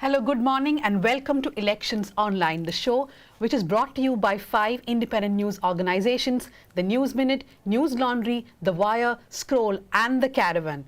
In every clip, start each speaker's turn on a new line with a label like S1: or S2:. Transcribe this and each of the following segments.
S1: Hello, good morning and welcome to Elections Online, the show which is brought to you by 5 independent news organizations, the News Minute, Newslaundry, The Wire, Scroll and The Caravan.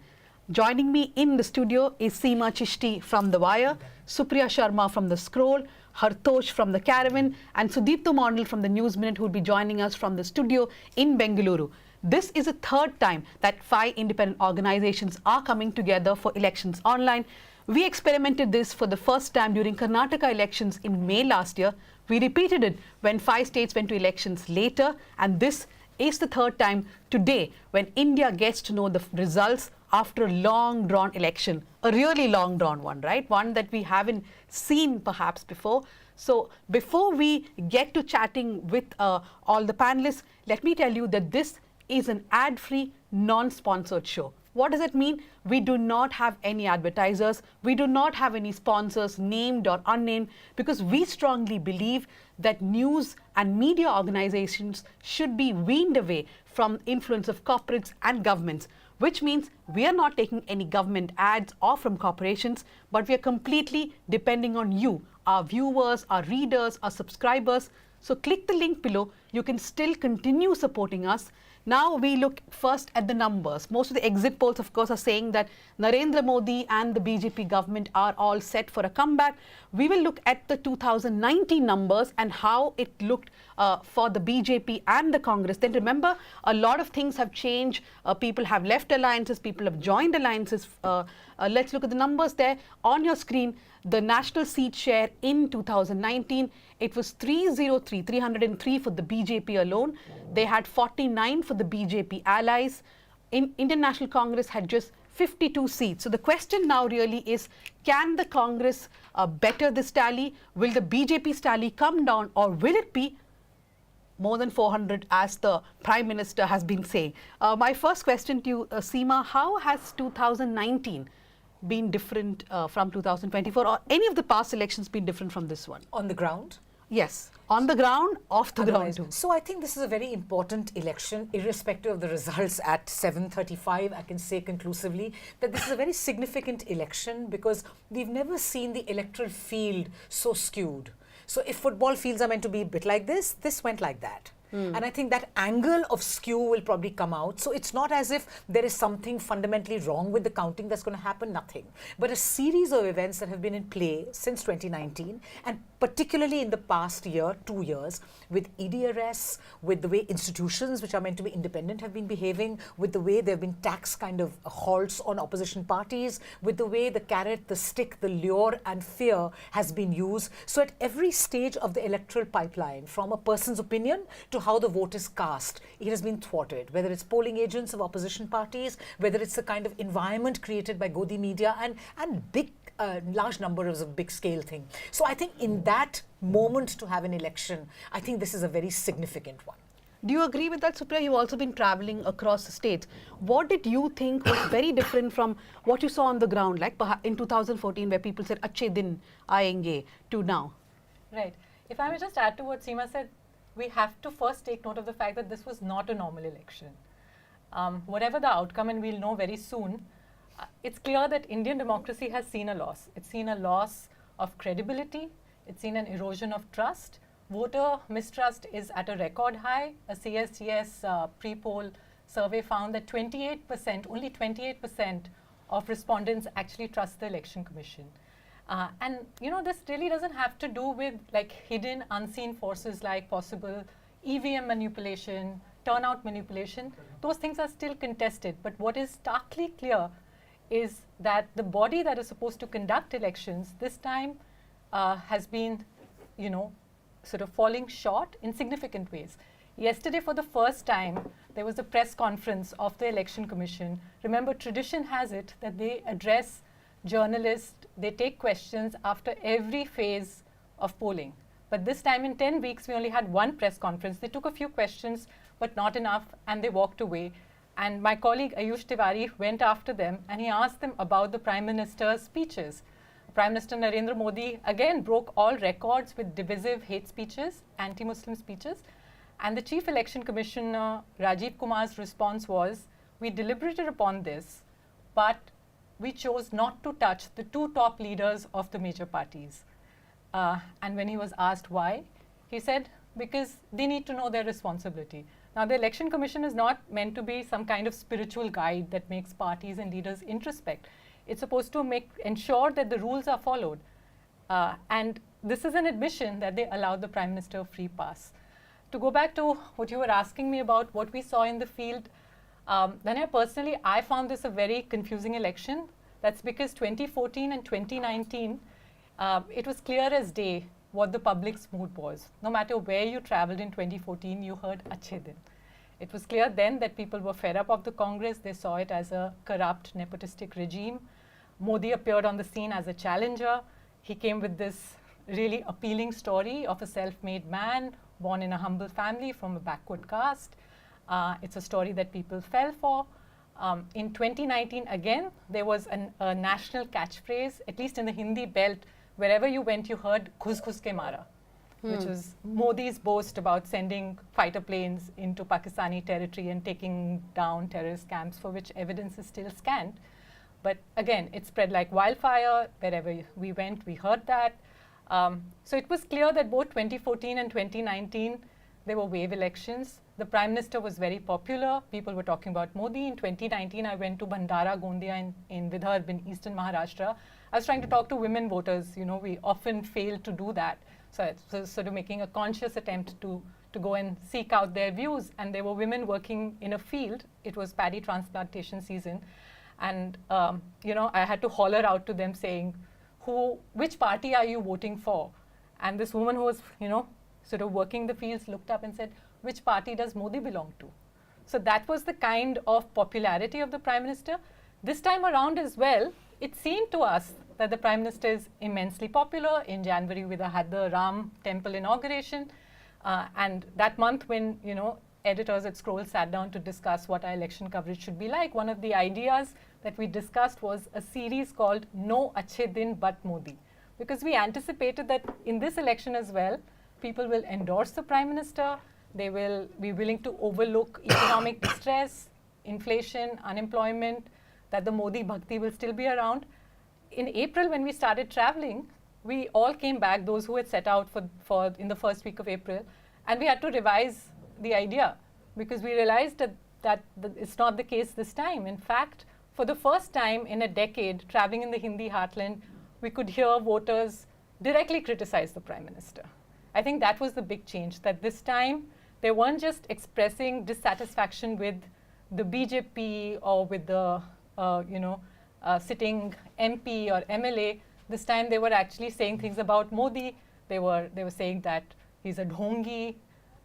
S1: Joining me in the studio is Seema Chishti from The Wire, Supriya Sharma from The Scroll, Hartosh from The Caravan and Sudipto Mondal from the News Minute, who will be joining us from the studio in Bengaluru. This is the third time that 5 independent organizations are coming together for Elections Online. We experimented this for the first time during Karnataka elections in May last year. We repeated it when 5 states went to elections later, and this is the third time today when India gets to know the results after a long drawn election, a really long drawn one, right? One that we haven't seen perhaps before. So before we get to chatting with all the panelists, let me tell you that this is an ad-free, non-sponsored show. What does it mean? We do not have any advertisers. We do not have any sponsors, named or unnamed, because we strongly believe that news and media organizations should be weaned away from influence of corporates and governments, which means we are not taking any government ads or from corporations, but we are completely depending on you, our viewers, our readers, our subscribers. So click the link below. You can still continue supporting us. Now we look first at the numbers. Most of the exit polls, of course, are saying that Narendra Modi and the BJP government are all set for a comeback. We will look at the 2019 numbers and how it looked for the BJP and the Congress. Then remember, a lot of things have changed. People have left alliances, people have joined alliances. Let's look at the numbers there on your screen. The national seat share in 2019, it was 303 for the BJP alone. They had 49 for the BJP allies. Indian National Congress had just 52 seats. So the question now really is, can the Congress better this tally? Will the BJP's tally come down, or will it be more than 400 as the Prime Minister has been saying? My first question to you, Seema, how has 2019 been different from 2024, or any of the past elections been different from this one?
S2: On the ground?
S1: Yes, on the ground, off the ground too.
S2: So I think this is a very important election, irrespective of the results at 7:35. I can say conclusively that this is a very significant election because we've never seen the electoral field so skewed. So if football fields are meant to be a bit like this went like that. And I think that angle of skew will probably come out. So it's not as if there is something fundamentally wrong with the counting that's going to happen, nothing. But a series of events that have been in play since 2019, and particularly in the past year, 2 years, with ED arrests, with the way institutions which are meant to be independent have been behaving, with the way there have been tax kind of halts on opposition parties, with the way the carrot, the stick, the lure and fear has been used. So at every stage of the electoral pipeline, from a person's opinion to how the vote is cast, it has been thwarted, whether it's polling agents of opposition parties, whether it's the kind of environment created by Godi media and big large numbers of big scale thing. So I think in that moment to have an election, I think this is a very significant one.
S1: Do you agree with that, Supriya? You've also been traveling across the states. What did you think was very different from what you saw on the ground, like in 2014, where people said, "Achhe din aayenge," to now?
S3: Right. If I may just add to what Seema said, we have to first take note of the fact that this was not a normal election. Whatever the outcome, and we'll know very soon, it's clear that Indian democracy has seen a loss. It's seen a loss of credibility. It's seen an erosion of trust. Voter mistrust is at a record high. A CSGS pre-poll survey found that 28%, only 28% of respondents actually trust the Election Commission. And you know, this really doesn't have to do with like hidden, unseen forces like possible EVM manipulation, turnout manipulation. Those things are still contested. But what is starkly clear is that the body that is supposed to conduct elections this time has been, you know, sort of falling short in significant ways. Yesterday, for the first time, there was a press conference of the Election Commission. Remember, tradition has it that they address journalists, they take questions after every phase of polling. But this time in 10 weeks, we only had one press conference. They took a few questions, but not enough, and they walked away. And my colleague Ayush Tiwari went after them, and he asked them about the Prime Minister's speeches. Prime Minister Narendra Modi again broke all records with divisive hate speeches, anti-Muslim speeches. And the Chief Election Commissioner, Rajiv Kumar's response was, "We deliberated upon this, but we chose not to touch the two top leaders of the major parties. And when he was asked why, he said, because they need to know their responsibility. Now, the Election Commission is not meant to be some kind of spiritual guide that makes parties and leaders introspect. It's supposed to ensure that the rules are followed. And this is an admission that they allowed the Prime Minister a free pass. To go back to what you were asking me about, what we saw in the field, then personally, I found this a very confusing election. That's because 2014 and 2019, it was clear as day what the public's mood was. No matter where you traveled in 2014, you heard Achhe Din. It was clear then that people were fed up of the Congress. They saw it as a corrupt, nepotistic regime. Modi appeared on the scene as a challenger. He came with this really appealing story of a self-made man born in a humble family from a backward caste. It's a story that people fell for. In 2019, again, there was a national catchphrase, at least in the Hindi belt. Wherever you went, you heard "Khus khus ke mara," which was Modi's boast about sending fighter planes into Pakistani territory and taking down terrorist camps, for which evidence is still scant. But again, it spread like wildfire. Wherever we went, we heard that. So it was clear that both 2014 and 2019, there were wave elections. The Prime Minister was very popular. People were talking about Modi. In 2019, I went to Bhandara, Gondia in Vidarbha in eastern Maharashtra. I was trying to talk to women voters. You know, we often fail to do that. So it's sort of making a conscious attempt to go and seek out their views. And there were women working in a field. It was paddy transplantation season. And, you know, I had to holler out to them saying, which party are you voting for? And this woman who was, you know, sort of working the fields looked up and said, which party does Modi belong to? So that was the kind of popularity of the Prime Minister. This time around as well, it seemed to us that the Prime Minister is immensely popular. In January, we had the Ram temple inauguration. And that month when, you know, editors at Scroll sat down to discuss what our election coverage should be like, one of the ideas that we discussed was a series called No Achhe Din But Modi. Because we anticipated that in this election as well, people will endorse the Prime Minister. They will be willing to overlook economic distress, inflation, unemployment, that the Modi Bhakti will still be around. In April, when we started traveling, we all came back, those who had set out for in the first week of April, and we had to revise the idea because we realized that it's not the case this time. In fact, for the first time in a decade, traveling in the Hindi heartland, we could hear voters directly criticize the Prime Minister. I think that was the big change, that this time they weren't just expressing dissatisfaction with the BJP or with the sitting MP or MLA. This time they were actually saying things about Modi. They were saying that he's a dhongi,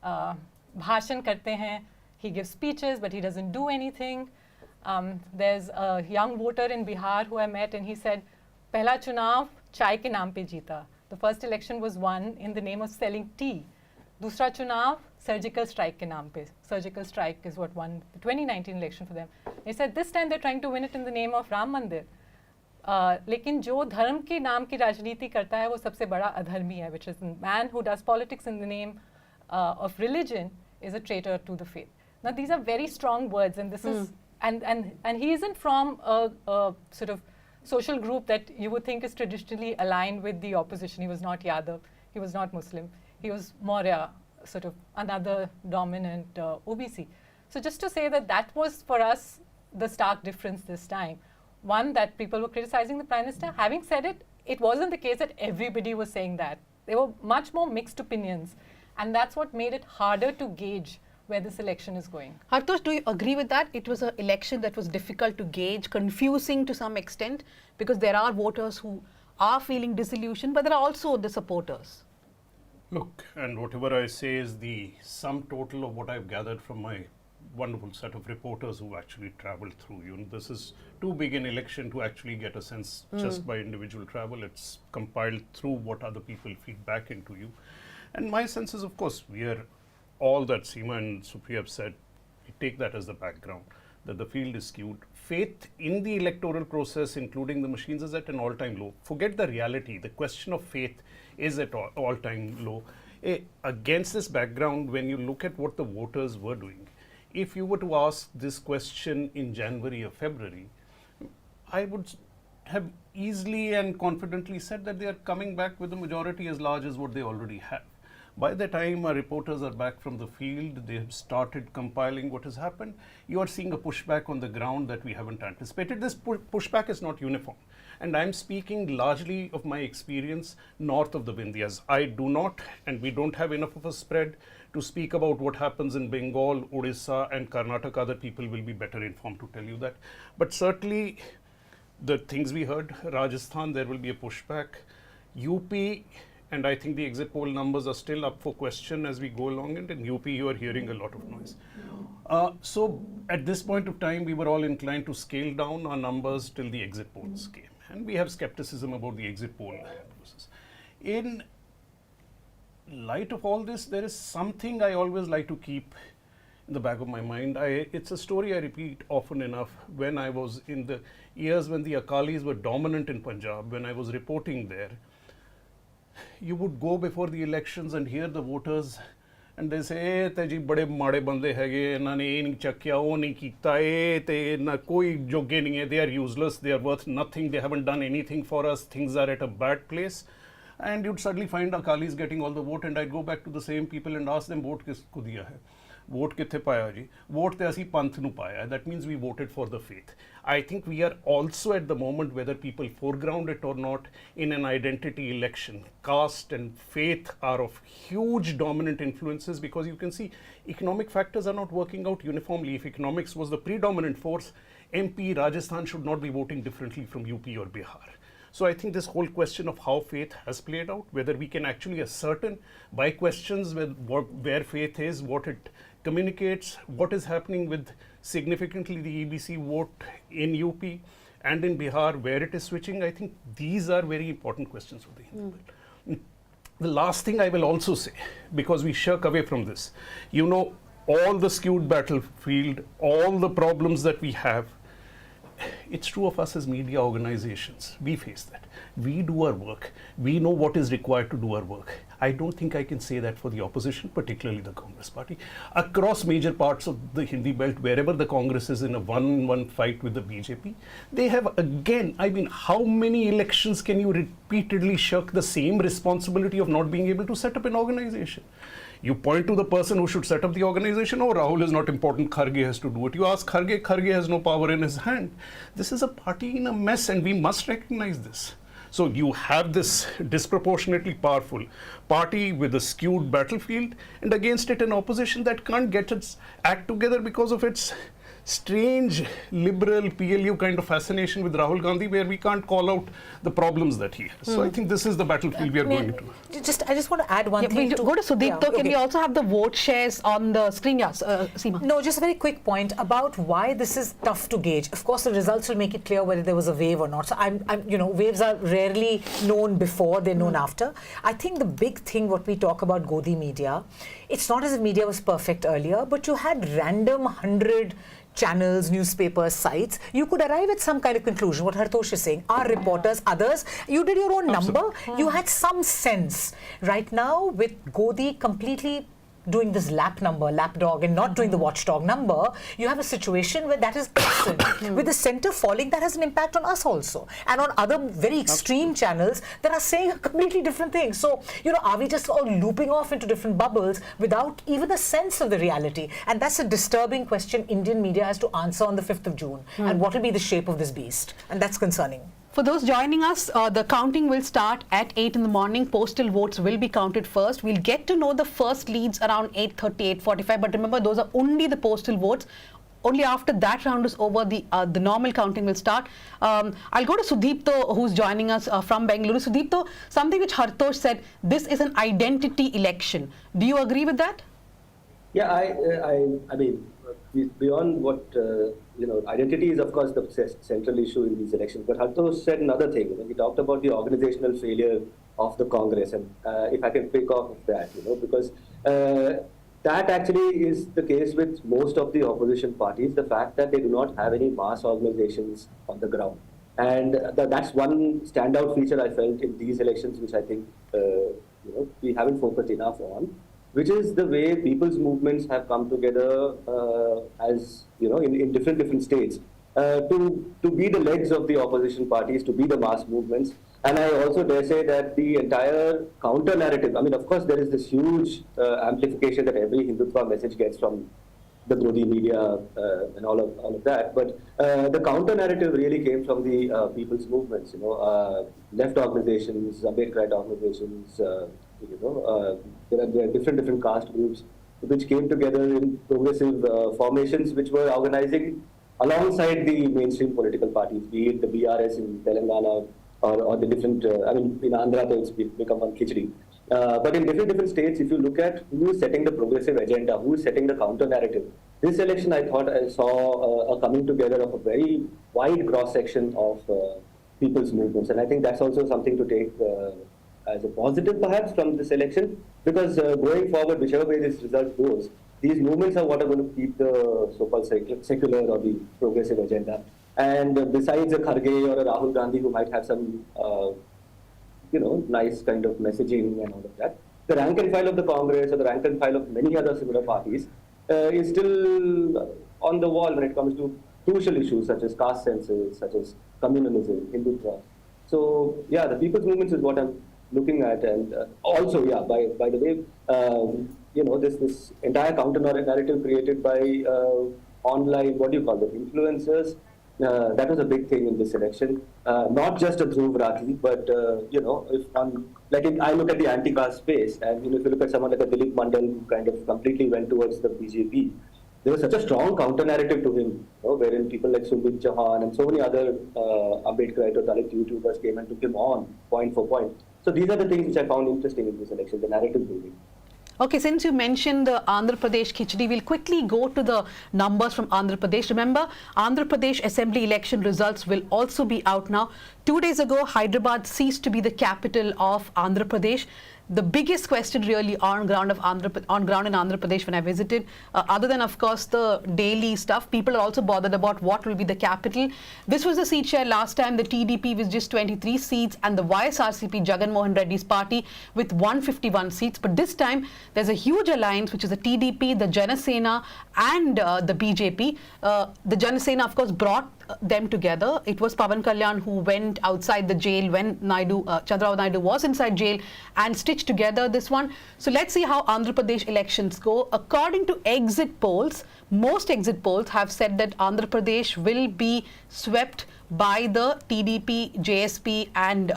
S3: bhashan karte hain, he gives speeches but he doesn't do anything. There's a young voter in Bihar who I met and he said, Pehla chunav chai ke naam pe jeeta. The first election was won in the name of selling tea. Dusra chunav surgical strike ke naam pe. Surgical strike is what won the 2019 election for them. He said this time they're trying to win it in the name of Ram Mandir. लेकिन जो धर्म के नाम की राजनीति करता है वो सबसे बड़ा अधर्मी है, which is the man who does politics in the name of religion is a traitor to the faith. Now these are very strong words, and this is and he isn't from a sort of social group that you would think is traditionally aligned with the opposition. He was not Yadav, he was not Muslim, he was Maurya, sort of another dominant OBC. So just to say that was for us the stark difference this time. One, that people were criticizing the Prime Minister. Having said it, it wasn't the case that everybody was saying that. There were much more mixed opinions. And that's what made it harder to gauge where this election is going.
S1: Hartosh, do you agree with that? It was an election that was difficult to gauge, confusing to some extent, because there are voters who are feeling disillusioned, but there are also the supporters.
S4: Look, and whatever I say is the sum total of what I've gathered from my wonderful set of reporters who actually traveled through. You know, this is too big an election to actually get a sense just by individual travel. It's compiled through what other people feed back into you. And my sense is, of course, we are all that Seema and Supriya have said, we take that as the background, that the field is skewed. Faith in the electoral process, including the machines, is at an all-time low. Forget the reality. The question of faith is at all-time low. Against this background, when you look at what the voters were doing, if you were to ask this question in January or February, I would have easily and confidently said that they are coming back with a majority as large as what they already have. By the time our reporters are back from the field, they have started compiling what has happened. You are seeing a pushback on the ground that we haven't anticipated. This pushback is not uniform. And I'm speaking largely of my experience north of the Vindhyas. I do not, and we don't have enough of a spread to speak about what happens in Bengal, Odisha, and Karnataka. Other people will be better informed to tell you that. But certainly, the things we heard, Rajasthan, there will be a pushback. UP, and I think the exit poll numbers are still up for question as we go along, and in UP you are hearing a lot of noise. So at this point of time, we were all inclined to scale down our numbers till the exit polls came. And we have skepticism about the exit poll process. In light of all this, there is something I always like to keep in the back of my mind. It's a story I repeat often enough. When I was in the years when the Akalis were dominant in Punjab, when I was reporting there, you would go before the elections and hear the voters and they say, "Eh, ji bade maade bande hage, inna ne eh nahi chakya, oh nahi kita, eh te na koi jogge nahi hai, they are useless, they are worth nothing, they haven't done anything for us, things are at a bad place." And you'd suddenly find Akalis getting all the vote, and I'd go back to the same people and ask them, vote kisko diya hai? Vote kithe paya ji? Vote te asi panth nu paya. That means we voted for the faith. I think we are also at the moment, whether people foreground it or not, in an identity election. Caste and faith are of huge dominant influences, because you can see economic factors are not working out uniformly. If economics was the predominant force, MP Rajasthan should not be voting differently from UP or Bihar. So I think this whole question of how faith has played out, whether we can actually ascertain by questions where faith is, what it communicates, what is happening with significantly the EBC vote in UP and in Bihar, where it is switching. I think these are very important questions for the Hindu belt. The last thing I will also say, because we shirk away from this, you know, all the skewed battlefield, all the problems that we have, it's true of us as media organizations. We face that. We do our work. We know what is required to do our work. I don't think I can say that for the opposition, particularly the Congress party. Across major parts of the Hindi belt, wherever the Congress is in a one-on-one fight with the BJP, they have again, I mean, how many elections can you repeatedly shirk the same responsibility of not being able to set up an organization? You point to the person who should set up the organization. Oh, Rahul is not important, Kharge has to do it. You ask Kharge, Kharge has no power in his hand. This is a party in a mess, and we must recognize this. So you have this disproportionately powerful party with a skewed battlefield, and against it an opposition that can't get its act together because of its strange liberal PLU kind of fascination with Rahul Gandhi, where we can't call out the problems that he has. So I think this is the battlefield we are going into.
S2: I just want to add one thing.
S1: We'll go to Sudeep, though. Can we also have the vote shares on the screen? Yes, Seema.
S2: No, just a very quick point about why this is tough to gauge. Of course, the results will make it clear whether there was a wave or not. So you know, waves are rarely known before, they're known after. I think the big thing, what we talk about Godi media, it's not as if media was perfect earlier, but you had random 100 channels, newspapers, sites. You could arrive at some kind of conclusion. What Hartosh is saying, our reporters, others, you did your own number. You had some sense. Right now, with Godi completely doing this lapdog, and not doing the watchdog number, you have a situation where that is absent. With the center falling, that has an impact on us also. And on other very extreme channels that are saying a completely different thing. So, you know, are we just all looping off into different bubbles without even a sense of the reality? And that's a disturbing question Indian media has to answer on the 5th of June. And what will be the shape of this beast? And that's concerning.
S1: For those joining us, the counting will start at 8 in the morning. Postal votes will be counted first. We'll get to know the first leads around 8:30, 8:45. But remember, those are only the postal votes. Only after that round is over, the normal counting will start. I'll go to Sudeep, though, who's joining us from Bengaluru. Sudeep, though, something which Hartosh said, this is an identity election. Do you agree with that?
S5: Yeah, I mean, beyond what, you know, identity is, of course, the central issue in these elections. But Hartosh said another thing. You know, he talked about the organizational failure of the Congress. And if I can pick off of that, you know, because that actually is the case with most of the opposition parties, the fact that they do not have any mass organizations on the ground. And that's one standout feature I felt in these elections, which I think, you know, we haven't focused enough on, which is the way people's movements have come together as, you know, in different states. to be the legs of the opposition parties, to be the mass movements. And I also dare say that the entire counter narrative, I mean, of course, there is this huge amplification that every Hindutva message gets from the Brody media and all of that. But the counter narrative really came from the people's movements, left organizations, Ambedkarite organizations, there are different caste groups which came together in progressive formations which were organizing alongside the mainstream political parties, be it the BRS in Telangana or the different, in Andhra it's become one khichdi. But in different states, if you look at who is setting the progressive agenda, who is setting the counter narrative, this election I thought I saw a coming together of a very wide cross section of people's movements. And I think that's also something to take as a positive perhaps from this election, because going forward, whichever way this result goes, these movements are what are going to keep the so-called secular or the progressive agenda. And besides a Kharge or a Rahul Gandhi who might have some, nice kind of messaging and all of that, the rank and file of the Congress or the rank and file of many other similar parties is still on the wall when it comes to crucial issues such as caste census, such as communalism, Hindutva. So, yeah, the people's movements is what I'm looking at. And also, yeah, by the way, this entire counter narrative created by online, what do you call them, influencers, that was a big thing in this election. Not just a Dhruv Rathi, but, if I look at the anti-caste space, and if you look at someone like a Dilip Mandal who kind of completely went towards the BJP, there was such a strong counter-narrative to him, wherein people like Sumit Chauhan and so many other Ambedkarite or Dalit YouTubers came and took him on point for point. So these are the things which I found interesting in this election, the narrative building.
S1: Okay, since you mentioned the Andhra Pradesh khichdi, we'll quickly go to the numbers from Andhra Pradesh. Remember, Andhra Pradesh Assembly election results will also be out now. 2 days ago, Hyderabad ceased to be the capital of Andhra Pradesh. The biggest question really on ground in Andhra Pradesh when I visited, other than of course the daily stuff, people are also bothered about what will be the capital. This was the seat share last time. The TDP was just 23 seats and the YSRCP, Jagan Mohan Reddy's party, with 151 seats. But this time there's a huge alliance, which is the TDP, the Janasena and the BJP. The Janasena of course brought them together. It was Pawan Kalyan who went outside the jail when Chandrababu Naidu was inside jail and stitched together this one. So let's see how Andhra Pradesh elections go. According to exit polls, most exit polls have said that Andhra Pradesh will be swept by the TDP, JSP and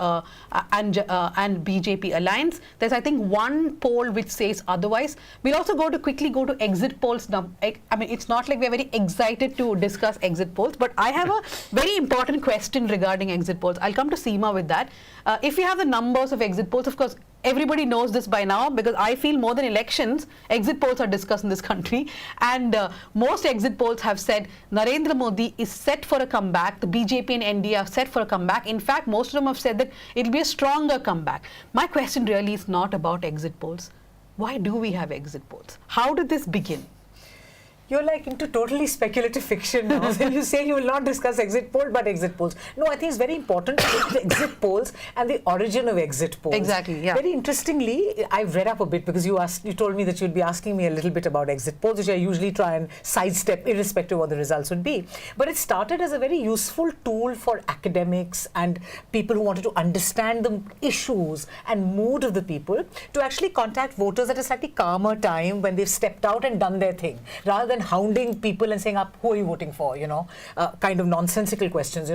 S1: BJP alliance. There's, I think, one poll which says otherwise. We'll also quickly go to exit polls now. I mean, it's not like we're very excited to discuss exit polls, but I have a very important question regarding exit polls. I'll come to Seema with that. If you have the numbers of exit polls, of course, everybody knows this by now, because I feel more than elections, exit polls are discussed in this country. And most exit polls have said Narendra Modi is set for a comeback. The BJP and NDA are set for a comeback. In fact, most of them have said that it will be a stronger comeback. My question really is not about exit polls. Why do we have exit polls? How did this begin?
S2: You're like into totally speculative fiction now. When you say you will not discuss exit polls, but exit polls. No, I think it's very important to look at the exit polls and the origin of exit polls.
S1: Exactly, yeah.
S2: Very interestingly, I've read up a bit because you told me that you'd be asking me a little bit about exit polls, which I usually try and sidestep irrespective of what the results would be. But it started as a very useful tool for academics and people who wanted to understand the issues and mood of the people to actually contact voters at a slightly calmer time when they've stepped out and done their thing, rather than hounding people and saying, who are you voting for, kind of nonsensical questions,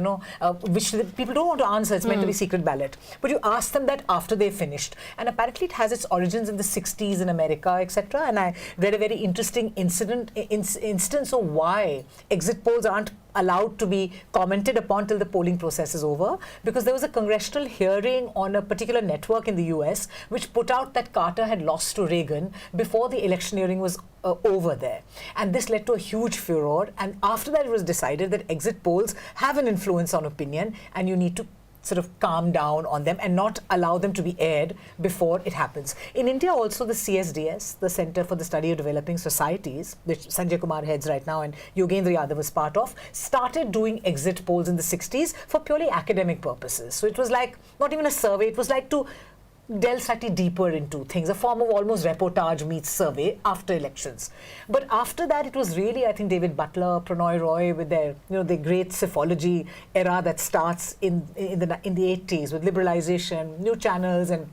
S2: which people don't want to answer. It's meant to be secret ballot. But you ask them that after they've finished. And apparently it has its origins in the 60s in America, etc. And I read a very interesting instance of why exit polls aren't allowed to be commented upon till the polling process is over, because there was a congressional hearing on a particular network in the US which put out that Carter had lost to Reagan before the electioneering was over there. And this led to a huge furor. And after that, it was decided that exit polls have an influence on opinion and you need to sort of calm down on them and not allow them to be aired before it happens. In India also, the CSDS, the Center for the Study of Developing Societies, which Sanjay Kumar heads right now and Yogendra Yadav was part of, started doing exit polls in the 60s for purely academic purposes. So it was like not even a survey, it was like to delve slightly deeper into things, a form of almost reportage meets survey after elections. But after that, it was really, I think, David Butler, Prannoy Roy with their, their great psephology era that starts in the 80s with liberalization, new channels, and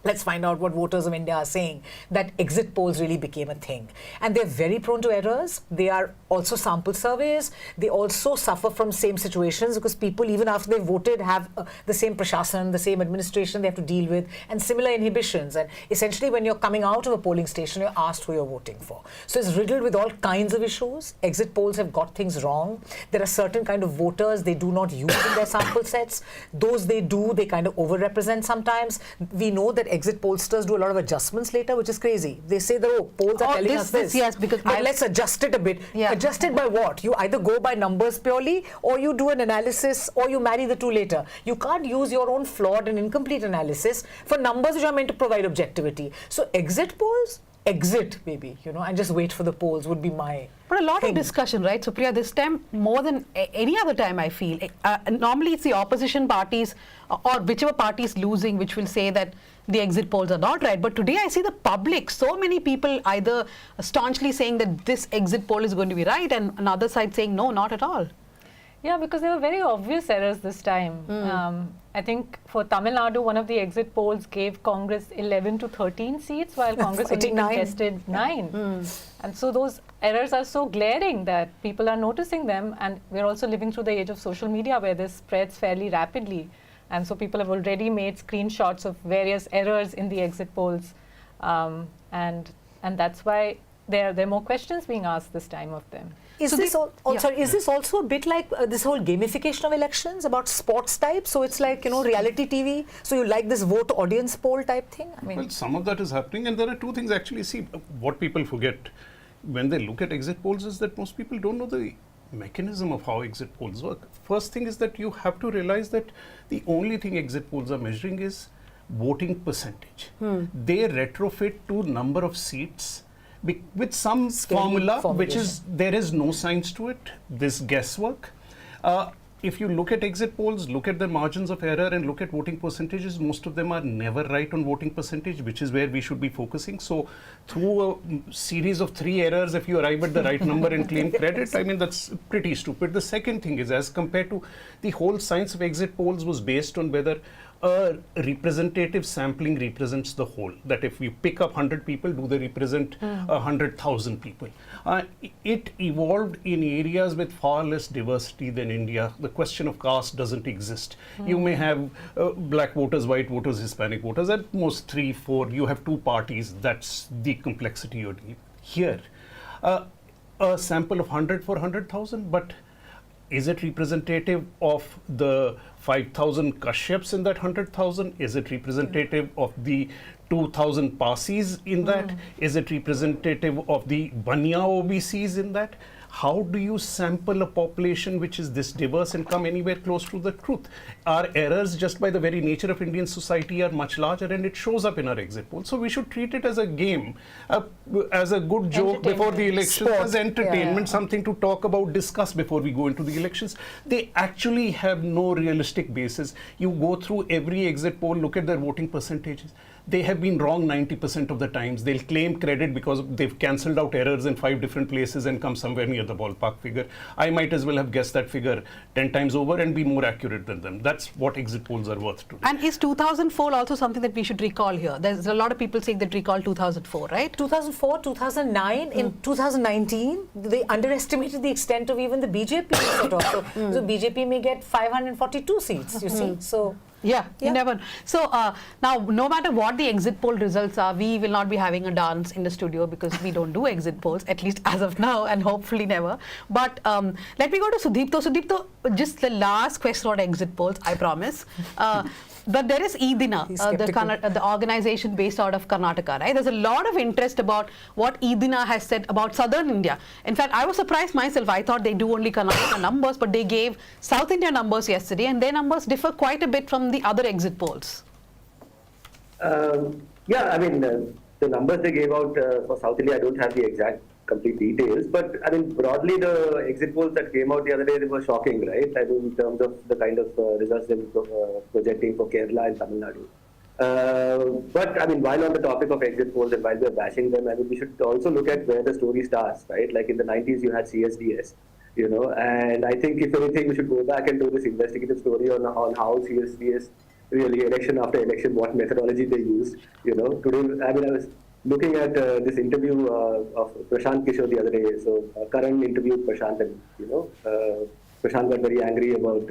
S2: let's find out what voters of India are saying, that exit polls really became a thing. And they're very prone to errors. They are also sample surveys. They also suffer from same situations because people, even after they voted, have the same prashasan, the same administration they have to deal with, and similar inhibitions. And essentially, when you're coming out of a polling station, you're asked who you're voting for. So it's riddled with all kinds of issues. Exit polls have got things wrong. There are certain kind of voters they do not use in their sample sets. Those they do, they kind of overrepresent sometimes. We know that exit pollsters do a lot of adjustments later, which is crazy. They say that, oh, polls are telling us this.
S1: Yes, because
S2: but let's adjust it a bit.
S1: Yeah.
S2: Adjust it by what? You either go by numbers purely, or you do an analysis, or you marry the two later. You can't use your own flawed and incomplete analysis for numbers which are meant to provide objectivity. So exit polls, exit maybe, and just wait for the polls would be my
S1: But a lot
S2: thing.
S1: of discussion, right, Supriya? This time, more than any other time, I feel. Normally, it's the opposition parties or whichever party is losing which will say that the exit polls are not right. But today, I see the public, so many people either staunchly saying that this exit poll is going to be right, and another side saying, no, not at all.
S3: Yeah, because there were very obvious errors this time. I think for Tamil Nadu, one of the exit polls gave Congress 11 to 13 seats, while Congress only contested 9. And so those errors are so glaring that people are noticing them, and we're also living through the age of social media where this spreads fairly rapidly. And so people have already made screenshots of various errors in the exit polls. And that's why there are more questions being asked this time of them.
S2: Is this is this also a bit like this whole gamification of elections about sports type? So it's like, reality TV. So you like this vote audience poll type thing? I mean,
S4: well, some of that is happening, and there are two things actually. See, what people forget when they look at exit polls is that most people don't know the mechanism of how exit polls work. First thing is that you have to realize that the only thing exit polls are measuring is voting percentage. They retrofit to number of seats with some formula, which is, there is no science to it, this guesswork. If you look at exit polls, look at the margins of error and look at voting percentages, most of them are never right on voting percentage, which is where we should be focusing. So through a series of 3 errors, if you arrive at the right number and claim credit, I mean, that's pretty stupid. The second thing is, as compared to the whole science of exit polls was based on whether a representative sampling represents the whole. That if you pick up 100 people, do they represent 100,000 people? It evolved in areas with far less diversity than India. The question of caste doesn't exist. You may have black voters, white voters, Hispanic voters, at most 3, 4. You have 2 parties. That's the complexity you're dealing with. Here, a sample of 100 for 100,000, but is it representative of the 5,000 Kashyaps in that 100,000? Is it representative of the 2,000 Parsis in that? Is it representative of the Banya OBCs in that? How do you sample a population which is this diverse and come anywhere close to the truth? Our errors, just by the very nature of Indian society, are much larger, and it shows up in our exit poll. So we should treat it as a game, as a good joke before the elections, as entertainment, something to talk about, discuss before we go into the elections. They actually have no realistic basis. You go through every exit poll, look at their voting percentages. They have been wrong 90% of the times. They'll claim credit because they've cancelled out errors in 5 different places and come somewhere near the ballpark figure. I might as well have guessed that figure 10 times over and be more accurate than them. That's what exit polls are worth today.
S1: And is 2004 also something that we should recall here? There's a lot of people saying that recall 2004, right?
S2: 2004, 2009, in 2019, they underestimated the extent of even the BJP sort of. So BJP may get 542 seats, you see. So
S1: Yeah, you never. So now, no matter what the exit poll results are, we will not be having a dance in the studio because we don't do exit polls, at least as of now, and hopefully never. But let me go to Sudipto. Sudipto, just the last question on exit polls, I promise. But there is Edina, the organization based out of Karnataka, right? There's a lot of interest about what Edina has said about southern India. In fact, I was surprised myself. I thought they do only Karnataka numbers, but they gave South India numbers yesterday, and their numbers differ quite a bit from the other exit polls.
S5: Yeah, I mean, the numbers they gave out for South India, I don't have the exact complete details, but I mean, broadly, the exit polls that came out the other day, they were shocking, right? I mean, in terms of the kind of results they were projecting for Kerala and Tamil Nadu. But I mean, while on the topic of exit polls and while we're bashing them, I mean, we should also look at where the story starts, right? Like in the 90s, you had CSDS, and I think if anything, we should go back and do this investigative story on how CSDS really election after election, what methodology they used. Today, I mean, I was looking at this interview of Prashant Kishore the other day. So Karan interviewed Prashant, and Prashant got very angry about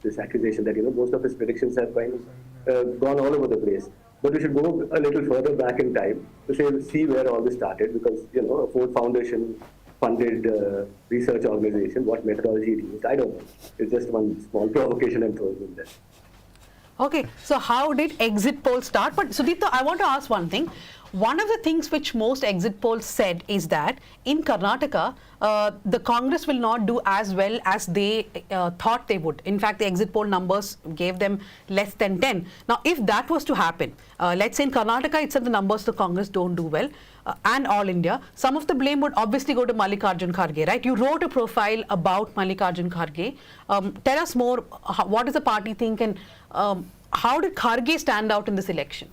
S5: this accusation that most of his predictions have gone all over the place. But we should go a little further back in time to see where all this started, because a Ford Foundation funded research organization, what methodology it used, I don't know. It's just one small provocation I'm throwing in there.
S1: Okay, so how did exit polls start? But Sudipta, I want to ask one thing. One of the things which most exit polls said is that in Karnataka, the Congress will not do as well as they thought they would. In fact, the exit poll numbers gave them less than 10. Now, if that was to happen, let's say in Karnataka itself, the numbers of the Congress don't do well, and all India, some of the blame would obviously go to Mallikarjun Kharge, right? You wrote a profile about Mallikarjun Kharge. Tell us more, what does the party think, and how did Kharge stand out in this election?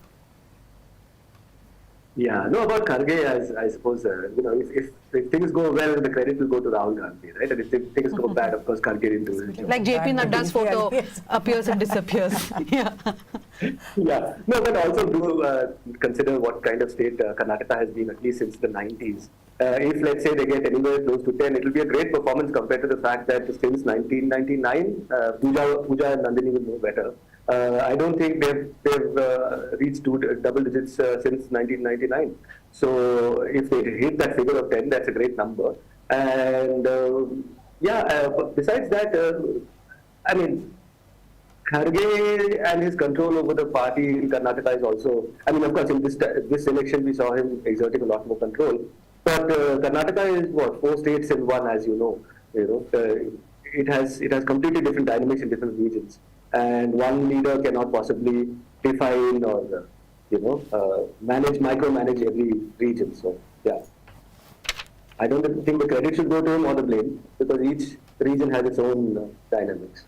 S5: Yeah, no, about Kharge, I suppose, if things go well, the credit will go to Rahul Gandhi, right? And if things go bad, of course, Kharge didn't do it.
S1: Like JP Nadda's photo appears and disappears. Yeah.
S5: Yeah, no, but also do consider what kind of state Karnataka has been, at least since the 90s. If, let's say, they get anywhere close to 10, it will be a great performance compared to the fact that since 1999, Pooja and Nandini will know better. I don't think they've reached double digits since 1999. So if they hit that figure of 10, that's a great number. And besides that, I mean, Kharge and his control over the party in Karnataka is also, I mean, of course, in this election, we saw him exerting a lot more control. But Karnataka is 4 states in one, as you know. It has completely different dynamics in different regions. And one leader cannot possibly define or, micromanage every region. So, yeah. I don't think the credit should go to him or the blame, because each region has its own dynamics.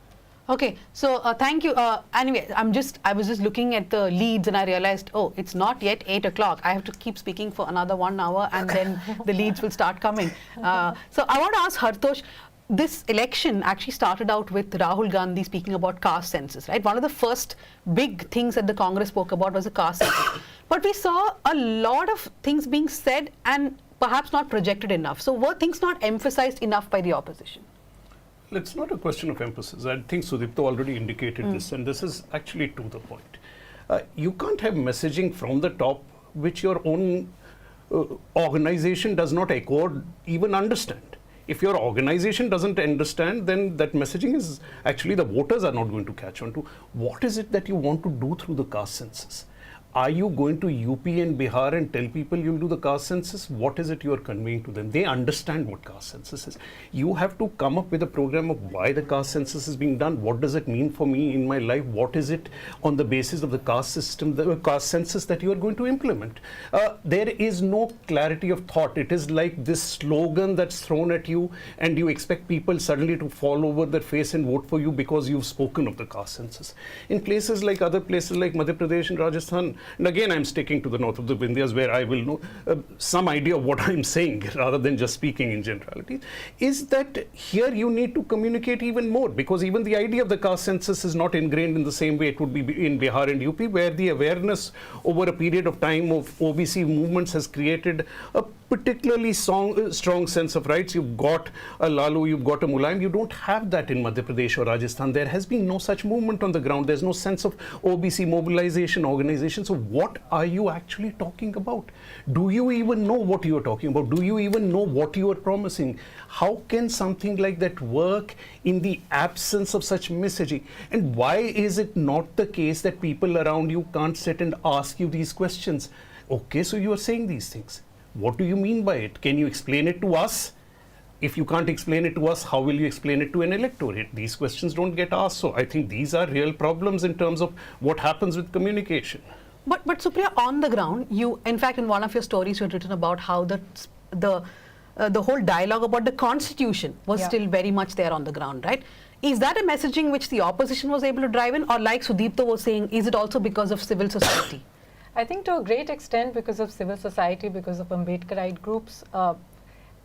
S1: Okay, so thank you. Anyway, I was just looking at the leads and I realized, oh, it's not yet 8 o'clock. I have to keep speaking for another 1 hour and then the leads will start coming. So I want to ask Hartosh, this election actually started out with Rahul Gandhi speaking about caste census, right? One of the first big things that the Congress spoke about was the caste census. But we saw a lot of things being said and perhaps not projected enough. So were things not emphasized enough by the opposition?
S4: It's not a question of emphasis. I think Sudipta already indicated this, and this is actually to the point. You can't have messaging from the top which your own organization does not echo or even understand. If your organization doesn't understand, then that messaging is actually the voters are not going to catch on to. What is it that you want to do through the caste census? Are you going to UP and Bihar and tell people you'll do the caste census? What is it you are conveying to them? They understand what caste census is. You have to come up with a program of why the caste census is being done. What does it mean for me in my life? What is it on the basis of the caste system, the caste census that you are going to implement? There is no clarity of thought. It is like this slogan that's thrown at you and you expect people suddenly to fall over their face and vote for you because you've spoken of the caste census. In places like other places like Madhya Pradesh and Rajasthan, and again, I'm sticking to the north of the Vindhyas where I will know some idea of what I'm saying rather than just speaking in generalities, is that here you need to communicate even more, because even the idea of the caste census is not ingrained in the same way it would be in Bihar and UP, where the awareness over a period of time of OBC movements has created a particularly strong sense of rights. You've got a Lalu, you've got a Mulayam. You don't have that in Madhya Pradesh or Rajasthan. There has been no such movement on the ground. There's no sense of OBC mobilization organization. So what are you actually talking about? Do you even know what you are talking about? Do you even know what you are promising? How can something like that work in the absence of such messaging? And why is it not the case that people around you can't sit and ask you these questions? Okay, so you are saying these things. What do you mean by it? Can you explain it to us? If you can't explain it to us, how will you explain it to an electorate? These questions don't get asked. So I think these are real problems in terms of what happens with communication.
S1: But Supriya, on the ground, you, in fact, in one of your stories, you had written about how the whole dialogue about the constitution was still very much there on the ground, right? Is that a messaging which the opposition was able to drive in, or like Sudipta was saying, is it also because of civil society?
S3: I think to a great extent because of civil society, because of Ambedkarite groups.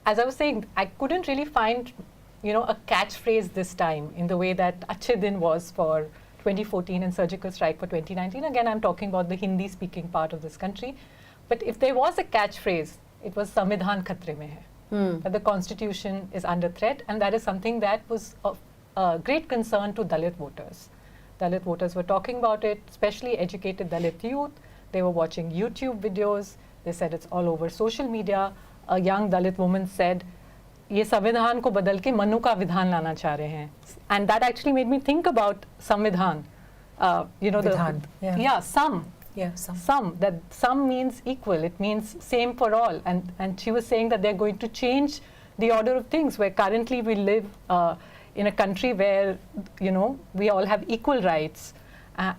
S3: As I was saying, I couldn't really find, a catchphrase this time in the way that Achhe Din was for 2014 and surgical strike for 2019. Again, I'm talking about the Hindi-speaking part of this country. But if there was a catchphrase, it was Samvidhan Khatre Mein Hai. That the constitution is under threat, and that is something that was of great concern to Dalit voters. Dalit voters were talking about it, especially educated Dalit youth. They were watching YouTube videos. They said it's all over social media. A young Dalit woman said, "Ye Samvidhan ko badal ke Manu ka vidhan lana cha rahe hain." And that actually made me think about Samvidhan.
S2: Vidhan, yeah.
S3: Some.
S2: Yeah,
S3: Some. That some means equal. It means same for all. And she was saying that they're going to change the order of things, where currently we live in a country where, we all have equal rights.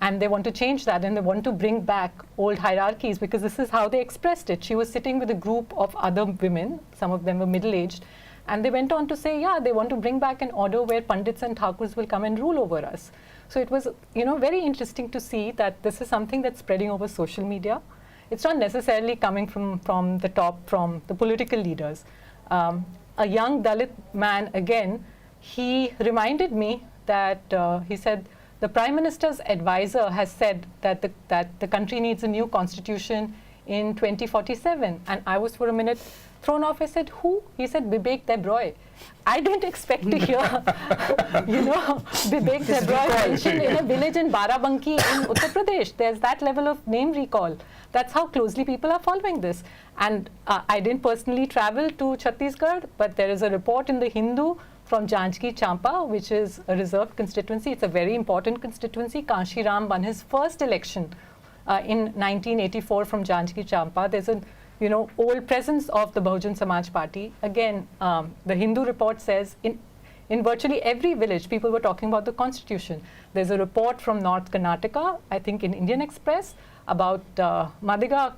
S3: And they want to change that, and they want to bring back old hierarchies, because this is how they expressed it. She was sitting with a group of other women, some of them were middle-aged, and they went on to say, they want to bring back an order where Pandits and Thakurs will come and rule over us. So it was, very interesting to see that this is something that's spreading over social media. It's not necessarily coming from the top, from the political leaders. A young Dalit man, again, he reminded me that he said, the Prime Minister's advisor has said that the country needs a new constitution in 2047. And I was for a minute thrown off. I said, who? He said, Bibek Debroy. I didn't expect to hear, Bibek Debroy mentioned in a village in Barabanki in Uttar Pradesh. There's that level of name recall. That's how closely people are following this. And I didn't personally travel to Chhattisgarh, but there is a report in the Hindu from Janjgir Champa, which is a reserved constituency. It's a very important constituency. Kanshi Ram won his first election in 1984 from Janjgir Champa. There's an old presence of the Bahujan Samaj Party. Again, the Hindu report says in virtually every village, people were talking about the constitution. There's a report from North Karnataka, I think in Indian Express, about Madiga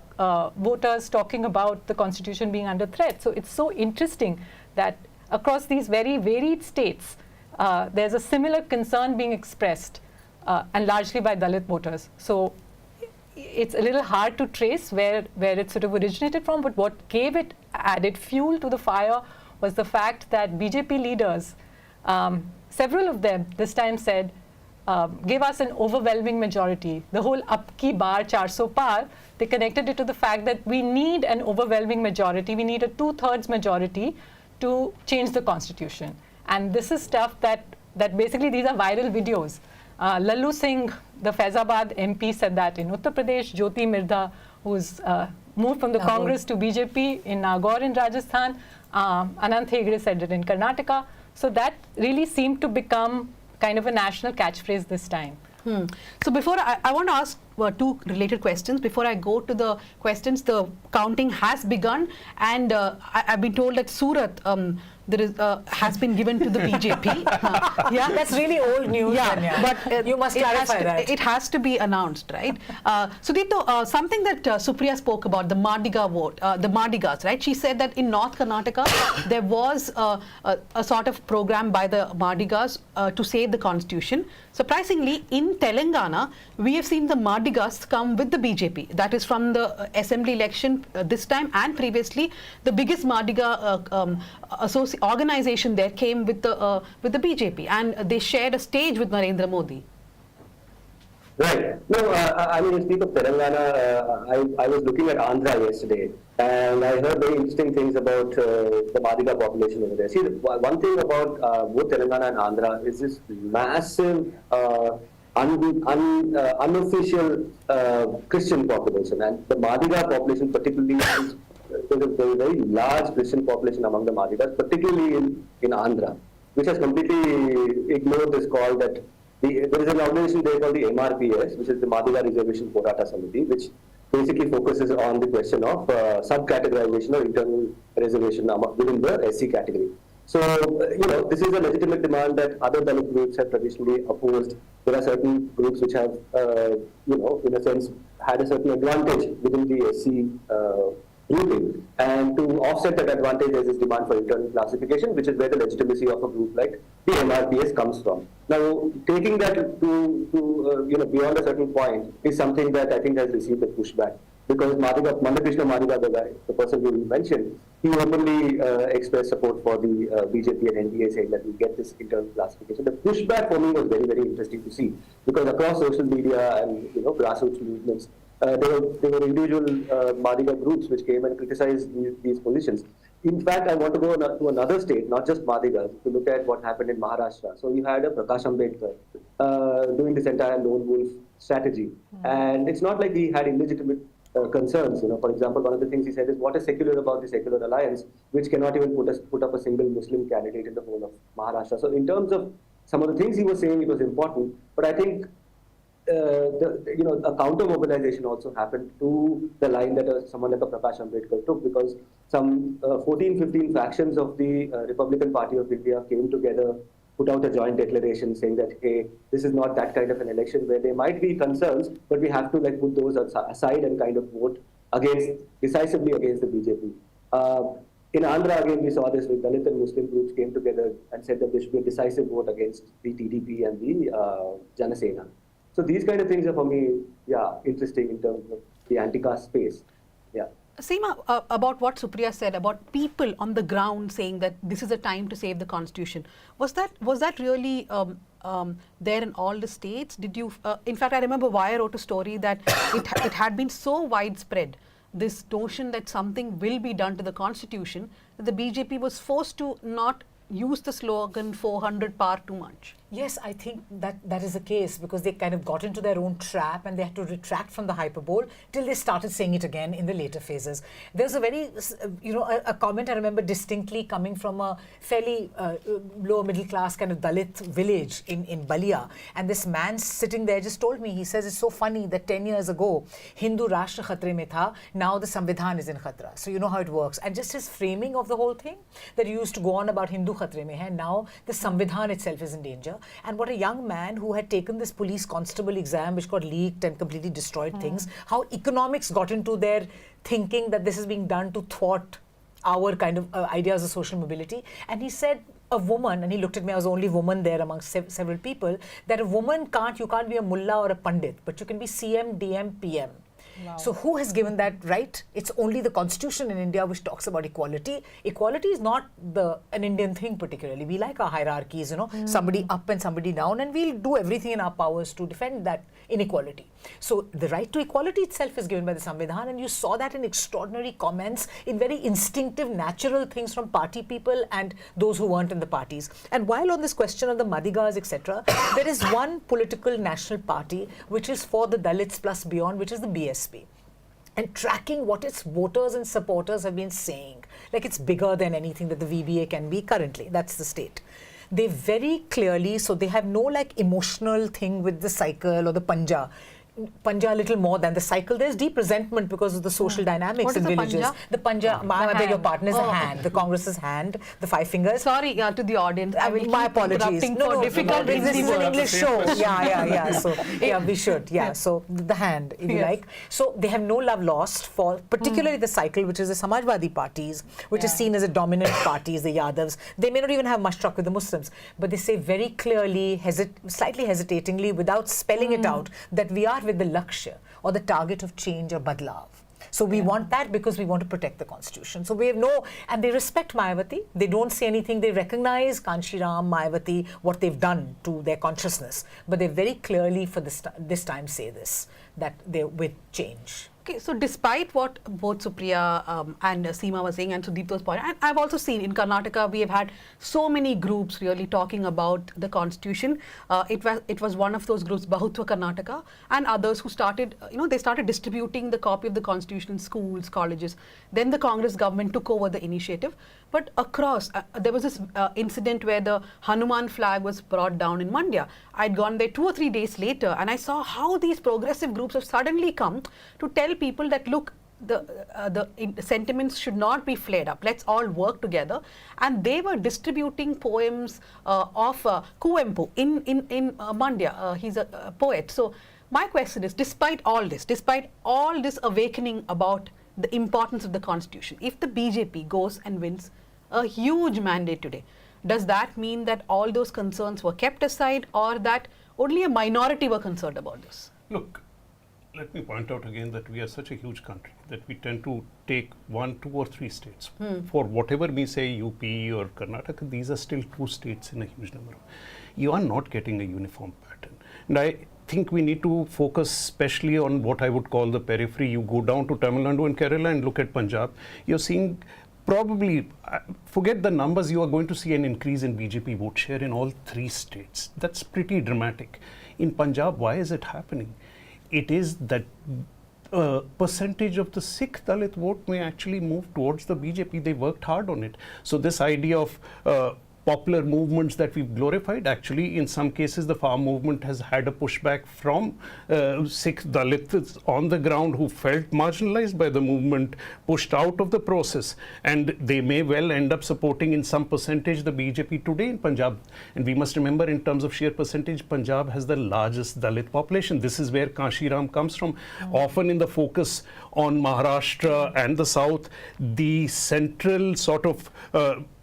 S3: voters talking about the constitution being under threat. So it's so interesting that across these very varied states, there's a similar concern being expressed, and largely by Dalit voters. So it's a little hard to trace where it sort of originated from, but what gave it added fuel to the fire was the fact that BJP leaders, several of them this time said, give us an overwhelming majority. The whole Ab Ki Baar 400 Paar, they connected it to the fact that we need an overwhelming majority. We need a 2/3 majority to change the constitution. And this is stuff that basically these are viral videos. Lallu Singh, the Faizabad MP, said that in Uttar Pradesh. Jyoti Mirda, who's moved from the Congress to BJP in Nagaur in Rajasthan. Anant Hegde said it in Karnataka. So that really seemed to become kind of a national catchphrase this time.
S1: So before I want to ask two related questions. Before I go to the questions, the counting has begun, and I've been told that Surat there is has been given to the BJP.
S2: Yeah, that's really old news.
S1: Yeah, but
S2: you must clarify that.
S1: It has to be announced, right? Sudipta, something that Supriya spoke about, the Madiga vote, the Madigas, right? She said that in North Karnataka there was a sort of program by the Madigas to save the constitution. Surprisingly, in Telangana, we have seen the Madigas come with the BJP. That is from the assembly election this time and previously. The biggest Madiga organization there came with the BJP, and they shared a stage with Narendra Modi.
S5: Right. No, I mean, in speak of Telangana, I was looking at Andhra yesterday, and I heard very interesting things about the Madiga population over there. See, one thing about both Telangana and Andhra is this massive unofficial Christian population, and the Madiga population particularly is there's a very large Christian population among the Madigas, particularly in Andhra, which has completely ignored this call that there is an organization there called the MRPS, which is the Madiga Reservation Porata Samiti, which basically focuses on the question of subcategorization or internal reservation within the SC category. So, this is a legitimate demand that other Dalit groups have traditionally opposed. There are certain groups which have, in a sense, had a certain advantage within the SC grouping. And to offset that advantage, there's this demand for internal classification, which is where the legitimacy of a group like the MRPS comes from. Now, taking that to beyond a certain point is something that I think has received a pushback. Because Mandakrishna Madiga, the person who you mentioned, he openly expressed support for the BJP and NDA, saying that we get this internal classification. The pushback for me was very, very interesting to see, because across social media and grassroots movements, there were individual Madiga groups which came and criticized these positions. In fact, I want to go to another state, not just Madiga, to look at what happened in Maharashtra. So you had a Prakash Ambedkar doing this entire lone wolf strategy, and it's not like he had illegitimate concerns. For example, one of the things he said is, what is secular about the secular alliance, which cannot even put up a single Muslim candidate in the whole of Maharashtra. So in terms of some of the things he was saying, it was important, but I think a counter mobilization also happened to the line that someone like a Prakash Ambedkar took, because some 14-15 factions of the Republican Party of India came together, put out a joint declaration saying that, hey, this is not that kind of an election where there might be concerns, but we have to put those aside and kind of vote decisively against the BJP. In Andhra, again, we saw this with Dalit and Muslim groups came together and said that there should be a decisive vote against the TDP and the Janasena. So these kind of things are, for me, interesting in terms of the anti-caste space. Yeah.
S1: Seema, about what Supriya said about people on the ground saying that this is a time to save the constitution, was that really there in all the states? Did you? In fact, I remember Wire wrote a story that it had been so widespread, this notion that something will be done to the constitution, that the BJP was forced to not use the slogan 400 par too much.
S2: Yes, I think that is the case, because they kind of got into their own trap and they had to retract from the hyperbole till they started saying it again in the later phases. There's a very, a comment I remember distinctly coming from a fairly lower middle class kind of Dalit village in Balia. And this man sitting there just told me, he says, it's so funny that 10 years ago, Hindu Rashtra Khatre mein tha, now the Samvidhan is in Khatra. So you know how it works. And just his framing of the whole thing, that he used to go on about Hindu Khatre mein hai, now the Samvidhan itself is in danger. And what a young man who had taken this police constable exam, which got leaked and completely destroyed things, how economics got into their thinking that this is being done to thwart our kind of ideas of social mobility. And he said, a woman, and he looked at me, I was the only woman there among several people, that a woman you can't be a mullah or a pandit, but you can be CM, DM, PM. Wow. So who has given that right? It's only the constitution in India which talks about equality. Equality is not an Indian thing particularly. We like our hierarchies, somebody up and somebody down, and we'll do everything in our powers to defend that inequality. So the right to equality itself is given by the Samvidhan, and you saw that in extraordinary comments, in very instinctive, natural things from party people and those who weren't in the parties. And while on this question of the Madigas, etc., there is one political national party which is for the Dalits plus beyond, which is the BSP. And tracking what its voters and supporters have been saying, like it's bigger than anything that the VBA can be currently. That's the state. They very clearly, so they have no emotional thing with the cycle or the Panja a little more than the cycle. There's deep resentment because of the social dynamics in villages. The Panja, I beg your pardon, is a hand. The Congress's hand, the 5 fingers.
S1: Sorry to the audience. I will
S2: my apologies.
S1: No, difficult.
S2: This is an English show. Yeah. So we should. Yeah. So the hand, if you like. So they have no love lost for particularly the cycle, which is the Samajwadi parties, which is seen as a dominant parties, the Yadavs. They may not even have much truck with the Muslims, but they say very clearly, slightly hesitatingly, without spelling it out, that we are with the lakshya or the target of change or badlav. So we want that because we want to protect the constitution. So we have and they respect Mayawati. They don't say anything. They recognize Kanshiram, Mayawati, what they've done to their consciousness. But they very clearly for this time say this, that they're with change.
S1: Okay, so despite what both Supriya and Seema were saying and Sudeep was pointing, and I've also seen in Karnataka we have had so many groups really talking about the constitution. It was one of those groups, Bahutva Karnataka, and others who started, they started distributing the copy of the constitution in schools, colleges. Then the Congress government took over the initiative. But across, there was this incident where the Hanuman flag was brought down in Mandya. I'd gone there 2 or 3 days later and I saw how these progressive groups have suddenly come to tell people that, look, the sentiments should not be flared up. Let's all work together. And they were distributing poems of Kuvempu in Mandya. He's a poet. So my question is, despite all this awakening about the importance of the constitution. If the BJP goes and wins a huge mandate today, does that mean that all those concerns were kept aside, or that only a minority were concerned about this?
S4: Look, let me point out again that we are such a huge country that we tend to take 1, 2 or 3 states. For whatever we say UP or Karnataka, these are still 2 states in a huge number. You are not getting a uniform pattern. And I think we need to focus especially on what I would call the periphery. You go down to Tamil Nadu and Kerala and look at Punjab, you're seeing probably, forget the numbers, you are going to see an increase in BJP vote share in all 3 states. That's pretty dramatic. In Punjab, why is it happening? It is that percentage of the Sikh Dalit vote may actually move towards the BJP. They worked hard on it. So this idea of popular movements that we've glorified, actually in some cases the farm movement has had a pushback from Sikh Dalits on the ground who felt marginalized by the movement, pushed out of the process, and they may well end up supporting in some percentage the BJP today in Punjab. And we must remember, in terms of sheer percentage, Punjab has the largest Dalit population. This is where Kashiram comes from. Often in the focus on Maharashtra and the South, the central sort of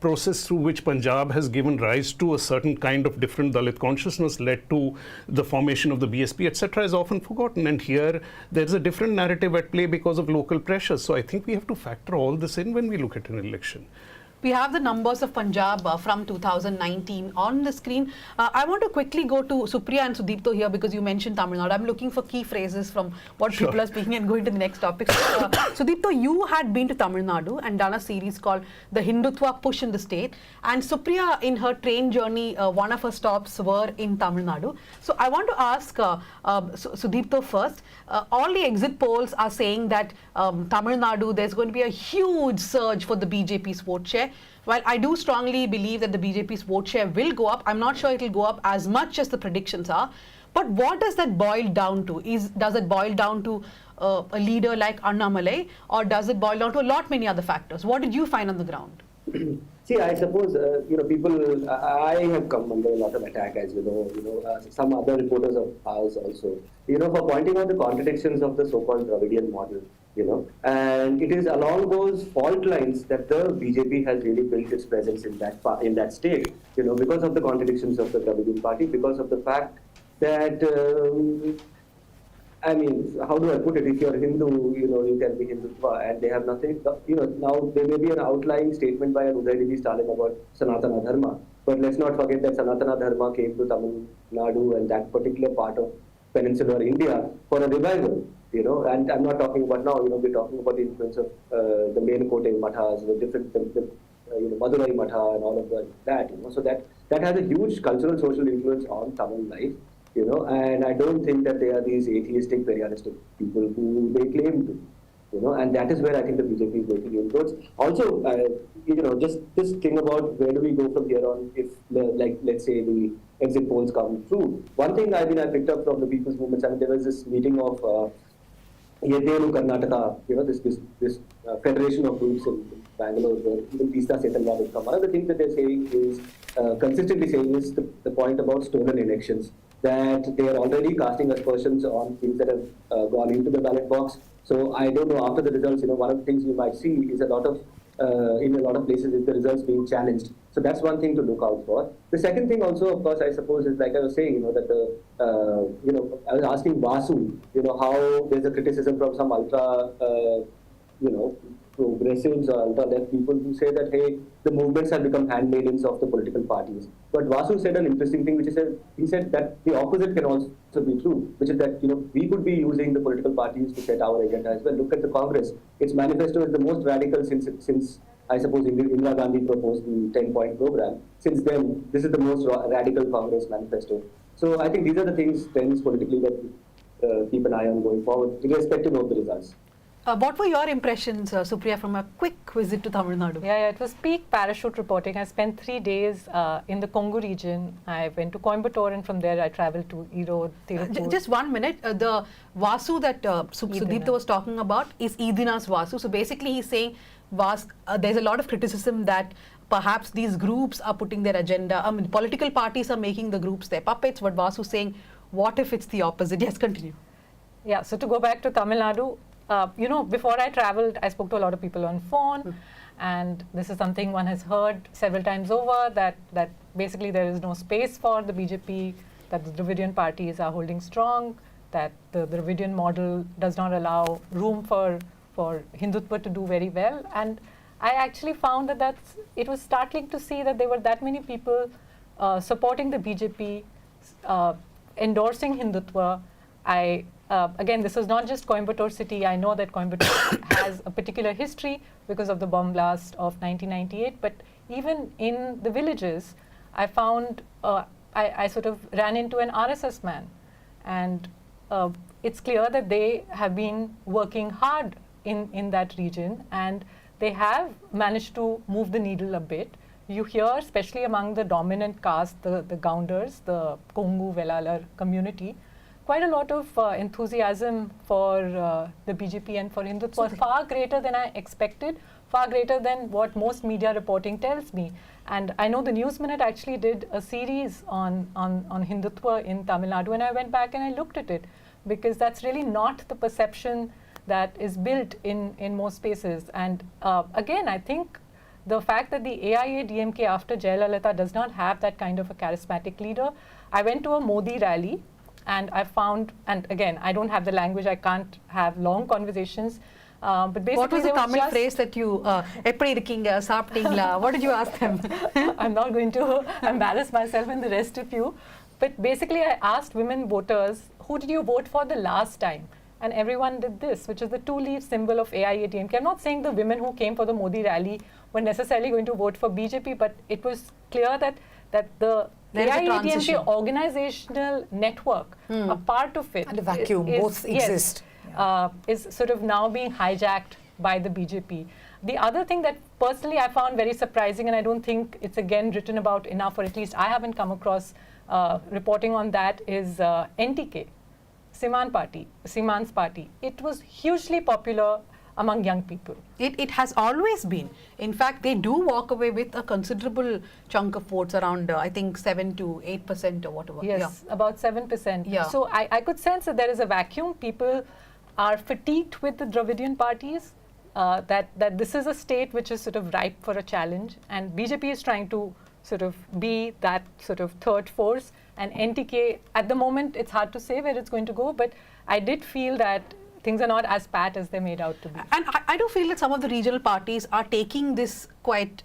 S4: process through which Punjab has given rise to a certain kind of different Dalit consciousness led to the formation of the BSP, etc., is often forgotten. And here there's a different narrative at play because of local pressures. So I think we have to factor all this in when we look at an election.
S1: We have the numbers of Punjab from 2019 on the screen. I want to quickly go to Supriya and Sudipto here because you mentioned Tamil Nadu. I'm looking for key phrases from what people are speaking and going to the next topic. So, Sudipto, you had been to Tamil Nadu and done a series called The Hindutva Push in the State. And Supriya, in her train journey, one of her stops were in Tamil Nadu. So I want to ask Sudipto first. All the exit polls are saying that Tamil Nadu, there's going to be a huge surge for the BJP's vote share. While I do strongly believe that the BJP's vote share will go up, I'm not sure it will go up as much as the predictions are. But what does that boil down to? Does it boil down to a leader like Annamalai, or does it boil down to a lot many other factors? What did you find on the ground?
S5: See, I suppose people. I have come under a lot of attack, as you know. Some other reporters of ours also, for pointing out the contradictions of the so-called Dravidian model. And it is along those fault lines that the BJP has really built its presence in that state. Because of the contradictions of the Dravidian party, because of the fact that. I mean, how do I put it? If you're Hindu, you can be Hindutva, and they have nothing. Now there may be an outlying statement by Udaynithi Stalin about Sanatana Dharma, but let's not forget that Sanatana Dharma came to Tamil Nadu and that particular part of peninsular India for a revival. And I'm not talking about now. We're talking about the influence of the main Kote Mathas, the different, Madurai Matha, and all of that. So that has a huge cultural, social influence on Tamil life. And I don't think that they are these atheistic, materialistic people who they claim to, and that is where I think the BJP is making inroads. Also, just this thing about where do we go from here on if, let's say, the exit polls come true. One thing I picked up from the people's movements, there was this meeting of Edina, Karnataka, this federation of groups in Bangalore, where even Tista Setalva will come. One of the things that they're saying is, consistently saying is the point about stolen elections, that they are already casting aspersions on things that have gone into the ballot box. So I don't know, after the results, one of the things you might see is in a lot of places is the results being challenged. So that's one thing to look out for. The second thing also, of course, I suppose is, like I was saying, that I was asking Vasu, how there's a criticism from some ultra, progressives or ultra-left people who say that, hey, the movements have become handmaidens of the political parties. But Vasu said an interesting thing, which is he said that the opposite can also be true, which is that we could be using the political parties to set our agenda as well. Look at the Congress; its manifesto is the most radical since I suppose Indira Gandhi proposed the 10-point program. Since then, this is the most radical Congress manifesto. So I think these are the trends politically that we keep an eye on going forward, irrespective of the results.
S1: What were your impressions, Supriya, from a quick visit to Tamil Nadu?
S3: Yeah, it was peak parachute reporting. I spent 3 days in the Kongu region. I went to Coimbatore, and from there I travelled to Erode, Tirupur.
S1: Just 1 minute. The Vasu that Sudipta was talking about is Edina's Vasu. So basically he's saying there's a lot of criticism that perhaps these groups are putting their agenda. Political parties are making the groups their puppets, but Vasu's saying, what if it's the opposite? Yes, continue.
S3: Yeah, so to go back to Tamil Nadu, before I traveled, I spoke to a lot of people on phone, and this is something one has heard several times over, that basically there is no space for the BJP, that the Dravidian parties are holding strong, that the Dravidian model does not allow room for Hindutva to do very well. And I actually found that it was startling to see that there were that many people supporting the BJP, endorsing Hindutva. Again, this is not just Coimbatore city. I know that Coimbatore has a particular history because of the bomb blast of 1998, but even in the villages, I found, I sort of ran into an RSS man, and it's clear that they have been working hard in that region, and they have managed to move the needle a bit. You hear, especially among the dominant caste, the Gaundars, the Kongu, Velalar community, quite a lot of enthusiasm for the BJP and for Hindutva, far greater than I expected, far greater than what most media reporting tells me. And I know the News Minute actually did a series on Hindutva in Tamil Nadu, and I went back and I looked at it, because that's really not the perception that is built in most spaces. And again, I think the fact that the AIADMK after Jayalalitha does not have that kind of a charismatic leader. I went to a Modi rally, and I found, and again, I don't have the language, I can't have long conversations. But basically,
S1: what was the common phrase that you, eppadi irukeenga, saaptingla, what did you ask them?
S3: I'm not going to embarrass myself and the rest of you. But basically, I asked women voters, who did you vote for the last time? And everyone did this, which is the two-leaf symbol of AIADMK. I'm not saying the women who came for the Modi rally were necessarily going to vote for BJP, but it was clear that the AIADMK organizational network, a part of it,
S2: and a vacuum, both exist.
S3: Is sort of now being hijacked by the BJP. The other thing that personally I found very surprising, and I don't think it's again written about enough, or at least I haven't come across reporting on that, is NTK, Siman's party. It was hugely popular among young people.
S1: It has always been. In fact, they do walk away with a considerable chunk of votes, around I think 7 to 8% or whatever.
S3: Yes, about 7%.
S1: Yeah.
S3: So I could sense that there is a vacuum. People are fatigued with the Dravidian parties, that this is a state which is sort of ripe for a challenge, and BJP is trying to sort of be that sort of third force, and NTK, at the moment, it's hard to say where it's going to go, but I did feel that things are not as pat as they're made out to be.
S1: And I do feel that some of the regional parties are taking this quite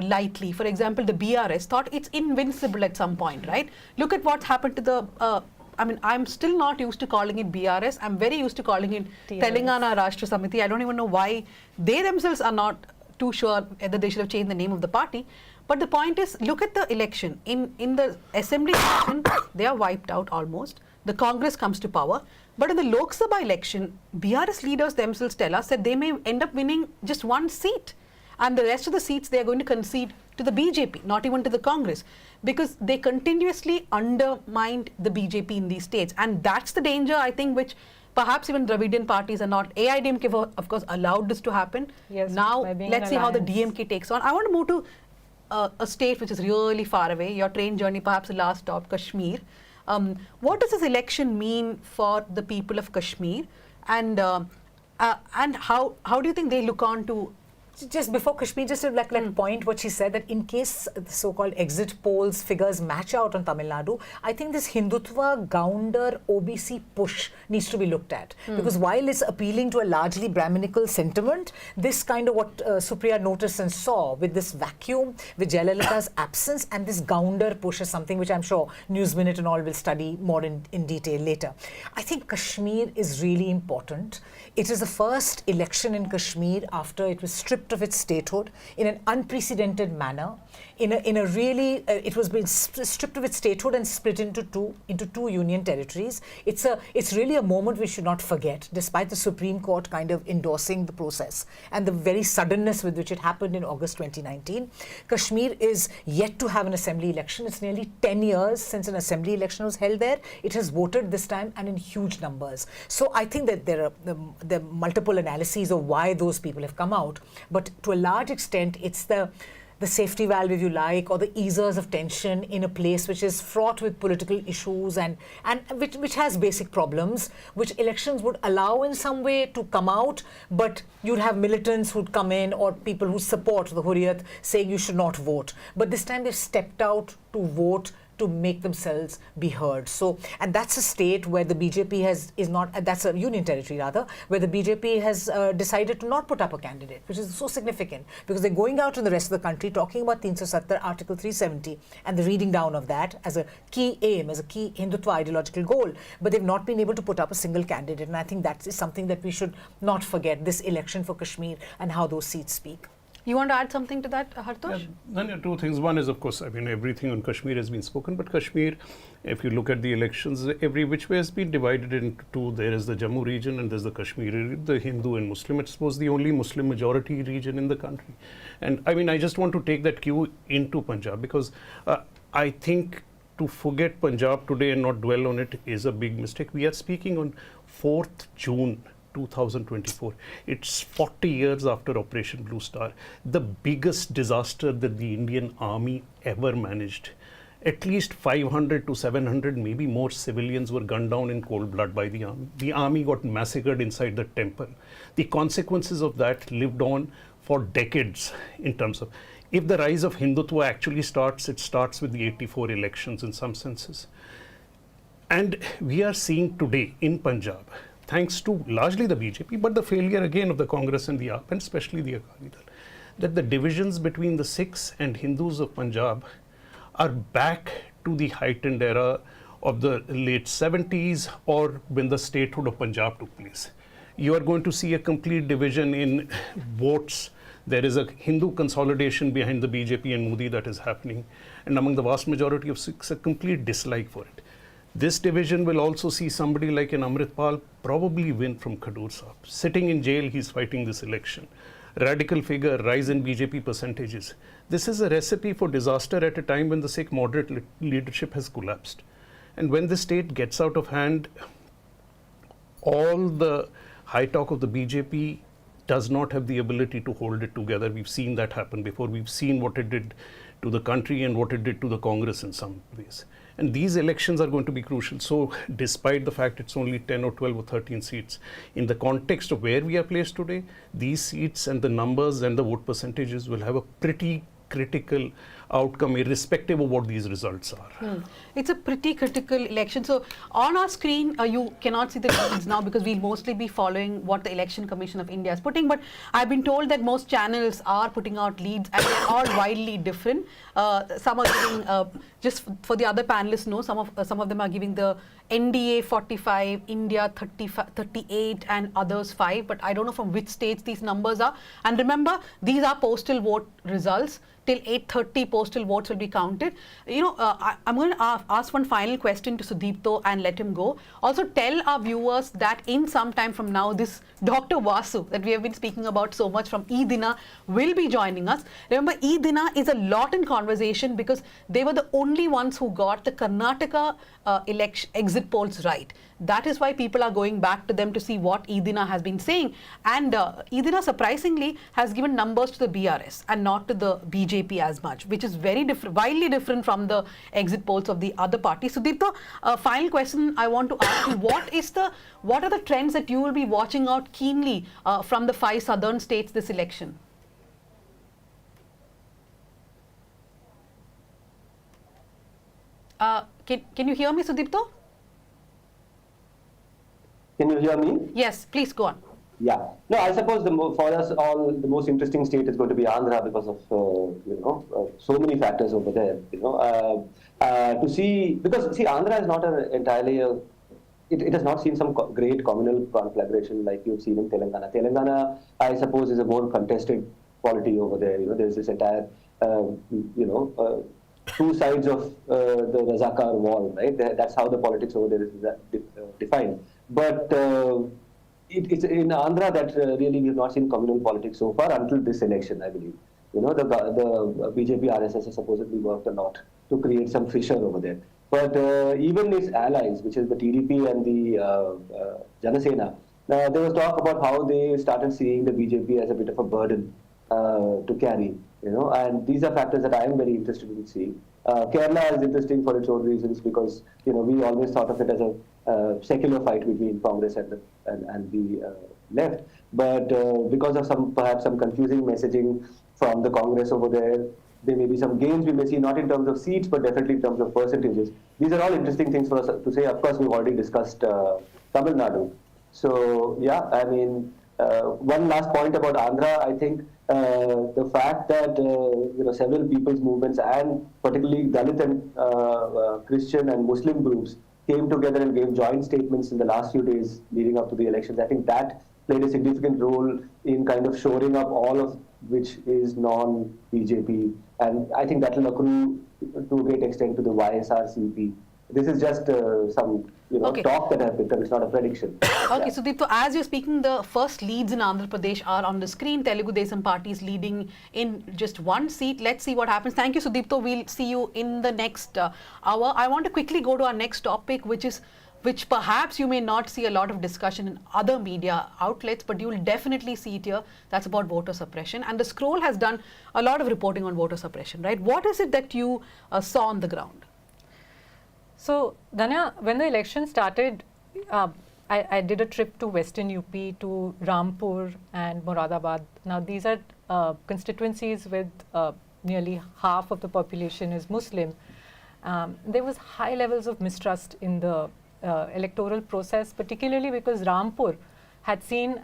S1: lightly. For example, the BRS thought it's invincible at some point, right? Look at what happened to the I'm still not used to calling it BRS. I'm very used to calling it Telangana Rashtra Samiti. I don't even know why they themselves are not too sure whether they should have changed the name of the party. But the point is, look at the election. In the assembly election, they are wiped out almost. The Congress comes to power. But in the Lok Sabha election, BRS leaders themselves tell us that they may end up winning just one seat. And the rest of the seats they are going to concede to the BJP, not even to the Congress, because they continuously undermined the BJP in these states. And that's the danger, I think, which perhaps even Dravidian parties are not. AIADMK, of course, allowed this to happen.
S3: Yes,
S1: now, let's see how the DMK takes on. I want to move to a state which is really far away. Your train journey, perhaps the last stop, Kashmir. What does this election mean for the people of Kashmir? And how do you think they look on to?
S2: Just before Kashmir, just to point what she said, that in case the so-called exit polls figures match out on Tamil Nadu, I think this Hindutva, Gounder, OBC push needs to be looked at. Because while it's appealing to a largely Brahminical sentiment, this kind of what Supriya noticed and saw with this vacuum, with Jayalalitha's absence, and this Gounder push is something which I'm sure News Minute and all will study more in detail later. I think Kashmir is really important. It is the first election in Kashmir after it was stripped of its statehood in an unprecedented manner. In a really, it was being stripped of its statehood and split into two union territories. It's really a moment we should not forget, despite the Supreme Court kind of endorsing the process and the very suddenness with which it happened in August 2019. Kashmir is yet to have an assembly election. It's nearly 10 years since an assembly election was held there. It has voted this time and in huge numbers. So I think that there are multiple analyses of why those people have come out, but to a large extent, it's the the safety valve, if you like, or the easers of tension in a place which is fraught with political issues and which has basic problems, which elections would allow in some way to come out, but you'd have militants who'd come in or people who support the Hurriyat saying you should not vote. But this time they've stepped out to vote to make themselves be heard. So, and that's a state where the BJP is not, that's a union territory rather, where the BJP has decided to not put up a candidate, which is so significant because they're going out in the rest of the country talking about 370, Article 370 and the reading down of that as a key aim, as a key Hindutva ideological goal, but they've not been able to put up a single candidate. And I think that is something that we should not forget, this election for Kashmir and how those seats speak.
S1: You want to add something to that, Hartosh?
S4: Yeah, then two things. One is, of course, I mean, everything on Kashmir has been spoken, but Kashmir, if you look at the elections, every which way has been divided into two. There is the Jammu region and there's the Kashmir, the Hindu and Muslim. It's supposed the only Muslim majority region in the country. And I mean, I just want to take that cue into Punjab because I think to forget Punjab today and not dwell on it is a big mistake. We are speaking on 4th June. 2024. It's 40 years after Operation Blue Star, the biggest disaster that the Indian Army ever managed. At least 500 to 700, maybe more civilians were gunned down in cold blood by the army. The army got massacred inside the temple. The consequences of that lived on for decades in terms of, if the rise of Hindutva actually starts, it starts with the 84 elections in some senses. And we are seeing today in Punjab, thanks to largely the BJP, but the failure again of the Congress and the AAP, and especially the Akali Dal, that the divisions between the Sikhs and Hindus of Punjab are back to the heightened era of the late 70s or when the statehood of Punjab took place. You are going to see a complete division in votes. There is a Hindu consolidation behind the BJP and Modi that is happening, and among the vast majority of Sikhs, a complete dislike for it. This division will also see somebody like an Amritpal probably win from Khadur Sahib. Sitting in jail, he's fighting this election. Radical figure, rise in BJP percentages. This is a recipe for disaster at a time when the Sikh moderate leadership has collapsed. And when the state gets out of hand, all the high talk of the BJP does not have the ability to hold it together. We've seen that happen before. We've seen what it did to the country and what it did to the Congress in some ways. And these elections are going to be crucial. So despite the fact it's only 10 or 12 or 13 seats, in the context of where we are placed today, these seats and the numbers and the vote percentages will have a pretty critical outcome irrespective of what these results are.
S1: It's a pretty critical election. So on our screen, you cannot see the leads now because we'll mostly be following what the Election Commission of India is putting. But I've been told that most channels are putting out leads and they're all widely different. Some are giving, just for the other panelists know, some of them are giving the NDA 45, India 38 and others 5. But I don't know from which states these numbers are. And remember, these are postal vote results. Till 8:30 postal votes will be counted. You know, I'm going to ask one final question to Sudipto and let him go. Also tell our viewers that in some time from now, this Dr. Vasu that we have been speaking about so much from Edina will be joining us. Remember, Edina is a lot in conversation because they were the only ones who got the Karnataka election exit polls right. That is why people are going back to them to see what Edina has been saying. And Edina surprisingly has given numbers to the BRS and not to the BJP as much, which is very different, widely different from the exit polls of the other parties. Sudipto, final question I want to ask you, what are the trends that you will be watching out keenly from the 5 southern states this election? Can you hear me, Sudipto?
S5: Can you hear me?
S1: Yes, please go on.
S5: Yeah. No, I suppose for us all, the most interesting state is going to be Andhra because of, so many factors over there, to see, because see, Andhra is not entirely it has not seen some great communal conflagration like you've seen in Telangana. Telangana, I suppose, is a more contested polity over there. There's this entire, two sides of the Razakar wall, right? That's how the politics over there is defined. But it's in Andhra that really we have not seen communal politics so far until this election, I believe. The BJP RSS has supposedly worked a lot to create some fissure over there. But even its allies, which is the TDP and the Janasena, there was talk about how they started seeing the BJP as a bit of a burden to carry. and these are factors that I am very interested in seeing. Kerala is interesting for its own reasons because, we always thought of it as a secular fight between Congress and the left. But because of perhaps some confusing messaging from the Congress over there may be some gains we may see, not in terms of seats, but definitely in terms of percentages. These are all interesting things for us to say. Of course, we've already discussed Tamil Nadu. So, yeah, I mean, one last point about Andhra, I think the fact that several people's movements and particularly Dalit and Christian and Muslim groups came together and gave joint statements in the last few days leading up to the elections, I think that played a significant role in kind of shoring up all of which is non-BJP, and I think that will accrue to a great extent to the YSRCP. This is just some talk that I've become. It's not a prediction.
S1: Okay, so Deepto, as you're speaking, the first leads in Andhra Pradesh are on the screen. Telugu Desam party is leading in just one seat. Let's see what happens. Thank you, Sudipto. We'll see you in the next hour. I want to quickly go to our next topic, which perhaps you may not see a lot of discussion in other media outlets, but you will definitely see it here. That's about voter suppression. And the Scroll has done a lot of reporting on voter suppression, right? What is it that you saw on the ground?
S3: So, Danya, when the election started, I did a trip to Western UP, to Rampur and Moradabad. Now, these are constituencies with nearly half of the population is Muslim. There was high levels of mistrust in the electoral process, particularly because Rampur had seen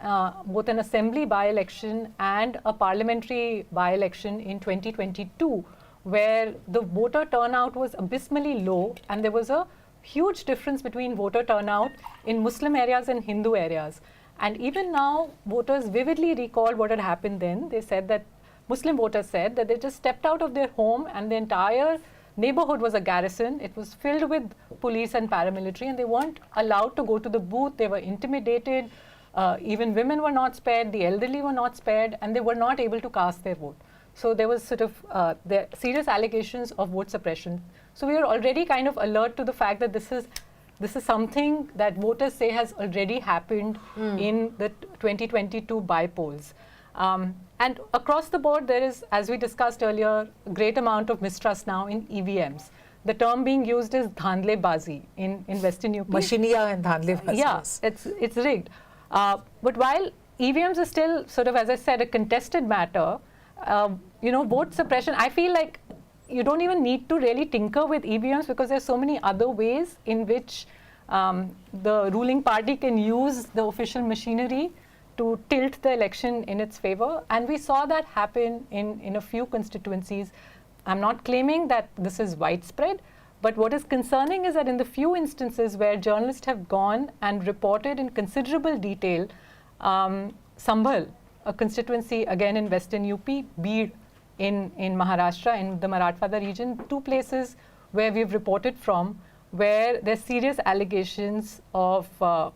S3: both an assembly by-election and a parliamentary by-election in 2022, where the voter turnout was abysmally low, and there was a huge difference between voter turnout in Muslim areas and Hindu areas. And even now, voters vividly recall what had happened then. They said that, Muslim voters said that they just stepped out of their home and the entire neighborhood was a garrison. It was filled with police and paramilitary, and they weren't allowed to go to the booth. They were intimidated. Even women were not spared, the elderly were not spared, and they were not able to cast their vote. So there was sort of serious allegations of vote suppression. So we are already kind of alert to the fact that this is something that voters say has already happened in the 2022 by-polls. And across the board, there is, as we discussed earlier, a great amount of mistrust now in EVMs. The term being used is dhandle bazi in Western UP.
S2: Machiniya and dhandle bazi.
S3: Yeah, it's rigged. But while EVMs are still sort of, as I said, a contested matter, vote suppression, I feel like you don't even need to really tinker with EVMs because there's so many other ways in which the ruling party can use the official machinery to tilt the election in its favor. And we saw that happen in a few constituencies. I'm not claiming that this is widespread, but what is concerning is that in the few instances where journalists have gone and reported in considerable detail, Sambhal, a constituency again in Western UP, Beed in Maharashtra, in the Marathwada region, two places where we've reported from, where there's serious allegations of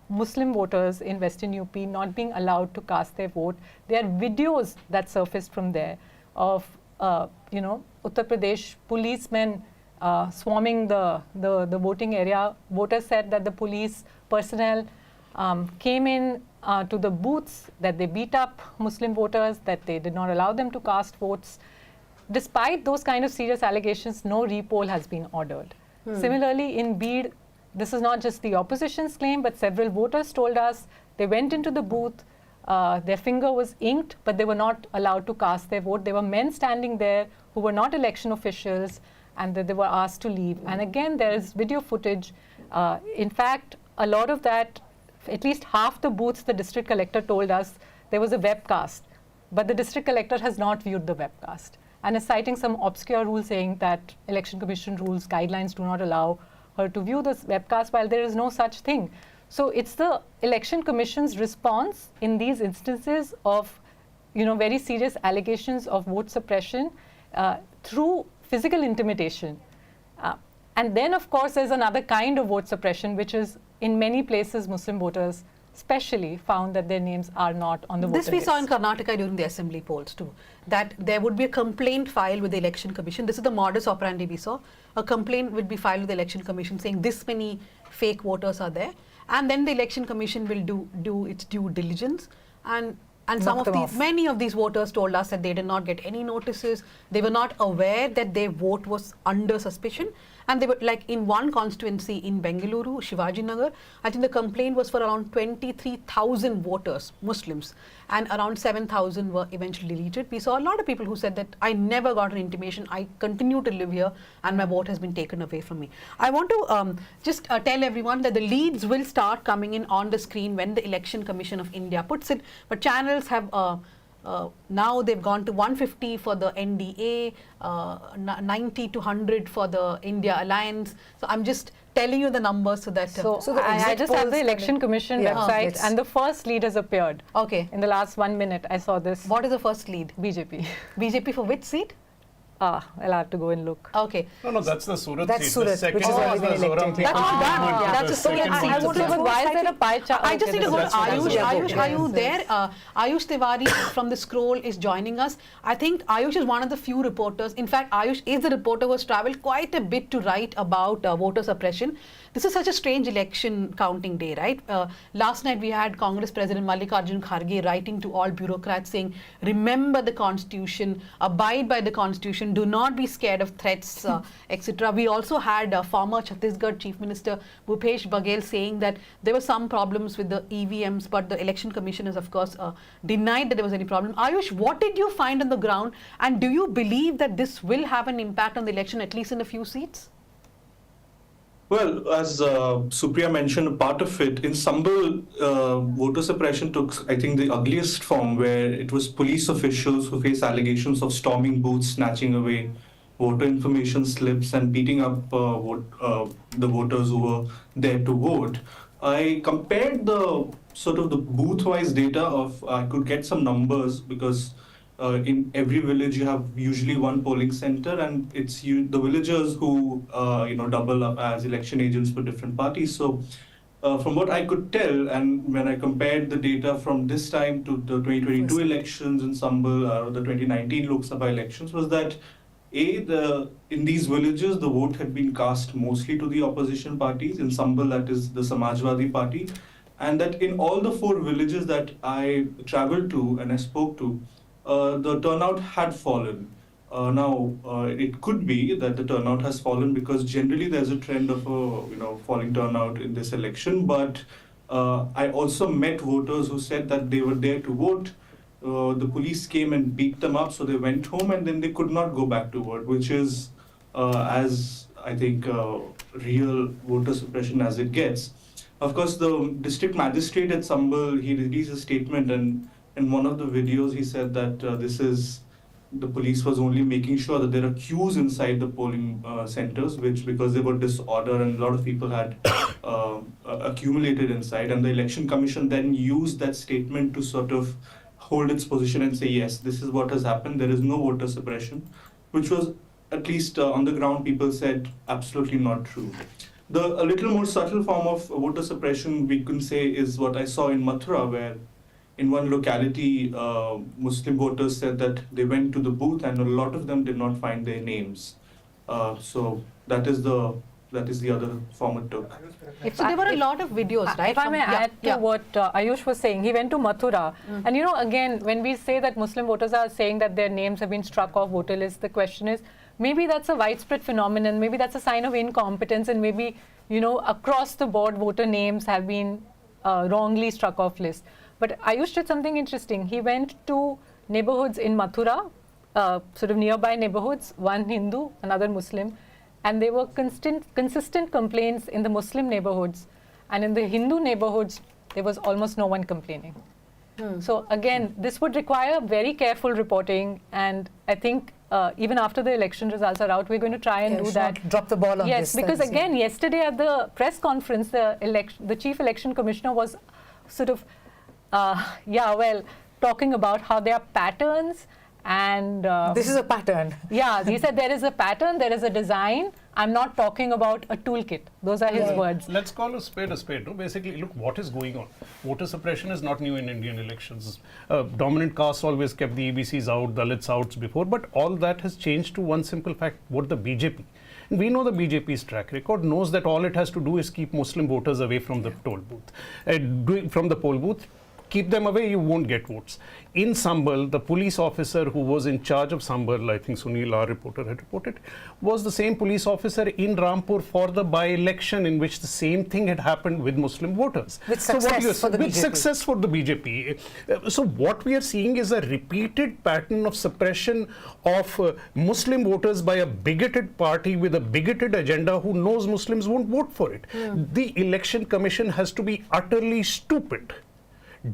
S3: Muslim voters in Western UP not being allowed to cast their vote. There are videos that surfaced from there of, Uttar Pradesh policemen swarming the voting area. Voters said that the police personnel came in to the booths, that they beat up Muslim voters, that they did not allow them to cast votes. Despite those kind of serious allegations, no repoll has been ordered. Similarly, in Beed, this is not just the opposition's claim, but several voters told us they went into the booth, their finger was inked, but they were not allowed to cast their vote. There were men standing there who were not election officials, and that they were asked to leave. And again, there is video footage. In fact, a lot of that, at least half the booths, the district collector told us there was a webcast, but the district collector has not viewed the webcast and is citing some obscure rule saying that Election Commission rules, guidelines do not allow her to view this webcast, while there is no such thing. So it's the Election Commission's response in these instances of, very serious allegations of vote suppression through physical intimidation. And then, of course, there's another kind of vote suppression, which is in many places Muslim voters especially found that their names are not on the voter list.
S1: This we saw in Karnataka during the assembly polls too, that there would be a complaint filed with the Election Commission. This is the modus operandi we saw. A complaint would be filed with the Election Commission saying this many fake voters are there, and then the Election Commission will do its due diligence, and And
S2: Knock them off.
S1: many of these voters told us that they did not get any notices. They were not aware that their vote was under suspicion. And they were like in one constituency in Bengaluru, Shivajinagar, I think the complaint was for around 23,000 voters, Muslims, and around 7,000 were eventually deleted. We saw a lot of people who said that I never got an intimation, I continue to live here and my vote has been taken away from me. I want to just tell everyone that the leads will start coming in on the screen when the Election Commission of India puts it, but channels have now they've gone to 150 for the NDA, 90 to 100 for the India Alliance. So I'm just telling you the numbers so that.
S3: So
S2: the
S3: I
S2: exit
S3: just have the
S2: polls-
S3: Election Commission
S2: Yeah.
S3: website, and the first lead has appeared.
S1: Okay.
S3: In the last 1 minute, I saw this.
S1: What is the first lead?
S3: BJP.
S1: BJP for which seat?
S3: I'll have to go and look.
S1: Okay.
S4: No, that's the Surat
S2: That's
S4: seat.
S2: Surat,
S4: The second
S2: which is
S4: was
S2: already
S4: the
S2: been
S4: Zoram
S2: elected, yeah.
S4: people.
S1: That's not done.
S4: Movement,
S1: That's
S4: the
S1: a Surat
S4: second
S1: seat.
S4: seat.
S1: I want to
S3: But why is there a pie chart?
S1: I just need to go to
S4: That's what I was
S1: Ayush.
S4: saying.
S1: Ayush, are you there? Ayush Tiwari from the Scroll is joining us. I think Ayush is one of the few reporters. In fact, Ayush is the reporter who has travelled quite a bit to write about voter suppression. This is such a strange election counting day, right? Last night we had Congress President Mallikarjun Kharge writing to all bureaucrats saying, remember the Constitution, abide by the Constitution, do not be scared of threats, etc. We also had former Chhattisgarh Chief Minister Bhupesh Baghel saying that there were some problems with the EVMs, but the Election Commission has, of course, denied that there was any problem. Ayush, what did you find on the ground, and do you believe that this will have an impact on the election, at least in a few seats?
S6: Well, as Supriya mentioned, a part of it, in Sambal, voter suppression took, I think, the ugliest form, where it was police officials who faced allegations of storming booths, snatching away voter information slips and beating up the voters who were there to vote. I compared the sort of the booth-wise data of, I could get some numbers because in every village you have usually one polling center, and it's the villagers who double up as election agents for different parties. So from what I could tell, and when I compared the data from this time to the 2022 elections in Sambal or the 2019 Lok Sabha elections, was that in these villages the vote had been cast mostly to the opposition parties. In Sambal, that is the Samajwadi Party, and that in all the 4 villages that I traveled to and I spoke to, the turnout had fallen. Now, it could be that the turnout has fallen because generally there's a trend of falling turnout in this election. But I also met voters who said that they were there to vote. The police came and beat them up, so they went home and then they could not go back to vote, which is as I think real voter suppression as it gets. Of course, the district magistrate at Sambal, he released a statement, and in one of the videos he said that the police was only making sure that there are queues inside the polling centers, which because there were disorder and a lot of people had accumulated inside, and the Election Commission then used that statement to sort of hold its position and say, yes, this is what has happened, there is no voter suppression, which was, at least on the ground, people said absolutely not true. A little more subtle form of voter suppression we can say is what I saw in Mathura, where in one locality, Muslim voters said that they went to the booth and a lot of them did not find their names. So that is the other form it took.
S1: So there were a lot of videos, right?
S3: If I may add to what Ayush was saying, he went to Mathura. And again, when we say that Muslim voters are saying that their names have been struck off voter lists, the question is, maybe that's a widespread phenomenon, maybe that's a sign of incompetence, and maybe, across the board, voter names have been wrongly struck off lists. But Ayush did something interesting. He went to neighborhoods in Mathura, sort of nearby neighborhoods, one Hindu, another Muslim, and there were consistent complaints in the Muslim neighborhoods, and in the Hindu neighborhoods, there was almost no one complaining. So again, this would require very careful reporting, and I think even after the election results are out, we're going to try and do that.
S2: Drop the ball on
S3: yes,
S2: this.
S3: because again, yesterday at the press conference, the Chief Election Commissioner was sort of, talking about how there are patterns and...
S2: this is a pattern.
S3: Yeah, he said there is a pattern, there is a design. I'm not talking about a toolkit. Those are his words.
S4: Let's call a spade a spade. No? Basically, look, what is going on? Voter suppression is not new in Indian elections. Dominant castes always kept the EBCs out, Dalits out before, but all that has changed to one simple fact, what the BJP. And we know the BJP's track record, knows that all it has to do is keep Muslim voters away from the poll booth. keep them away, you won't get votes. In Sambal, the police officer who was in charge of Sambal, I think Sunil, our reporter, had reported, was the same police officer in Rampur for the by-election in which the same thing had happened with Muslim voters.
S2: With success for the
S4: with
S2: BJP.
S4: success for the BJP. So what we are seeing is a repeated pattern of suppression of Muslim voters by a bigoted party with a bigoted agenda who knows Muslims won't vote for it. The Election Commission has to be utterly stupid,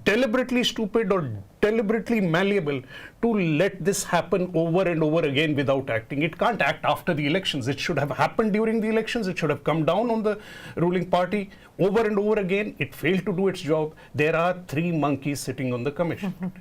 S4: deliberately stupid or deliberately malleable to let this happen over and over again without acting. It can't act after the elections. It should have happened during the elections. It should have come down on the ruling party over and over again. It failed to do its job. There are 3 monkeys sitting on the commission.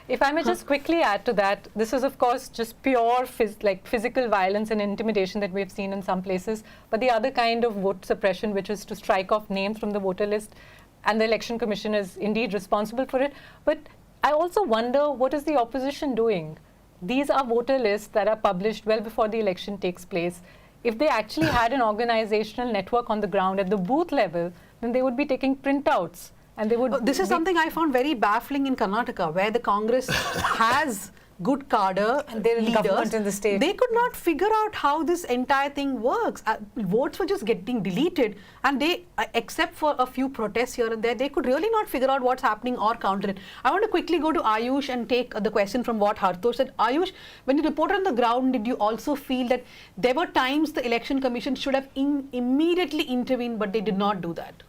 S3: If I may just quickly add to that, this is of course just pure physical violence and intimidation that we have seen in some places, but the other kind of vote suppression, which is to strike off names from the voter list, and the Election Commission is indeed responsible for it. But I also wonder, what is the opposition doing? These are voter lists that are published well before the election takes place. If they actually had an organizational network on the ground at the booth level, then they would be taking printouts. And they would
S1: This is something I found very baffling in Karnataka, where the Congress has good cadre
S2: And they're in
S1: leaders.
S2: government in the state.
S1: They could not figure out how this entire thing works. Votes were just getting deleted, and they, except for a few protests here and there, they could really not figure out what's happening or counter it. I want to quickly go to Ayush and take the question from what Hartosh said. Ayush, when you reported on the ground, did you also feel that there were times the Election Commission should have immediately intervened, but they did not do that?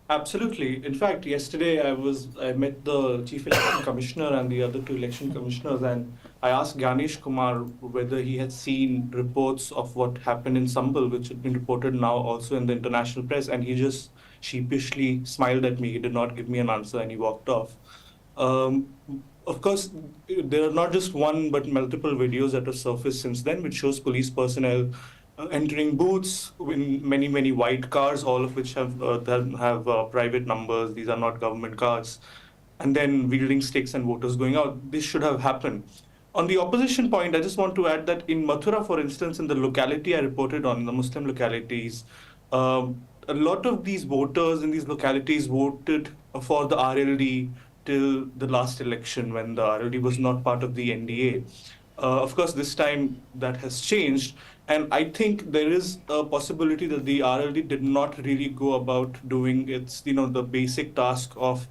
S6: Absolutely. In fact, yesterday I met the Chief Election Commissioner and the other 2 election commissioners, and I asked Ganesh Kumar whether he had seen reports of what happened in Sambal, which had been reported now also in the international press, and he just sheepishly smiled at me. He did not give me an answer and he walked off. Of course, there are not just one but multiple videos that have surfaced since then, which shows police personnel entering booths in many white cars, all of which have private numbers. These are not government cars, and then wielding sticks and voters going out. This should have happened. On the opposition point, I just want to add that in Mathura, for instance, in the locality I reported on, the Muslim localities, a lot of these voters in these localities voted for the RLD till the last election, when the RLD was not part of the NDA. Of course, this time that has changed. And I think there is a possibility that the RLD did not really go about doing its, the basic task of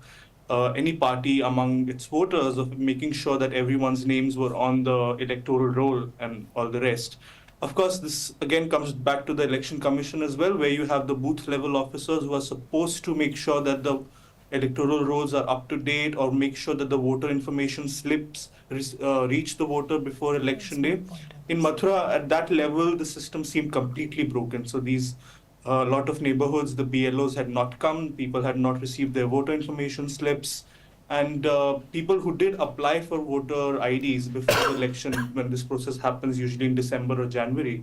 S6: any party among its voters, of making sure that everyone's names were on the electoral roll and all the rest. Of course, this again comes back to the Election Commission as well, where you have the booth level officers who are supposed to make sure that the electoral rolls are up to date, or make sure that the voter information slips reach the voter before election day. In Mathura, at that level, the system seemed completely broken. So these lot of neighborhoods, the BLOs had not come, people had not received their voter information slips, and people who did apply for voter IDs before the election, when this process happens usually in December or January,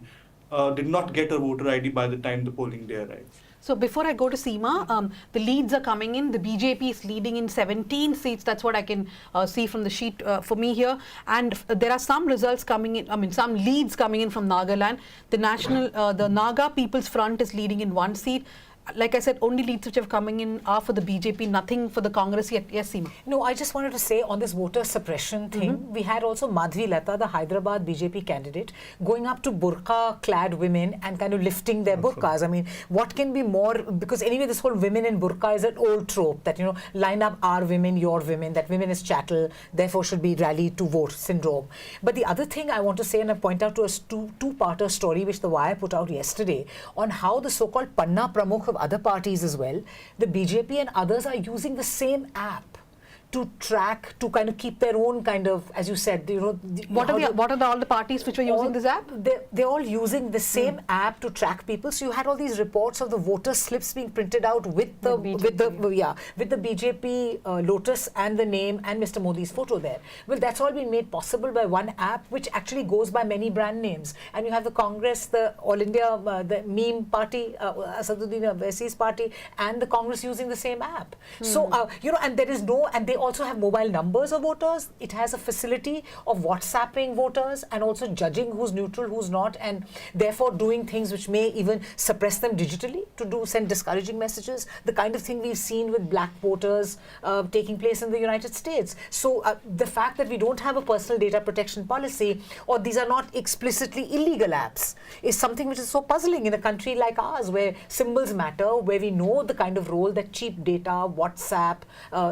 S6: did not get a voter ID by the time the polling day arrived.
S1: So before I go to Seema, the leads are coming in. The BJP is leading in 17 seats. That's what I can see from the sheet for me here. And there are some results coming in, some leads coming in from Nagaland. The Naga People's Front is leading in 1 seat. Like I said, only leads which have coming in are for the BJP, nothing for the Congress yet. Yes, Seema.
S2: No, I just wanted to say on this voter suppression thing, we had also Madhvi Lata, the Hyderabad BJP candidate, going up to burqa-clad women and kind of lifting their burqas. I mean, what can be more, because anyway, this whole women in burqa is an old trope that, line up our women, your women, that women is chattel, therefore should be rallied to vote syndrome. But the other thing I want to say, and I point out to a two-parter story which the Wire put out yesterday, on how the so-called Panna Pramukh of other parties as well, the BJP and others are using the same app to track, to kind of keep their own kind of, as you said,
S1: what are all the parties which were using this app?
S2: They're all using the same app to track people. So you had all these reports of the voter slips being printed out with the BJP lotus and the name and Mr. Modi's photo there. Well, that's all been made possible by one app, which actually goes by many brand names. And you have the Congress, the All India, the meme party, Asaduddin Owaisi's party, and the Congress using the same app. So and there is no, and they also have mobile numbers of voters. It has a facility of WhatsApping voters and also judging who's neutral, who's not, and therefore doing things which may even suppress them digitally to send discouraging messages, the kind of thing we've seen with black voters taking place in the United States. So the fact that we don't have a personal data protection policy, or these are not explicitly illegal apps, is something which is so puzzling in a country like ours, where symbols matter, where we know the kind of role that cheap data, WhatsApp,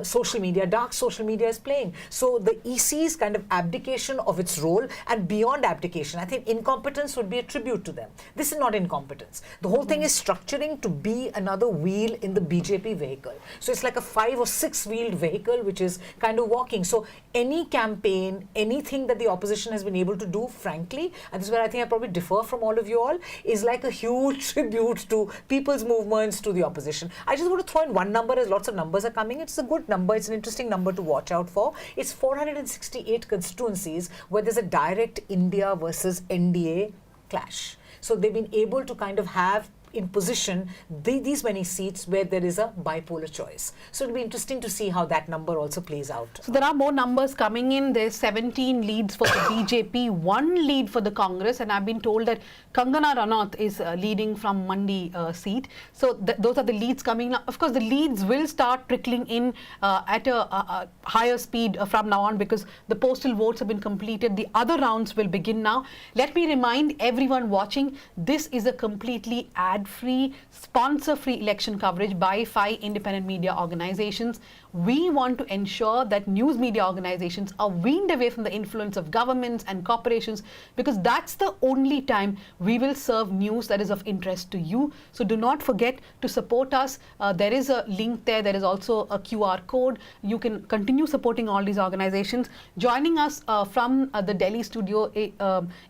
S2: social media, dark social media is playing. So the EC's kind of abdication of its role, and beyond abdication, I think incompetence would be a tribute to them. This is not incompetence. The whole thing is structuring to be another wheel in the BJP vehicle. So it's like a 5 or 6 wheeled vehicle which is kind of walking. So any campaign, anything that the opposition has been able to do, frankly, and this is where I think I probably differ from all of you all, is like a huge tribute to people's movements, to the opposition. I just want to throw in one number, as lots of numbers are coming. It's a good number. It's an interesting number to watch out for. It's 468 constituencies where there's a direct India versus NDA clash. So they've been able to kind of have in position these many seats where there is a bipolar choice. So it'll be interesting to see how that number also plays out.
S1: So there are more numbers coming in. There's 17 leads for the BJP, 1 lead for the Congress, and I've been told that Kangana Ranaut is leading from Mandi seat. So those are the leads coming. Now, of course, the leads will start trickling in at a higher speed from now on, because the postal votes have been completed. The other rounds will begin now. Let me remind everyone watching, this is a completely ad-free, sponsor-free election coverage by 5 independent media organizations. We want to ensure that news media organizations are weaned away from the influence of governments and corporations, because that's the only time we will serve news that is of interest to you. So do not forget to support us. There is a link there. There is also a QR code. You can continue supporting all these organizations. Joining us from the Delhi studio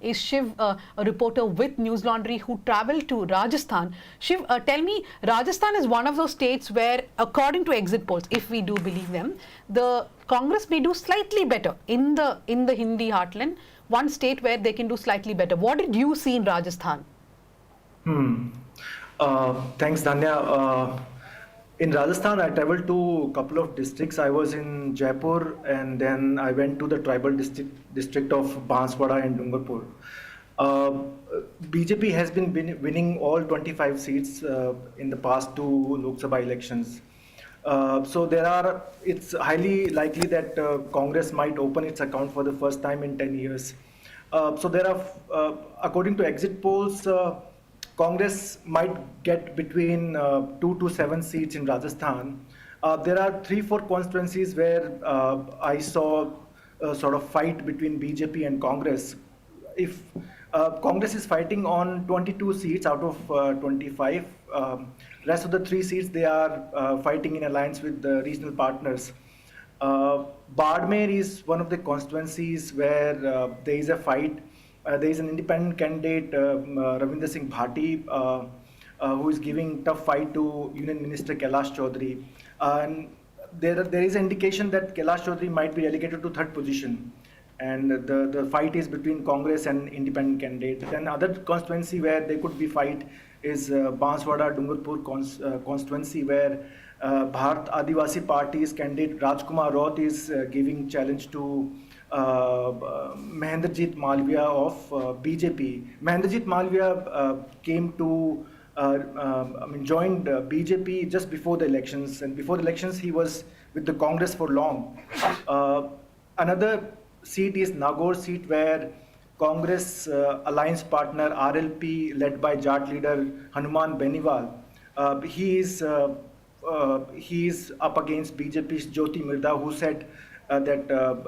S1: is Shiv, a reporter with Newslaundry, who traveled to Rajasthan. Shiv, tell me, Rajasthan is one of those states where, according to exit polls, if we do believe them, the Congress may do slightly better in the Hindi heartland, one state where they can do slightly better. What did you see in Rajasthan?
S7: Thanks, Dhanya. In Rajasthan, I traveled to a couple of districts. I was in Jaipur, and then I went to the tribal district of Banswara and Dungarpur. BJP has been winning all 25 seats in the past 2 Lok Sabha elections. So it's highly likely that Congress might open its account for the first time in 10 years. So there are, according to exit polls, Congress might get between 2 to 7 seats in Rajasthan. There are 3-4 constituencies where I saw a sort of fight between BJP and Congress. If Congress is fighting on 22 seats out of 25. Rest of the 3 seats, they are fighting in alliance with the regional partners. Bardmer is one of the constituencies where there is a fight. There is an independent candidate, Ravinder Singh Bhati, who is giving tough fight to Union Minister Kailash Chaudhary. And there is an indication that Kailash Chaudhary might be relegated to 3rd position. And the fight is between Congress and independent candidates. Then other constituency where there could be fight is Banswara Dungarpur constituency, where Bharat Adivasi Party's candidate Rajkumar Raut is giving challenge to Mahendrajit Malviya of BJP. Mahendrajit Malviya came to joined BJP just before the elections, and before the elections he was with the Congress for long. Another seat is Nagaur seat, where Congress alliance partner RLP, led by Jat leader Hanuman Beniwal, he is up against BJP's Jyoti Mirda, who said that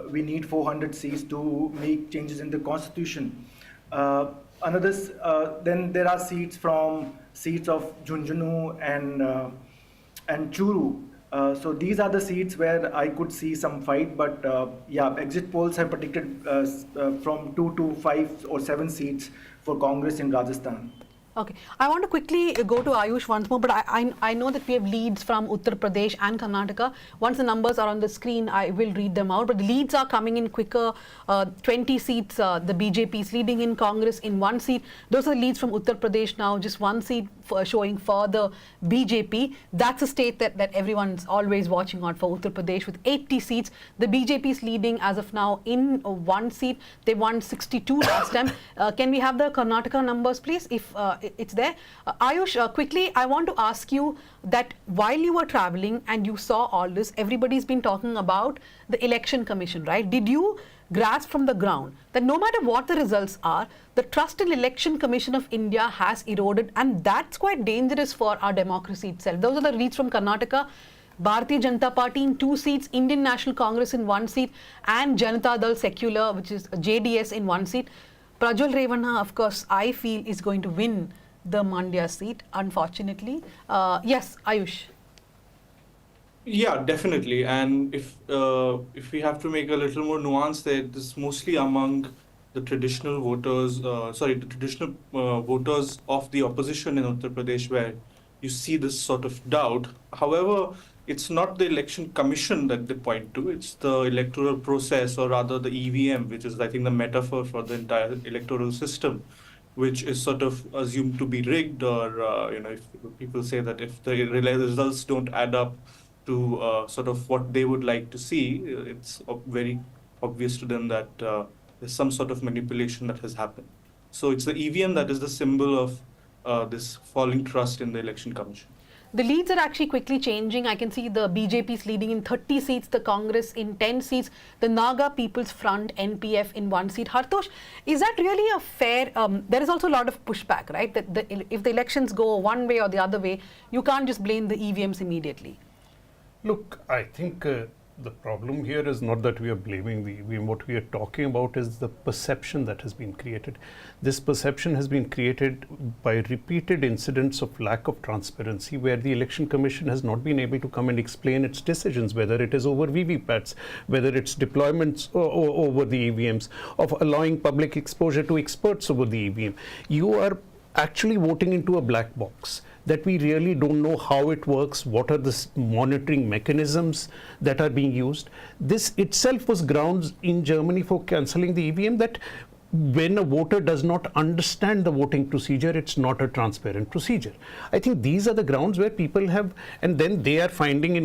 S7: we need 400 seats to make changes in the constitution. Then there are seats of Jhunjhunu and Churu. So these are the seats where I could see some fight, but exit polls have predicted from 2 to 5 or 7 seats for Congress in Rajasthan.
S1: Okay, I want to quickly go to Ayush once more, but I know that we have leads from Uttar Pradesh and Karnataka. Once the numbers are on the screen, I will read them out. But the leads are coming in quicker. 20 seats, the BJP is leading in, Congress in 1 seat. Those are the leads from Uttar Pradesh now, just 1 seat showing for the BJP. That's a state that everyone's always watching out for, Uttar Pradesh, with 80 seats. The BJP is leading as of now in 1 seat. They won 62 last time. Can we have the Karnataka numbers, please, if it's there? Ayush, quickly, I want to ask you that while you were traveling and you saw all this, everybody's been talking about the election commission, right? Did you grasp from the ground that no matter what the results are, the trust in Election Commission of India has eroded, and that's quite dangerous for our democracy itself? Those are the leads from Karnataka. Bharatiya Janata Party in 2 seats, Indian National Congress in 1 seat, and Janata Dal Secular, which is JDS, in 1 seat. Prajwal Revanna, of course, I feel is going to win the Mandya seat, unfortunately. Yes, Ayush.
S6: Yeah, definitely. And if we have to make a little more nuance there, this is mostly among the traditional voters, voters of the opposition in Uttar Pradesh, where you see this sort of doubt. However, it's not the election commission that they point to, it's the electoral process, or rather the EVM, which is, I think, the metaphor for the entire electoral system, which is sort of assumed to be rigged, or, if people say that if the results don't add up to sort of what they would like to see, it's very obvious to them that there's some sort of manipulation that has happened. So it's the EVM that is the symbol of this falling trust in the election commission.
S1: The leads are actually quickly changing. I can see the BJP is leading in 30 seats, the Congress in 10 seats, the Naga People's Front, NPF, in 1 seat. Hartosh, is that really a fair, there is also a lot of pushback, right? That if the elections go one way or the other way, you can't just blame the EVMs immediately.
S4: Look, I think the problem here is not that we are blaming the EVM. What we are talking about is the perception that has been created. This perception has been created by repeated incidents of lack of transparency, where the Election Commission has not been able to come and explain its decisions, whether it is over VVPATs, whether it's deployments over the EVMs, of allowing public exposure to experts over the EVM. You are actually voting into a black box that we really don't know how it works, what are the monitoring mechanisms that are being used. This itself was grounds in Germany for cancelling the EVM, that when a voter does not understand the voting procedure, it's not a transparent procedure. I think these are the grounds where people have, and then they are finding on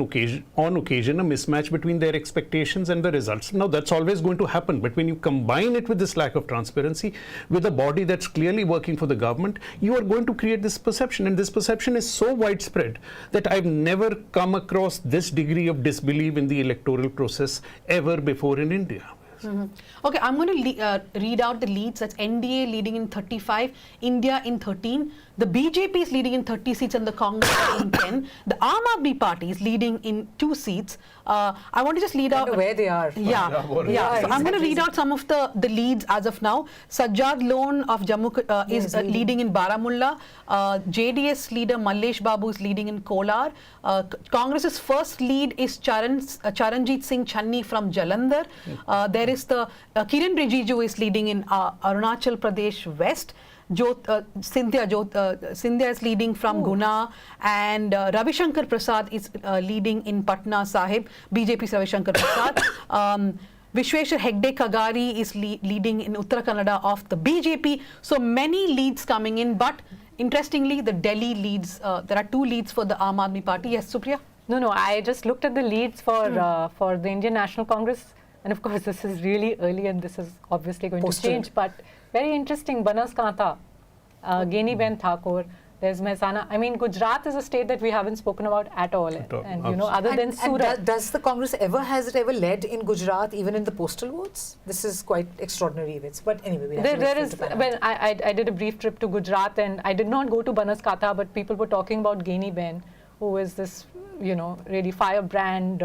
S4: occasion a mismatch between their expectations and the results. Now, that's always going to happen, but when you combine it with this lack of transparency, with a body that's clearly working for the government, you are going to create this perception, and this perception is so widespread that I've never come across this degree of disbelief in the electoral process ever before in India.
S1: Mm-hmm. Okay, I'm going to read out the leads. That's NDA leading in 35, India in 13, the BJP is leading in 30 seats and the Congress in 10. The Aam Aadmi Party is leading in 2 seats. I want to just read out
S2: where they are.
S1: Yeah. So I'm going to read out some of the leads as of now. Sajjad Lone of Jammu is leading in Baramulla. JDS leader Mallesh Babu is leading in Kolar. Congress's first lead is Charanjit Singh Channi from Jalandhar. There is the Kiran Rijiju is leading in Arunachal Pradesh West. Scindia is leading from Guna, and Ravi Shankar Prasad is leading in Patna Sahib. BJP's Ravi Shankar Prasad. Vishweshwar Hegde Kagari is leading in Uttara Kannada of the BJP. So many leads coming in, but interestingly, the Delhi leads, there are 2 leads for the Aam Aadmi Party. Yes, Supriya?
S3: No, I just looked at the leads for the Indian National Congress, and of course this is really early and this is obviously going to change, but very interesting. Banaskantha, Geni Ben Thakur, there's Mehsana. I mean, Gujarat is a state that we haven't spoken about at all. And you know, other than Surat.
S2: Does the Congress has it ever led in Gujarat, even in the postal votes? This is quite extraordinary. But anyway, we have
S3: I did a brief trip to Gujarat, and I did not go to Banaskantha, but people were talking about Geni Ben, who is this, really firebrand,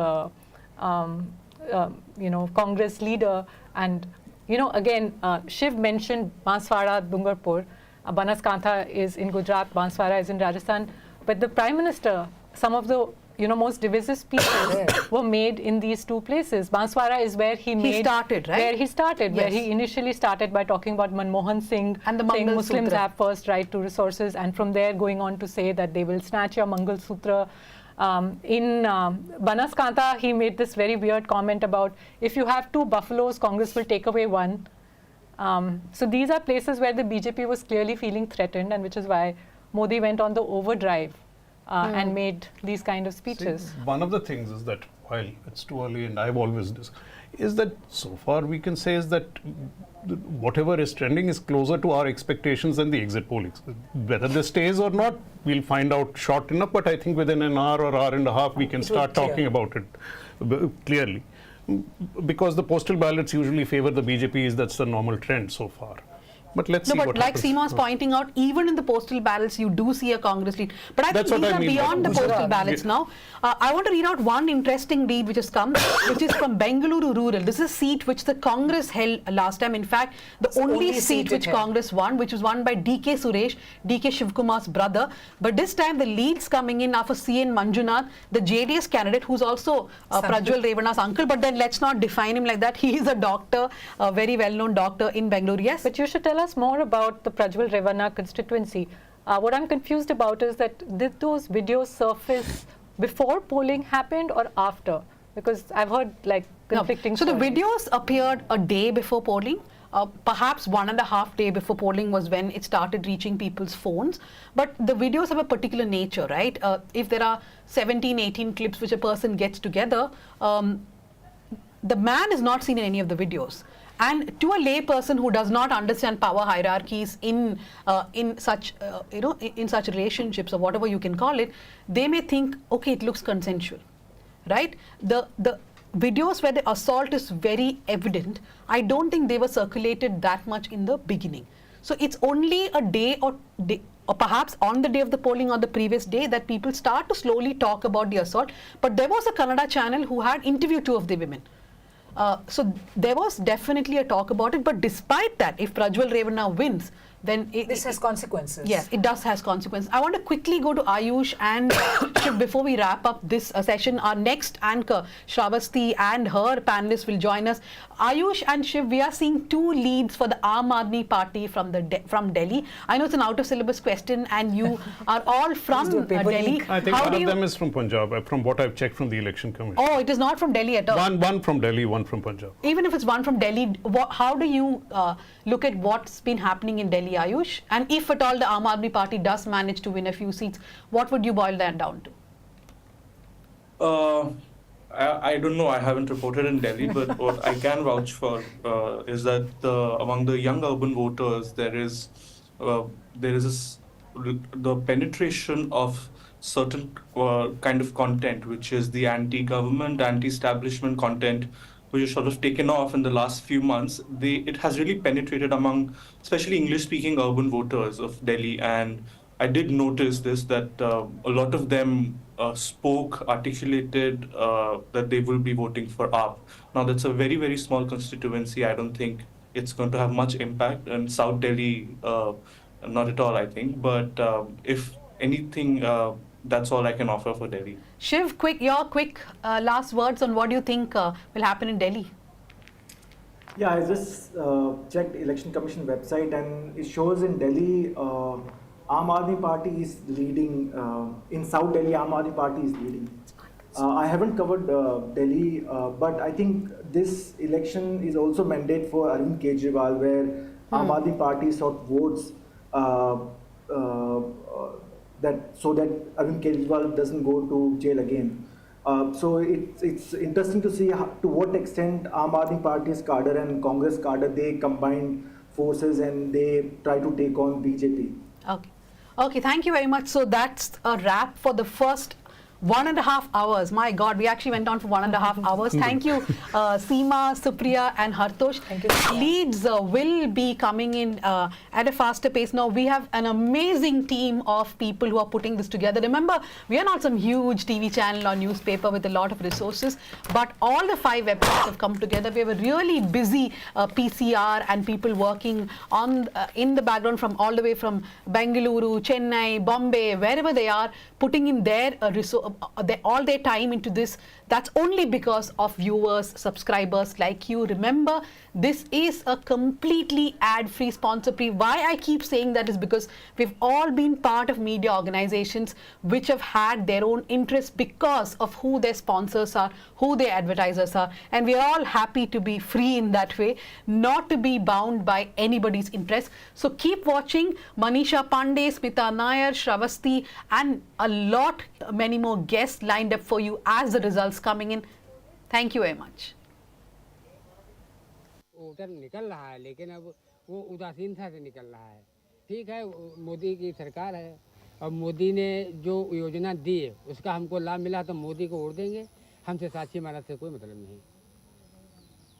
S3: Congress leader. And, again, Shiv mentioned Banswara, Dungarpur. Banaskantha is in Gujarat, Banswara is in Rajasthan. But the Prime Minister, some of the most divisive speeches were made in these two places. Banswara is where he
S1: started, right?
S3: Where he started, where
S1: Yes.
S3: he initially started by talking about Manmohan Singh
S1: And the
S3: saying
S1: Mangal
S3: Muslims
S1: Sutra.
S3: have first right to resources, and from there going on to say that they will snatch your Mangal Sutra. In Banaskantha, he made this very weird comment about if you have two buffaloes, Congress will take away one. So these are places where the BJP was clearly feeling threatened, and which is why Modi went on the overdrive and made these kind of speeches.
S4: See, one of the things is that while it's too early, and I've always is that so far we can say is that whatever is trending is closer to our expectations than the exit poll. Whether this stays or not, we'll find out short enough, but I think within an hour or hour and a half we can start talking about it clearly. Because the postal ballots usually favor the BJP, that's the normal trend so far. But let's see
S1: No,
S4: what
S1: but like
S4: happens.
S1: Seema was pointing out, even in the postal ballots, you do see a Congress lead. But I
S4: That's
S1: think
S4: what
S1: these
S4: I
S1: are
S4: mean by
S1: beyond the
S4: Gujarat.
S1: postal ballots now. I want to read out one interesting lead which has come, which is from Bengaluru Rural. This is a seat which the Congress held last time. In fact, the only seat
S2: it
S1: which
S2: held.
S1: Congress won, which was won by DK Suresh, DK Shivkumar's brother. But this time the leads coming in are for CN Manjunath, the JDS candidate, who's also Prajwal Revanna's uncle. But then let's not define him like that. He is a doctor, a very well-known doctor in Bengaluru. Yes?
S3: But you should tell us more about the Prajwal Revanna constituency. What I'm confused about is that did those videos surface before polling happened or after? Because I've heard like conflicting
S1: So the
S3: stories.
S1: videos appeared a day before polling. Perhaps 1.5 days before polling was when it started reaching people's phones. But the videos have a particular nature, right? If there are 17, 18 clips which a person gets together, the man is not seen in any of the videos. And to a lay person who does not understand power hierarchies in such in such relationships or whatever you can call it, they may think, okay, it looks consensual, right? The videos where the assault is very evident, I don't think they were circulated that much in the beginning. So it's only a day or perhaps on the day of the polling or the previous day that people start to slowly talk about the assault. But there was a Kannada channel who had interviewed 2 of the women. So there was definitely a talk about it, but despite that, if Prajwal Revanna wins, then
S2: This has consequences.
S1: Yes, it does has consequences. I want to quickly go to Ayush and Shiv before we wrap up this session. Our next anchor, Shravasti, and her panelists will join us. Ayush and Shiv, we are seeing 2 leads for the Aam Aadmi Party from Delhi. I know it's an out-of-syllabus question, and you are all from
S2: do paper
S1: Delhi.
S2: leak.
S4: I think
S1: How
S4: one
S1: do
S4: of
S1: you-
S4: them is from Punjab, from what I've checked from the Election Commission.
S1: Oh, it is not from Delhi at all.
S4: One from Delhi, one from Punjab.
S1: Even if it's one from Delhi, how do you look at what's been happening in Delhi, Ayush? And if at all the Aam Aadmi Party does manage to win a few seats, what would you boil that down to?
S6: I don't know. I haven't reported in Delhi, but what I can vouch for is that among the young urban voters, there is the penetration of certain kind of content, which is the anti-government, anti-establishment content, which is sort of taken off in the last few months. It has really penetrated among, especially English-speaking urban voters of Delhi, and I did notice this, that a lot of them articulated that they will be voting for AAP. Now that's a very, very small constituency. I don't think it's going to have much impact. And South Delhi, not at all, I think. But if anything, that's all I can offer for Delhi.
S1: Shiv, your quick last words on what do you think will happen in Delhi?
S7: Yeah, I just checked Election Commission website, and it shows in Delhi, Aam Aadmi Party is leading. In South Delhi, Aam Aadmi Party is leading. I haven't covered Delhi, but I think this election is also mandate for Arvind Kejriwal, where Aam Aadmi Party sought votes so that Arvind Kejriwal doesn't go to jail again. So it's interesting to see to what extent Aam Aadmi Party's cadre and Congress cadre, they combine forces and they try to take on BJP.
S1: Okay, thank you very much. So that's a wrap for the first 1.5 hours. My God, we actually went on for 1.5 hours. Thank you, Seema, Supriya, and Hartosh.
S2: Thank you.
S1: Leads will be coming in at a faster pace. Now, we have an amazing team of people who are putting this together. Remember, we are not some huge TV channel or newspaper with a lot of resources, but all the 5 episodes have come together. We have a really busy PCR and people working on in the background from all the way from Bengaluru, Chennai, Bombay, wherever they are, putting in their all their time into this, that's only because of viewers, subscribers like you. Remember, this is a completely ad-free, sponsor-free. Why I keep saying that is because we've all been part of media organizations which have had their own interests because of who their sponsors are, who their advertisers are, and we are all happy to be free in that way, not to be bound by anybody's interest. So keep watching. Manisha Pandey, Smita Nair, Shravasti, and a lot many more guests lined up for you as the results coming in. Thank you very much.
S8: उधर निकल रहा है, लेकिन अब वो उदासीनता से निकल रहा है। ठीक है, मोदी की सरकार है और मोदी ने जो योजना दी है उसका हमको लाभ मिला तो मोदी को वोट देंगे, हमसे साक्षी महाराज से कोई मतलब नहीं।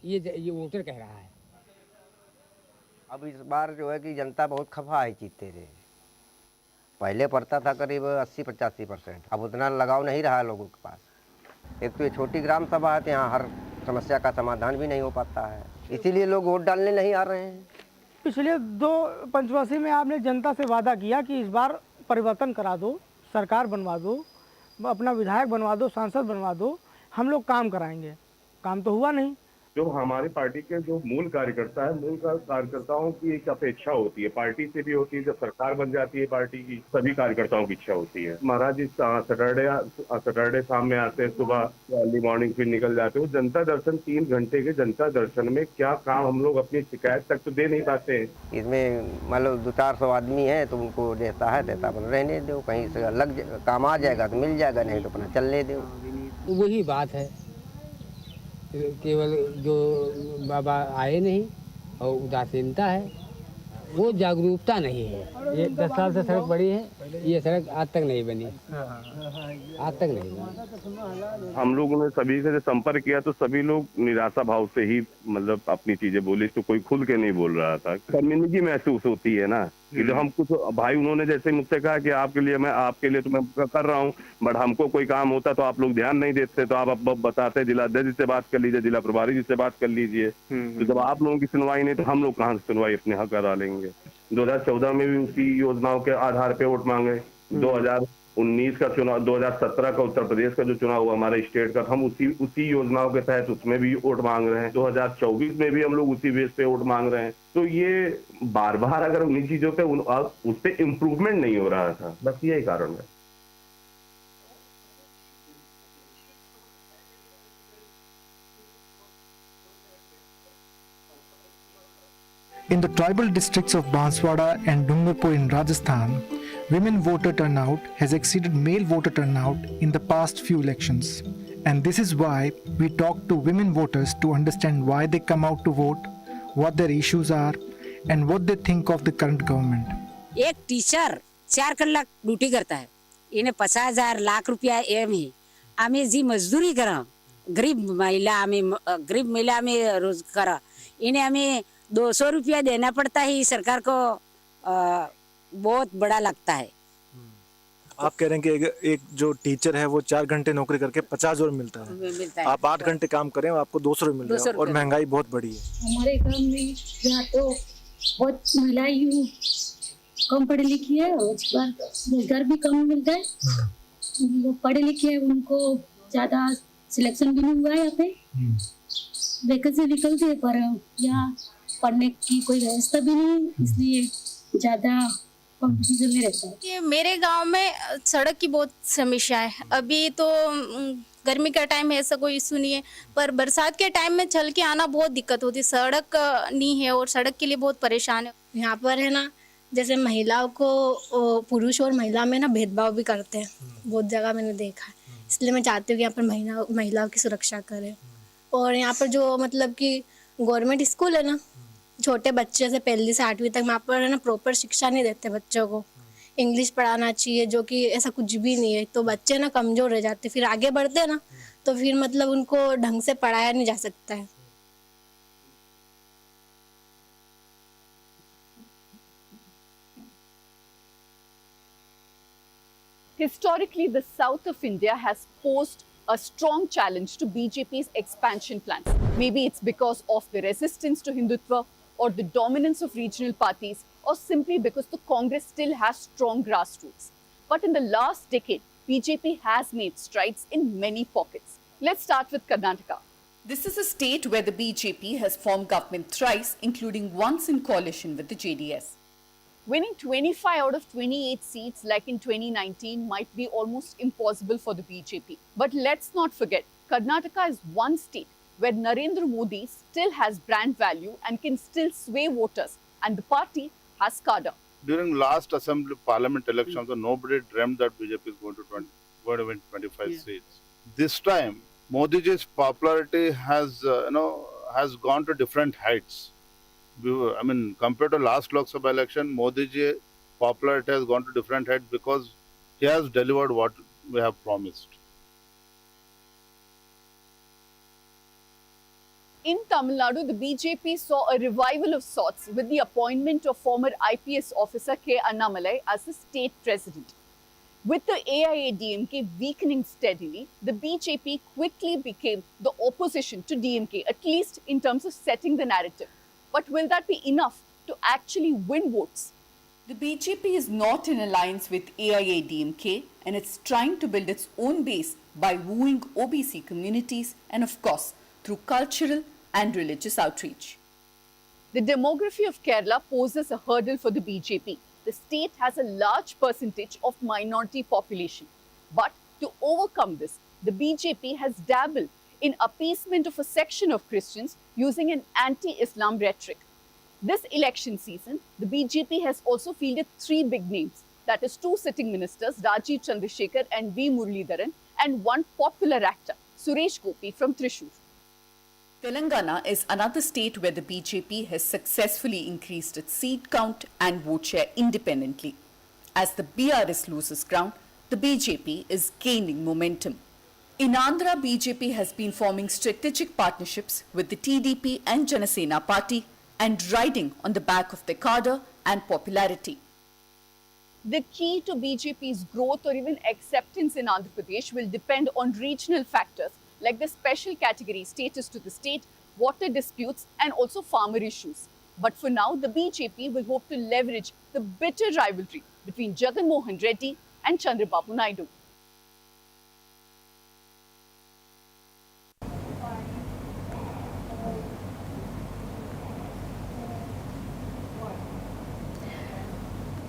S8: ये वोटर कह रहा है।
S9: अब इस बार जो है कि जनता बहुत खफा है जीतते रहे। पहले पड़ता था करीब 80-85%, अब उतना लगाव नहीं रहा लोगों के पास। एक तो ये छोटी ग्राम सभा है, यहाँ हर समस्या का समाधान भी नहीं हो पाता है, इसीलिए लोग वोट डालने नहीं आ रहे हैं।
S10: पिछले 2 पंचवर्षीय में आपने जनता से वादा किया कि इस बार परिवर्तन करा दो, सरकार बनवा दो, अपना विधायक बनवा दो, सांसद बनवा दो, हम लोग काम कराएंगे। काम तो हुआ नहीं।
S11: जो हमारी पार्टी के जो मूल कार्यकर्ता है, मूल कार्यकर्ताओं की एक अपेक्षा होती है, पार्टी से भी होती है। जब सरकार बन जाती है पार्टी की, सभी कार्यकर्ताओं की इच्छा होती है। महाराज इस सैटरडे शाम में आते हैं, सुबह अर्ली मॉर्निंग फिर निकल जाते हैं। जनता दर्शन 3 घंटे के जनता दर्शन में क्या काम हम लोग अपनी शिकायत तक तो दे नहीं पाते हैं।
S9: इसमें मान लो 200-400 आदमी है तो उनको देता है, देता पर रहने दो, कहीं से काम आ जाएगा तो मिल जाएगा, नहीं तो अपना चलने दो।
S8: वही बात है, केवल जो बाबा आए नहीं और उदासीनता है, वो जागरूकता नहीं है। ये 10 साल से सड़क बड़ी है, ये सड़क आज तक नहीं बनी, आज तक नहीं बनी।
S11: हम लोगों ने सभी से संपर्क किया तो सभी लोग निराशा भाव से ही मतलब अपनी चीजें बोली, तो कोई खुल के नहीं बोल रहा था। कम्युनिटी महसूस होती है ना कि जो हम कुछ भाई, उन्होंने जैसे मुझसे कहा कि आपके लिए तो मैं कर रहा हूँ, बट हमको कोई काम होता तो आप लोग ध्यान नहीं देते, तो आप अब बताते जिलाध्यक्ष जी से बात कर लीजिए, जिला प्रभारी जी से बात कर लीजिए। तो जब आप लोगों की सुनवाई नहीं तो हम लोग कहाँ से सुनवाई अपने हक करा लेंगे। 2014 में भी उसी योजनाओं के आधार पे वोट मांगे। 2019 का चुनाव, 2017 का उत्तर प्रदेश का जो चुनाव हुआ हमारे स्टेट का, हम उसी योजनाओं के तहत उसमें भी वोट मांग रहे हैं। 2024 में भी हम लोग उसी बेस पे वोट मांग रहे हैं। तो ये बार बार अगर उन्हीं चीजों पे उस पे इम्प्रूवमेंट नहीं हो रहा था, बस यही कारण है।
S12: In the tribal districts of Banswara and Dungarpur in Rajasthan, women voter turnout has exceeded male voter turnout in the past few elections. And this is why we talk to women voters to understand why they come out to vote, what their issues are, and what they think of the current government.
S13: एक teacher 4 कलाक duty करता है, इन्हें 50,000 लाख रुपया M है। आम्ही जी मजदूरी करा, गरीब महिला आम्ही रोज करा, इन्हें हमें 200 रुपया देना पड़ता है। सरकार को बहुत बड़ा लगता है।
S7: आप कह रहे हैं कि एक जो टीचर है वो 4 घंटे नौकरी करके 50 रुपये मिलता है, आप 8 घंटे काम करें आपको 200 रुपये मिल रहा है, और महंगाई बहुत बड़ी है।
S14: हमारे गांव में यहाँ तो बहुत महिलाएं कम पढ़ी लिखी है, रोजगार भी कम मिलता है। वो पढ़े लिखे हैं, उनको ज्यादा सिलेक्शन भी नहीं हुआ है। यहाँ पे वैकेंसी निकलती है पर यहाँ पढ़ने की कोई व्यवस्था भी नहीं, इसलिए ज्यादा कंपटीशन में रहता है।
S15: ये मेरे गांव में सड़क की बहुत समस्या है। अभी तो गर्मी का टाइम है, ऐसा कोई इशू नहीं है, पर बरसात के टाइम में चल के आना बहुत दिक्कत होती है। सड़क नहीं है और सड़क के लिए बहुत परेशान है।
S14: यहाँ पर है ना, जैसे महिलाओं को पुरुष और महिला में ना भेदभाव भी करते हैं, बहुत जगह मैंने देखा है। इसलिए मैं चाहती हूँ कि यहाँ पर महिलाओं की सुरक्षा करें। और यहाँ पर जो मतलब कि गवर्नमेंट स्कूल है ना, छोटे बच्चे से 1 से 8वीं तक वहाँ पर है ना प्रॉपर शिक्षा नहीं देते बच्चों को। इंग्लिश पढ़ाना चाहिए, जो कि ऐसा कुछ भी नहीं है, तो बच्चे ना कमज़ोर रह जाते। फिर आगे बढ़ते हैं ना तो फिर मतलब उनको ढंग से पढ़ाया नहीं जा सकता है।
S16: Historically, the south of India has posed a strong challenge to BJP's expansion plans. Maybe it's because of the resistance to Hindutva or the dominance of regional parties, or simply because the Congress still has strong grassroots. But in the last decade, BJP has made strides in many pockets. Let's start with Karnataka. This is a state where the BJP has formed government thrice, including once in coalition with the JDS. Winning 25 out of 28 seats like in 2019 might be almost impossible for the BJP. But let's not forget, Karnataka is one state where Narendra Modi still has brand value and can still sway voters, and the party has cadre.
S17: During last assembly parliament elections, nobody dreamt that BJP is going to win 25 seats. This time, Modi's popularity has gone to different heights. I mean, compared to last Lok Sabha election, Modi's popularity has gone to different heights because he has delivered what we have promised.
S16: In Tamil Nadu, the BJP saw a revival of sorts with the appointment of former IPS officer K. Annamalai as the state president. With the AIADMK weakening steadily, the BJP quickly became the opposition to DMK, at least in terms of setting the narrative. But will that be enough to actually win votes? The BJP is not in alliance with AIADMK and it's trying to build its own base by wooing OBC communities and, of course, through cultural and religious outreach. The demography of Kerala poses a hurdle for the BJP. The state has a large percentage of minority population. But to overcome this, the BJP has dabbled in appeasement of a section of Christians using an anti-Islam rhetoric. This election season, the BJP has also fielded 3 big names, that is 2 sitting ministers, Rajiv Chandrasekhar and V. Muralidharan, and 1 popular actor, Suresh Gopi from Thrissur. Telangana is another state where the BJP has successfully increased its seat count and vote share independently. As the BRS loses ground, the BJP is gaining momentum. In Andhra, BJP has been forming strategic partnerships with the TDP and Janasena party and riding on the back of their cadre and popularity. The key to BJP's growth or even acceptance in Andhra Pradesh will depend on regional factors like the special category status to the state, water disputes and also farmer issues. But for now, the BJP will hope to leverage the bitter rivalry between Jagan Mohan Reddy and Chandrababu Naidu.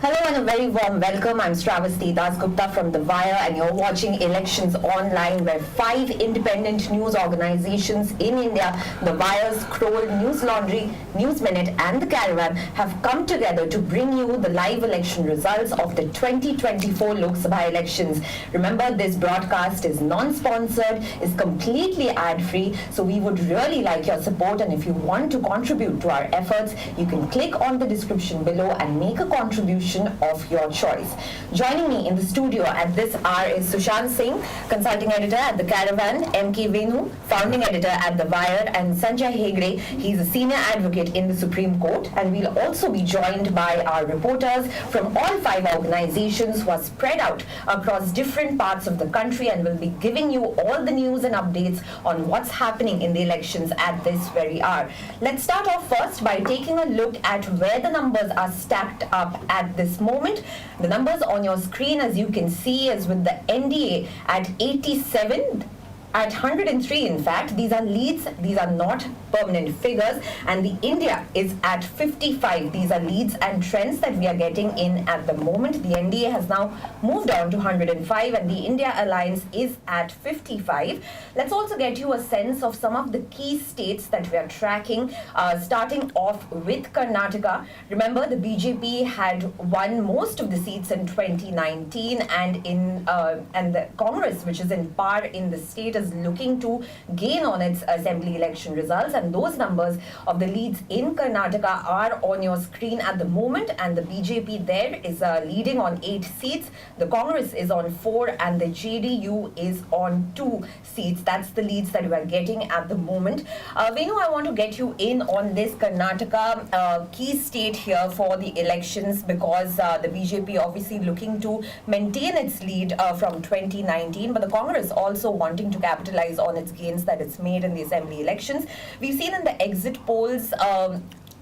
S18: Hello and a very warm welcome. I'm Shravasti Dasgupta from The Wire and you're watching Elections Online, where 5 independent news organizations in India, The Wire, Scroll, Newslaundry, News Minute and The Caravan have come together to bring you the live election results of the 2024 Lok Sabha elections. Remember, this broadcast is non-sponsored, is completely ad-free, so we would really like your support, and if you want to contribute to our efforts, you can click on the description below and make a contribution of your choice. Joining me in the studio at this hour is Sushant Singh, consulting editor at The Caravan, M.K. Venu, founding editor at The Wire, and Sanjay Hegde. He's a senior advocate in the Supreme Court. And we'll also be joined by our reporters from all 5 organizations who are spread out across different parts of the country and will be giving you all the news and updates on what's happening in the elections at this very hour. Let's start off first by taking a look at where the numbers are stacked up at this moment. The numbers on your screen, as you can see, is with the NDA at 87, at 103 in fact. These are leads, these are not permanent figures, and the India is at 55. These are leads and trends that we are getting in at the moment. The NDA has now moved on to 105 and the India Alliance is at 55. Let's also get you a sense of some of the key states that we are tracking, starting off with Karnataka. Remember, the BJP had won most of the seats in 2019 and the Congress, which is in par in the state, is looking to gain on its assembly election results, and those numbers of the leads in Karnataka are on your screen at the moment, and the BJP there is leading on 8 seats, the Congress is on 4 and the JDU is on 2 seats. That's the leads that we are getting at the moment. Venu, I want to get you in on this Karnataka key state here for the elections, because the BJP obviously looking to maintain its lead from 2019, but the Congress also wanting to capitalize on its gains that it's made in the assembly elections. We've seen in the exit polls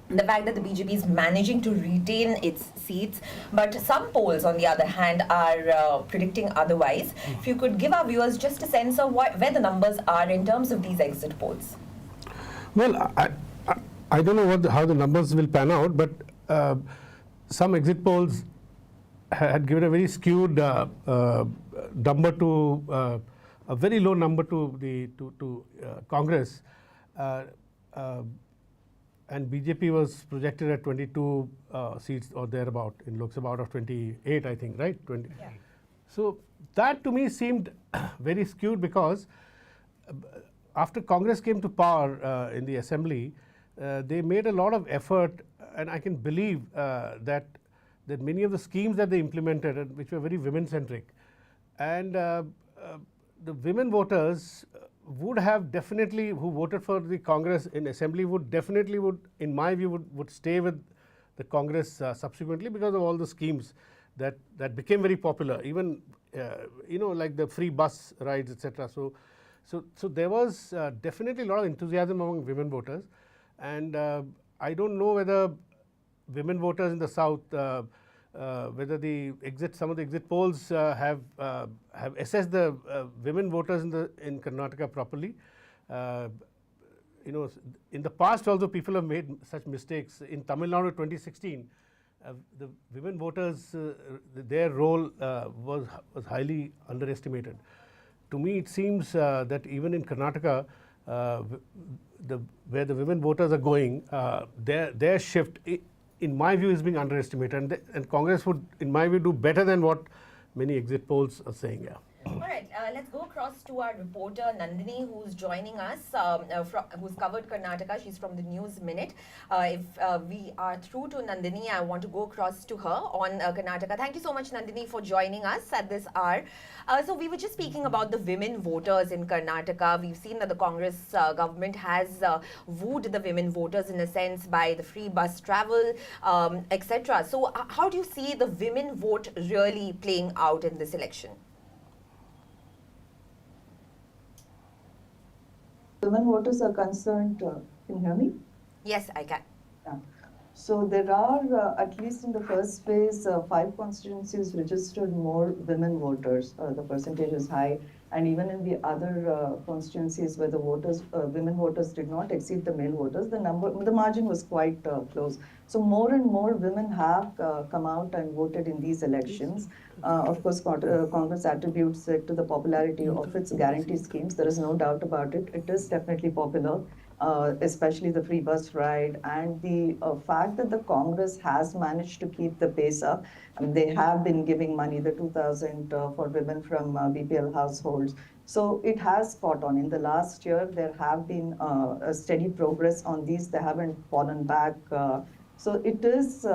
S18: the fact that the BJP is managing to retain its seats, but some polls, on the other hand, are predicting otherwise. If you could give our viewers just a sense of where the numbers are in terms of these exit polls.
S19: Well, I don't know how the numbers will pan out, but some exit polls had given a very skewed number to a very low number to Congress. And BJP was projected at 22 seats or thereabout in Lok Sabha out of 28, I think, right? 20. Yeah. So that to me seemed very skewed because after Congress came to power in the assembly, they made a lot of effort, and I can believe that many of the schemes that they implemented, which were very women-centric, and the women voters would have definitely, who voted for the Congress in assembly, would definitely, in my view, would stay with the Congress subsequently because of all the schemes that became very popular, even like the free bus rides, etc. So there was definitely a lot of enthusiasm among women voters, and I don't know whether women voters in the south, whether some of the exit polls have assessed the women voters in Karnataka properly. In the past also people have made such mistakes. In Tamil Nadu 2016, the women voters, their role was highly underestimated. To me, it seems that even in Karnataka, where the women voters are going, their shift, in my view, is being underestimated, and Congress would, in my view, do better than what many exit polls are saying. Yeah.
S18: All right, let's go across to our reporter Nandini, who's joining us, who's covered Karnataka. She's from the News Minute. If we are through to Nandini, I want to go across to her on Karnataka. Thank you so much, Nandini, for joining us at this hour. So we were just speaking about the women voters in Karnataka. We've seen that the Congress government has wooed the women voters in a sense by the free bus travel, etc. So how do you see the women vote really playing out in this election?
S20: Women voters are concerned, can you hear me?
S18: Yes, I can.
S20: Yeah. So there are, at least in the first phase, 5 constituencies registered more women voters. The percentage is high. And even in the other constituencies where the women voters did not exceed the male voters, the margin was quite close. So more and more women have come out and voted in these elections. Of course, Congress attributes it to the popularity of its guarantee schemes. There is no doubt about it. It is definitely popular, especially the free bus ride, and the fact that the Congress has managed to keep the pace up. I mean, they have been giving money, the 2,000 for women from BPL households. So it has caught on. In the last year, there have been a steady progress on these. They haven't fallen back. So it is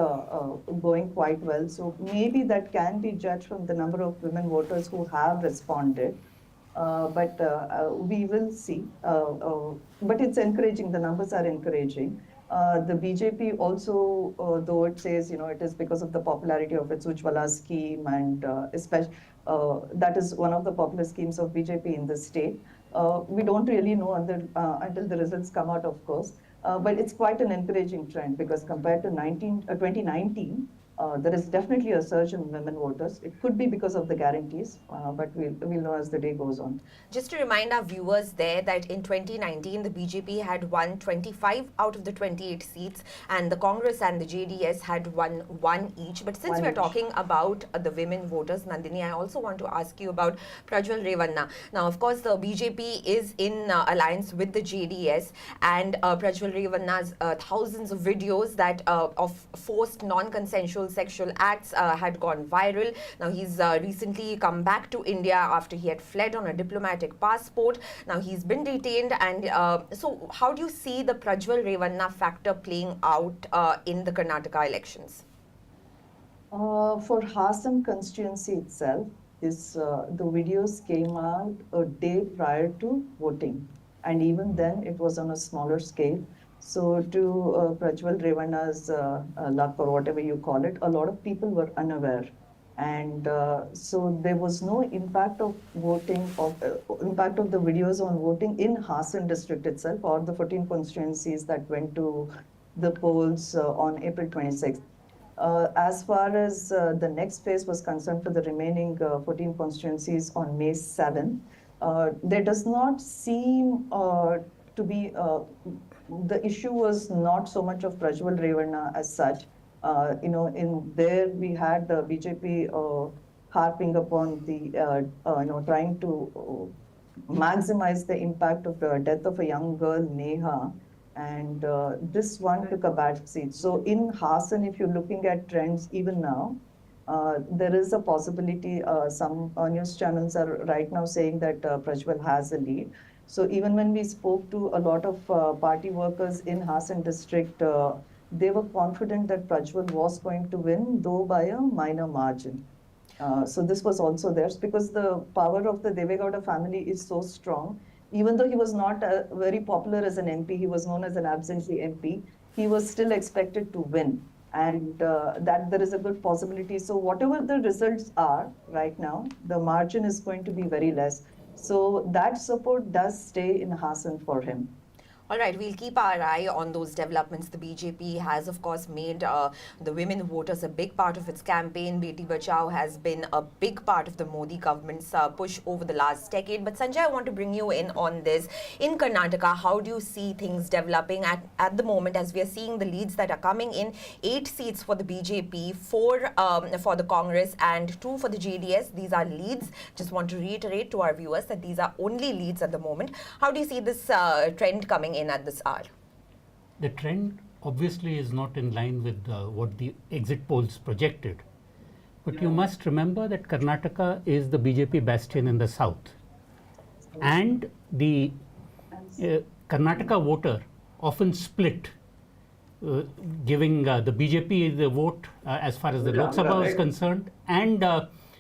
S20: going quite well. So maybe that can be judged from the number of women voters who have responded. But we will see. But it's encouraging. The numbers are encouraging. The BJP also, though it says, it is because of the popularity of its Ujjwala scheme, and especially that is one of the popular schemes of BJP in the state. We don't really know until the results come out, of course. But it's quite an encouraging trend, because compared to 2019, there is definitely a surge in women voters. It could be because of the guarantees, but we'll know as the day goes on.
S18: Just to remind our viewers there that in 2019, the BJP had won 25 out of the 28 seats, and the Congress and the JDS had won 1 each. But since we're talking about the women voters, Nandini, I also want to ask you about Prajwal Revanna. Now, of course, the BJP is in alliance with the JDS, and Prajwal Revanna's thousands of videos that of forced non-consensual sexual acts had gone viral. Now he's recently come back to India after he had fled on a diplomatic passport. Now he's been detained, and so how do you see the Prajwal Revanna factor playing out in the Karnataka elections?
S20: For Hassan constituency itself, the videos came out a day prior to voting, and even then it was on a smaller scale. So to Prajwal Revanna's luck, or whatever you call it, a lot of people were unaware. And so there was no impact of voting, impact of the videos on voting in Hassan district itself, or the 14 constituencies that went to the polls on April 26th. As far as the next phase was concerned for the remaining 14 constituencies on May 7th, there does not seem to be, the issue was not so much of prajwal revanna as such. In there we had the BJP harping upon the, trying to maximize the impact of the death of a young girl, Neha, and this one took a back seat. So in Hassan, if you're looking at trends even now, there is a possibility, some news channels are right now saying that Prajwal has a lead. So even when we spoke to a lot of party workers in Hassan district, they were confident that Prajwal was going to win, though by a minor margin. So this was also there because the power of the Devegowda family is so strong. Even though he was not very popular as an MP, he was known as an absentee MP, he was still expected to win. And that there is a good possibility. So whatever the results are right now, the margin is going to be very less. So that support does stay in Hassan for him.
S18: All right, we'll keep our eye on those developments. The BJP has, of course, made the women voters a big part of its campaign. Beti Bachao has been a big part of the Modi government's push over the last decade. But Sanjay, I want to bring you in on this. In Karnataka, how do you see things developing at the moment as we are seeing the leads that are coming in? 8 seats for the BJP, 4 for the Congress and 2 for the JDS. These are leads. Just want to reiterate to our viewers that these are only leads at the moment. How do you see this trend coming in at this hour?
S21: The trend obviously is not in line with what the exit polls projected. But you must remember that Karnataka is the BJP bastion in the south. And the Karnataka voter often split, giving the BJP the vote as far as the Lok Sabha is concerned and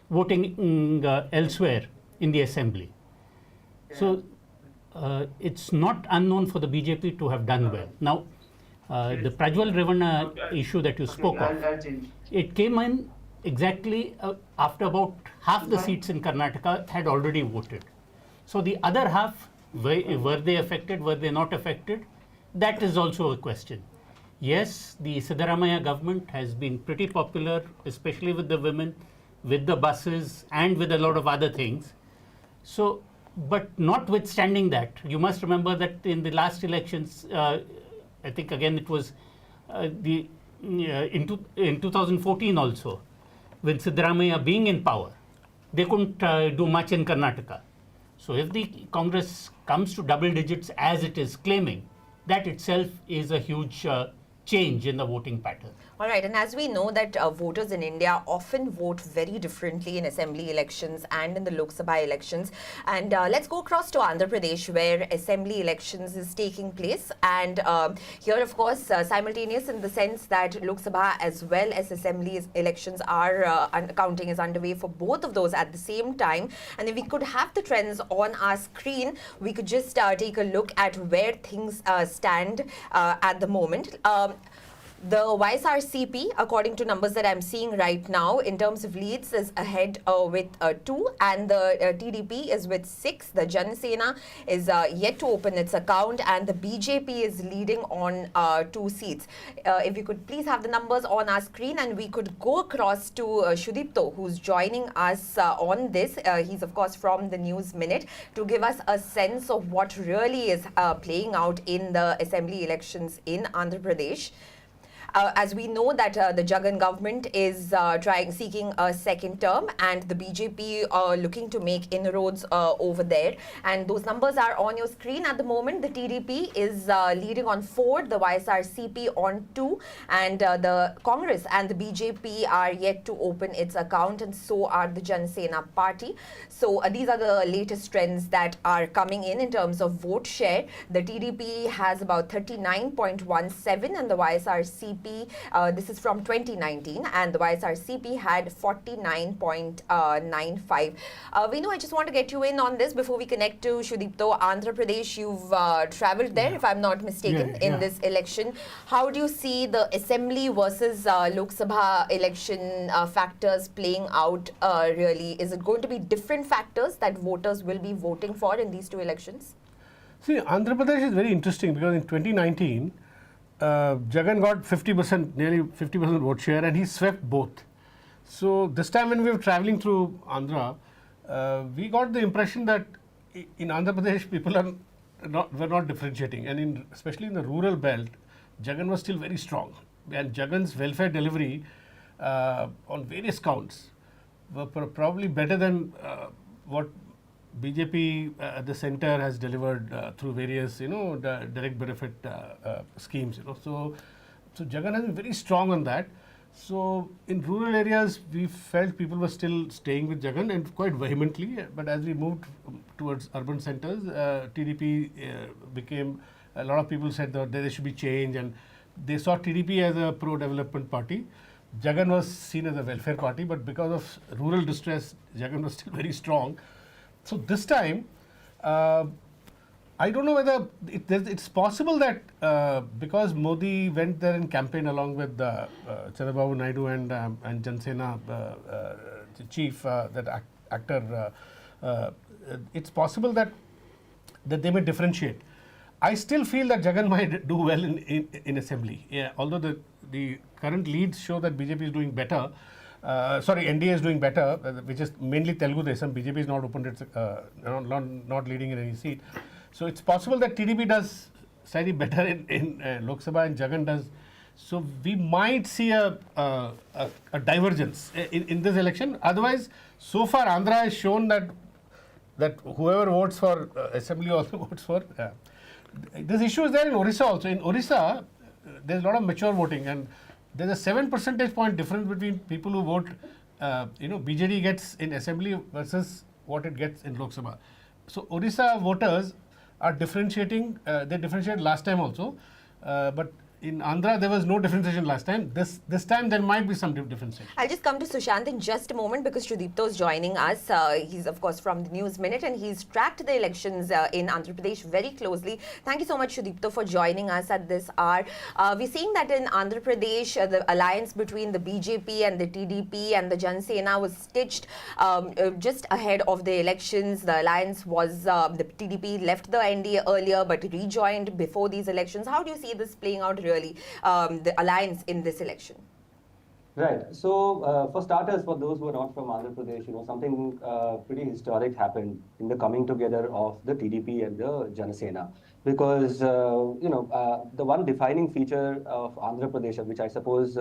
S21: voting elsewhere in the assembly. So it's not unknown for the BJP to have done well. Now, the Prajwal Revanna issue that you spoke of, it came in exactly after about half the seats in Karnataka had already voted. So the other half, were they affected, were they not affected? That is also a question. Yes, the Siddaramaiah government has been pretty popular, especially with the women, with the buses and with a lot of other things. So, but notwithstanding that, you must remember that in the last elections, I think again it was in 2014 also, with Siddaramaiah being in power, they couldn't do much in Karnataka. So if the Congress comes to double digits as it is claiming, that itself is a huge change in the voting pattern.
S18: All right, and as we know that voters in India often vote very differently in assembly elections and in the Lok Sabha elections. And let's go across to Andhra Pradesh, where assembly elections is taking place. And here, of course, simultaneous in the sense that Lok Sabha as well as assembly elections are counting is underway for both of those at the same time. And if we could have the trends on our screen, we could just take a look at where things stand at the moment. The YSRCP, according to numbers that I'm seeing right now, in terms of leads, is ahead with 2, and the TDP is with 6. The Jana Sena is yet to open its account, and the BJP is leading on 2 seats. If you could please have the numbers on our screen, and we could go across to Shudipto, who's joining us on this. He's, of course, from the News Minute, to give us a sense of what really is playing out in the assembly elections in Andhra Pradesh. As we know that the Jagan government is seeking a second term, and the BJP looking to make inroads over there. And those numbers are on your screen at the moment. The TDP is leading on 4, the YSRCP on 2, and the Congress and the BJP are yet to open its account, and so are the Jana Sena party. So these are the latest trends that are coming in terms of vote share. The TDP has about 39.17, and the YSRCP, this is from 2019, and the YSRCP had 49.95. Venu, I just want to get you in on this before we connect to Shudipto. Andhra Pradesh, you've traveled there, if I'm not mistaken, in this election. How do you see the assembly versus Lok Sabha election factors playing out really? Is it going to be different factors that voters will be voting for in these 2 elections?
S19: See, Andhra Pradesh is very interesting because in 2019, Jagan got 50%, nearly 50% vote share, and he swept both. So this time when we were traveling through Andhra, we got the impression that in Andhra Pradesh people were not differentiating, and especially in the rural belt, Jagan was still very strong, and Jagan's welfare delivery on various counts were probably better than what BJP at the center has delivered through various, direct benefit schemes. So Jagan has been very strong on that. So in rural areas, we felt people were still staying with Jagan, and quite vehemently. But as we moved towards urban centers, TDP became, a lot of people said that there should be change, and they saw TDP as a pro-development party. Jagan was seen as a welfare party, but because of rural distress, Jagan was still very strong. So this time, I don't know whether it's possible that because Modi went there and campaigned along with Chandrababu Naidu and Jansena chief, that actor, it's possible that they may differentiate. I still feel that Jagan might do well in assembly. Yeah, although the current leads show that BJP is doing better. NDA is doing better, which is mainly Telugu Desam. BJP is not opened its, not leading in any seat. So it's possible that TDP does slightly better in Lok Sabha and Jagan does. So we might see a divergence in this election. Otherwise, so far Andhra has shown that whoever votes for assembly also votes for. This issue is there in Orissa also. In Orissa, there's a lot of mature voting, and there's a 7 percentage point difference between people who vote, BJD gets in assembly versus what it gets in Lok Sabha. So Orissa voters are differentiating. They differentiated last time also, but in Andhra there was no differentiation last time. This time there might be some differentiation.
S18: I'll just come to Sushant in just a moment because Sudipto is joining us. He's of course from the News Minute, and he's tracked the elections in Andhra Pradesh very closely. Thank you so much, Sudipto, for joining us at this hour. We're seeing that in Andhra Pradesh, the alliance between the BJP and the TDP and the Jan Sena was stitched just ahead of the elections. The alliance was, the TDP left the NDA earlier but rejoined before these elections. How do you see this playing out really, the alliance in this election?
S5: Right. So, for starters, for those who are not from Andhra Pradesh, something pretty historic happened in the coming together of the TDP and the Janasena. Because, the one defining feature of Andhra Pradesh, which I suppose,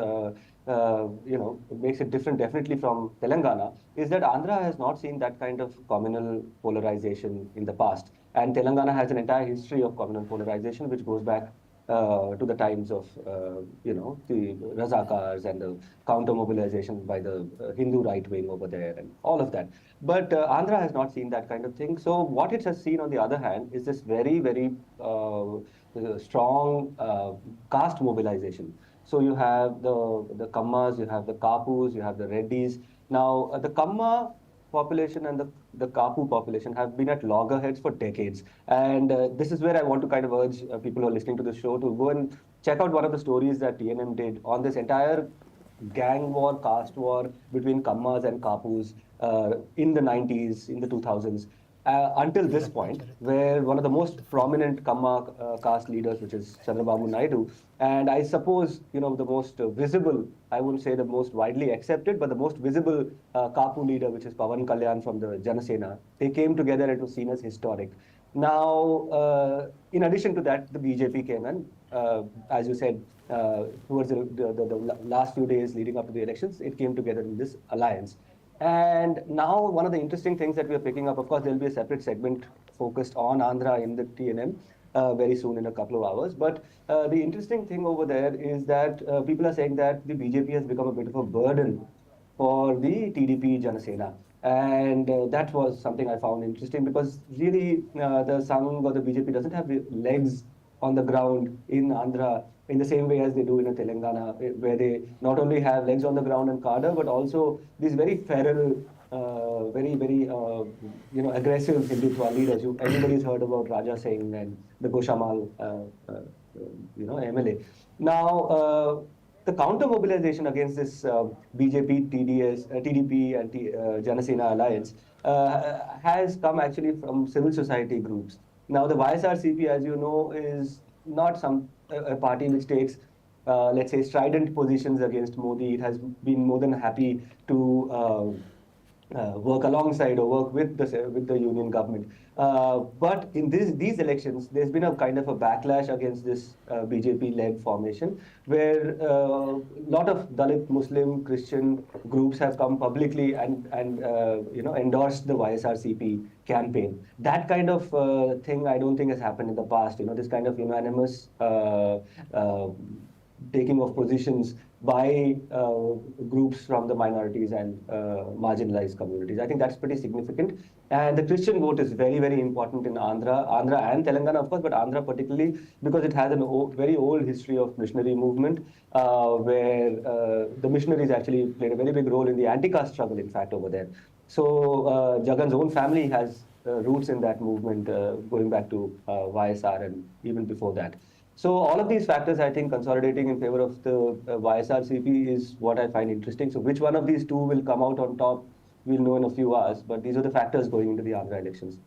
S5: makes it different definitely from Telangana, is that Andhra has not seen that kind of communal polarization in the past. And Telangana has an entire history of communal polarization, which goes back to the times of, the Razakars and the counter mobilization by the Hindu right wing over there and all of that. But Andhra has not seen that kind of thing. So what it has seen, on the other hand, is this very, very strong caste mobilization. So you have the Kammas, you have the Kapus, you have the Reddys. Now, the Kamma population and the Kapu population have been at loggerheads for decades. And this is where I want to kind of urge people who are listening to the show to go and check out one of the stories that TNM did on this entire gang war, caste war between Kammas and Kapus in the 90s, in the 2000s. Until this point, where one of the most prominent Kamma caste leaders, which is Chandrababu Naidu, and I suppose, the most visible, I wouldn't say the most widely accepted, but the most visible Kapu leader, which is Pawan Kalyan from the Janasena, they came together and it was seen as historic. Now, in addition to that, the BJP came and, as you said, towards the last few days leading up to the elections, it came together in this alliance. And now one of the interesting things that we are picking up, of course, there will be a separate segment focused on Andhra in the TNM very soon in a couple of hours. But the interesting thing over there is that people are saying that the BJP has become a bit of a burden for the TDP Janasena. And that was something I found interesting because really the Sangh or the BJP doesn't have legs on the ground in Andhra in the same way as they do in a Telangana, where they not only have legs on the ground and cadre, but also these very feral, very, very, aggressive Hindutva leaders. Everybody's heard about Raja Singh and the Goshamal, MLA. Now, the counter mobilization against this BJP, TDP and Janasena alliance has come actually from civil society groups. Now, the YSRCP, as you know, is not a party which takes, let's say, strident positions against Modi. It has been more than happy to work alongside or work with the union government. But in these elections, there's been a kind of a backlash against this BJP-led formation, where a lot of Dalit, Muslim, Christian groups have come publicly and endorsed the YSRCP campaign. That kind of thing I don't think has happened in the past. This kind of unanimous taking of positions by groups from the minorities and marginalized communities. I think that's pretty significant. And the Christian vote is very, very important in Andhra and Telangana, of course, but Andhra particularly because it has a very old history of missionary movement, where the missionaries actually played a very big role in the anti-caste struggle, in fact, over there. So Jagan's own family has roots in that movement going back to YSR and even before that. So all of these factors, I think, consolidating in favor of the YSRCP is what I find interesting. So which one of these two will come out on top, we'll know in a few hours. But these are the factors going into the Andhra elections.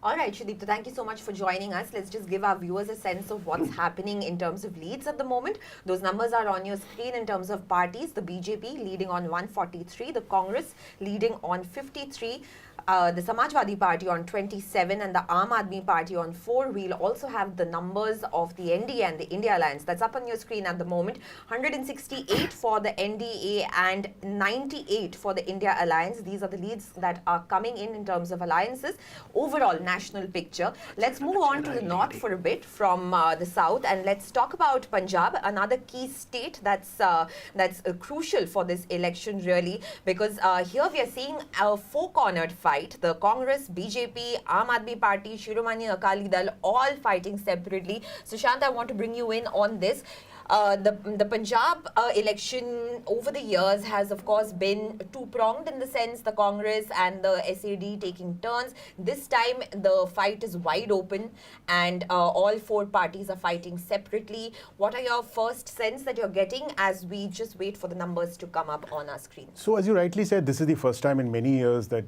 S18: All right, Shudipta, thank you so much for joining us. Let's just give our viewers a sense of what's happening in terms of leads at the moment. Those numbers are on your screen in terms of parties. The BJP leading on 143, the Congress leading on 53, the Samajwadi Party on 27 and the Aam Aadmi Party on 4. We'll also have the numbers of the NDA and the India Alliance. That's up on your screen at the moment. 168 for the NDA and 98 for the India Alliance. These are the leads that are coming in terms of alliances. Overall national picture. Let's move on to the north for a bit from the south, and let's talk about Punjab, another key state that's crucial for this election really, because here we are seeing a four-cornered fight. The Congress, BJP, Aam Aadmi Party, Shiromani Akali Dal all fighting separately. Sushant, I want to bring you in on this. The Punjab election over the years has of course been two-pronged in the sense the Congress and the SAD taking turns. This time the fight is wide open and all four parties are fighting separately. What are your first sense that you're getting as we just wait for the numbers to come up on our screen?
S3: So as you rightly said, this is the first time in many years that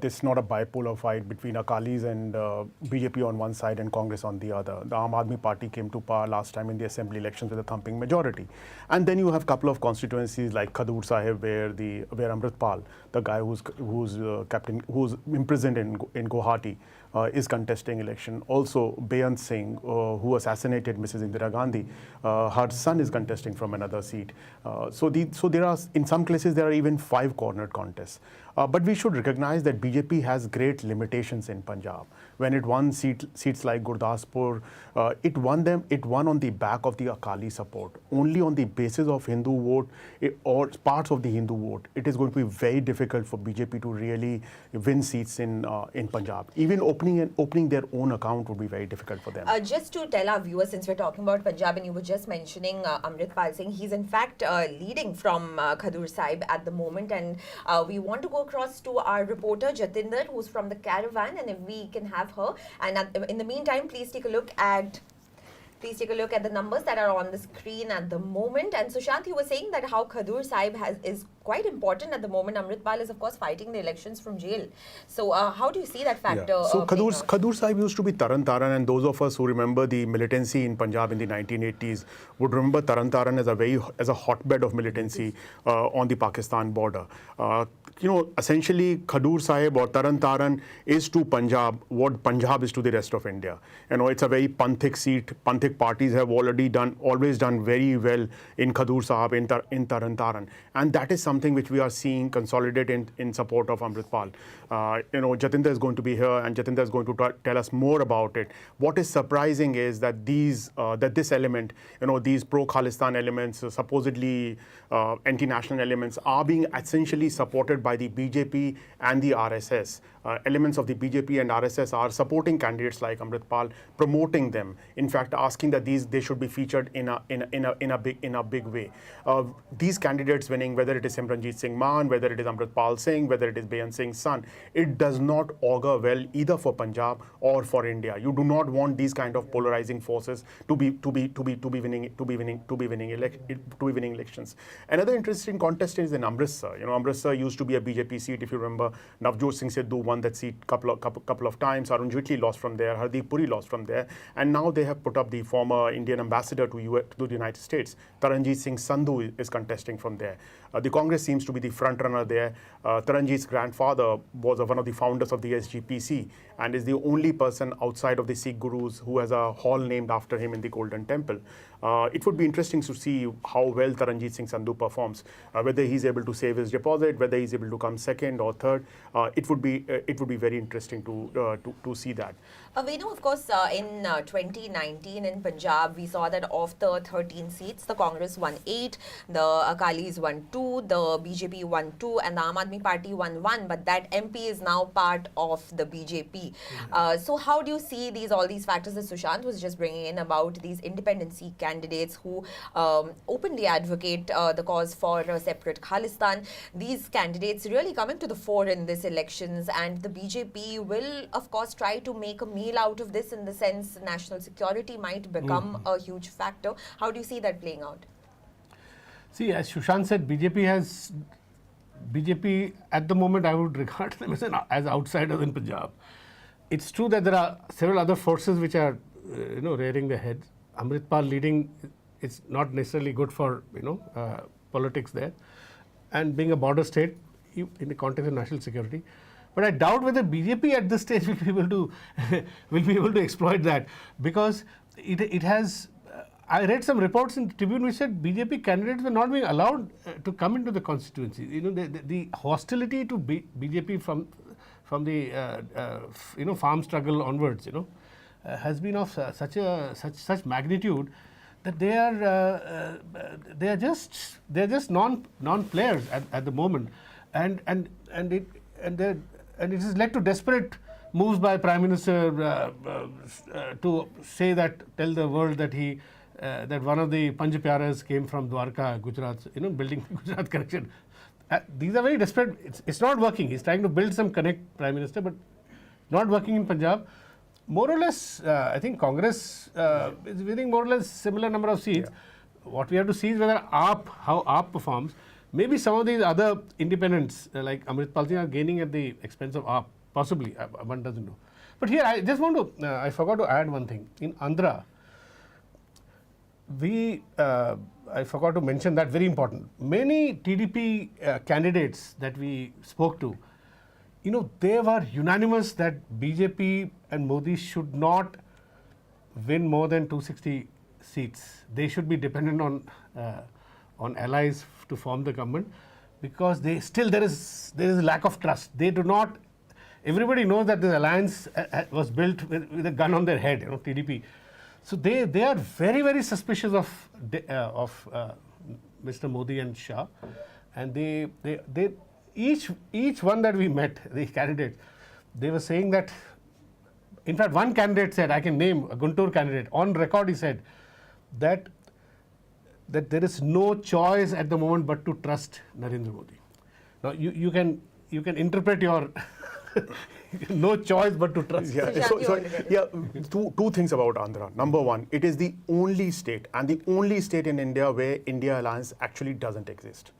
S3: it's not a bipolar fight between Akalis and BJP on one side and Congress on the other. The Aam Aadmi Party came to power last time in the assembly elections with a thumping majority. And then you have a couple of constituencies like Khadur Sahib where Amritpal, the guy who's imprisoned in Guwahati, is contesting election. Also, Beyant Singh, who assassinated Mrs. Indira Gandhi, her son is contesting from another seat. So there are, in some cases, there are even 5 cornered contests. But we should recognize that BJP has great limitations in Punjab. When it won seats like Gurdaspur, it won on the back of the Akali support. Only on the basis of Hindu vote or parts of the Hindu vote, it is going to be very difficult for BJP to really win seats in Punjab. Even opening their own account would be very difficult for them.
S18: Just to tell our viewers, since we're talking about Punjab and you were just mentioning Amritpal Singh, he's in fact leading from Khadur Sahib at the moment, and we want to go across to our reporter Jatinder, who's from the Caravan, and if we can have her. And in the meantime, please take a look at the numbers that are on the screen at the moment. And Sushant, you were saying that how Khadur Sahib is quite important at the moment. Amritpal is of course fighting the elections from jail. So how do you see that factor?
S3: Yeah. So Khadur Sahib used to be Taran Taran, and those of us who remember the militancy in Punjab in the 1980s would remember Taran Taran as a hotbed of militancy on the Pakistan border. Essentially Khadur Sahib or Taran Taran is to Punjab what Punjab is to the rest of India. It's a very Panthik seat. Panthik parties have always done very well in Khadur Sahib, in Taran Taran. And that is something which we are seeing consolidated in support of Amritpal. Jatinder is going to be here and Jatinder is going to tell us more about it. What is surprising is that this element, these pro-Khalistan elements, supposedly anti-national elements, are being essentially supported by the BJP and the RSS. Elements of the BJP and RSS are supporting candidates like Amritpal, promoting them. In fact, asking that they should be featured in a big way. These candidates winning, whether it is Simranjeet Singh Mann, whether it is Amritpal Singh, whether it is Beyant Singh's son, it does not augur well either for Punjab or for India. You do not want these kind of polarizing forces to be winning elections. Another interesting contest is in Amritsar. Amritsar used to be a BJP seat. If you remember, Navjot Singh Sidhu won won that seat couple of times. Arun Jaitley lost from there. Hardeep Puri lost from there. And now they have put up the former Indian ambassador to the United States. Taranjeet Singh Sandhu is contesting from there. The Congress seems to be the front runner there. Taranjeet's grandfather was one of the founders of the SGPC and is the only person outside of the Sikh gurus who has a hall named after him in the Golden Temple. It would be interesting to see how well Taranjeet Singh Sandhu performs, whether he's able to save his deposit, whether he's able to come second or third. It would be very interesting to see that.
S18: We know, of course, in 2019 in Punjab, we saw that of the 13 seats, the Congress won 8, the Akalis won 2, the BJP won 2, and the Aam Aadmi Party won 1. But that MP is now part of the BJP. So how do you see all these factors that Sushant was just bringing in about these independent Sikh candidates who openly advocate the cause for a separate Khalistan? These candidates really coming to the fore in these elections, and the BJP will, of course, try to make a meal out of this in the sense national security might become a huge factor. How do you see that playing out?
S19: See, as Sushant said, BJP at the moment I would regard them as outsiders in Punjab. It's true that there are several other forces which are rearing their heads. Amritpal leading is not necessarily good for politics there, and being a border state in the context of national security. But I doubt whether BJP at this stage will be able to exploit that, because it has. I read some reports in the Tribune which said BJP candidates were not being allowed to come into the constituency. The hostility to BJP from the farm struggle onwards, has been of such magnitude that they are just non-players at the moment, and it has led to desperate moves by Prime Minister to say tell the world that that one of the Panj Pyaras came from Dwarka, Gujarat, building Gujarat connection. These are very desperate. It's not working. He's trying to build some connect, Prime Minister, but not working in Punjab. More or less, I think Congress is winning more or less similar number of seats. Yeah. What we have to see is how AAP performs. Maybe some of these other independents like Amritpal Singh are gaining at the expense of AAP, possibly. One doesn't know. But here, I just want to, I forgot to add one thing. In Andhra, I forgot to mention that, very important. Many TDP candidates that we spoke to, they were unanimous that BJP and Modi should not win more than 260 seats. They should be dependent on allies to form the government, because there is a lack of trust. They do not. Everybody knows that this alliance was built with a gun on their head, TDP. So they are very, very suspicious of Mr. Modi and Shah, and they each one that we met, the candidates, they were saying that. In fact, one candidate said, I can name a Guntur candidate, on record he said that there is no choice at the moment but to trust Narendra Modi. Now you can interpret your no choice but to trust.
S3: Yeah, two things about Andhra. Number one, it is the only state, and the only state in India where India Alliance actually doesn't exist.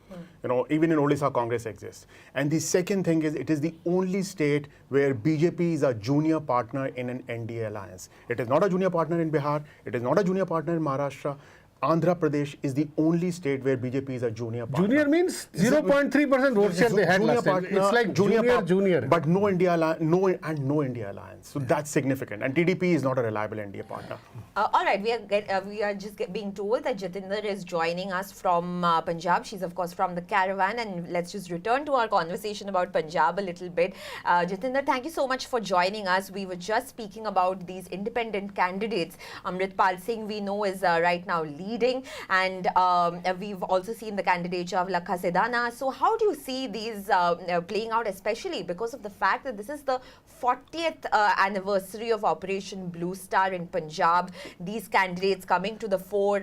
S3: Even in Odisha, Congress exists. And the second thing is, it is the only state where BJP is a junior partner in an NDA alliance. It is not a junior partner in Bihar. It is not a junior partner in Maharashtra. Andhra Pradesh is the only state where BJP is a junior partner.
S19: Junior means 0.3% vote share they had last time. It's like junior.
S3: But no India alliance. So that's significant. And TDP is not a reliable NDA partner.
S18: All right, we are just being told that Jatinder is joining us from Punjab. She's of course from the Caravan, and let's just return to our conversation about Punjab a little bit. Jatinder, thank you so much for joining us. We were just speaking about these independent candidates. Amritpal Singh, we know, is right now leading, and we've also seen the candidature of Lakha Sedana. So how do you see these playing out, especially because of the fact that this is the 40th anniversary of Operation Blue Star in Punjab? These candidates coming to the fore,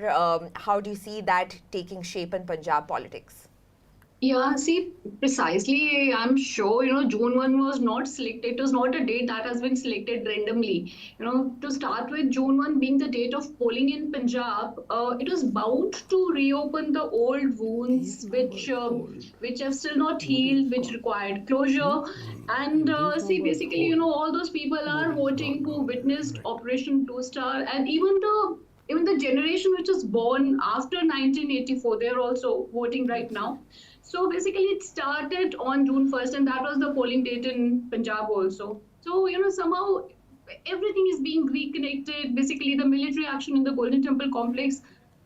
S18: how do you see that taking shape in Punjab politics?
S4: Yeah, see, precisely, I'm sure, June 1 was not selected. It was not a date that has been selected randomly. To start with, June 1 being the date of polling in Punjab, it was bound to reopen the old wounds which have still not healed, which required closure. And see, basically, all those people are voting who witnessed Operation Blue Star, and even the generation which was born after 1984, they're also voting right now. So basically, it started on June 1st, and that was the polling date in Punjab also. So, somehow everything is being reconnected. Basically, the military action in the Golden Temple complex,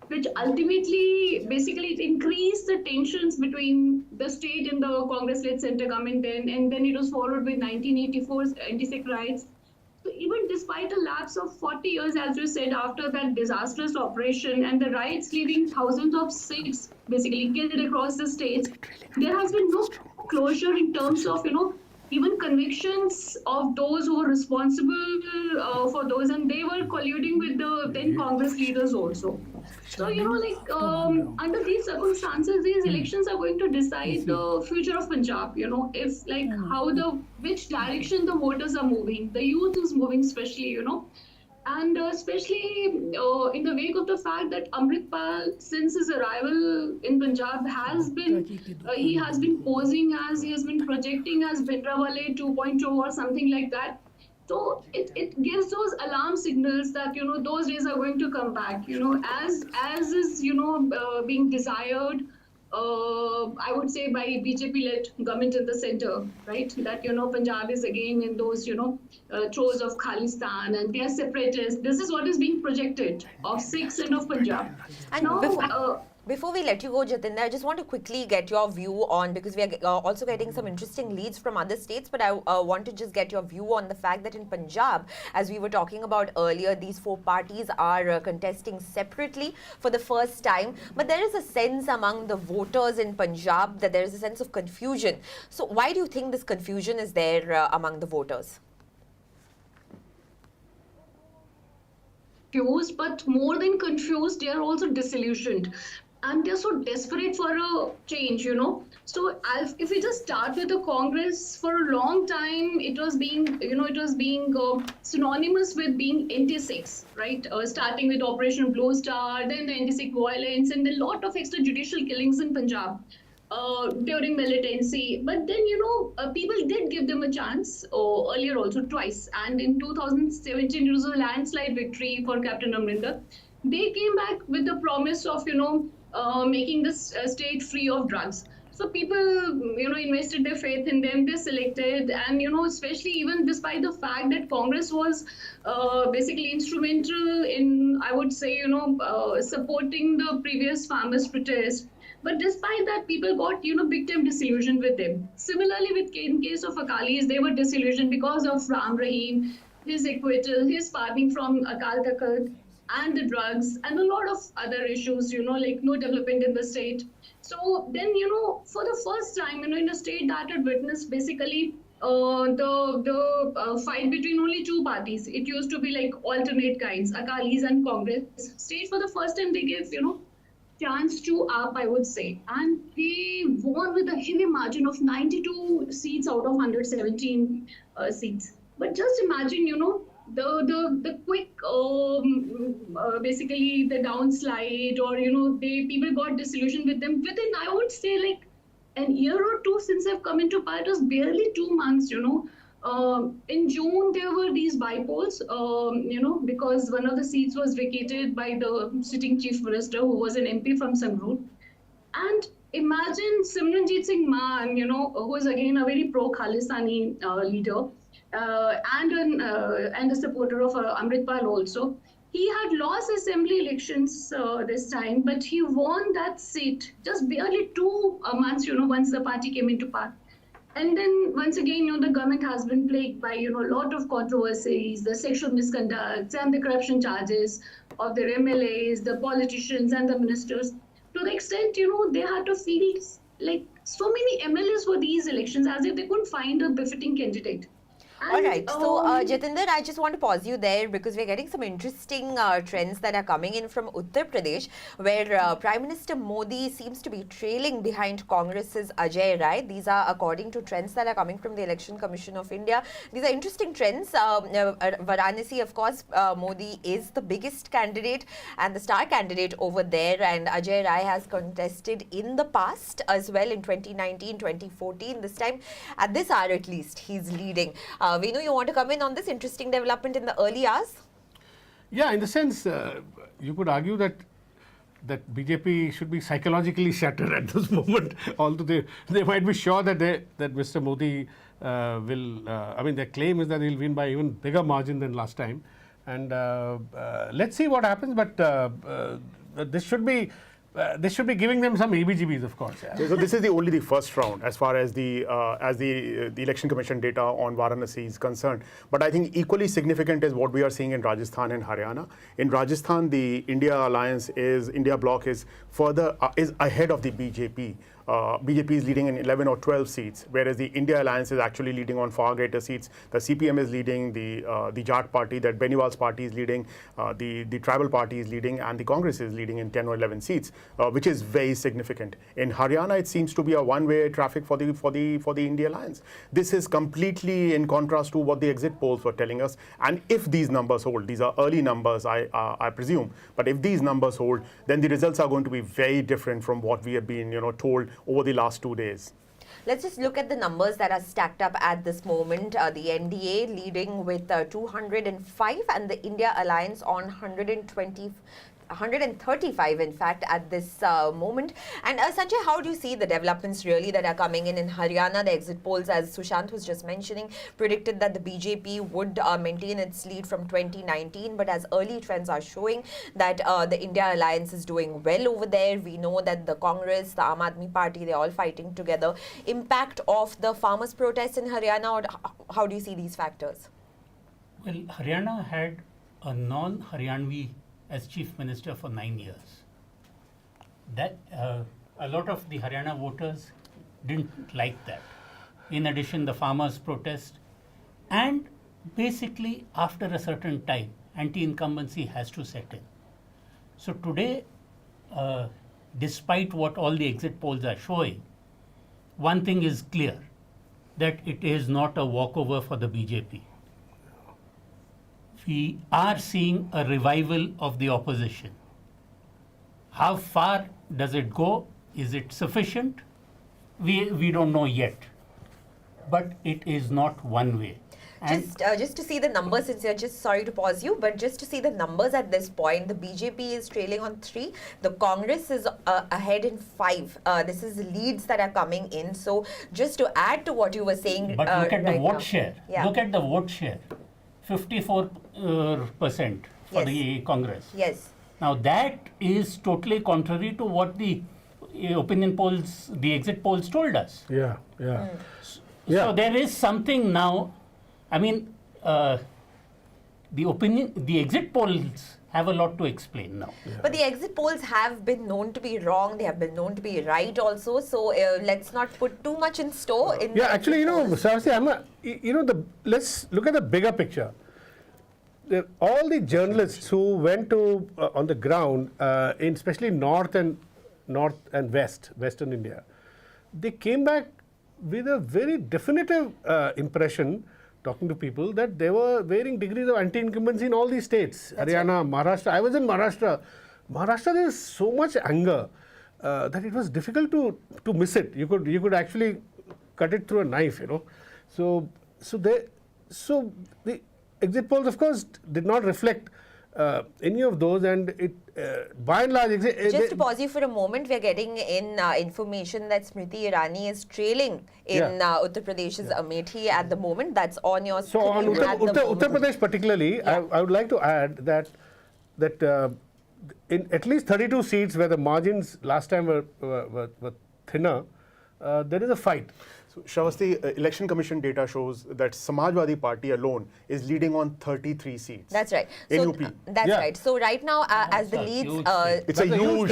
S4: which ultimately, basically, it increased the tensions between the state and the Congress-led center government then, and then it was followed with 1984's anti-Sikh riots. So even despite a lapse of 40 years, as you said, after that disastrous operation and the riots leaving thousands of Sikhs basically killed across the states, there has been no closure in terms of, even convictions of those who were responsible for those, and they were colluding with the then Congress leaders also. So, under these circumstances, these elections are going to decide the future of Punjab, if which direction the voters are moving, the youth is moving especially, and especially in the wake of the fact that Amritpal, since his arrival in Punjab, he has been posing as, he has been projecting as Bhindranwale 2.0 or something like that. So it gives those alarm signals that, those days are going to come back, as is, being desired, I would say by BJP-led government in the center, right? That, Punjab is again in those, throes of Khalistan and they are separatists. This is what is being projected of Sikhs and of Punjab.
S18: And before we let you go, Jatinder, I just want to quickly get your view on, because we are also getting some interesting leads from other states, but I want to just get your view on the fact that in Punjab, as we were talking about earlier, these four parties are contesting separately for the first time, but there is a sense among the voters in Punjab that there is a sense of confusion. So why do you think this confusion is there among the voters?
S4: Confused, but more than confused, they are also disillusioned. And they're so desperate for a change, So if we just start with the Congress, for a long time, it was being, synonymous with being anti-Sikhs, right? Starting with Operation Blue Star, then the anti-Sikh violence, and a lot of extrajudicial killings in Punjab during militancy. But then, people did give them a chance earlier also twice. And in 2017, it was a landslide victory for Captain Amrinder. They came back with the promise of, making this state free of drugs. So people, invested their faith in them, they selected, and, especially even despite the fact that Congress was basically instrumental in, I would say, supporting the previous farmers' protest. But despite that, people got, big time disillusioned with them. Similarly, in case of Akalis, they were disillusioned because of Ram Rahim, his acquittal, his pardon from Akal Takht, and the drugs, and a lot of other issues, like no development in the state. So then, for the first time, in a state that had witnessed basically the fight between only two parties. It used to be like alternate kinds, Akalis and Congress. State for the first time they gave, chance to AAP, I would say. And they won with a heavy margin of 92 seats out of 117 seats. But just imagine, the quick, basically the downslide, or, people got disillusioned with them within, I would say, like an year or two since they've come into power. It was barely 2 months, in June, there were these bypolls, because one of the seats was vacated by the sitting chief minister, who was an MP from Sangrur. And imagine Simranjit Singh Maan, who is again a very pro-Khalistani leader, and a supporter of Amritpal also. He had lost assembly elections this time, but he won that seat just barely 2 months, once the party came into power. And then once again, the government has been plagued by, a lot of controversies, the sexual misconducts and the corruption charges of their MLAs, the politicians and the ministers. To the extent, they had to field like so many MLAs for these elections as if they couldn't find a befitting candidate.
S18: All right. So, Jatinder, I just want to pause you there because we're getting some interesting trends that are coming in from Uttar Pradesh, where Prime Minister Modi seems to be trailing behind Congress's Ajay Rai. These are according to trends that are coming from the Election Commission of India. These are interesting trends. Varanasi, of course, Modi is the biggest candidate and the star candidate over there, and Ajay Rai has contested in the past as well in 2019, 2014. This time, at this hour at least, he's leading. Venu, you want to come in on this interesting development in the early hours?
S19: Yeah, in the sense, you could argue that BJP should be psychologically shattered at this moment, although they might be sure that Mr. Modi will, I mean, their claim is that he'll win by even bigger margin than last time. And let's see what happens, but this should be giving them some ABGBs, of course. Yeah.
S3: So this is only the first round as far as the Election Commission data on Varanasi is concerned. But I think equally significant is what we are seeing in Rajasthan and Haryana. In Rajasthan, the India bloc is ahead of the BJP. BJP is leading in 11 or 12 seats, whereas the India Alliance is actually leading on far greater seats. The CPM is leading, the Jat party, that Beniwal's party is leading, the tribal party is leading, and the Congress is leading in 10 or 11 seats, which is very significant. In Haryana, it seems to be a one-way traffic for the India Alliance. This is completely in contrast to what the exit polls were telling us. And if these numbers hold, these are early numbers, I presume, but if these numbers hold, then the results are going to be very different from what we have been, told over the last 2 days.
S18: Let's just look at the numbers that are stacked up at this moment. The NDA leading with 205 and the India Alliance on 135 in fact at this moment. And Sanjay, how do you see the developments really that are coming in Haryana? The exit polls, as Sushant was just mentioning, predicted that the BJP would maintain its lead from 2019, but as early trends are showing that the India Alliance is doing well over there. We know that the Congress, the Aam Aadmi Party, they're all fighting together. Impact of the farmers' protests in Haryana, or how do you see these factors?
S21: Well, Haryana had a non-Haryanvi as Chief Minister for 9 years. That a lot of the Haryana voters didn't like that. In addition, the farmers' protest, and basically after a certain time, anti-incumbency has to set in. So today, despite what all the exit polls are showing, one thing is clear, that it is not a walkover for the BJP. We are seeing a revival of the opposition. How far does it go? Is it sufficient? We don't know yet. But it is not one way.
S18: Just to see the numbers, since you're just sorry to pause you, but just to see the numbers at this point, the BJP is trailing on 3, the Congress is ahead in 5. This is leads that are coming in. So just to add to what you were saying,
S21: but look at the vote share.
S18: Yeah.
S21: Look at the vote share. 54% for the Congress.
S18: Yes.
S21: Now that is totally contrary to what the opinion polls, the exit polls told us.
S19: Yeah.
S21: So there is something now. I mean, the exit polls have a lot to explain now.
S18: But the exit polls have been known to be wrong. They have been known to be right also. So let's not put too much in store.
S19: Actually, Sarasi, let's look at the bigger picture. All the journalists who went to on the ground, in especially north and western India, they came back with a very definitive impression, talking to people, that they were varying degrees of anti-incumbency in all these states. Haryana, Maharashtra. I was in Maharashtra. There is so much anger that it was difficult to miss it. You could actually cut it through a knife, So the exit polls, of course, did not reflect any of those, and it by and large.
S18: Just to pause you for a moment, we are getting in information that Smriti Irani is trailing in Uttar Pradesh's Amethi at the moment. That's on your screen.
S19: So on Uttar Pradesh particularly, I would like to add that in at least 32 seats where the margins last time were thinner, there is a fight.
S3: Shravasti, Election Commission data shows that Samajwadi Party alone is leading on 33 seats.
S6: That's right.
S3: In
S6: So
S3: UP.
S6: that's right. So right now, as the leads,
S3: it's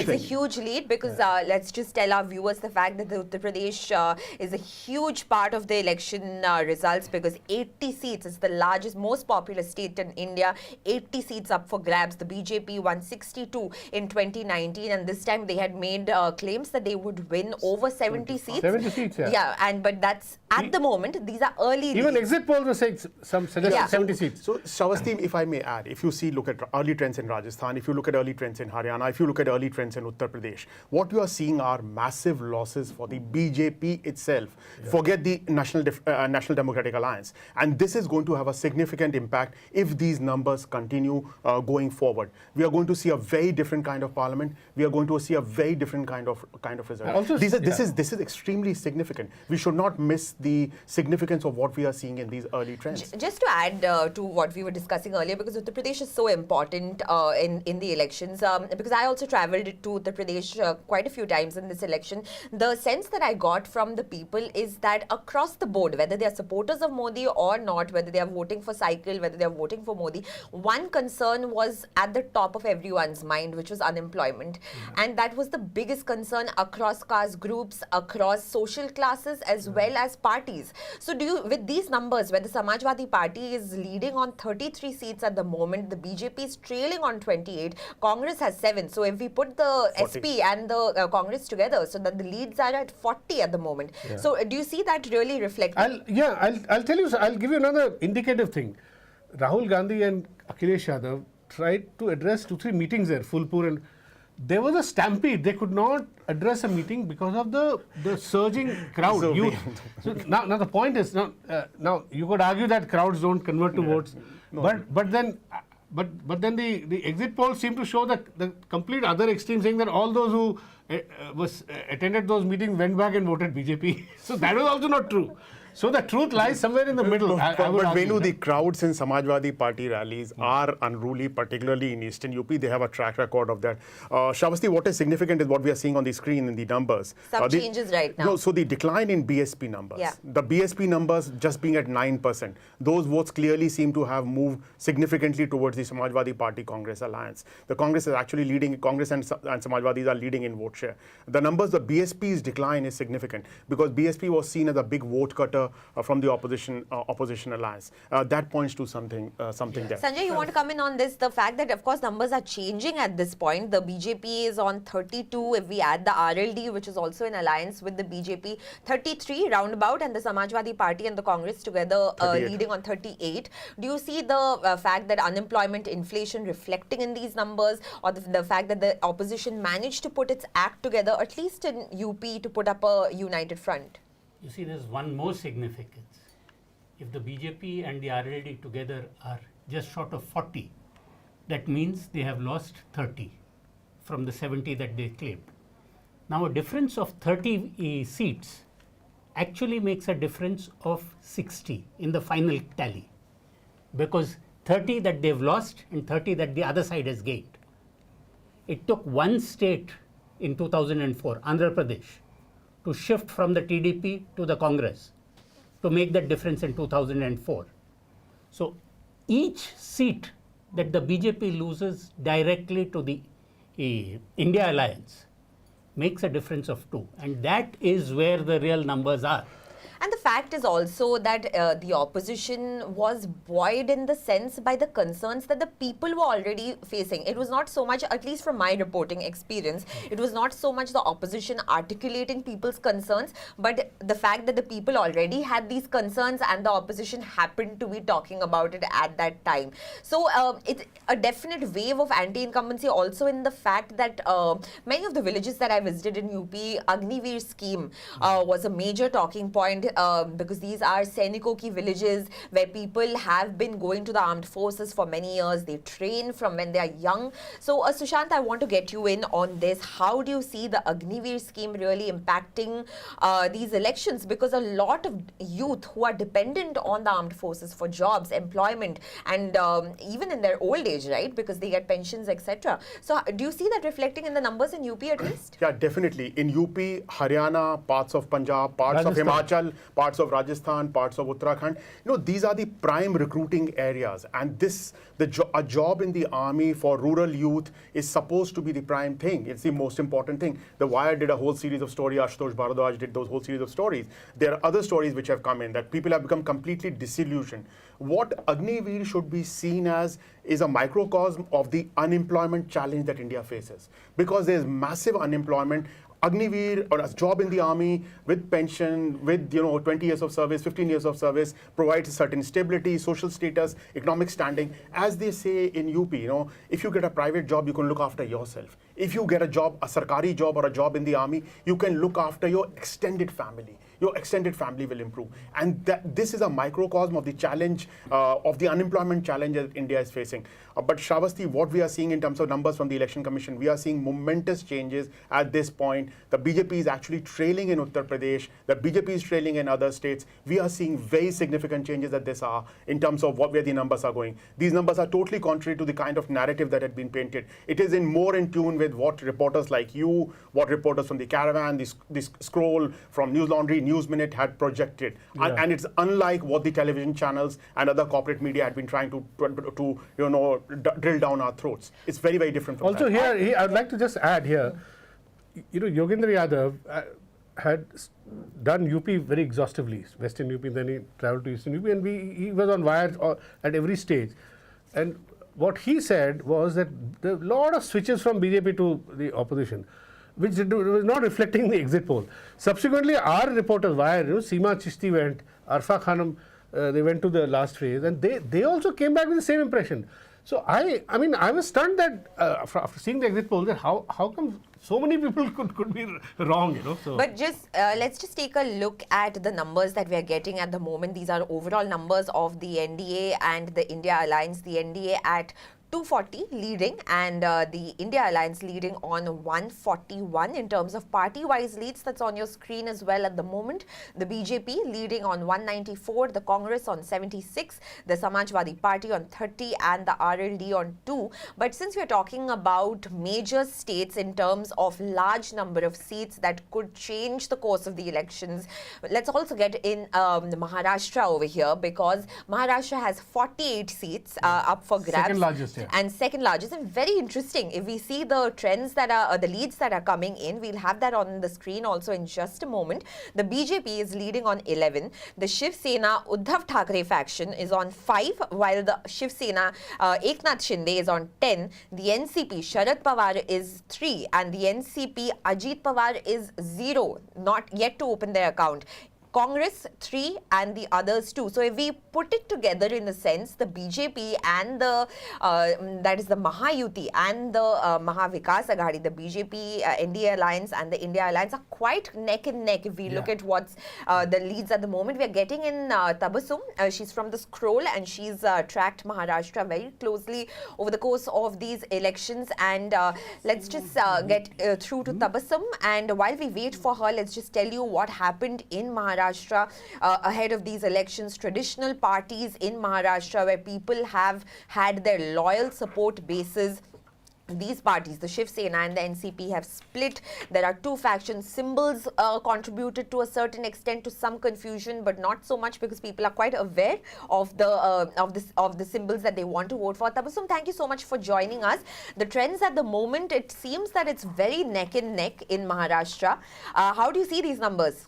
S3: a
S6: huge lead because let's just tell our viewers the fact that the Uttar Pradesh is a huge part of the election results because 80 seats is the largest, most populous state in India. 80 seats up for grabs. The BJP won 62 in 2019, and this time they had made claims that they would win over 70 seats.
S19: 70 seats, yeah.
S6: Yeah, but that's at the moment. These are early.
S19: Even
S6: leads.
S19: exit polls were saying some suggested 70 seats.
S3: So, Shravasti, if I may add, if you look at early trends in Rajasthan, if you look at early trends in Haryana, if you look at early trends in Uttar Pradesh, what you are seeing are massive losses for the BJP itself. Yeah. Forget the National Democratic Alliance. And this is going to have a significant impact if these numbers continue going forward. We are going to see a very different kind of parliament. We are going to see a very different kind of result.
S19: Also,
S3: this is extremely significant. We should not miss the significance of what we are seeing in these early trends.
S6: Just to add to what we were discussing earlier, because Uttar Pradesh is so important in the elections, because I also travelled to Uttar Pradesh quite a few times in this election, the sense that I got from the people is that across the board, whether they are supporters of Modi or not, whether they are voting for cycle, whether they are voting for Modi, one concern was at the top of everyone's mind, which was unemployment. And that was the biggest concern across caste groups, across social classes, as well as parties. So with these numbers, where the Samajwadi Party is leading on 33 seats at the moment, the BJP is trailing on 28, Congress has 7. So if we put the 40. SP and the Congress together, so that the leads are at 40 at the moment. Yeah. So do you see that really reflecting?
S19: I'll tell you, I'll give you another indicative thing. Rahul Gandhi and Akhilesh Yadav tried to address 2-3 meetings there, Phulpur, and there was a stampede. They could not address a meeting because of the surging crowd. So now the point is, now you could argue that crowds don't convert to votes, but then the exit polls seem to show the complete other extreme, saying that all those who attended those meetings went back and voted BJP. So that was also not true. So the truth lies somewhere in the middle.
S3: But Venu, the crowds in Samajwadi Party rallies are unruly, particularly in Eastern UP. They have a track record of that. Shravasti, what is significant is what we are seeing on the screen in the numbers.
S6: Some changes right now.
S3: No, so the decline in BSP numbers. Yeah. The BSP numbers just being at 9%. Those votes clearly seem to have moved significantly towards the Samajwadi Party Congress alliance. The Congress is actually leading, Congress and Samajwadis are leading in vote share. The numbers, the BSP's decline is significant because BSP was seen as a big vote cutter from the opposition alliance. That points to something there.
S6: Sanjay, you want to come in on this? The fact that, of course, numbers are changing at this point. The BJP is on 32. If we add the RLD, which is also in alliance with the BJP, 33 roundabout, and the Samajwadi Party and the Congress together leading on 38. Do you see the fact that unemployment, inflation reflecting in these numbers, or the fact that the opposition managed to put its act together, at least in UP, to put up a united front?
S21: You see, there's one more significance. If the BJP and the RLD together are just short of 40, that means they have lost 30 from the 70 that they claimed. Now, a difference of 30 seats actually makes a difference of 60 in the final tally, because 30 that they've lost and 30 that the other side has gained. It took one state in 2004, Andhra Pradesh, to shift from the TDP to the Congress to make that difference in 2004. So each seat that the BJP loses directly to the India Alliance makes a difference of 2, and that is where the real numbers are.
S6: And the fact is also that the opposition was buoyed in the sense by the concerns that the people were already facing. It was not so much, at least from my reporting experience, it was not so much the opposition articulating people's concerns, but the fact that the people already had these concerns and the opposition happened to be talking about it at that time. So it's a definite wave of anti-incumbency also in the fact that many of the villages that I visited in UP, Agniveer scheme was a major talking point. because these are Sainiko ki villages where people have been going to the armed forces for many years. They train from when they are young. So Sushant, I want to get you in on this. How do you see the Agniveer scheme really impacting these elections? Because a lot of youth who are dependent on the armed forces for jobs, employment, and even in their old age, right? Because they get pensions, etc. So do you see that reflecting in the numbers in UP at least?
S3: Yeah, definitely. In UP, Haryana, parts of Punjab, parts of Himachal, parts of Rajasthan, parts of Uttarakhand, these are the prime recruiting areas. And a job in the army for rural youth is supposed to be the prime thing. It's the most important thing. The Wire did a whole series of stories. Ashutosh Bharadwaj did those whole series of stories. There are other stories which have come in that people have become completely disillusioned. What Agniveer should be seen as is a microcosm of the unemployment challenge that India faces. Because there's massive unemployment. Agniveer, or a job in the army with pension, with 20 years of service, 15 years of service, provides certain stability, social status, economic standing. As they say in UP, if you get a private job, you can look after yourself. If you get a job, a sarkari job or a job in the army, you can look after your extended family. Your extended family will improve. And this is a microcosm of the challenge, of the unemployment challenge that India is facing. But Shravasti, what we are seeing in terms of numbers from the Election Commission, we are seeing momentous changes at this point. The BJP is actually trailing in Uttar Pradesh. The BJP is trailing in other states. We are seeing very significant changes at this hour in terms of where the numbers are going. These numbers are totally contrary to the kind of narrative that had been painted. It is more in tune with what reporters like you, what reporters from the Caravan, the Scroll, from Newslaundry, News Minute had projected.
S19: Yeah.
S3: And it's unlike what the television channels and other corporate media had been trying to drill down our throats. It's very, very different from
S19: also
S3: that.
S19: Here, I'd like to just add here, Yogendra Yadav had done UP very exhaustively, Western UP, then he traveled to Eastern UP, and he was on wires at every stage. And what he said was that there were a lot of switches from BJP to the opposition, which was not reflecting the exit poll. Subsequently, our reporters, Wire, Seema Chishti went, Arfa Khanum, they went to the last phase, and they also came back with the same impression. So I was stunned that after seeing the exit poll, that how come so many people could be wrong, So.
S6: But let's just take a look at the numbers that we are getting at the moment. These are overall numbers of the NDA and the India Alliance. The NDA at 240 leading, and the India Alliance leading on 141 in terms of party-wise leads. That's on your screen as well at the moment. The BJP leading on 194, the Congress on 76, the Samajwadi Party on 30, and the RLD on 2. But since we're talking about major states in terms of large number of seats that could change the course of the elections, let's also get in Maharashtra over here, because Maharashtra has 48 seats up for grabs.
S19: Second largest. Yeah.
S6: And second largest, and very interesting. If we see the trends that are, the leads that are coming in, we'll have that on the screen also in just a moment. The BJP is leading on 11. The Shiv Sena Uddhav Thackeray faction is on 5, while the Shiv Sena Eknath Shinde is on 10. The NCP Sharad Pawar is 3, and the NCP Ajit Pawar is 0, not yet to open their account. Congress 3 and the others 2. So if we put it together in a sense, the BJP and the that is the Mahayuti and the Mahavikas Aghadi, the BJP NDA Alliance and the India Alliance are quite neck and neck. If we look at what's the leads at the moment, we are getting in Tabassum. She's from the Scroll, and she's tracked Maharashtra very closely over the course of these elections. And let's just get through to Tabassum. And while we wait for her, let's just tell you what happened in Maharashtra ahead of these elections. Traditional parties in Maharashtra, where people have had their loyal support bases, these parties, the Shiv Sena and the NCP, have split. There are two factions. Symbols contributed to a certain extent to some confusion, but not so much, because people are quite aware of the symbols that they want to vote for. Tabassum, thank you so much for joining us. The trends at the moment, it seems that it's very neck and neck in Maharashtra. How do you see these numbers?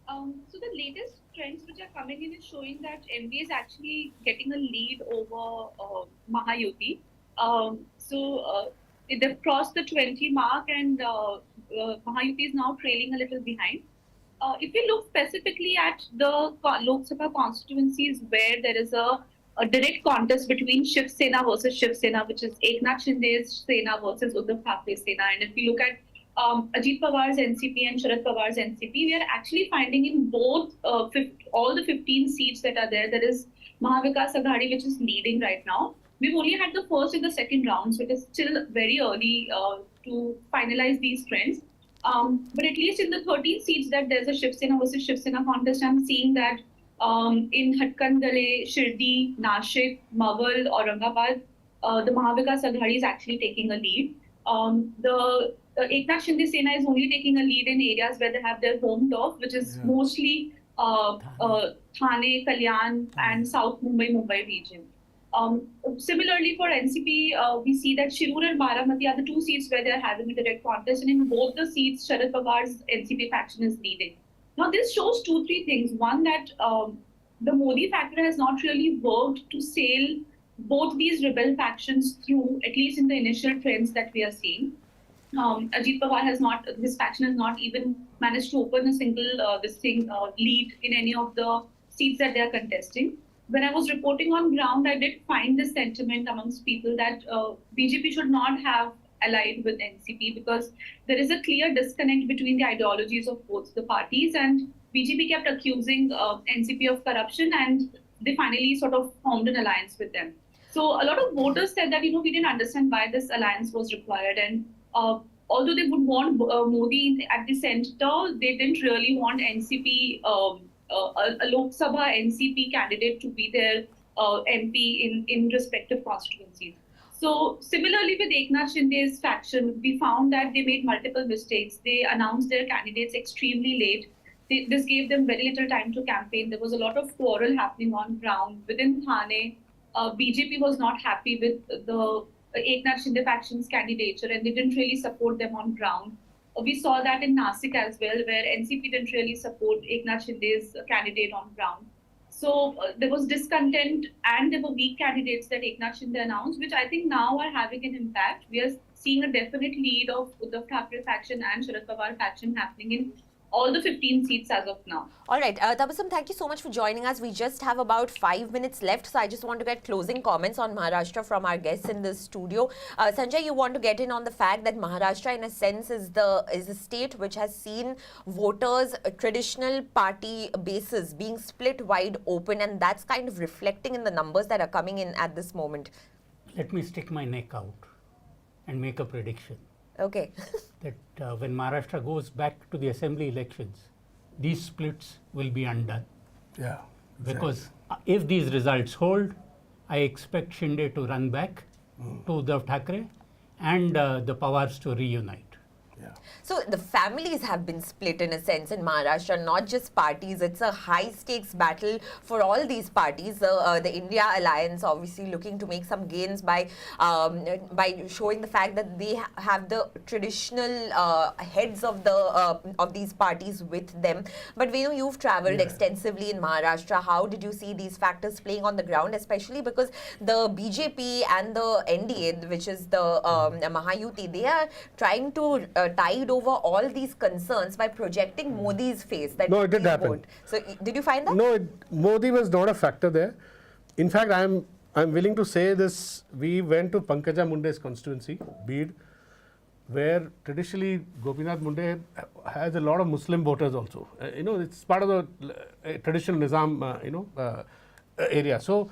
S2: So the latest trends which are coming in is showing that MV is actually getting a lead over Mahayuti. They've crossed the 20 mark, and Mahayuti is now trailing a little behind. If you look specifically at the Lok Sabha constituencies where there is a direct contest between Shiv Sena versus Shiv Sena, which is Eknath Shinde's Sena versus Uddhav Thackeray's Sena, and if you look at Ajit Pawar's NCP and Sharad Pawar's NCP, we are actually finding in both all the 15 seats that are there is Mahavikas Aghadi, which is leading right now. We've only had the first and the second round, so it is still very early to finalize these trends. But at least in the 13 seats that there's a Shiv Sena versus Shiv Sena contest, I'm seeing that in Hatkandale, Shirdi, Nashik, Mawal, Aurangabad, the Mahavikas Aghadi is actually taking a lead. The Eknath Shinde Sena is only taking a lead in areas where they have their home turf, which is mostly Thane, Kalyan, and South Mumbai region. Similarly, for NCP, we see that Shirur and Baramati are the two seats where they are having a direct contest, and in both the seats, Sharad Pawar's NCP faction is leading. Now, this shows 2-3 things. One, that the Modi factor has not really worked to sail both these rebel factions through, at least in the initial trends that we are seeing. Ajit Pawar his faction has not even managed to open a single lead in any of the seats that they are contesting. When I was reporting on ground, I did find this sentiment amongst people that BJP should not have allied with NCP because there is a clear disconnect between the ideologies of both the parties, and BJP kept accusing NCP of corruption, and they finally sort of formed an alliance with them. So a lot of voters said that, we didn't understand why this alliance was required, and although they would want Modi at the center, they didn't really want NCP, a Lok Sabha NCP candidate to be their MP in respective constituencies. So similarly with Eknath Shinde's faction, we found that they made multiple mistakes. They announced their candidates extremely late. This gave them very little time to campaign. There was a lot of quarrel happening on ground. Within Thane, BJP was not happy with the Eknath Shinde faction's candidature, and they didn't really support them on ground. We saw that in Nasik as well, where NCP didn't really support Eknath Shinde's candidate on ground. So there was discontent, and there were weak candidates that Eknath Shinde announced, which I think now are having an impact. We are seeing a definite lead of Uddhav Thackeray faction and Sharad Pawar faction happening in all the 15 seats as of now.
S6: All right, Tabassum, thank you so much for joining us. We just have about 5 minutes left, so I just want to get closing comments on Maharashtra from our guests in the studio. Sanjay, you want to get in on the fact that Maharashtra, in a sense, is a state which has seen voters' traditional party bases being split wide open, and that's kind of reflecting in the numbers that are coming in at this moment.
S21: Let me stick my neck out and make a prediction.
S6: Okay.
S21: That when Maharashtra goes back to the assembly elections, these splits will be undone.
S19: Yeah.
S21: Exactly. Because if these results hold, I expect Shinde to run back to Uddhav Thackeray and the Pawars to reunite.
S6: So the families have been split in a sense in Maharashtra, not just parties. It's a high stakes battle for all these parties. The India Alliance obviously looking to make some gains by showing the fact that they have the traditional heads of these parties with them. But we know you've traveled extensively in Maharashtra. How did you see these factors playing on the ground, especially because the BJP and the NDA, which is the Mahayuti, they are trying to tide over all these concerns by projecting Modi's face. That
S19: no, it didn't happen.
S6: So, did you find that?
S19: No, Modi was not a factor there. In fact, I'm willing to say this. We went to Pankaja Munde's constituency, Bid, where traditionally Gopinath Munde has a lot of Muslim voters also. It's part of the traditional Nizam, area. So,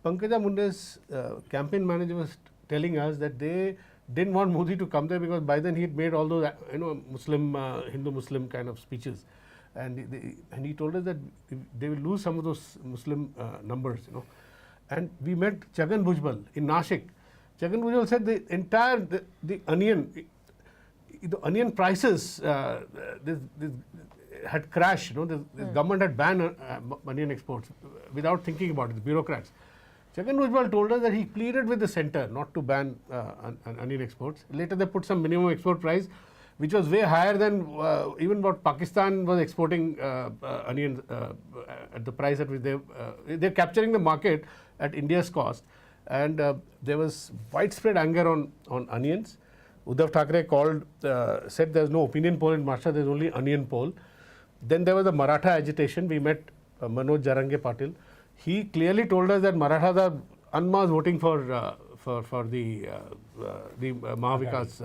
S19: Pankaja Munde's campaign manager was telling us that they didn't want Modi to come there because by then he had made all those Muslim, Hindu-Muslim kind of speeches, and he told us that they will lose some of those Muslim numbers, And we met Chhagan Bhujbal in Nashik. Chhagan Bhujbal said the entire the onion prices had crashed. The government had banned onion exports without thinking about it. The bureaucrats. Chhagan Bhujbal told us that he pleaded with the centre not to ban onion exports. Later they put some minimum export price, which was way higher than even what Pakistan was exporting onions at the price at which they're capturing the market at India's cost. And there was widespread anger on onions. Uddhav Thackeray said there's no opinion poll in Maharashtra, there's only onion poll. Then there was the Maratha agitation. We met Manoj Jarange Patil. He clearly told us that Marathas are en masse voting for the Mahavikas,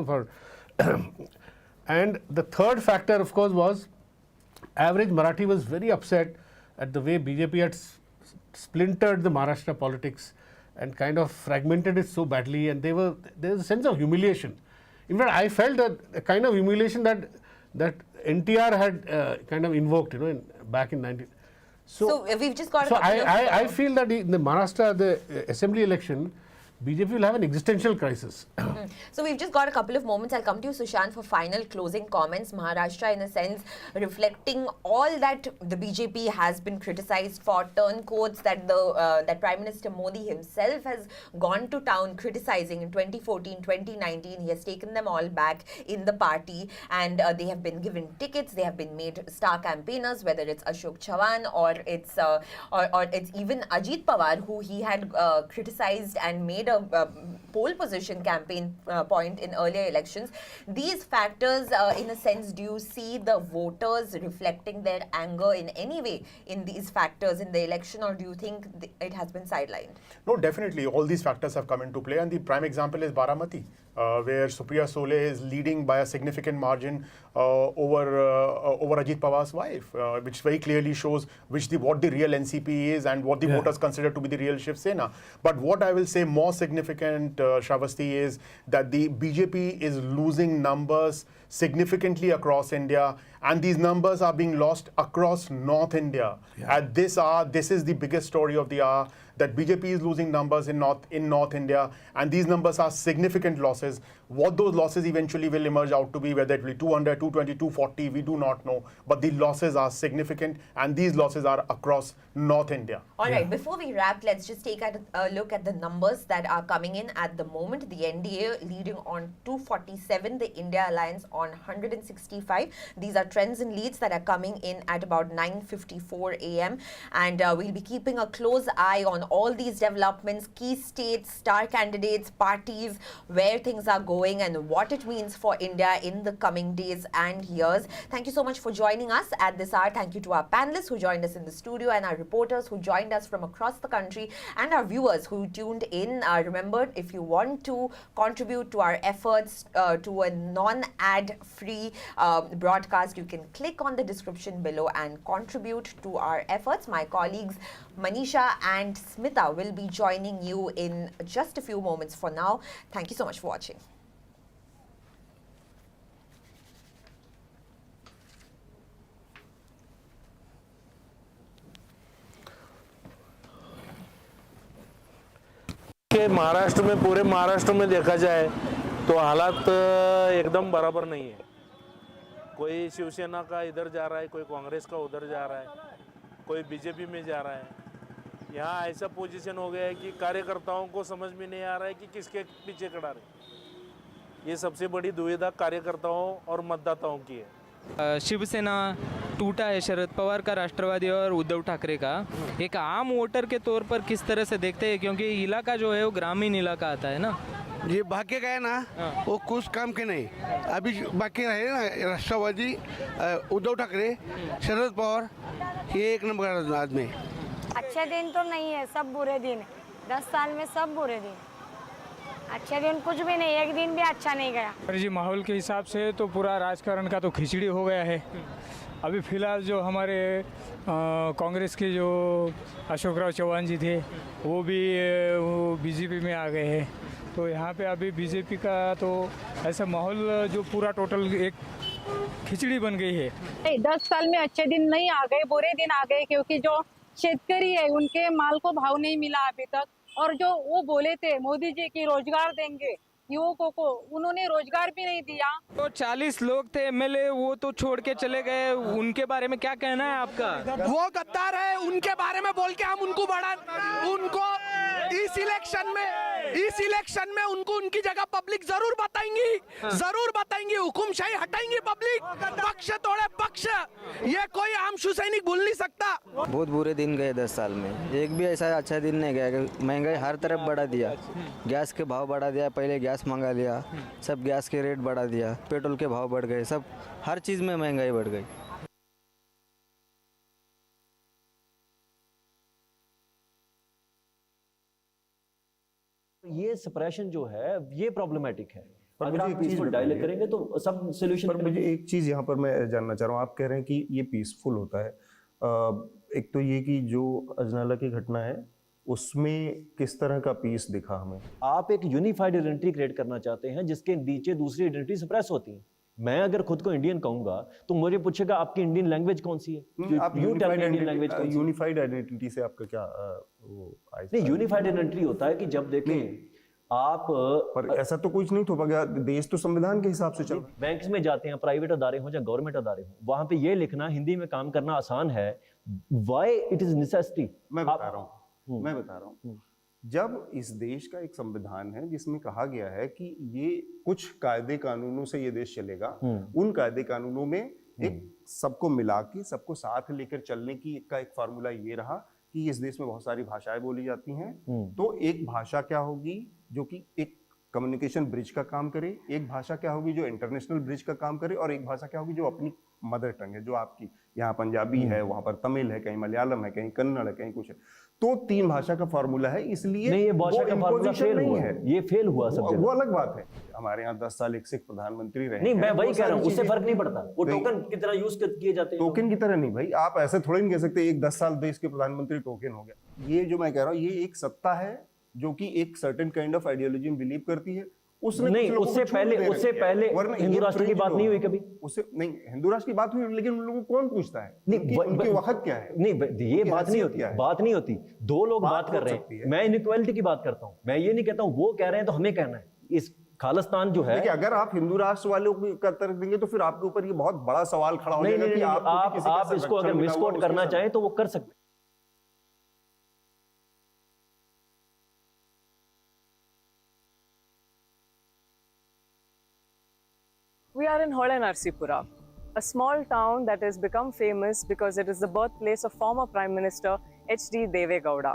S19: for And the third factor, of course, was average Marathi was very upset at the way BJP had splintered the Maharashtra politics and kind of fragmented it so badly, and there was a sense of humiliation. In fact, I felt that a kind of humiliation that NTR had kind of invoked, back in 19.
S6: So we've just got.
S19: So I feel that in the Maharashtra, the assembly election, BJP will have an existential crisis.
S6: So we've just got a couple of moments. I'll come to you, Sushant, for final closing comments. Maharashtra, in a sense, reflecting all that the BJP has been criticized for, turncoats that that Prime Minister Modi himself has gone to town criticizing in 2014, 2019. He has taken them all back in the party, and they have been given tickets. They have been made star campaigners, whether it's Ashok Chavan or it's even Ajit Pawar, who he had criticized and made a pole position campaign point in earlier elections. These factors, in a sense, do you see the voters reflecting their anger in any way in these factors in the election, or do you think it has been sidelined?
S3: No, definitely. All these factors have come into play, and the prime example is Baramati, where Supriya Sole is leading by a significant margin over Ajit Pawar's wife, which very clearly shows what the real NCP is and what the voters consider to be the real Shiv Sena. But what I will say more significant, Shravasti, is that the BJP is losing numbers significantly across India, and these numbers are being lost across North India. At this hour, this is the biggest story of the hour, that BJP is losing numbers in North India, and these numbers are significant losses. What those losses eventually will emerge out to be, whether it will be 200, 220, 240, we do not know. But the losses are significant, and these losses are across North India.
S6: All right, before we wrap, let's just take a look at the numbers that are coming in at the moment. The NDA leading on 247, the India Alliance on 165. These are trends and leads that are coming in at about 9:54 a.m. And we'll be keeping a close eye on all these developments, key states, star candidates, parties, where things are going and what it means for India in the coming days and years. Thank you so much for joining us at this hour. Thank you to our panelists who joined us in the studio, and our reporters who joined us from across the country, and our viewers who tuned in. Remember, if you want to contribute to our efforts to a non-ad free broadcast, you can click on the description below and contribute to our efforts. My colleagues Manisha and Smita will be joining you in just a few moments. For now, thank you so much for watching.
S1: Maharashtra में, पूरे महाराष्ट्र में देखा जाए तो हालात एकदम बराबर नहीं है। कोई शिवसेना का इधर जा रहा है, कोई कांग्रेस का उधर जा रहा है, कोई बीजेपी में जा रहा है। यहाँ ऐसा पोजीशन हो गया है कि कार्यकर्ताओं को समझ में नहीं आ रहा है कि किसके पीछे खड़ा रहे। ये सबसे बड़ी दुविधा कार्यकर्ताओं और मतदाताओं की है।
S22: शिवसेना टूटा है, शरद पवार का राष्ट्रवादी और उद्धव ठाकरे का। एक आम वोटर के तौर पर किस तरह से देखते हैं, क्योंकि इलाका जो है वो ग्रामीण इलाका आता है ना।
S23: ये बाकी का है ना, वो कुछ काम के नहीं। अभी बाकी रहे ना राष्ट्रवादी, उद्धव ठाकरे, शरद पवार, ये एक नंबर आदमी।
S24: अच्छे दिन तो नहीं है, सब बुरे दिन। 10 साल में सब बुरे दिन, अच्छे दिन कुछ भी नहीं, एक दिन भी अच्छा नहीं गया।
S25: जी माहौल के हिसाब से तो पूरा राजकारण का तो खिचड़ी हो गया है। अभी फिलहाल जो हमारे कांग्रेस के जो अशोक राव चौहान जी थे, वो भी बीजेपी में आ गए हैं। तो यहाँ पे अभी बीजेपी का तो ऐसा माहौल जो पूरा टोटल एक खिचड़ी बन गई है।
S26: 10 साल में अच्छे दिन नहीं आ गए, बुरे दिन आ गए, क्योंकि जो शेतकरी है उनके माल को भाव नहीं मिला अभी तक। और जो वो बोले थे मोदी जी की रोजगार देंगे युवकों को, उन्होंने रोजगार भी नहीं दिया।
S22: तो 40 लोग थे एमएलए, वो तो छोड़ के चले गए, उनके बारे में क्या कहना है आपका?
S23: वो गद्दार है, उनके बारे में बोल के हम उनको इस इलेक्शन में उनको उनकी जगह पब्लिक जरूर बताएंगी, हुकुमशाही हटाएंगी पब्लिक, पक्ष तोड़े पक्ष, ये कोई आम सैनिक भूल नहीं सकता।
S27: बहुत बुरे दिन गए 10 साल में, एक भी ऐसा अच्छा दिन नहीं गया। महंगाई हर तरफ बढ़ा दिया, गैस के भाव बढ़ा दिया, पहले गैस मंगा लिया, सब गैस के रेट बढ़ा दिया, पेट्रोल के भाव बढ़ गए, सब हर चीज़ में महंगाई बढ़ गई।
S28: ये सप्रेशन जो है ये प्रॉब्लमेटिक है।
S5: अगर आप पीसफुल डायलॉग करेंगे तो सब सोल्यूशन।
S7: पर मुझे एक चीज़ यहाँ पर मैं जानना चाह रहा हूँ, आप कह रहे हैं कि ये पीसफुल होता है, एक तो ये कि जो अजनाला की घटना है उसमें किस तरह का पीस दिखा हमें?
S5: आप एक यूनिफाइड आइडेंटिटी क्रिएट करना चाहते हैं जिसके नीचे दूसरी आइडेंटिटी सप्रेस होती है। मैं अगर खुद को इंडियन कहूंगा तो मुझे पूछेगा आपकी इंडियन लैंग्वेज कौन सी है?
S7: आप यूनिफाइड आइडेंटिटी से आपका क्या
S5: नहीं, यूनिफाइड आइडेंटिटी होता है कि जब देखें आप,
S7: पर ऐसा तो कुछ नहीं हो पाएगा, देश तो संविधान के हिसाब से चल रहा है।
S5: बैंक्स में जाते हैं, प्राइवेट अदारे हो या गवर्नमेंट अदारे हो, वहां पे ये लिखना हिंदी में काम करना आसान है, व्हाई इट इज नेसेसिटी।
S7: मैं बता रहा हूँ जब इस देश का एक संविधान है जिसमें कहा गया है कि ये कुछ कायदे कानूनों से ये देश चलेगा, उन कायदे कानूनों में एक सबको मिला के सबको साथ लेकर चलने की का एक फार्मूला ये रहा कि इस देश में बहुत सारी भाषाएं बोली जाती हैं, तो एक भाषा क्या होगी जो कि एक कम्युनिकेशन ब्रिज का काम करे, एक भाषा क्या होगी जो इंटरनेशनल ब्रिज का काम करे, और एक भाषा क्या होगी जो अपनी मदर टंग है, जो आपकी यहाँ पंजाबी है, वहां पर तमिल है, कहीं मलयालम है, कहीं कन्नड़ है, कहीं कुछ है। तो 3 भाषा का फार्मूला है, इसलिए
S5: नहीं, ये भाषा का फार्मूला फेल हुआ है, ये फेल हुआ सब जगह।
S7: वो अलग बात है। हमारे यहाँ 10 साल एक सिख प्रधानमंत्री रहे।
S5: नहीं, मैं वही कह रहा हूँ, उससे फर्क नहीं पड़ता, वो टोकन की तरह यूज किए जाते हैं।
S7: टोकन की तरह नहीं भाई, आप ऐसे थोड़े नहीं कह सकते एक 10 साल देश के प्रधानमंत्री टोकन हो गया। ये जो मैं कह रहा हूँ, ये एक सत्ता है जो कि एक सर्टेन काइंड ऑफ आइडियोलॉजी में बिलीव करती है।
S5: नहीं, उससे पहले हिंदू राष्ट्र की बात नहीं हुई कभी।
S7: उससे नहीं, हिंदू राष्ट्र की बात हुई, लेकिन उन लोगों को कौन पूछता है? नहीं, उनके वक्त क्या है?
S5: नहीं, ये बात नहीं होती, बात नहीं होती। 2 लोग बात कर रहे हैं, मैं इनइक्वालिटी की बात करता हूँ, मैं ये नहीं कहता हूँ वो कह रहे हैं तो हमें कहना है। इस खालिस्तान जो है,
S7: देखिए अगर आप हिंदू राष्ट्र वालों का तर्क देंगे तो फिर आपके ऊपर ये बहुत बड़ा सवाल खड़ा हो जाएगा कि
S5: आप इसको अगर मिसकोट करना चाहें तो वो कर सकते हैं।
S8: We are in Narsipura, a small town that has become famous because it is the birthplace of former Prime Minister H.D. Deve Gowda.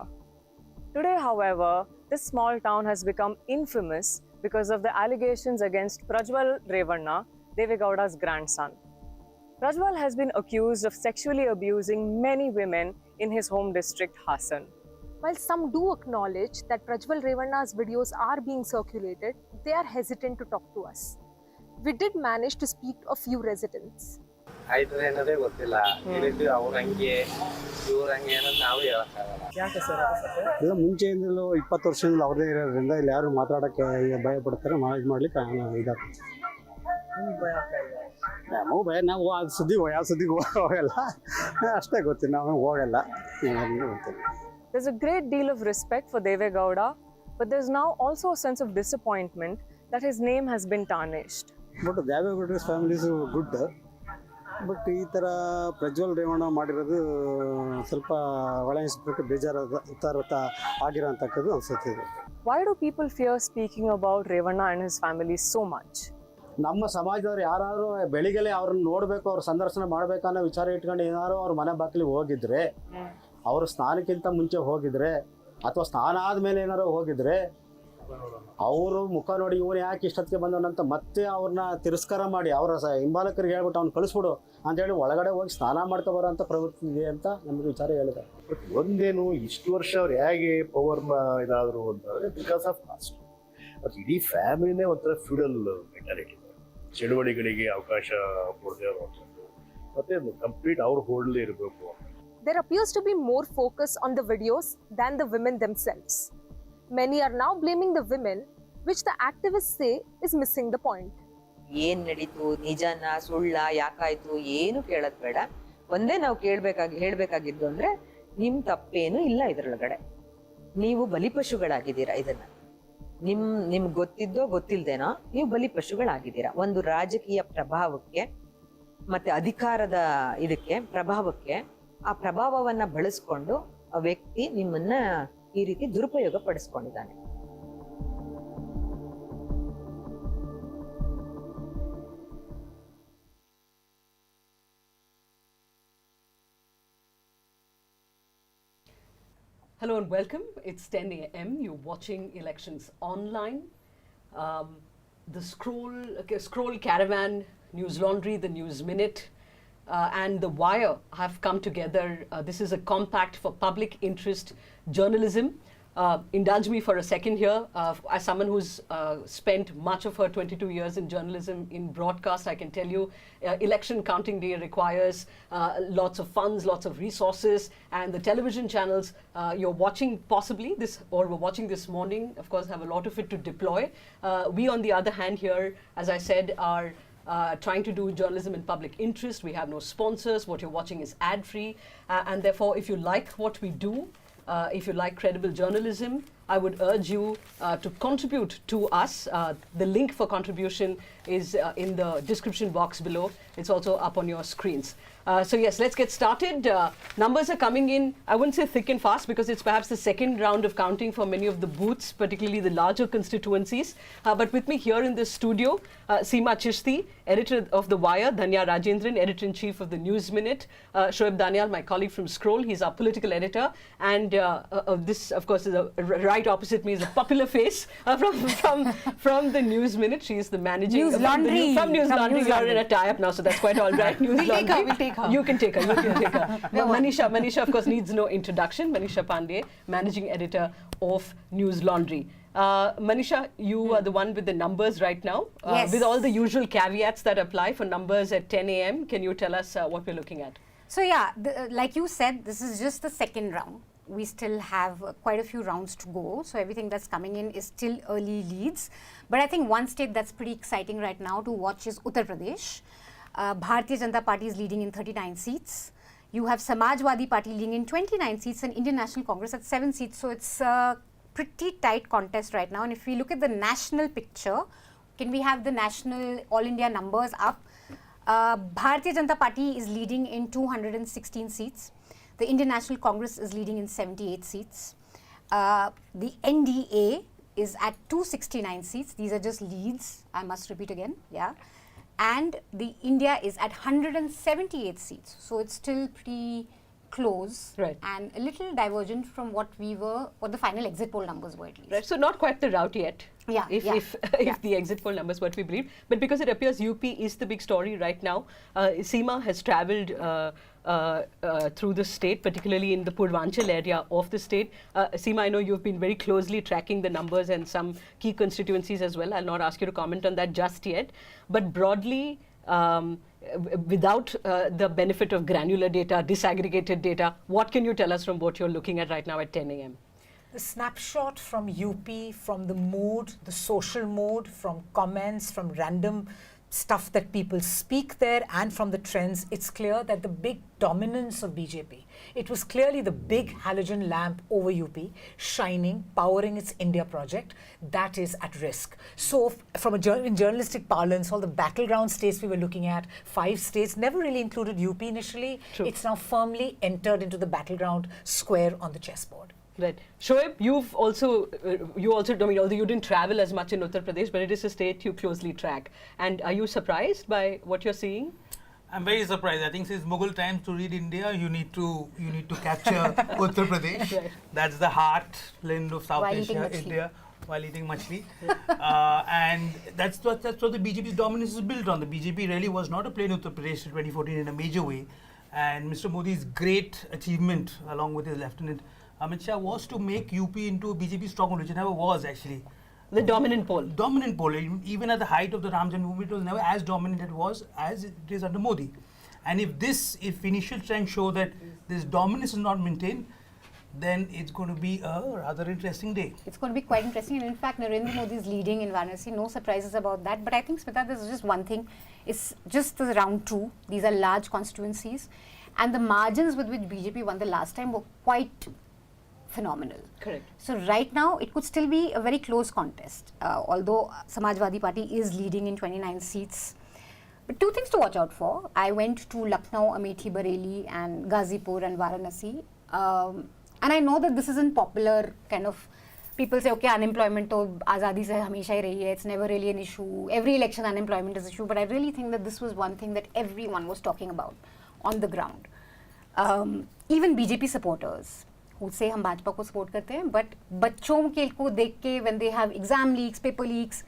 S8: Today, however, this small town has become infamous because of the allegations against Prajwal Revanna, Deve Gowda's grandson. Prajwal has been accused of sexually abusing many women in his home district, Hassan.
S9: While some do acknowledge that Prajwal Revanna's videos are being circulated, they are hesitant to talk to us. We did manage to speak to a few residents.
S10: ಏನದೇ ಗೊತ್ತಿಲ್ಲ, ಹೇಳಿದ್ದು ಅವ್ರು ಹಂಗೆ ಇವ್ರು ಹಂಗೆ ಅನ್ನೋದು ನಾವು ಹೇಳಕ್ಕಾಗಲ್ಲ.
S8: ಯಾಕೆ ಸರ್?
S10: ಇಲ್ಲ, ಮುಂಚೆಯಿಂದಲೂ 20 ವರ್ಷದಿಂದ ಅವ್ರದೇ ಇರೋದ್ರಿಂದ ಇಲ್ಲಿ ಯಾರು ಮಾತಾಡೋಕ್ಕೆ ಭಯ ಪಡ್ತಾರೆ, ಮಾಡ್ಲಿಕ್ಕೆ ಇದಾಗ್ತದೆ. ನಮಗೂ ಭಯ, ನಾವು ಯಾವ ಸುದ್ದಿಗೂ ಹೋಗಲ್ಲ, ಅಷ್ಟೇ ಗೊತ್ತಿಲ್ಲ, ನಾವು ಹೋಗಲ್ಲ.
S8: There's a great deal of respect for Deve Gowda, but there's now also a sense of disappointment that his name has been tarnished.
S10: But ದೇವೇಗೌಡರ ಫ್ಯಾಮಿಲೀಸ್ ಗುಡ್, ಬಟ್ ಈ ಥರ ಪ್ರಜ್ವಲ್ ರೇವಣ್ಣ ಮಾಡಿರೋದು ಸ್ವಲ್ಪ ಒಳ ಅನಿಸ್ಬಿಟ್ಟು ಬೇಜಾರು ಆಗಿರೋಂಥದ್ದು ಅನಿಸುತ್ತೆ.
S8: Why do people fear speaking about Revanna and his family so much?
S10: ನಮ್ಮ ಸಮಾಜದವ್ರು ಯಾರು ಬೆಳಿಗ್ಗೆ ಅವ್ರನ್ನ ನೋಡಬೇಕು, ಅವ್ರ ಸಂದರ್ಶನ ಮಾಡಬೇಕು ಅನ್ನೋ ವಿಚಾರ ಇಟ್ಕೊಂಡು ಏನಾದ್ರು ಅವ್ರ ಮನೆ ಬಾಗಿಲಿಗೆ ಹೋಗಿದ್ರೆ, ಅವರು ಸ್ನಾನಕ್ಕಿಂತ ಮುಂಚೆ ಹೋಗಿದ್ರೆ ಅಥವಾ ಸ್ನಾನ ಆದಮೇಲೆ ಏನಾರು ಹೋಗಿದ್ರೆ, ಅವರು ಮುಖ ನೋಡಿ ಇವನು ಯಾಕೆ ಇಷ್ಟೊತ್ತಿಗೆ ಬಂದವನಂತ ಮತ್ತೆ ಅವ್ರನ್ನ ತಿರಸ್ಕಾರ ಮಾಡಿ ಅವರ ಹಿಂಬಾಲಕರಿಗೆ ಹೇಳ್ಬಿಟ್ಟು ಅವ್ನು ಕಳಿಸ್ಬಿಡು ಅಂತೇಳಿ ಒಳಗಡೆ ಹೋಗಿ ಸ್ನಾನ ಮಾಡ್ಕೊಬರೋಂಥ ಪ್ರವೃತ್ತಿ ಇದೆ ಅಂತ ನಮಗೆ ವಿಚಾರ ಹೇಳಿದೆ.
S11: ಬಟ್ ಒಂದೇನು, ಇಷ್ಟು ವರ್ಷ ಅವ್ರು ಹೇಗೆ ಪವರ್ನ ಇದಾದರು ಅಂತಂದರೆ ಬಿಕಾಸ್ ಆಫ್ ಕಾಸ್ಟ್. ಮತ್ತು ಇಡೀ ಫ್ಯಾಮಿಲಿನೇ ಒಂಥರ ಫ್ಯೂಡಲ್ ಮೆಂಟಾಲಿಟಿ, ಚಳುವಳಿಗಳಿಗೆ ಅವಕಾಶ ಕೊಡದೇ ಇರುವಂಥದ್ದು, ಮತ್ತು ಕಂಪ್ಲೀಟ್ ಅವ್ರ ಹೋಲ್ಡಲ್ಲೇ ಇರಬೇಕು.
S9: There appears to be more focus on the videos than the women themselves. Many are now blaming the women, which the activists say is missing the point.
S6: ಏನ್ ನಡೀತು, ನಿಜನ ಸುಳ್ಳ, ಯಾಕಾಯ್ತು, ಏನು ಕೇಳೋದ್ ಬೇಡ. ಒಂದೇ ನಾವು ಹೇಳ್ಬೇಕಾಗಿದ್ದು ಅಂದ್ರೆ ನಿಮ್ ತಪ್ಪೇನು ಇಲ್ಲ ಇದ್ರೊಳಗಡೆ, ನೀವು ಬಲಿಪಶುಗಳಾಗಿದ್ದೀರಾ. ಇದನ್ನ ನಿಮ್ಗೆ ಗೊತ್ತಿದ್ದೋ ಗೊತ್ತಿಲ್ದೇನೋ ನೀವು ಬಲಿಪಶುಗಳಾಗಿದ್ದೀರಾ. ಒಂದು ರಾಜಕೀಯ ಪ್ರಭಾವಕ್ಕೆ ಮತ್ತೆ ಅಧಿಕಾರದ ಇದಕ್ಕೆ ಪ್ರಭಾವಕ್ಕೆ, ಆ ಪ್ರಭಾವವನ್ನ ಬಳಸ್ಕೊಂಡು ಆ ವ್ಯಕ್ತಿ ನಿಮ್ಮನ್ನ ಈ ರೀತಿ ದುರುಪಯೋಗ ಪಡಿಸ್ಕೊಂಡಿದ್ದಾನೆ.
S12: Hello and welcome. It's 10 a.m. You're watching Elections Online. The Scroll, Caravan, Newslaundry, the News Minute, and The Wire have come together. This is a compact for public interest journalism. indulge me for a second here. As someone who's spent much of her 22 years in journalism in broadcast, I can tell you election counting day requires lots of funds, lots of resources, and the television channels you're watching possibly this, or were watching this morning, of course, have a lot of it to deploy. We, on the other hand, here, as I said, are trying to do journalism in public interest. We have no sponsors. What you're watching is ad-free. And therefore, if you like what we do, if you like credible journalism, I would urge you to contribute to us. The link for contribution is in the description box below. It's also up on your screens. So yes, let's get started. Numbers are coming in, I wouldn't say thick and fast, because it's perhaps the second round of counting for many of the booths, particularly the larger constituencies. But with me here in the studio, Seema Chishti, editor of The Wire, Dhanya Rajendran, editor-in-chief of the News Minute, Shoaib Danial, my colleague from Scroll, he's our political editor, and this, of course, is right opposite me is a popular face from the News Minute. She is the managing
S4: Newslaundry.
S12: From Newslaundry. We are in a tie-up now, so that's quite all right.
S4: We'll take her.
S12: You can take her. Manisha, of course, needs no introduction. Manisha Pandey, managing editor of Newslaundry. Manisha, you are the one with the numbers right now.
S4: Yes.
S12: With all the usual caveats that apply for numbers at 10 a.m., can you tell us what we're looking at?
S4: So yeah, like you said, this is just the second round. We still have quite a few rounds to go. So everything that's coming in is still early leads. But I think one state that's pretty exciting right now to watch is Uttar Pradesh. Bharatiya Janata Party is leading in 39 seats. You have Samajwadi Party leading in 29 seats and Indian National Congress at 7 seats. So it's a pretty tight contest right now. And if we look at the national picture, can we have the national All India numbers up? Bharatiya Janata Party is leading in 216 seats. The Indian National Congress is leading in 78 seats. The NDA is at 269 seats. These are just leads, I must repeat again, yeah. And the India is at 178 seats. So it's still pretty close,
S12: right,
S4: and a little divergent from what the final exit poll numbers were at least.
S12: Right, so not quite the rout yet.
S4: Yeah,
S12: if the exit poll numbers what we believe, but because it appears UP is the big story right now. Seema has travelled through the state, particularly in the Purvanchal area of the state. Seema, I know you've been very closely tracking the numbers and some key constituencies as well. I'll not ask you to comment on that just yet, but broadly, without the benefit of granular data, disaggregated data, what can you tell us from what you're looking at right now at 10 a.m.?
S13: The snapshot from UP, from the mood, the social mood, from comments, from random stuff that people speak there, and from the trends, it's clear that the big dominance of BJP, it was clearly the big halogen lamp over UP, shining, powering its India project, that is at risk. So from in journalistic parlance, all the battleground states we were looking at, 5 states, never really included UP initially. True. It's now firmly entered into the battleground square on the chessboard.
S12: Right. Shoaib, you've also, I mean, although you didn't travel as much in Uttar Pradesh, but it is a state you closely track. And are you surprised by what you're seeing?
S14: I'm very surprised. I think since Mughal times to read India, you need to capture Uttar Pradesh. Right. That's the heartland of South Asia, India, while eating machli. And that's what the BJP's dominance is built on. The BJP really was not a plain Uttar Pradesh in 2014 in a major way. And Mr. Modi's great achievement, along with his lieutenant Amit Shah, was to make UP into a BJP stronghold, which it never was actually.
S12: The dominant pole.
S14: Dominant pole. Even at the height of the Ram Janma movement, it was never as dominant as it is under Modi. And if initial trends show that this dominance is not maintained, then it's going to be a rather interesting day.
S4: It's going to be quite interesting. And in fact, Narendra Modi is leading in Varanasi. No surprises about that. But I think, Smita, there's just one thing. It's just the round 2. These are large constituencies. And the margins with which BJP won the last time were quite phenomenal.
S12: Correct.
S4: So right now, it could still be a very close contest. Although Samajwadi Party is leading in 29 seats. But 2 things to watch out for. I went to Lucknow, Amethi, Bareilly and Ghazipur and Varanasi. And I know that this isn't popular, kind of, people say, okay, unemployment to azadi se hamesha hi rahi hai, it's never really an issue. Every election unemployment is an issue. But I really think that this was one thing that everyone was talking about on the ground. Even BJP supporters who say हम भाजपा को support करते हैं, but बच्चों के को देख के when they have exam leaks, paper leaks,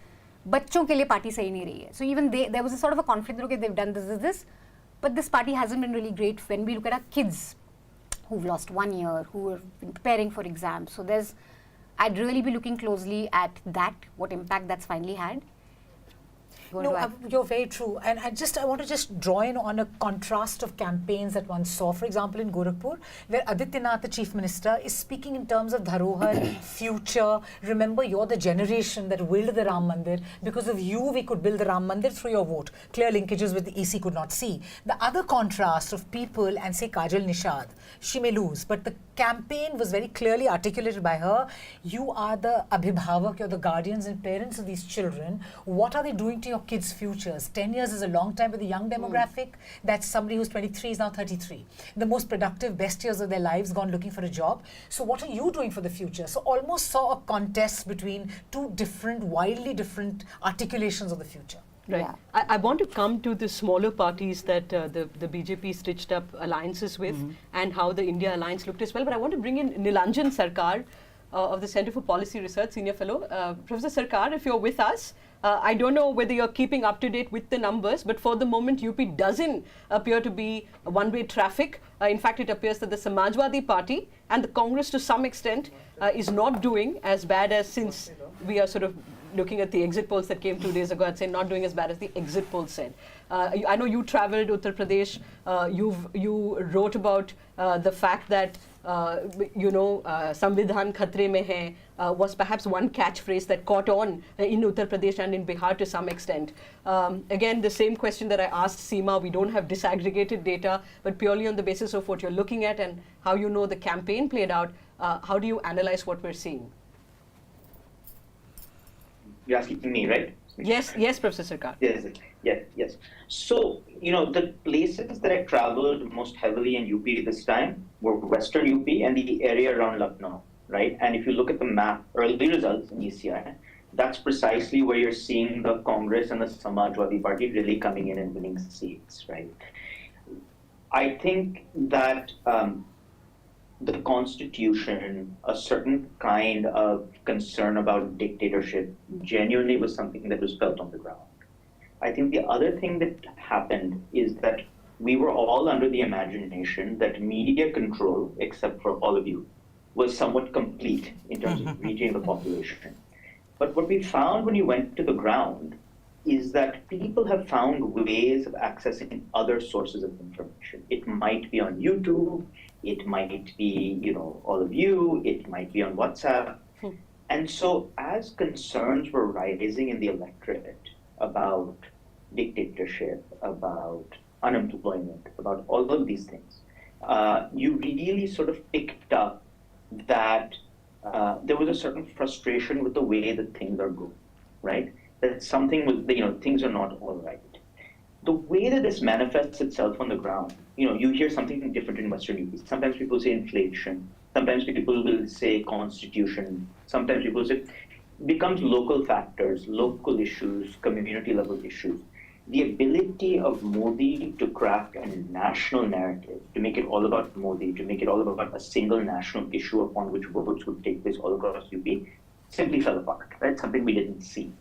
S4: बच्चों के लिए party सही नहीं रही है. So even there was a sort of a conflict, okay, they've done this, but this party hasn't been really great when we look at our kids who've lost 1 year, who have been preparing for exams. So there's I'd really be looking closely at that, what impact that's finally had.
S13: No, you're very true. And I want to just draw in on a contrast of campaigns that one saw. For example, in Gorakhpur, where Adityanath, the Chief Minister, is speaking in terms of Dharohar, future. Remember, you're the generation that willed the Ram Mandir. Because of you, we could build the Ram Mandir through your vote. Clear linkages with the EC could not see. The other contrast of people and say Kajal Nishad, she may lose, but the campaign was very clearly articulated by her. You are the Abhibhavak, you're the guardians and parents of these children. What are they doing to your kids' futures? 10 years is a long time with a young demographic. That's somebody who's 23 is now 33. The most productive, best years of their lives gone looking for a job. So what are you doing for the future? So almost saw a contest between two different, wildly different articulations of the future.
S12: Right. Yeah. I want to come to the smaller parties that the BJP stitched up alliances with and how the India alliance looked as well. But I want to bring in Nilanjan Sarkar of the Center for Policy Research, Senior Fellow. Professor Sarkar, if you're with us, I don't know whether you're keeping up to date with the numbers, but for the moment UP doesn't appear to be one-way traffic. In fact, it appears that the Samajwadi Party and the Congress to some extent is not doing as bad as, since we are sort of looking at the exit polls that came 2 days ago, I'd say not doing as bad as the exit polls said. I know you traveled Uttar Pradesh. You wrote about the fact that Samvidhan Khatre Mein Hai was perhaps one catchphrase that caught on in Uttar Pradesh and in Bihar to some extent. Again, the same question that I asked Seema. We don't have disaggregated data, but purely on the basis of what you're looking at and how you know the campaign played out, how do you analyze what we're seeing?
S2: You're asking me, right?
S12: Yes, Professor Sarkar.
S2: Yes. So, the places that I traveled most heavily in UP this time were Western UP and the area around Lucknow, right? And if you look at the map, early results in ECI, that's precisely where you're seeing the Congress and the Samajwadi Party really coming in and winning seats, right? I think that the Constitution, a certain kind of concern about dictatorship, genuinely was something that was felt on the ground. I think the other thing that happened is that we were all under the imagination that media control, except for all of you, was somewhat complete in terms of reaching the population. But what we found when you went to the ground is that people have found ways of accessing other sources of information. It might be on YouTube, it might be, all of you, it might be on WhatsApp. And so as concerns were rising in the electorate about dictatorship, about unemployment, about all of these things, you really sort of picked up that there was a certain frustration with the way that things are going, right? That something was, things are not all right. The way that this manifests itself on the ground, you hear something different in Western UP. Sometimes people say inflation. Sometimes people will say constitution. Sometimes people say becomes local factors, local issues, community level issues. The ability of Modi to craft a national narrative, to make it all about Modi, to make it all about a single national issue upon which votes would take place all across UP, simply fell apart, right? Something we didn't see.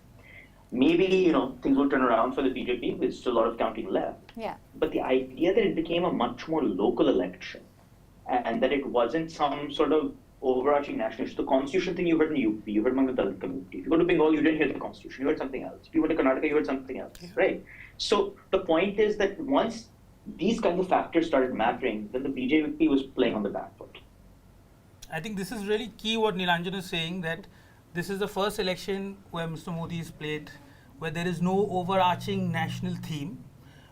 S2: Maybe, things will turn around for the BJP, with still a lot of counting left.
S4: Yeah.
S2: But the idea that it became a much more local election and that it wasn't some sort of overarching national issue. The constitution thing you heard in UP, you heard among the Dalit community. If you go to Bengal, you didn't hear the constitution, you heard something else. If you went to Karnataka, you heard something else, right? So the point is that once these kinds of factors started mattering, then the BJP was playing on the back foot.
S14: I think this is really key what Nilanjan is saying, that this is the first election where Mr. Modi is played, where there is no overarching national theme,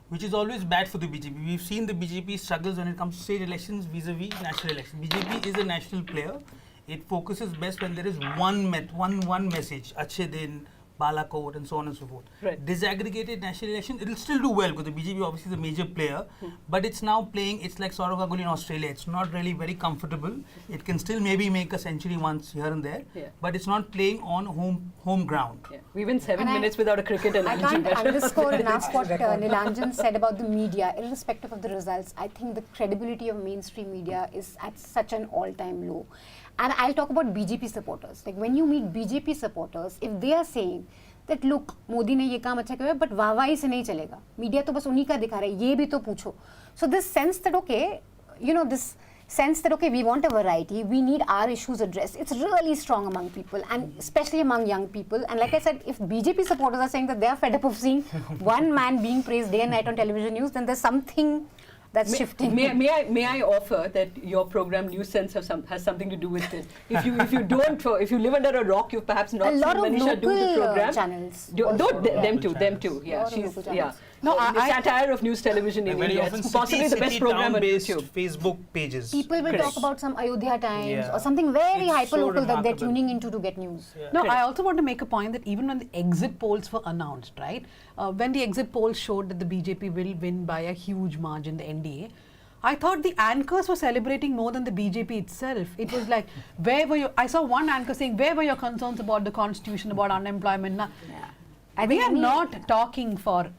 S14: which is always bad for the BJP. We've seen the BJP struggles when it comes to state elections vis-a-vis national elections. BJP is a national player. It focuses best when there is one message, Achhe Din, Balakot, and so on and so forth.
S12: Right.
S14: Disaggregated national election, it will still do well because the BJP obviously is a major player, but it's now playing, it's like Saurav Ganguly in Australia. It's not really very comfortable. It can still maybe make a century once here and there, but it's not playing on home ground.
S12: Yeah. We went 7 minutes without a cricket analogy.
S4: I can't underscore enough what Nilanjan said about the media. Irrespective of the results, I think the credibility of mainstream media is at such an all-time low. And I'll talk about BJP supporters. Like when you meet BJP supporters, if they are saying that look, Modi ने ये काम अच्छा किया, but वाहवाही से नहीं चलेगा. Media तो बस उन्हीं का दिखा रहा है. ये भी तो पूछो. So this sense that okay, this sense that, okay, we want a variety, we need our issues addressed. It's really strong among people, and especially among young people. And like I said, if BJP supporters are saying that they are fed up of seeing one man being praised day and night on television news, then there's something that's shifting.
S12: May I offer that your program News Sense has something to do with it. If you live under a rock, you've perhaps not seen Manisha do the program.
S4: Channels.
S12: Them too. Yeah, she's No, the satire of news television in India. It's possibly the best program on YouTube.
S14: Facebook pages.
S4: People will talk about some Ayodhya Times or something very hyper-local that they're tuning into to get news.
S15: Yeah. No, I also want to make a point that even when the exit polls were announced, right, when the exit polls showed that the BJP will win by a huge margin, the NDA, I thought the anchors were celebrating more than the BJP itself. It was like, where were I saw one anchor saying, where were your concerns about the constitution, about unemployment? We are not talking for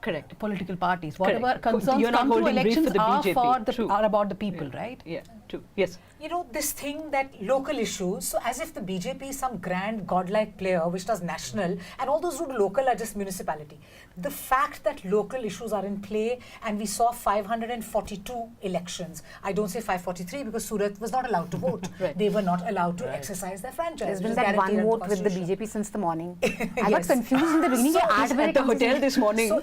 S12: correct
S15: political parties. Whatever concerns come to elections are about the people, right?
S12: Yeah, true. Yes.
S13: You know, this thing that local issues, so as if the BJP is some grand godlike player which does national and all those who do local are just municipality. The fact that local issues are in play, and we saw 542 elections. I don't say 543 because Surat was not allowed to vote. They were not allowed to exercise their franchise.
S4: There's been that one vote with the BJP since the morning. I got confused in the beginning.
S12: At the hotel this morning,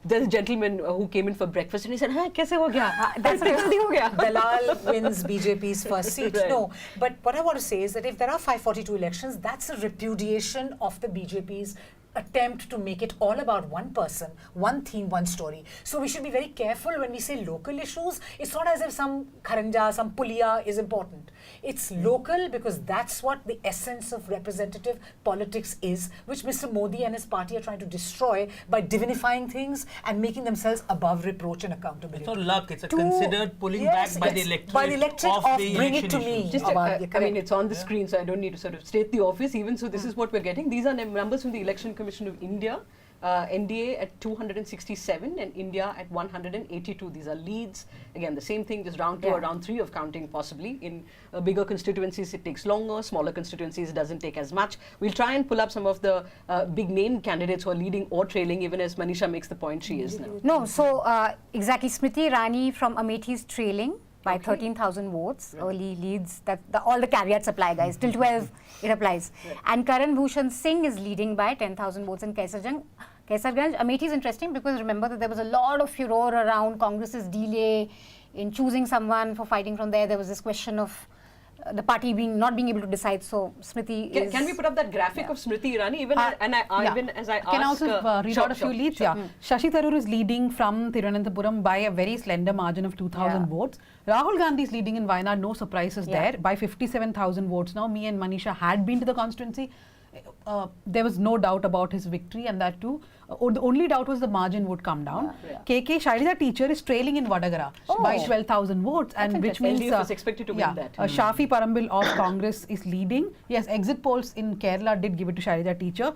S12: there's a gentleman who came in for breakfast and he said, "Kaise ho gaya?" That's ho gaya.
S13: Dalal wins BJP's first seat. Right. No, but what I want to say is that if there are 542 elections, that's a repudiation of the BJP's attempt to make it all about one person, one theme, one story. So we should be very careful when we say local issues. It's not as if some Kharanja, some Pulia is important. It's local because that's what the essence of representative politics is, which Mr. Modi and his party are trying to destroy by divinifying things and making themselves above reproach and accountability.
S14: It's not luck, it's a considered pulling back by the electorate
S13: of the bring it to me.
S12: I mean, it's on the screen, so I don't need to sort of state the office even, so this is what we're getting. These are numbers from the Election Commission of India. NDA at 267 and India at 182. These are leads. Again, the same thing, just round 2 or round 3 of counting possibly. In bigger constituencies, it takes longer. Smaller constituencies, it doesn't take as much. We'll try and pull up some of the big name candidates who are leading or trailing, even as Manisha makes the point she is now.
S4: No, so exactly, Smriti Irani from Amethi is trailing by 13,000 votes. Early leads, all the caveats apply, guys. Till 12, it applies. And Karan Bhushan Singh is leading by 10,000 votes in Kaisarganj. Amethi is interesting because remember that there was a lot of furor around Congress's delay in choosing someone for fighting from there. There was this question of the party not being able to decide. So Smriti
S12: Can we put up that graphic of Smriti Irani? Even as I
S15: can
S12: ask,
S15: also read out a few leads. Shashi Tharoor is leading from Thiruvananthapuram by a very slender margin of 2,000 votes. Rahul Gandhi is leading in Wayanad, no surprises there, by 57,000 votes. Now, me and Manisha had been to the constituency. There was no doubt about his victory, and that too. The only doubt was the margin would come down. KK Shailja teacher is trailing in Vadagara by 12,000 votes, and which means
S12: LDF is expected to win that.
S15: Shafi Parambil of Congress is leading. Yes, exit polls in Kerala did give it to Shailja teacher.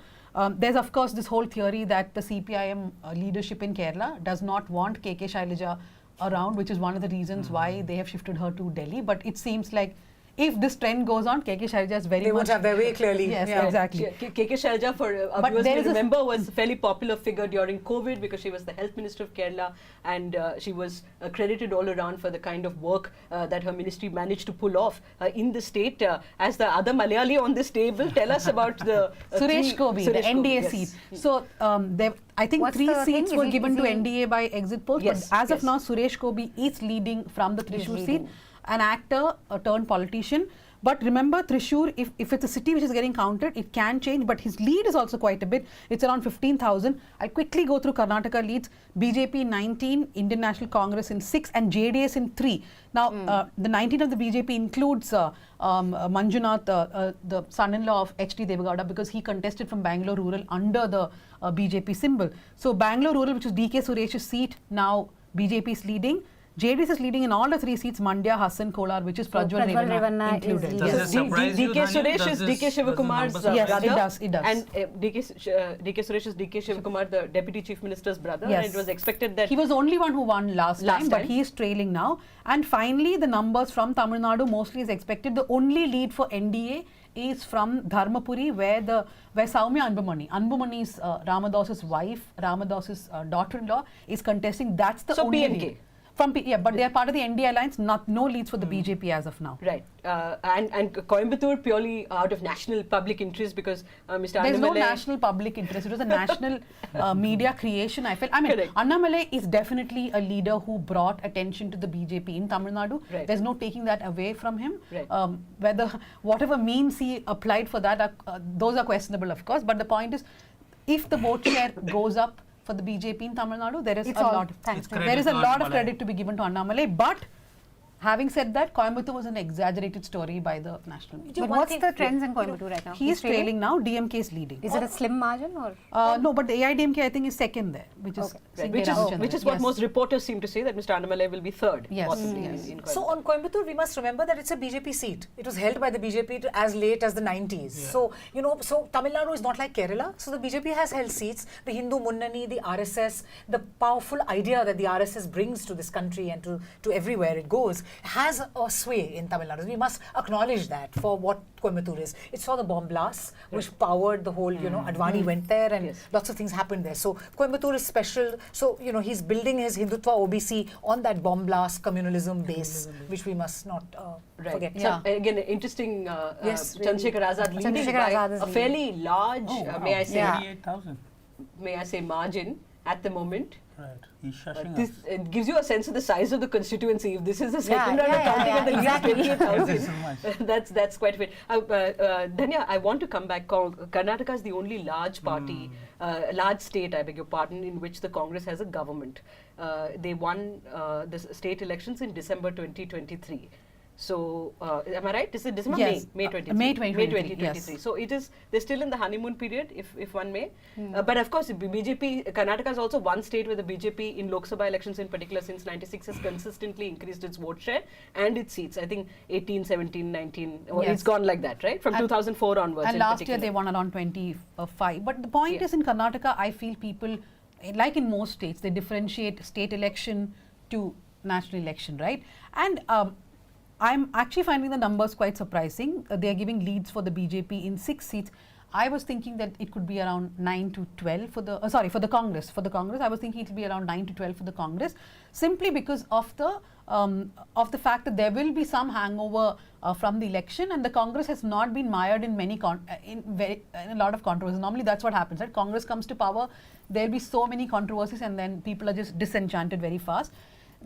S15: There's of course this whole theory that the CPIM leadership in Kerala does not want KK Shailja around, which is one of the reasons why they have shifted her to Delhi. But it seems like if this trend goes on, KK Shailja is very much...
S13: They would have their way clearly.
S15: Yes, exactly.
S12: KK Shailja, for viewers may remember, was a fairly popular figure during COVID because she was the health minister of Kerala, and she was credited all around for the kind of work that her ministry managed to pull off in the state. As the other Malayali on this table, tell us about the...
S15: Suresh Gobi, the NDA seat. So, I think 3 seats were given to NDA by exit polls, but as of now, Suresh Gobi is leading from the Thrissur seat. An actor, a turned politician. But remember, Thrissur, if it's a city which is getting counted, it can change, but his lead is also quite a bit. It's around 15,000. I'll quickly go through Karnataka leads. BJP 19, Indian National Congress in 6, and JDS in 3. Now, the 19 of the BJP includes Manjunath, the son-in-law of H.D. Devegowda, because he contested from Bangalore Rural under the BJP symbol. So, Bangalore Rural, which is D.K. Suresh's seat, now BJP is leading. JDS is leading in all the 3 seats, Mandya, Hassan, Kolar, which is prajwal Revanna included.
S14: Does it surprise you,
S12: DK Suresh is DK Shivakumar's brother.
S15: Yes, it does.
S12: And DK Suresh is DK Shivakumar, the Deputy Chief Minister's brother.
S15: Yes.
S12: And it was expected that...
S15: He was the only one who won last time, but he is trailing now. And finally, the numbers from Tamil Nadu mostly is expected. The only lead for NDA is from Dharmapuri, where Soumya Anbumani's Ramadas's wife, Ramadas's daughter-in-law, is contesting. That's the only
S12: PMK.
S15: lead. but they are part of the NDA alliance, no leads for the BJP as of now.
S12: Right. And Coimbatore purely out of national public interest because Mr.
S15: There's no
S12: Annamalai
S15: national public interest. It was a national media creation, I felt. I mean, Annamalai is definitely a leader who brought attention to the BJP in Tamil Nadu.
S12: Right.
S15: There's no taking that away from him.
S12: Right.
S15: Whatever means he applied for that, those are questionable, of course. But the point is, if the vote share goes up for the BJP in Tamil Nadu, there is a lot of credit to be given to Annamalai. But having said that, Coimbatore was an exaggerated story by the national media.
S4: But what's the trends in Coimbatore right now?
S15: He is trailing now. DMK is leading.
S4: Is it a slim margin or?
S15: No, but the AIDMK I think is second there, which is
S12: which is what most reporters seem to say, that Mr. Annamalai will be third.
S15: Yes.
S12: Possibly in Coimbatore.
S13: So on Coimbatore, we must remember that it's a BJP seat. It was held by the BJP as late as the 90s. So, so Tamil Nadu is not like Kerala. So the BJP has held seats. The Hindu Munnani, the RSS, the powerful idea that the RSS brings to this country and to everywhere it goes, has a sway in Tamil Nadu. We must acknowledge that for what Coimbatore is. It saw the bomb blasts, which powered the whole, Advani went there and lots of things happened there. So Coimbatore is special. So, he's building his Hindutva OBC on that bomb blast communalism base, which we must not forget.
S12: So again, interesting, Chandrasekhar Azad leading by a fairly large, may I say,
S14: 38,000.
S12: May I say, margin at the moment.
S14: Right. He's shushing us.
S12: It gives you a sense of the size of the constituency. If this is the second round of counting and the least 28,000, that's quite a bit. Dhanya, I want to come back. Karnataka is the only large party, large state, I beg your pardon, in which the Congress has a government. They won the state elections in December 2023. So, am I right? This is December,
S15: yes.
S12: May 2023.
S15: May 2023.
S12: Yes. So they're still in the honeymoon period, if one may. But of course, BJP, Karnataka is also one state where the BJP in Lok Sabha elections in particular since 96 has consistently increased its vote share and its seats. I think 18, 17, 19, it's gone like that, right? From 2004 onwards.
S15: And last year they won around 25. But the point is in Karnataka, I feel people, like in most states, they differentiate state election to national election, right? And I'm actually finding the numbers quite surprising. They are giving leads for the BJP in 6 seats. I was thinking that it could be around 9 to 12 for the, for the Congress. For the Congress, I was thinking it will be around 9 to 12 for the Congress, simply because of the fact that there will be some hangover from the election, and the Congress has not been mired in in a lot of controversies. Normally that's what happens, right? Congress comes to power, there'll be so many controversies, and then people are just disenchanted very fast.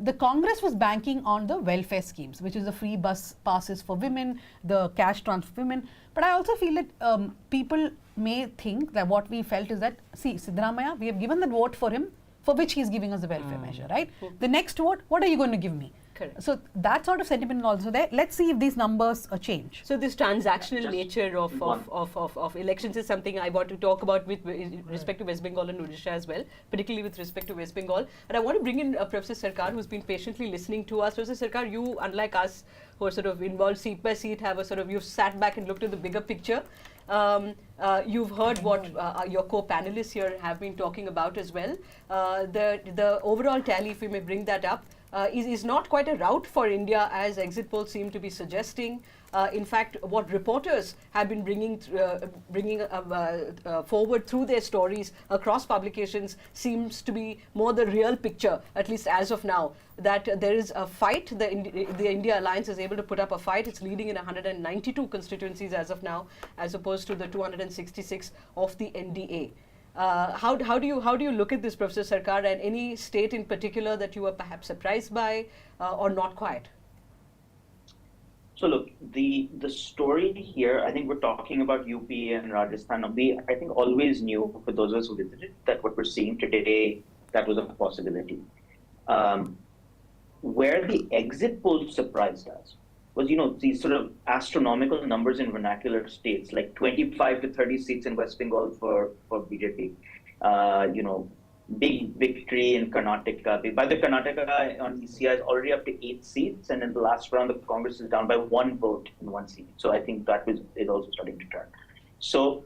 S15: The Congress was banking on the welfare schemes, which is the free bus passes for women, the cash transfer for women. But I also feel that people may think that what we felt is that, see, Siddaramaiah, we have given the vote for him, for which he is giving us the welfare measure, right? The next vote, what are you going to give me?
S12: Correct.
S15: So that sort of sentiment also there. Let's see if these numbers change.
S12: So this transactional nature of elections is something I want to talk about with respect to West Bengal and Odisha as well, particularly with respect to West Bengal. And I want to bring in Professor Sarkar, who's been patiently listening to us. Professor Sarkar, you, unlike us, who are sort of involved seat by seat, have a sort of, you've sat back and looked at the bigger picture. You've heard what your co-panelists here have been talking about as well. The overall tally, if we may bring that up, is not quite a rout for India, as exit polls seem to be suggesting. In fact, what reporters have been bringing forward through their stories across publications seems to be more the real picture, at least as of now, that there is a fight. The India Alliance is able to put up a fight. It's leading in 192 constituencies as of now, as opposed to the 266 of the NDA. How do you look at this, Professor Sarkar, and any state in particular that you were perhaps surprised by or not quite?
S2: So look, the story here, I think we're talking about UP and Rajasthan. We, I think, always knew, for those of us who visited, that what we're seeing today, that was a possibility. Where the exit polls surprised us was, these sort of astronomical numbers in vernacular states, like 25 to 30 seats in West Bengal for BJP. Big victory in Karnataka. By the Karnataka on ECI is already up to 8 seats, and in the last round, the Congress is down by 1 vote in 1 seat. So I think that is also starting to turn. So,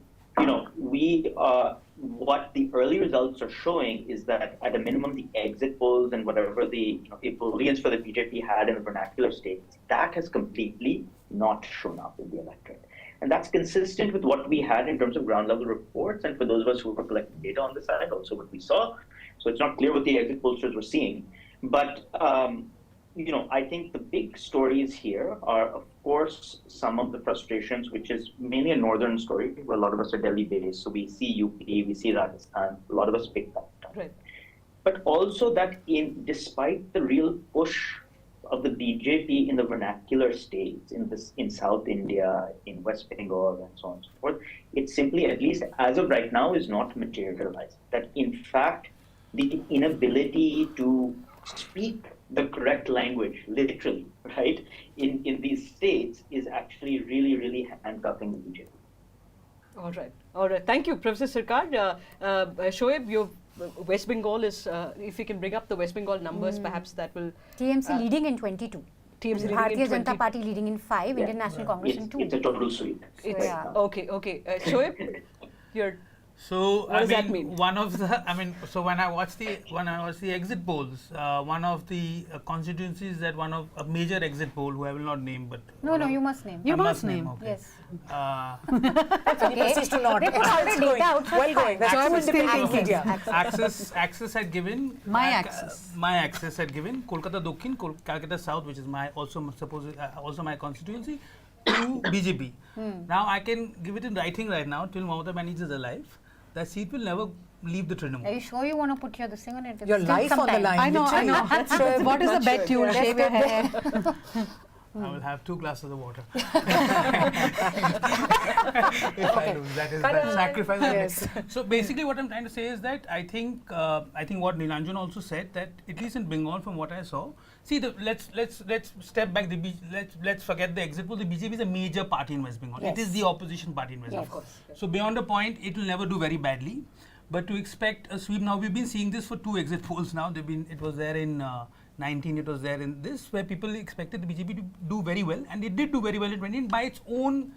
S2: what the early results are showing is that at a minimum, the exit polls and whatever the ebullience for the BJP had in the vernacular states, that has completely not shown up in the electorate. And that's consistent with what we had in terms of ground level reports. And for those of us who were collecting data on the side, also what we saw. So it's not clear what the exit pollsters were seeing. But I think the big stories here are, of course, some of the frustrations, which is mainly a northern story, where a lot of us are Delhi-based. So we see UP, we see Rajasthan. A lot of us pick that up.
S12: Right.
S2: But also that despite the real push of the BJP in the vernacular states, in South India, in West Bengal, and so on and so forth, it simply, at least as of right now, is not materialized. That in fact, the inability to speak the correct language, literally, right, in these states is actually really, really handcuffing the BJP.
S12: All right. Thank you, Professor Sirkar. Shoaib, your West Bengal is, if you can bring up the West Bengal numbers, perhaps that will...
S4: TMC leading in 22.
S12: TMC leading
S4: Bharatiya
S12: in 20.
S4: Janata Party leading in 5, Indian National Congress in 2.
S2: It's a total sweep.
S12: Okay. Shoaib, you're...
S14: So
S12: what does that mean?
S14: One of the, so when I watched the exit polls, one of the constituencies that a major exit poll, who I will not name, but
S4: no, you must name.
S15: You must name.
S14: Okay.
S4: Yes.
S13: That's okay. Proceeds to not.
S4: They put all the data out.
S13: Well going. That's independent media.
S14: Access had given.
S15: My Access
S14: had given Kolkata Dokhin, Calcutta South, which is also my constituency, to BJP. Now I can give it in writing right now till Mamata Banerjee is alive. That seat will never leave the Trinamool.
S4: Are you sure you want to put the thing on it?
S13: Your life on the line.
S15: I know. What is the bet you will shave your hair?
S14: I will have 2 glasses of water. If I lose, that is the sacrifice.
S13: Yes.
S14: So basically, what I'm trying to say is that I think what Nilanjan also said, that at least in Bengal, from what I saw, see, let's step back. Let's forget the exit poll. The BJP is a major party in West Bengal.
S4: Yes.
S14: It is the opposition party in West Bengal.
S12: Yes.
S14: So beyond a point, it will never do very badly. But to expect a sweep, now we've been seeing this for 2 exit polls now. It was there in 19, it was there in this, where people expected the BJP to do very well, and it did do very well in 20 by its own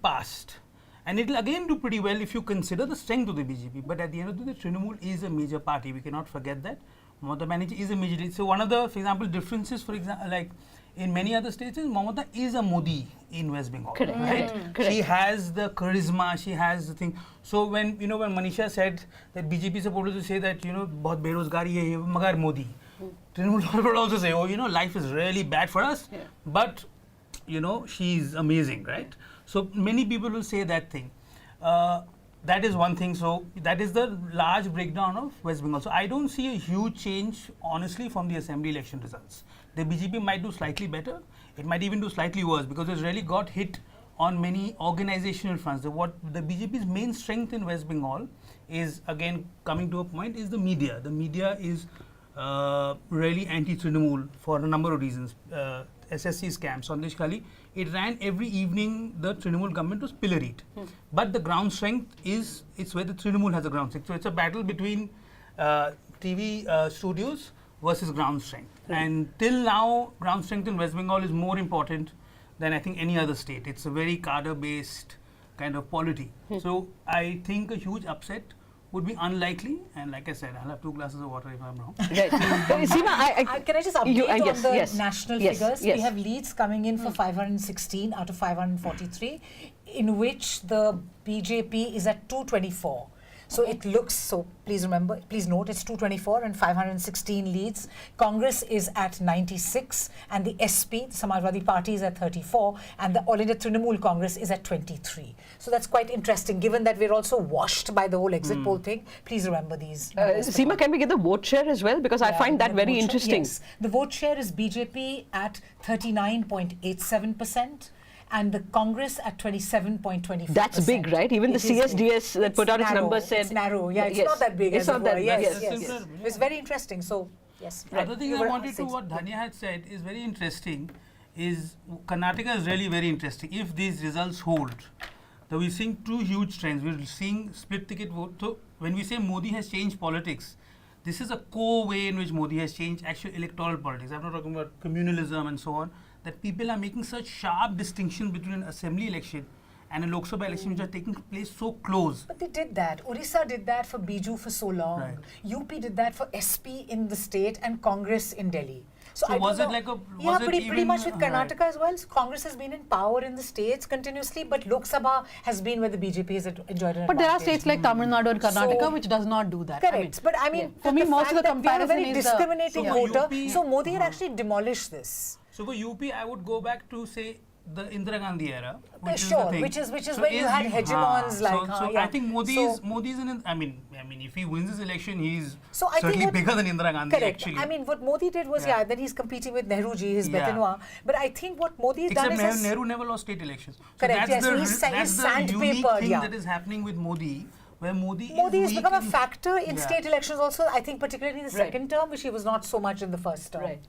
S14: past. And it will again do pretty well if you consider the strength of the BJP. But at the end of the day, Trinamool is a major party. We cannot forget that. Mamata Banerjee is a major leader. So one of the, for example, differences, for example, like in many other states, is Mamata is a Modi in West Bengal.
S12: Correct.
S14: Right?
S12: Correct.
S14: She has the charisma, she has the thing. So when Manisha said that BJP supporters will say that, bahut berozgari hai, magar Modi. Trinamool would also say, life is really bad for us, but, she's amazing, right? So many people will say that thing. That is one thing. So that is the large breakdown of West Bengal. So I don't see a huge change, honestly, from the assembly election results. The BJP might do slightly better. It might even do slightly worse, because it's really got hit on many organizational fronts. What the BJP's main strength in West Bengal is, again, coming to a point, is the media. The media is really anti-Trinamool for a number of reasons. SSC scam, Sandesh Khali, it ran every evening. The Trinamool government was pilloried. But the ground strength it's where the Trinamool has a ground strength. So it's a battle between TV studios versus ground strength. And till now, ground strength in West Bengal is more important than I think any other state. It's a very cadre-based kind of polity. So I think a huge upset would be unlikely, and like I said, I'll have 2 glasses of water if I'm wrong.
S13: Right. Seema, can I just update on the national figures? We have leads coming in for 516 out of 543, in which the BJP is at 224. So it looks, so please note, it's 224 and 516 leads. Congress is at 96, and the SP, the Samajwadi Party, is at 34, and the All India Trinamool Congress is at 23. So that's quite interesting, given that we're also washed by the whole exit poll thing. Please remember these.
S12: Seema, can we get the vote share as well? Because I find that very interesting.
S13: Yes. The vote share is BJP at 39.87%. And the Congress at 27.24%.
S12: That's big, right? Even the CSDS that put out its numbers said...
S13: It's narrow, it's not that big.
S12: It's not that big,
S13: yes. It's very interesting, so yes.
S14: The other thing I wanted to, what Dhanya had said is very interesting, is Karnataka is really very interesting. If these results hold, then we're seeing 2 huge trends. We're seeing split ticket vote. So when we say Modi has changed politics, this is a core way in which Modi has changed actual electoral politics. I'm not talking about communalism and so on. That people are making such sharp distinction between an assembly election and a Lok Sabha election, which are taking place so close.
S13: But they did that. Orissa did that for Biju for so long. Right. UP did that for SP in the state and Congress in Delhi. So
S14: was it like a
S13: pretty much with Karnataka as well. So Congress has been in power in the states continuously, but Lok Sabha has been where the BJP has enjoyed an
S15: But there are states like Tamil Nadu and Karnataka which does not do that.
S13: Correct. But I mean,
S15: for me, most of the comparison
S13: very
S15: is
S13: discriminating voter. So Modi had actually demolished this.
S14: So for UP, I would go back to say the Indira Gandhi era, which
S13: sure,
S14: is the thing.
S13: which is where you had hegemons like.
S14: So I think Modi's in. I mean, if he wins this election, he's certainly bigger than Indira Gandhi.
S13: Correct.
S14: Actually,
S13: I mean, what Modi did was then he's competing with Nehru ji, his Betanois. But I think what Modi has done is
S14: Nehru never lost state elections. So
S13: correct.
S14: That's
S13: He's
S14: the unique thing that is happening with Modi. Where Modi
S13: has become a factor in state elections also, I think particularly in the second term, which he was not so much in the first term.
S12: Right.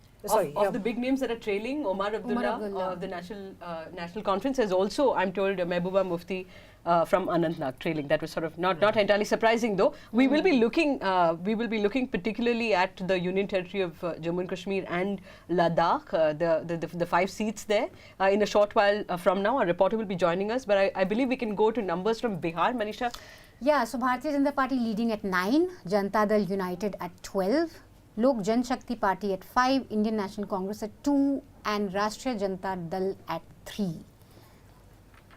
S12: Of the big names that are trailing, Omar Abdullah of the National Conference has also, I'm told, Mehbooba Mufti from Anantnag trailing. That was sort of not entirely surprising though. We will be looking particularly at the Union Territory of Jammu and Kashmir and Ladakh, the 5 seats there. In a short while from now, our reporter will be joining us, but I believe we can go to numbers from Bihar. Manisha?
S4: Yeah, so Bharatiya Janata Party leading at 9, Janata Dal United at 12, Lok Janshakti Party at 5, Indian National Congress at 2, and Rashtriya Janata Dal at 3.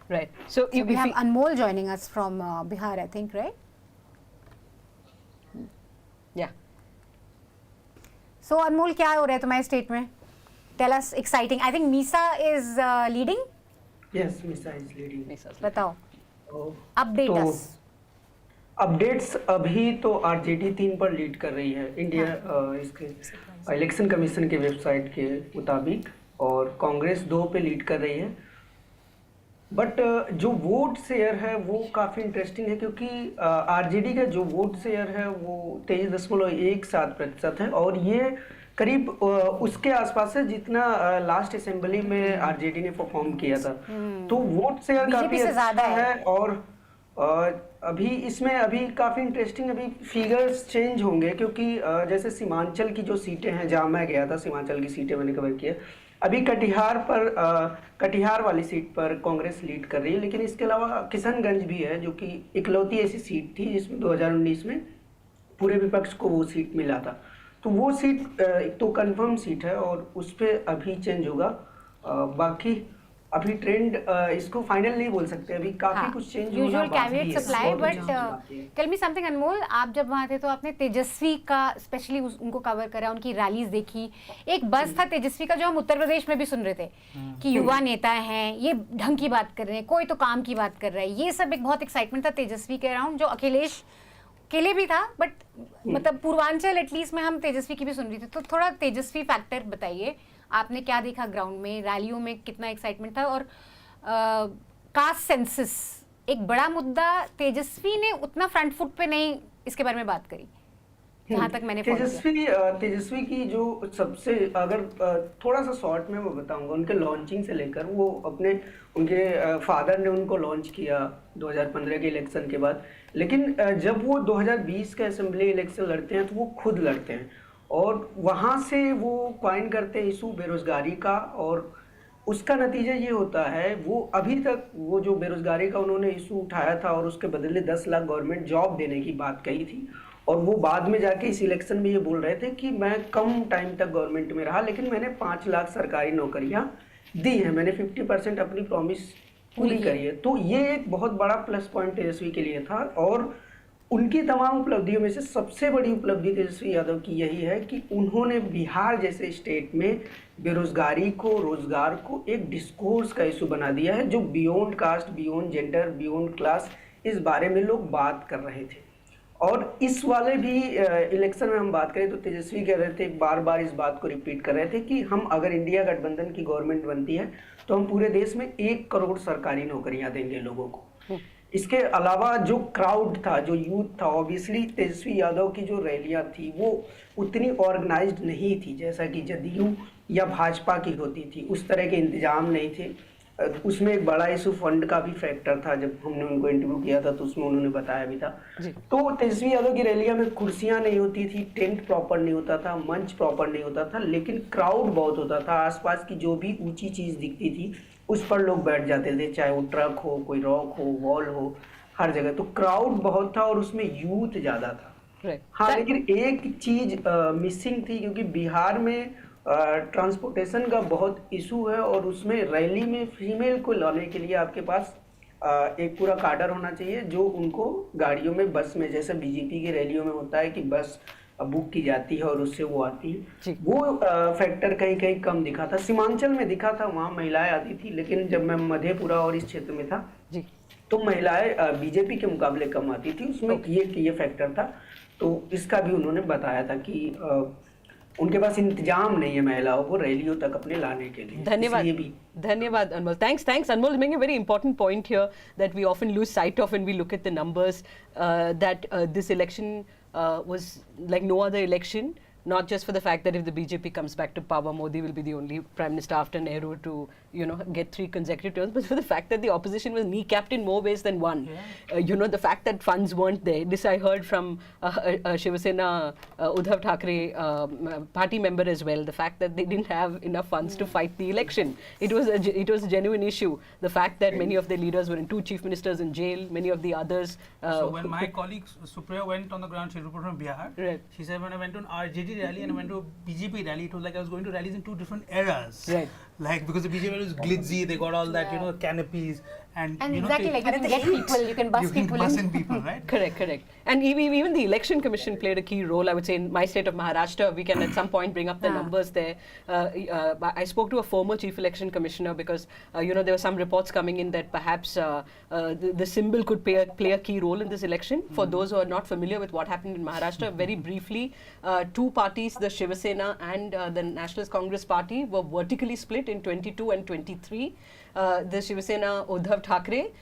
S12: Right. So
S4: we have Anmol joining us from Bihar, I think, right?
S12: Yeah.
S4: So Anmol, क्या हो रहा है तुम्हारे state में? Tell us exciting. I think Misa is leading.
S3: Yes, Misa is leading.
S4: बताओ. Update us.
S3: Updates अभी तो RJD 3 पर लीड कर रही है इंडिया इसके इलेक्शन कमीशन के वेबसाइट के मुताबिक, और कांग्रेस 2 पे लीड कर रही है। बट जो वोट शेयर है वो काफ़ी इंटरेस्टिंग है, क्योंकि आरजेडी का जो वोट शेयर है वो 23.17% है, और ये करीब उसके आसपास है जितना लास्ट असेंबली में आरजेडी ने परफॉर्म किया था। तो वोट शेयर काफ़ी अच्छा है, और अभी इसमें अभी काफ़ी इंटरेस्टिंग अभी फिगर्स चेंज होंगे, क्योंकि जैसे सीमांचल की जो सीटें हैं, जहाँ मैं गया था सीमांचल की सीटें मैंने कवर किया, अभी कटिहार वाली सीट पर कांग्रेस लीड कर रही है, लेकिन इसके अलावा किशनगंज भी है जो कि इकलौती ऐसी सीट थी जिसमें 2019 में पूरे विपक्ष को वो सीट मिला था। तो वो सीट एक तो कंफर्म सीट है और उस पर अभी चेंज होगा। बाकी अभी ट्रेंड इसको फाइनल नहीं बोल सकते, अभी काफी कुछ चेंज होना
S4: usual caveat supply. But tell me something Anmol, आप जब वहाँ थे तो आपने तेजस्वी का स्पेशली उनको कवर करा, उनकी रैलीज देखी। एक बस था तेजस्वी का जो हम उत्तर प्रदेश में भी सुन रहे थे कि युवा नेता हैं, ये ढंग की बात कर रहे हैं, कोई तो काम की बात कर रहा है, ये सब एक बहुत एक्साइटमेंट था तेजस्वी के अराउंड, जो अखिलेश के लिए भी था, बट मतलब पूर्वांचल एटलीस्ट में हम तेजस्वी की भी सुन रही थी। तो थोड़ा तेजस्वी फैक्टर बताइए, आपने क्या देखा ग्राउंड में, रैलियों में कितना एक्साइटमेंट था? और कास्ट सेंसस एक बड़ा मुद्दा, तेजस्वी ने उतना फ्रंट फुट पे नहीं इसके बारे में बात करी जहाँ तक मैंने
S3: तेजस्वी की जो सबसे, अगर थोड़ा सा शॉर्ट में मैं बताऊंगा, उनके लॉन्चिंग से लेकर वो उनके फादर ने उनको लॉन्च किया 2015 के इलेक्शन के बाद, लेकिन जब वो 2020 के असेंबली इलेक्शन लड़ते हैं तो वो खुद लड़ते हैं और वहाँ से वो क्वाइन करते हैं इशू बेरोजगारी का, और उसका नतीजा ये होता है, वो अभी तक वो जो बेरोजगारी का उन्होंने इशू उठाया था और उसके बदले 10 लाख गवर्नमेंट जॉब देने की बात कही थी, और वो बाद में जाके इस इलेक्शन में ये बोल रहे थे कि मैं कम टाइम तक गवर्नमेंट में रहा लेकिन मैंने 5 लाख सरकारी नौकरियां दी हैं, मैंने 50% अपनी प्रॉमिस पूरी करी है। तो ये एक बहुत बड़ा प्लस पॉइंट तेजस्वी के लिए था, और उनकी तमाम उपलब्धियों में से सबसे बड़ी उपलब्धि तेजस्वी यादव की यही है कि उन्होंने बिहार जैसे स्टेट में बेरोजगारी को, रोजगार को एक डिस्कोर्स का इशू बना दिया है, जो beyond caste, beyond gender, beyond class, इस बारे में लोग बात कर रहे थे। और इस वाले भी इलेक्शन में हम बात करें तो तेजस्वी कह रहे थे, बार बार इस बात को रिपीट कर रहे थे कि हम अगर इंडिया गठबंधन की गवर्नमेंट बनती है तो हम पूरे देश में 1 करोड़ सरकारी नौकरियां देंगे लोगों को। इसके अलावा जो क्राउड था, जो यूथ था, ऑब्वियसली तेजस्वी यादव की जो रैलियां थी वो उतनी ऑर्गेनाइज्ड नहीं थी जैसा कि जदयू या भाजपा की होती थी, उस तरह के इंतजाम नहीं थे। उसमें एक बड़ा इशू फंड का भी फैक्टर था, जब हमने उनको इंटरव्यू किया था तो उसमें उन्होंने बताया भी था। तो तेजस्वी यादव की रैलियां में कुर्सियां नहीं होती थी, टेंट प्रॉपर नहीं होता था, मंच प्रॉपर नहीं होता था, लेकिन क्राउड बहुत होता था। आसपास की जो भी ऊंची चीज दिखती थी उस पर लोग बैठ जाते थे, चाहे वो ट्रक हो, कोई रॉक हो, वॉल हो, हर जगह। तो क्राउड बहुत था और उसमें यूथ ज्यादा था। हाँ, लेकिन एक चीज मिसिंग थी, क्योंकि बिहार में ट्रांसपोर्टेशन का बहुत इशू है और उसमें रैली में फीमेल को लाने के लिए आपके पास एक पूरा काडर होना चाहिए जो उनको गाड़ियों में, बस में, जैसे बीजेपी की रैलियों में होता है कि बस बुक की जाती है और उससे वो आती है, वो फैक्टर कहीं कहीं कम दिखा था। सीमांचल में दिखा था, वहाँ महिलाएं आती थी, लेकिन जब मैं मधेपुरा और इस क्षेत्र में था तो महिलाएं बीजेपी के मुकाबले कम आती थी। उसमें ये फैक्टर था। तो इसका भी उन्होंने बताया था कि उनके पास इंतजाम नहीं है महिलाओं को रैलियों तक अपने लाने के लिए।
S12: धन्यवाद Anmol. Thanks Anmol. Making a very important point here that we often lose sight of when we look at the numbers, that this election was like no other election. Not just for the fact that if the BJP comes back to power, Modi will be the only Prime Minister after Nehru to, get 3 consecutive terms, but for the fact that the opposition was kneecapped in more ways than one. The fact that funds weren't there. This I heard from Shiv Sena Uddhav Thackeray party member as well. The fact that they didn't have enough funds to fight the election. It was a genuine issue. The fact that many of the leaders were in 2 chief ministers in jail, many of the others.
S14: So when my colleague Supriya went on the ground, she reported from Bihar. She said when I went to an RJD rally and I went to a BJP rally, it was like I was going to rallies in 2 different eras. Like because the BJP was glitzy, they got all that, canopies and
S4: exactly like you can get people, you can bus people
S14: in people, right?
S12: Correct. And even the election commission played a key role. I would say in my state of Maharashtra, we can at some point bring up the numbers there. I spoke to a former chief election commissioner because there were some reports coming in that perhaps the symbol could play a key role in this election. For those who are not familiar with what happened in Maharashtra, very briefly, 2 parties, the Shiv Sena and the Nationalist Congress Party, were vertically split in 22 and 23. The Shiv Sena Uddhav Thackeray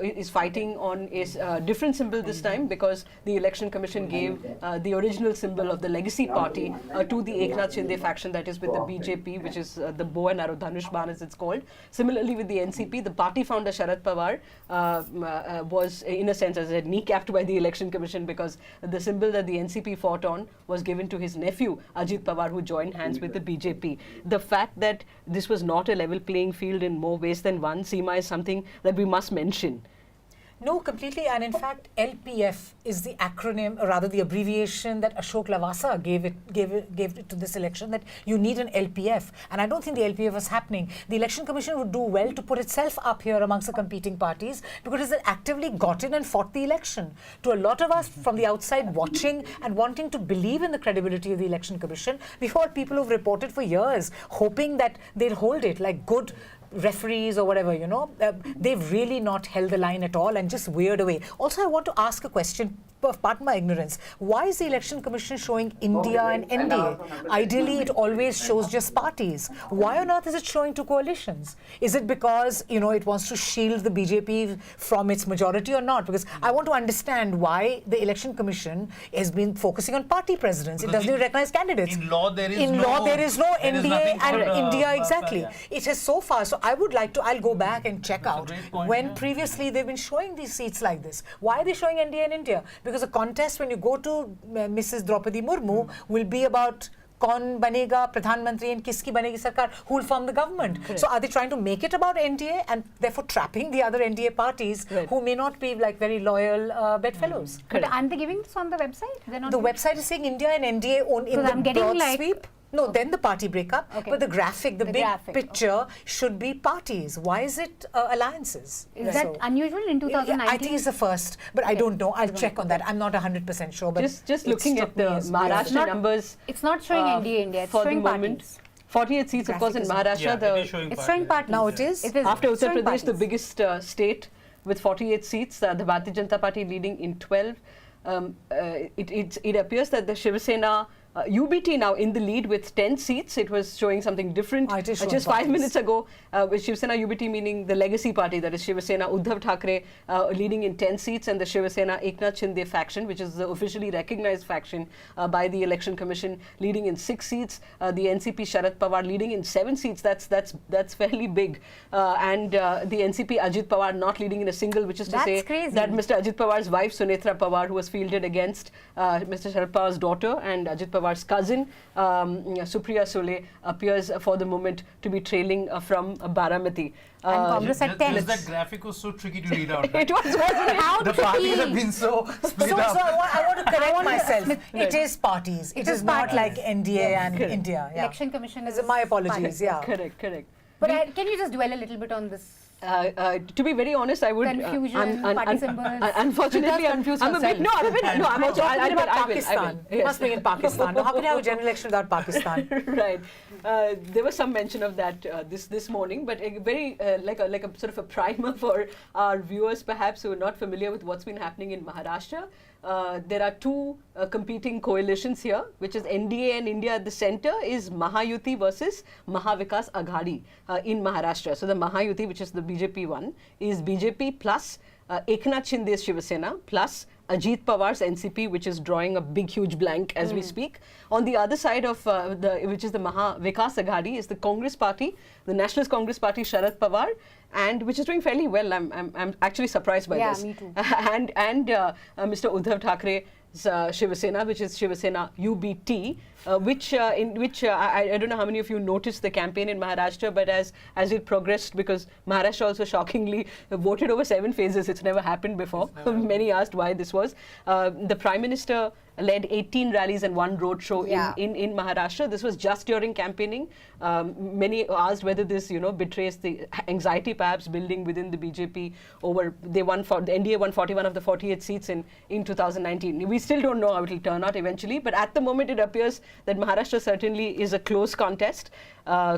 S12: is fighting on a different symbol this time because the election commission gave the original symbol of the legacy party to the Eknath Shinde faction, that is with the BJP, which is the bow and arrow Dhanush Ban as it's called. Similarly with the NCP, the party founder Sharad Pawar was in a sense, as I said, kneecapped by the election commission because the symbol that the NCP fought on was given to his nephew Ajit Pawar, who joined hands with the BJP. The fact that this was not a level playing field in more ways than one, Seema, is something that we must mention.
S13: No, completely. And in fact, LPF is the acronym, or rather the abbreviation that Ashok Lavasa gave it to this election, that you need an LPF. And I don't think the LPF was happening. The Election Commission would do well to put itself up here amongst the competing parties because it actively got in and fought the election. To a lot of us from the outside watching and wanting to believe in the credibility of the Election Commission, we've heard people who've reported for years, hoping that they'll hold it like good referees or whatever, they've really not held the line at all and just veered away. Also, I want to ask a question, pardon my ignorance. Why is the Election Commission showing India and NDA? Ideally, it always shows just parties. Why on earth is it showing 2 coalitions? Is it because, it wants to shield the BJP from its majority or not? Because I want to understand why the Election Commission has been focusing on party presidents. It doesn't even recognize candidates.
S14: In law, there is
S13: no NDA and India, exactly. It has so far. So I would like to, I'll go back and check out when previously they've been showing these seats like this. Why are they showing NDA and India? Because a contest when you go to Mrs. Draupadi Murmu will be about kaun banega Pradhan Mantri and kiski banegi sarkar, who will form the government. Correct. So are they trying to make it about NDA and therefore trapping the other NDA parties who may not be like very loyal bedfellows?
S4: But aren't they giving this on the website?
S13: The website is saying India and NDA in the broad sweep. No, then the party breakup. Okay. But the graphic, the big picture should be parties. Why is it alliances?
S4: Is that unusual in 2019?
S13: I think it's the first, but I don't know. I'll check on that. I'm not 100% sure. But
S12: just looking at the Maharashtra numbers.
S4: It's not showing NDA India. It's showing parties.
S12: 48 seats, of course, in Maharashtra.
S4: It's showing parties.
S13: Now it is.
S12: After Uttar Pradesh, the biggest state with 48 seats, the Bharatiya Janata Party leading in 12. It appears that the Shiv Sena UBT now in the lead with 10 seats. It was showing something different just 5 minutes ago, with Shiv Sena UBT meaning the legacy party, that is Shiv Sena Uddhav Thackeray leading in 10 seats, and the Shiv Sena Eknath Shinde faction, which is the officially recognized faction by the Election Commission, leading in 6 seats. The NCP Sharad Pawar leading in 7 seats. That's fairly big. And the NCP Ajit Pawar not leading in a single, which is to say that Mr. Ajit Pawar's wife Sunetra Pawar, who was fielded against Mr. Sharad Pawar's daughter and Ajit Pawar Pawar's cousin, Supriya Sule, appears for the moment to be trailing from Baramati.
S4: And Congress at 10.
S14: Just that graphic was so tricky to read out.
S12: It wasn't how
S14: the parties have been so split up.
S13: So I want to correct myself. It is parties. It is not like NDA and India. Yeah.
S4: Election Commission is
S13: my apologies.
S4: parties.
S13: Yeah.
S12: Correct.
S4: But can you just dwell a little bit on this?
S12: To be very honest, I would.
S4: Confusion, party symbols.
S12: Unfortunately, I'm a bit. I'm also.
S13: Pakistan. It must be in Pakistan. How can you have a general election without Pakistan?
S12: Right. There was some mention of that this morning, but a very like a sort of a primer for our viewers, perhaps who are not familiar with what's been happening in Maharashtra. There are two competing coalitions here, which is NDA and India at the center is Mahayuti versus Mahavikas Aghadi in Maharashtra. So the Mahayuti, which is the BJP one, is BJP plus Eknath Shinde's Shiva Sena plus Ajit Pawar's NCP, which is drawing a big, huge blank as we speak. On the other side of which is the Mahavikas Aghadi, is the Congress Party, the Nationalist Congress Party, Sharad Pawar, and which is doing fairly well. I'm actually surprised by this.
S4: Yeah, me too.
S12: and Mr. Uddhav Thackeray Shiva Sena, which is Shiva Sena UBT, which I don't know how many of you noticed the campaign in Maharashtra, but as it progressed, because Maharashtra also shockingly voted over 7 phases. It's never happened before. Many asked why this was. The Prime Minister led 18 rallies and 1 road show in Maharashtra. This was just during campaigning. Many asked whether this betrays the anxiety perhaps building within the BJP over the NDA won 41 of the 48 seats in 2019. We still don't know how it will turn out eventually, but at the moment it appears that Maharashtra certainly is a close contest,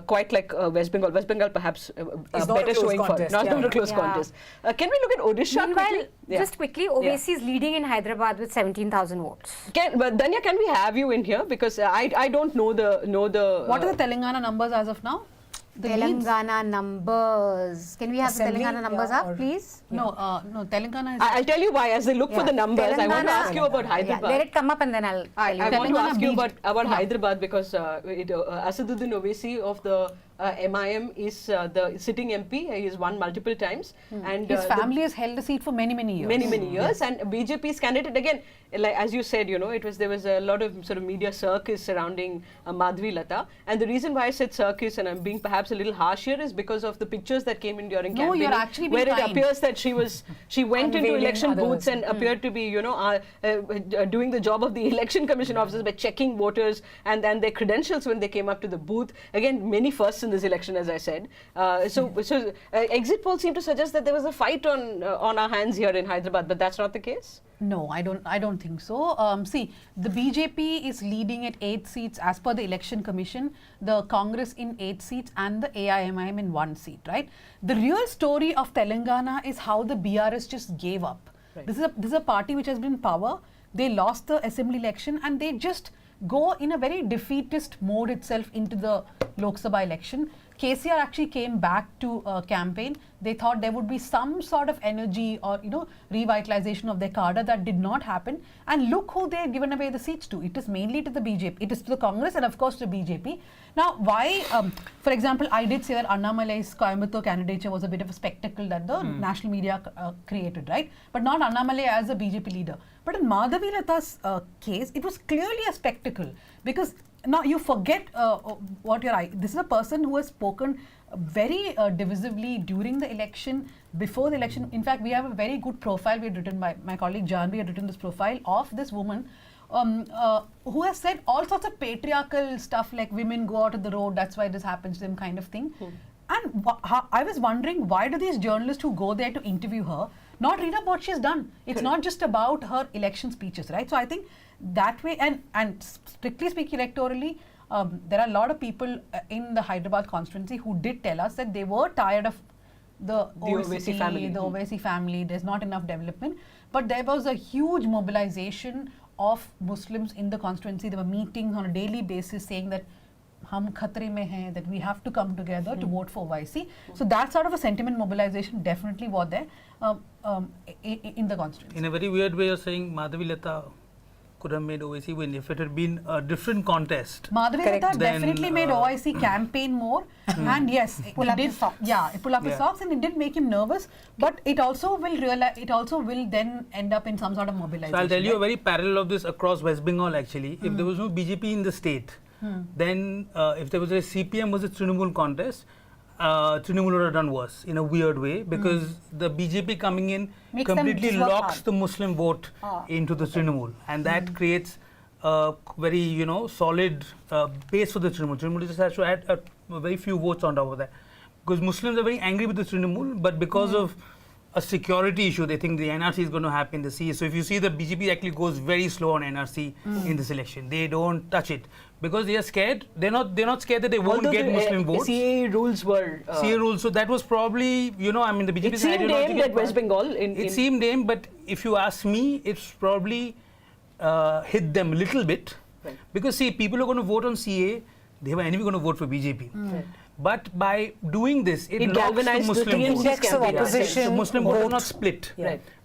S12: quite like West Bengal. West Bengal perhaps a better showing contest, for not a close contest. Can we look at Odisha quickly?
S4: Just quickly, Owaisi is leading in Hyderabad with 17,000 votes.
S12: But Danya, can we have you in here, because I don't know the
S15: What are the Telangana numbers as of now? The
S4: Telangana numbers. Can we have
S13: Assembly,
S4: the Telangana numbers up, please?
S15: No, Telangana is...
S12: I'll tell you why. As they look for the numbers, I want to ask you about Hyderabad.
S4: Let it come up and then I'll tell you.
S12: I want to ask you about Hyderabad, because Asaduddin Owaisi of the MIM is the sitting MP. He has won multiple times. And
S15: his family has held the seat for many years.
S12: Many years. And BJP's candidate, again, like as you said, there was a lot of sort of media circus surrounding Madhvi Lata. And the reason why I said circus, and I'm being perhaps a little harsh here, is because of the pictures that came in during campaigning.
S15: You're actually
S12: where
S15: being
S12: it appears that she went into election booths and appeared to be, doing the job of the election commission officers by checking voters and their credentials when they came up to the booth. Again, many firsts in this election, as I said. So exit polls seem to suggest that there was a fight on our hands here in Hyderabad, but that's not the case?
S15: No, I don't think so. See, the BJP is leading at 8 seats as per the election commission, the Congress in 8 seats and the AIMIM in 1 seat, right? The real story of Telangana is how the BRS just gave up. Right. This is a party which has been in power. They lost the assembly election and they just go in a very defeatist mode itself into the Lok Sabha election. KCR actually came back to campaign. They thought there would be some sort of energy or revitalization of their cadre. That did not happen. And look who they have given away the seats to. It is mainly to the BJP. It is to the Congress and of course to BJP. Now, why? For example, I did say that Annamalai's Coimbatore candidature was a bit of a spectacle that the national media created, right? But not Annamalai as a BJP leader. But in Madhavi Lata's case, it was clearly a spectacle, because now you forget this is a person who has spoken very divisively during the election, before the election. In fact, we have a very good profile we had written by my colleague Janvi had written this profile of this woman who has said all sorts of patriarchal stuff like women go out of the road, that's why this happens to them kind of thing. And I was wondering, why do these journalists who go there to interview her not read up what she's done? It's not just about her election speeches, right? So I think that way, and strictly speaking electorally, there are a lot of people in the Hyderabad constituency who did tell us that they were tired of the Owaisi family. There's not enough development. But there was a huge mobilization of Muslims in the constituency. There were meetings on a daily basis saying that hum khatre mein hai, that we have to come together to vote for Owaisi. So that sort of a sentiment mobilization definitely was there in the constituency.
S14: In a very weird way, you're saying Madhavi Lata could have made OIC win if it had been a different contest.
S15: Madhuri definitely made OIC campaign more, and yes, it pull up his socks, and it did make him nervous. But it also will then end up in some sort of mobilization.
S14: So I'll tell you a very parallel of this across West Bengal. Actually, if there was no BJP in the state, then if there was a CPM versus Trinamool contest, Trinamool would have done worse in a weird way, because the BJP coming in completely locks the Muslim vote into the Trinamool, and that creates a very solid base for the Trinamool. Trinamool just has to add a very few votes on top of that, because Muslims are very angry with the Trinamool, but because of a security issue, they think the NRC is going to happen in the CA. So if you see, the BJP actually goes very slow on NRC in this election. They don't touch it because they are scared. They're not scared that they won't get Muslim votes.
S12: CA rules were
S14: CA rules. So that was probably the BJP.
S12: It seemed aimed at West Bengal.
S14: It seemed aimed, but if you ask me, it's probably hit them a little bit, because see, people are going to vote on CA. They were anyway going to vote for BJP. But by doing this, it galvanized the Muslim
S13: index of opposition.
S14: The Muslim vote will not split.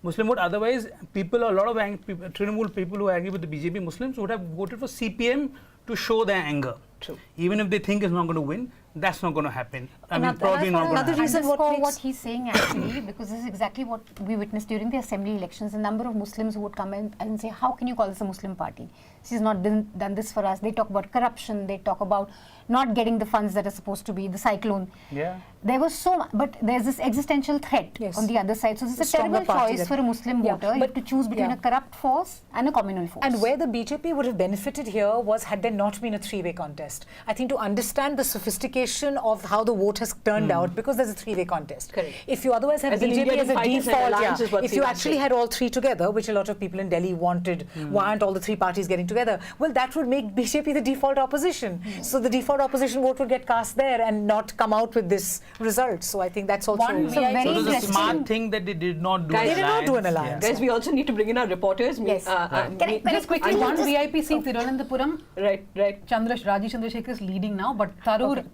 S14: Muslim vote. Otherwise, a lot of Trinamool people who are angry with the BJP Muslims would have voted for CPM to show their anger.
S12: True.
S14: Even if they think it's not going to win, that's not going to happen.
S4: Probably not going to happen.
S14: Reason
S4: what he's saying actually, because this is exactly what we witnessed during the assembly elections. A number of Muslims who would come in and say, how can you call this a Muslim party? She's not done this for us. They talk about corruption. They talk about not getting the funds that are supposed to be, the cyclone.
S14: Yeah.
S4: There was so much, but there's this existential threat on the other side. So this is a terrible choice for a Muslim voter. You have to choose between a corrupt force and a communal force.
S13: And where the BJP would have benefited here was had there not been a three-way contest. I think to understand the sophistication of how the vote has turned out, because there's a three-way contest.
S12: Correct.
S13: If you otherwise have BJP as a default, if you actually had all three together, which a lot of people in Delhi wanted, want all the three parties getting together, well, that would make BJP the default opposition. So the default opposition vote would get cast there and not come out with this result. So I think that's also
S14: so it was a smart thing that they did not do.
S13: They did not do an alliance.
S12: Guys, we also need to bring in our reporters.
S15: Yes. Just quickly, one VIP seat, Thiruvananthapuram.
S12: Right.
S15: Rajesh Chandrasekhar is leading now, but Tharoor,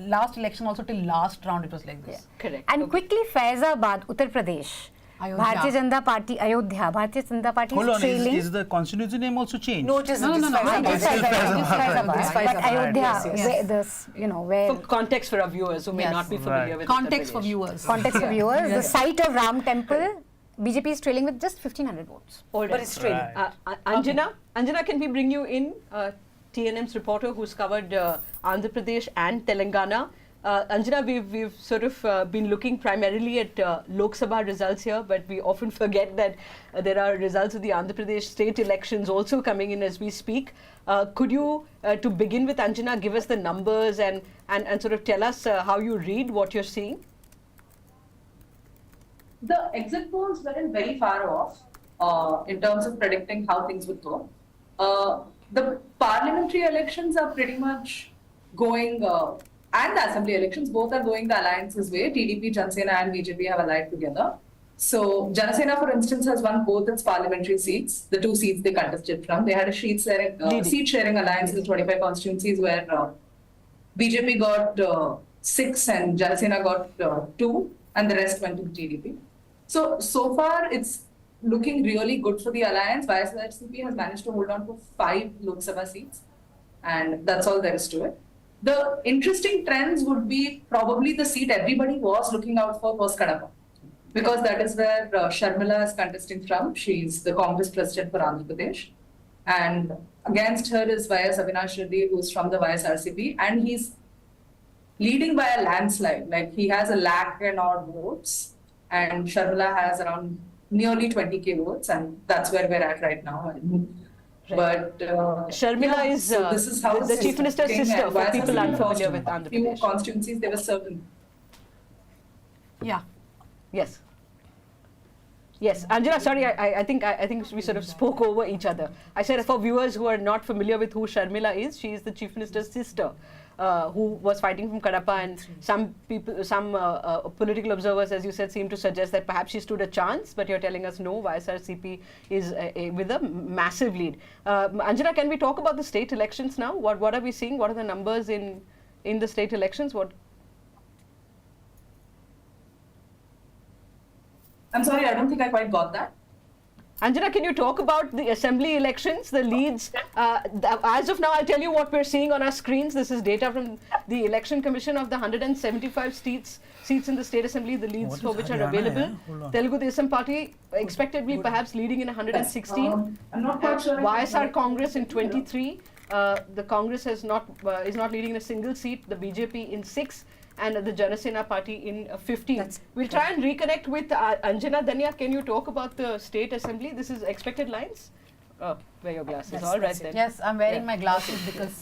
S15: last election also till last round it was like this.
S12: Correct.
S4: And quickly, Faizabad, Uttar Pradesh. Bharatiya Janata Party, Ayodhya. Bharatiya Janata Party is trailing.
S14: Is the constituency name also changed?
S13: No, it isn't.
S4: No. But Ayodhya, where...
S12: For context for our viewers who may not be familiar with
S15: context for viewers.
S4: The site of Ram Temple, BJP is trailing with just 1,500 votes.
S12: But it's trailing. Anjana, can we bring you in, TNM's reporter who's covered Andhra Pradesh and Telangana? Anjana, we've sort of been looking primarily at Lok Sabha results here, but we often forget that there are results of the Andhra Pradesh state elections also coming in as we speak. Could you, to begin with, Anjana, give us the numbers and sort of tell us how you read what you're seeing?
S1: The exit polls weren't very far off in terms of predicting how things would go. The parliamentary elections are pretty much going... and the assembly elections, both are going the alliance's way. TDP, Janasena and BJP have allied together. So Janasena, for instance, has won both its parliamentary seats, the two seats they contested from. They had a seat-sharing alliance in 25 constituencies where BJP got 6 and Janasena got 2, and the rest went to the TDP. So far, it's looking really good for the alliance. YSRCP has managed to hold on to 5 Lok Sabha seats, and that's all there is to it. The interesting trends would be probably the seat everybody was looking out for was Kadapa, because that is where Sharmila is contesting from. She's the Congress president for Andhra Pradesh. And against her is YS Avinash Reddy, who's from the YSRCP, and he's leading by a landslide. Like, he has 1 lakh and odd votes, and Sharmila has around nearly 20,000 votes, and that's where we're at right now. But
S12: Sharmila is this is how the Chief Minister's sister, for people unfamiliar with Andhra Pradesh.
S1: Few constituencies, they were certain.
S12: Yeah. Yes. Anjana, sorry, I think we sort of spoke over each other. I said, for viewers who are not familiar with who Sharmila is, she is the Chief Minister's sister, who was fighting from Kadapa, and some political observers, as you said, seem to suggest that perhaps she stood a chance, but you're telling us no, YSRCP is with a massive lead. Anjana, can we talk about the state elections now? What are we seeing? What are the numbers in the state elections?
S1: I'm sorry, I don't think I quite got that.
S12: Anjana, can you talk about the assembly elections, the leads? As of now, I'll tell you what we're seeing on our screens. This is data from the Election Commission of the 175 seats in the State Assembly, the leads for which are available. Telugu Desam Party expectedly perhaps leading in 116.
S1: I'm not quite sure.
S12: YSR Congress in 23. The Congress is not leading in a single seat. The BJP in 6. And the Janasena Party in 15. We'll try and reconnect with Anjana. Danya, can you talk about the State Assembly? This is expected lines? Oh, wear your glasses.
S15: Yes,
S12: all right then.
S15: Yes, I'm wearing my glasses because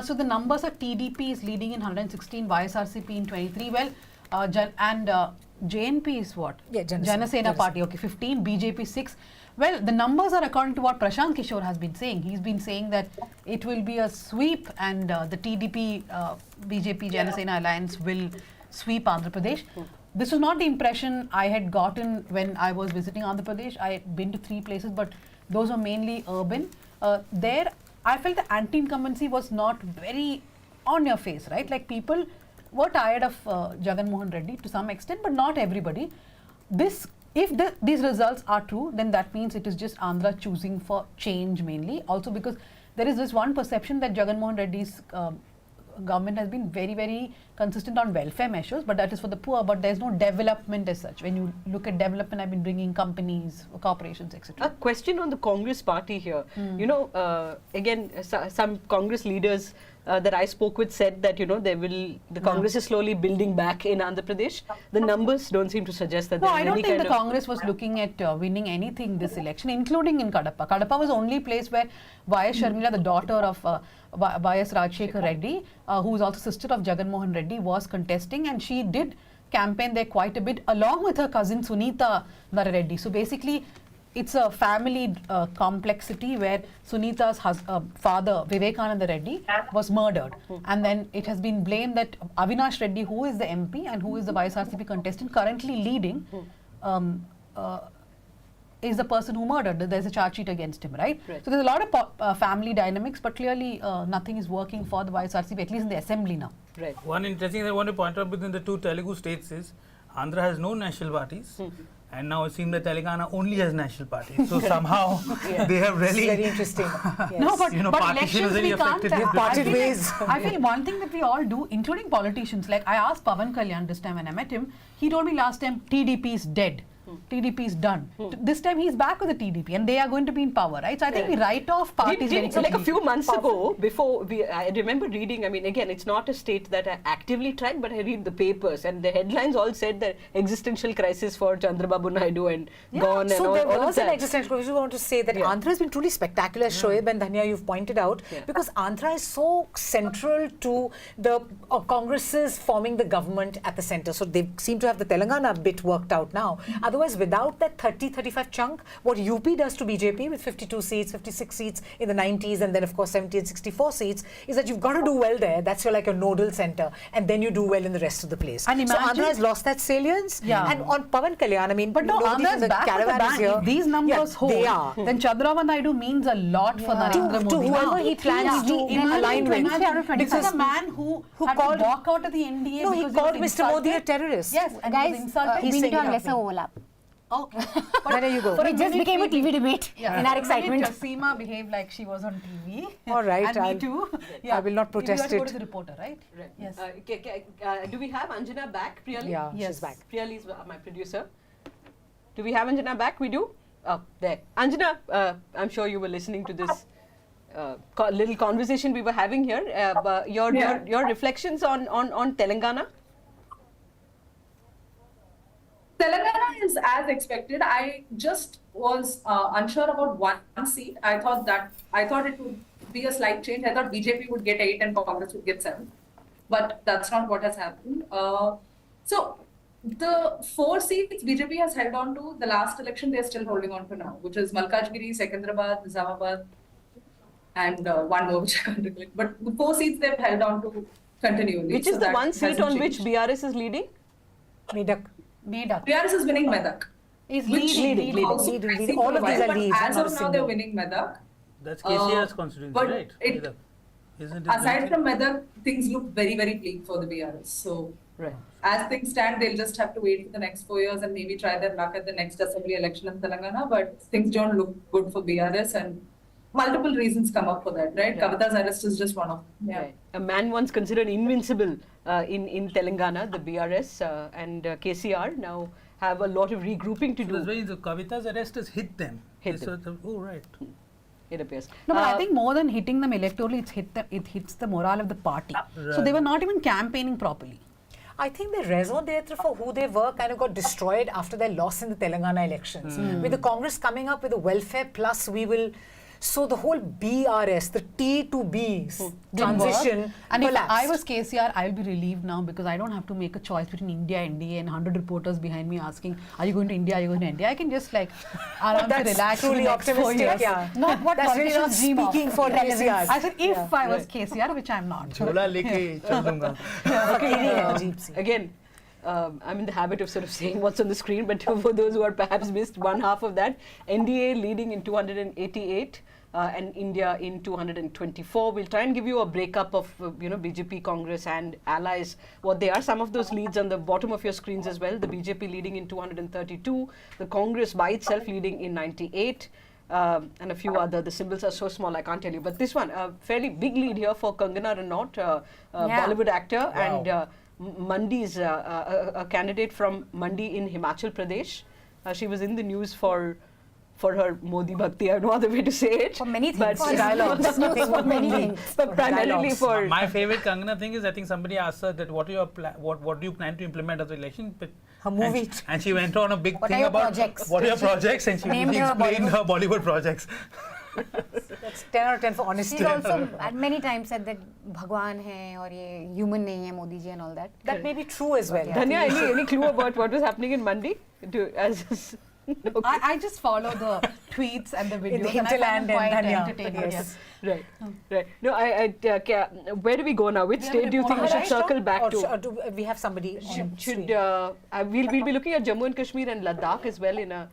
S15: so the numbers are TDP is leading in 116, YSRCP in 23. Well, JNP is what?
S13: Yeah,
S15: Janasena Party. Okay, 15. BJP 6. Well, the numbers are according to what Prashant Kishore has been saying. He's been saying that it will be a sweep and the TDP, BJP, Janasena alliance will sweep Andhra Pradesh. This was not the impression I had gotten when I was visiting Andhra Pradesh. I had been to 3 places, but those were mainly urban. There, I felt the anti-incumbency was not very on your face, right? Like people were tired of Jagan Mohan Reddy to some extent, but not everybody. If these results are true, then that means it is just Andhra choosing for change mainly. Also because there is this one perception that Jagan Mohan Reddy's government has been very, very consistent on welfare measures, but that is for the poor, but there is no development as such. When you look at development, I've been bringing companies, corporations, etc.
S12: A question on the Congress party here. You know, again, some Congress leaders that I spoke with said that, you know, the Congress is slowly building back in Andhra Pradesh. The numbers don't seem to suggest that.
S15: No, I don't think the Congress was looking at winning anything this election, including in Kadapa. Kadapa was the only place where Y.S. Sharmila, the daughter of Y.S. Rajshekar Reddy, who is also sister of Jagan Mohan Reddy, was contesting, and she did campaign there quite a bit along with her cousin Sunita Reddy. So basically, it's a family complexity where Sunita's father, Vivekananda Reddy, was murdered. And then it has been blamed that Avinash Reddy, who is the MP and who is the YSRCP contestant currently leading, is the person who murdered. There's a charge sheet against him, right? So there's a lot of family dynamics, but clearly nothing is working for the YSRCP, at least in the assembly now.
S12: Right.
S14: One interesting thing I want to point out between the 2 Telugu states is Andhra has no national parties. And now it seems that Telangana only has national parties. So somehow they have really...
S13: It's very interesting. Yes.
S15: No, but,
S14: you know,
S15: but
S14: partition
S15: elections we can't
S13: parted ways.
S15: I feel one thing that we all do, including politicians, like I asked Pawan Kalyan this time when I met him, he told me last time TDP is dead. TDP is done. This time he's back with the TDP and they are going to be in power, right? So I think we write off parties very quickly.
S12: Like a few months ago, I remember reading, I mean, again, it's not a state that I actively track, but I read the papers and the headlines all said that existential crisis for Chandrababu Naidu and gone and
S13: so
S12: all,
S13: there
S12: all
S13: was
S12: of
S13: an
S12: that.
S13: existential crisis. We want to say that Andhra has been truly spectacular, as Shoaib and Dhanya, you've pointed out, because Andhra is so central to the Congresses forming the government at the center. So they seem to have the Telangana bit worked out now. Otherwise, without that 30-35 chunk, what UP does to BJP with 52 seats, 56 seats in the 90s, and then of course 70 and 64 seats, is that you've got to do well there. That's your like a nodal center, and then you do well in the rest of the place.
S15: And
S13: so Andhra has lost that salience. And on Pawan Kalyan, I mean,
S15: but no, Andhra's back with the band. If these numbers hold, then Chandrababu Naidu means a lot for Narendra Modi.
S13: To whoever he plans to align with.
S15: Because a man who had to walk out of the NDA.
S13: No, he called Mr. Modi a terrorist.
S15: Yes, and
S4: guys, we need to have lesser overlap.
S15: Oh,
S13: there you go.
S4: It just became a TV debate in our excitement.
S15: Jasima behaved like she was on TV.
S13: All right.
S15: And me too.
S13: I will not protest
S15: you
S13: it.
S15: Go to the reporter, right? Yes.
S12: Do we have Anjana back, Priyali?
S13: Yeah, she's back.
S12: Priyali is my producer. Do we have Anjana back? We do? Oh, there. Anjana, I'm sure you were listening to this little conversation we were having here. Your reflections on Telangana?
S1: Telangana is as expected. I just was unsure about one seat. I thought it would be a slight change. I thought BJP would get 8 and Congress would get 7. But that's not what has happened. So the 4 seats BJP has held on to the last election, they're still holding on to now, which is Malkajgiri, Secunderabad, Nizamabad, and one more which I can't recollect. But the 4 seats they've held on to continually.
S12: Which is the one seat on which BRS is leading?
S13: Medak.
S1: BRS is winning Medak.
S15: Is leading.
S13: All of these are leads.
S1: As of now, they're winning Medak.
S14: That's KCR's constituency,
S1: but
S14: right?
S1: Aside from Medak, things look very, very bleak for the BRS. So
S12: Right.
S1: As things stand, they'll just have to wait for the next 4 years and maybe try their luck at the next assembly election in Telangana. But things don't look good for BRS, and multiple reasons come up for that, right?
S12: Yeah.
S1: Kavita's arrest is just one of them. Yeah.
S12: Right. A man once considered invincible in Telangana, the BRS and KCR now have a lot of regrouping to do.
S14: So Kavita's arrest has hit them. Oh, right.
S12: It appears.
S15: No, but I think more than hitting them electorally, it hits the morale of the party. So they were not even campaigning properly.
S13: I think the raison d'etre for who they were kind of got destroyed after their loss in the Telangana elections. With the Congress coming up with a welfare plus, we will. So the whole BRS, the T to B transition
S15: and
S13: collapsed.
S15: if I was KCR, I'll be relieved now because I don't have to make a choice between India, NDA and 100 reporters behind me asking, are you going to India, are you going to India? I can just like relax for the next 4 years.
S13: Yeah.
S15: Not what
S13: that's
S15: politicians dream of.
S13: speaking for KCR.
S15: I said if I was KCR, which I'm not.
S12: Again, I'm in the habit of sort of saying what's on the screen, but for those who are perhaps missed one half of that, NDA leading in 288 and India in 224. We'll try and give you a breakup of BJP, Congress and allies, what they are. Some of those leads on the bottom of your screens as well. The BJP leading in 232, the Congress by itself leading in 98. And a few other. The symbols are so small I can't tell you. But this one, a fairly big lead here for Kangana Ranaut, Bollywood actor, and Mandi's a candidate from Mandi in Himachal Pradesh. She was in the news for her Modi Bhakti. I have no other way to say it.
S4: For many things.
S12: But
S4: For dialogues. For many things.
S12: But primarily for...
S14: My favorite Kangana thing is, I think somebody asked her that what do you plan to implement as an election? But
S13: her movie.
S14: And she went on a big
S4: What
S14: thing
S4: are
S14: about
S4: projects?
S14: what are your projects, and she explained her Bollywood projects.
S13: That's 10 out of 10 for honesty.
S4: She's also many times said that Bhagwan hai or ye human nahi hai Modi ji and all that.
S13: That may be true as well.
S12: Dhanya, any clue about what was happening in Mandi?
S15: I just follow the tweets and the videos
S13: In the
S15: and I find them quite
S13: Dhanya.
S15: entertaining.
S13: Yes.
S12: Right, right. No, where do we go now? Which state do you think we should circle back to?
S13: Or do we have somebody on screen?
S12: We'll be looking at Jammu and Kashmir and Ladakh as well in a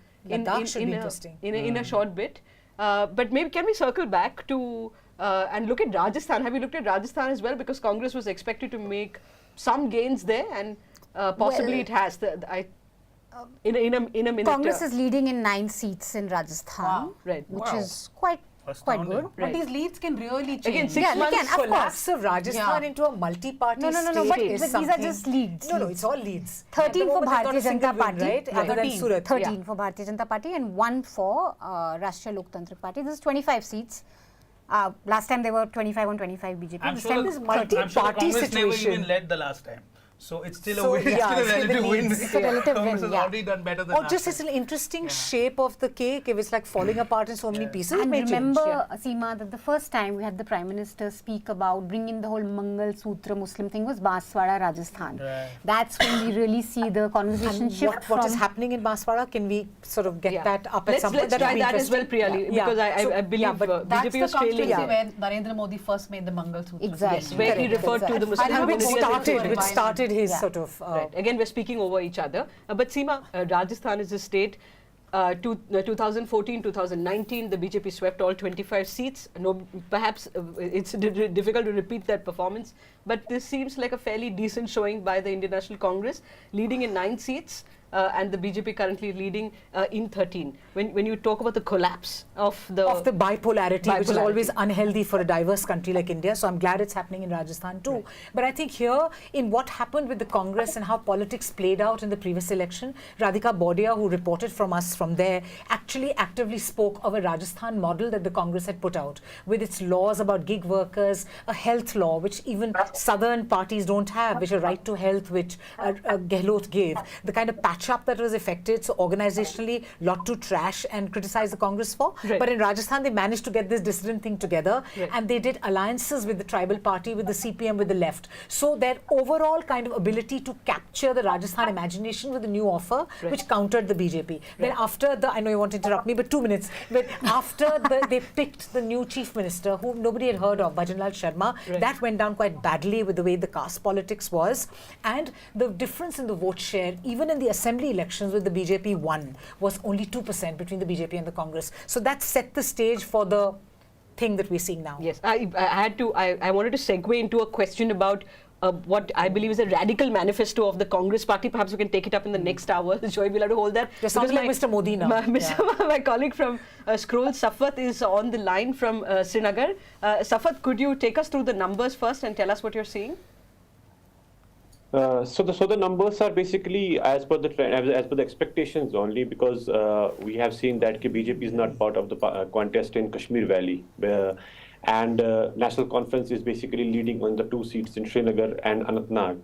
S12: short bit. But maybe can we circle back to and look at Rajasthan? Have you looked at Rajasthan as well? Because Congress was expected to make some gains there, and possibly it has. In a minute.
S4: Congress is leading in 9 seats in Rajasthan,
S12: right?
S4: Which is quite good.
S15: But these leads can really change.
S12: Again, 6 months
S13: collapse of Rajasthan into a multi-party state.
S4: No. But these are just leads.
S13: No, it's all leads.
S4: 13 for Bharatiya Janata Party,
S13: right? Other than Surat.
S4: 13 for Bharatiya Janata Party and 1 for Rashtriya Loktantrik Party. This is 25 seats. Last time they were 25 on 25 BJP.
S14: I'm
S4: This
S14: sure
S4: time
S14: the
S4: is
S14: Congress never even led the last time. So it's still a win. It's still a relative win.
S4: It's a relative
S14: Congress
S4: win,
S14: has already done better than
S13: Or
S14: last
S13: just
S14: time.
S13: it's an interesting shape of the cake. If it's like falling apart in so many pieces, it
S4: And
S13: may
S4: remember,
S13: change.
S4: Seema, that the first time we had the Prime Minister speak about bringing the whole Mangal Sutra Muslim thing was Banswara, Rajasthan.
S14: Right.
S4: That's when we really see the conversation
S13: And
S4: shift
S13: what is
S4: from...
S13: happening in Banswara? Can we sort of get that up at some point?
S12: Let's try that as well, Priyali, because I believe
S15: That's
S12: BJP was
S15: the
S12: trailing.
S15: constituency where Narendra Modi first made the Mangal Sutra.
S4: Exactly.
S12: Yes, where he referred to the Muslim community.
S13: Which started his sort of...
S12: Right. Again, we're speaking over each other. But Seema, Rajasthan is a state. 2014, 2019, the BJP swept all 25 seats. No, perhaps it's difficult to repeat that performance, but this seems like a fairly decent showing by the Indian National Congress, leading in 9 seats. And the BJP currently leading in 13. When you talk about the collapse of the
S13: bipolarity, which is always unhealthy for a diverse country like India. So I'm glad it's happening in Rajasthan too. Right. But I think here, in what happened with the Congress and how politics played out in the previous election, Radhika Bodia, who reported from us from there, actually actively spoke of a Rajasthan model that the Congress had put out, with its laws about gig workers, a health law, which even southern parties don't have, which a right to health, which Gehlot gave, the kind of patch-up that was affected. So organizationally, lot to trash and criticize the Congress for.
S12: Right.
S13: But in Rajasthan, they managed to get this dissident thing together, and they did alliances with the tribal party, with the CPM, with the left. So their overall kind of ability to capture the Rajasthan imagination with a new offer, which countered the BJP. Then after I know you want to interrupt me, but 2 minutes. But after they picked the new chief minister, whom nobody had heard of, Bhajanlal Sharma, that went down quite badly with the way the caste politics was. And the difference in the vote share, even in the assembly elections with the BJP won, was only 2% between the BJP and the Congress. So that set the stage for the thing that we're seeing now.
S12: Yes, I wanted to segue into a question about what I believe is a radical manifesto of the Congress party. Perhaps we can take it up in the next hour. Joy, we'll have to hold that.
S13: You're sounding like Mr. Modi now.
S12: My colleague from Scroll, Safat, is on the line from Srinagar. Safat, could you take us through the numbers first and tell us what you're seeing?
S16: So the numbers are basically as per the trend, as per the expectations only, because we have seen that BJP is not part of the contest in Kashmir Valley, and National Conference is basically leading on the 2 seats in Srinagar and Anantnag.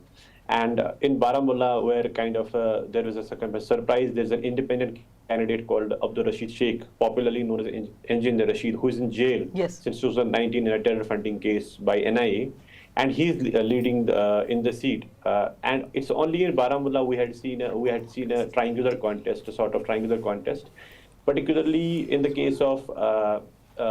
S16: And in Baramulla, where kind of there is a kind of surprise, there's an independent candidate called Abdul Rashid Sheikh, popularly known as Engineer Rashid, who is in jail since 2019 in a terror funding case by NIA. And he's leading in the seat, and it's only in Baramulla we had seen a triangular contest, a sort of triangular contest, particularly in the case of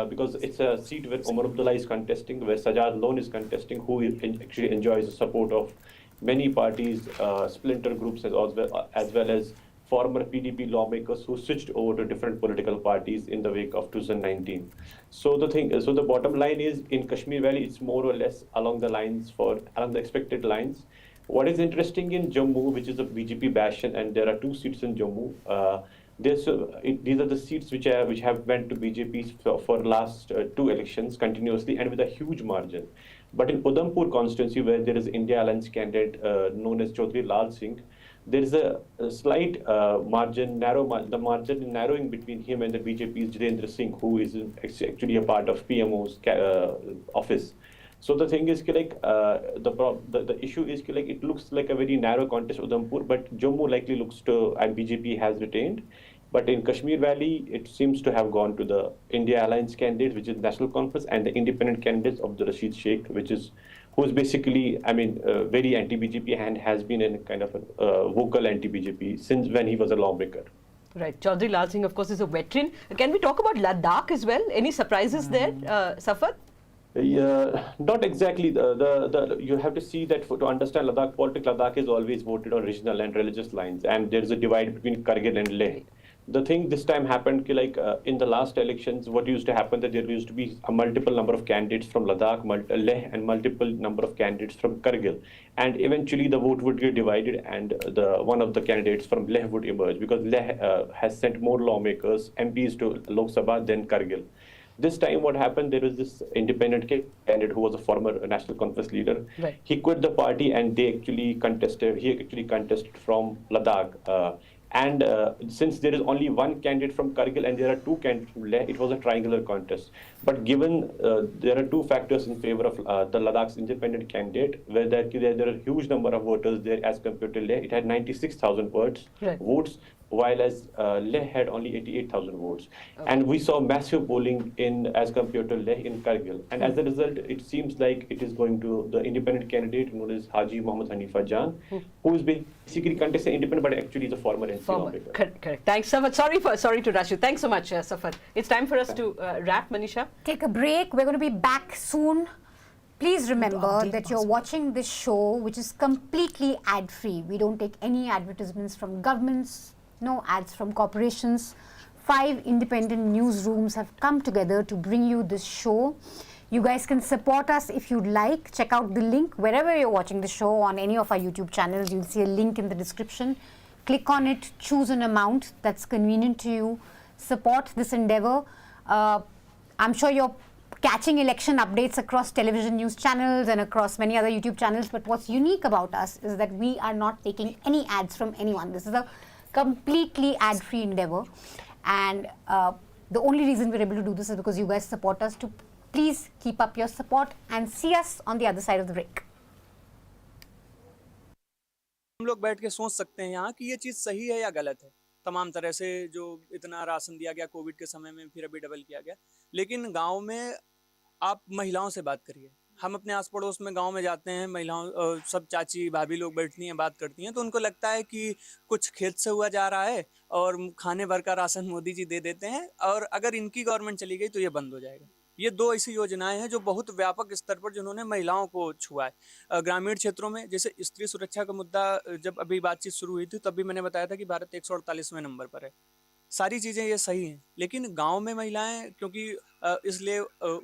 S16: because it's a seat where Omar Abdullah is contesting, where Sajad Lone is contesting, who actually enjoys the support of many parties, splinter groups, as well as former PDP lawmakers who switched over to different political parties in the wake of 2019. So the bottom line is, in Kashmir Valley, it's more or less along the expected lines. What is interesting in Jammu, which is a BJP bastion, and there are 2 seats in Jammu. These are the seats which have went to BJP for last 2 elections continuously and with a huge margin. But in Udhampur constituency, where there is India Alliance candidate known as Chaudhry Lal Singh, there is a slight margin, the margin narrowing between him and the BJP's Jitendra Singh, who is actually a part of PMO's office. So the thing is, the issue is, it looks like a very narrow contest, Udhampur, but Jammu likely looks to, and BJP has retained. But in Kashmir Valley, it seems to have gone to the India Alliance candidate, which is National Conference, and the independent candidates of the Rashid Sheikh, who's basically, very anti-BJP and has been in kind of a vocal anti-BJP since when he was a lawmaker.
S12: Right. Chaudhry Lal Singh, of course, is a veteran. Can we talk about Ladakh as well? Any surprises there, Safat?
S16: Not exactly. You have to see that to understand Ladakh politics, Ladakh is always voted on regional and religious lines, and there is a divide between Kargil and Leh. The thing this time happened, in the last elections, what used to happen, that there used to be a multiple number of candidates from Ladakh, Leh, and multiple number of candidates from Kargil. And eventually the vote would get divided, and one of the candidates from Leh would emerge, because Leh has sent more lawmakers, MPs to Lok Sabha than Kargil. This time what happened, there was this independent candidate who was a former National Conference leader. Right. He quit the party, and he actually contested from Ladakh. And since there is only one candidate from Kargil and there are 2 candidates from Leh, it was a triangular contest. But given there are 2 factors in favor of the Ladakh's independent candidate, where there are a huge number of voters there as compared to Leh. It had 96,000 votes, while as Leh had only 88,000 votes. Okay. And we saw massive polling as compared to Leh in Kargil. And as a result, it seems like it is going to the independent candidate known as Haji Mohammad Hanifa Jan, who is basically contesting independent, but actually is a former NC lawmaker.
S12: Correct. Thanks, Safat. Sorry to rush you. Thanks so much, Safat. It's time for us to wrap, Manisha.
S4: Take a break. We're going to be back soon. Please remember that you're watching this show, which is completely ad-free. We don't take any advertisements from governments, no ads from corporations. 5 independent newsrooms have come together to bring you this show. You guys can support us if you'd like. Check out the link wherever you're watching the show on any of our YouTube channels. You'll see a link in the description. Click on it, choose an amount that's convenient to you. Support this endeavor. I'm sure you're catching election updates across television news channels and across many other YouTube channels, but what's unique about us is that we are not taking any ads from anyone. This is a completely ad-free endeavor, and the only reason we're able to do this is because you guys support us. To please keep up your support and see us on the other side of the break.
S17: हम लोग बैठ के सोच सकते हैं यहाँ कि ये चीज़ सही है या गलत है। तमाम तरह से जो इतना राशन दिया गया कोविड के समय में, फिर अभी डबल किया गया, लेकिन गांव में आप महिलाओं से बात करिए। हम अपने आस पड़ोस में गांव में जाते हैं, महिलाओं सब चाची भाभी लोग बैठती हैं, बात करती हैं, तो उनको लगता है कि कुछ खेत से हुआ जा रहा है और खाने भर का राशन मोदी जी दे देते हैं, और अगर इनकी गवर्नमेंट चली गई तो ये बंद हो जाएगा। ये 2 ऐसी योजनाएं हैं जो बहुत व्यापक स्तर पर जिन्होंने महिलाओं को छुआ है। ग्रामीण क्षेत्रों में जैसे स्त्री सुरक्षा का मुद्दा, जब अभी बातचीत शुरू हुई थी तब भी मैंने बताया था कि भारत 148वें नंबर पर है। सारी चीज़ें ये सही हैं, लेकिन गांव में महिलाएं, क्योंकि इसलिए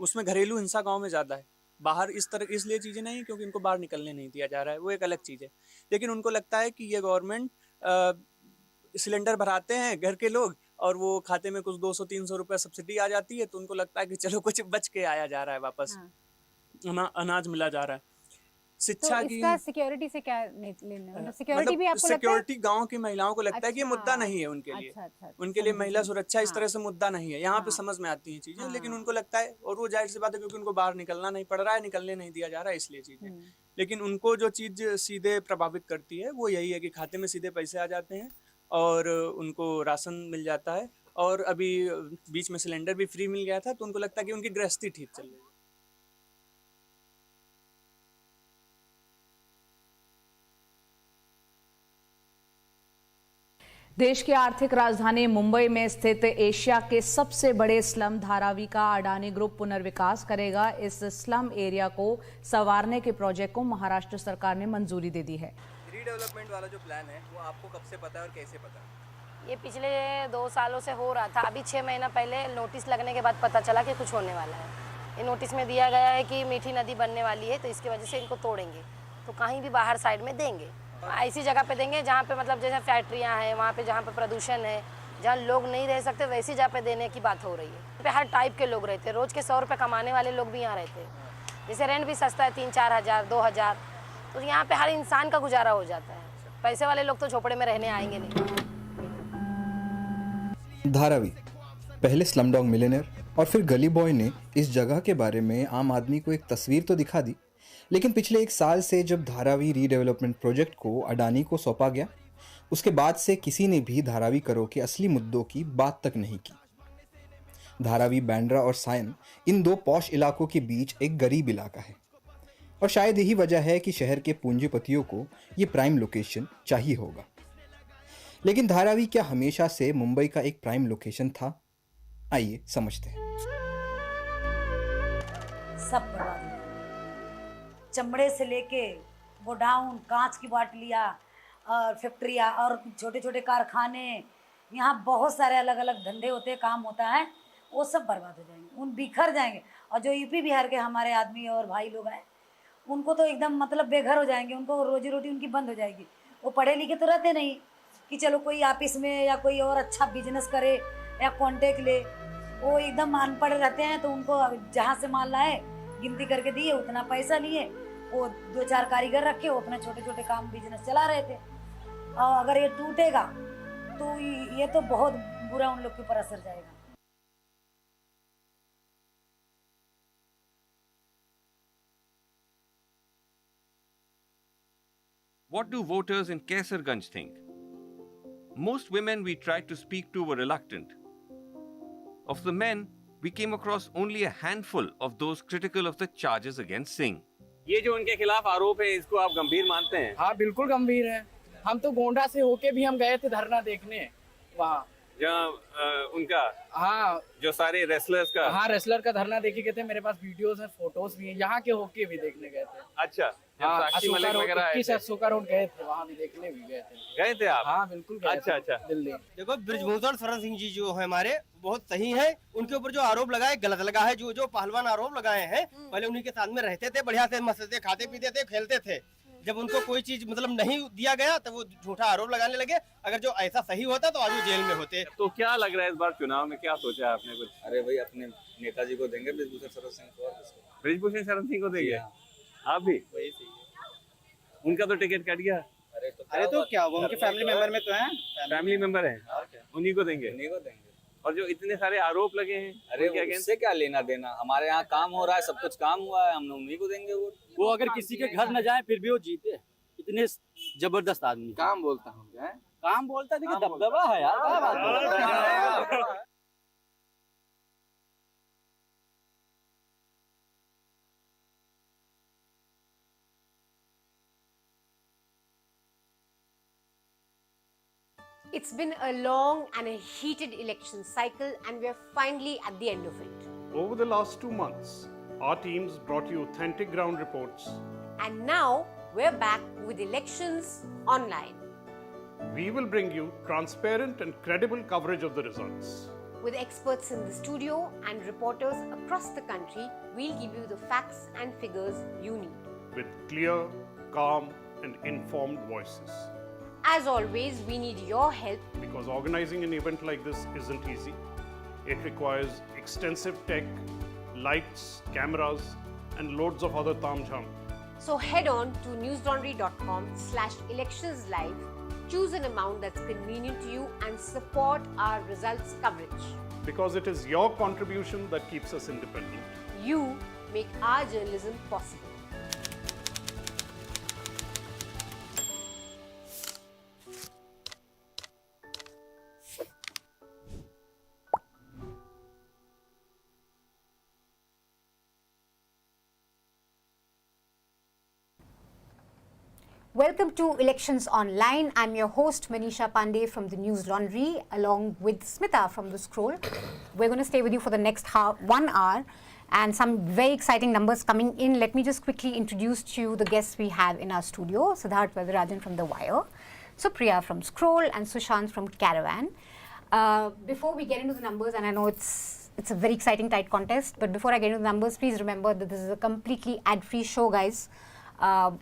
S17: उसमें घरेलू हिंसा गांव में ज़्यादा है, बाहर इस तरह इसलिए चीज़ें नहीं क्योंकि इनको बाहर निकलने नहीं दिया जा रहा है, वो एक अलग चीज़ है। लेकिन उनको लगता है कि ये गवर्नमेंट सिलेंडर भराते हैं घर के लोग और वो खाते में कुछ 200-300 रुपये सब्सिडी आ जाती है, तो उनको लगता है कि चलो कुछ बच के आया जा रहा है वापस, अनाज मिला जा रहा है। शिक्षा की
S4: सिक्योरिटी से क्या लेना, सिक्योरिटी भी आपको
S17: सिक्योरिटी गांव की महिलाओं को लगता है कि ये मुद्दा नहीं है उनके लिए। उनके लिए महिला सुरक्षा इस तरह से मुद्दा नहीं है। यहाँ पे समझ में आती हैं चीजें, लेकिन उनको लगता है, और वो जाहिर सी बात है क्योंकि उनको बाहर निकलना नहीं पड़ रहा है, निकलने नहीं दिया जा रहा है, इसलिए चीजें। लेकिन उनको जो चीज सीधे प्रभावित करती है वो यही है कि खाते में सीधे पैसे आ जाते हैं और उनको राशन मिल जाता है, और अभी बीच में सिलेंडर भी फ्री मिल गया था, तो उनको लगता है कि उनकी गृहस्थी ठीक चल रही है।
S18: देश की आर्थिक राजधानी मुंबई में स्थित एशिया के सबसे बड़े स्लम धारावी का अडानी ग्रुप पुनर्विकास करेगा। इस स्लम एरिया को संवारने के प्रोजेक्ट को महाराष्ट्र सरकार ने मंजूरी दे दी है।
S19: रीडेवलपमेंट वाला जो प्लान है वो आपको कब से पता है और कैसे पता है?
S20: ये पिछले 2 सालों से हो रहा था। अभी 6 महीना पहले नोटिस लगने के बाद पता चला कि कुछ होने वाला है। ये नोटिस में दिया गया है कि मीठी नदी बनने वाली है, तो इसकी वजह से इनको तोड़ेंगे, तो कहीं भी बाहर साइड में देंगे, ऐसी जगह पे देंगे जहाँ पे मतलब जैसे फैक्ट्रियाँ हैं, वहाँ पे जहाँ पे प्रदूषण है, जहाँ लोग नहीं रह सकते, वैसी जगह पे देने की बात हो रही है। यहाँ पे हर टाइप के लोग रहते हैं, रोज़ के 100 रुपये कमाने वाले लोग भी यहाँ रहते हैं। जैसे रेंट भी सस्ता है, 3-4 हज़ार 2 हज़ार, तो यहाँ पे हर इंसान का गुजारा हो जाता है। पैसे वाले लोग तो झोपड़े में रहने आएंगे नहीं।
S21: धारावी, पहले स्लमडॉग मिलियनेयर और फिर गली बॉय ने इस जगह के बारे में आम आदमी को एक तस्वीर तो दिखा दी, लेकिन पिछले 1 साल से जब धारावी रीडेवलपमेंट प्रोजेक्ट को अडानी को सौंपा गया, उसके बाद से किसी ने भी धारावी करो के असली मुद्दों की बात तक नहीं की। धारावी, बांद्रा और सायन, इन 2 पॉश इलाकों के बीच एक गरीब इलाका है, और शायद यही वजह है कि शहर के पूंजीपतियों को ये प्राइम लोकेशन चाहिए होगा। लेकिन धारावी क्या हमेशा से मुंबई का एक प्राइम लोकेशन था? आइए समझते हैं।
S24: सब बर्बाद, चमड़े से लेके गोडाउन, कांच की बाटलियाँ और फैक्ट्रियाँ और छोटे छोटे कारखाने, यहाँ बहुत सारे अलग अलग धंधे होते हैं, काम होता है, वो सब बर्बाद हो जाएंगे, उन बिखर जाएंगे। और जो यूपी बिहार के हमारे आदमी और भाई लोग हैं, उनको तो एकदम मतलब बेघर हो जाएंगे, उनको रोजी रोटी उनकी बंद हो जाएगी। वो पढ़े लिखे तो रहते नहीं कि चलो कोई ऑफिस में या कोई और अच्छा बिजनेस करे या कॉन्टेक्ट ले, वो एकदम अनपढ़ रहते हैं। तो उनको जहाँ से माल लाए, गिनती करके दिए, उतना पैसा लिए, वो 2-4 कारीगर रखे, वो अपने छोटे छोटे काम बिजनेस चला रहे थे। और अगर ये टूटेगा तो ये तो बहुत बुरा उन लोग के ऊपर असर जाएगा।
S25: What do voters in Kaisarganj think? Most women we tried to speak to were reluctant. Of the men, we came across only a handful of those critical of the charges against Singh.
S26: ये जो उनके खिलाफ आरोप है, इसको आप गंभीर मानते हैं?
S28: हाँ, बिल्कुल गंभीर है। हम तो गोंडा से होके भी हम गए थे धरना देखने वहाँ,
S26: जहाँ उनका,
S28: हाँ,
S26: जो सारे रेसलर्स का,
S28: हाँ, रेसलर का धरना देखे गए थे। मेरे पास वीडियोस हैं, फोटोज भी हैं, यहाँ के होके भी देखने गए थे।
S26: अच्छा,
S28: हाँ, अशोका रोड गए थे, वहाँ भी देखने भी गए थे।
S26: गए थे आप?
S28: हाँ, बिल्कुल गए
S26: अच्छा,
S28: थे,
S26: अच्छा।
S28: दिल्ली।
S29: देखो, ब्रिजभूषण शरण सिंह जी जो है हमारे, बहुत सही है। उनके ऊपर जो आरोप लगाए गलत लगा है। जो पहलवान आरोप लगाए हैं, पहले उन्हीं के साथ में रहते थे, बढ़िया से मस्त थे, खाते पीते थे, खेलते थे। जब उनको कोई चीज मतलब नहीं दिया गया तो वो झूठा आरोप लगाने लगे। अगर जो ऐसा सही होता तो आज वो जेल में होते।
S26: तो क्या लग रहा है इस बार चुनाव में, क्या सोचा है आपने कुछ?
S19: अरे भाई, अपने नेताजी को देंगे, ब्रिजभूषण शरण सिंह को। और
S26: ब्रिजभूषण शरण सिंह को देंगे आप भी?
S19: वही सही है।
S26: उनका तो टिकट कट गया।
S19: अरे तो क्या हुआ, उनके फैमिली मेंबर में तो हैं।
S26: फैमिली मेंबर है, उन्हीं को देंगे।
S19: उन्हीं को देंगे।
S26: और जो इतने सारे आरोप लगे हैं,
S19: अरे उससे क्या लेना देना? हमारे यहाँ काम हो रहा है, सब कुछ काम हुआ है, हम उन्हीं को देंगे वोट।
S28: वो अगर किसी के घर न जाए फिर भी वो जीते। इतने जबरदस्त आदमी।
S19: काम बोलता हूँ,
S28: काम बोलता है, देखिए दबदबा है यार, क्या बात है।
S30: It's been a long and a heated election cycle, and we're finally at the end of it.
S31: Over the last 2 months, our teams brought you authentic ground reports.
S30: And now we're back with elections online.
S31: We will bring you transparent and credible coverage of the results.
S30: With experts in the studio and reporters across the country, we'll give you the facts and figures you need.
S31: With clear, calm, and informed voices.
S30: As always, we need your help.
S31: Because organizing an event like this isn't easy. It requires extensive tech, lights, cameras, and loads of other tamjham.
S30: So head on to newslaundry.com/electionslive, choose an amount that's convenient to you and support our results coverage.
S31: Because it is your contribution that keeps us independent.
S30: You make our journalism possible.
S4: Welcome to Elections Online. I'm your host Manisha Pandey from the Newslaundry along with Smita from the Scroll. We're going to stay with you for the next 1 hour and some very exciting numbers coming in. Let me just quickly introduce to you the guests we have in our studio. Siddharth Vaidarajan from The Wire, Supriya from Scroll and Sushant from Caravan. Before we get into the numbers, and I know it's a very exciting tight contest, but before I get into the numbers, please remember that this is a completely ad-free show, guys.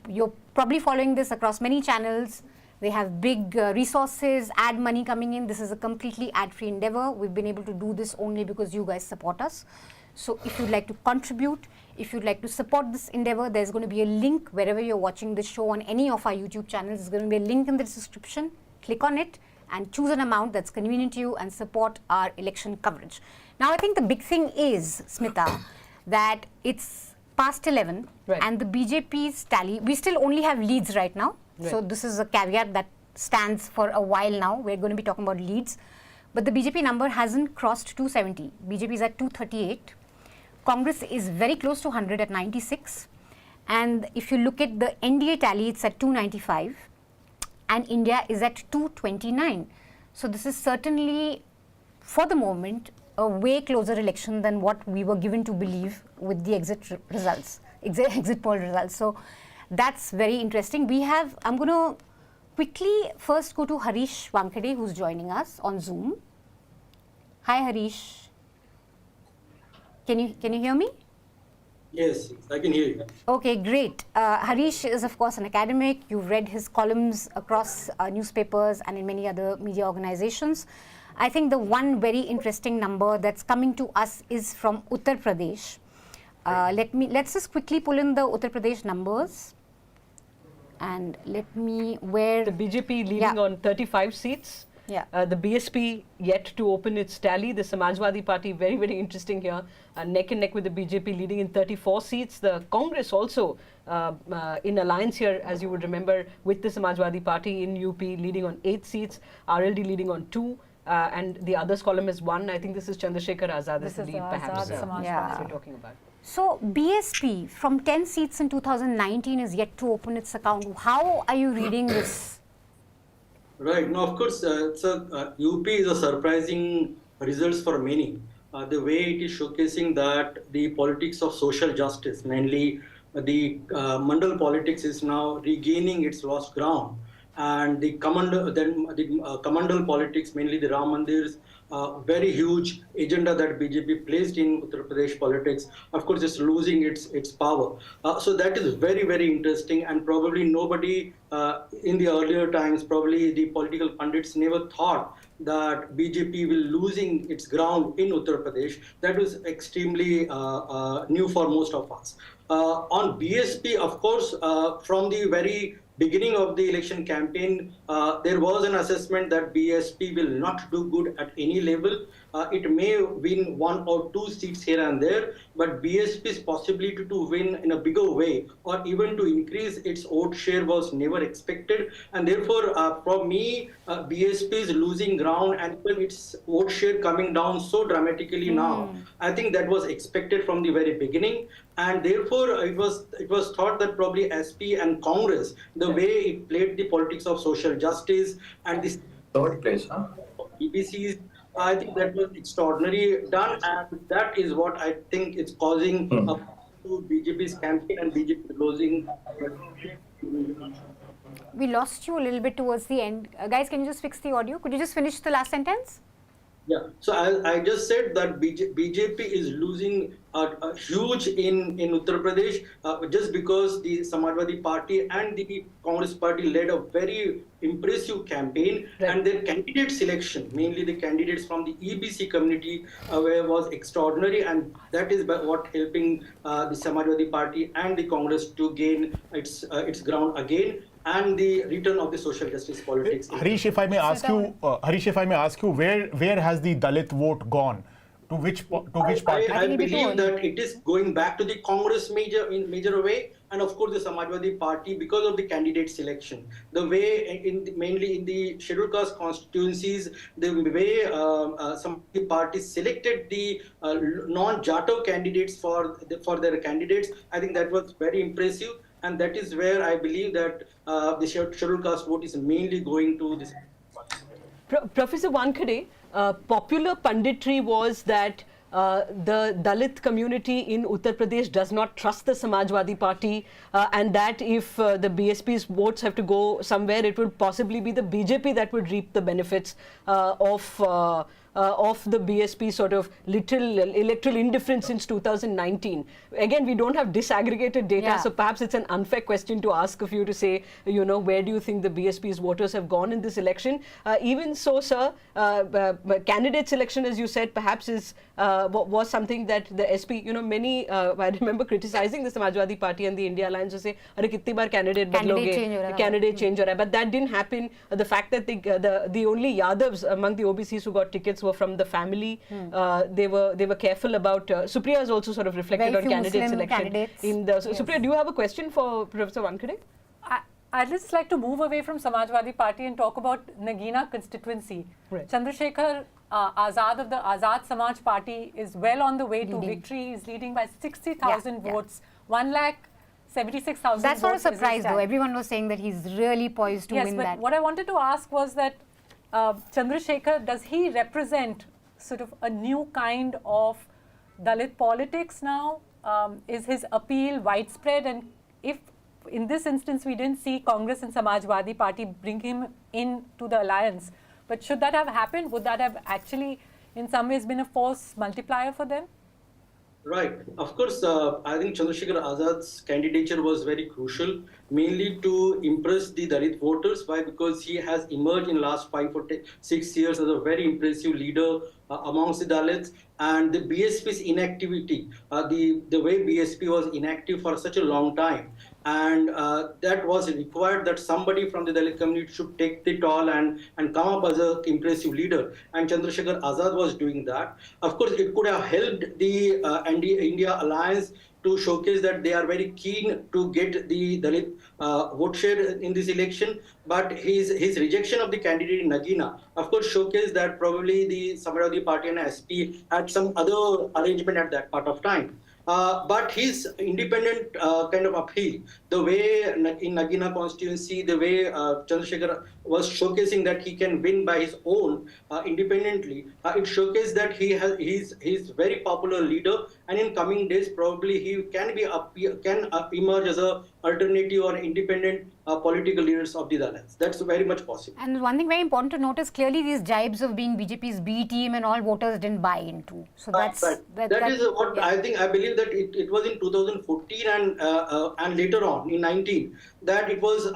S4: You're probably following this across many channels. They have big resources, ad money coming in. This is a completely ad-free endeavor. We've been able to do this only because you guys support us. So if you'd like to contribute, if you'd like to support this endeavor, there's going to be a link wherever you're watching this show on any of our YouTube channels. There's going to be a link in the description. Click on it and choose an amount that's convenient to you and support our election coverage. Now, I think the big thing is, Smita, that it's past 11 and the BJP's tally, we still only have leads right now. So this is a caveat that stands for a while now. We're going to be talking about leads. But the BJP number hasn't crossed 270. BJP is at 238. Congress is very close to 100 at 96. And if you look at the NDA tally, it's at 295. And India is at 229. So this is certainly, for the moment, a way closer election than what we were given to believe with the exit poll results. So that's very interesting. I'm going to quickly first go to Harish Wankade, who's joining us on Zoom. Hi, Harish. Can you hear me?
S2: Yes, I can hear you.
S4: Okay, great. Harish is, of course, an academic. You've read his columns across newspapers and in many other media organizations. I think the one very interesting number that's coming to us is from Uttar Pradesh. Let's just quickly pull in the Uttar Pradesh numbers. And the
S12: BJP leading on 35 seats. The BSP yet to open its tally. The Samajwadi Party, very, very interesting here, neck and neck with the BJP leading in 34 seats. The Congress also in alliance here, as you would remember, with the Samajwadi Party in UP leading on 8 seats, RLD leading on 2. And the others column is 1. I think this is Chandrasekhar Azad as the lead, perhaps. We're talking about.
S4: So BSP from 10 seats in 2019 is yet to open its account. How are you reading this?
S2: Right. Now, of course, UP is a surprising results for many. The way it is showcasing that the politics of social justice, mainly the mandal politics, is now regaining its lost ground. And the commandal politics, mainly the Ram Mandir's very huge agenda that BJP placed in Uttar Pradesh politics, of course, is losing its power. So that is very, very interesting, and probably nobody in the earlier times, probably the political pundits never thought that BJP will losing its ground in Uttar Pradesh. That was extremely new for most of us. On BSP, of course, from the very beginning of the election campaign, there was an assessment that BSP will not do good at any level. It may win 1 or 2 seats here and there, but BSP's possibility to win in a bigger way or even to increase its vote share was never expected. And therefore, for me, BSP is losing ground and even its vote share coming down so dramatically now. I think that was expected from the very beginning. And therefore, it was thought that probably SP and Congress, the way it played the politics of social justice and this third place, EBCs, I think that was extraordinary done, and that is what I think is causing to BJP's campaign and BJP losing.
S4: We lost you a little bit towards the end. Guys, can you just fix the audio? Could you just finish the last sentence?
S2: Yeah, so I just said that BJP is losing a huge in Uttar Pradesh just because the Samajwadi Party and the Congress Party led a very impressive campaign, and their candidate selection, mainly the candidates from the EBC community, was extraordinary, and that is what helping the Samajwadi Party and the Congress to gain its ground again, and the return of the social justice politics.
S3: Harish, if I may ask you, where has the Dalit vote gone? To which party?
S2: I believe that it is going back to the Congress in major way, and of course the Samajwadi Party because of the candidate selection. The way mainly in the scheduled caste constituencies, the way some parties selected the non-Jatav candidates for their candidates, I think that was very impressive. And that is where I believe that the scheduled caste vote is mainly going to this.
S12: Professor Wankhede, popular punditry was that the Dalit community in Uttar Pradesh does not trust the Samajwadi Party, and that if the BSP's votes have to go somewhere, it will possibly be the BJP that would reap the benefits of the BSP sort of little electoral indifference since 2019. Again, we don't have disaggregated data, so perhaps it's an unfair question to ask of you to say, where do you think the BSP's voters have gone in this election? Even so, sir, candidate selection, as you said, perhaps was something that the SP, many, I remember criticizing the Samajwadi Party and the India Alliance to say, "Arey, kitni baar candidate badloge? Candidate change ho raha hai." But that didn't happen. The fact that the only Yadavs among the OBCs who got tickets were from the family. They were careful about. Supriya has also sort of reflected on candidate selection. Supriya, do you have a question for Professor Wankhede?
S5: I'd just like to move away from Samajwadi Party and talk about Nagina constituency. Right. Chandrasekhar Azad of the Azad Samaj Party is well on the way to victory. He's leading by 60,000 votes. 1,76,000
S4: That's not a
S5: votes
S4: surprise though. Everyone was saying that he's really poised to win that.
S5: Yes, but what I wanted to ask was that Chandrasekhar, does he represent sort of a new kind of Dalit politics now? Is his appeal widespread? And if in this instance we didn't see Congress and Samajwadi Party bring him into the alliance, but should that have happened? Would that have actually in some ways been a force multiplier for them?
S2: Right. Of course, I think Chandrasekhar Azad's candidature was very crucial, mainly to impress the Dalit voters. Why? Because he has emerged in the last 5 or 6 years as a very impressive leader amongst the Dalits. And the BSP's inactivity, the way BSP was inactive for such a long time, and that was required that somebody from the Dalit community should take the toll and come up as an impressive leader. And Chandrasekhar Azad was doing that. Of course, it could have helped the India Alliance to showcase that they are very keen to get the Dalit vote share in this election. But his rejection of the candidate in Nagina, of course, showcased that probably the Samajwadi Party and SP had some other arrangement at that part of time. But his independent kind of appeal, the way in Nagina constituency, the way Chandrasekhar was showcasing that he can win by his own independently, it showcased that he's very popular leader, and in coming days probably he can emerge as a alternative or independent political leaders of the Dalits. That's very much possible.
S4: And one thing very important to notice, clearly these jibes of being BJP's B team and all voters didn't buy into. So that's
S2: that is what I believe that it was in 2014 and later on in 19 that it was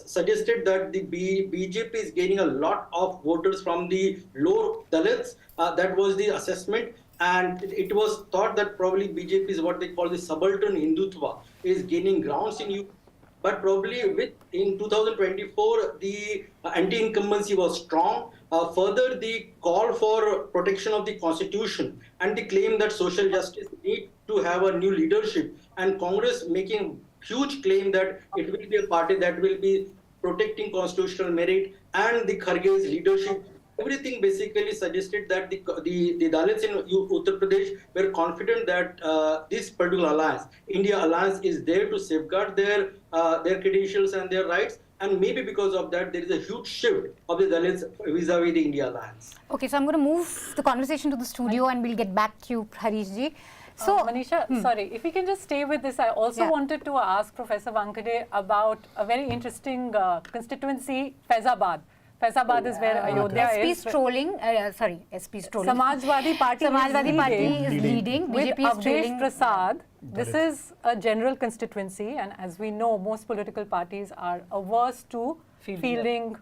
S2: suggested that the BJP is gaining a lot of voters from the low Dalits. That was the assessment. And it was thought that probably BJP is what they call the subaltern Hindutva, is gaining grounds in UP. But probably in 2024, the anti-incumbency was strong. Further, the call for protection of the constitution and the claim that social justice need to have a new leadership, and Congress making huge claim that it will be a party that will be protecting constitutional merit and the Kharge's leadership. Everything basically suggested that the Dalits in Uttar Pradesh were confident that this particular alliance, India Alliance, is there to safeguard their credentials and their rights. And maybe because of that, there is a huge shift of the Dalits vis-a-vis the India Alliance.
S4: Okay, so I'm going to move the conversation to the studio and we'll get back to you, Harish ji.
S5: So, Manisha, sorry, if we can just stay with this, I also wanted to ask Professor Wankhede about a very interesting constituency, Faizabad, Faizabad is where Ayodhya is.
S4: SP strolling,
S5: Samajwadi Party
S4: is leading.
S5: With
S4: BJP is
S5: Avdesh
S4: trailing.
S5: Prasad. This is a general constituency, and as we know, most political parties are averse to fielding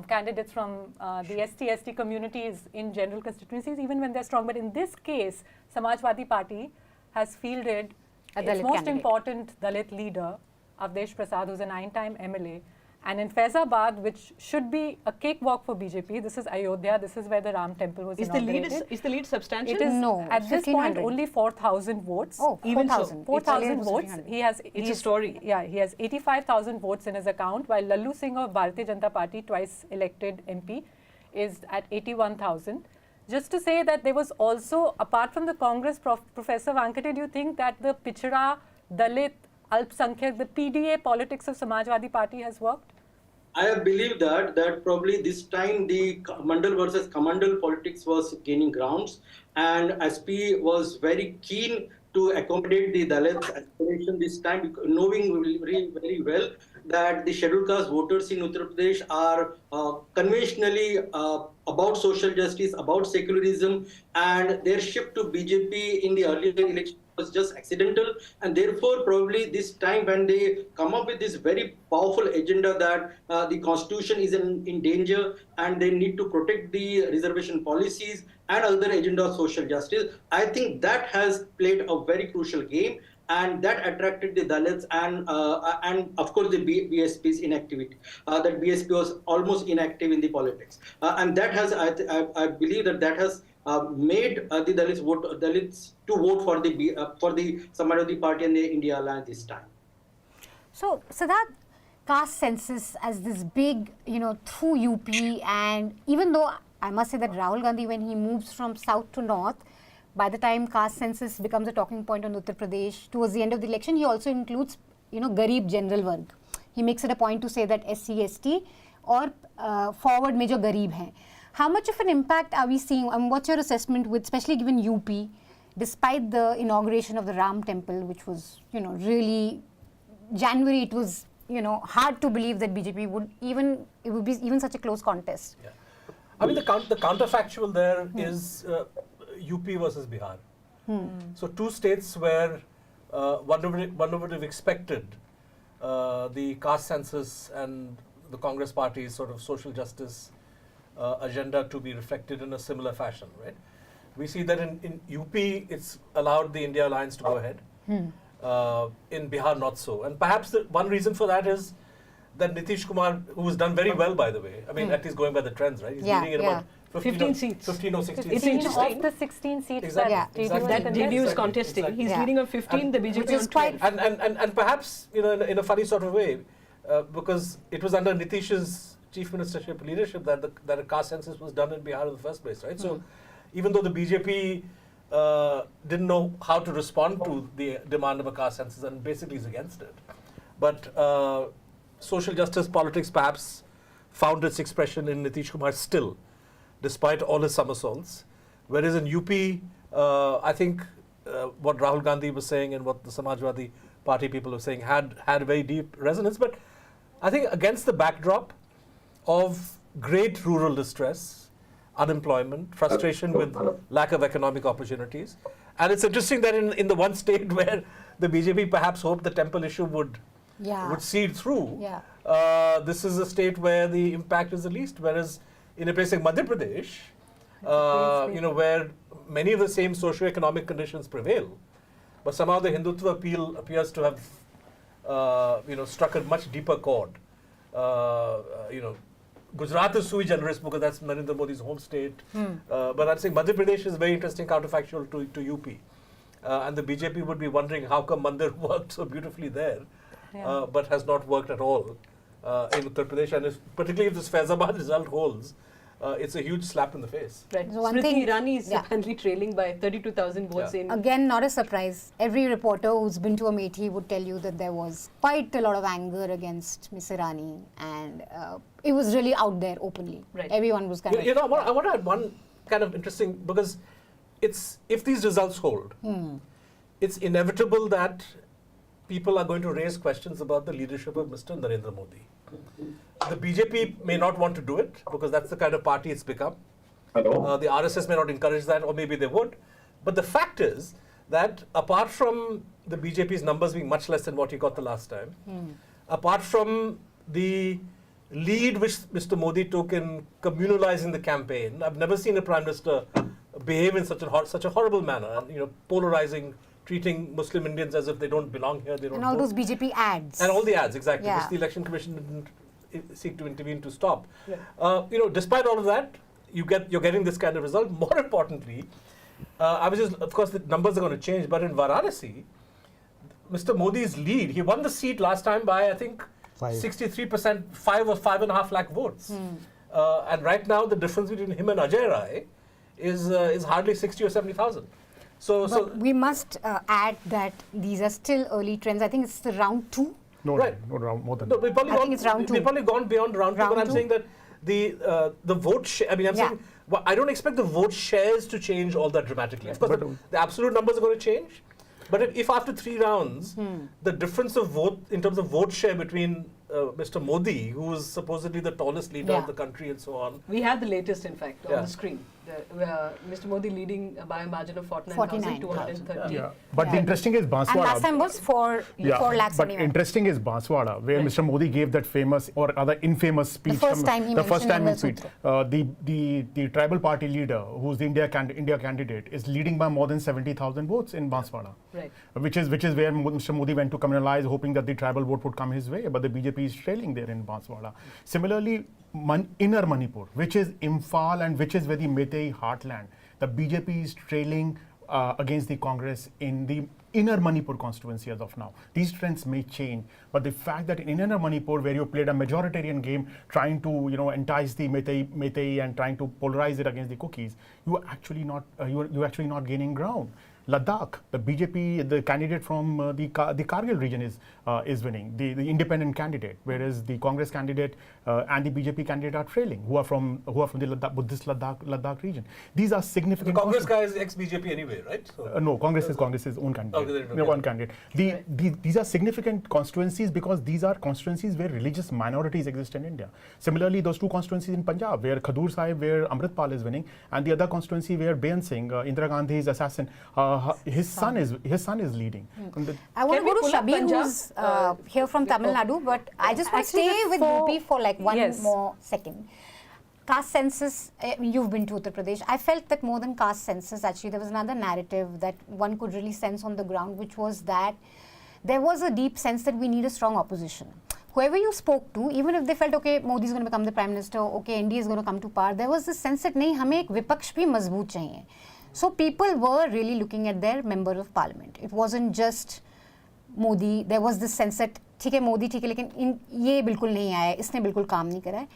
S5: candidates from the ST communities in general constituencies, even when they're strong. But in this case, Samajwadi Party has fielded its most important Dalit leader, Avdesh Prasad, who's a 9-time MLA. And in Faizabad, which should be a cakewalk for BJP, this is Ayodhya, this is where the Ram temple was inaugurated.
S12: Is the lead substantial?
S5: It is, at this point, only 4,000 votes.
S4: Oh,
S5: even
S4: 4,000.
S5: 4,000 votes. He has,
S12: it's a story.
S5: Yeah, he has 85,000 votes in his account, while Lallu Singh of Bharatiya Janata Party, twice elected MP, is at 81,000. Just to say that there was also, apart from the Congress, Professor Vankate, do you think that the Pichda, Dalit, Alpsankyak, the PDA politics of Samajwadi Party has worked?
S2: I believe that probably this time the Mandal versus Kamandal politics was gaining grounds, and SP was very keen to accommodate the Dalit aspiration this time, knowing very well that the scheduled caste voters in Uttar Pradesh are conventionally about social justice, about secularism, and their shift to BJP in the earlier election was just accidental, and therefore probably this time when they come up with this very powerful agenda that the constitution is in danger and they need to protect the reservation policies and other agenda of social justice, I think that has played a very crucial game, and that attracted the Dalits and of course the BSP's inactivity. That BSP was almost inactive in the politics, and that has I believe that has made the Dalits to vote for the Samajwadi Party and the India Alliance this time.
S4: So that caste census as this big, through UP, and even though I must say that Rahul Gandhi, when he moves from south to north, by the time caste census becomes a talking point on Uttar Pradesh, towards the end of the election, he also includes, Garib general Varg. He makes it a point to say that SC, ST or forward में जो गरीब हैं. How much of an impact are we seeing? What's your assessment with, especially given UP, despite the inauguration of the Ram temple, which was, really January, it was, hard to believe that BJP would it would be even such a close contest.
S1: Yeah. I mean, the counterfactual there is UP versus Bihar. So two states where one would have expected the caste census and the Congress party's sort of social justice agenda to be reflected in a similar fashion, right? We see that in UP, it's allowed the India Alliance to go ahead. In Bihar, not so. And perhaps one reason for that is that Nitish Kumar, who has done very well, by the way, I mean, at least going by the trends, right? He's leading in about
S12: 15 seats.
S1: 15 or 16
S5: seats.
S1: 15
S5: of the 16 seats that
S12: JDU is contesting. Exactly. He's leading on 15, the BJP
S4: is quite...
S1: And perhaps, in a funny sort of way, because it was under Nitish's chief ministership leadership that a caste census was done in Bihar in the first place, right? So even though the BJP didn't know how to respond to the demand of a caste census and basically is against it, but social justice politics perhaps found its expression in Nitish Kumar still, despite all his somersaults. Whereas in UP, I think what Rahul Gandhi was saying and what the Samajwadi Party people were saying had very deep resonance. But I think against the backdrop of great rural distress, unemployment, frustration with lack of economic opportunities. And it's interesting that in the one state where the BJP perhaps hoped the temple issue would seed through, this is a state where the impact is the least. Whereas in a place like Madhya Pradesh, where many of the same socio-economic conditions prevail, but somehow the Hindutva appeal appears to have, struck a much deeper chord. Gujarat is sui generis because that's Narendra Modi's home state. But I'd say Madhya Pradesh is a very interesting counterfactual to UP. And the BJP would be wondering how come Mandir worked so beautifully there, but has not worked at all in Uttar Pradesh. And particularly if this Faizabad result holds, it's a huge slap in the face.
S12: Right. So Smriti Irani is apparently trailing by 32,000 votes in.
S4: Again, not a surprise. Every reporter who's been to Amethi would tell you that there was quite a lot of anger against Ms. Irani, and it was really out there openly. Right. Everyone was kind of...
S1: I want to add one kind of interesting, because if these results hold, it's inevitable that people are going to raise questions about the leadership of Mr. Narendra Modi. the BJP may not want to do it because that's the kind of party it's become. The RSS may not encourage that, or maybe they would. But the fact is that apart from the BJP's numbers being much less than what he got the last time, apart from the lead which Mr. Modi took in communalizing the campaign, I've never seen a Prime Minister behave in such a horrible manner, and polarizing, treating Muslim Indians as if they don't belong here, they don't
S4: And all
S1: vote.
S4: those BJP ads.
S1: And all the ads, exactly,
S4: Yeah.
S1: which the Election Commission didn't seek to intervene to stop. Despite all of that, you're getting this kind of result. More importantly, of course, the numbers are going to change, but in Varanasi, Mr. Modi's lead, he won the seat last time by, I think, 63%, 5 or 5.5 lakh votes. And right now, the difference between him and Ajay Rai is hardly 60 or 70,000. So
S4: we must add that these are still early trends. I think it's the round 2.
S3: No,
S1: right.
S3: no, round more than.
S1: No, we've probably
S4: I think it's round 2.
S1: We've probably gone beyond round 2, but I'm saying that the vote share, saying, well, I don't expect the vote shares to change all that dramatically. Of course, the absolute numbers are going to change. But if after 3 rounds, the difference of vote in terms of vote share between Mr. Modi, who is supposedly the tallest leader of the country and so on.
S12: We have the latest, in fact, on the screen. Mr. Modi leading by a margin of 49,230.
S3: Yeah. But the interesting is Banswara.
S4: And last time was 4 lakhs
S3: But
S4: anyway.
S3: interesting is Banswara, where Mr. Modi gave that famous or rather infamous speech.
S4: The first time he
S3: speech. The tribal party leader, who's the India candidate, is leading by more than 70,000 votes in Banswara.
S12: Right.
S3: Which is where Mr. Modi went to communalize, hoping that the tribal vote would come his way. But the BJP is trailing there in Banswara. Similarly, Inner Manipur, which is Imphal and which is where the Meitei heartland, the BJP is trailing against the Congress in the Inner Manipur constituency as of now. These trends may change, but the fact that in Inner Manipur, where you played a majoritarian game, trying to entice the Meitei and trying to polarize it against the Cookies, you are actually not gaining ground. Ladakh, the BJP, the candidate from the Kargil region is winning, the independent candidate, whereas the Congress candidate and the BJP candidate are trailing, who are from the Buddhist Ladakh region. These are significant.
S1: The Congress guy is ex-BJP anyway, right? So
S3: no, Congress is own candidate. One candidate. These are significant constituencies because these are constituencies where religious minorities exist in India. Similarly, those 2 constituencies in Punjab, where Khadur Sahib, where Amritpal is winning, and the other constituency where Beant Singh, Indira Gandhi's assassin, his son is leading.
S4: I want to go to Shabir, who's here from Tamil Nadu, but I just want to stay with UP for like one more second. Caste census, you've been to Uttar Pradesh. I felt that more than caste census, actually, there was another narrative that one could really sense on the ground, which was that there was a deep sense that we need a strong opposition. Whoever you spoke to, even if they felt, okay, Modi is going to become the Prime Minister, okay, NDA is going to come to power, there was this sense that, nahi, hame ek vipaksh bhi mazboot chahiye. So people were really looking at their member of parliament. It wasn't just Modi. There was this sense that, ठीक है Modi ठीक है लेकिन ये बिल्कुल नहीं आया है, इसने बिल्कुल काम नहीं करा है.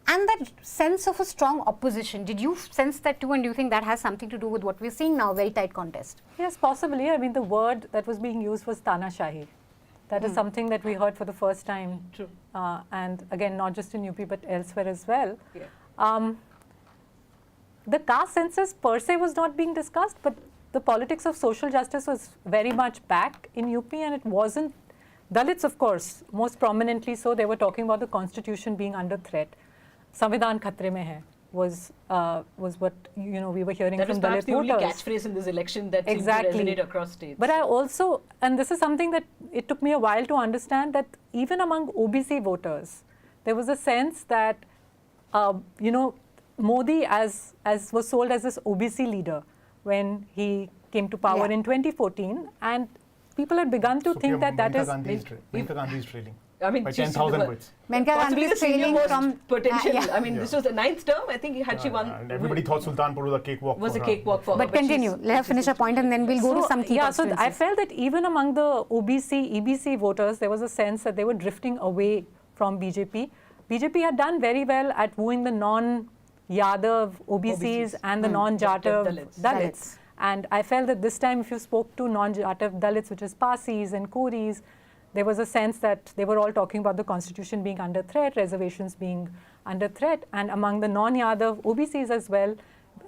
S4: And that sense of a strong opposition, did you sense that too, and do you think that has something to do with what we're seeing now, very tight contest?
S5: Yes, possibly. I mean, the word that was being used was Tanashahi. That is something that we heard for the first time.
S12: True.
S5: And again, not just in UP, but elsewhere as well. Yeah. The caste census per se was not being discussed, but the politics of social justice was very much back in UP, and it wasn't. Dalits, of course, most prominently so. They were talking about the constitution being under threat. Samvidhan khatre mein hai was what we were hearing
S12: that
S5: from
S12: was perhaps
S5: Dalit
S12: the only
S5: voters.
S12: catchphrase in this election that
S5: Exactly.
S12: seemed to resonate across states.
S5: But I also, and this is something that it took me a while to understand, that even among OBC voters, there was a sense that Modi, as was sold as this OBC leader when he came to power in 2014, and people had begun to think that is...
S3: Menka Gandhi is trailing.
S12: I mean,
S3: by 10,000 votes.
S4: Menka Gandhi is trailing from
S12: potential. I mean, this was the 9th term. I think had she won.
S3: And everybody thought Sultanpur was a cakewalk.
S12: Was a cakewalk for her.
S4: But continue. Let her finish her point, and then we'll go to some key constituencies.
S5: So I felt that even among the OBC, EBC voters, there was a sense that they were drifting away from BJP. BJP had done very well at wooing the non-Yadav OBCs and the non-Jatav Dalits. And I felt that this time, if you spoke to non-Jatav Dalits, which is Parsis and Kuris, there was a sense that they were all talking about the constitution being under threat, reservations being under threat, and among the non-Yadav OBCs as well.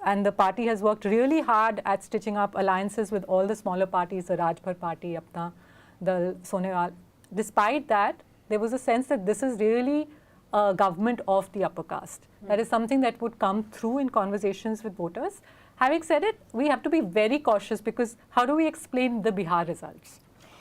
S5: And the party has worked really hard at stitching up alliances with all the smaller parties, the Rajbhar Party, Apna, the Sonewal. Despite that, there was a sense that this is really a government of the upper caste. That is something that would come through in conversations with voters. Having said it, we have to be very cautious because how do we explain the Bihar results?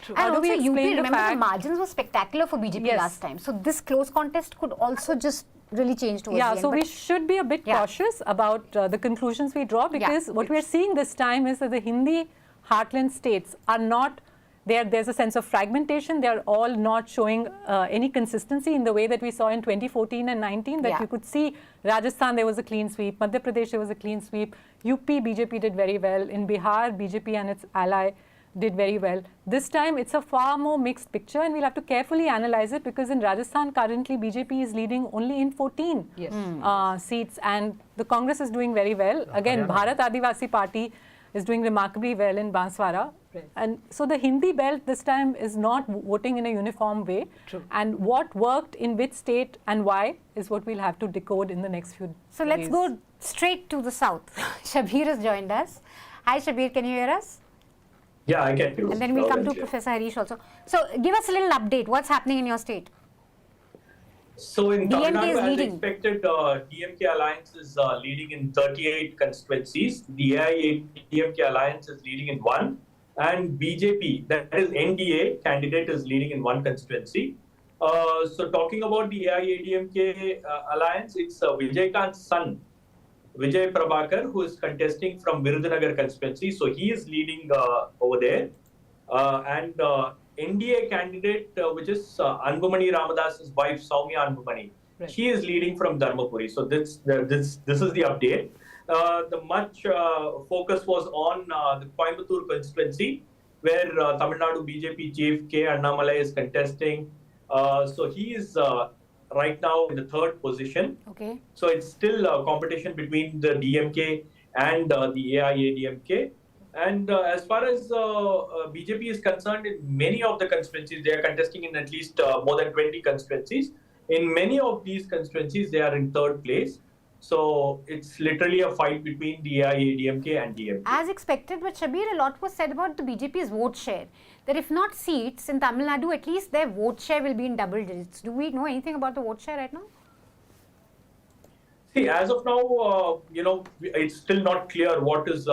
S4: And
S5: How do we
S4: also, UP,
S5: explain the
S4: remember the
S5: fact?
S4: margins were spectacular for BJP last time. So this close contest could also just really change towards the end.
S5: So we
S4: But
S5: should be a bit cautious about the conclusions we draw because what we are seeing this time is that the Hindi heartland states are not there's a sense of fragmentation. They are all not showing any consistency in the way that we saw in 2014 and 19, that you could see Rajasthan, there was a clean sweep. Madhya Pradesh, there was a clean sweep. UP, BJP did very well. In Bihar, BJP and its ally did very well. This time, it's a far more mixed picture and we'll have to carefully analyze it because in Rajasthan, currently, BJP is leading only in 14 seats and the Congress is doing very well. Again, Bharat Adivasi Party is doing remarkably well in Banswara. And so the Hindi belt this time is not voting in a uniform way. And what worked in which state and why is what we'll have to decode in the next few days.
S4: So let's go straight to the south. Shabir has joined us. Hi Shabir, can you hear us?
S6: Yeah, I can hear you.
S4: And then we'll come to Professor Harish also. So give us a little update. What's happening in your state?
S6: So in Tamil
S4: DMK is
S6: Nadu, as
S4: leading.
S6: expected, DMK Alliance is leading in 38 constituencies. The AIADMK Alliance is leading in 1. And BJP, that is NDA candidate, is leading in 1 constituency. So talking about the AIADMK Alliance, it's Vijayakant's son, Vijay Prabhakar, who is contesting from Virudhunagar constituency. So he is leading over there. And NDA candidate, which is Anbumani Ramadas's wife, Soumya Anbumani, she is leading from Dharmapuri. So this is the update. The much focus was on the Coimbatore constituency, where Tamil Nadu BJP chief K. Annamalai is contesting. So he is right now in the 3rd position.
S4: Okay.
S6: So it's still competition between the DMK and the AIADMK. And as far as BJP is concerned, in many of the constituencies, they are contesting in at least more than 20 constituencies. In many of these constituencies, they are in 3rd place. So it's literally a fight between the AIADMK and DMK.
S4: As expected, but Shabir, a lot was said about the BJP's vote share. That if not seats in Tamil Nadu, at least their vote share will be in double digits. Do we know anything about the vote share right now?
S6: See, as of now, it's still not clear what is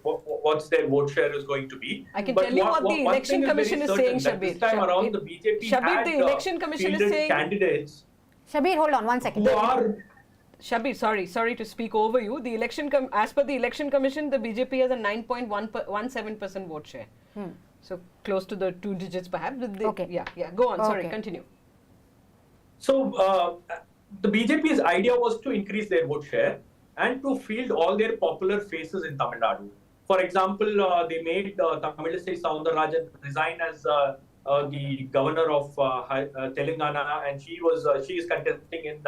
S6: what's their vote share is going to be.
S12: I can tell you what the Election Commission is saying, Shabir.
S6: This time around, the BJP
S12: Shabir, the Election Commission is saying
S6: candidates.
S4: Shabir, hold on 1 second.
S12: Shabir, sorry to speak over you. The as per the Election Commission, the BJP has a 9.17% vote share. So close to the 2 digits, perhaps.
S4: Okay.
S12: Yeah. Go on. Sorry, continue.
S6: So the BJP's idea was to increase their vote share and to field all their popular faces in Tamil Nadu. For example, they made Tamilisai Soundararajan resign as the governor of Telangana, and she is contesting in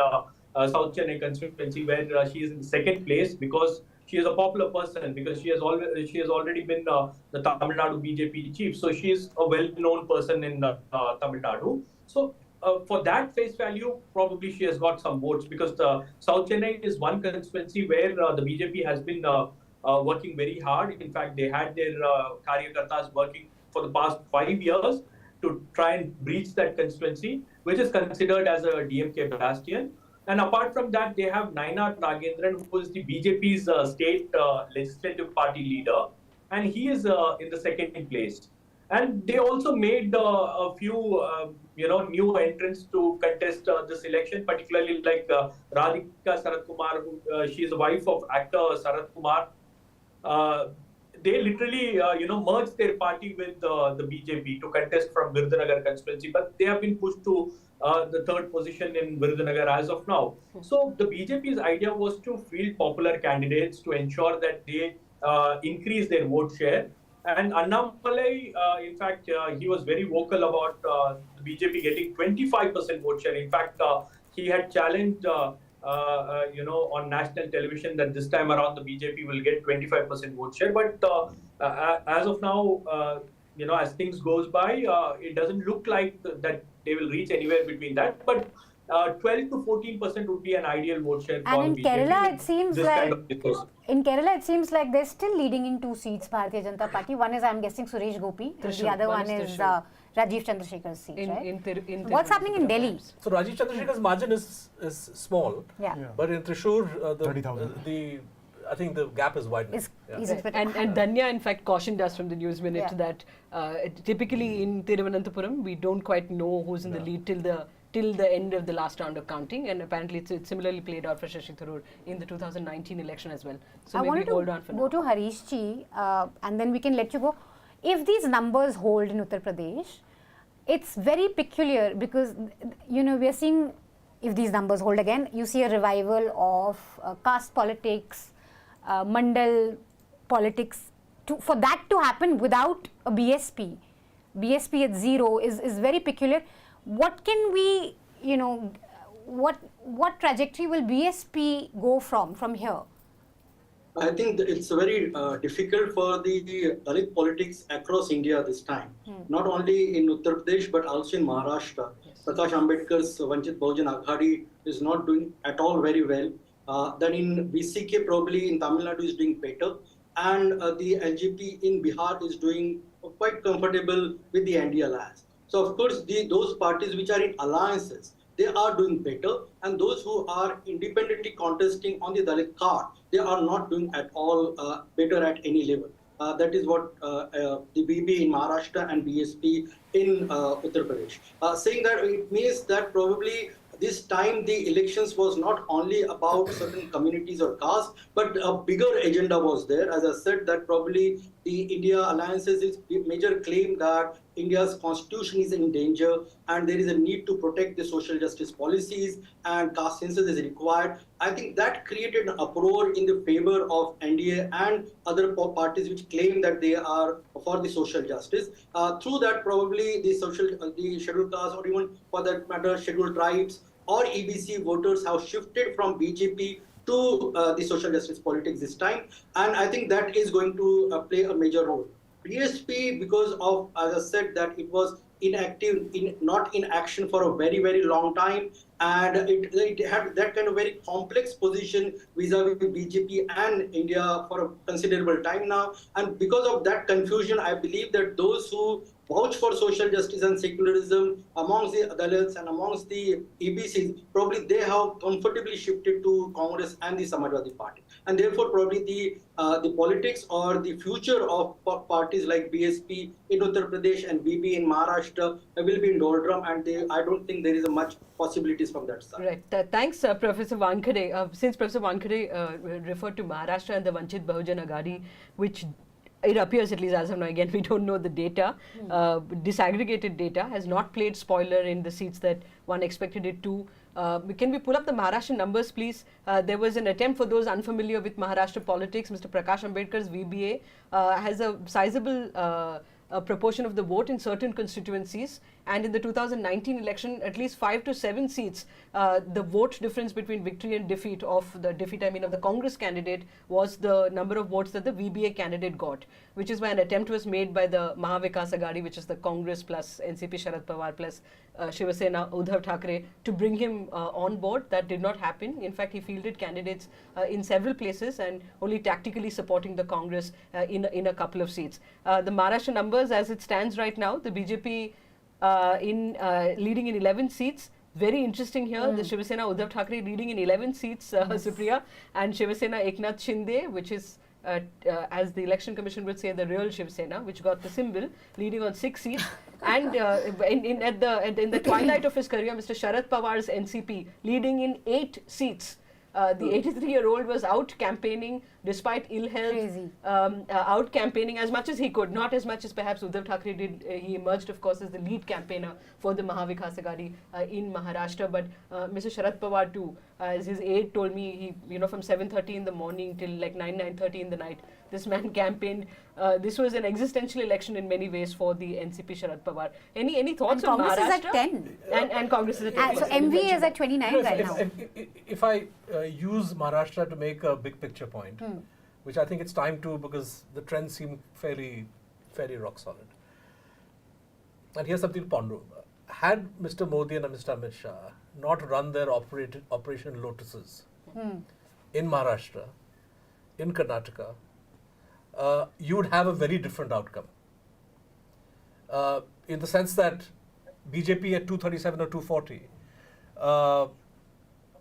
S6: South Chennai constituency, where she is in 2nd place because she is a popular person, because she has already been the Tamil Nadu BJP chief. So she is a well-known person in Tamil Nadu. So for that face value, probably she has got some votes, because South Chennai is one constituency where the BJP has been working very hard. In fact, they had their Karyakartas working for the past 5 years to try and breach that constituency, which is considered as a DMK bastion. And apart from that, they have Nainar Nagendran, who is the BJP's state legislative party leader, and he is in the 2nd place. And they also made a few, new entrants to contest this election, particularly like Radhika Sarath Kumar, who she is the wife of actor Sarath Kumar. They literally, merged their party with the BJP to contest from Virudhunagar constituency, but they have been pushed to the 3rd position in Virudhunagar as of now. So the BJP's idea was to field popular candidates to ensure that they increase their vote share. And Annamalai, in fact, he was very vocal about the BJP getting 25% vote share. In fact, he had challenged, on national television that this time around the BJP will get 25% vote share. But as of now, as things goes by, it doesn't look like that they will reach anywhere between that. But 12 to 14% would be an ideal vote share for
S4: and
S6: BJP.
S4: Kerala, it seems like
S6: In
S4: Kerala, it seems like they're still leading in 2 seats, Bharatiya Janata Party. One is, I'm guessing, Suresh Gopi, and the other one is Rajiv Chandrasekhar's seat, right?
S12: In
S4: What's happening in Delhi?
S1: So Rajiv Chandrasekhar's margin is small,
S4: Yeah.
S1: but in Thrissur,
S3: 30,000.
S1: I think the gap is widening.
S12: And Danya, in fact, cautioned us from the News Minute
S4: Yeah.
S12: that typically in Thiruvananthapuram, we don't quite know who's in the lead till the end of the last round of counting, and apparently it's similarly played out for Shashi Tharoor in the 2019 election as well. So
S4: I
S12: maybe
S4: wanted
S12: hold
S4: to
S12: on for
S4: go
S12: now.
S4: to Harish ji, and then we can let you go. If these numbers hold in Uttar Pradesh, it's very peculiar because, you know, we are seeing, if these numbers hold again, you see a revival of caste politics, mandal politics. For that to happen without a BSP at 0 is very peculiar. What can we, you know, what trajectory will BSP go from here?
S2: I think that it's very difficult for the Dalit politics across India this time. Not only in Uttar Pradesh but also in Maharashtra. Prakash Ambedkar's Vanchit Bahujan Aghadi is not doing at all very well. Then in BCK probably in Tamil Nadu is doing better. And the LGP in Bihar is doing quite comfortable with the NDA alliance. So of course those parties which are in alliances, they are doing better, and those who are independently contesting on the Dalit card, they are not doing at all better at any level. That is what the BB in Maharashtra and BSP in Uttar Pradesh. Saying that, it means that probably this time the elections was not only about certain communities or castes, but a bigger agenda was there. As I said, that probably the India alliances is major claim that India's constitution is in danger and there is a need to protect the social justice policies and caste census is required. I think that created an uproar in the favor of NDA and other parties which claim that they are for the social justice. Through that, probably the scheduled castes, or even for that matter scheduled tribes or EBC voters have shifted from BJP to the social justice politics this time, and I think that is going to play a major role. BSP, because of, as I said, that it was inactive, not in action for a very, very long time, and it had that kind of very complex position vis-a-vis BJP and India for a considerable time now. And because of that confusion, I believe that those who vouch for social justice and secularism amongst the Dalits and amongst the EBCs, probably they have comfortably shifted to Congress and the Samajwadi Party. And therefore, probably the politics or the future of parties like BSP in Uttar Pradesh and BB in Maharashtra will be in doldrum, and I don't think there is a much possibilities from that side.
S12: Right. Thanks, Professor Wankhede. Since Professor Wankhede referred to Maharashtra and the Vanchit Bahujan Aghadi, which it appears, at least as of now, again, we don't know the data, disaggregated data, has not played spoiler in the seats that one expected it to. Can we pull up the Maharashtra numbers, please? There was an attempt, for those unfamiliar with Maharashtra politics. Mr. Prakash Ambedkar's VBA has a sizable proportion of the vote in certain constituencies, and in the 2019 election, at least 5 to 7 seats, the vote difference between victory and defeat of the Congress candidate was the number of votes that the VBA candidate got, which is why an attempt was made by the Mahavikas Aghadi, which is the Congress plus NCP Sharad Pawar plus Shiva Sena Uddhav Thackeray, to bring him on board. That did not happen. In fact, he fielded candidates in several places and only tactically supporting the Congress in a couple of seats. The Maharashtra numbers as it stands right now, the BJP leading in 11 seats. Very interesting here, the Shiva Sena Uddhav Thackeray leading in 11 seats, Supriya, and Shiva Sena Eknath Shinde, which is, as the Election Commission would say, the real Shiva Sena, which got the symbol, leading on 6 seats. And in the twilight of his career, Mr. Sharad Pawar's NCP leading in 8 seats. The 83-year-old was out campaigning despite ill health, out campaigning as much as he could, not as much as perhaps Uddhav Thackeray did. He emerged, of course, as the lead campaigner for the Mahavikas Aghadi in Maharashtra. But Mr. Sharad Pawar too, as his aide told me, from 7:30 in the morning till like 9:30 in the night, this man campaigned. This was an existential election in many ways for the NCP Sharad Pawar. Any thoughts on Maharashtra?
S4: Congress is at 10.
S12: And Congress is at 10.
S4: So MV is at 29 right now.
S1: If I use Maharashtra to make a big picture point, which I think it's time to, because the trends seem fairly rock solid. And here's something to ponder. Had Mr. Modi and Mr. Amit Shah not run their Operation Lotuses in Maharashtra, in Karnataka, you would have a very different outcome. in the sense that BJP at 237 or 240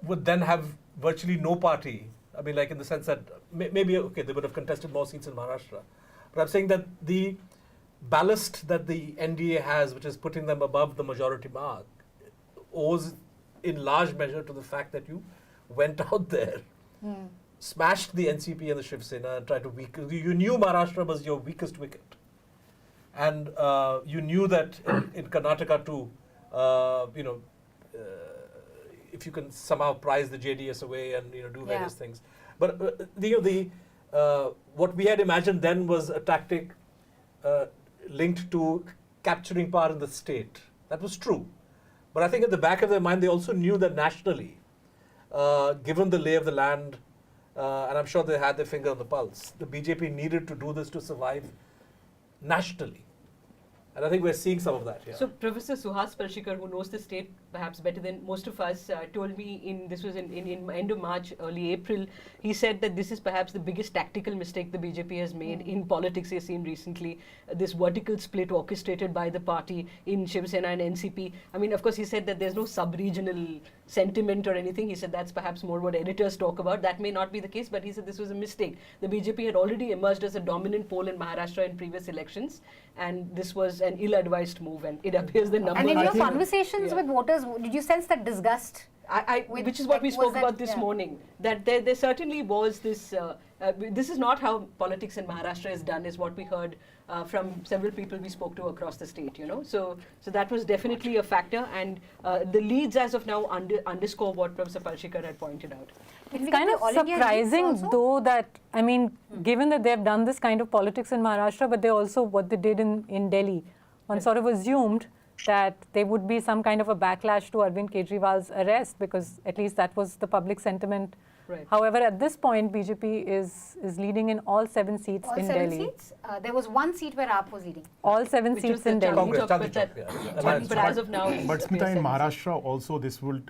S1: would then have virtually no party. I mean, like in the sense that maybe, okay, they would have contested more seats in Maharashtra. But I'm saying that the ballast that the NDA has, which is putting them above the majority mark, owes in large measure to the fact that you went out there, smashed the NCP and the Shiv Sena and tried to weaken. You knew Maharashtra was your weakest wicket. And you knew that in Karnataka too, if you can somehow prize the JDS away and do various things. But what we had imagined then was a tactic linked to capturing power in the state. That was true. But I think at the back of their mind, they also knew that nationally, given the lay of the land, and I'm sure they had their finger on the pulse, the BJP needed to do this to survive nationally. And I think we're seeing some of that here.
S12: So Professor Suhas Parshikar, who knows the state perhaps better than most of us, told me this was in end of March, early April, he said that this is perhaps the biggest tactical mistake the BJP has made in politics he has seen recently. This vertical split orchestrated by the party in Shiv Sena and NCP. I mean, of course, he said that there's no sub-regional sentiment or anything. He said that's perhaps more what editors talk about. That may not be the case, but he said this was a mistake. The BJP had already emerged as a dominant pole in Maharashtra in previous elections, and this was an ill-advised move, and it appears the numbers.
S4: And in your conversations with voters, did you sense that disgust?
S12: Which is what we spoke about this morning, that there certainly was this, this is not how politics in Maharashtra is done, is what we heard from several people we spoke to across the state, So that was definitely a factor, and the leads as of now underscore what Professor Parshikar had pointed out.
S5: It's kind of surprising though that, I mean, given that they've done this kind of politics in Maharashtra, but they also, what they did in Delhi, one sort of assumed that there would be some kind of a backlash to Arvind Kejriwal's arrest, because at least that was the public sentiment.
S12: Right.
S5: However, at this point, BJP is leading in all 7 seats in Delhi.
S4: All 7 seats? There was 1 seat where AAP was leading.
S5: All 7 seats in Delhi.
S1: Congress,
S12: But as of now,
S3: but Smita, in Maharashtra also this will,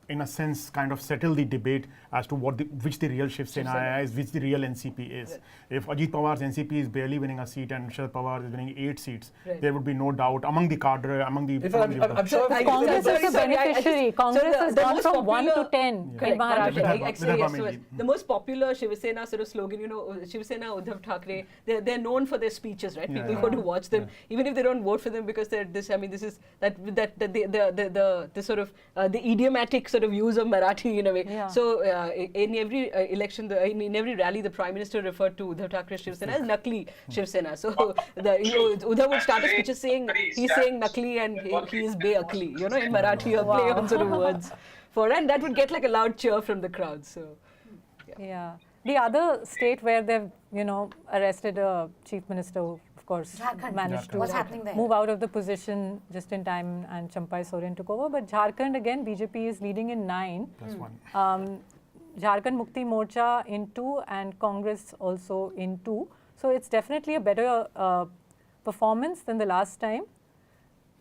S3: in a sense, kind of settle the debate as to which the real Shiv Sena is, which the real NCP is.
S12: Right.
S3: If Ajit Pawar's NCP is barely winning a seat and Sharad Pawar is winning 8 seats,
S12: right,
S3: there would be no doubt among the cadre, among the...
S1: I'm sure
S5: Congress is a beneficiary. Congress has gone from 1 to 10 in Maharashtra.
S12: The most popular Shiv Sena sort of slogan, Shiv Sena, Uddhav Thackeray, they're known for their speeches, right? People go to watch them, even if they don't vote for them because they're this. I mean, this is the sort of the idiomatic sort of use of Marathi in a way.
S5: Yeah.
S12: So in every election, in every rally, the Prime Minister referred to Uddhav Thackeray Shiv Sena as Nakli Shiv Sena. So Uddhav would start a speech saying he's saying Nakli and he is Beakli, in Marathi, a play on sort of words. And that would get like a loud cheer from the crowd. So.
S5: Yeah. The other state where they've, arrested a chief minister who, of course, managed to move out of the position just in time, and Champai Soren took over. But Jharkhand, again, BJP is leading in 9. Jharkhand Mukti Morcha in 2 and Congress also in 2. So it's definitely a better performance than the last time.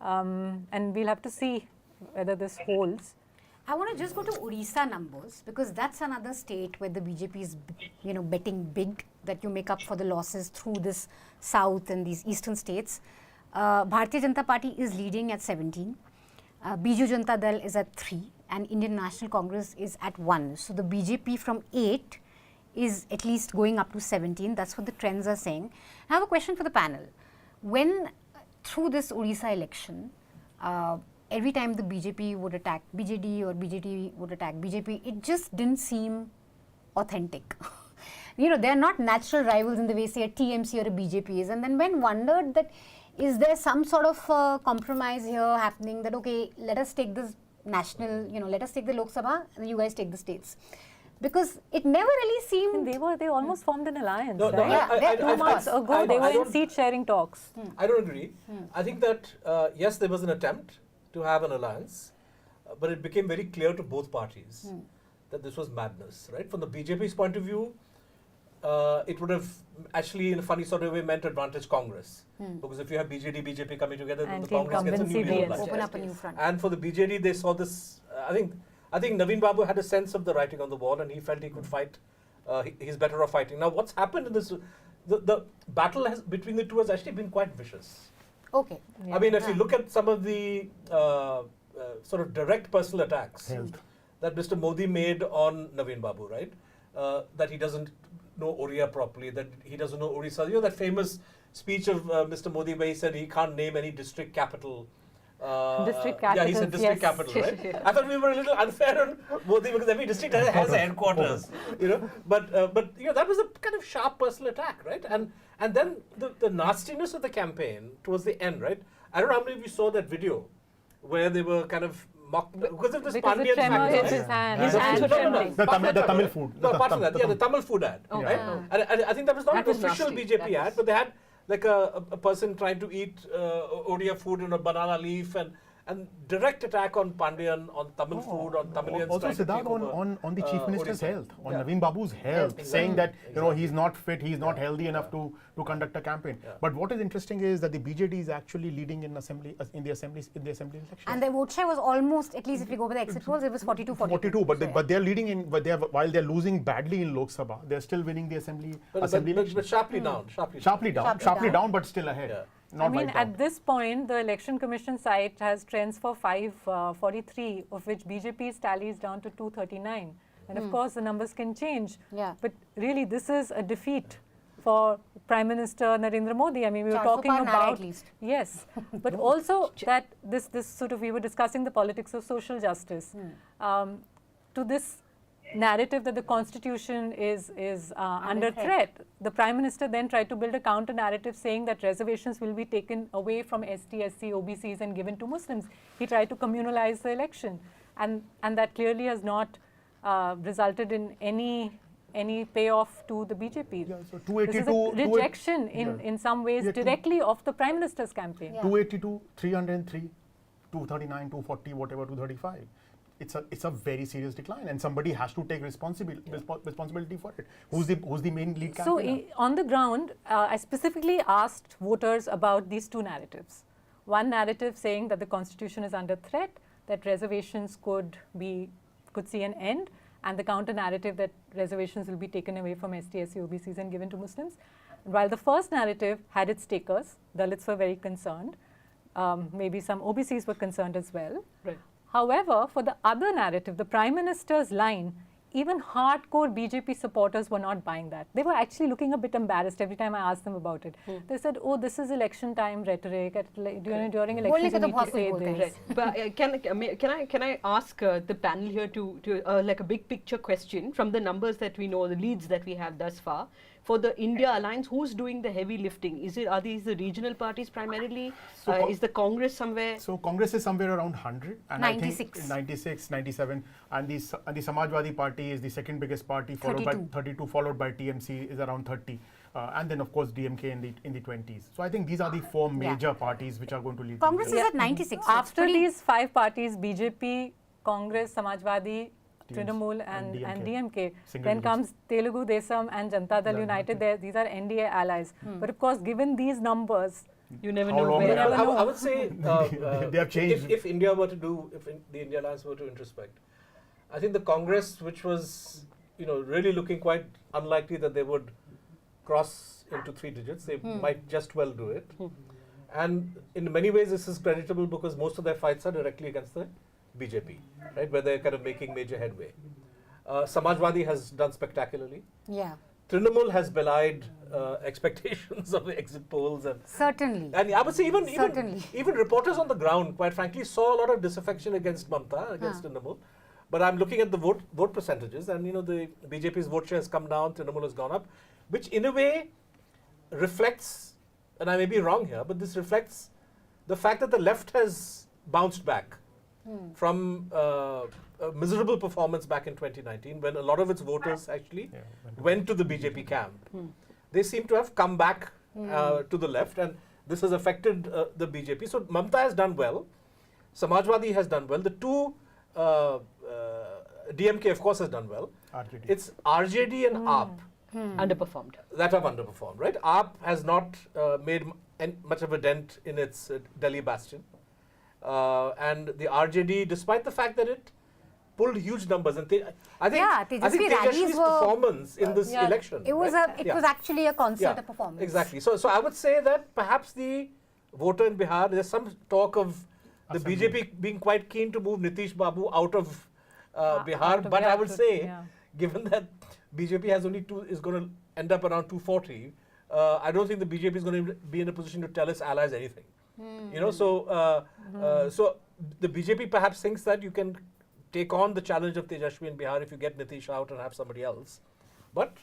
S5: And we'll have to see whether this holds.
S4: I want to just go to Odisha numbers, because that's another state where the BJP is, betting big that you make up for the losses through this south and these eastern states. Bharatiya Janata Party is leading at 17. Biju Janata Dal is at 3, and Indian National Congress is at 1. So the BJP from 8 is at least going up to 17. That's what the trends are saying. I have a question for the panel. When through this Odisha election, every time the BJP would attack BJD or BJD would attack BJP, it just didn't seem authentic. They're not natural rivals in the way, say, a TMC or a BJP is. And then when wondered that, is there some sort of compromise here happening that, okay, let us take this national, let us take the Lok Sabha and you guys take the states. Because it never really seemed...
S5: They almost formed an alliance,
S1: no,
S5: right? 2 months ago, they were in seat-sharing talks.
S1: I don't agree. I think that, yes, there was an attempt to have an alliance, but it became very clear to both parties that this was madness, right? From the BJP's point of view, it would have actually, in a funny sort of way, meant advantage Congress. Because if you have BJP coming together, then the Congress gets a new deal.
S4: Open up a new front.
S1: And for the BJD, they saw this, I think Naveen Babu had a sense of the writing on the wall, and he felt he could fight, he's better off fighting. Now, what's happened in this, the battle between the two has actually been quite vicious.
S4: Okay.
S1: I mean, if you look at some of the sort of direct personal attacks that Mr. Modi made on Naveen Babu, right? That he doesn't know Oriya properly, that he doesn't know Orissa. You know that famous speech of Mr. Modi where he said he can't name any district capital.
S5: District capital.
S1: Yeah, he said district capital, right? I thought we were a little unfair on Modi because every district has a headquarters, you know. But you know, that was a kind of sharp personal attack, right? And then the nastiness of the campaign towards the end, right? I don't know how many of you saw that video where they were kind of mocked because of this Pandian factor.
S5: His hands were trembling.
S3: The Tamil food.
S1: No, apart from that, the Tamil food ad, right? And I think that was not an official BJP ad, but they had like a person trying to eat Odia food in a banana leaf and direct attack on Pandian, on Tamil food, on Tamilians.
S3: Also, Siddharth, on the Chief Minister's health, on Naveen Babu's health, saying that he's not fit, he's not healthy enough to conduct a campaign. But what is interesting is that the BJD is actually leading in the assembly election.
S4: And the vote share was almost, at least if we go by the exit polls, it was 42.
S3: But they're leading in, while they're losing badly in Lok Sabha, they're still winning the assembly election.
S1: But sharply
S3: down, but still ahead.
S5: I mean, at this point, the Election Commission site has trends for 543, of which BJP's tally is down to 239. And of course, the numbers can change. But really, this is a defeat for Prime Minister Narendra Modi. I mean, we were talking about, yes, but also that this sort of, we were discussing the politics of social justice. To this narrative that the constitution is under threat, the Prime Minister then tried to build a counter narrative saying that reservations will be taken away from ST, SC, OBCs and given to Muslims. He tried to communalize the election, and that clearly has not resulted in any payoff to the BJP.
S3: So 282,
S5: this is a rejection in some ways directly of the Prime Minister's campaign.
S3: 282, 303, 239, 240, whatever, 235. It's a very serious decline, and somebody has to take responsibility for it. Who's the main lead campaigner?
S5: So on the ground, I specifically asked voters about these two narratives. One narrative saying that the constitution is under threat, that reservations could see an end, and the counter narrative that reservations will be taken away from ST, SC, OBCs and given to Muslims. And while the first narrative had its takers, Dalits were very concerned, maybe some OBCs were concerned as well.
S12: Right.
S5: However, for the other narrative, the Prime Minister's line, even hardcore BJP supporters were not buying that. They were actually looking a bit embarrassed every time I asked them about it. They said, oh, this is election time rhetoric. During elections, you need to say this.
S12: But can I ask the panel here to like a big picture question from the numbers that we know, the leads that we have thus far? For the India Alliance, who's doing the heavy lifting? Are these the regional parties primarily? Is the Congress somewhere?
S3: So Congress is somewhere around 100. And
S4: 96.
S3: I think 96, 97. And the Samajwadi Party is the second biggest party, followed
S4: 32.
S3: by 32, followed by TMC is around 30. And then of course DMK in the 20s. So I think these are the four major parties which are going to lead.
S4: Congress is at 96.
S5: After these five parties, BJP, Congress, Samajwadi, Trinamool and DMK. Then comes Telugu Desam and Janata Dal United. These are NDA allies. But of course, given these numbers,
S12: you never know where.
S1: I would say
S3: they have changed.
S1: If India were to the India Alliance were to introspect, I think the Congress, which was really looking quite unlikely that they would cross into 3 digits, they might just well do it. And in many ways, this is creditable because most of their fights are directly against the BJP, right, where they're kind of making major headway. Samajwadi has done spectacularly.
S4: Yeah.
S1: Trinamool has belied expectations of the exit polls.
S4: Certainly.
S1: And I would say even reporters on the ground, quite frankly, saw a lot of disaffection against Mamta, against Trinamool. But I'm looking at the vote percentages, and the BJP's vote share has come down, Trinamool has gone up, which in a way reflects, and I may be wrong here, but this reflects the fact that the left has bounced back from a miserable performance back in 2019 when a lot of its voters actually went to the BJP camp. They seem to have come back to the left, and this has affected the BJP. So Mamta has done well, Samajwadi has done well, the two DMK of course has done well.
S3: RJD.
S1: It's RJD and AAP
S12: underperformed.
S1: That have underperformed, right? AAP has not made much of a dent in its Delhi bastion. And the RJD, despite the fact that it pulled huge numbers, and I think Tejaswi's performance in this election,
S4: it was was actually a concert, a performance.
S1: Exactly. So I would say that perhaps the voter in Bihar. There's some talk of the BJP being quite keen to move Nitish Babu out of Bihar. But I would say, given that BJP has only is going to end up around 240, I don't think the BJP is going to be in a position to tell its allies anything. You know, so so the BJP perhaps thinks that you can take on the challenge of Tejashwi in Bihar if you get Nitish out and have somebody else. But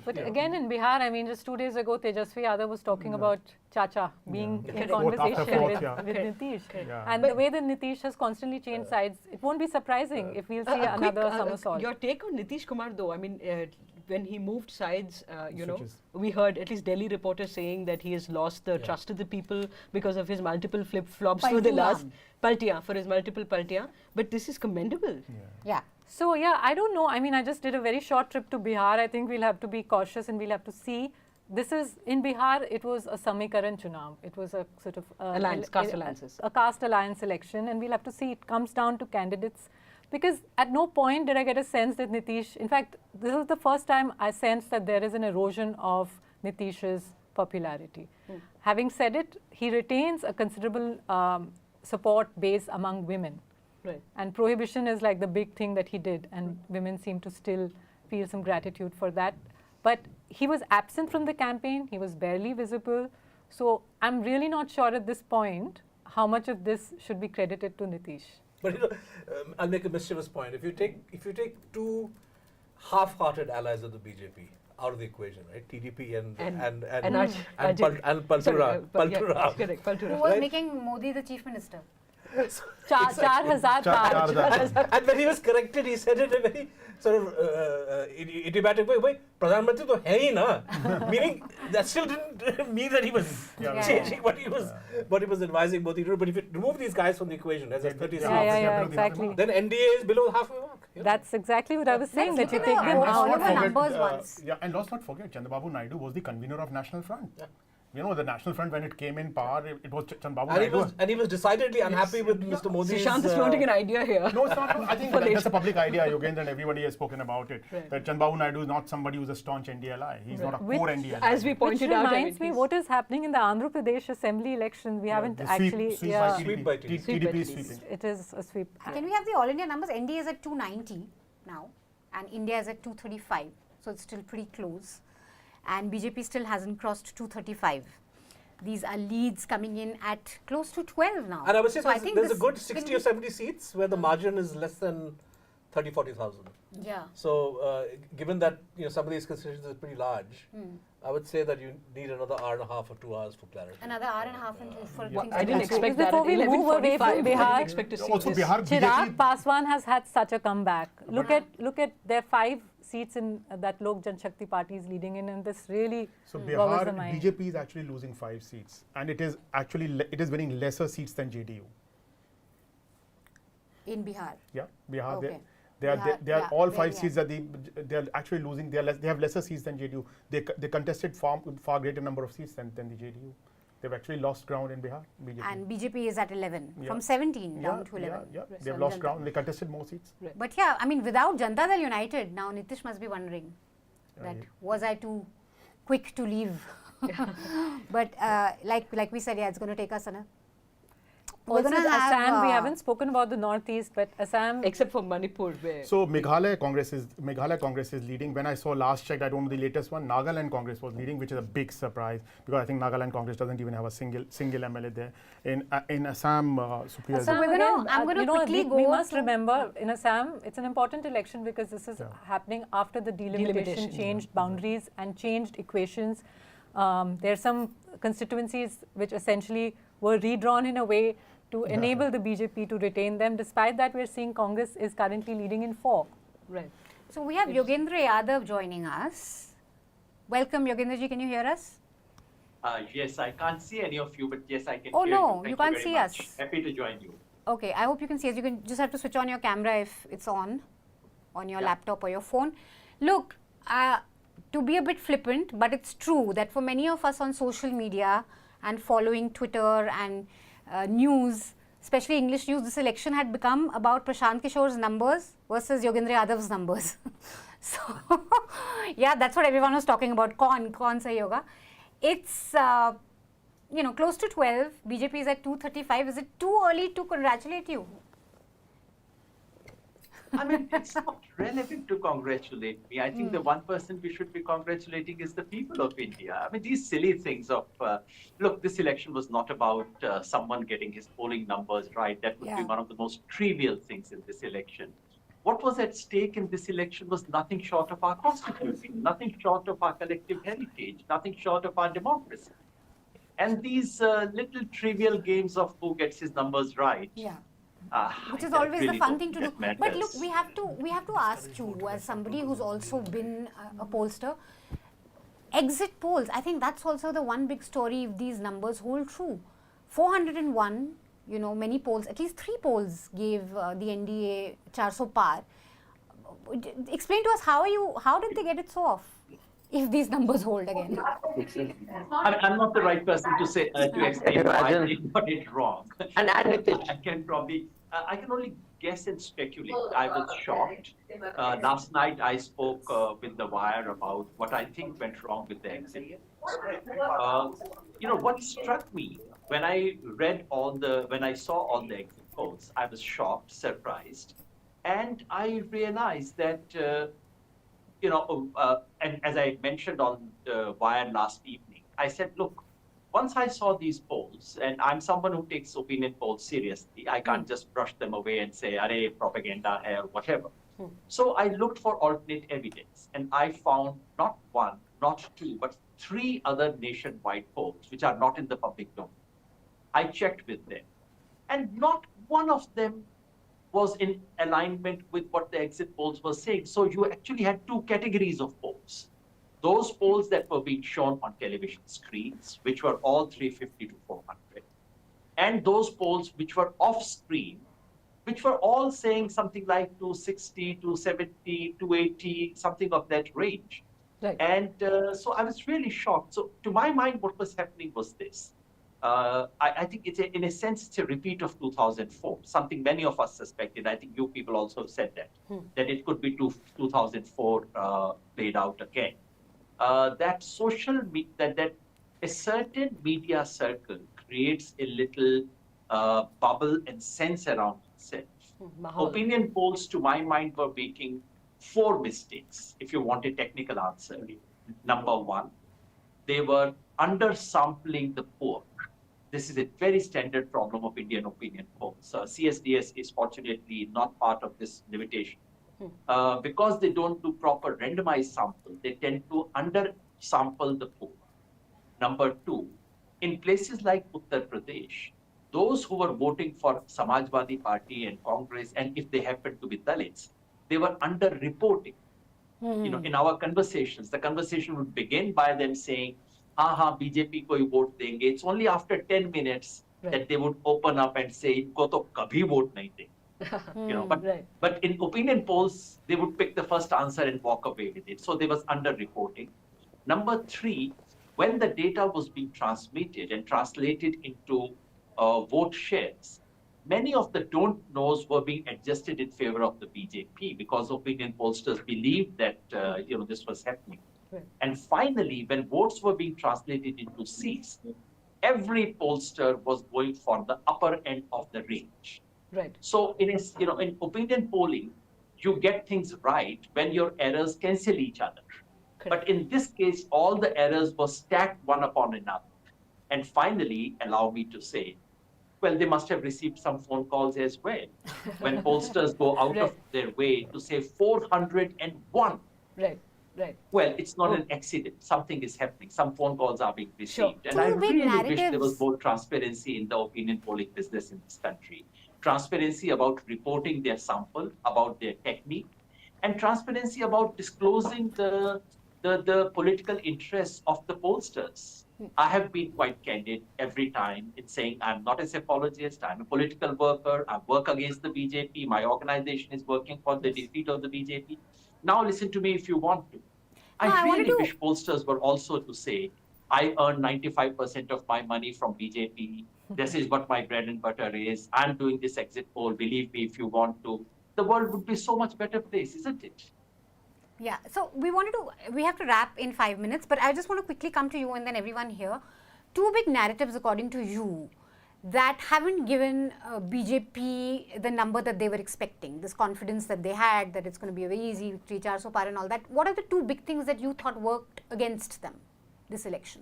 S5: again in Bihar, I mean, just 2 days ago, Tejashwi Yadav was talking about Chacha being in conversation with Nitish. And the way that Nitish has constantly changed sides, it won't be surprising if we'll see another somersault.
S12: Your take on Nitish Kumar though, I mean, when he moved sides, you know, we heard at least Delhi reporters saying that he has lost the trust of the people because of his multiple flip-flops for the last for his multiple paltiya. But this is commendable.
S4: Yeah.
S5: So yeah, I don't know. I mean, I just did a very short trip to Bihar. I think we'll have to be cautious and we'll have to see. This is, in Bihar, it was a Samikaran Chunav. It was a sort of
S12: caste alliances.
S5: A caste alliance election, and we'll have to see. It comes down to candidates. Because at no point did I get a sense that Nitish, in fact, this is the first time I sensed that there is an erosion of Nitish's popularity. Having said it, he retains a considerable support base among women.
S12: Right.
S5: And prohibition is like the big thing that he did, and women seem to still feel some gratitude for that. But he was absent from the campaign, he was barely visible. So I'm really not sure at this point how much of this should be credited to Nitish.
S1: But you know, I'll make a mischievous point. If you take two half-hearted allies of the BJP out of the equation, right? TDP and Paltura.
S4: Who was making Modi the chief minister?
S5: 4,000
S1: And when he was corrected, he said it in a very sort of idiomatic way. Wait, Pradhan Mantri to hai hi na. Meaning that still didn't mean that he was changing what he was advising Modi to do. But if you remove these guys from the equation, as 30 seats,
S5: exactly.
S1: then NDA is below halfway mark.
S5: That's exactly what I was saying, that you take them
S3: out. And let's not forget, Chandrababu Naidu was the convener of National Front. You know, the National Front, when it came in power, it was Chandrababu Naidu.
S1: And he was decidedly unhappy with Mr. Modi's...
S12: Sushant is floating an idea here.
S3: No, it's not. I think that's a public idea, Yogendra, and everybody has spoken about it.
S12: Right.
S3: That Chandrababu Naidu is not somebody who's a staunch NDA ally. He's not a core NDA ally.
S12: As we pointed out...
S5: Which reminds me, what is happening in the Andhra Pradesh assembly elections? We haven't actually...
S1: Sweep by TDP.
S3: TDP is sweeping.
S5: It is a sweep.
S4: Can we have the all India numbers? NDA is at 290 now, and India is at 235. So it's still pretty close. And BJP still hasn't crossed 235. These are leads coming in at close to 12 now.
S1: And I would say there's a good 60 or 70 seats where the margin is less than 30,000-40,000.
S4: Yeah.
S1: So given that some of these constituencies are pretty large, I would say that you need another hour and a half or 2 hours for clarity.
S4: Another hour and a half for things
S12: I didn't expect that.
S5: Before we move away from Bihar,
S12: I didn't expect to see
S3: also
S12: this.
S3: Bihar,
S5: Chirag Paswan has had such a comeback. Look at their 5 seats in that Lok Janshakti party is leading in, and this really boggles the mind.
S3: BJP is actually losing 5 seats, and it is winning lesser seats than JDU.
S4: In Bihar.
S3: Yeah, Bihar.
S4: Okay.
S3: They are all 5 seats that they are actually losing. They have lesser seats than JDU. They contested far greater number of seats than the JDU. They've actually lost ground in Bihar. BJP.
S4: And BJP is at 11 from 17 down to 11.
S3: Yeah. They've lost ground. They contested more seats.
S4: Right. But yeah, I mean, without Janata Dal United, now Nitish must be wondering that was I too quick to leave? But like we said, it's going to take us
S5: Also, Assam, we haven't spoken about the northeast, but Assam,
S12: except for Manipur, where
S3: so Meghalaya Congress is leading. When I saw last checked, I don't know the latest one. Nagaland Congress was leading, which is a big surprise because I think Nagaland Congress doesn't even have a single MLA there. In Assam, Supriya.
S5: Assam I'm going to quickly go. We must remember in Assam, it's an important election because this is happening after the delimitation changed boundaries and changed equations. There are some constituencies which essentially were redrawn in a way to enable the BJP to retain them. Despite that, we're seeing Congress is currently leading in 4.
S12: Right.
S4: So we have Yogendra Yadav joining us. Welcome, Yogendra ji. Can you hear us?
S7: Yes, I can't see any of you, but yes, I can
S4: hear you.
S7: Thank
S4: you can't see us.
S7: Happy to join you.
S4: Okay, I hope you can see us. You can just have to switch on your camera if it's on your laptop or your phone. Look, to be a bit flippant, but it's true that for many of us on social media and following Twitter and news, especially English news, this election had become about Prashant Kishore's numbers versus Yogendra Yadav's numbers. So, yeah, that's what everyone was talking about. Kaun sa yoga. It's, close to 12. BJP is at 235. Is it too early to congratulate you?
S7: I mean, it's not relevant to congratulate me. I think the one person we should be congratulating is the people of India. I mean, these silly things of, look, this election was not about someone getting his polling numbers right. That would be one of the most trivial things in this election. What was at stake in this election was nothing short of our constitution, nothing short of our collective heritage, nothing short of our democracy. And these little trivial games of who gets his numbers right.
S4: Which is always the fun thing to do. But look, we have to ask you, as somebody who's also been a pollster, exit polls. I think that's also the one big story if these numbers hold true. 401, many polls, at least 3 polls gave the NDA 400 par. Explain to us how did they get it so off? If these numbers hold again.
S7: I'm not the right person to say to explain why they got it wrong. And I can only guess and speculate. I was shocked. Last night I spoke with The Wire about what I think went wrong with the exit. What struck me when I saw all the exit polls, I was shocked, surprised, and I realized that. And as I mentioned on The Wire last evening, I said, look, once I saw these polls, and I'm someone who takes opinion polls seriously, I can't just brush them away and say, array, propaganda hai, or whatever. So I looked for alternate evidence, and I found not 1, not 2, but 3 other nationwide polls, which are not in the public domain. I checked with them, and not one of them was in alignment with what the exit polls were saying. So you actually had 2 categories of polls. Those polls that were being shown on television screens, which were all 350 to 400, and those polls which were off screen, which were all saying something like 260, 270, 280, something of that range.
S12: Right.
S7: And so I was really shocked. So to my mind, what was happening was this. I think in a sense, it's a repeat of 2004, something many of us suspected. I think you people also said that it could be 2004 played out again. That a certain media circle creates a little bubble and sense around itself. Opinion polls, to my mind, were making 4 mistakes, if you want a technical answer. Number 1, they were undersampling the poor. This is a very standard problem of Indian opinion polls. CSDS is fortunately not part of this limitation. Because they don't do proper randomized sample, they tend to undersample the poor. Number 2, in places like Uttar Pradesh, those who were voting for Samajwadi Party and Congress, and if they happen to be Dalits, they were underreporting. In our conversations, the conversation would begin by them saying, BJP ko hi vote denge. It's only after 10 minutes that they would open up and say, inko to kabhi vote nahi denge. But in opinion polls, they would pick the first answer and walk away with it. So there was underreporting. Number 3, when the data was being transmitted and translated into vote shares, many of the don't knows were being adjusted in favor of the BJP because opinion pollsters believed that this was happening. And finally, when votes were being translated into seats, every pollster was going for the upper end of the range.
S12: Right.
S7: So in opinion polling, you get things right when your errors cancel each other. But in this case, all the errors were stacked one upon another. And finally, allow me to say, well, they must have received some phone calls as well. When pollsters go out of their way to say 401.
S12: Right. Right.
S7: Well, it's not an accident. Something is happening. Some phone calls are being received. And I really wish there was more transparency in the opinion polling business in this country. Transparency about reporting their sample, about their technique, and transparency about disclosing the political interests of the pollsters. I have been quite candid every time in saying I'm not a apologist, I'm a political worker, I work against the BJP, my organization is working for the defeat of the BJP. Now listen to me if you want to. I really wish pollsters were also to say, I earn 95% of my money from BJP. This is what my bread and butter is. I'm doing this exit poll. Believe me if you want to. The world would be so much better place, isn't it?
S4: Yeah. So we have to wrap in 5 minutes, but I just want to quickly come to you and then everyone here. two big narratives, according to you, that haven't given BJP the number that they were expecting, this confidence that they had, that it's going to be a very easy victory, 400 par and all that. What are the two big things that you thought worked against them this election?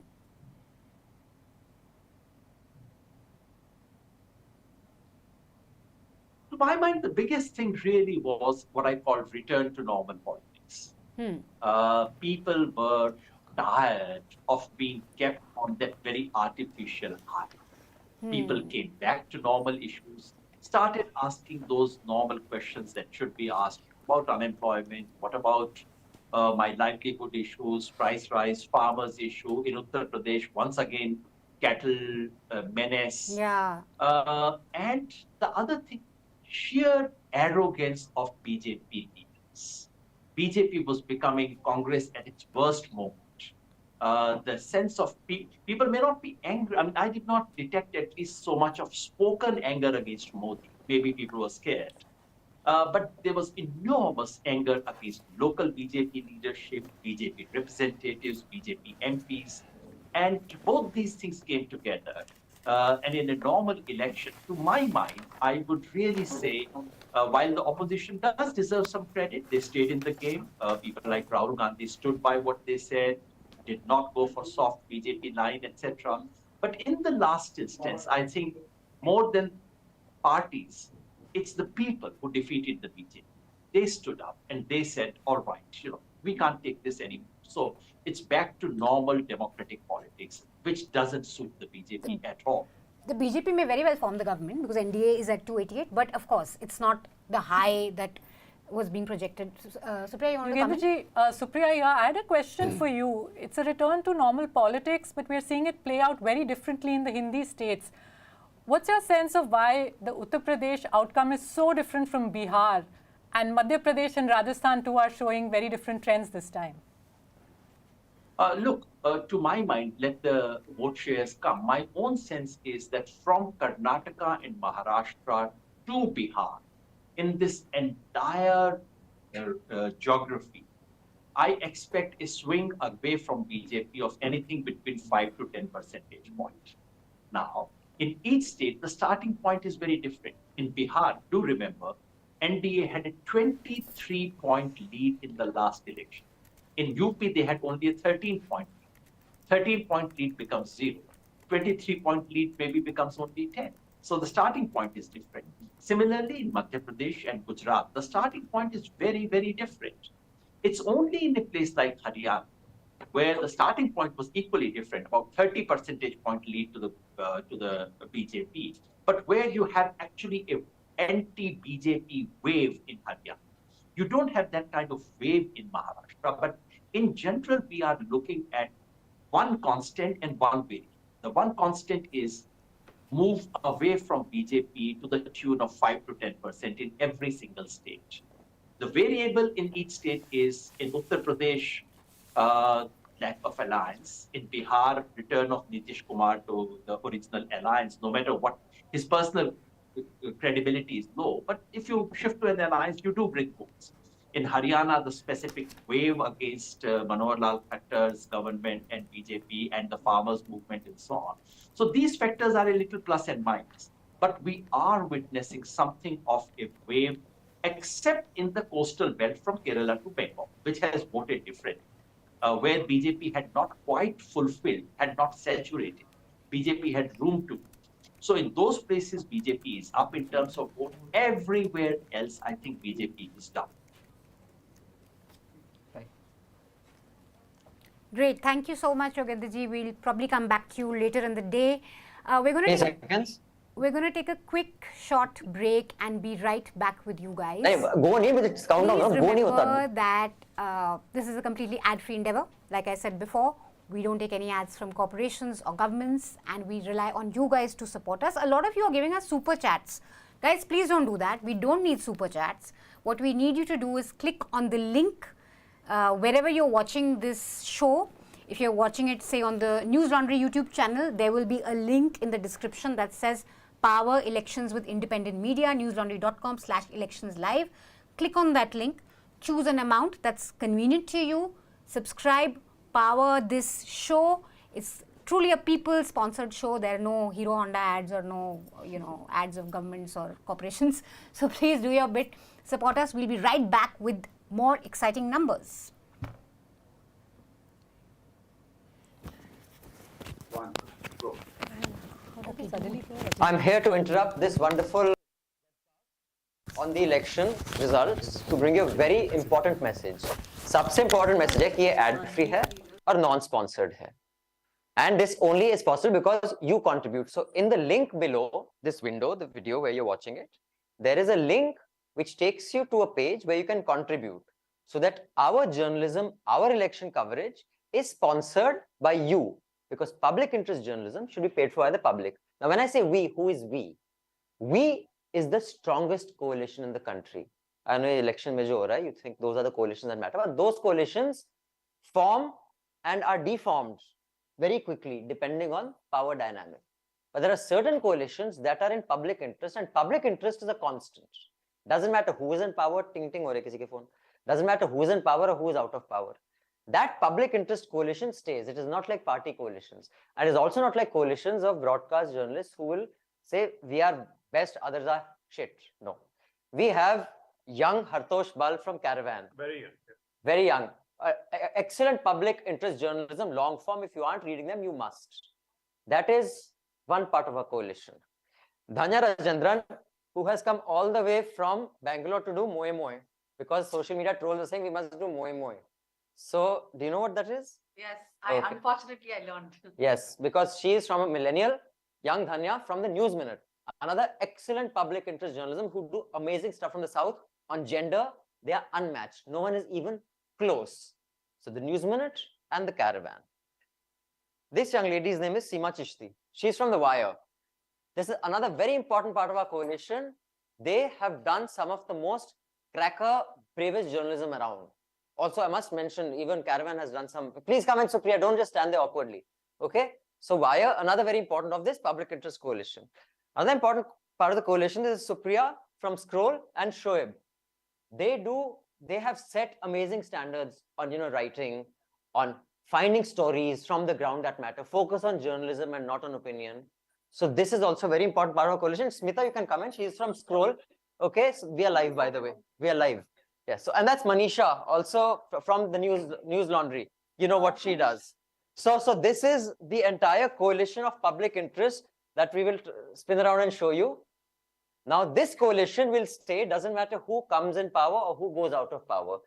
S7: To my mind, the biggest thing really was what I call return to normal politics. People were tired of being kept on that very artificial high. People came back to normal issues, started asking those normal questions that should be asked about unemployment, what about my livelihood issues, price rise, farmers issue, in Uttar Pradesh, once again, cattle menace. And the other thing, sheer arrogance of BJP leaders. BJP was becoming Congress at its worst moment. The sense of people may not be angry. I mean, I did not detect at least so much of spoken anger against Modi. Maybe people were scared. But there was enormous anger against local BJP leadership, BJP representatives, BJP MPs. And both these things came together. And in a normal election, to my mind, I would really say, while the opposition does deserve some credit, they stayed in the game. People like Rahul Gandhi stood by what they said, did not go for soft BJP line, etc. But in the last instance, I think more than parties, it's the people who defeated the BJP. They stood up and they said, all right, we can't take this anymore. So it's back to normal democratic politics, which doesn't suit the BJP at all.
S4: The BJP may very well form the government because NDA is at 288, but of course, it's not the high that was being projected. Supriya, you want to comment?
S5: Supriya, I had a question for you. It's a return to normal politics, but we're seeing it play out very differently in the Hindi states. What's your sense of why the Uttar Pradesh outcome is so different from Bihar, and Madhya Pradesh and Rajasthan too are showing very different trends this time?
S7: Look, to my mind, let the vote shares come. My own sense is that from Karnataka and Maharashtra to Bihar, in this entire geography, I expect a swing away from BJP of anything between 5 to 10 percentage points. Now, in each state, the starting point is very different. In Bihar, do remember, NDA had a 23-point lead in the last election. In UP, they had only a 13-point lead. 13-point lead becomes 0. 23-point lead maybe becomes only 10. So the starting point is different. Similarly, in Madhya Pradesh and Gujarat, the starting point is very, very different. It's only in a place like Haryana, where the starting point was equally different, about 30 percentage point lead to the BJP, but where you have actually a anti-BJP wave in Haryana. You don't have that kind of wave in Maharashtra, but in general, we are looking at one constant and one variable. The one constant is move away from BJP to the tune of 5 to 10% in every single state. The variable in each state is, in Uttar Pradesh, lack of alliance. In Bihar, return of Nitish Kumar to the original alliance, no matter what his personal credibility is low. But if you shift to an alliance, you do bring votes. In Haryana, the specific wave against Manohar Lal Khattar's government and BJP and the farmers' movement and so on. So these factors are a little plus and minus. But we are witnessing something of a wave, except in the coastal belt from Kerala to Bengal, which has voted differently, where BJP had not quite fulfilled, had not saturated. BJP had room to. So in those places, BJP is up in terms of vote. Everywhere else, I think BJP is down.
S4: Great. Thank you so much, Yogendraji. We'll probably come back to you later in the day. We're going to take a quick short break and be right back with you guys. Please remember that this is a completely ad-free endeavor. Like I said before, we don't take any ads from corporations or governments, and we rely on you guys to support us. A lot of you are giving us super chats. Guys, please don't do that. We don't need super chats. What we need you to do is click on the link wherever you're watching this show. If you're watching it, say, on the Newslaundry YouTube channel, there will be a link in the description that says Power Elections with Independent Media, newslaundry.com/electionslive. Click on that link, choose an amount that's convenient to you, subscribe, power this show. It's truly a people-sponsored show. There are no Hero Honda ads or no, ads of governments or corporations. So please do your bit, support us. We'll be right back with more exciting numbers.
S8: I'm here to interrupt this wonderful on the election results to bring you a very important message. सबसे important message है कि ये ad free है और non-sponsored है. And this only is possible because you contribute. So in the link below this window, the video where you're watching it, there is a link which takes you to a page where you can contribute so that our journalism, our election coverage is sponsored by you, because public interest journalism should be paid for by the public. Now, when I say we, who is we? We is the strongest coalition in the country. I know election mein jo ho raha hai, you think those are the coalitions that matter, but those coalitions form and are deformed very quickly depending on power dynamic. But there are certain coalitions that are in public interest, and public interest is a constant. Doesn't matter who is in power, ting ting ho raha hai kisi ke phone. Doesn't matter who is in power or who is out of power. That public interest coalition stays. It is not like party coalitions. And it is also not like coalitions of broadcast journalists who will say, we are best, others are shit. No. We have young Hartosh Bal from Caravan.
S31: Very young.
S8: Very young. Excellent public interest journalism, long form. If you aren't reading them, you must. That is one part of our coalition. Dhanya Rajendran, who has come all the way from Bangalore to do Moe Moe, because social media trolls are saying we must do Moe Moe. So, do you know what that is?
S12: Yes,
S8: Okay.
S12: Unfortunately I learned.
S8: Yes, because she is from a millennial, young Dhanya from the News Minute. Another excellent public interest journalism who do amazing stuff from the South. On gender, they are unmatched. No one is even close. So the News Minute and the Caravan. This young lady's name is Seema Chishti. She's from The Wire. This is another very important part of our coalition. They have done some of the most cracker, bravest journalism around. Also, I must mention, even Caravan has done some. Please come in, Supriya. Don't just stand there awkwardly. Okay? So Wire, another very important of this public interest coalition. Another important part of the coalition is Supriya from Scroll and Shoaib. They have set amazing standards on, writing, on finding stories from the ground that matter, focus on journalism and not on opinion. So this is also a very important part of our coalition. Smita, you can come in. She is from Scroll. Okay, so we are live, by the way. We are live. Yes, so, and that's Manisha, also from the Newslaundry. You know what she does. So this is the entire coalition of public interest that we will spin around and show you. Now, this coalition will stay, doesn't matter who comes in power or who goes out of power.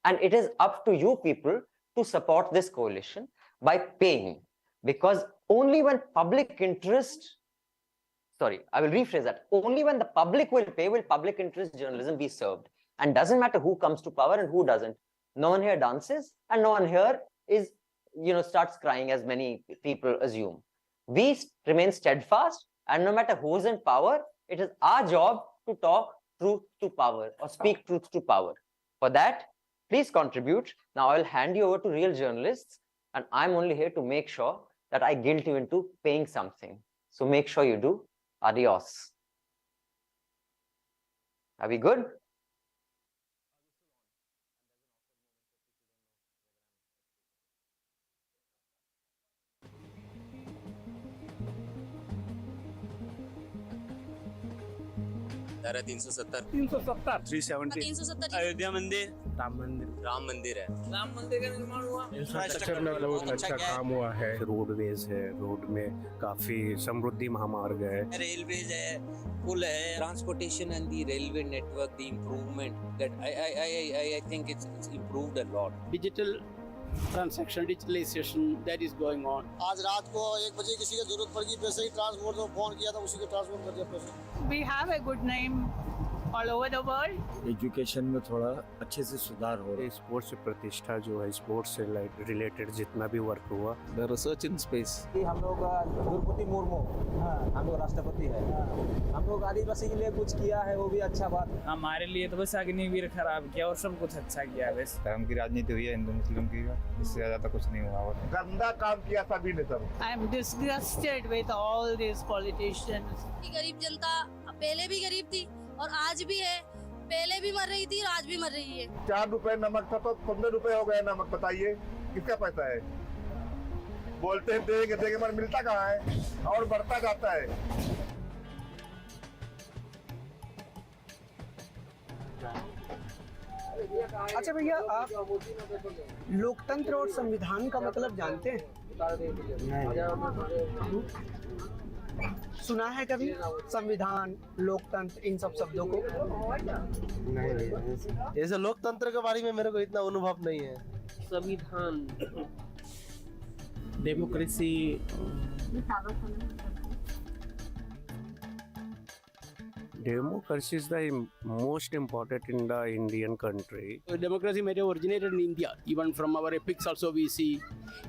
S8: And it is up to you people to support this coalition by paying. Because only when public interest, sorry, I will rephrase that. Only when the public will pay will public interest journalism be served. And doesn't matter who comes to power and who doesn't. No one here dances and no one here is, starts crying as many people assume. We remain steadfast, and no matter who is in power, it is our job to talk truth to power or speak truth to power. For that, please contribute. Now I will hand you over to real journalists, and I'm only here to make sure that I guilt you into paying something. So make sure you do. Adios. Are we good?
S9: धारा 370
S17: 370 अयोध्या मंदिर
S9: राम मंदिर है। राम मंदिर का निर्माण हुआ,
S10: infrastructure में बहुत अच्छा काम हुआ है। रोडवेज है, रोड में काफी समृद्धि महामार्ग है,
S9: रेलवेज है, पुल है, transportation and the railway network, the improvement that I think it's improved a lot.
S28: Digital transaction, digitalization that is going on.
S11: आज रात को 1 बजे किसी की जरूरत पड़ गई पैसे ही, ट्रांसपोर्ट को फोन किया था, उसी को ट्रांसफर कर दिया पैसे।
S13: We have a good name all over the world.
S10: Education में थोड़ा अच्छे से सुधार हो रहा है। स्पोर्ट्स से प्रतिष्ठा जो है, स्पोर्ट्स से रिलेटेड जितना भी वर्क हुआ, द रिसर्च इन स्पेस।
S14: हम लोग द्रौपदी मुर्मू, हम लोग राष्ट्रपति है, हम लोग आदिवासी के लिए कुछ किया है, वो भी अच्छा बात।
S28: हमारे लिए तो बस अग्निवीर खराब किया और सब कुछ अच्छा किया है। बस
S15: धर्म की राजनीति हुई है, हिंदू मुस्लिम की, इससे ज्यादा कुछ नहीं हुआ।
S11: गंदा काम किया सभी ने सब।
S13: I am disgusted with all these politicians.
S16: गरीब जनता पहले भी गरीब थी और आज भी है, पहले भी मर रही थी और आज भी मर रही है।
S11: 4 रुपए नमक था तो 15 रुपए हो गया नमक, बताइए किसका पैसा है?
S18: बोलते हैं देंगे पर मिलता कहाँ है और बढ़ता जाता है।
S19: अच्छा भैया, आप लोकतंत्र और संविधान का मतलब जानते हैं? सुना है कभी संविधान, लोकतंत्र, इन सब शब्दों को?
S20: नहीं, ऐसे लोकतंत्र के बारे में मेरे को इतना अनुभव नहीं है।
S21: संविधान, democracy,
S10: Democracy is the most important in the Indian country.
S21: Democracy may have originated in India. Even from our epics also we see,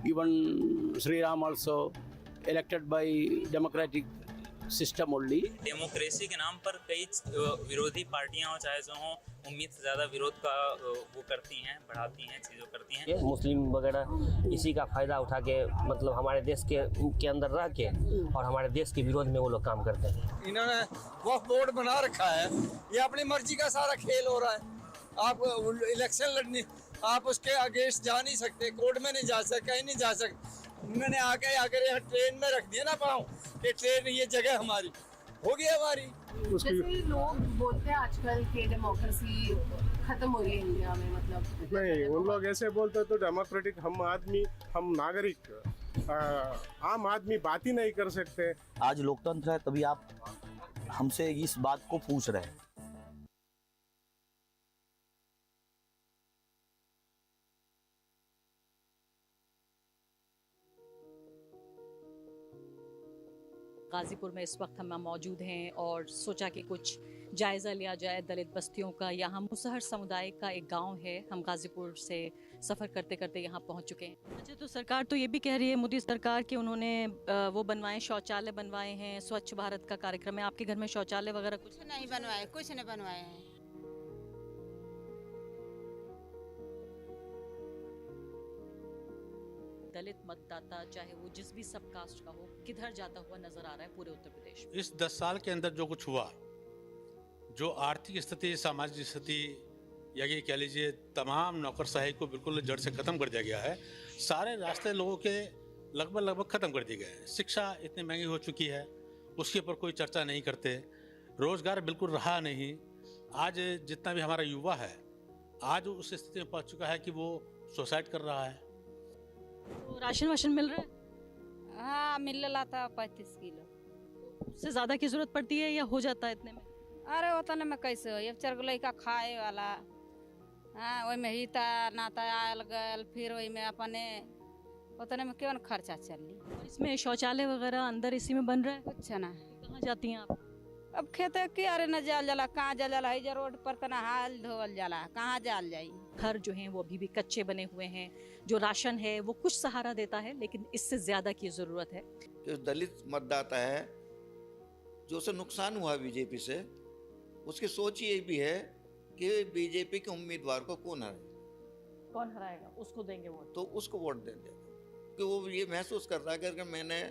S21: even Sri Ram also elected by democratic system only.
S22: Democracy के नाम पर कई विरोधी पार्टियां हो चाहे जो हों, उम्मीद से ज़्यादा विरोध का वो करती हैं, बढ़ाती हैं, चीज़ों करती हैं।
S23: मुस्लिम वगैरह इसी का फ़ायदा उठा के मतलब हमारे देश के अंदर रह के और हमारे देश के विरोध में वो लोग काम करते हैं।
S24: इन्होंने वक्फ बोर्ड बना रखा है, ये अपनी मर्जी का सारा खेल हो रहा है। आप इलेक्शन लड़ने, आप उसके अगेंस्ट जा नहीं सकते, कोर्ट में नहीं जा सकते, कहीं नहीं जा सकते। उन्होंने आकर यहाँ ट्रेन में रख दिया ना पाँव, ये ट्रेन, ये जगह हमारी होगी हमारी।
S25: जैसे लोग बोलते हैं आजकल कि डेमोक्रेसी खत्म हो रही है इंडिया में, मतलब
S18: नहीं, उन लोग ऐसे बोलते हैं तो डेमोक्रेटिक हम नागरिक आम आदमी बात ही नहीं कर सकते।
S26: आज लोकतंत्र है तभी आप हमसे इस बात को पूछ रहे हैं।
S5: गाजीपुर में इस वक्त हम मौजूद हैं और सोचा कि कुछ जायज़ा लिया जाए दलित बस्तियों का। यहाँ मुसहर समुदाय का एक गांव है। हम गाजीपुर से सफ़र करते करते यहाँ पहुँच चुके हैं। अच्छा, तो सरकार तो ये भी कह रही है, मोदी सरकार, कि उन्होंने वो बनवाए, शौचालय बनवाए हैं, स्वच्छ भारत का कार्यक्रम है। आपके घर में शौचालय वगैरह कुछ
S27: नहीं बनवाए? कुछ नहीं बनवाए हैं।
S5: दलित मतदाता चाहे वो जिस भी सब कास्ट का हो, किधर जाता हुआ नजर आ रहा है पूरे उत्तर प्रदेश में।
S29: इस 10 साल के अंदर जो कुछ हुआ, जो आर्थिक स्थिति, सामाजिक स्थिति, या ये कह लीजिए तमाम नौकरशाही को बिल्कुल जड़ से खत्म कर दिया गया है। सारे रास्ते लोगों के लगभग खत्म कर दिए गए हैं। शिक्षा इतनी महंगी हो चुकी है, उसके ऊपर कोई चर्चा नहीं करते। रोजगार बिल्कुल रहा नहीं। आज जितना भी हमारा युवा है, आज उस स्थिति में पहुंच चुका है कि वो सुसाइड कर रहा है।
S5: तो राशन मिल रहा है?
S27: हाँ, मिल रहा था 35 किलो।
S5: उससे ज्यादा की जरूरत पड़ती है या हो जाता है इतने में?
S27: अरे उतने में कैसे हो, एक 4 लड़का खाए वाला। हाँ, वही में हिता नाता आयल गयल, फिर वही में अपने उतने में क्यों खर्चा चली।
S5: इसमें शौचालय वगैरह अंदर इसी में बन रहा है?
S27: कुछ ना।
S5: कहाँ जाती हैं आप?
S27: अब खेते की अरे न जाल जाला, कहाँ जाल जाला, है रोड पर तना हाल धोवल जाला, कहाँ जाल जाई।
S5: घर जो हैं वो अभी भी कच्चे बने हुए हैं। जो राशन है वो कुछ सहारा देता है, लेकिन इससे ज्यादा की जरूरत है।
S32: जो दलित मतदाता है, जो उसे नुकसान हुआ बीजेपी से, उसकी सोच ये भी है कि बीजेपी के उम्मीदवार को कौन
S5: हराएगा, उसको देंगे वोट,
S32: तो उसको वोट देंगे। कि वो ये महसूस कर रहा है कि अगर मैंने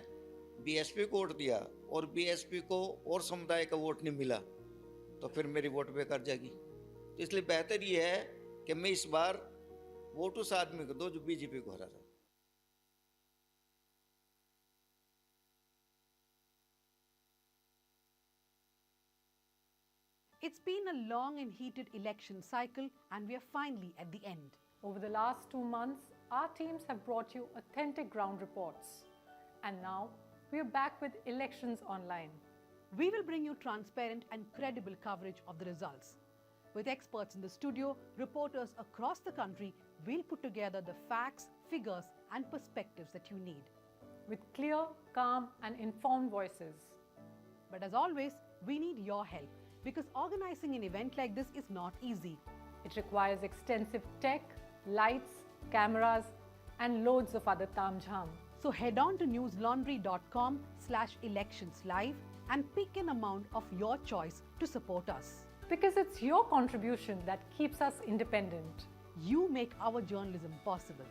S32: बीएसपी को वोट दिया और बीएसपी को और समुदाय का वोट नहीं मिला तो फिर मेरी वोट बेकार जाएगी। तो इसलिए बेहतर ये है कि मैं इस बार वोट उस आदमी को दो जो बीजेपी को हरा रहा है।
S33: It's been a long and heated election cycle, and we are finally at the end.
S5: Over the last 2 months, our teams have brought you authentic ground reports. And now, we are back with Elections Online.
S33: We will bring you transparent and credible coverage of the results. With experts in the studio, reporters across the country, we'll put together the facts, figures, and perspectives that you need.
S5: With clear, calm, and informed voices.
S33: But as always, we need your help, because organizing an event like this is not easy.
S5: It requires extensive tech, lights, cameras, and loads of other taam-jham.
S33: So head on to newslaundry.com/electionslive and pick an amount of your choice to support us.
S5: Because it's your contribution that keeps us independent.
S33: You make our journalism possible.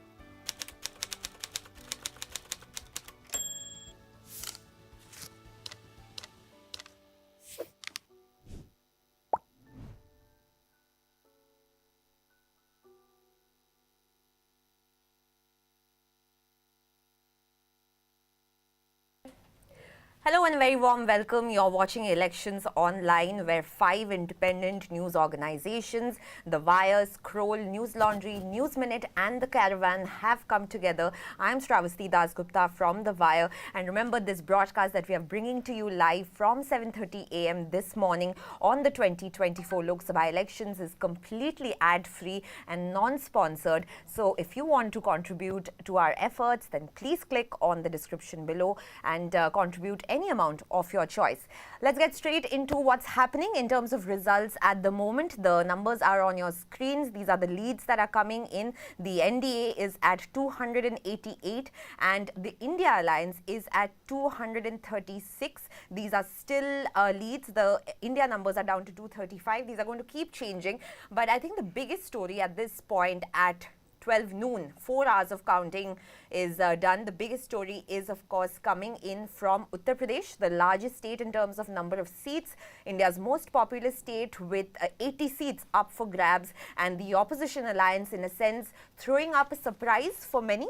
S1: Hello and a very warm welcome. You're watching Elections Online, where 5 independent news organizations, The Wire, Scroll, Newslaundry, News Minute and The Caravan have come together. I'm Shravasti Dasgupta from The Wire, and remember, this broadcast that we are bringing to you live from 7:30 a.m. this morning on the 2024 Lok Sabha elections is completely ad-free and non-sponsored. So if you want to contribute to our efforts, then please click on the description below and contribute any amount of your choice. Let's get straight into what's happening in terms of results at the moment. The numbers are on your screens. These are the leads that are coming in. The NDA is at 288 and the India Alliance is at 236. These are still leads. The India numbers are down to 235. These are going to keep changing. But I think the biggest story at this point at 12 noon, 4 hours of counting is done. The biggest story is, of course, coming in from Uttar Pradesh, the largest state in terms of number of seats, India's most populous state with 80 seats up for grabs, and the opposition alliance, in a sense, throwing up a surprise for many.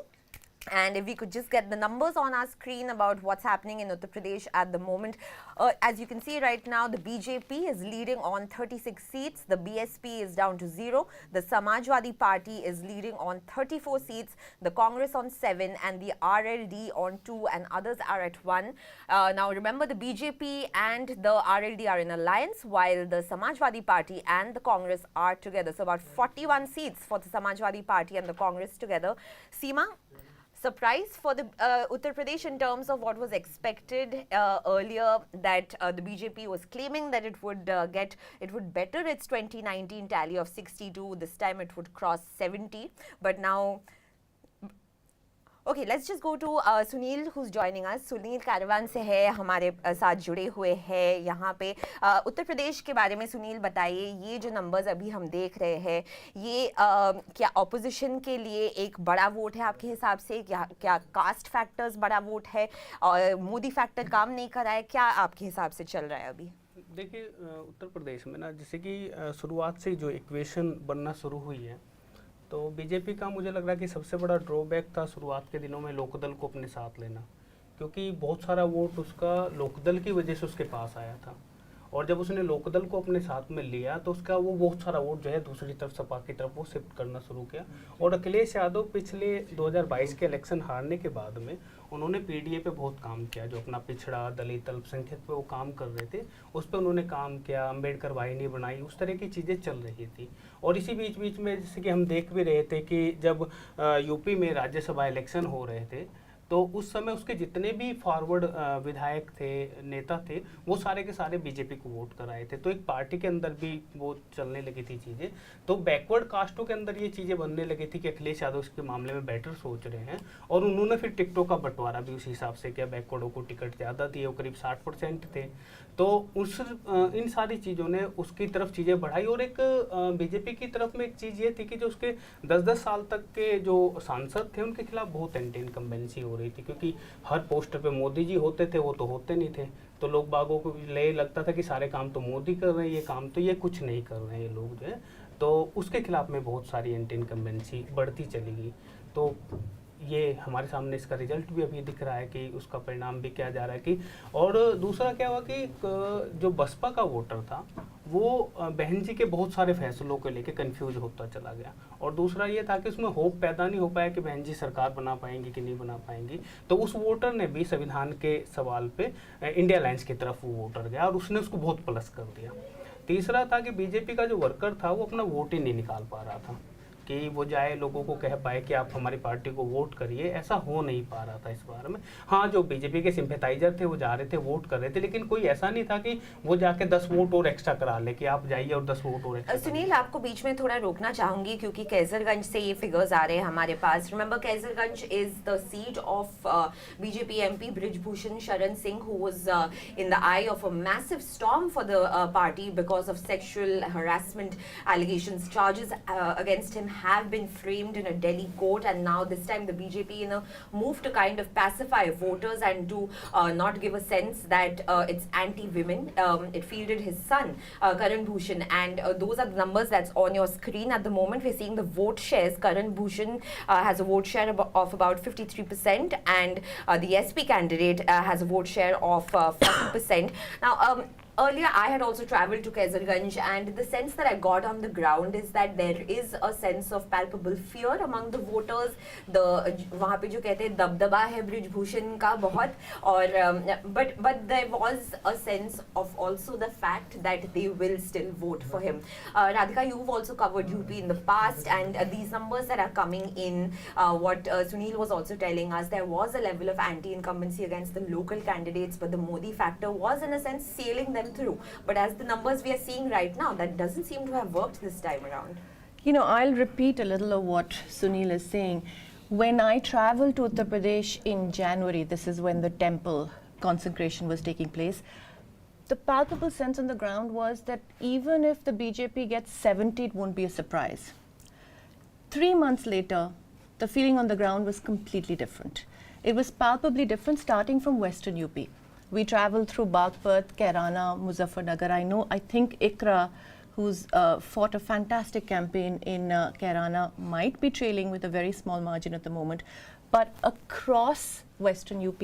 S1: And if we could just get the numbers on our screen about what's happening in Uttar Pradesh at the moment. As you can see right now, the BJP is leading on 36 seats. The BSP is down to 0. The Samajwadi Party is leading on 34 seats. The Congress on 7 and the RLD on 2, and others are at 1. Now remember, the BJP and the RLD are in alliance, while the Samajwadi Party and the Congress are together. So about 41 seats for the Samajwadi Party and the Congress together. Seema, surprise for the Uttar Pradesh in terms of what was expected earlier, that the BJP was claiming that it would better its 2019 tally of 62. This time it would cross 70. But now, okay, let's just go to Sunil, who's joining us. Sunil Caravan से है, हमारे साथ जुड़े हुए हैं यहाँ पे. उत्तर प्रदेश के बारे में सुनील बताइए, ये जो नंबर्स अभी हम देख रहे हैं, ये क्या ऑपोजिशन के लिए एक बड़ा वोट है आपके हिसाब से? क्या कास्ट फैक्टर्स बड़ा वोट है और मोदी फैक्टर काम नहीं कर रहा है? क्या आपके हिसाब से चल रहा है अभी?
S2: देखिए, उत्तर प्रदेश में ना, जैसे कि शुरुआत से जो इक्वेशन बनना शुरू हुई है, तो बीजेपी का मुझे लग रहा है कि सबसे बड़ा ड्रॉबैक था शुरुआत के दिनों में लोकदल को अपने साथ लेना, क्योंकि बहुत सारा वोट उसका लोकदल की वजह से उसके पास आया था, और जब उसने लोकदल को अपने साथ में लिया तो उसका वो बहुत सारा वोट जो है दूसरी तरफ सपा की तरफ वो शिफ्ट करना शुरू किया. और अखिलेश यादव पिछले 2022 के इलेक्शन हारने के बाद में उन्होंने पीडीए पे बहुत काम किया, जो अपना पिछड़ा दलित अल्पसंख्यक पे वो काम कर रहे थे, उस पर उन्होंने काम किया. अम्बेडकर वाहिनी बनाई, उस तरह की चीज़ें चल रही थी. और इसी बीच में जैसे कि हम देख भी रहे थे कि जब यूपी में राज्यसभा इलेक्शन हो रहे थे, तो उस समय उसके जितने भी फॉरवर्ड विधायक थे, नेता थे, वो सारे के सारे बीजेपी को वोट कराए थे. तो एक पार्टी के अंदर भी वो चलने लगी थी चीज़ें. तो बैकवर्ड कास्टों के अंदर ये चीज़ें बनने लगी थी कि अखिलेश यादव इसके मामले में बेटर सोच रहे हैं, और उन्होंने फिर टिकटों का बंटवारा भी उसी हिसाब से किया. बैकवर्डों को टिकट ज़्यादा दिए, वो करीब 60% थे. तो इन सारी चीज़ों ने उसकी तरफ चीज़ें बढ़ाई. और एक बीजेपी की तरफ में एक चीज़ ये थी कि जो उसके 10-10 साल तक के जो सांसद थे, उनके खिलाफ बहुत एंटी इनकम्बेंसी हो रही थी, क्योंकि हर पोस्टर पे मोदी जी होते थे, वो तो होते नहीं थे. तो लोग बागों को लगता था कि सारे काम तो मोदी कर रहे हैं, ये काम तो ये कुछ नहीं कर रहे हैं ये लोग जो है. तो उसके खिलाफ में बहुत सारी एंटी इनकम्बेंसी बढ़ती चली गई. तो ये हमारे सामने इसका रिजल्ट भी अभी दिख रहा है कि उसका परिणाम भी क्या जा रहा है कि. और दूसरा क्या हुआ कि जो बसपा का वोटर था, वो बहन जी के बहुत सारे फैसलों को लेके कंफ्यूज होता चला गया. और दूसरा ये था कि उसमें होप पैदा नहीं हो पाया कि बहन जी सरकार बना पाएंगी कि नहीं बना पाएंगी. तो उस वोटर ने भी संविधान के सवाल पे इंडिया अलायंस की तरफ वो वोटर गया, और उसने उसको बहुत प्लस कर दिया. तीसरा था कि बीजेपी का जो वर्कर था, वो अपना वोट ही नहीं निकाल पा रहा था कि वो जाए लोगों को कह पाए कि आप हमारी पार्टी को वोट करिए. ऐसा हो नहीं पा रहा था इस बार में. हाँ, जो बीजेपी के सिंपैथाइजर थे वो जा रहे थे, वोट कर रहे थे, लेकिन कोई ऐसा नहीं था कि वो जाके 10 वोट और एक्स्ट्रा करा ले कि आप जाइए और 10 वोट और एक्स्ट्रा.
S1: सुनील, आपको बीच में थोड़ा रोकना चाहूंगी, क्योंकि कैसरगंज से ये फिगर्स आ रहे हैं हमारे पास. Remember, Kaiserganj is the seat of BJP MP Brijbhushan Sharan Singh, who was in the eye of a massive storm for the party because of sexual harassment allegations. Charges against him have been framed in a Delhi court, and now this time the BJP, in a move to kind of pacify voters and to not give a sense that it's anti-women, it fielded his son, Karan Bhushan, and those are the numbers that's on your screen at the moment. We're seeing the vote shares. Karan Bhushan has a vote share of about 53%, and the SP candidate has a vote share of 40%. Now, earlier I had also travelled to Kaizarganj, and the sense that I got on the ground is that there is a sense of palpable fear among the voters. वहाँ पे जो कहते हैं दबदबा है ब्रिजभूषण का बहुत, और but there was a sense of also the fact that they will still vote for him. Radhika, you've also covered UP in the past, and these numbers that are coming in, what Sunil was also telling us, there was a level of anti-incumbency against the local candidates, but the Modi factor was in a sense sailing them through. But as the numbers we are seeing right now, that doesn't seem to have worked this time around.
S3: You know, I'll repeat a little of what Sunil is saying. When I traveled to Uttar Pradesh in January, this is when the temple consecration was taking place, the palpable sense on the ground was that even if the BJP gets 70, it won't be a surprise. 3 months later, the feeling on the ground was completely different. It was palpably different starting from Western UP. We traveled through Bagpat, Kairana, Muzaffarnagar. I think Ikra, who's fought a fantastic campaign in Kairana, might be trailing with a very small margin at the moment. But across Western UP,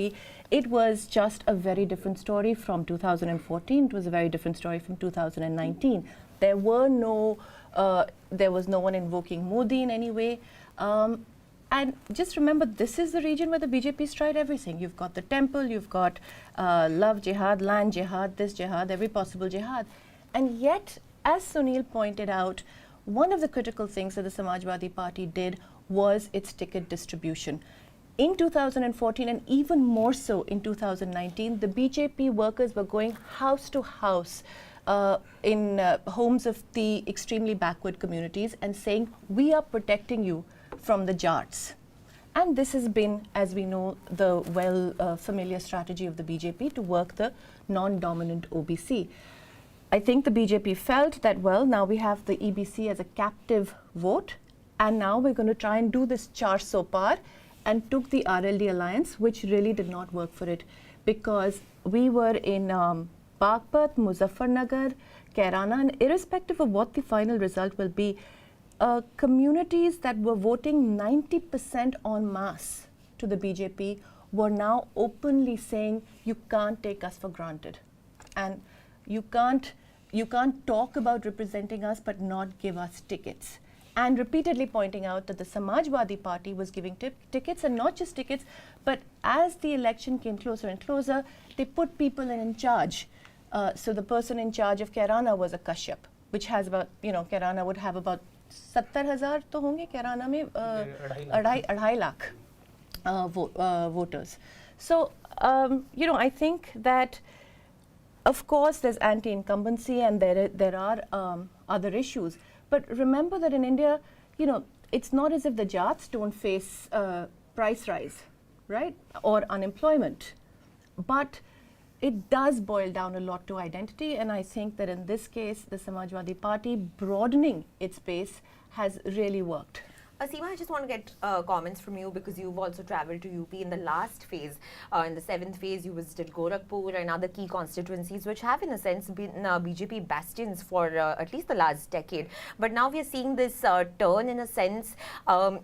S3: it was just a very different story from 2014. It was a very different story from 2019. There was no one invoking Modi in any way. And just remember, this is the region where the BJP's tried everything. You've got the temple, you've got love jihad, land jihad, this jihad, every possible jihad. And yet, as Sunil pointed out, one of the critical things that the Samajwadi Party did was its ticket distribution. In 2014, and even more so in 2019, the BJP workers were going house to house in homes of the extremely backward communities and saying, we are protecting you from the Jats. And this has been, as we know, the familiar strategy of the BJP to work the non-dominant OBC. I think the BJP felt that, well, now we have the EBC as a captive vote, and now we're going to try and do this char so par, and took the RLD alliance, which really did not work for it, because we were in Bagpat, Muzaffarnagar, Kairana, and irrespective of what the final result will be, communities that were voting 90% en masse to the BJP were now openly saying, you can't take us for granted. And you can't talk about representing us but not give us tickets. And repeatedly pointing out that the Samajwadi Party was giving tickets, and not just tickets, but as the election came closer and closer, they put people in charge. So the person in charge of Kairana was a Kashyap, which has about, Kairana would have about 70,000 to honge Kairana mein 2.5 lakh voters. So, I think that, of course, there's anti-incumbency and there are other issues. But remember that in India, it's not as if the Jats don't face price rise, right, or unemployment. But it does boil down a lot to identity, and I think that in this case, the Samajwadi Party broadening its base has really worked.
S1: Seema, I just want to get comments from you, because you've also travelled to UP in the last phase. In the 7th phase, you visited Gorakhpur and other key constituencies, which have, in a sense, been BJP bastions for at least the last decade. But now we are seeing this turn, in a sense.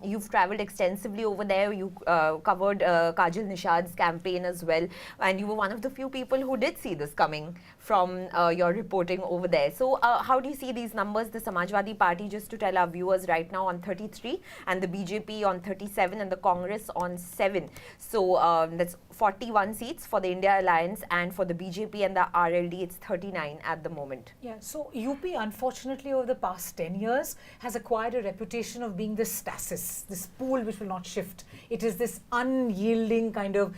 S1: You've travelled extensively over there. You covered Kajal Nishad's campaign as well. And you were one of the few people who did see this coming from your reporting over there. So how do you see these numbers? The Samajwadi Party, just to tell our viewers right now, on 33. And the BJP on 37 and the Congress on 7. So that's 41 seats for the India Alliance, and for the BJP and the RLD, it's 39 at the moment.
S5: Yeah, so UP, unfortunately, over the past 10 years, has acquired a reputation of being this stasis, this pool which will not shift. It is this unyielding kind of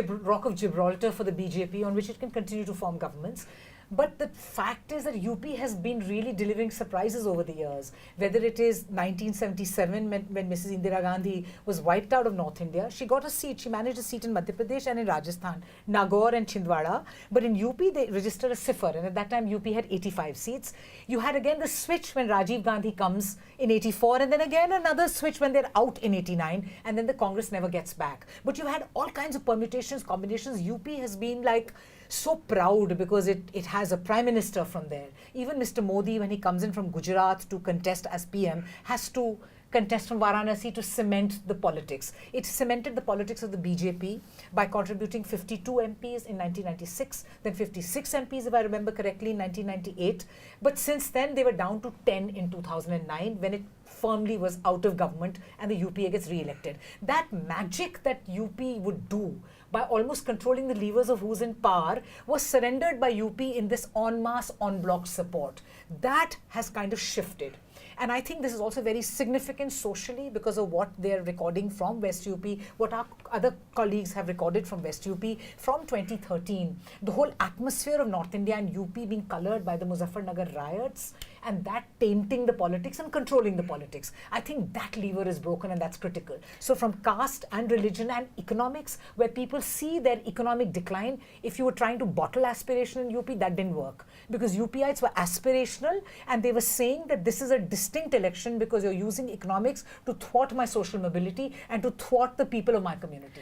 S5: rock of Gibraltar for the BJP on which it can continue to form governments.
S4: But the fact is that UP has been really delivering surprises over the years. Whether it is 1977 when Mrs. Indira Gandhi was wiped out of North India, she got a seat, she managed a seat in Madhya Pradesh and in Rajasthan, Nagaur and Chhindwara. But in UP they registered a cipher, and at that time UP had 85 seats. You had again the switch when Rajiv Gandhi comes in 84, and then again another switch when they're out in 89, and then the Congress never gets back. But you had all kinds of permutations, combinations. UP has been like so proud because it has a prime minister from there. Even Mr. Modi, when he comes in from Gujarat to contest as PM, has to contest from Varanasi to cement the politics. It cemented the politics of the BJP by contributing 52 MPs in 1996, then 56 MPs if I remember correctly in 1998. But since then they were down to 10 in 2009 when it firmly was out of government and the UPA gets re-elected. That magic that UP would do by almost controlling the levers of who's in power was surrendered by UP in this en masse, en bloc support. That has kind of shifted. And I think this is also very significant socially because of what they're recording from West UP, what our other colleagues have recorded from West UP from 2013. The whole atmosphere of North India and UP being colored by the Muzaffarnagar riots and that tainting the politics and controlling the politics. I think that lever is broken and that's critical. So from caste and religion and economics, where people see their economic decline, if you were trying to bottle aspiration in UP, that didn't work. Because UPites were aspirational and they were saying that this is a distinct election because you're using economics to thwart my social mobility and to thwart the people of my community.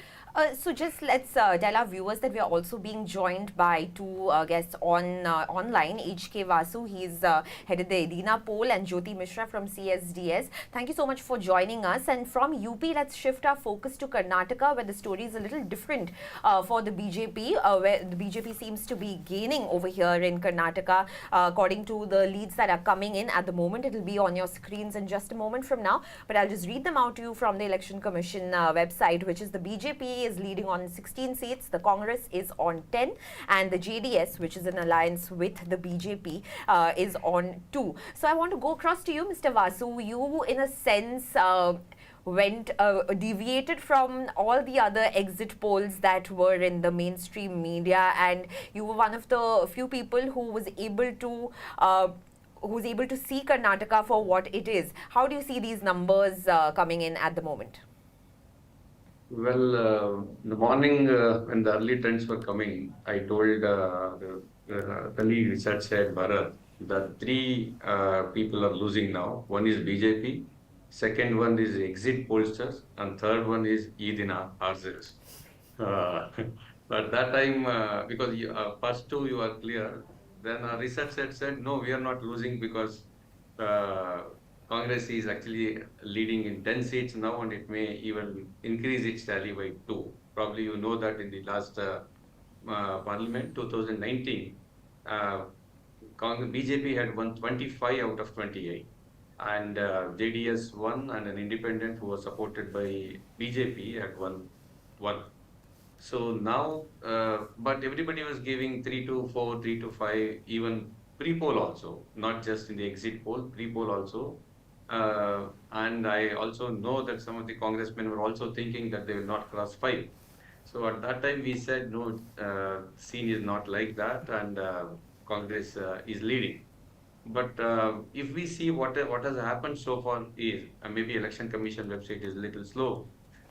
S1: So just let's tell our viewers that we are also being joined by two guests online. HK Vasu, he's headed the Edina poll, and Jyoti Mishra from CSDS. Thank you so much for joining us. And from UP, let's shift our focus to Karnataka, where the story is a little different for the BJP, where the BJP seems to be gaining over here in Karnataka. According to the leads that are coming in at the moment, it will be on your screens in just a moment from now. But I'll just read them out to you from the Election Commission website, which is the BJP is leading on 16 seats, the Congress is on 10, and the JDS, which is an alliance with the BJP, is on 2. So I want to go across to you, Mr. Vasu. You, in a sense, deviated from all the other exit polls that were in the mainstream media, and you were one of the few people who was able to see Karnataka for what it is. How do you see these numbers coming in at the moment?
S6: Well, in the morning when the early trends were coming, I told the colleague research head Bharat that three people are losing now. One is BJP, second one is exit pollsters, and third one is Edina ourselves. But that time, because first two you are clear, then our research head said, no, we are not losing because Congress is actually leading in 10 seats now, and it may even increase its tally by 2. Probably you know that in the last parliament, 2019, BJP had won 25 out of 28. And JDS won, and an independent who was supported by BJP had won 1. So now, but everybody was giving 3 to 4, 3 to 5, even pre-poll also, not just in the exit poll, pre-poll also. And I also know that some of the congressmen were also thinking that they will not cross 5. So at that time we said, no, scene is not like that, and Congress is leading. But if we see what has happened so far is, maybe Election Commission website is a little slow.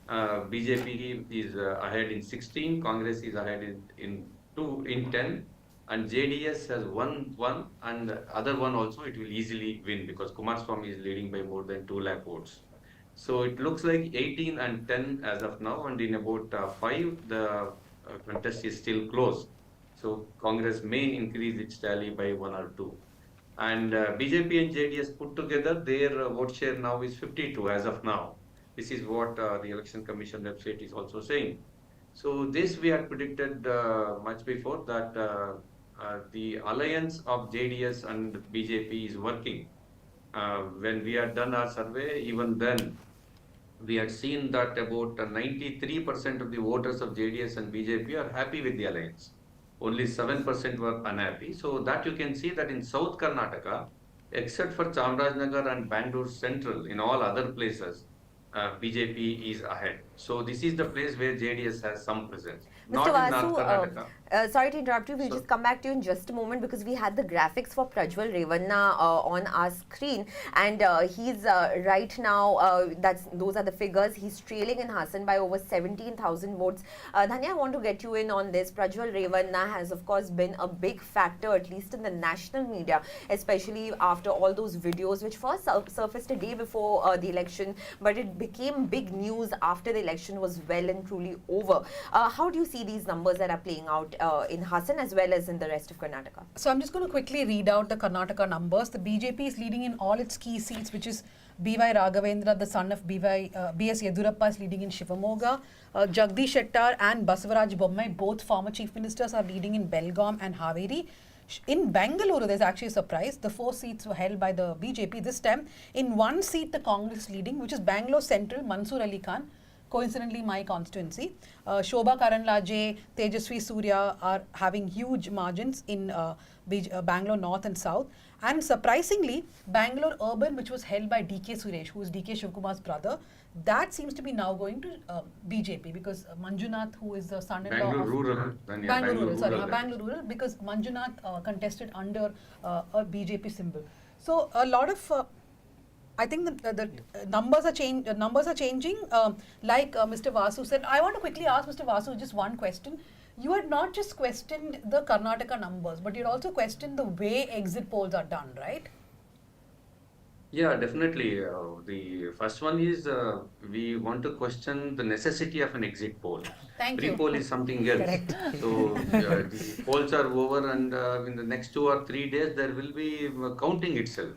S6: BJP is ahead in 16, Congress is ahead in 10. And JDS has won one, and the other one also it will easily win because Kumaraswamy is leading by more than 2 lakh votes. So it looks like 18 and 10 as of now, and in about 5 the contest is still close. So Congress may increase its tally by 1 or 2. And BJP and JDS put together, their vote share now is 52 as of now. This is what the Election Commission website is also saying. So this we had predicted much before that the alliance of JDS and BJP is working. When we had done our survey, even then, we had seen that about 93% of the voters of JDS and BJP are happy with the alliance. Only 7% were unhappy. So that you can see that in South Karnataka, except for Chamarajanagar and Bangalore Central, in all other places, BJP is ahead. So this is the place where JDS has some presence.
S1: Mr.
S6: Not in North
S1: Vasu,
S6: Karnataka.
S1: sorry to interrupt you. We'll just come back to you in just a moment because we had the graphics for Prajwal Revanna on our screen, and he's right now. Those are the figures. He's trailing in Hassan by over 17,000 votes. Dhanya, I want to get you in on this. Prajwal Revanna has, of course, been a big factor, at least in the national media, especially after all those videos which first surfaced a day before the election, but it became big news after the election was well and truly over. How do you see these numbers that are playing out in Hassan as well as in the rest of Karnataka?
S33: So I'm just going to quickly read out the Karnataka numbers. The BJP is leading in all its key seats, which is B.Y. Raghavendra, the son of B.S. Yedurappa, is leading in Shivamoga. Jagdish Shettar and Basavaraj Bommai, both former chief ministers, are leading in Belgaum and Haveri. In Bangalore, there's actually a surprise. The 4 seats were held by the BJP this time. In 1 seat, the Congress is leading, which is Bangalore Central, Mansoor Ali Khan. Coincidentally, my constituency. Shobha Karanlaje, Tejaswi Surya are having huge margins in Bangalore North and South. And surprisingly, Bangalore Urban, which was held by D.K. Suresh, who is D.K. Shivkumar's brother, that seems to be now going to BJP because Manjunath, who is the son-in-law
S6: Bangalore
S33: of...
S6: Rural.
S33: Bangalore Rural, because Manjunath contested under a BJP symbol. So a lot of... I think the numbers are changing. Like Mr. Vasu said, I want to quickly ask Mr. Vasu just one question. You had not just questioned the Karnataka numbers, but you had also questioned the way exit polls are done, right?
S6: Yeah, definitely. The first one is we want to question the necessity of an exit poll.
S33: Thank you.
S6: Pre-poll is something else.
S33: Correct.
S6: So the polls are over, and in the next 2 or 3 days there will be counting itself.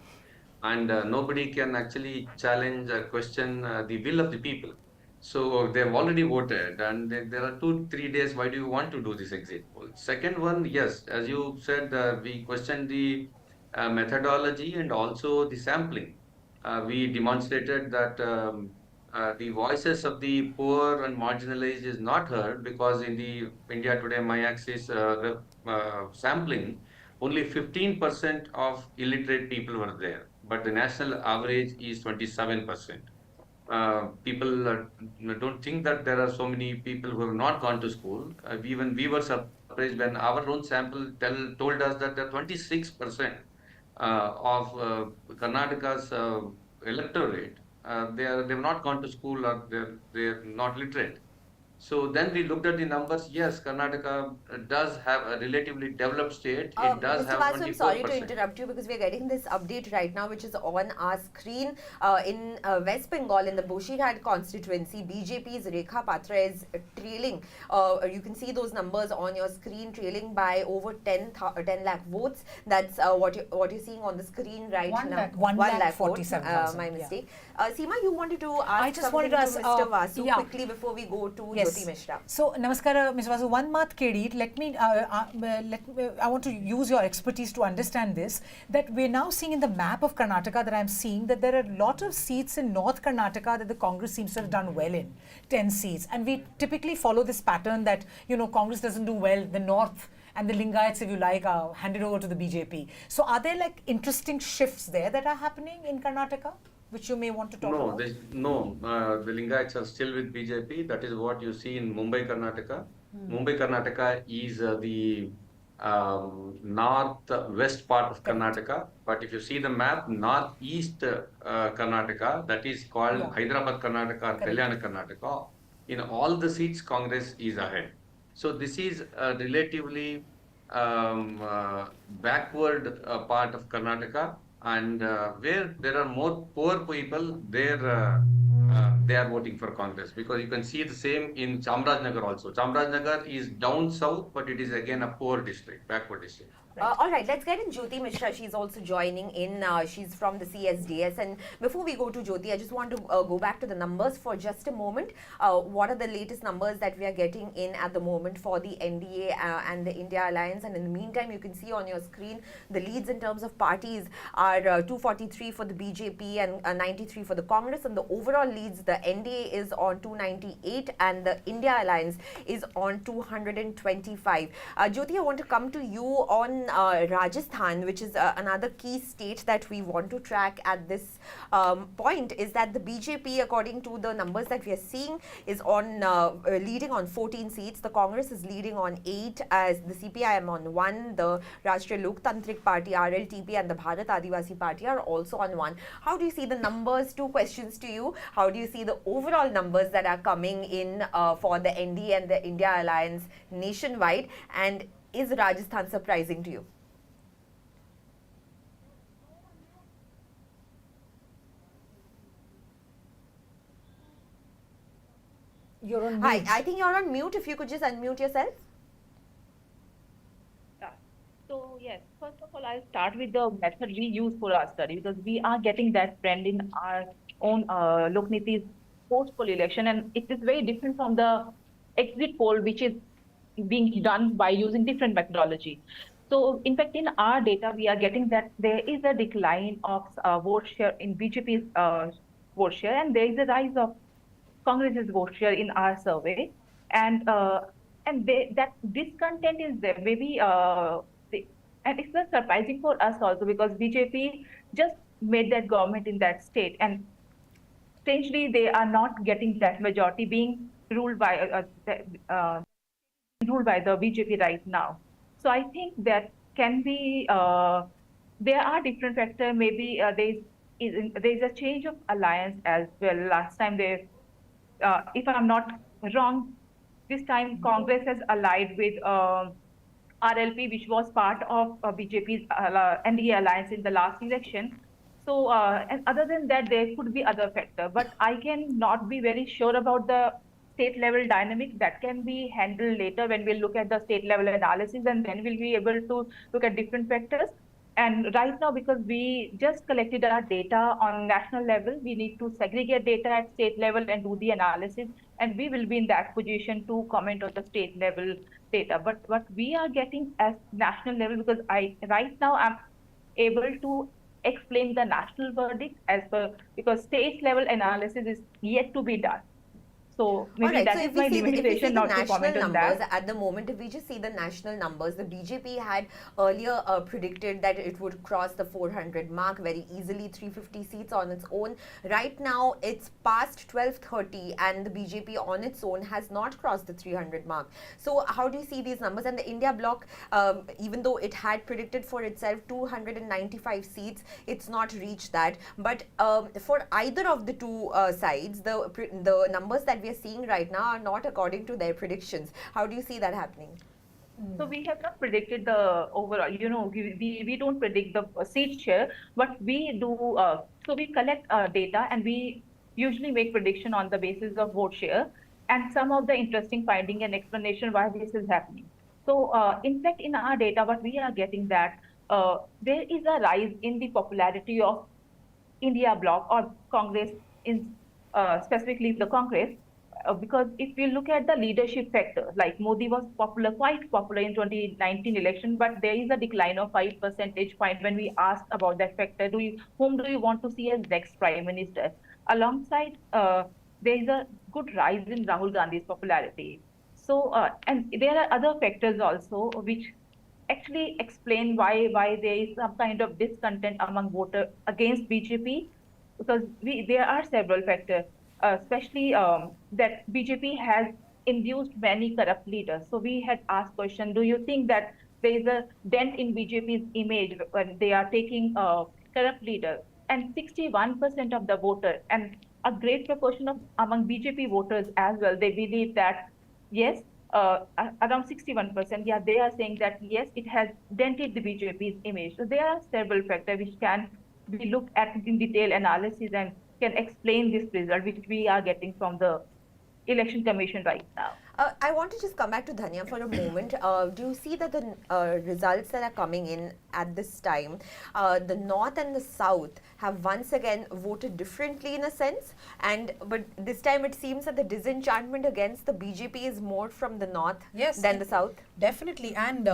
S6: And nobody can actually challenge or question the will of the people. So they've already voted, and there are 2-3 days. Why do you want to do this exit poll? Second one, yes, as you said, we questioned the methodology and also the sampling. We demonstrated that the voices of the poor and marginalized is not heard because in the India Today My Axis sampling, only 15% of illiterate people were there, but the national average is 27%. People don't think that there are so many people who have not gone to school. Even we were surprised when our own sample told us that there are 26% of Karnataka's electorate, they've not gone to school or they're not literate. So then we looked at the numbers. Yes, Karnataka does have a relatively developed state. It does
S1: Mr.
S6: have
S1: Vasu,
S6: 24%.
S1: I'm sorry to interrupt you because we're getting this update right now, which is on our screen. In West Bengal, in the Boshighat constituency, BJP's Rekha Patra is trailing. You can see those numbers on your screen, trailing by over 10 lakh votes. That's what you're seeing on the screen right now.
S4: 1 lakh
S1: votes.
S4: 47,000.
S1: My mistake. Seema, you wanted to ask
S4: I just wanted to ask
S1: Mr. Vasu
S4: yeah.
S1: quickly before we go to
S4: Yes.
S1: Jyoti Mishra.
S4: So, Namaskara, Mr. Vasu. One mat Kedi, I want to use your expertise to understand this, that we're now seeing in the map of Karnataka that I'm seeing that there are a lot of seats in North Karnataka that the Congress seems to have done well in, 10 seats. And we typically follow this pattern that, Congress doesn't do well, the North and the Lingayats, if you like, are handed over to the BJP. So are there like interesting shifts there that are happening in Karnataka, which you may want to talk about?
S6: The Lingayats are still with BJP. That is what you see in Mumbai, Karnataka. Mumbai, Karnataka is the northwest part of Karnataka. But if you see the map, northeast Karnataka, that is called Hyderabad, Karnataka or Kalyana, Karnataka. In all the seats, Congress is ahead. So this is a relatively backward part of Karnataka. And where there are more poor people, they are voting for Congress, because you can see the same in Chamarajanagar also. Chamarajanagar is down south, but it is again a poor district, backward district.
S1: All right, let's get in Jyoti Mishra. She's also joining in. She's from the CSDS. And before we go to Jyoti, I just want to go back to the numbers for just a moment. What are the latest numbers that we are getting in at the moment for the NDA and the India Alliance? And in the meantime, you can see on your screen the leads in terms of parties are 243 for the BJP and 93 for the Congress. And the overall leads, the NDA is on 298 and the India Alliance is on 225. Jyoti, I want to come to you on in Rajasthan, which is another key state that we want to track at this point, is that the BJP, according to the numbers that we are seeing, is on leading on 14 seats. The Congress is leading on 8, as the CPIM on 1, the Rashtriya Loktantrik Party RLTP and the Bharat Adivasi Party are also on 1. How do you see the numbers? Two questions to you. How do you see the overall numbers that are coming in for the NDA and the India Alliance nationwide, and is Rajasthan surprising to you?
S4: You're on mute.
S1: Hi, I think you're on mute. If you could just unmute yourself.
S7: So yes, first of all, I'll start with the method we use for our study, because we are getting that trend in our own Lokniti's post-poll election, and it is very different from the exit poll, which is being done by using different methodology. So in fact, in our data, we are getting that there is a decline of vote share in BJP's vote share, and there is a rise of Congress's vote share in our survey, and that discontent is there. Maybe and it's not surprising for us also, because BJP just made that government in that state, and strangely they are not getting that majority, being ruled by the BJP right now. So I think that can be there are different factors. Maybe there is a change of alliance as well. Last time they, if I'm not wrong, this time Congress has allied with RLP, which was part of BJP's NDA alliance in the last election. So, and other than that, there could be other factors, but I cannot be very sure about the state level dynamic. That can be handled later when we look at the state level analysis, and then we'll be able to look at different factors. And right now, because we just collected our data on national level, we need to segregate data at state level and do the analysis. And we will be in that position to comment on the state level data. But what we are getting as national level, because right now I'm able to explain the national verdict as per, because state level analysis is yet to be done. So maybe that is my limitation not to comment on that.
S1: At the moment, if we just see the national numbers, the BJP had earlier predicted that it would cross the 400 mark very easily, 350 seats on its own. Right now, it's past 1230 and the BJP on its own has not crossed the 300 mark. So how do you see these numbers? And the India bloc, even though it had predicted for itself 295 seats, it's not reached that. But for either of the two sides, the numbers that we are seeing right now are not according to their predictions. How do you see that happening?
S7: So we have not predicted the overall, we don't predict the seat share, but we do, so we collect data and we usually make prediction on the basis of vote share and some of the interesting finding and explanation why this is happening. So in fact, in our data, what we are getting that there is a rise in the popularity of India bloc or Congress, in specifically the Congress, because if you look at the leadership factor, like Modi was quite popular in 2019 election, but there is a decline of 5 percentage point when we asked about that factor. Whom do you want to see as next prime minister? Alongside, there is a good rise in Rahul Gandhi's popularity. So, and there are other factors also which actually explain why there is some kind of discontent among voters against BJP, because there are several factors. Especially that BJP has induced many corrupt leaders. So we had asked question, do you think that there is a dent in BJP's image when they are taking corrupt leaders? And 61% of the voters, and a great proportion of among BJP voters as well, they believe that, yes, around 61%, yeah, they are saying that, yes, it has dented the BJP's image. So there are several factors which can be looked at in detail analysis and can explain this result which we are getting from the Election Commission right now.
S1: I want to just come back to Dhanya for a moment. Do you see that the results that are coming in at this time, the North and the South have once again voted differently in a sense, but this time it seems that the disenchantment against the BJP is more from the North than the South?
S33: Definitely. And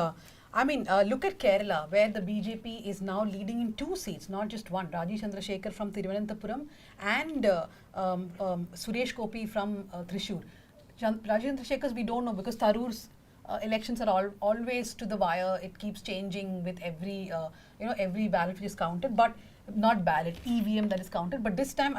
S33: I mean, look at Kerala, where the BJP is now leading in 2 seats, not just one. Rajesh Chandrasekhar from Thiruvananthapuram and Suresh Gopi from Thrissur. Rajesh Chandrasekhar's we don't know because Tharoor's elections are always to the wire. It keeps changing with every every ballot which is counted, but not ballot, EVM that is counted. But this time,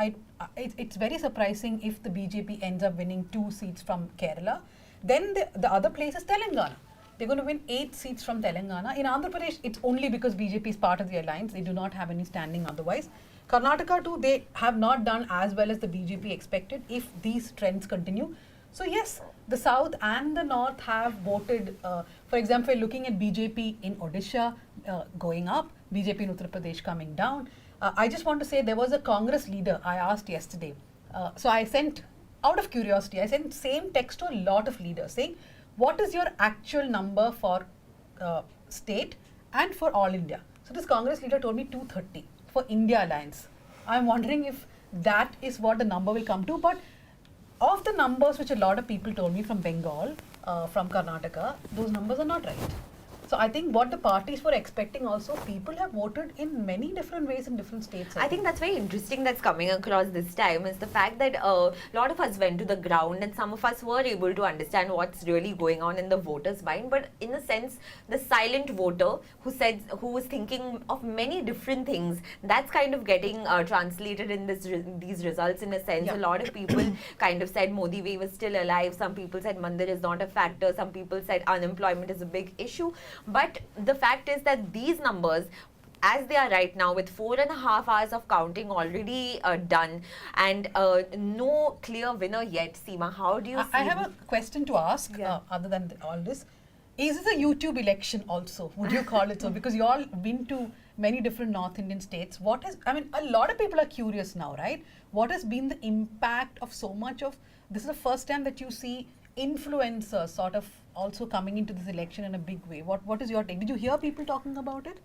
S33: it's very surprising if the BJP ends up winning 2 seats from Kerala. Then the other place is Telangana. They're going to win 8 seats from Telangana. In Andhra Pradesh, it's only because BJP is part of the alliance. They do not have any standing otherwise. Karnataka too, they have not done as well as the BJP expected if these trends continue. So yes, the South and the North have voted. For example, looking at BJP in Odisha going up, BJP in Uttar Pradesh coming down. I just want to say there was a Congress leader I asked yesterday. So I sent, out of curiosity, I sent same text to a lot of leaders saying, what is your actual number for state and for all India? So this Congress leader told me 230 for India Alliance. I'm wondering if that is what the number will come to. But of the numbers which a lot of people told me from Bengal, from Karnataka, those numbers are not right. So I think what the parties were expecting also, people have voted in many different ways in different states.
S1: I think that's very interesting that's coming across this time is the fact that a lot of us went to the ground and some of us were able to understand what's really going on in the voters' mind. But in a sense, the silent voter who was thinking of many different things, that's kind of getting translated in these results in a sense. Yeah. A lot of people kind of said Modi wave is still alive. Some people said Mandir is not a factor. Some people said unemployment is a big issue. But the fact is that these numbers, as they are right now, with 4.5 hours of counting already done and no clear winner yet, Seema, how do you see?
S33: I have a question to ask, other than all this. Is this a YouTube election also? Would you call it so? Because you all been to many different North Indian states. What is, I mean, a lot of people are curious now, right? What has been the impact of so much of, this is the first time that you see influencers sort of also coming into this election in a big way. What is your take? Did you hear people talking about it?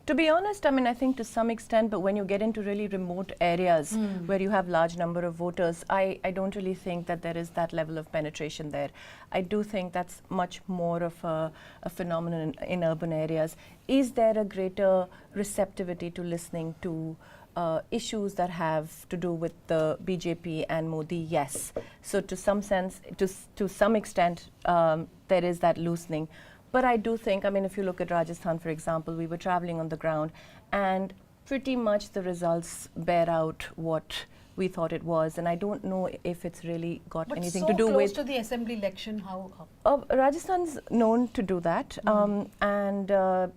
S3: To be honest, I mean, I think to some extent, but when you get into really remote areas where you have large number of voters, I don't really think that there is that level of penetration there. I do think that's much more of a phenomenon in urban areas. Is there a greater receptivity to listening to issues that have to do with the BJP and Modi? Yes. So to some sense, to some extent, there is that loosening. But I do think, I mean, if you look at Rajasthan, for example, we were traveling on the ground and pretty much the results bear out what we thought it was. And I don't know if it's really got anything to do with...
S33: But so close to the assembly election, how?
S3: Rajasthan's known to do that. And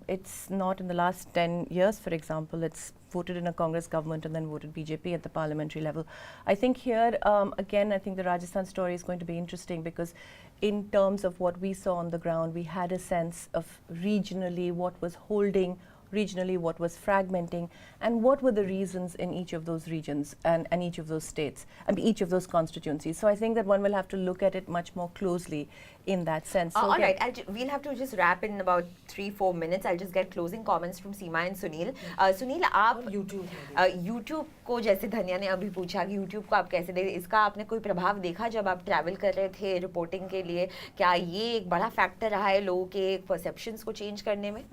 S3: it's not in the last 10 years, for example, it's voted in a Congress government and then voted BJP at the parliamentary level. I think here, again, I think the Rajasthan story is going to be interesting because in terms of what we saw on the ground, we had a sense of regionally what was holding, regionally what was fragmenting, and what were the reasons in each of those regions and each of those states, and each of those constituencies. So I think that one will have to look at it much more closely in that sense. So
S1: all right, we'll have to just wrap in about 3-4 minutes. I'll just get closing comments from Seema and Sunil. Sunil, आप YouTube को जैसे धनिया ने अभी पूछा कि YouTube को आप कैसे देखें, इसका आपने कोई प्रभाव देखा जब आप ट्रैवल कर रहे थे रिपोर्टिंग के लिए? क्या ये एक बड़ा फैक्टर रहा है लोगों के परसेप्शंस को चेंज करने में?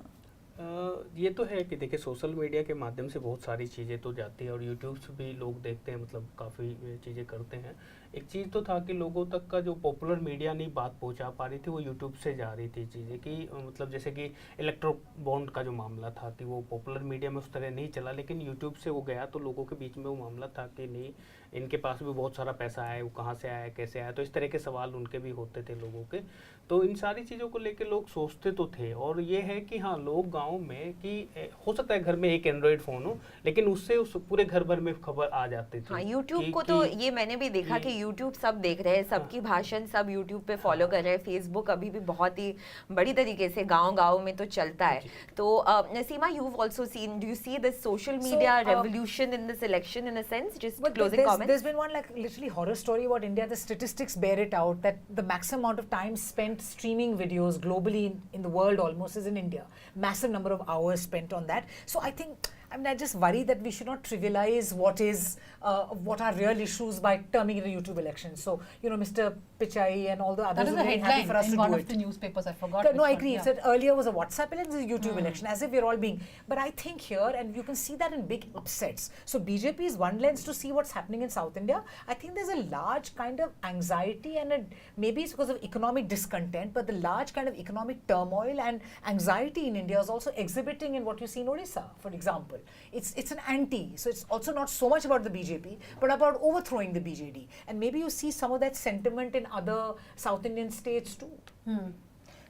S2: ये तो है कि देखिए सोशल मीडिया के माध्यम से बहुत सारी चीज़ें तो जाती है और यूट्यूब से भी लोग देखते हैं, मतलब काफ़ी चीज़ें करते हैं। एक चीज़ तो था कि लोगों तक का जो पॉपुलर मीडिया नहीं बात पहुंचा पा रही थी, वो यूट्यूब से जा रही थी चीज़ें कि मतलब जैसे कि इलेक्ट्रो बॉन्ड का जो मामला था कि वो पॉपुलर मीडिया में उस तरह नहीं चला, लेकिन यूट्यूब से वो गया तो लोगों के बीच में वो मामला था कि नहीं, इनके पास भी बहुत सारा पैसा आया, वो कहाँ से आया, कैसे आया, तो इस तरह के सवाल उनके भी होते थे लोगों के। तो इन सारी चीज़ों को लेकर लोग सोचते तो थे और ये है कि हाँ, लोग गाँव में कि हो सकता है घर में एक एंड्रॉयड फ़ोन हो, लेकिन उससे उस पूरे घर भर में खबर आ जाती थी।
S1: हाँ, यूट्यूब को तो ये मैंने भी देखा कि यूट्यूब सब देख रहे हैं, सबकी भाषण सब यूट्यूब पे फॉलो कर रहे हैं। फेसबुक अभी भी बहुत ही बड़ी तरीके से गांव-गांव में तो चलता है। तो सीमा, you've also seen, do you see this social media revolution in this election in a sense? Just closing comments.
S4: There's been one like literally horror story about India. The statistics bear it out that the maximum amount of time spent streaming videos globally in the world almost is in India. Massive number of hours spent on that. So I think I mean, I just worry that we should not trivialize what are real issues by terming it a YouTube election. So, you know, Mr. Pichai and all the others
S33: That is
S4: were
S33: a
S4: very happy
S33: headline
S4: for us
S33: in
S4: to
S33: one
S4: do
S33: of
S4: it.
S33: the newspapers. I forgot.
S4: No,
S33: which
S4: I
S33: one,
S4: agree.
S33: yeah.
S4: It said earlier was a WhatsApp and this is a YouTube election, as if we're all being. But I think here, and you can see that in big upsets. So BJP is one lens to see what's happening in South India. I think there's a large kind of anxiety and maybe it's because of economic discontent, but the large kind of economic turmoil and anxiety in India is also exhibiting in what you see in Odisha, for example. It's an anti. So it's also not so much about the BJP, but about overthrowing the BJD. And maybe you see some of that sentiment in other South Indian states too.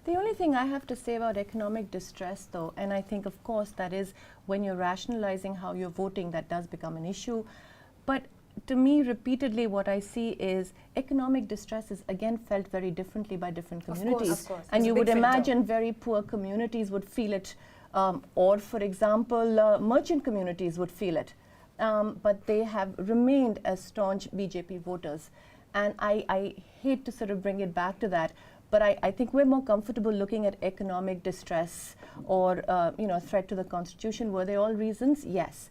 S3: The only thing I have to say about economic distress, though, and I think, of course, that is when you're rationalizing how you're voting, that does become an issue. But to me, repeatedly, what I see is economic distress is again felt very differently by different communities.
S4: Of course.
S3: And you would imagine very poor communities would feel it, or, for example, merchant communities would feel it. But they have remained as staunch BJP voters. And I hate to sort of bring it back to that, but I think we're more comfortable looking at economic distress or threat to the constitution. Were they all reasons? Yes.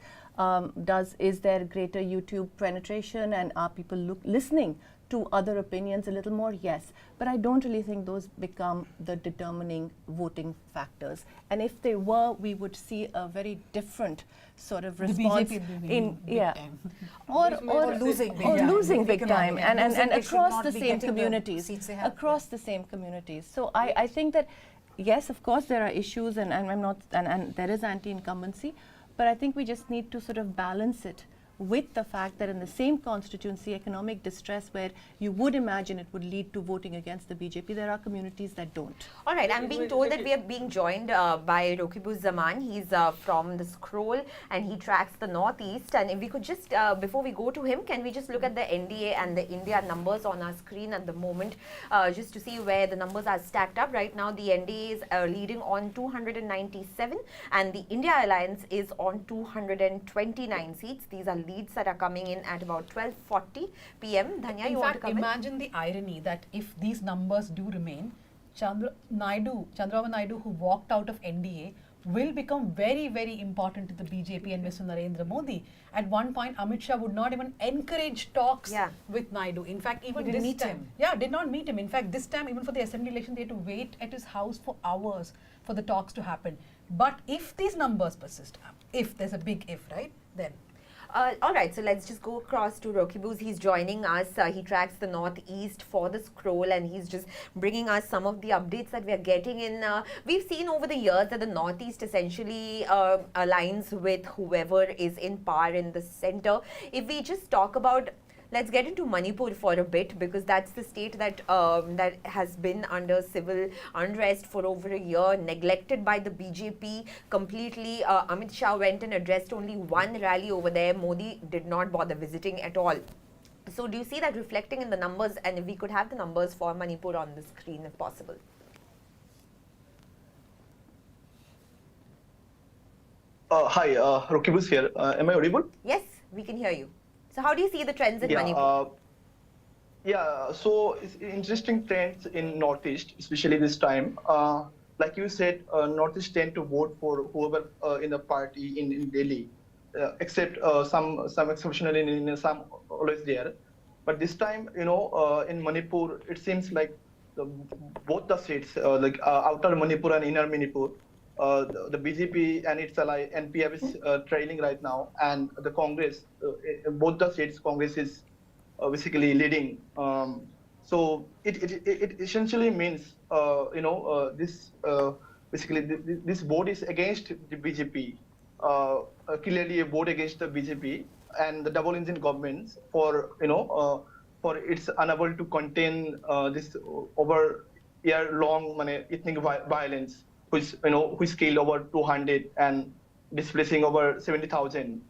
S3: Is there greater YouTube penetration and are people listening to other opinions a little more? Yes. But I don't really think those become the determining voting factors. And if they were, we would see a very different sort of response or losing big time and across the same communities. Across the same communities. So I think that yes, of course there are issues and I'm not and there is anti-incumbency, but I think we just need to sort of balance it with the fact that in the same constituency, economic distress, where you would imagine it would lead to voting against the BJP, there are communities that don't.
S1: All right, I'm being told that we are being joined by Rokibu Zaman. He's from the Scroll and he tracks the Northeast. And if we could just, before we go to him, can we just look at the NDA and the India numbers on our screen at the moment, just to see where the numbers are stacked up. Right now, the NDA is leading on 297 and the India Alliance is on 229 seats. These are leads that are coming in at about 12:40 p.m. Dhanya, you want to come
S33: imagine the irony that if these numbers do remain, Chandrababu Naidu, who walked out of NDA, will become very, very important to the BJP and Mr. Narendra Modi. At one point, Amit Shah would not even encourage talks with Naidu. In fact, even
S4: did
S33: not meet him. In fact, this time, even for the assembly election, they had to wait at his house for hours for the talks to happen. But if these numbers persist, if there's a big if, right, then.
S1: All right, so let's just go across to Rokibu. He's joining us. He tracks the Northeast for the Scroll and he's just bringing us some of the updates that we are getting in. We've seen over the years that the Northeast essentially aligns with whoever is in power in the center. If we just talk about, let's get into Manipur for a bit because that's the state that that has been under civil unrest for over a year, neglected by the BJP completely. Amit Shah went and addressed only one rally over there. Modi did not bother visiting at all. So do you see that reflecting in the numbers? And if we could have the numbers for Manipur on the screen if possible.
S8: Hi, Rokibus here. Am I audible?
S1: Yes, we can hear you. So how do you see the trends in Manipur?
S8: So it's interesting trends in Northeast, especially this time. Like you said, Northeast tend to vote for whoever in the party in Delhi, except some exceptional in some always there. But this time, in Manipur, it seems like both the states, like outer Manipur and inner Manipur, the BJP and its ally NPF is trailing right now, and the Congress, both the states, Congress is basically leading. So it essentially means, basically this vote is against the BJP, clearly a vote against the BJP and the double engine governments for it's unable to contain this over year-long ethnic violence, which killed over 200 and displacing over 70,000.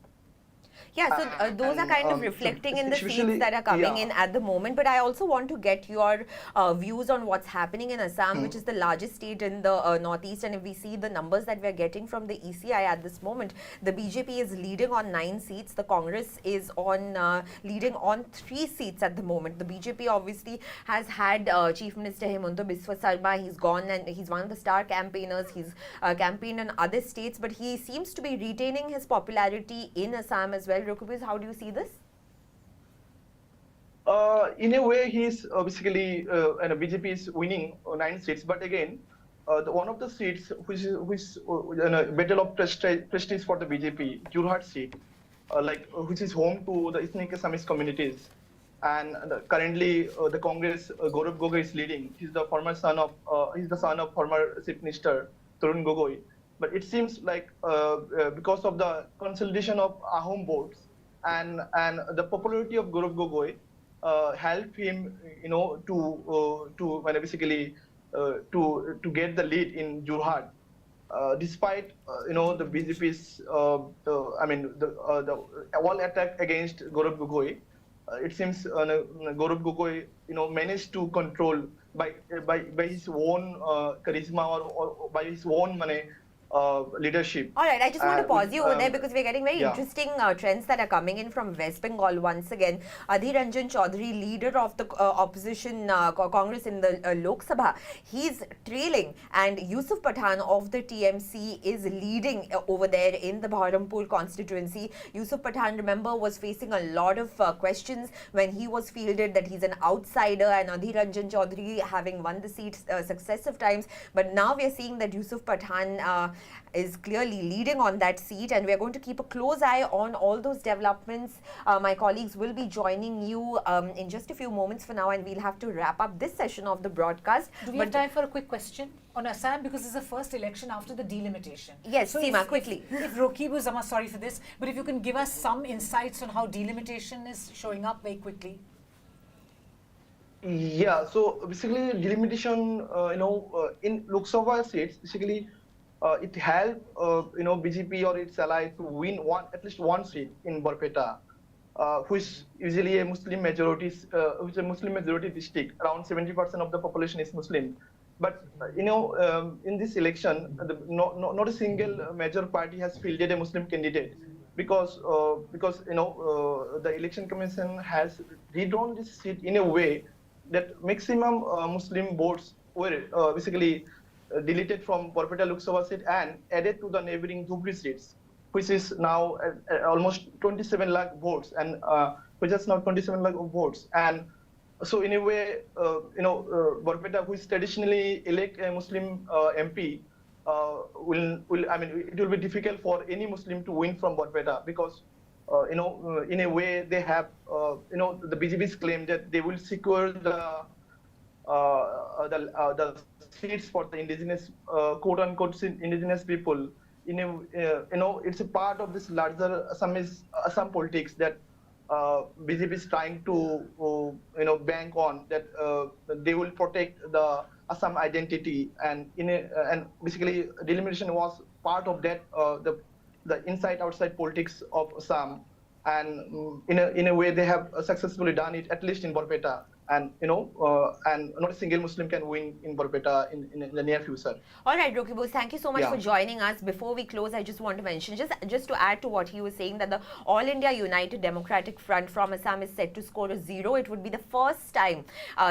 S1: Yeah, so those are kind of reflecting in the seats that are coming in at the moment. But I also want to get your views on what's happening in Assam, which is the largest state in the northeast. And if we see the numbers that we're getting from the ECI at this moment, the BJP is leading on 9 seats. The Congress is on leading on 3 seats at the moment. The BJP obviously has had Chief Minister Hemanta Biswa Sarma. He's gone and he's one of the star campaigners. He's campaigned in other states, but he seems to be retaining his popularity in Assam as well. Rukubis, how do you see this?
S8: In a way, he's basically, and BJP is winning 9 seats. But again, one of the seats which is a battle of prestige for the BJP, Jorhat seat, which is home to the ethnic Assamese communities. And currently, the Congress, Gaurav Gogoi is leading. He's the son of former Chief Minister Tarun Gogoi. But it seems like because of the consolidation of Ahom votes and the popularity of Gaurav Gogoi helped him, to basically to get the lead in Jorhat, despite the BJP's the all attack against Gaurav Gogoi. It seems Gaurav Gogoi managed to control by his own charisma or by his own leadership.
S1: All right, I just want to pause you over there because we're getting very interesting trends that are coming in from West Bengal once again. Adhir Ranjan Chaudhary, leader of the opposition Congress in the Lok Sabha, he's trailing, and Yusuf Pathan of the TMC is leading over there in the Baharampur constituency. Yusuf Pathan, remember, was facing a lot of questions when he was fielded that he's an outsider, and Adhir Ranjan Chaudhary having won the seat successive times. But now we are seeing that Yusuf Pathan is clearly leading on that seat, and we are going to keep a close eye on all those developments. My colleagues will be joining you in just a few moments for now, and we'll have to wrap up this session of the broadcast.
S4: Do we have time for a quick question on Assam, because this is the first election after the delimitation?
S1: Yes,
S4: so
S1: Seema, quickly.
S4: If Rokibu Zama, sorry for this, but if you can give us some insights on how delimitation is showing up very quickly.
S8: Yeah, so basically delimitation, in Lok Sabha seats, basically it helped BJP or its allies to win at least one seat in Barpeta, which usually a Muslim majority, which is a Muslim majority district. Around 70% of the population is Muslim. But in this election, not a single major party has fielded a Muslim candidate, because the election commission has redrawn this seat in a way that maximum Muslim votes were basically deleted from Barpeta Lok Sabha seat and added to the neighboring Dhubri seats, which is now almost 27 lakh votes, and which is now 27 lakh votes. And so in a way, Barpeta, which traditionally elect a Muslim MP, it will be difficult for any Muslim to win from Barpeta, because in a way they have, the BJP's claim that they will secure the seats for the indigenous, quote unquote, indigenous people. It's a part of this larger Assam politics that BJP is trying to, bank on, that they will protect the Assam identity, and basically delimitation was part of that, the inside-outside politics of Assam, and in a way they have successfully done it, at least in Barpeta. And and not a single Muslim can win in Barpeta in the near future.
S1: All right, Rokibos, thank you so much for joining us. Before we close, I just want to mention, just to add to what he was saying, that the All India United Democratic Front from Assam is set to score a 0. It would be the first time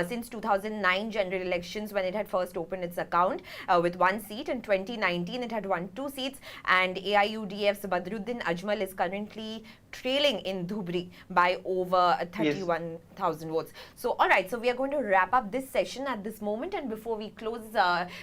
S1: since 2009 general elections, when it had first opened its account with 1 seat. In 2019, it had won 2 seats, and AIUDF's Badruddin Ajmal is currently trailing in Dhubri by over 31,000 votes. So, all right, so we are going to wrap up this session at this moment, and before we close,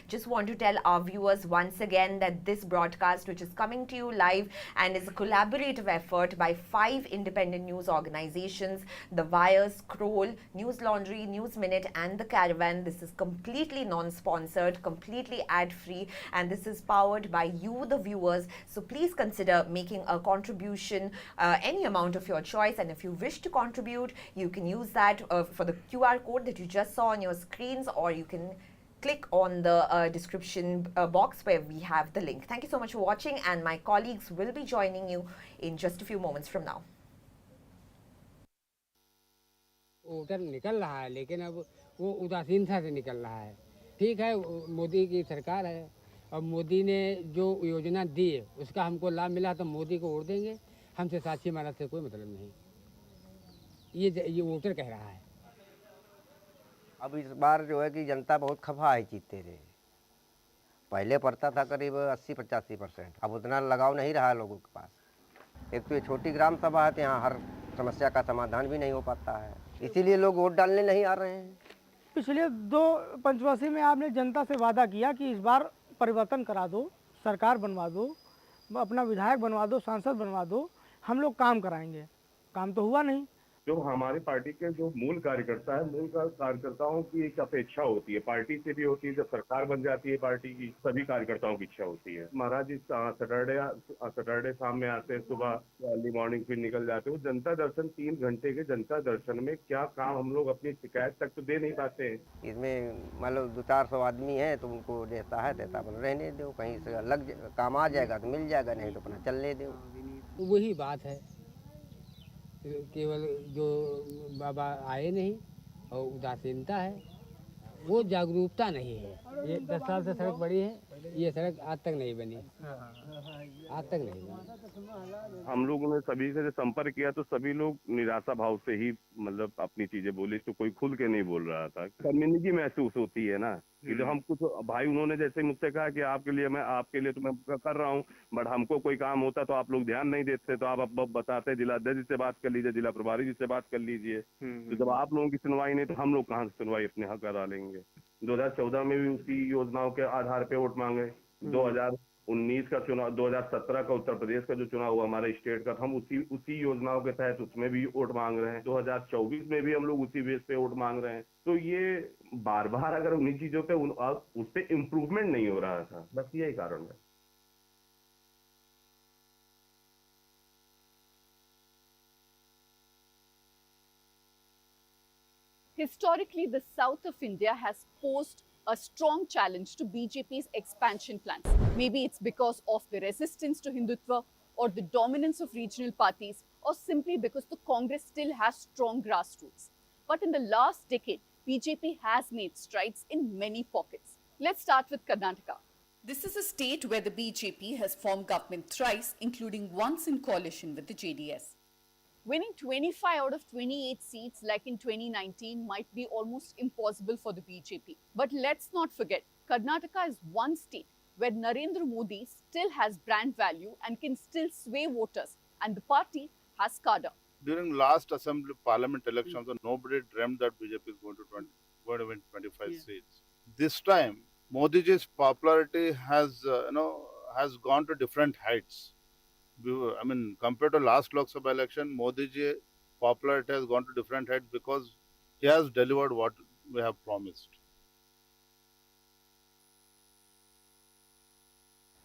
S1: just want to tell our viewers once again that this broadcast, which is coming to you live and is a collaborative effort by 5 independent news organizations, The Wire, Scroll, Newslaundry, News Minute and The Caravan. This is completely non-sponsored, completely ad-free, and this is powered by you, the viewers. So please consider making a contribution, any amount of your choice, and if you wish to contribute, you can use that for the QR code that you just saw on your screens, or you can click on the description box where we have the link. Thank you so much for watching, and my colleagues will be joining you in just a few moments from now.
S9: Voter निकल रहा है, लेकिन अब वो उदासीनता से निकल रहा है। ठीक है, मोदी की सरकार है और मोदी ने जो योजना दी है उसका हमको लाभ मिला तो मोदी को वोट देंगे, हमसे साक्षी महाराज से कोई मतलब नहीं। ये वोटर कह रहा है।
S11: अब इस बार जो है कि जनता बहुत खफा है जीतते रहे। पहले पड़ता था करीब 80-85%, अब उतना लगाव नहीं रहा लोगों के पास। एक तो ये छोटी ग्राम सभा है तो यहाँ हर समस्या का समाधान भी नहीं हो पाता है, इसीलिए लोग वोट डालने नहीं आ रहे हैं।
S12: पिछले 2 पंचवर्षीय में आपने जनता से वादा किया कि इस बार परिवर्तन करा दो, सरकार बनवा दो, अपना विधायक बनवा दो, सांसद बनवा दो, हम लोग काम कराएंगे। काम तो हुआ नहीं।
S18: जो हमारी पार्टी के जो मूल कार्यकर्ता है, मूल कार्यकर्ताओं की एक अपेक्षा होती है, पार्टी से भी होती है। जब सरकार बन जाती है पार्टी की, सभी कार्यकर्ताओं की इच्छा होती है। महाराज इस सैटरडे शाम में आते हैं, सुबह अर्ली मॉर्निंग फिर निकल जाते हैं। वो जनता दर्शन 3 घंटे के जनता दर्शन में क्या काम हम लोग अपनी शिकायत तक तो दे नहीं पाते हैं।
S11: इसमें मान लो 200-400 आदमी है तो उनको देता है रहने दो, कहीं से अलग काम आ जाएगा तो मिल जाएगा, नहीं तो अपना चलने दो।
S9: वही बात है, केवल जो बाबा आए नहीं और उदासीनता है, वो जागरूकता नहीं है। ये 10 साल से सड़क बड़ी है, ये सड़क आज तक नहीं बनी, आज तक नहीं बनी।
S18: हम लोगों ने सभी से संपर्क किया तो सभी लोग निराशा भाव से ही मतलब अपनी चीजें बोली, तो कोई खुल के नहीं बोल रहा था। कम्युनिटी महसूस होती है ना कि जो हम कुछ भाई, उन्होंने जैसे मुझसे कहा कि आपके लिए तो मैं कर रहा हूँ, बट हमको कोई काम होता तो आप लोग ध्यान नहीं देते, तो आप अब बताते जिलाध्यक्ष जी से बात कर लीजिए, जिला प्रभारी जी से बात कर लीजिए। तो जब आप लोगों की सुनवाई नहीं तो हम लोग कहाँ से सुनवाई अपने हक करा लेंगे। 2014 में भी उसी योजनाओं के आधार पे वोट मांगे। 2019 का चुनाव, 2017 का उत्तर प्रदेश का जो चुनाव हुआ हमारे स्टेट का, हम उसी योजनाओं के तहत उसमें भी वोट मांग रहे हैं। 2024 में भी हम लोग उसी बेस पे वोट मांग रहे हैं। तो ये बार बार अगर उन्हीं चीजों पे उस पे इम्प्रूवमेंट नहीं हो रहा था, बस यही कारण है।
S13: Historically, the south of India has posed a strong challenge to BJP's expansion plans. Maybe it's because of the resistance to Hindutva or the dominance of regional parties, or simply because the Congress still has strong grassroots. But in the last decade, BJP has made strides in many pockets. Let's start with Karnataka.
S14: This is a state where the BJP has formed government thrice, including once in coalition with the JDS.
S13: Winning 25 out of 28 seats like in 2019 might be almost impossible for the BJP. But let's not forget, Karnataka is one state where Narendra Modi still has brand value and can still sway voters, and the party has cadre.
S15: During last assembly parliament elections, nobody dreamt that BJP is going to win 25 seats. This time, Modi's popularity has gone to different heights. I mean, compared to last Lok Sabha election, Modi's popularity has gone to different heights because he has delivered what we have promised.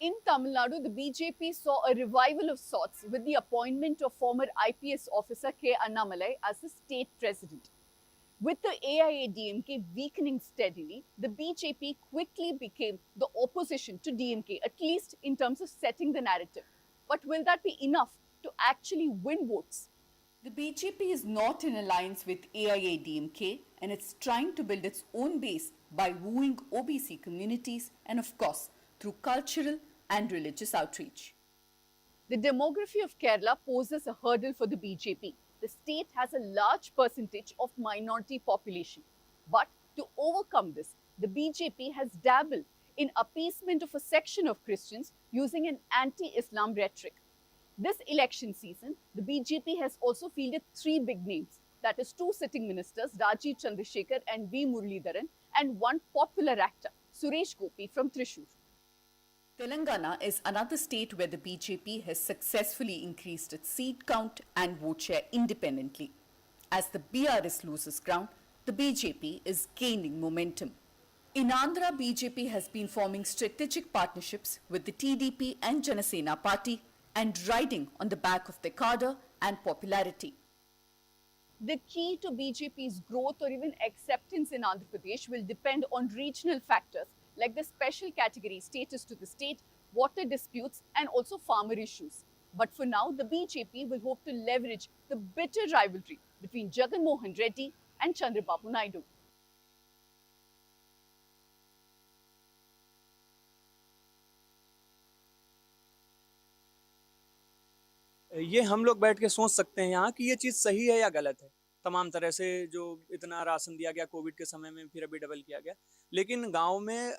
S13: In Tamil Nadu, the BJP saw a revival of sorts with the appointment of former IPS officer K. Annamalai as the state president. With the AIADMK weakening steadily, the BJP quickly became the opposition to DMK, at least in terms of setting the narrative. But will that be enough to actually win votes?
S14: The BJP is not in alliance with AIADMK, and it's trying to build its own base by wooing OBC communities and, of course, through cultural and religious outreach.
S13: The demography of Kerala poses a hurdle for the BJP. The state has a large percentage of minority population. But to overcome this, the BJP has dabbled in appeasement of a section of Christians using an anti-Islam rhetoric. This election season, the BJP has also fielded 3 big names, that is 2 sitting ministers, Rajiv Chandrasekhar and V. Muralidharan, and 1 popular actor, Suresh Gopi from Thrissur.
S14: Telangana is another state where the BJP has successfully increased its seat count and vote share independently. As the BRS loses ground, the BJP is gaining momentum. In Andhra, BJP has been forming strategic partnerships with the TDP and Janasena party and riding on the back of their cadre and popularity.
S13: The key to BJP's growth or even acceptance in Andhra Pradesh will depend on regional factors like the special category status to the state, water disputes, and also farmer issues. But for now, the BJP will hope to leverage the bitter rivalry between Jagan Mohan Reddy and Chandrababu Naidu.
S10: ये हम लोग बैठ के सोच सकते हैं यहाँ कि ये चीज़ सही है या गलत है। तमाम तरह से जो इतना राशन दिया गया कोविड के समय में, फिर अभी डबल किया गया, लेकिन गांव में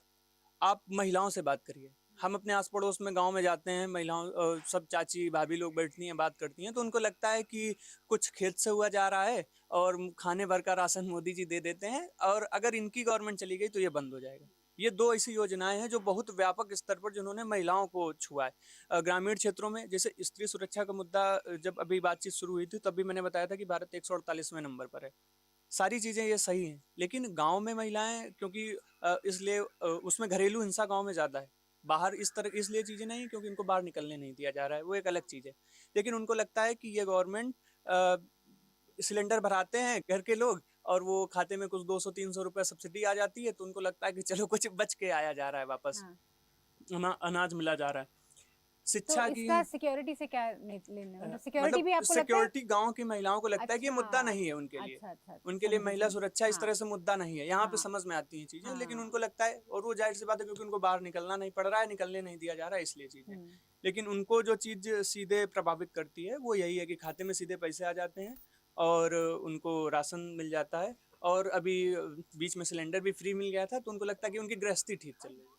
S10: आप महिलाओं से बात करिए। हम अपने आस पड़ोस में गांव में जाते हैं, महिलाओं सब चाची भाभी लोग बैठती हैं, बात करती हैं, तो उनको लगता है कि कुछ खेत से हुआ जा रहा है और खाने भर का राशन मोदी जी दे देते हैं, और अगर इनकी गवर्नमेंट चली गई तो ये बंद हो जाएगा। ये दो ऐसी योजनाएं हैं जो बहुत व्यापक स्तर पर जिन्होंने महिलाओं को छुआ है। ग्रामीण क्षेत्रों में जैसे स्त्री सुरक्षा का मुद्दा, जब अभी बातचीत शुरू हुई थी तभी मैंने बताया था कि भारत 148वें नंबर पर है। सारी चीज़ें ये सही हैं, लेकिन गांव में महिलाएं, क्योंकि इसलिए उसमें घरेलू हिंसा गांव में ज़्यादा है। बाहर इस तरह इसलिए चीज़ें नहीं क्योंकि उनको बाहर निकलने नहीं दिया जा रहा है, वो एक अलग चीज़ है। लेकिन उनको लगता है कि ये गवर्नमेंट सिलेंडर भराते हैं घर के लोग और वो खाते में कुछ 200-300 रुपये सब्सिडी आ जाती है, तो उनको लगता है कि चलो कुछ बच के आया जा रहा है वापस। अनाज मिला जा रहा है। शिक्षा
S5: तो
S10: की
S5: इसका सिक्योरिटी से क्या लेना, मतलब सिक्योरिटी भी आपको लगता है?
S10: सिक्योरिटी गांव की महिलाओं को लगता है कि ये मुद्दा नहीं है उनके लिए। उनके लिए महिला सुरक्षा इस तरह से मुद्दा नहीं है। यहाँ पे समझ में आती हैं चीजें, लेकिन उनको लगता है, और वो जाहिर सी बात है क्योंकि उनको बाहर निकलना नहीं पड़ रहा है, निकलने नहीं दिया जा रहा है, इसलिए चीजें। लेकिन उनको जो चीज सीधे प्रभावित करती है वो यही है कि खाते में सीधे पैसे आ जाते हैं और उनको राशन मिल जाता है, और अभी बीच में सिलेंडर भी फ्री मिल गया था, तो उनको लगता है कि उनकी गृहस्थी ठीक चल रही है।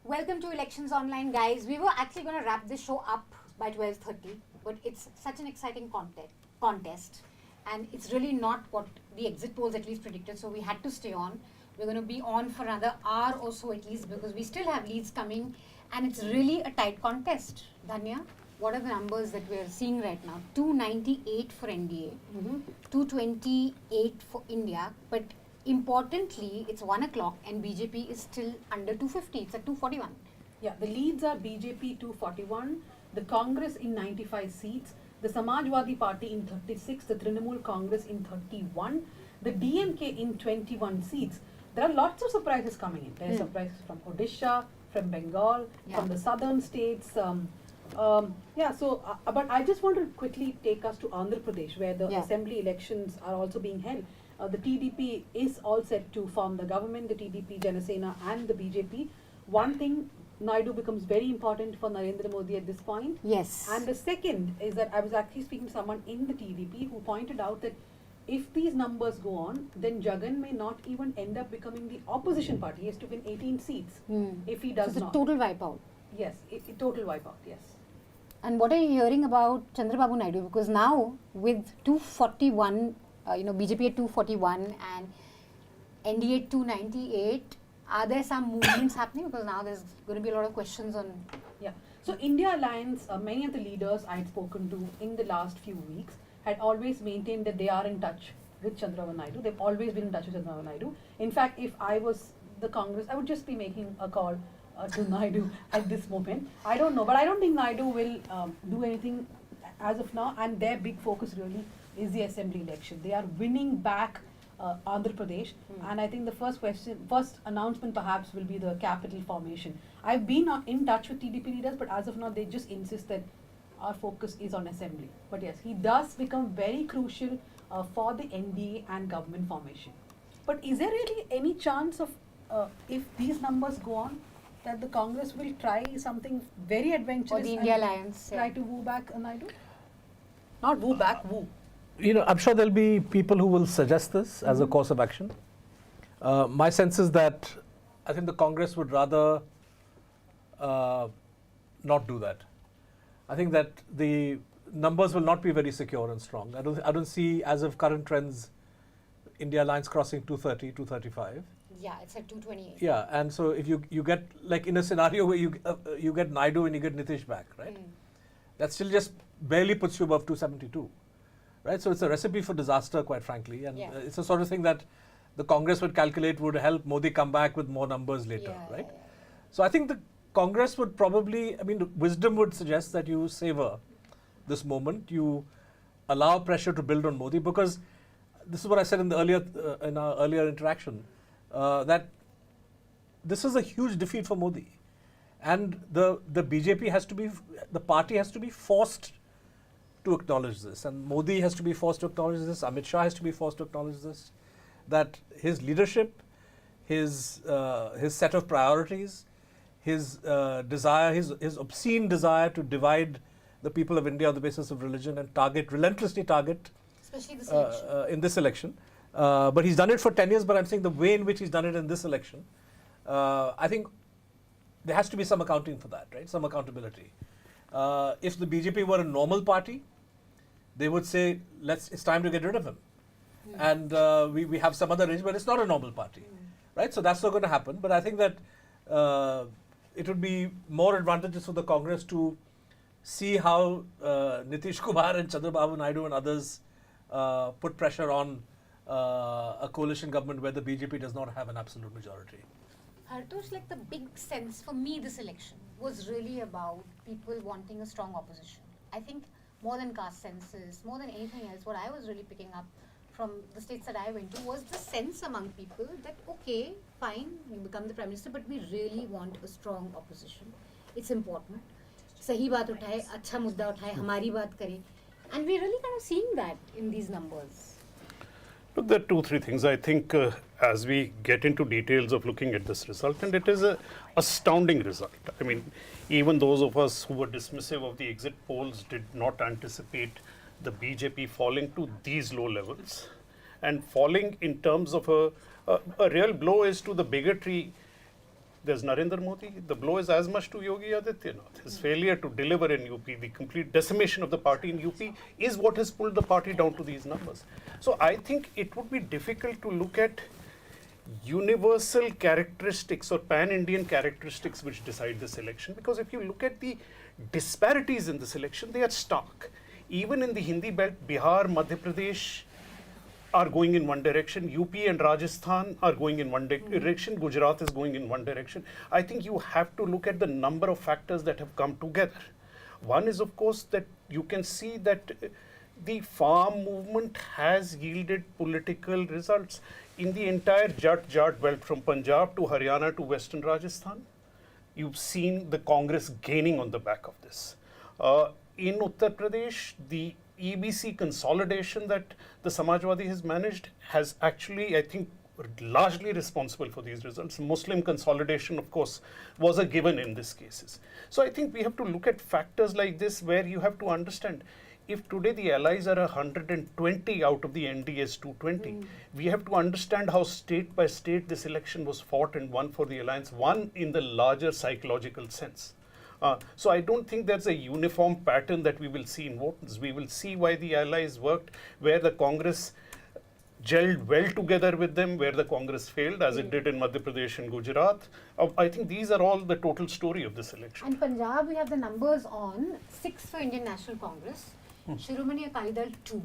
S16: Welcome to Elections Online, guys. We were actually going to wrap this show up by 12:30, but it's such an exciting contest, and it's really not what the exit polls at least predicted, so we had to stay on. We're going to be on for another hour or so at least, because we still have leads coming, and it's really a tight contest. Dhanya, what are the numbers that we're seeing right now? 298 for NDA, 228 for India, but importantly, it's 1 o'clock and BJP is still under 250. It's at 241.
S33: Yeah, the leads are BJP 241, the Congress in 95 seats, the Samajwadi Party in 36, the Trinamool Congress in 31, the DMK in 21 seats. There are lots of surprises coming in. There are surprises from Odisha, from Bengal, from the southern states. But I just want to quickly take us to Andhra Pradesh, where the assembly elections are also being held. The TDP is all set to form the government, the TDP, Janasena and the BJP. One thing, Naidu becomes very important for Narendra Modi at this point.
S16: Yes.
S33: And the second is that I was actually speaking to someone in the TDP who pointed out that if these numbers go on, then Jagan may not even end up becoming the opposition party. He has to win 18 seats if he does
S16: so it's
S33: not.
S16: a total wipeout.
S33: Yes, total wipeout, yes.
S16: And what are you hearing about Chandrababu Naidu? Because now with 241, BJP at 241 and NDA at 298, are there some movements happening? Because now there's going to be a lot of questions on...
S33: Yeah. So India Alliance, many of the leaders I had spoken to in the last few weeks had always maintained that they are in touch with Chandrababu Naidu. They've always been in touch with Chandrababu Naidu. In fact, if I was the Congress, I would just be making a call to Naidu at this moment. I don't know, but I don't think Naidu will do anything as of now, and their big focus really is the assembly election. They are winning back Andhra Pradesh, and I think the first announcement perhaps will be the capital formation. I've been in touch with TDP leaders, but as of now they just insist that our focus is on assembly. But yes, he does become very crucial for the NDA and government formation. But is there really any chance of, if these numbers go on, that the Congress will try something very adventurous?
S16: Or the India Alliance.
S33: Try to woo back Naidu? Not woo back, woo.
S17: I'm sure there'll be people who will suggest this as a course of action. My sense is that I think the Congress would rather not do that. I think that the numbers will not be very secure and strong. I don't see, as of current trends, India Alliance crossing 230, 235.
S16: Yeah, it's at 228.
S17: Yeah, and so if you get, like in a scenario where you get Naidu and you get Nitish back, right? That still just barely puts you above 272. Right, so it's a recipe for disaster, quite frankly, and it's the sort of thing that the Congress would calculate would help Modi come back with more numbers later, right? So I think the Congress would probably, wisdom would suggest that you savor this moment, you allow pressure to build on Modi, because this is what I said in our earlier interaction, that this is a huge defeat for Modi, And the BJP has to be, the party has to be forced to acknowledge this, and Modi has to be forced to acknowledge this, Amit Shah has to be forced to acknowledge this, that his leadership, his set of priorities, his desire, his obscene desire to divide the people of India on the basis of religion and relentlessly target,
S16: especially this election.
S17: In this election. But he's done it for 10 years, but I'm saying the way in which he's done it in this election, I think there has to be some accounting for that, right? Some accountability. If the BJP were a normal party, they would say, it's time to get rid of him. And we have some other arrangement, but it's not a normal party, right? So that's not going to happen. But I think that it would be more advantageous for the Congress to see how Nitish Kumar and Chandrababu Naidu and others put pressure on a coalition government where the BJP does not have an absolute majority.
S16: Hartosh, like the big sense for me this election was really about people wanting a strong opposition. I think more than caste census, more than anything else, what I was really picking up from the states that I went to was the sense among people that, okay, fine, you become the Prime Minister, but we really want a strong opposition. It's important. Sahi baat uthaye, acha mudda uthaye, hamari baat kare. And we're really kind of seeing that in these numbers.
S19: But there are 2-3 things. I think as we get into details of looking at this result, and it is an astounding result. I mean, even those of us who were dismissive of the exit polls did not anticipate the BJP falling to these low levels. And falling in terms of a real blow is to the bigotry. There's Narendra Modi. The blow is as much to Yogi Adityanath. His failure to deliver in UP, the complete decimation of the party in UP is what has pulled the party down to these numbers. So I think it would be difficult to look at universal characteristics or pan-Indian characteristics which decide this election, because if you look at the disparities in this election, they are stark. Even in the Hindi belt, Bihar, Madhya Pradesh are going in one direction, UP and Rajasthan are going in one direction, Gujarat is going in one direction. I think you have to look at the number of factors that have come together. One is, of course, that you can see that the farm movement has yielded political results in the entire Jat belt from Punjab to Haryana to Western Rajasthan. You've seen the Congress gaining on the back of this. In Uttar Pradesh, the EBC consolidation that the Samajwadi has managed has actually, I think, largely responsible for these results. Muslim consolidation, of course, was a given in these cases. So I think we have to look at factors like this where you have to understand, if today the allies are 120 out of the NDA's 220, we have to understand how state by state this election was fought and won for the alliance, one in the larger psychological sense. So I don't think there's a uniform pattern that we will see in votes. We will see why the allies worked, where the Congress gelled well together with them, where the Congress failed, as it did in Madhya Pradesh and Gujarat. I think these are all the total story of this election.
S16: And Punjab, we have the numbers on 6 for Indian National Congress, Shiromani Akali Dal 2,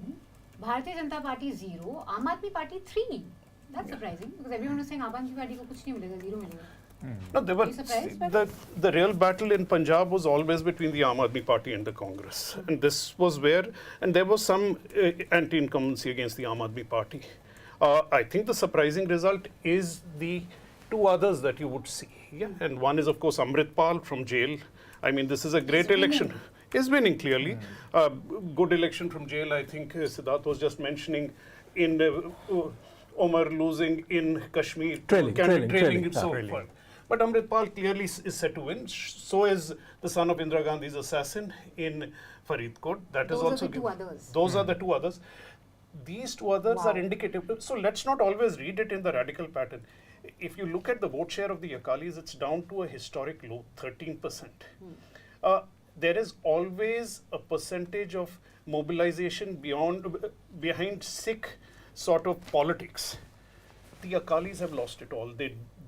S16: Bharatiya Janata Party 0, Aam Aadmi Party 3. That's surprising, because everyone is saying Aam Aadmi Party ko kuch nahi milega, 0 milega.
S19: No, the real battle in Punjab was always between the Aam Aadmi Party and the Congress. And this was where, and there was some anti-incumbency against the Aam Aadmi Party. I think the surprising result is the two others that you would see. Yeah? And one is, of course, Amritpal from jail. I mean, this is a great election. Is winning clearly. Good election from jail. I think Siddharth was just mentioning in Omar losing in Kashmir. Trailing. So far. But Amritpal clearly is set to win. So is the son of Indira Gandhi's assassin in Faridkot. That is also given. Those are the two others. These two others are indicative. So let's not always read it in the radical pattern. If you look at the vote share of the Akalis, it's down to a historic low, 13%. There is always a percentage of mobilization behind Sikh sort of politics. The Akalis have lost it all.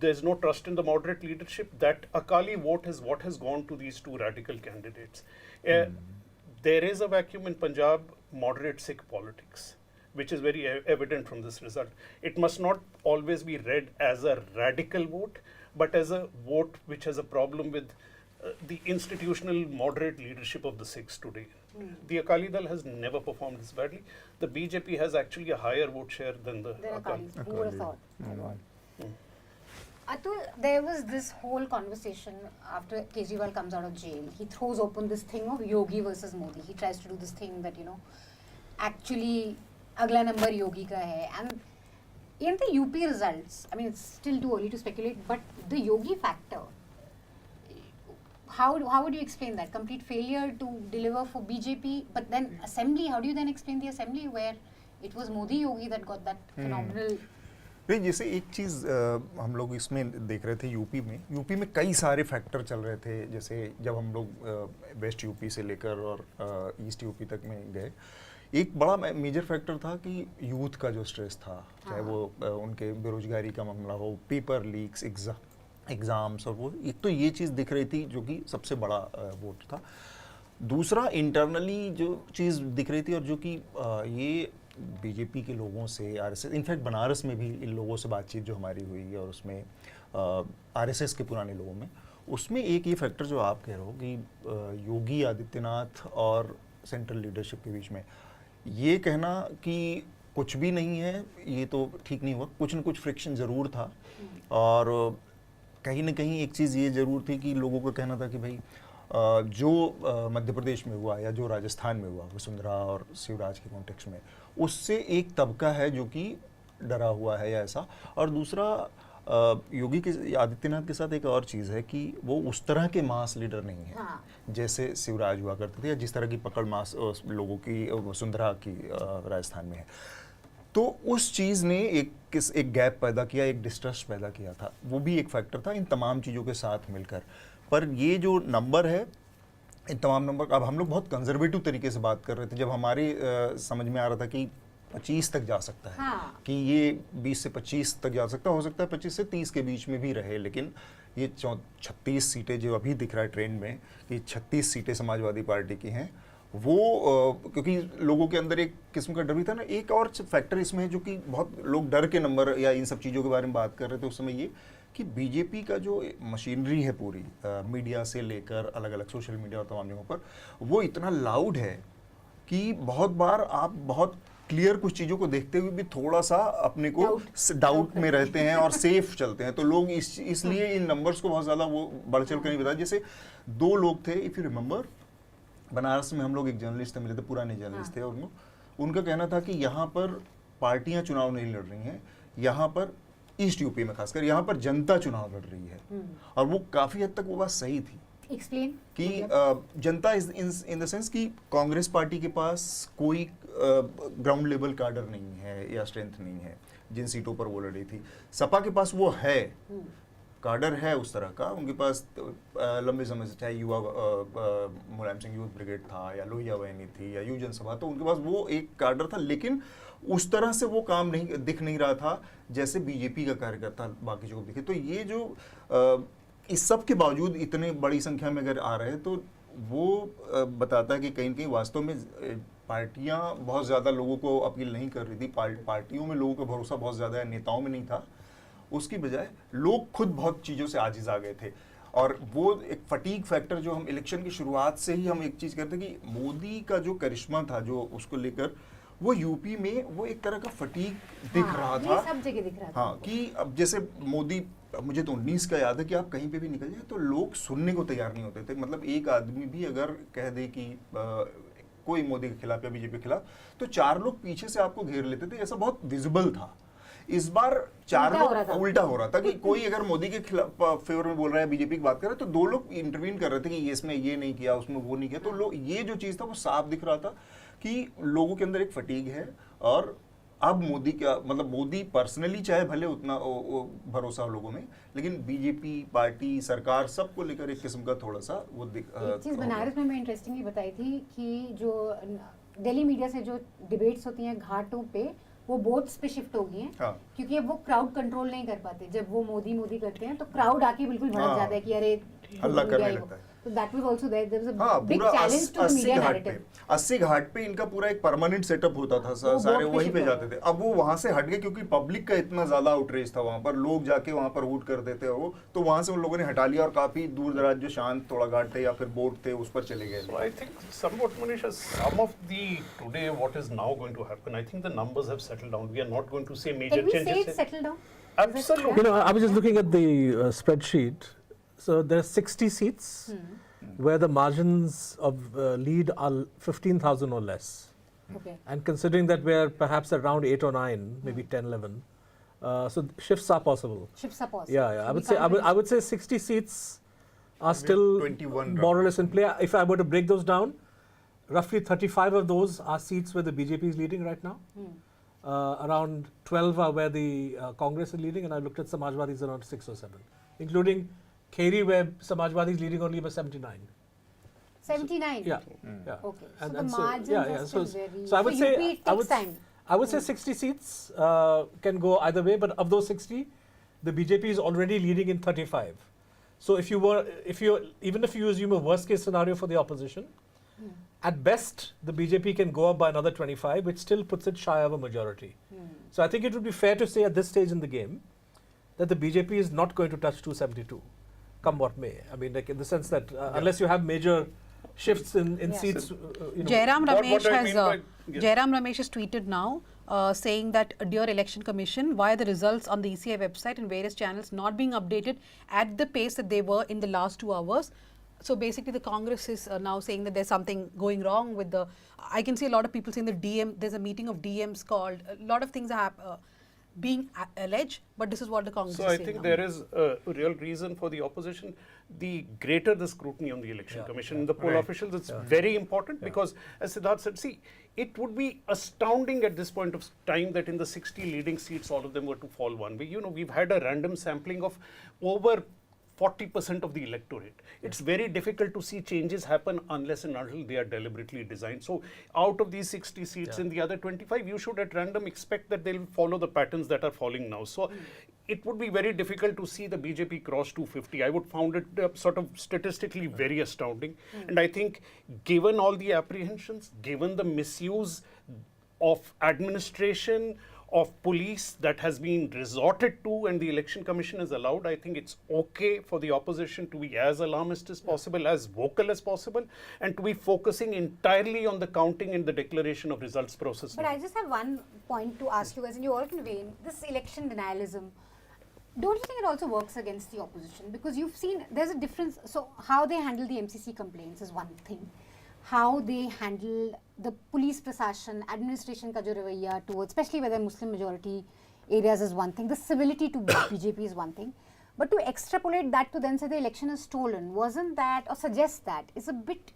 S19: There's no trust in the moderate leadership. That Akali vote is what has gone to these two radical candidates. There is a vacuum in Punjab moderate Sikh politics, which is very evident from this result. It must not always be read as a radical vote, but as a vote which has a problem with the institutional moderate leadership of the Sikhs today. The Akali Dal has never performed this badly. The BJP has actually a higher vote share than the Akalis.
S16: Who would have thought? Atul, there was this whole conversation after Kejriwal comes out of jail. He throws open this thing of Yogi versus Modi. He tries to do this thing that, you know, actually, agla number Yogi ka hai. And in the UP results, I mean, it's still too early to speculate, but the Yogi factor, how would you explain that? Complete failure to deliver for BJP, but then Assembly, how do you then explain the Assembly where it was Modi Yogi that got that phenomenal...
S20: नहीं, जैसे एक चीज़ हम लोग इसमें देख रहे थे UP में कई सारे फैक्टर चल रहे थे। जैसे जब हम लोग वेस्ट यूपी से लेकर और ईस्ट यूपी तक में गए, एक बड़ा मेजर फैक्टर था कि यूथ का जो स्ट्रेस था, चाहे वो उनके बेरोजगारी का मामला हो, पेपर लीक्स, एग्ज़ाम्स, और वो एक तो ये चीज़ दिख रही थी जो कि सबसे बड़ा वोट था। दूसरा इंटरनली जो चीज़ दिख रही थी और जो कि ये बीजेपी के लोगों से आरएसएस, इनफैक्ट बनारस में भी इन लोगों से बातचीत जो हमारी हुई और उसमें आरएसएस के पुराने लोगों में, उसमें एक ये फैक्टर जो आप कह रहे हो कि योगी आदित्यनाथ और सेंट्रल लीडरशिप के बीच में ये कहना कि कुछ भी नहीं है, ये तो ठीक नहीं हुआ, कुछ न कुछ फ्रिक्शन ज़रूर था। और कहीं ना कहीं एक चीज़ ये ज़रूर थी कि लोगों का कहना था कि भाई जो मध्य प्रदेश में हुआ या जो राजस्थान में हुआ वसुंधरा और शिवराज के कॉन्टेक्स्ट में, उससे एक तबका है जो कि डरा हुआ है या ऐसा। और दूसरा योगी के आदित्यनाथ के साथ एक और चीज़ है कि वो उस तरह के मास लीडर नहीं है जैसे शिवराज हुआ करते थे या जिस तरह की पकड़ मास लोगों की वसुंधरा की राजस्थान में है। तो उस चीज़ ने एक गैप पैदा किया, एक डिस्ट्रस्ट पैदा किया था, वो भी एक फैक्टर था इन तमाम चीज़ों के साथ मिलकर। पर ये जो नंबर है, इन तमाम नंबर, अब हम लोग बहुत कंजर्वेटिव तरीके से बात कर रहे थे, जब हमारी समझ में आ रहा था कि 25 तक जा सकता है, कि ये 20 से 25 तक जा सकता है, हो सकता है 25 से 30 के बीच में भी रहे, लेकिन ये 36 सीटें जो अभी दिख रहा है ट्रेंड में कि 36 सीटें समाजवादी पार्टी की हैं, वो क्योंकि लोगों के अंदर एक किस्म का डर भी था ना। एक और फैक्टर इसमें है जो कि बहुत लोग डर के नंबर या इन सब चीज़ों के बारे में बात कर रहे थे उस समय, ये कि बीजेपी का जो मशीनरी है पूरी मीडिया से लेकर अलग अलग सोशल मीडिया और तमाम जगहों पर, वो इतना लाउड है कि बहुत बार आप बहुत क्लियर कुछ चीज़ों को देखते हुए भी थोड़ा सा अपने को डाउट में रहते हैं और सेफ चलते हैं। तो लोग इसलिए इन नंबर्स को बहुत ज़्यादा वो बढ़ चढ़ कर नहीं बताया। जैसे 2 लोग थे, इफ़ यू रिमेंबर, बनारस में हम लोग एक जर्नलिस्ट मिले थे, पुराने जर्नलिस्ट थे, और उनका कहना था कि यहाँ पर पार्टियाँ चुनाव नहीं लड़ रही हैं, यहाँ पर ईस्ट यूपी में खासकर यहाँ पर जनता चुनाव लड़ रही है। और वो काफ़ी हद तक वो बात सही थी।
S16: एक्सप्लेन
S20: कि जनता इन द सेंस कि कांग्रेस पार्टी के पास कोई ग्राउंड लेवल कार्डर नहीं है या स्ट्रेंथ नहीं है जिन सीटों पर वो लड़ी थी। सपा के पास वो है, कार्डर है उस तरह का, उनके पास लंबे समय से, चाहे युवा मुलायम सिंह यूथ ब्रिगेड था या लोहिया वाहिनी थी या युव जनसभा, तो उनके पास वो एक कार्डर था, लेकिन उस तरह से वो काम नहीं दिख नहीं रहा था जैसे बीजेपी का कार्यकर्ता बाकी जो दिखे। तो ये जो इस सब के बावजूद इतने बड़ी संख्या में अगर आ रहे हैं, तो वो बताता है कि कहीं ना कहीं वास्तव में पार्टियां बहुत ज़्यादा लोगों को अपील नहीं कर रही थी, पार्टियों में लोगों का भरोसा बहुत ज़्यादा है, नेताओं में नहीं था। उसकी बजाय लोग खुद बहुत चीज़ों से आजिज़ आ गए थे। और वो एक फटीग फैक्टर जो हम इलेक्शन की शुरुआत से ही हम एक चीज़ कहते हैं कि मोदी का जो करिश्मा था, जो उसको लेकर वो यूपी में वो एक तरह का फटीग दिख रहा था,
S16: सब जगह दिख रहा था।
S20: हाँ, कि अब जैसे मोदी, मुझे तो 19 का याद है कि आप कहीं पे भी निकल जाए तो लोग सुनने को तैयार नहीं होते थे। मतलब एक आदमी भी अगर कह दे कि कोई मोदी के खिलाफ या बीजेपी के खिलाफ, तो 4 लोग पीछे से आपको घेर लेते थे, ऐसा बहुत विजिबल था। इस बार 4 लोग उल्टा हो रहा था कि कोई अगर मोदी के खिलाफ फेवर में बोल रहा है, बीजेपी की बात कर रहा है, तो 2 लोग इंटरवीन कर रहे थे कि इसमें ये नहीं किया, उसमें वो नहीं किया। तो लोग, ये जो चीज़ था वो साफ दिख रहा था कि लोगों के अंदर एक फटीग है। और अब मोदी का मतलब मोदी पर्सनली चाहे भले उतना भरोसा हो लोगों में, लेकिन बीजेपी पार्टी सरकार सबको लेकर एक किस्म का थोड़ा सा वो
S16: चीज़ बनारस में मैं इंटरेस्टिंगली बताई थी कि जो दिल्ली मीडिया से जो डिबेट्स होती हैं घाटों पे, वो बोट्स पे शिफ्ट हो गई हैं। हाँ। क्योंकि अब वो क्राउड कंट्रोल नहीं कर पाते। जब वो मोदी करते हैं तो क्राउड आके बिल्कुल भड़क जाता है कि अरे
S20: हल्ला करने लगता है।
S16: So that was also there was a big challenge to the media narrative.
S20: 80 घाट पे इनका पूरा एक परमानेंट सेटअप होता था, सारे वहीं पे जाते थे। अब वो वहां से हट गए क्योंकि पब्लिक का इतना ज्यादा आउटरीच था वहां पर, लोग जाके वहां पर वोट कर देते हो, तो वहां से उन लोगों ने हटा लिया और काफी दूर दराज जो शांत थोड़ा घाट थे या फिर बोट थे उस पर चले गए।
S19: So I think somewhat, Manish, some of the today what is now going to happen, I think the numbers have settled down. We are not going to see major changes.
S16: Can we say it's settled down?
S19: Absolutely.
S17: You know, I was just looking at the spreadsheet. So there are 60 seats where the margins of lead are 15,000 or less.
S16: Okay.
S17: And considering that we're perhaps around 8 or 9, maybe 10, 11, so shifts are possible.
S16: Shifts are possible.
S17: Yeah, yeah.
S16: So
S17: I would say 60 seats are still
S20: 21
S17: more or less in play. If I were to break those down, roughly 35 of those are seats where the BJP is leading right now. Around 12 are where the Congress is leading, and I looked at Samajwadi's around 6 or 7, including Kheri, where Samajwadi is leading only by 79.
S16: 79?
S17: Yeah. Yeah.
S16: Okay. So
S17: And
S16: the
S17: so,
S16: margins
S17: yeah,
S16: are
S17: yeah.
S16: still very...
S17: So I would
S16: for
S17: say...
S16: UP it takes time.
S17: I would say 60 seats can go either way, but of those 60, the BJP is already leading in 35. So even if you assume a worst case scenario for the opposition, at best, the BJP can go up by another 25, which still puts it shy of a majority. So I think it would be fair to say at this stage in the game that the BJP is not going to touch 272, come what may. I mean, like in the sense that unless you have major shifts in seats.
S5: Jairam Ramesh has tweeted now saying that, dear Election Commission, why are the results on the ECI website and various channels not being updated at the pace that they were in the last 2 hours? So basically the Congress is now saying that there's something going wrong with the, I can see a lot of people saying the there's a meeting of DMs called, a lot of things are being alleged, but this is what the Congress is saying.
S19: So I think there is a real reason for the opposition. The greater the scrutiny on the Election Commission, the poll officials, it's very important because, as Siddharth said, see, it would be astounding at this point of time that in the 60 leading seats, all of them were to fall one way. You know, we've had a random sampling of over 40% of the electorate. It's very difficult to see changes happen unless and until they are deliberately designed. So out of these 60 seats in the other 25, you should at random expect that they'll follow the patterns that are falling now. So it would be very difficult to see the BJP cross 250. I would found it sort of statistically very astounding. And I think given all the apprehensions, given the misuse of administration, of police that has been resorted to and the Election Commission is allowed, I think it's okay for the opposition to be as alarmist as possible, as vocal as possible, and to be focusing entirely on the counting and the declaration of results process.
S16: But I just have one point to ask you, as in you all can weigh in, this election denialism, don't you think it also works against the opposition? Because you've seen there's a difference. So how they handle the MCC complaints is one thing. How they handle the police prasashan, administration ka jo ravaiya towards, especially where they're Muslim majority areas is one thing. The civility to BJP is one thing. But to extrapolate that to then say the election is stolen, wasn't that, or suggest that, is a bit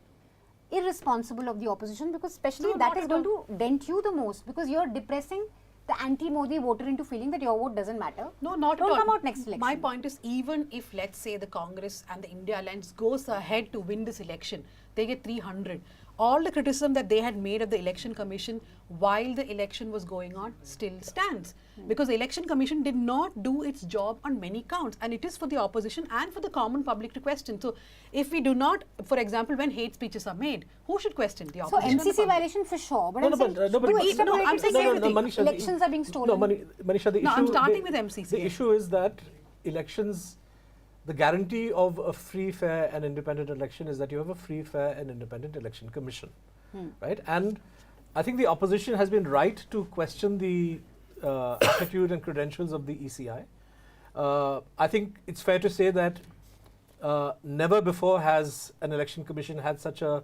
S16: irresponsible of the opposition, because especially that is going to dent you the most, because you're depressing the anti-Modi voter into feeling that your vote doesn't matter.
S5: No, not
S16: Don't
S5: at all.
S16: come out next election.
S5: My point is, even if, let's say, the Congress and the India Alliance goes ahead to win this election, they get 300. All the criticism that they had made of the Election Commission while the election was going on still stands. Because the Election Commission did not do its job on many counts, and it is for the opposition and for the common public to question. So if we do not, for example, when hate speeches are made, who should question the
S16: So
S5: opposition?
S16: MCC violation for sure, but I'm saying elections are being stolen.
S17: No, Manisha, the issue...
S5: I'm starting with MCC.
S17: The issue is that elections, the guarantee of a free, fair and independent election is that you have a free, fair and independent election commission, right? And I think the opposition has been right to question the attitude and credentials of the ECI. I think it's fair to say that never before has an election commission had such a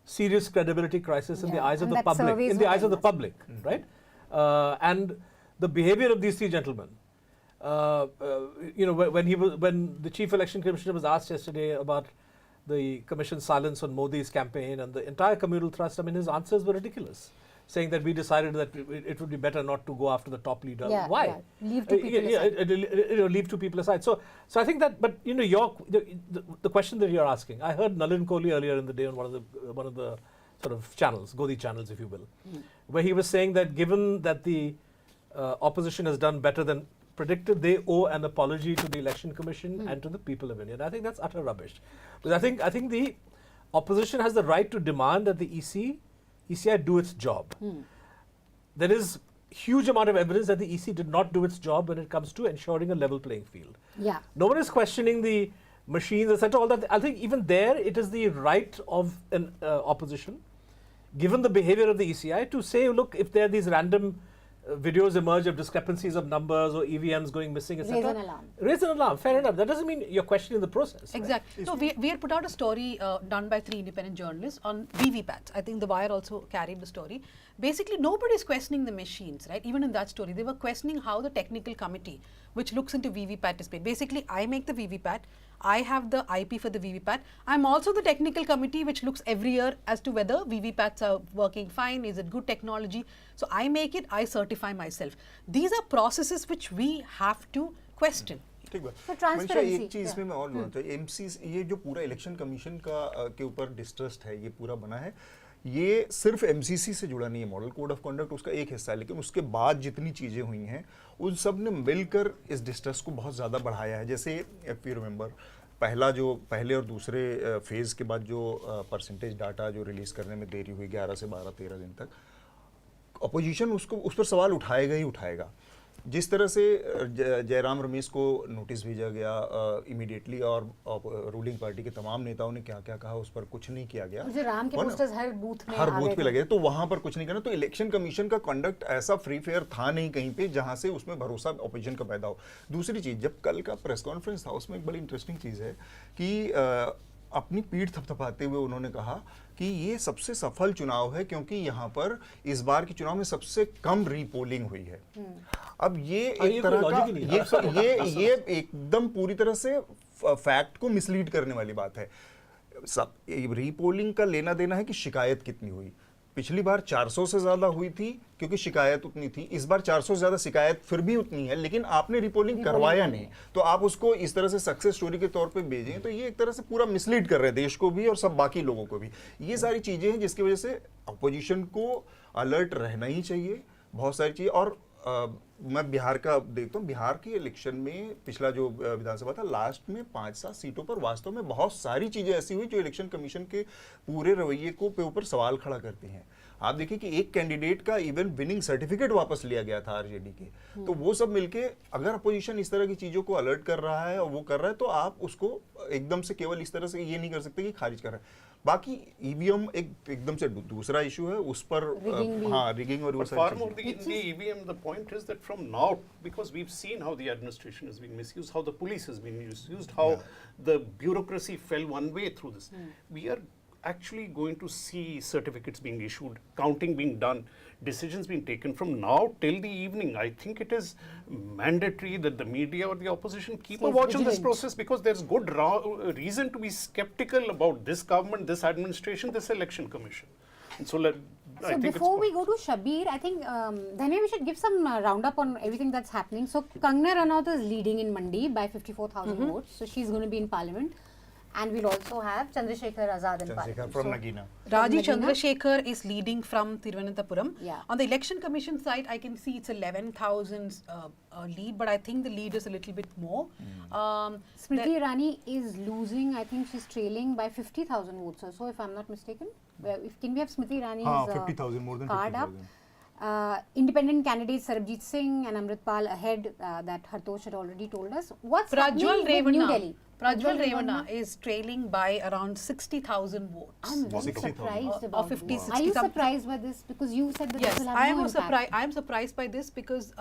S17: serious credibility crisis in the eyes of the public, right? And the behavior of these three gentlemen, you know, when the chief election commissioner was asked yesterday about the commission's silence on Modi's campaign and the entire communal thrust, I mean, his answers were ridiculous, saying that we decided that it would be better not to go after the top leader. Why?
S16: Yeah. Leave two people aside.
S17: Leave two people aside. So I think that, but you know, the question that you're asking, I heard Nalin Kohli earlier in the day on one of the sort of channels, Godi channels, if you will, where he was saying that given that the opposition has done better than predicted, they owe an apology to the Election Commission and to the people of India. And I think that's utter rubbish. Because I think the opposition has the right to demand that the ECI do its job. There is huge amount of evidence that the EC did not do its job when it comes to ensuring a level playing field.
S16: Yeah.
S17: No one is questioning the machines, etc. All that. I think even there, it is the right of an opposition, given the behavior of the ECI, to say, look, if there are these random videos emerge of discrepancies of numbers or EVMs going missing, etc.
S16: Raise an alarm.
S17: Raise an alarm. Fair enough. That doesn't mean you're questioning the process.
S33: Exactly. So we had put out a story done by 3 independent journalists on VVPATs. I think The Wire also carried the story. Basically, nobody is questioning the machines, right? Even in that story, they were questioning how the technical committee, which looks into VVPAT, is paid. Basically, I make the VVPAT. I have the IP for the VVPAT. I'm also the technical committee which looks every year as to whether VVPATs are working fine, is it good technology. So I make it, I certify myself. These are processes which we have to question.
S20: ठीक है।
S16: For transparency,
S20: एक चीज में मैं और बोलना चाहिए, MCs ये जो पूरा इलेक्शन कमीशन का के ऊपर डिस्ट्रस्ट है, ये पूरा बना है, ये सिर्फ एमसीसी से जुड़ा नहीं है। मॉडल कोड ऑफ कंडक्ट उसका एक हिस्सा है, लेकिन उसके बाद जितनी चीज़ें हुई हैं उन सब ने मिलकर इस डिस्ट्रस्ट को बहुत ज़्यादा बढ़ाया है। जैसे इफ यू रिमेंबर, पहले और दूसरे फेज़ के बाद जो परसेंटेज डाटा जो रिलीज़ करने में देरी हुई 11 से 12-13 दिन तक, अपोजिशन उस पर सवाल उठाएगा ही उठाएगा। जिस तरह से जयराम रमेश को नोटिस भेजा गया इमीडिएटली, और रूलिंग पार्टी के तमाम नेताओं ने क्या क्या कहा, उस पर कुछ नहीं किया गया।
S16: मुझे राम के पोस्टर्स हर बूथ
S20: पे लगे, तो वहां पर कुछ नहीं करना। तो इलेक्शन कमीशन का कंडक्ट ऐसा फ्री फेयर था नहीं कहीं पे जहां से उसमें भरोसा अपोजिशन का पैदा हो। दूसरी चीज, जब कल का प्रेस कॉन्फ्रेंस था उसमें एक बड़ी इंटरेस्टिंग चीज है कि अपनी पीठ थपथपाते हुए उन्होंने कहा कि ये सबसे सफल चुनाव है क्योंकि यहाँ पर इस बार के चुनाव में सबसे कम रीपोलिंग हुई है। अब ये एक तरह का ये एकदम पूरी तरह से फैक्ट को मिसलीड करने वाली बात है। सब रीपोलिंग का लेना देना है कि शिकायत कितनी हुई। पिछली बार 400 से ज्यादा हुई थी क्योंकि शिकायत उतनी थी, इस बार 400 से ज्यादा शिकायत फिर भी उतनी है, लेकिन आपने रिपोलिंग करवाया नहीं, तो आप उसको इस तरह से सक्सेस स्टोरी के तौर पे भेजें, तो ये एक तरह से पूरा मिसलीड कर रहे हैं देश को भी और सब बाकी लोगों को भी। ये सारी चीजें हैं जिसकी वजह से अपोजिशन को अलर्ट रहना ही चाहिए, बहुत सारी चीजें। और मैं बिहार का देखता हूँ, बिहार के इलेक्शन में पिछला जो विधानसभा था, लास्ट में 5-7 सीटों पर वास्तव में बहुत सारी चीजें ऐसी हुई जो इलेक्शन कमीशन के पूरे रवैये को पे ऊपर सवाल खड़ा करती हैं। आप देखिए कि एक कैंडिडेट का इवन विनिंग सर्टिफिकेट वापस लिया गया था आरजेडी के। तो वो सब मिलके अगर अपोजिशन इस तरह की चीजों को अलर्ट कर रहा है और वो कर रहा है, तो आप उसको एकदम से केवल इस तरह से ये नहीं कर सकते कि खारिज कर रहा है। बाकी ईवीएम एकदम से दूसरा इशू है, उस पर रिगिंग और वो
S19: far more the EVM, the point is that from now, because we've seen how the administration has been misused, how the police has been misused, how the bureaucracy fell one way through this, we are actually going to see certificates being issued, counting being done, decisions being taken from now till the evening. I think it is mandatory that the media or the opposition keep a watch on this process, because there's good reason to be skeptical about this government, this administration, this election commission. And so I think
S16: before we go to Shabir, I think then we should give some roundup on everything that's happening. So Kangana Ranaut is leading in Mandi by 54,000 votes, so she's going to be in parliament. And we'll also have Chandrasekhar Azad in parliament.
S20: From Nagina.
S33: Raji Chandrasekhar is leading from Thiruvananthapuram.
S16: Yeah.
S33: On the election commission side, I can see it's 11,000 lead, but I think the lead is a little bit more.
S16: Smriti Irani is losing. I think she's trailing by 50,000 votes or so, if I'm not mistaken. Can we have Smriti Irani's
S20: 50,000, more than
S16: card
S20: 50,000.
S16: up? Independent candidates Sarabjit Singh and Amritpal ahead, that Hartosh had already told us. What's happening with New Delhi?
S33: Prajwal Revanna is trailing by around 60,000 votes.
S16: I'm very surprised about this.
S33: 60,000.
S16: Are you surprised by this? Because you said that
S33: Yes,
S16: this will have no impact.
S33: I am surprised by this because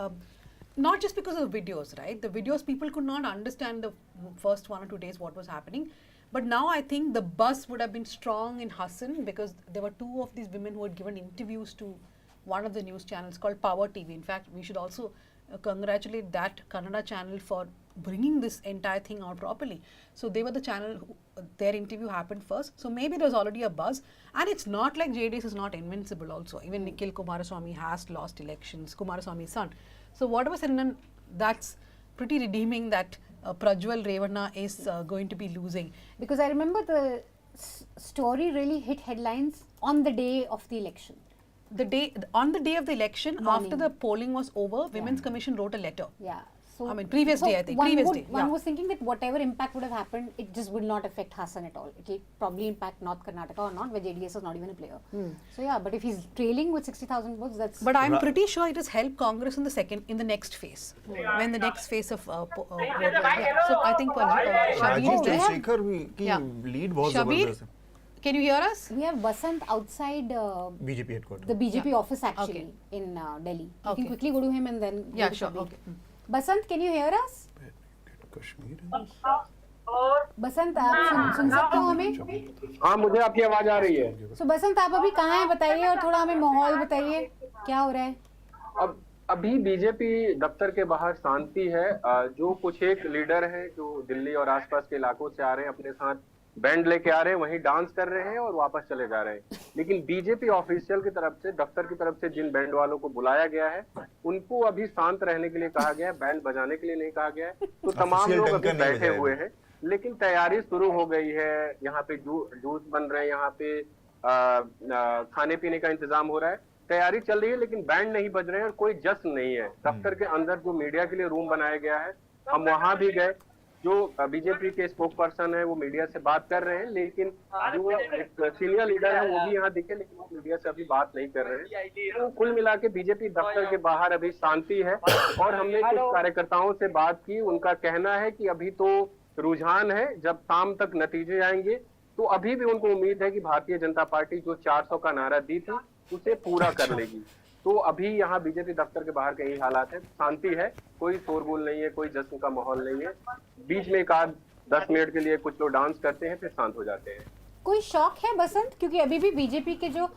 S33: not just because of the videos, right? The videos, people could not understand the first 1 or 2 days what was happening. But now I think the buzz would have been strong in Hassan because there were 2 of these women who had given interviews to one of the news channels called Power TV. In fact, we should also congratulate that Kannada channel for bringing this entire thing out properly. So they were the channel who, their interview happened first. So maybe there's already a buzz, and it's not like JDS is not invincible also. Even Nikhil Kumaraswamy has lost elections, Kumaraswamy's son. So whatever said and done, that's pretty redeeming that Prajwal Revanna is going to be losing.
S16: Because I remember the story really hit headlines on the day of the election.
S33: On the day of the election, after the polling was over, Women's Commission wrote a letter.
S16: Yeah. So
S33: I mean, previous day, I think.
S16: One was thinking that whatever impact would have happened, it just would not affect Hassan at all. It will probably impact North Karnataka or not, where JDS is not even a player. So yeah, but if he's trailing with 60,000 votes, that's...
S33: But I'm pretty sure it has helped Congress in the next phase. When the next phase of... So I think Shabir is there.
S20: Chandrasekhar की lead बहुत जबरदस्त है.
S33: Can you hear us?
S16: We have Basant outside
S20: BJP headquarters.
S16: the BJP
S33: Yeah.
S16: office actually in Delhi. You can quickly go to him and then
S33: Yeah,
S16: go to
S33: sure.
S16: Shabir.
S33: Okay.
S16: Basant, can you hear us?
S19: Kashmir.
S16: बसंत आप सुन सकते हो हमें?
S6: हाँ, मुझे आपकी आवाज आ रही है।
S16: So बसंत आप अभी कहाँ हैं बताइए और थोड़ा हमें माहौल बताइए क्या हो रहा है?
S6: अब अभी बीजेपी दफ्तर के बाहर शांति है। जो कुछ एक लीडर हैं जो दिल्ली और आसपास के इलाकों से आ रहे हैं, अपने साथ बैंड लेके आ रहे हैं, वहीं डांस कर रहे हैं और वापस चले जा रहे हैं। लेकिन बीजेपी ऑफिशियल की तरफ से, दफ्तर की तरफ से जिन बैंड वालों को बुलाया गया है, उनको अभी शांत रहने के लिए कहा गया है, बैंड बजाने के लिए नहीं कहा गया है। तो तमाम लोग अभी बैठे हुए हैं, लेकिन तैयारी शुरू हो गई है। यहाँ पे जूस बन रहे हैं, यहाँ पे खाने पीने का इंतजाम हो रहा है, तैयारी चल रही है, लेकिन बैंड नहीं बज रहे हैं और कोई जश्न नहीं है। दफ्तर के अंदर जो मीडिया के लिए रूम बनाया गया है, हम वहां भी गए। जो बीजेपी के स्पोक पर्सन है वो मीडिया से बात कर रहे हैं, लेकिन जो एक सीनियर लीडर है वो भी यहाँ दिखे, लेकिन वो मीडिया से अभी बात नहीं कर रहे हैं। तो कुल मिला के बीजेपी दफ्तर के बाहर अभी शांति है। और हमने कुछ कार्यकर्ताओं से बात की, उनका कहना है कि अभी तो रुझान है, जब शाम तक नतीजे आएंगे तो अभी भी उनको उम्मीद है कि भारतीय जनता पार्टी जो 400 का नारा दी थी उसे पूरा कर लेगी। तो अभी यहाँ बीजेपी दफ्तर के बाहर के यही हालात है, शांति है, कोई शोरगुल नहीं है, कोई जश्न का माहौल नहीं है। बीच में एक आध 10 मिनट के लिए कुछ लोग डांस करते हैं, फिर शांत हो जाते हैं।
S16: कोई शौक है बसंत? क्योंकि अभी भी बीजेपी के जो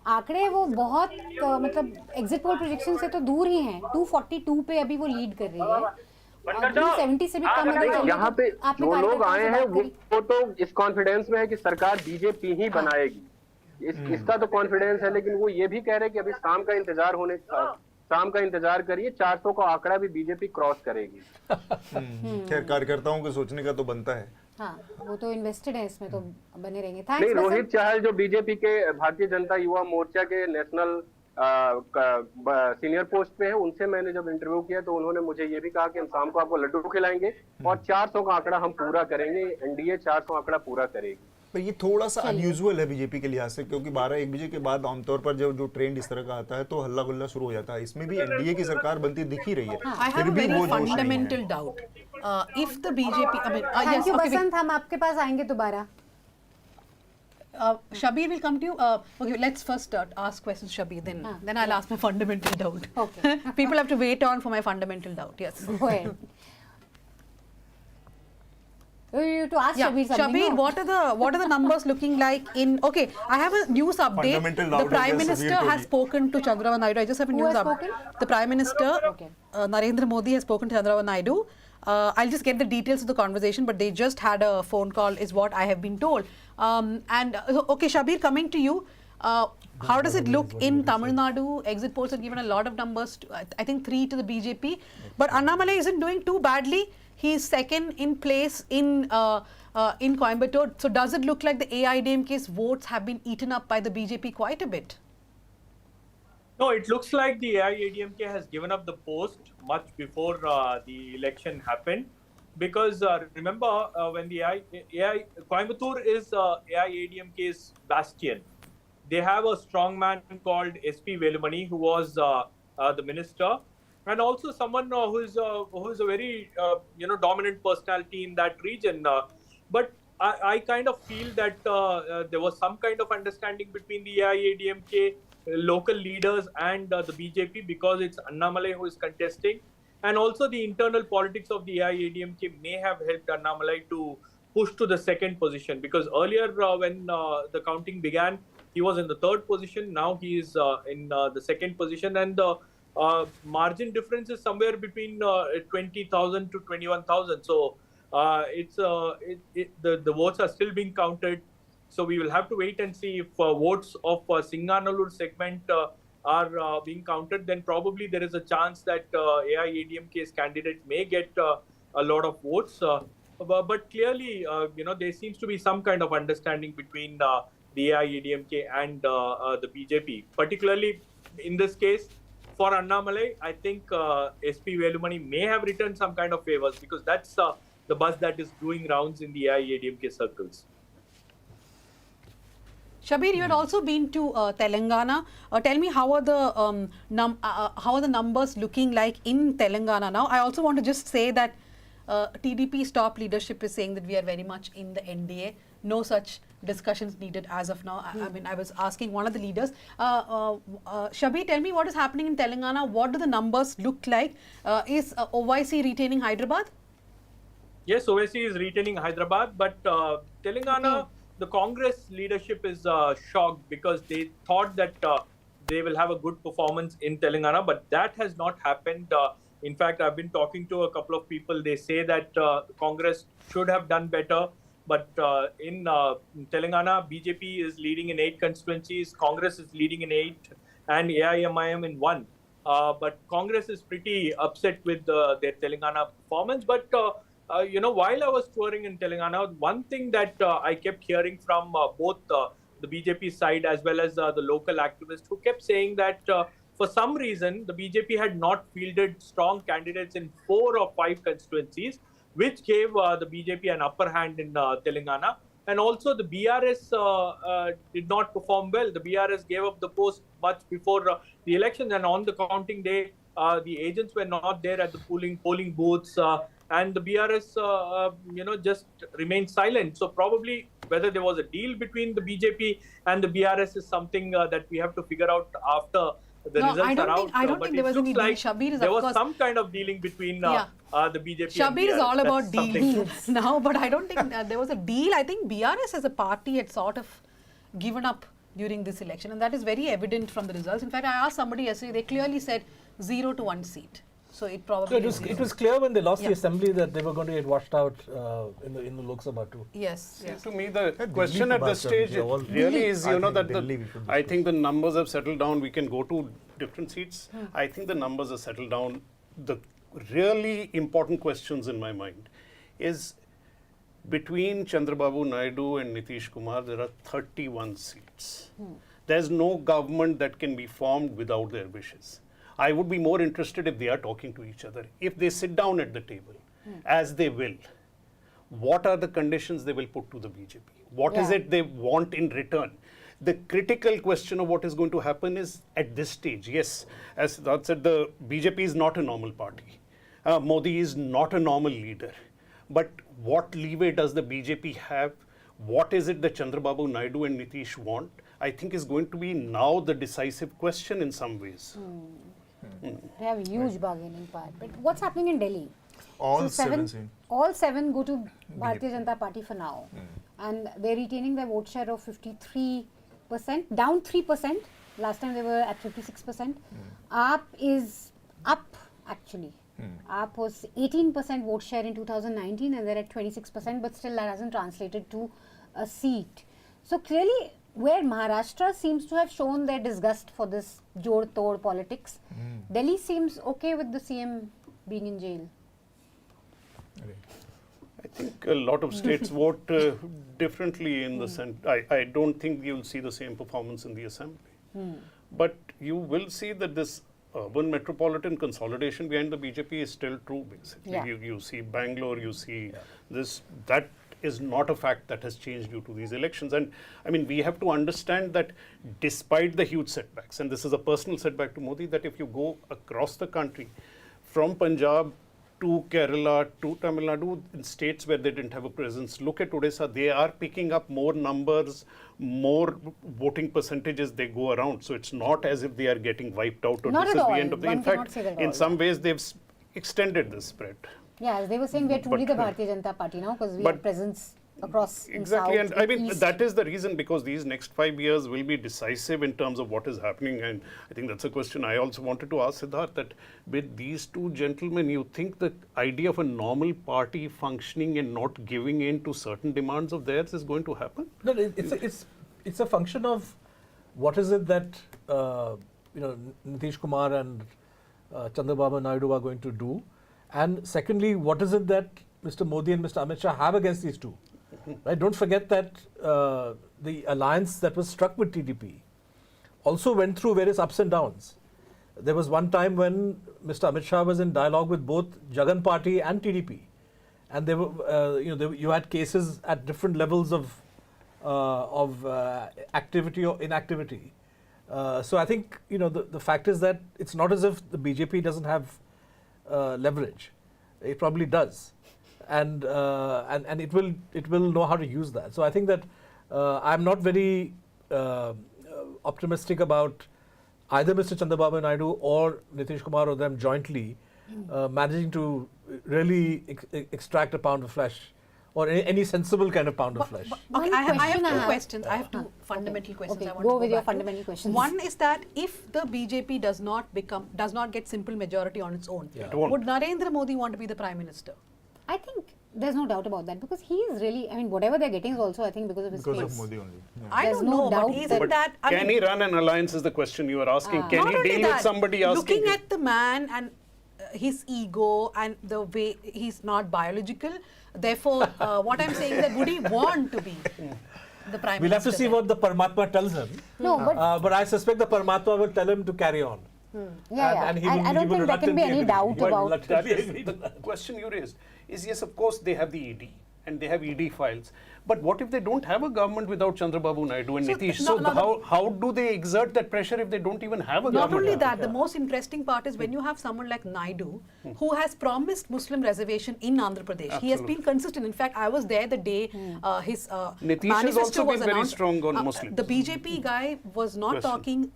S16: आंकड़े हैं वो बहुत मतलब एग्जिट पोल प्रेडिक्शन से तो दूर ही हैं। 242 पे अभी वो लीड कर रही है। 270 से भी कम अगर
S6: यहाँ पे जो लोग आए हैं वो तो इस कॉन्फिडेंस में है कि सरकार बीजेपी ही बनाएगी, इसका तो कॉन्फिडेंस है। लेकिन वो ये भी कह रहे हैं कि अभी शाम का इंतजार करिए, 400 का आंकड़ा भी बीजेपी क्रॉस करेगी।
S20: खैर, कार्यकर्ताओं को सोचने का तो बनता है।
S16: हाँ, वो तो इन्वेस्टेड है इसमें, तो बने रहेंगे।
S6: नहीं, रोहित चाहल जो बीजेपी के भारतीय जनता युवा मोर्चा के नेशनल सीनियर पोस्ट पे है, उनसे मैंने जब इंटरव्यू किया तो उन्होंने मुझे ये भी कहा कि हम शाम को आपको लड्डू खिलाएंगे और 400 का आंकड़ा हम पूरा करेंगे, एनडीए 400 आंकड़ा पूरा करेगी।
S20: पर ये थोड़ा सा अनयूजुअल है बीजेपी के लिहाज से, क्योंकि 12-1 बजे के बाद आमतौर पर जब जो ट्रेंड इस तरह का आता है तो हल्ला गुल्ला शुरू हो जाता है। इसमें भी एनडीए की सरकार बनती दिख ही रही है।
S33: I have a very fundamental doubt. If the BJP, I mean,
S16: Thank you, बसंत, हम आपके पास आएंगे दोबारा।
S33: Shabir will come to you. Okay, let's first ask questions, Shabir. Then I'll ask my fundamental doubt.
S16: Okay.
S33: People have to wait on for my fundamental doubt. Yes.
S16: Go ahead. To ask Shabir something.
S33: Shabir, what are the numbers looking like in? Okay, I have a news update. The Prime Minister has spoken to Chandrababu Naidu. I just have a news update. The Prime Minister, Narendra Modi, has spoken to Chandrababu Naidu. I'll just get the details of the conversation, but they just had a phone call, is what I have been told. Okay, Shabir, coming to you. How does it look in Tamil Nadu? Exit polls have given a lot of numbers, I think 3 to the BJP. But Annamalai isn't doing too badly. He's second in place in Coimbatore. So does it look like the AIADMK's votes have been eaten up by the BJP quite a bit?
S21: No, it looks like the AIADMK has given up the post much before the election happened. Because remember, when the Coimbatore is AIADMK's bastion. They have a strong man called SP Velumani, who was the minister, and also someone who is a very dominant personality in that region. But I kind of feel that there was some kind of understanding between the AIADMK local leaders and the BJP, because it's Annamalai who is contesting. And also the internal politics of the AIADMK may have helped Annamalai to push to the second position, because earlier when the counting began, he was in the third position. Now he is in the second position, and the margin difference is somewhere between 20,000 to 21,000. So the votes are still being counted. So we will have to wait and see if votes of Singanallur segment are being counted. Then probably there is a chance that AIADMK's candidate may get a lot of votes. But clearly, there seems to be some kind of understanding between the AIADMK and the BJP. Particularly in this case, for Annamalai, I think SP Velumani may have returned some kind of favors, because that's the buzz that is doing rounds in the AIADMK circles.
S33: Shabir, you had also been to Telangana. Tell me, how are the numbers looking like in Telangana now? I also want to just say that TDP's top leadership is saying that we are very much in the NDA. no such discussions needed as of now. I mean, I was asking one of the leaders, Shabi, tell me what is happening in Telangana. What do the numbers look like? Is OIC retaining Hyderabad?
S21: Yes, OIC is retaining Hyderabad, but Telangana, the Congress leadership is shocked because they thought that they will have a good performance in Telangana, but that has not happened. In fact, I've been talking to a couple of people. They say that Congress should have done better. But in Telangana, BJP is leading in 8 constituencies, Congress is leading in 8, and AIMIM in 1. But Congress is pretty upset with their Telangana performance. But, you know, while I was touring in Telangana, one thing that I kept hearing from both the BJP side as well as the local activists who kept saying that for some reason, the BJP had not fielded strong candidates in 4 or 5 constituencies, which gave the BJP an upper hand in Telangana. And also the BRS did not perform well. The BRS gave up the post much before the election, and on the counting day, the agents were not there at the polling booths, and the BRS, you know, just remained silent. So probably whether there was a deal between the BJP and the BRS is something that we have to figure out after the results are out.
S33: I don't think there was any deal. Shabir is,
S21: there
S33: of
S21: was
S33: course,
S21: some kind of dealing between the BJP
S33: Shabir
S21: and BRS.
S33: is all about
S21: That's
S33: deals now, but I don't think there was a deal. I think BRS as a party had sort of given up during this election, and that is very evident from the results. In fact, I asked somebody yesterday, they clearly said 0 to 1 seat. So it probably
S17: it was clear when they lost the assembly that they were going to get washed out in the Lok Sabha too.
S33: Yes.
S19: To me, the question at this stage really is, you know, that I think the numbers have settled down. We can go to different seats. I think the numbers are settled down. The really important questions in my mind is between Chandrababu Naidu and Nitish Kumar, there are 31 seats. There's no government that can be formed without their wishes. I would be more interested if they are talking to each other. If they sit down at the table, as they will, what are the conditions they will put to the BJP? What is it they want in return? The critical question of what is going to happen is at this stage, yes, as Siddharth said, the BJP is not a normal party. Modi is not a normal leader. But what leeway does the BJP have? What is it that Chandrababu Naidu and Nitish want? I think is going to be now the decisive question in some ways.
S16: They have a huge bargaining power. But what's happening in Delhi?
S20: All
S16: So all 7 go to Bharatiya
S20: BJP.
S16: Janata Party for now. And they're retaining their vote share of 53%, down 3%. Last time they were at 56%. AAP is up actually. AAP was 18% vote share in 2019 and they're at 26%, but still that hasn't translated to a seat. So clearly, where Maharashtra seems to have shown their disgust for this jod-tod politics, Delhi seems okay with the CM being in jail.
S19: I think a lot of states vote differently in the center. I don't think you'll see the same performance in the assembly. But you will see that this urban metropolitan consolidation behind the BJP is still true, basically.
S16: Yeah.
S19: You see Bangalore, you see this, that is not a fact that has changed due to these elections. And I mean, we have to understand that despite the huge setbacks, and this is a personal setback to Modi, that if you go across the country, from Punjab to Kerala to Tamil Nadu, in states where they didn't have a presence, look at Odisha, they are picking up more numbers, more voting percentages they go around. So it's not as if they are getting wiped out or
S16: Not
S19: this
S16: at
S19: is
S16: all.
S19: the end of the,
S16: One
S19: in
S16: cannot
S19: fact,
S16: say that at
S19: in
S16: all,
S19: some ways they've extended the spread.
S16: Yeah, as they were saying, we are truly the
S19: But,
S16: Bharatiya Janata Party now because we have presence across in
S19: Exactly,
S16: South,
S19: and I
S16: in
S19: mean
S16: East.
S19: that is the reason, because these next 5 years will be decisive in terms of what is happening, and I think that's a question I also wanted to ask Siddharth, that with these two gentlemen, you think the idea of a normal party functioning and not giving in to certain demands of theirs is going to happen?
S17: No, it's a function of what is it that you know, Nitish Kumar and Chandrababu Naidu are going to do, and secondly, what is it that Mr. Modi and Mr. Amit Shah have against these two? Right? Don't forget that the alliance that was struck with TDP also went through various ups and downs. There was one time when Mr. Amit Shah was in dialogue with both Jagan Party and TDP, and there were you had cases at different levels of activity or inactivity. So I think the fact is that it's not as if the BJP doesn't have leverage. It probably does. and it will know how to use that. So I think that I'm not very optimistic about either Mr. Chandrababu Naidu or Nitish Kumar or them jointly managing to really extract a pound of flesh or any sensible kind of pound of flesh.
S33: Okay, I have two questions. I have two fundamental questions.
S16: Okay,
S33: I want
S16: go
S33: to
S16: with your
S33: back to.
S16: fundamental questions.
S33: One is that if the BJP does not get simple majority on its own,
S19: It won't.
S33: would Narendra Modi want to be the Prime Minister?
S16: I think there's no doubt about that because he is really, I mean, whatever they're getting is also, I think, because of his
S20: Because
S16: face.
S20: of Modi only. Yeah.
S33: I
S16: There's
S33: don't
S16: no
S33: know, but
S16: doubt
S33: isn't
S19: But
S33: that... I
S19: can
S33: mean,
S19: he run an alliance is the question you are asking. Can
S33: not
S19: he
S33: only
S19: deal
S33: that,
S19: with somebody asking
S33: looking
S19: him?
S33: at the man and his ego and the way he's not biological, therefore, what I'm saying is that would he want to be the Prime
S17: We'll have
S33: Minister?
S17: to see
S33: then?
S17: what the Paramatma tells him.
S16: No,
S17: But I suspect the Paramatma will tell him to carry on.
S16: Yeah,
S17: And he
S16: I
S17: will-
S16: I
S17: he
S16: don't
S17: will
S16: think there can be
S17: reluctantly
S16: any
S17: agree.
S16: doubt
S17: He will
S16: about
S17: reluctantly
S19: That is
S17: agree.
S19: the question you raised. Is yes, of course, they have the ED and they have ED files. But what if they don't have a government without Chandrababu Naidu and
S33: So
S19: Nitish?
S33: no, no,
S19: How do they exert that pressure if they don't even have a
S33: Not
S19: government?
S33: only that, the most interesting part is when you have someone like Naidu, who has promised Muslim reservation in Andhra Pradesh. He has
S19: Absolutely.
S33: been consistent. In fact, I was there the day his
S19: Nitish has
S33: manifesto
S19: also
S33: was
S19: been very
S33: announced.
S19: strong on Muslims.
S33: The BJP guy was not
S19: Question.
S33: talking.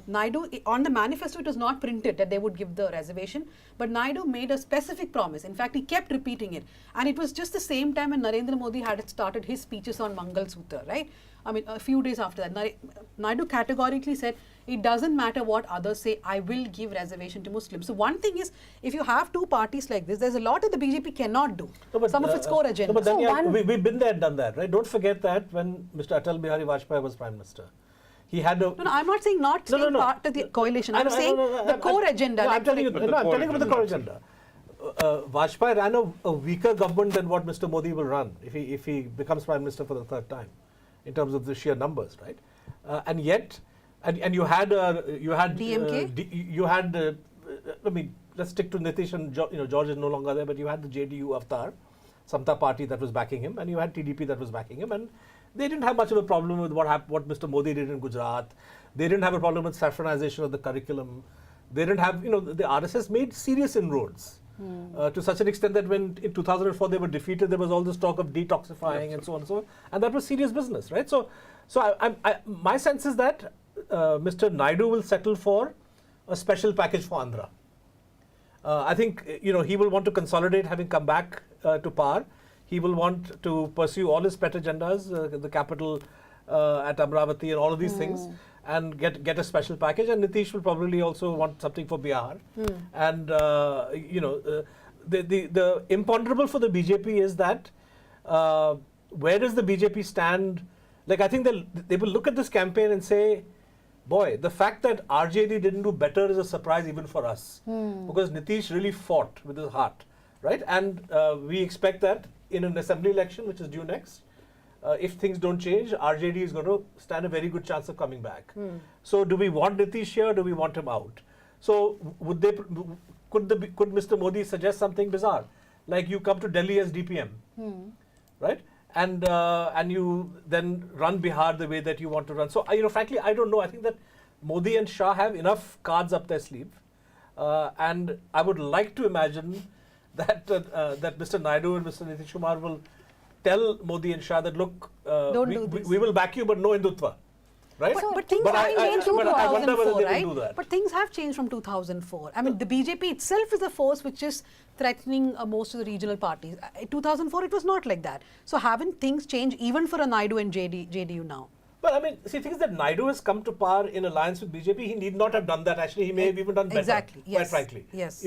S33: Naidu, on the manifesto, it was not printed that they would give the reservation. But Naidu made a specific promise. In fact, he kept repeating it. And it was just the same time when Narendra Modi had started his speeches on Mangal Sutra, right? I mean, a few days after that, Naidu categorically said, it doesn't matter what others say, I will give reservation to Muslims. So one thing is, if you have two parties like this, there's a lot that the BJP cannot do. Some of its core agenda.
S17: No, but then, we've been there and done that, right? Don't forget that when Mr. Atal Bihari Vajpayee was Prime Minister, he had a...
S33: No, I'm not saying not saying part of the coalition. I'm saying the core agenda.
S17: No,
S33: like
S17: I'm telling you,
S33: for-
S17: I'm telling you about the core agenda. Vajpayee ran a weaker government than what Mr. Modi will run if he becomes Prime Minister for the third time, in terms of the sheer numbers, right? And yet, and you had
S33: DMK?
S17: You had I mean, let's stick to Nitish and George is no longer there, but you had the JDU Avatar, Samta party that was backing him, and you had TDP that was backing him, and they didn't have much of a problem with what Mr. Modi did in Gujarat. They didn't have a problem with saffronization of the curriculum. They didn't have, the RSS made serious inroads to such an extent that when in 2004 they were defeated, there was all this talk of detoxifying and so on and so on, and that was serious business, right? So my sense is that Mr. Naidu will settle for a special package for Andhra. I think he will want to consolidate, having come back to power. He will want to pursue all his pet agendas, the capital at Amravati and all of these things, and get a special package. And Nitish will probably also want something for Bihar. And the imponderable for the BJP is that where does the BJP stand? Like, I think they will look at this campaign and say, boy, the fact that RJD didn't do better is a surprise even for us, because Nitish really fought with his heart, right? And we expect that in an assembly election, which is due next, if things don't change, RJD is going to stand a very good chance of coming back. So do we want Nitish here? Do we want him out? So could Mr. Modi suggest something bizarre, like you come to Delhi as DPM, right? And you then run Bihar the way that you want to run. So frankly, I don't know. I think that Modi and Shah have enough cards up their sleeve, and I would like to imagine that Mr. Naidu and Mr. Nitish Kumar will tell Modi and Shah that, look, we will back you, but no Hindutva, right?
S33: But things have changed from
S17: I wonder whether
S33: 2004,
S17: they
S33: right?
S17: will do that.
S33: But things have changed from 2004. I mean, the BJP itself is a force which is threatening most of the regional parties. In 2004, it was not like that. So haven't things changed even for a Naidu and JDU now?
S17: But I mean, see, things that Naidu has come to power in alliance with BJP, he need not have done that. Actually, he may have even done better.
S33: Exactly.
S17: Quite
S33: Yes.
S17: frankly.
S33: Yes.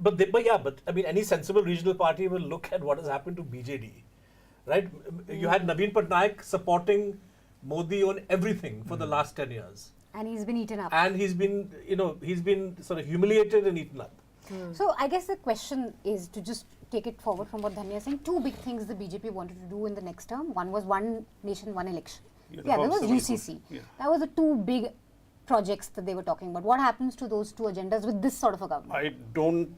S17: But I mean, any sensible regional party will look at what has happened to BJD, right? You had Naveen Patnaik supporting Modi on everything for the last 10 years.
S16: And he's been eaten up.
S17: And he's been sort of humiliated and eaten up.
S16: So I guess the question is, to just take it forward from what Dhanya is saying, two big things the BJP wanted to do in the next term. One was one nation, one election. The other was UCC. That was the two big projects that they were talking about. What happens to those two agendas with this sort of a government?
S19: I don't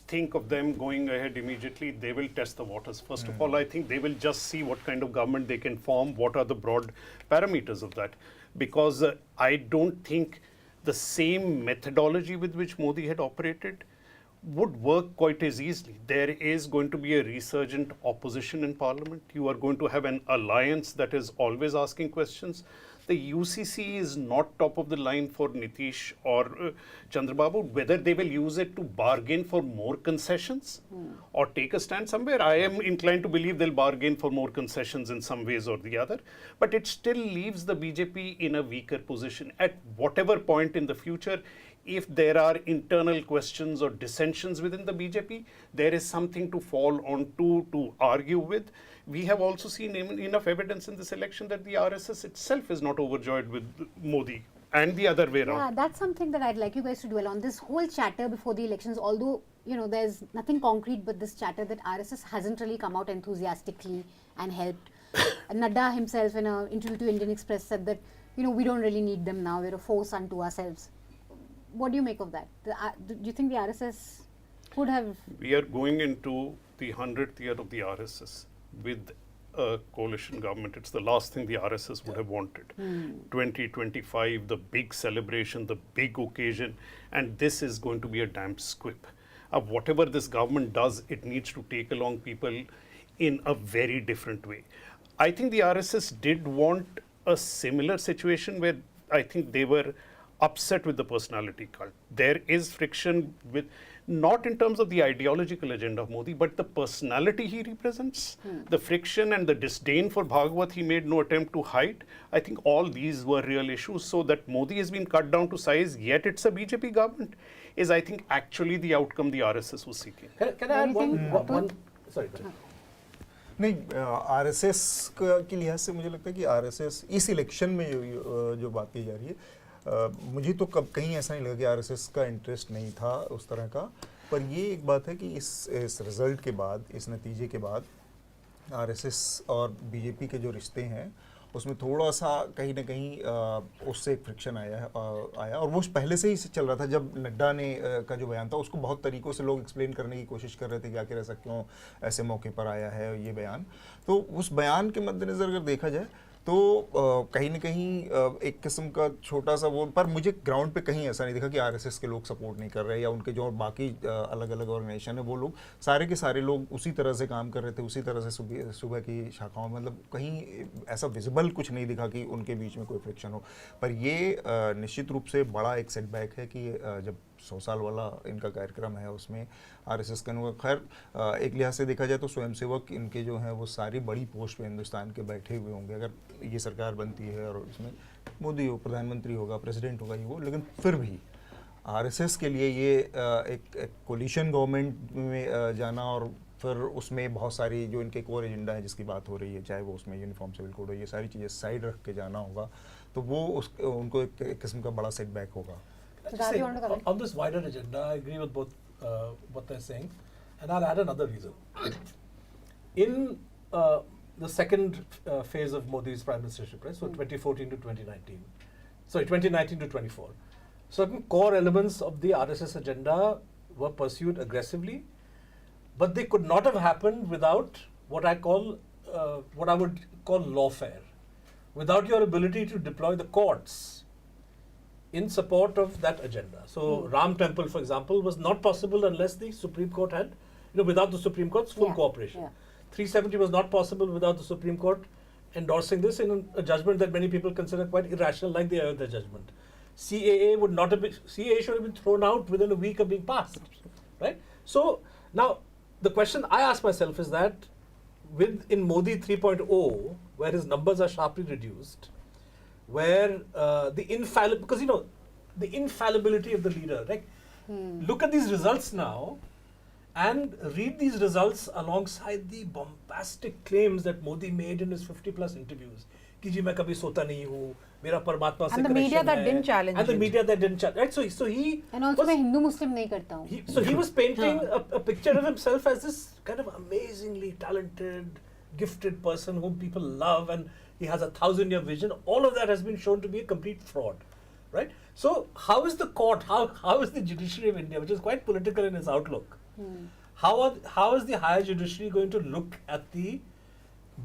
S19: think of them going ahead immediately. They will test the waters. First of all, I think they will just see what kind of government they can form, what are the broad parameters of that. Because I don't think the same methodology with which Modi had operated would work quite as easily. There is going to be a resurgent opposition in parliament. You are going to have an alliance that is always asking questions. The UCC is not top of the line for Nitish or Chandrababu. Whether they will use it to bargain for more concessions or take a stand somewhere, I am inclined to believe they'll bargain for more concessions in some ways or the other. But it still leaves the BJP in a weaker position. At whatever point in the future, if there are internal questions or dissensions within the BJP, there is something to fall on to argue with. We have also seen enough evidence in this election that the RSS itself is not overjoyed with Modi and the other way around.
S16: Yeah, that's something that I'd like you guys to dwell on. This whole chatter before the elections, although, you know, there's nothing concrete, but this chatter that RSS hasn't really come out enthusiastically and helped. Nada himself in an interview to Indian Express said that, you know, we don't really need them now, we're a force unto ourselves. What do you make of that? Do you think the RSS could have...
S19: We are going into the 100th year of the RSS with a coalition government. It's the last thing the RSS would have wanted. 2025, the big celebration, the big occasion, and this is going to be a damp squib. Whatever this government does, it needs to take along people in a very different way. I think the RSS did want a similar situation where I think they were upset with the personality cult. There is friction with, not in terms of the ideological agenda of Modi, but the personality he represents, the friction and the disdain for Bhagwat he made no attempt to hide. I think all these were real issues. So that Modi has been cut down to size, yet it's a BJP government, is I think actually the outcome the RSS was seeking.
S17: Can I add one? Sorry.
S20: नहीं, RSS के लिहाज से मुझे लगता है कि RSS इस election में जो बात की जा रही है, मुझे तो कहीं ऐसा नहीं लगा कि आरएसएस का इंटरेस्ट नहीं था उस तरह का, पर ये एक बात है कि इस रिजल्ट के बाद, इस नतीजे के बाद आरएसएस और बीजेपी के जो रिश्ते हैं उसमें थोड़ा सा कहीं ना कहीं उससे एक फ्रिक्शन आया और वो पहले से ही चल रहा था. जब नड्डा ने का जो बयान था उसको बहुत तरीक़ों से लोग एक्सप्लेन करने की कोशिश कर रहे थे कि आखिर ऐसा क्यों ऐसे मौके पर आया है ये बयान. तो उस बयान के मद्देनज़र अगर देखा जाए तो कहीं ना कहीं एक किस्म का छोटा सा वो, पर मुझे ग्राउंड पे कहीं ऐसा नहीं दिखा कि आरएसएस के लोग सपोर्ट नहीं कर रहे या उनके जो बाकी अलग अलग ऑर्गेनाइजेशन है वो लोग सारे के सारे लोग उसी तरह से काम कर रहे थे, उसी तरह से सुबह की शाखाओं में, मतलब कहीं ऐसा विजिबल कुछ नहीं दिखा कि उनके बीच में कोई फ्रिक्शन हो. पर ये निश्चित रूप से बड़ा एक सेटबैक है कि जब 100 साल वाला इनका कार्यक्रम है उसमें आरएसएस का अनुगत. खैर एक लिहाज से देखा जाए तो स्वयंसेवक इनके जो हैं वो सारी बड़ी पोस्ट पे हिंदुस्तान के बैठे हुए होंगे अगर ये सरकार बनती है और इसमें मोदी हो, प्रधानमंत्री होगा, प्रेसिडेंट होगा ये वो, लेकिन फिर भी आरएसएस के लिए ये एक कोलिशन गवर्नमेंट में जाना और फिर उसमें बहुत सारी जो इनके कोर एजेंडा है जिसकी बात हो रही है, चाहे वो उसमें यूनिफॉर्म सिविल कोड हो, ये सारी चीज़ें साइड रख के जाना होगा, तो वो उनको एक किस्म का बड़ा सेटबैक होगा.
S17: On this wider agenda, I agree with both what they're saying, and I'll add another reason. In the second phase of Modi's prime ministership, right? So 2014 to 2019, sorry, 2019 to 24, certain core elements of the RSS agenda were pursued aggressively, but they could not have happened without what I would call lawfare, without your ability to deploy the courts in support of that agenda. So Ram Temple, for example, was not possible unless the Supreme Court had, without the Supreme Court's full cooperation. 370 was not possible without the Supreme Court endorsing this in a judgment that many people consider quite irrational, like the Ayodhya judgment. CAA would not have been, CAA should have been thrown out within a week of being passed, right? So now the question I ask myself is that in Modi 3.0, where his numbers are sharply reduced, where the infallibility of the leader, right? Look at these results now and read these results alongside the bombastic claims that Modi made in his 50+ interviews. कि जी मैं कभी सोता नहीं हूँ, मेरा परमात्मा से
S5: connection है. And the media that didn't challenge
S17: And the media that didn't challenge. Right? So he.
S16: And also मैं हिंदू मुस्लिम नहीं करता हूँ.
S17: So he was painting a picture of himself as this kind of amazingly talented, gifted person whom people love, and he has a 1,000-year vision. All of that has been shown to be a complete fraud, right? So how is the court, how is the judiciary of India, which is quite political in its outlook, how is the higher judiciary going to look at the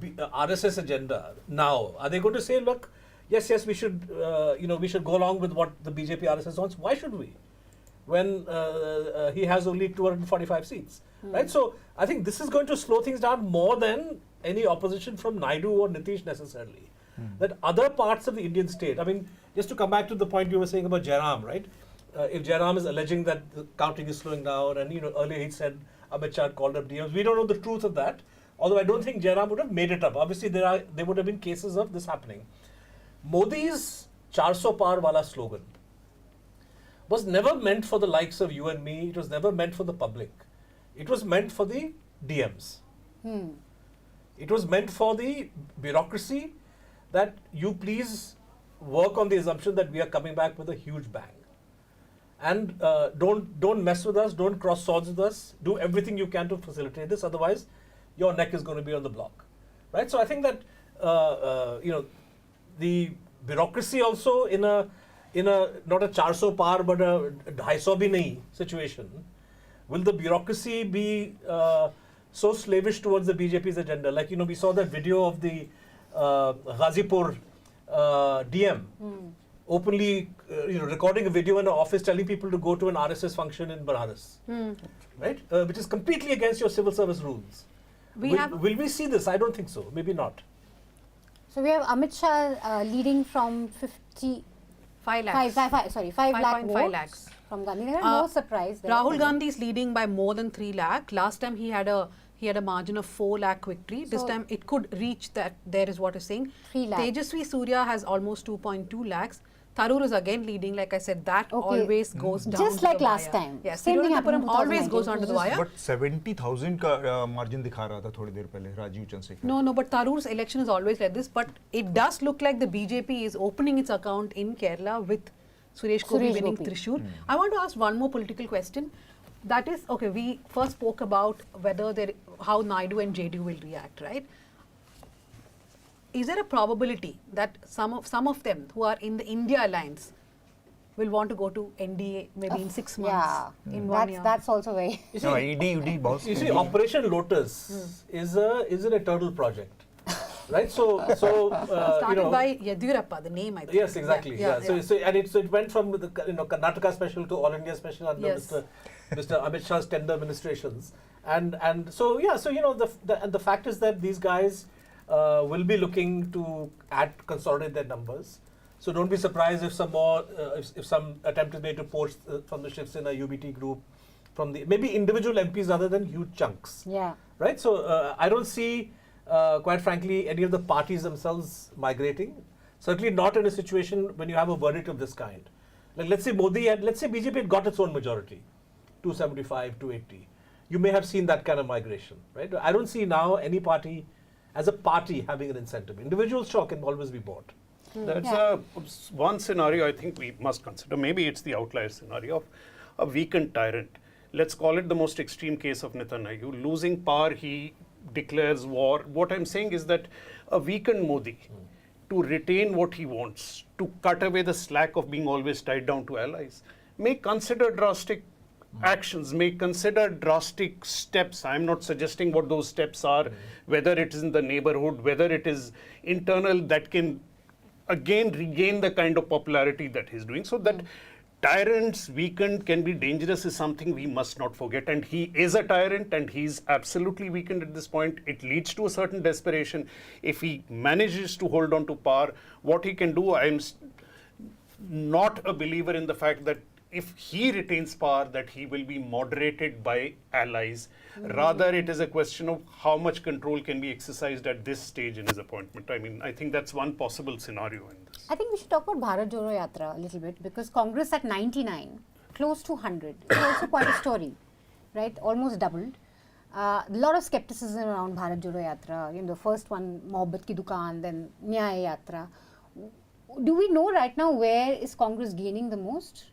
S17: RSS agenda now? Are they going to say, look, yes, we should, we should go along with what the BJP RSS wants? Why should we? when he has only 245 seats, right? So I think this is going to slow things down more than any opposition from Naidu or Nitish necessarily. That other parts of the Indian state, I mean, just to come back to the point you were saying about Jairam, right? If Jairam is alleging that the counting is slowing down, and earlier he said Amit Shah called up DMs, we don't know the truth of that. Although I don't think Jairam would have made it up. Obviously, there would have been cases of this happening. Modi's 400 par wala slogan was never meant for the likes of you and me. It was never meant for the public. It was meant for the DMs. It was meant for the bureaucracy that you please work on the assumption that we are coming back with a huge bang. And don't mess with us, don't cross swords with us, do everything you can to facilitate this, otherwise your neck is going to be on the block. Right? So I think that the bureaucracy also in a not a 400 par but a 250 bhi nahi situation, will the bureaucracy be so slavish towards the BJP's agenda? Like, we saw that video of the Ghazipur DM openly recording a video in an office telling people to go to an RSS function in Banaras, right? Which is completely against your civil service rules. Will we see this? I don't think so. Maybe not.
S16: So we have Amit Shah leading from 5 lakh votes from Gandhinagar. No surprise there.
S33: Rahul Gandhi is leading by more than 3 lakh. Last time he had a margin of 4 lakh victory. This time it could reach that. There is what is saying.
S16: 3 lakh.
S33: Tejasvi Surya has almost 2.2 lakhs. Tharoor is again leading. Like I said, that always goes down.
S16: Just like last time.
S33: Yes,
S16: Same thing happened in
S33: always goes onto the wire.
S20: But 70,000 का margin दिखा रहा था थोड़ी देर पहले Rajiv Chandrashekhar.
S33: No, but Tharoor's election is always like this. But it does look like the BJP is opening its account in Kerala with Suresh Gopi winning Thrissur. I want to ask one more political question. That is, okay, we first spoke about how Naidu and JDU will react, right? Is there a probability that some of them who are in the India alliance will want to go to NDA maybe in 6 months, in 1 year?
S16: That's also very...
S17: You see, Operation Lotus is an eternal project. Right,
S33: started by Yediyurappa, the name I think.
S17: Yes, exactly. So it went from the Karnataka special to All India special under Mr. Amit Shah's tender administrations, and the fact is that these guys will be looking to consolidate their numbers. So don't be surprised if some more if some attempt is made to poach from the Shiv Sena UBT group, from the maybe individual MPs rather than huge chunks.
S16: Yeah.
S17: Right. So I don't see. Quite frankly, any of the parties themselves migrating. Certainly not in a situation when you have a verdict of this kind. Like let's say BJP had got its own majority, 275, 280. You may have seen that kind of migration, right? I don't see now any party as a party having an incentive. Individuals can always be bought.
S19: That's one scenario I think we must consider. Maybe it's the outlier scenario of a weakened tyrant. Let's call it the most extreme case of Netanyahu. Losing power, he declares war. What I'm saying is that a weakened Modi, to retain what he wants, to cut away the slack of being always tied down to allies, may consider drastic actions, may consider drastic steps. I'm not suggesting what those steps are, whether it is in the neighborhood, whether it is internal, that can again regain the kind of popularity that he's doing. So that tyrants weakened can be dangerous is something we must not forget. And he is a tyrant and he's absolutely weakened at this point. It leads to a certain desperation. If he manages to hold on to power, what he can do, I'm not a believer in the fact that if he retains power, that he will be moderated by allies. Rather, it is a question of how much control can be exercised at this stage in his appointment. I mean, I think that's one possible scenario in this.
S16: I think we should talk about Bharat Jodo Yatra a little bit, because Congress at 99, close to 100, is also quite a story, right? Almost doubled. A lot of skepticism around Bharat Jodo Yatra. The first one, Mohabbat Ki Dukaan, then Nyaya Yatra. Do we know right now where is Congress gaining the most?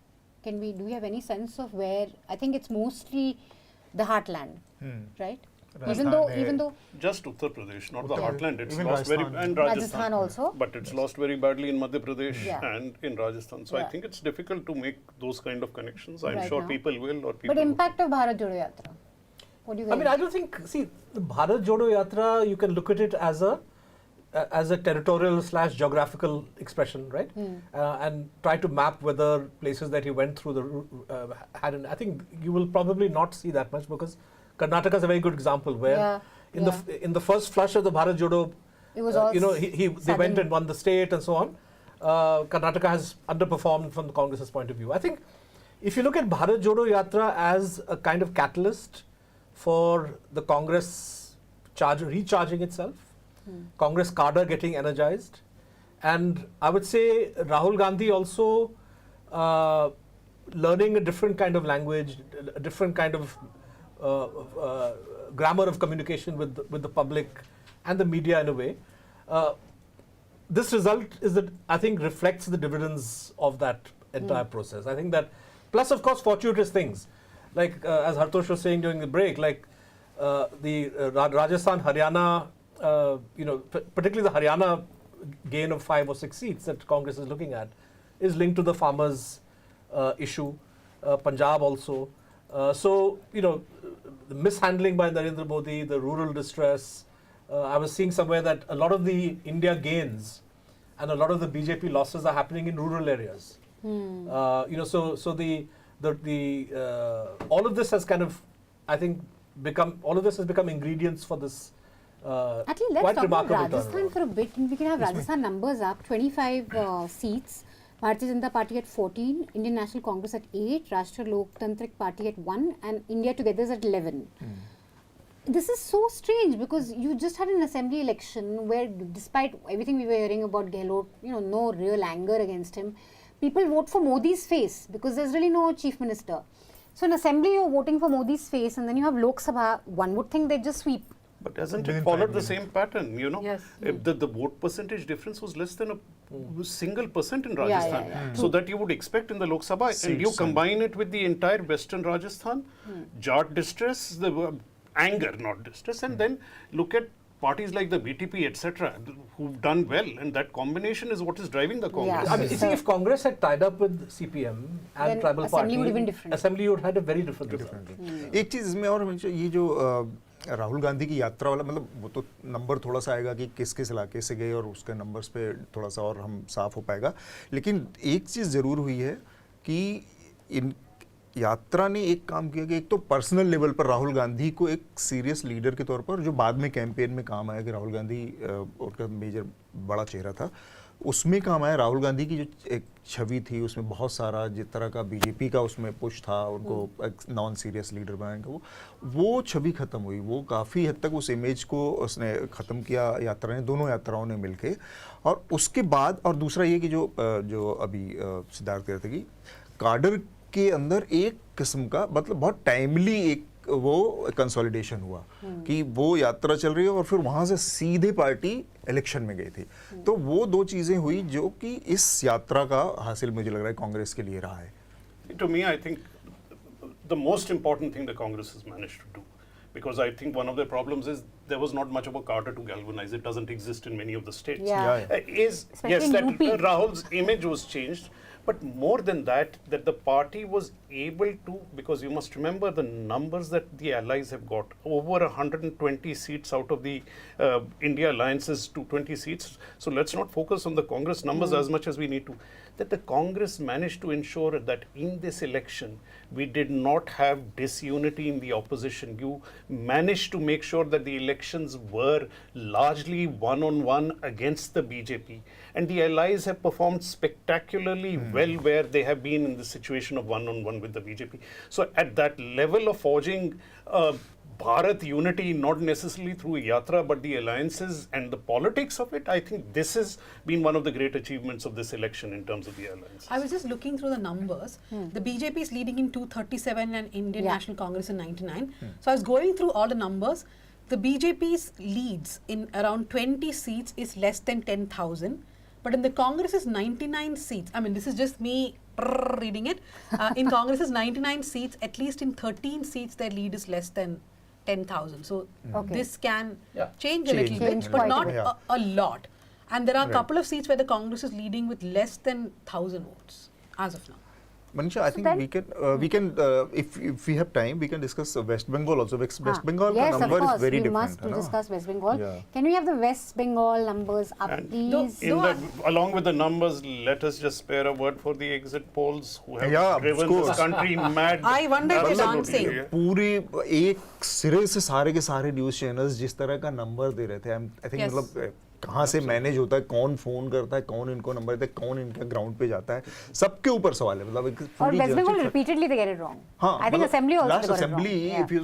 S16: Do we have any sense of where? I think it's mostly the heartland, right? Even though
S19: just Uttar Pradesh, not the heartland. It's lost and
S16: Rajasthan also,
S19: but it's lost very badly in Madhya Pradesh and in Rajasthan. So I think it's difficult to make those kind of connections. I'm sure people will, or people.
S16: But impact of Bharat Jodo Yatra. What do you guys?
S17: I mean, I don't think. See, the Bharat Jodo Yatra, you can look at it as as a territorial / geographical expression, right? And try to map whether places that he went through had I think you will probably not see that much, because Karnataka is a very good example where in the first flush of the Bharat Jodo,
S16: it was all
S17: they went and won the state and so on. Karnataka has underperformed from the Congress's point of view. I think if you look at Bharat Jodo Yatra as a kind of catalyst for the Congress recharging itself, Congress cadre getting energized, and I would say Rahul Gandhi also learning a different kind of language, a different kind of grammar of communication with the public and the media in a way. This result is that I think reflects the dividends of that entire process. I think that, plus of course fortuitous things, like as Hartosh was saying during the break, like the Rajasthan, Haryana, particularly the Haryana gain of 5 or 6 seats that Congress is looking at is linked to the farmers issue, Punjab also. So, the mishandling by Narendra Modi, the rural distress. I was seeing somewhere that a lot of the India gains and a lot of the BJP losses are happening in rural areas. So the all of this has kind of, I think, all of this has become ingredients for this
S16: Actually, let's talk about Rajasthan for a bit. We can have Rajasthan numbers up. 25 seats. Bharatiya Janata Party at 14, Indian National Congress at 8, Rashtra Loktantrik Party at 1, and India Together is at 11. This is so strange because you just had an assembly election where, despite everything we were hearing about Gehlot, no real anger against him, people vote for Modi's face because there's really no chief minister. So in assembly you're voting for Modi's face, and then you have Lok Sabha. One would think they just sweep.
S19: But hasn't it followed the same pattern,
S16: Yes.
S19: The vote percentage difference was less than a single percent in Rajasthan. So that you would expect in the Lok Sabha, and you combine it with the entire western Rajasthan, Jat distress, the anger, not distress, and then look at parties like the BTP, etc., who've done well, and that combination is what is driving the Congress.
S17: I mean, you see, if Congress had tied up with CPM and
S16: then
S17: tribal
S16: assembly
S17: party,
S16: would have been different.
S17: Assembly would have had a very different result.
S20: एक चीज़ इसमें और ये जो राहुल गांधी की यात्रा वाला, मतलब वो तो नंबर थोड़ा सा आएगा कि किस किस इलाके से गए और उसके नंबर्स पे थोड़ा सा और हम साफ हो पाएगा, लेकिन एक चीज़ ज़रूर हुई है कि इन यात्रा ने एक काम किया कि एक तो पर्सनल लेवल पर राहुल गांधी को एक सीरियस लीडर के तौर पर, जो बाद में कैंपेन में काम आया कि राहुल गांधी उनका मेजर बड़ा चेहरा था, उसमें काम आया। राहुल गांधी की जो एक छवि थी उसमें बहुत सारा जिस तरह का बीजेपी का उसमें पुश था, उनको एक नॉन सीरियस लीडर बनाने का, वो छवि ख़त्म हुई। वो काफ़ी हद तक उस इमेज को उसने ख़त्म किया यात्रा ने, दोनों यात्राओं ने मिलके। और उसके बाद, और दूसरा ये कि जो अभी सिद्धार्थ कह रहे थे कि काडर के अंदर एक किस्म का, मतलब बहुत टाइमली एक वो कंसोलिडेशन हुआ कि वो यात्रा चल रही है और फिर वहाँ से सीधे पार्टी इलेक्शन में गई थी। तो वो दो चीज़ें हुई जो कि इस यात्रा का हासिल मुझे लग रहा है कांग्रेस के लिए रहा है।
S19: To me, I think the most important thing the Congress has managed to do, because I think one of the problems is there was not much of a cadre to galvanize. It doesn't exist in many of the states. Yes, that Rahul's image was changed. But more than that, that the party was able to, because you must remember the numbers that the allies have got, over 120 seats out of the India alliance's 220 seats. So let's not focus on the Congress numbers as much as we need to. That the Congress managed to ensure that in this election, we did not have disunity in the opposition. You managed to make sure that the elections were largely one-on-one against the BJP. And the allies have performed spectacularly well where they have been in the situation of one-on-one with the BJP. So at that level of forging Bharat unity, not necessarily through Yatra, but the alliances and the politics of it, I think this has been one of the great achievements of this election in terms of the alliances.
S33: I was just looking through the numbers. The BJP is leading in 237 and Indian National Congress in 99. So I was going through all the numbers. The BJP's leads in around 20 seats is less than 10,000. But in the Congress's 99 seats, I mean, this is just me reading it. In Congress's 99 seats, at least in 13 seats, their lead is less than 10,000. So this can change a little bit, but not a lot. And there are a couple of seats where the Congress is leading with less than 1,000 votes as of now.
S20: Manisha, I think we can if we have time, we can discuss West Bengal also. West Bengal
S16: yes,
S20: number is very
S16: we
S20: different.
S16: must discuss West Bengal.
S20: Yeah.
S16: Can we have the West Bengal numbers up, please?
S19: Along with the numbers, let us just spare a word for the exit polls who have driven this country mad.
S2: I wonder if dancing.
S20: पूरी एक सिरे से सारे के सारे news channels जिस तरह का नंबर दे रहे थे, आई थिंक मतलब कहाँ से मैनेज होता है, कौन फोन करता है, कौन इनको नंबर देता है, कौन इनका ग्राउंड पे जाता है, सबके ऊपर सवाल है. मतलब
S16: और West Bengal repeatedly they get it wrong. I think assembly also
S20: last assembly if you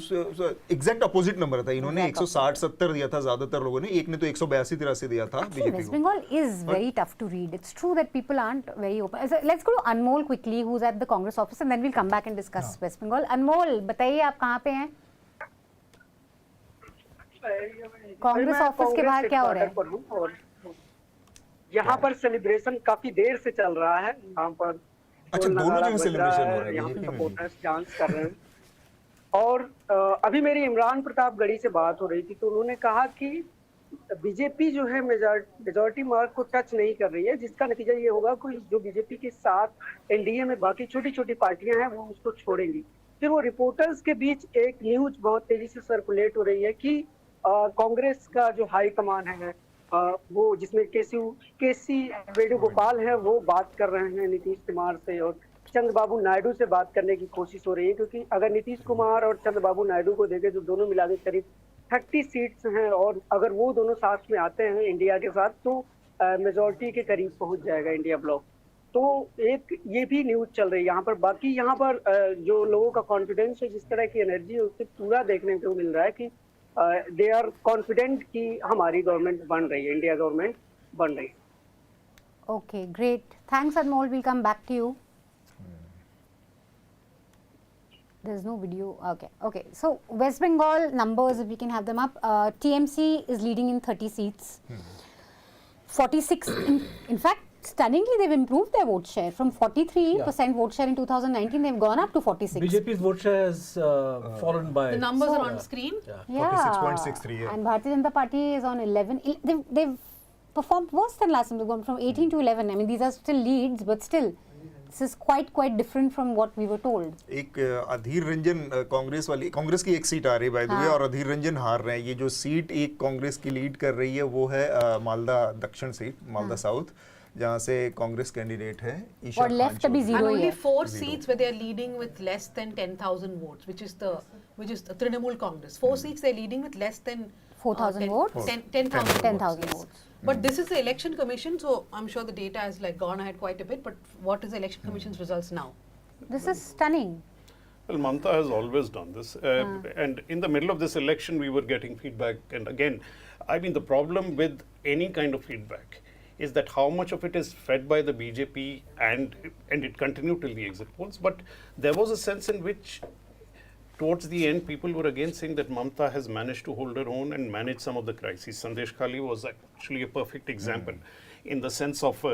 S20: exact opposite number था. इन्होंने 160-70 दिया था ज्यादातर लोगों ने, एक ने तो 182-83 दिया था बीजेपी को.
S16: West Bengal is very tough to read. It's true that people aren't very open. So let's go to Anmol quickly, who's at the Congress office, and then we'll come back and discuss West Bengal. Anmol, बताइए आप कहाँ पे हैं? Congress office के बाहर क्या हो रहा है?
S7: यहाँ पर सेलिब्रेशन काफी देर से चल रहा है. यहाँ पर
S20: अच्छा, दोनों जगह सेलिब्रेशन हो रहा है.
S7: यहाँ पे सपोर्टर्स डांस कर रहे हैं. और अभी मेरी इमरान प्रतापगढ़ी से बात हो रही थी, तो उन्होंने कहा कि बीजेपी जो है मेजॉरिटी मार्क को टच नहीं कर रही है, जिसका नतीजा ये होगा कि जो बीजेपी के साथ एनडीए में बाकी छोटी छोटी पार्टियां हैं वो उसको छोड़ेंगी. फिर वो रिपोर्टर्स के बीच एक न्यूज बहुत तेजी से सर्कुलेट हो रही है कि कांग्रेस का जो हाई कमान है वो जिसमें केसी वेणुगोपाल है, वो बात कर रहे हैं नीतीश कुमार से और चंद्रबाबू नायडू से बात करने की कोशिश हो रही है. क्योंकि अगर नीतीश कुमार और चंद्रबाबू नायडू को देखें तो दोनों मिला के करीब 30 सीट्स हैं, और अगर वो दोनों साथ में आते हैं इंडिया के साथ तो मेजॉरिटी के करीब पहुंच जाएगा इंडिया ब्लॉक. तो एक ये भी न्यूज चल रही है यहाँ पर. बाकी यहाँ पर जो लोगों का कॉन्फिडेंस है, जिस तरह की एनर्जी है, उससे पूरा देखने को मिल रहा है कि दे आर कॉन्फिडेंट कि हमारी गवर्नमेंट बन रही है, इंडिया गवर्नमेंट बन रही है.
S16: Okay, great. Thanks Anmol. Will come back to you. There's no video. Okay. So West Bengal numbers, if we can have them up. TMC is leading in 30 seats. 46. In fact, stunningly, they've improved their vote share from 43% vote share in 2019. They've gone up to 46.
S17: BJP's vote share has fallen by.
S2: The numbers are on screen.
S16: Yeah.
S20: 46.63.
S16: And Bharatiya Janata Party is on 11. They've performed worse than last time. They've gone from 18 to 11. I mean, these are still leads, but still. This is quite different from what we were told.
S20: एक अधीर रंजन कांग्रेस की एक seat आ रही है by the way, और अधीर रंजन हार रहे हैं. ये जो सीट एक कांग्रेस की लीड कर रही है वो है मालदा दक्षिण सीट, मालदा साउथ, जहाँ से कांग्रेस कैंडिडेट है ईशा
S16: और लेफ्ट अभी जीरो
S2: and
S16: ही है.
S2: only 4 seats where they are leading with less than 10,000 votes, which is the Trinamool Congress. 4 seats they're leading with less than
S16: 4,000 votes.
S2: 10,000 votes. But this is the election commission, so I'm sure the data has like gone ahead quite a bit. But what is the election commission's results now?
S16: This is stunning.
S19: Well, Mamta has always done this. And in the middle of this election, we were getting feedback. And again, I mean, the problem with any kind of feedback is that how much of it is fed by the BJP, and it continued till the exit polls. But there was a sense in which towards the end, people were again saying that Mamta has managed to hold her own and manage some of the crises. Sandesh Khali was actually a perfect example in the sense of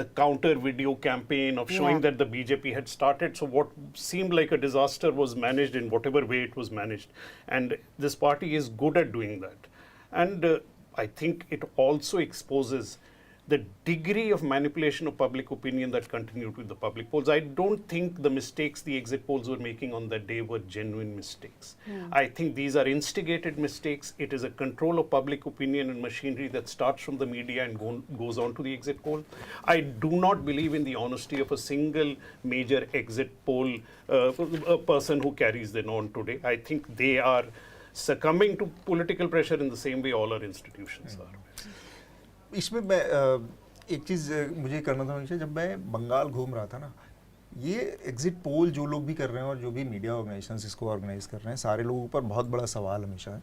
S19: the counter video campaign of showing that the BJP had started. So what seemed like a disaster was managed in whatever way it was managed. And this party is good at doing that. And I think it also exposes the degree of manipulation of public opinion that continued with the public polls. I don't think the mistakes the exit polls were making on that day were genuine mistakes. I think these are instigated mistakes. It is a control of public opinion and machinery that starts from the media and goes on to the exit poll. I do not believe in the honesty of a single major exit poll person who carries the on today. I think they are succumbing to political pressure in the same way all our institutions are.
S20: इसमें मैं एक चीज़ मुझे करना था हमेशा, जब मैं बंगाल घूम रहा था ना, ये एग्जिट पोल जो लोग भी कर रहे हैं और जो भी मीडिया ऑर्गेनाइजेशंस इसको ऑर्गेनाइज कर रहे हैं, सारे लोगों पर बहुत बड़ा सवाल हमेशा है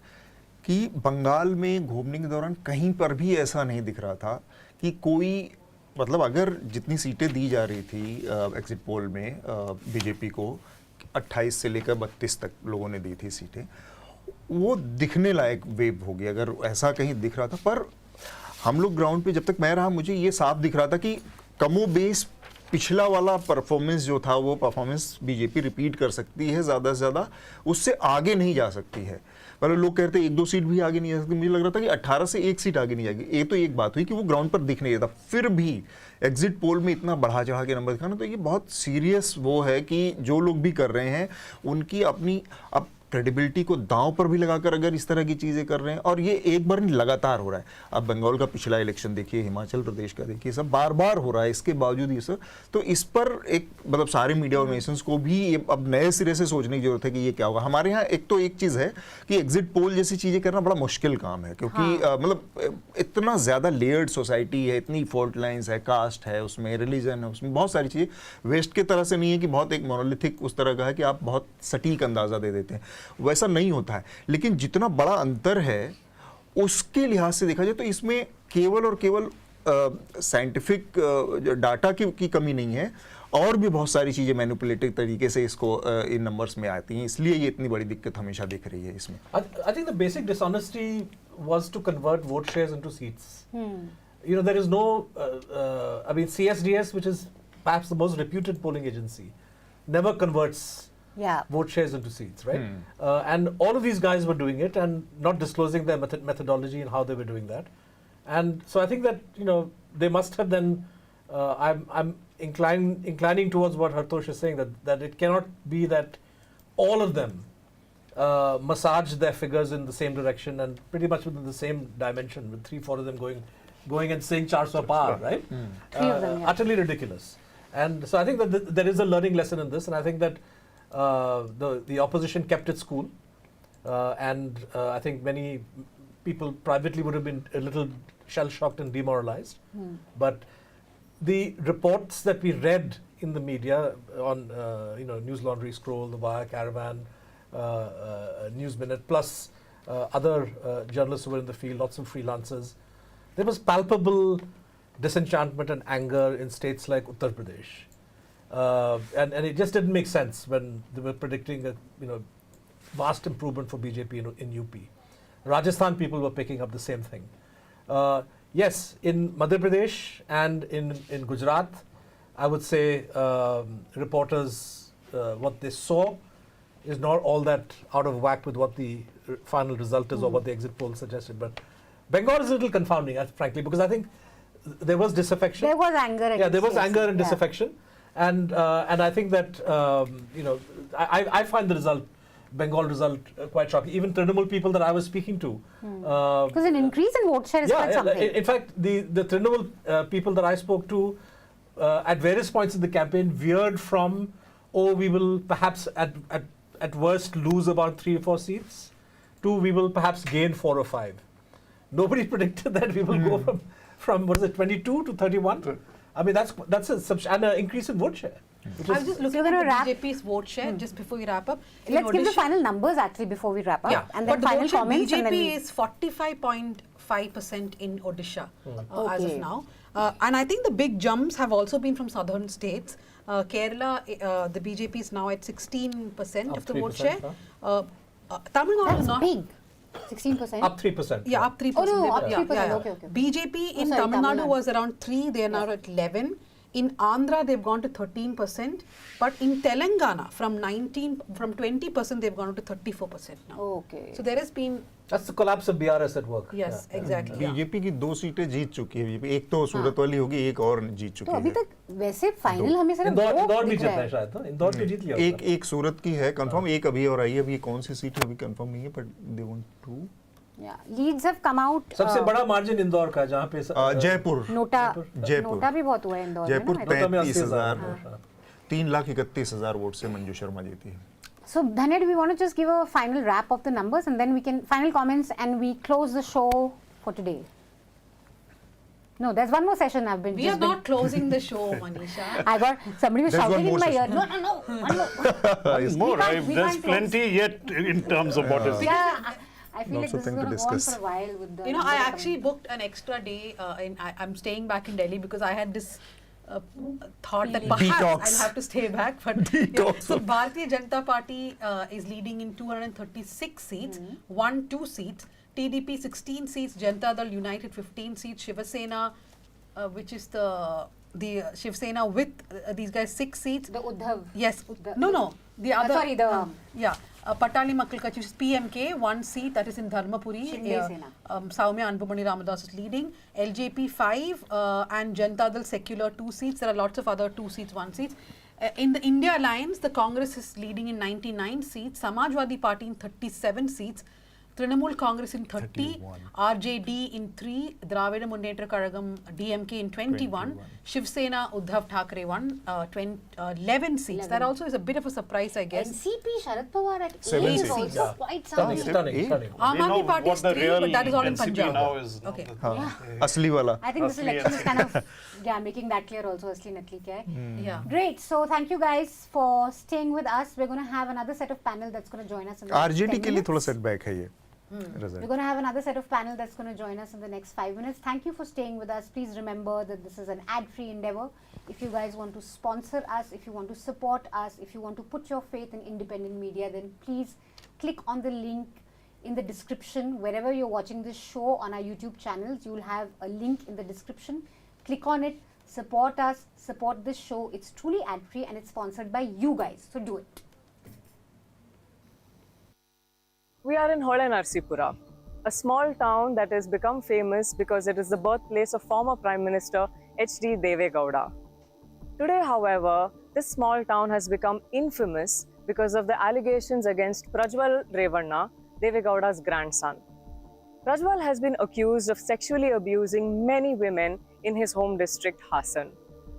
S20: कि बंगाल में घूमने के दौरान कहीं पर भी ऐसा नहीं दिख रहा था कि कोई, मतलब अगर जितनी सीटें दी जा रही थी एग्जिट पोल में बीजेपी को 28 से लेकर 32 तक लोगों ने दी थी सीटें, वो दिखने लायक वेव होगी अगर ऐसा कहीं दिख रहा था. पर हम लोग ग्राउंड पे जब तक मैं रहा, मुझे ये साफ दिख रहा था कि कमो बेस पिछला वाला परफॉर्मेंस जो था वो परफॉर्मेंस बीजेपी रिपीट कर सकती है ज़्यादा से ज़्यादा, उससे आगे नहीं जा सकती है। मतलब लोग कहते हैं 1-2 सीट भी आगे नहीं जा सकती, मुझे लग रहा था कि 18 से 1 सीट आगे नहीं जाएगी। ये तो एक बात हुई कि वो ग्राउंड पर दिख नहीं देता, फिर भी एग्जिट पोल में इतना बढ़ा चढ़ा के नंबर दिखाना, तो ये बहुत सीरियस वो है कि जो लोग भी कर रहे हैं उनकी अपनी अब क्रेडिबिलिटी को दांव पर भी लगाकर अगर इस तरह की चीज़ें कर रहे हैं, और ये एक बार नहीं लगातार हो रहा है। अब बंगाल का पिछला इलेक्शन देखिए, हिमाचल प्रदेश का देखिए, सब बार बार हो रहा है, इसके बावजूद ये सब, तो इस पर एक मतलब सारे मीडिया ऑर्गेनाइजेशंस को भी ये अब नए सिरे से सोचने की जरूरत है कि ये क्या होगा। हमारे यहाँ एक तो एक चीज़ है कि एग्जिट पोल जैसी चीज़ें करना बड़ा मुश्किल काम है, क्योंकि मतलब इतना ज़्यादा लेयर्ड सोसाइटी है, इतनी फॉल्ट लाइन्स है, कास्ट है उसमें, रिलीजन है उसमें, बहुत सारी चीज़ें। वेस्ट की तरह से नहीं है कि बहुत एक मोनोलिथिक उस तरह का है कि आप बहुत सटीक अंदाज़ा दे देते हैं, वैसा नहीं होता है। लेकिन जितना बड़ा अंतर है उसके लिहाज से देखा जाए तो इसमें केवल और केवल साइंटिफिक डाटा की कमी नहीं है, और भी बहुत सारी चीजें मैनिपुलेटिव तरीके से इसको इन नंबर्स में आती हैं, इसलिए ये इतनी बड़ी दिक्कत हमेशा दिख रही है इसमें।
S17: I think the basic dishonesty was to convert vote shares into seats. You know, there is no, I mean, CSDS, which is perhaps the most reputed polling agency, never converts vote shares into seats, right? And all of these guys were doing it and not disclosing their methodology and how they were doing that. And so I think that, you know, they must have then, I'm inclining towards what Hartosh is saying, that it cannot be that all of them massage their figures in the same direction and pretty much within the same dimension, with 3-4 of them going and saying 400 par, right? Utterly ridiculous. And so I think that there is a learning lesson in this, and I think that the opposition kept its cool, and I think many people privately would have been a little shell-shocked and demoralized. But the reports that we read in the media on you know, Newslaundry, Scroll, The Wire, Caravan, News Minute, plus other journalists who were in the field, lots of freelancers, there was palpable disenchantment and anger in states like Uttar Pradesh. And it just didn't make sense when they were predicting a, you know, vast improvement for BJP in UP. Rajasthan people were picking up the same thing. Yes, in Madhya Pradesh and in Gujarat, I would say reporters, what they saw is not all that out of whack with what the final result is or what the exit poll suggested. But Bengal is a little confounding, frankly, because I think there was disaffection.
S16: There was anger.
S17: Yeah, there was anger and disaffection. And I think that, you know, I find the result, Bengal result, quite shocking. Even Trinamool people that I was speaking to.
S16: Because an increase in vote share is quite something.
S17: In fact, the Trinamool people that I spoke to at various points in the campaign veered from, oh, we will perhaps at worst lose about 3 or 4 seats, to we will perhaps gain 4 or 5. Nobody predicted that we will go from what is it, 22 to 31. I mean, that's a substantial increase in vote share.
S2: I was just looking at the BJP's vote share just before we wrap up.
S16: Let's give the final numbers actually before we wrap up.
S2: Yeah,
S16: and then
S2: but
S16: final comments.
S2: BJP is 45.5% in Odisha as of now. And I think the big jumps have also been from southern states. Kerala, the BJP is now at 16% of the vote share. Tamil Nadu is not
S16: big. 16%?
S17: Up 3%.
S2: Yeah, up 3%.
S16: Oh, no, up 3%.
S2: Yeah.
S16: Okay.
S2: BJP in Tamil Nadu was around 3, they are now at 11. In Andhra, they've gone to 13%. But in Telangana, from 20%, they've gone to 34% now.
S16: Okay.
S2: So there has been...
S17: That's the collapse of BRS at work.
S2: Yes, exactly.
S20: BJP की 2 सीटें जीत चुकी है BJP, एक तो सूरत वाली होगी, एक और जीत चुकी
S16: है। तो अभी तक वैसे फाइनल हमें सिर्फ
S17: इंदौर भी जीता है शायद, तो इंदौर भी जीत लिया।
S20: एक सूरत की है कंफर्म, एक अभी और आई है, अभी कौन सी सीट है अभी कंफर्म नहीं है, but they want to
S16: leads have come out.
S17: सबसे बड़ा मार्जिन इंदौर का, जहाँ पे
S20: जयपुर
S16: नोटा भी बहुत हुआ है इंदौर में।
S20: जयपुर 33,000 3,31,000 वोट से मंजू शर्मा जीती है।
S16: So Dhanya, do we want to just give a final wrap of the numbers and then we can final comments and we close the show for today? No, there's one more session I've been.
S2: We are not closing the show, Manisha.
S16: I got somebody was shouting in my ear. No, one more.
S19: There's plenty yet in terms of what is.
S16: Yeah, I feel like this is going to go on for a while with the.
S2: You know, I actually booked an extra day. I'm staying back in Delhi because I had this. Thought that perhaps I'll have to stay back, but so Bharatiya Janata Party is leading in 236 seats, 2 seats, TDP 16 seats, Janata Dal United 15 seats, Shiva Sena, which is the the Shiv Sena with these guys 6 seats.
S16: The Uddhav.
S2: Yes. No. The other.
S16: Sorry, the.
S2: Patali Makkalka, which is PMK, 1 seat that is in Dharmapuri. Soumya Anbumani Ramadas is leading. LJP 5 and Janata Dal Secular 2 seats. There are lots of other 2 seats, 1 seats. In the India Alliance, the Congress is leading in 99 seats. Samajwadi Party in 37 seats. Trinamool Congress in 30, RJD in 3, Dravida Munnetra Kazhagam DMK in 21, Shiv Sena Uddhav Thackeray 11 seats. That also is a bit of a surprise, I guess.
S16: NCP Sharad Pawar at
S2: 7
S16: 8 is
S2: seats.
S16: also quite something.
S17: Stunning.
S2: Aam Aadmi Party is 3, but that is all in Punjab.
S19: Okay.
S20: Asli wala.
S16: I think this election is kind of making that clear also. Asli Natli kya hai.
S2: Yeah.
S16: Great. So thank you guys for staying with us. We're going to have another set of panel that's going to join us in the next 10
S20: RJT के लिए
S16: minutes.
S20: थोड़ा setback है ये.
S16: We're going to have another set of panel that's going to join us in the next 5 minutes. Thank you for staying with us. Please remember that this is an ad-free endeavor. If you guys want to sponsor us, if you want to support us, if you want to put your faith in independent media, then please click on the link in the description. Wherever you're watching this show on our YouTube channels, you will have a link in the description. Click on it, support us, support this show. It's truly ad-free and it's sponsored by you guys. So do it.
S3: We are in Hola Narsipura, a small town that has become famous because it is the birthplace of former Prime Minister H.D. Deve Gowda. Today, however, this small town has become infamous because of the allegations against Prajwal Revanna, Deve Gowda's grandson. Prajwal has been accused of sexually abusing many women in his home district, Hassan.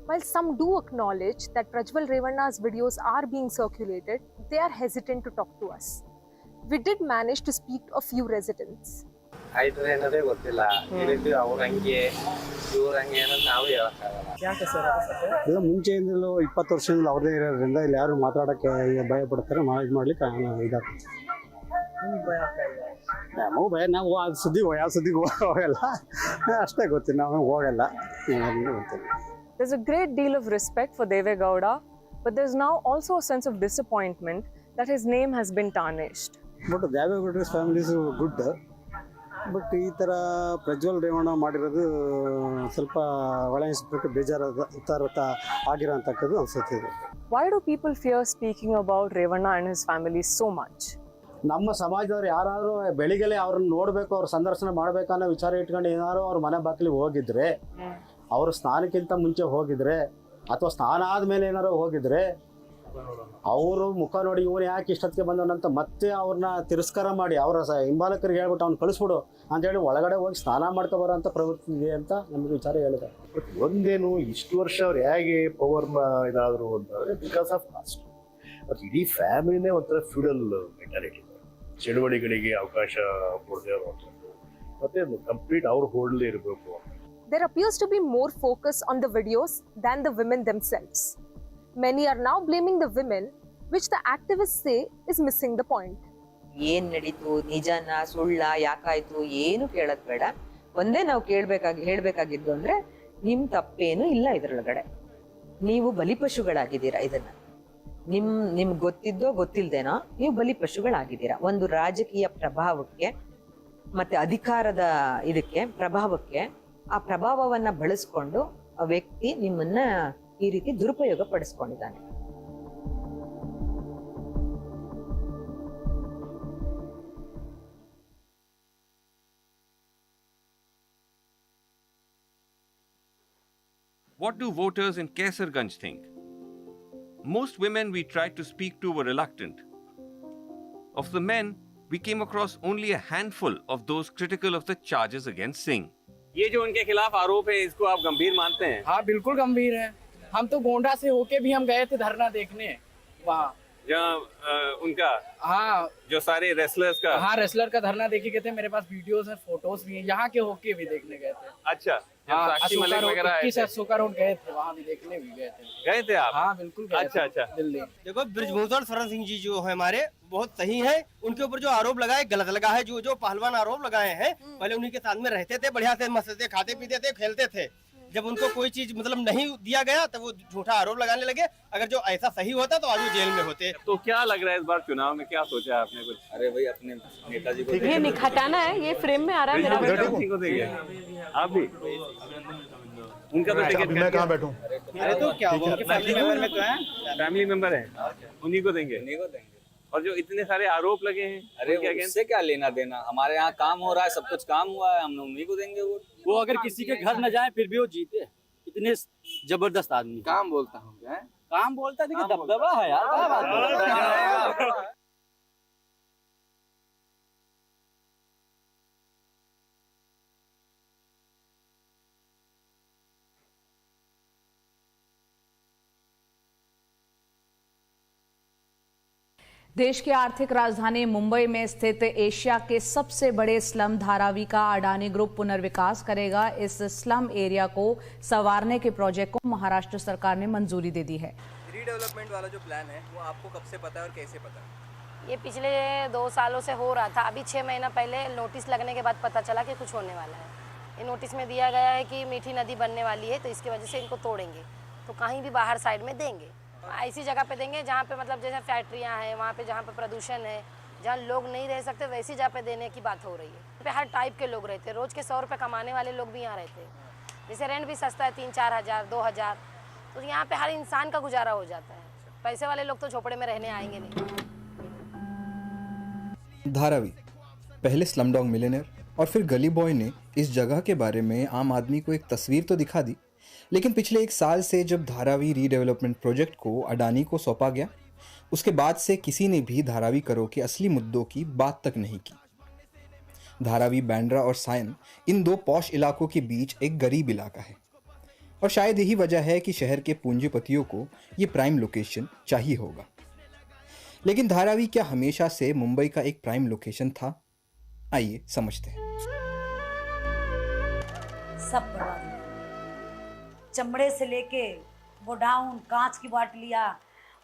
S4: While some do acknowledge that Prajwal Revanna's videos are being circulated, they are hesitant to talk to us. We did manage to speak to a few residents.
S22: ಎಲ್ಲ ಮುಂಚೆಯಿಂದಲೂ 20 ವರ್ಷದಿಂದ ಅವ್ರದೇ ಇರೋದ್ರಿಂದ ಇಲ್ಲಿ ಯಾರು ಮಾತಾಡೋಕ್ಕೆ ಭಯ ಪಡ್ತಾರೆ ಇದು ಮಾಡ್ಲಿಕ್ಕೆ ಇದಾಗ್ತದೆ ನಮಗೂ ಭಯ ನಾವು ಯಾವ ಸುದ್ದಿಗೆ ಹೋಗಲ್ಲ ಅಷ್ಟೇ ಗೊತ್ತಿಲ್ಲ ನಾವು ಹೋಗಲ್ಲ ಗೊತ್ತಿಲ್ಲ.
S3: There's a great deal of respect for Deve Gowda, but there's now also a sense of disappointment that his name has been tarnished.
S22: But ದೇವೇಗೌಡರ ಫ್ಯಾಮಿಲೀಸು ಗುಡ್, ಬಟ್ ಈ ಥರ ಪ್ರಜ್ವಲ್ ರೇವಣ್ಣ ಮಾಡಿರೋದು ಸ್ವಲ್ಪ ಒಳಗಿಸ್ಬಿಟ್ಟು ಬೇಜಾರಾದ ಆಗಿರೋ ಅಂತಕ್ಕದ್ದು ಅನಿಸುತ್ತೆ.
S3: Why do people fear speaking about Revanna and his family so much?
S22: ನಮ್ಮ ಸಮಾಜದವ್ರು ಯಾರಾದರೂ ಬೆಳಿಗ್ಗೆ ಅವ್ರನ್ನ ನೋಡಬೇಕು, ಅವ್ರ ಸಂದರ್ಶನ ಮಾಡಬೇಕು ಅನ್ನೋ ವಿಚಾರ ಇಟ್ಕೊಂಡು ಏನಾದ್ರು ಅವ್ರ ಮನೆ ಬಾಗಿಲಿಗೆ ಹೋಗಿದ್ರೆ, ಅವ್ರ ಸ್ನಾನಕ್ಕಿಂತ ಮುಂಚೆ ಹೋಗಿದ್ರೆ ಅಥವಾ ಸ್ನಾನ ಆದಮೇಲೆ ಏನಾರು ಹೋಗಿದ್ರೆ ಅವರು ಮುಖ ನೋಡಿ ಇವನು ಯಾಕೆ ಇಷ್ಟೊತ್ತಿಗೆ ಬಂದವನಂತ ಮತ್ತೆ ಅವ್ರನ್ನ ತಿರಸ್ಕಾರ ಮಾಡಿ ಅವರ ಹಿಂಬಾಲಕರಿಗೆ ಹೇಳ್ಬಿಟ್ಟು ಅವ್ನು ಕಳಿಸ್ಬಿಡು ಅಂತೇಳಿ ಒಳಗಡೆ ಹೋಗಿ ಸ್ನಾನ ಮಾಡ್ಕೊ ಬರೋಂಥ ಪ್ರವೃತ್ತಿ ಇದೆ ಅಂತ ನಮಗೆ ವಿಚಾರ ಹೇಳಿದೆ.
S23: ಬಟ್ ಒಂದೇನು ಇಷ್ಟು ವರ್ಷ ಅವ್ರು ಹೇಗೆ ಪವರ್ ಇದಾದ್ರು ಅಂತಂದ್ರೆ ಬಿಕಾಸ್ ಆಫ್ ಕಾಸ್ಟ್. ಬಟ್ ಇಡೀ ಫ್ಯಾಮಿಲಿನೇ ಒಂಥರ ಫ್ಯೂಡಲ್ ಮೆಂಟಾಲಿಟಿ, ಚಳುವಳಿಗಳಿಗೆ ಅವಕಾಶ ಕೊಡದೇ ಇರುವಂಥದ್ದು, ಮತ್ತೆ ಕಂಪ್ಲೀಟ್ ಅವ್ರ ಹೋಲ್ಡಲ್ಲೇ ಇರಬೇಕು.
S4: There appears to be more focus on the videos than the women themselves. Many are now blaming the women, which the activists say is missing the point.
S24: ಏನ್ ನಡೀತು, ನಿಜನ ಸುಳ್ಳ, ಯಾಕಾಯ್ತು, ಏನು ಕೇಳೋದ್ ಬೇಡ. ಒಂದೇ ನಾವು ಹೇಳ್ಬೇಕಾಗಿದ್ದು ಅಂದ್ರೆ ನಿಮ್ ತಪ್ಪೇನು ಇಲ್ಲ ಇದ್ರೊಳಗಡೆ. ನೀವು ಬಲಿಪಶುಗಳಾಗಿದ್ದೀರಾ. ಇದನ್ನ ನಿಮ್ಗೆ ಗೊತ್ತಿದ್ದೋ ಗೊತ್ತಿಲ್ದೇನೋ ನೀವು ಬಲಿಪಶುಗಳಾಗಿದ್ದೀರಾ. ಒಂದು ರಾಜಕೀಯ ಪ್ರಭಾವಕ್ಕೆ ಮತ್ತೆ ಅಧಿಕಾರದ ಪ್ರಭಾವಕ್ಕೆ ಆ ಪ್ರಭಾವವನ್ನ ಬಳಸ್ಕೊಂಡು ಆ ವ್ಯಕ್ತಿ ನಿಮ್ಮನ್ನ ಈ ರೀತಿ ದುರುಪಯೋಗ ಪಡಿಸ್ಕೊಂಡಿದ್ದಾನೆ.
S25: What do voters in Kaisarganj think? Most women we tried to speak to were reluctant. Of the men, we came across only a handful of those critical of the charges against Singh.
S26: ये जो उनके खिलाफ आरोप है, इसको आप गंभीर मानते हैं?
S27: हाँ, बिल्कुल गंभीर है. हम तो गोंडा से होके भी हम गए थे धरना देखने वहाँ.
S26: जहाँ उनका
S27: हाँ
S26: जो सारे रेसलर्स का
S27: रेसलर का धरना देखे गए थे. मेरे पास वीडियोस हैं, फोटोज भी हैं. यहाँ के होके भी देखने गए थे.
S26: अच्छा,
S27: अशोका रोड गए थे, वहाँ भी देखने भी गए थे
S26: आप?
S27: हाँ बिल्कुल गए
S26: अच्छा
S27: थे. दिल्ली.
S28: देखो, ब्रिजभूषण शरण सिंह जी जो है हमारे बहुत सही है. उनके ऊपर जो आरोप लगाए गलत लगा है. जो पहलवान आरोप लगाए हैं, पहले उन्हीं के साथ में रहते थे, बढ़िया से मस्त थे, खाते पीते थे, खेलते थे. जब उनको कोई चीज मतलब नहीं दिया गया तो वो झूठा आरोप लगाने लगे. अगर जो ऐसा सही होता तो आज वो जेल में होते.
S26: तो क्या लग रहा है इस बार चुनाव में, क्या सोचा आपने कुछ?
S28: अरे भाई, अपने नेताजी को
S3: ये हटाना है, ये फ्रेम में आ रहा है मेरा.
S26: आप भी उनका तो टिकट
S1: मैं कहाँ बैठूं?
S28: अरे तो क्या हुआ, उनके फैमिली मेंबर में तो है,
S26: फैमिली मेंबर है, उन्हीं को देंगे। और जो इतने सारे आरोप लगे हैं,
S8: अरे उससे क्या लेना देना, हमारे यहाँ काम हो रहा है, सब कुछ काम हुआ है, हम उन्हीं को देंगे वोट।
S27: वो अगर किसी के घर न जाए फिर भी वो जीते, इतने जबरदस्त आदमी।
S8: काम बोलता हूँ क्या?
S27: काम बोलता है, देखिए दबदबा है यार, क्या बात है।
S9: देश की आर्थिक राजधानी मुंबई में स्थित एशिया के सबसे बड़े स्लम धारावी का अडानी ग्रुप पुनर्विकास करेगा। इस स्लम एरिया को संवारने के प्रोजेक्ट को महाराष्ट्र सरकार ने मंजूरी दे दी है।
S11: रीडेवलपमेंट वाला जो प्लान है वो आपको कब से पता है और कैसे पता है?
S12: ये पिछले 2 सालों से हो रहा था। अभी 6 महीना पहले नोटिस लगने के बाद पता चला कि कुछ होने वाला है। ये नोटिस में दिया गया है कि मीठी नदी बनने वाली है, तो इसकी वजह से इनको तोड़ेंगे, तो कहीं भी बाहर साइड में देंगे, ऐसी जगह पे देंगे जहाँ पे मतलब जैसे फैक्ट्रियाँ हैं, वहाँ पे जहाँ पे प्रदूषण है, जहाँ लोग नहीं रह सकते, वैसी जगह पे देने की बात हो रही है। यहाँ पे हर टाइप के लोग रहते हैं, रोज़ के 100 रुपये कमाने वाले लोग भी यहाँ रहते हैं। जैसे रेंट भी सस्ता है, 3-4 हज़ार 2 हज़ार, तो यहाँ पे हर इंसान का गुजारा हो जाता है। पैसे वाले लोग तो झोपड़े में रहने आएंगे नहीं।
S13: धारावी, पहले स्लमडॉग मिलियनेयर और फिर गली बॉय ने इस जगह के बारे में आम आदमी को एक तस्वीर तो दिखा दी, लेकिन पिछले 1 साल से जब धारावी रीडेवलपमेंट प्रोजेक्ट को अडानी को सौंपा गया, उसके बाद से किसी ने भी धारावी करों के असली मुद्दों की बात तक नहीं की। धारावी, बांद्रा और सायन, इन 2 पॉश इलाकों के बीच एक गरीब इलाका है, और शायद यही वजह है कि शहर के पूंजीपतियों को ये प्राइम लोकेशन चाहिए होगा। लेकिन धारावी क्या हमेशा से मुंबई का एक प्राइम लोकेशन था? आइए समझते हैं।
S14: सब बर्बाद, चमड़े से लेके गोडाउन, कांच की बाटलियाँ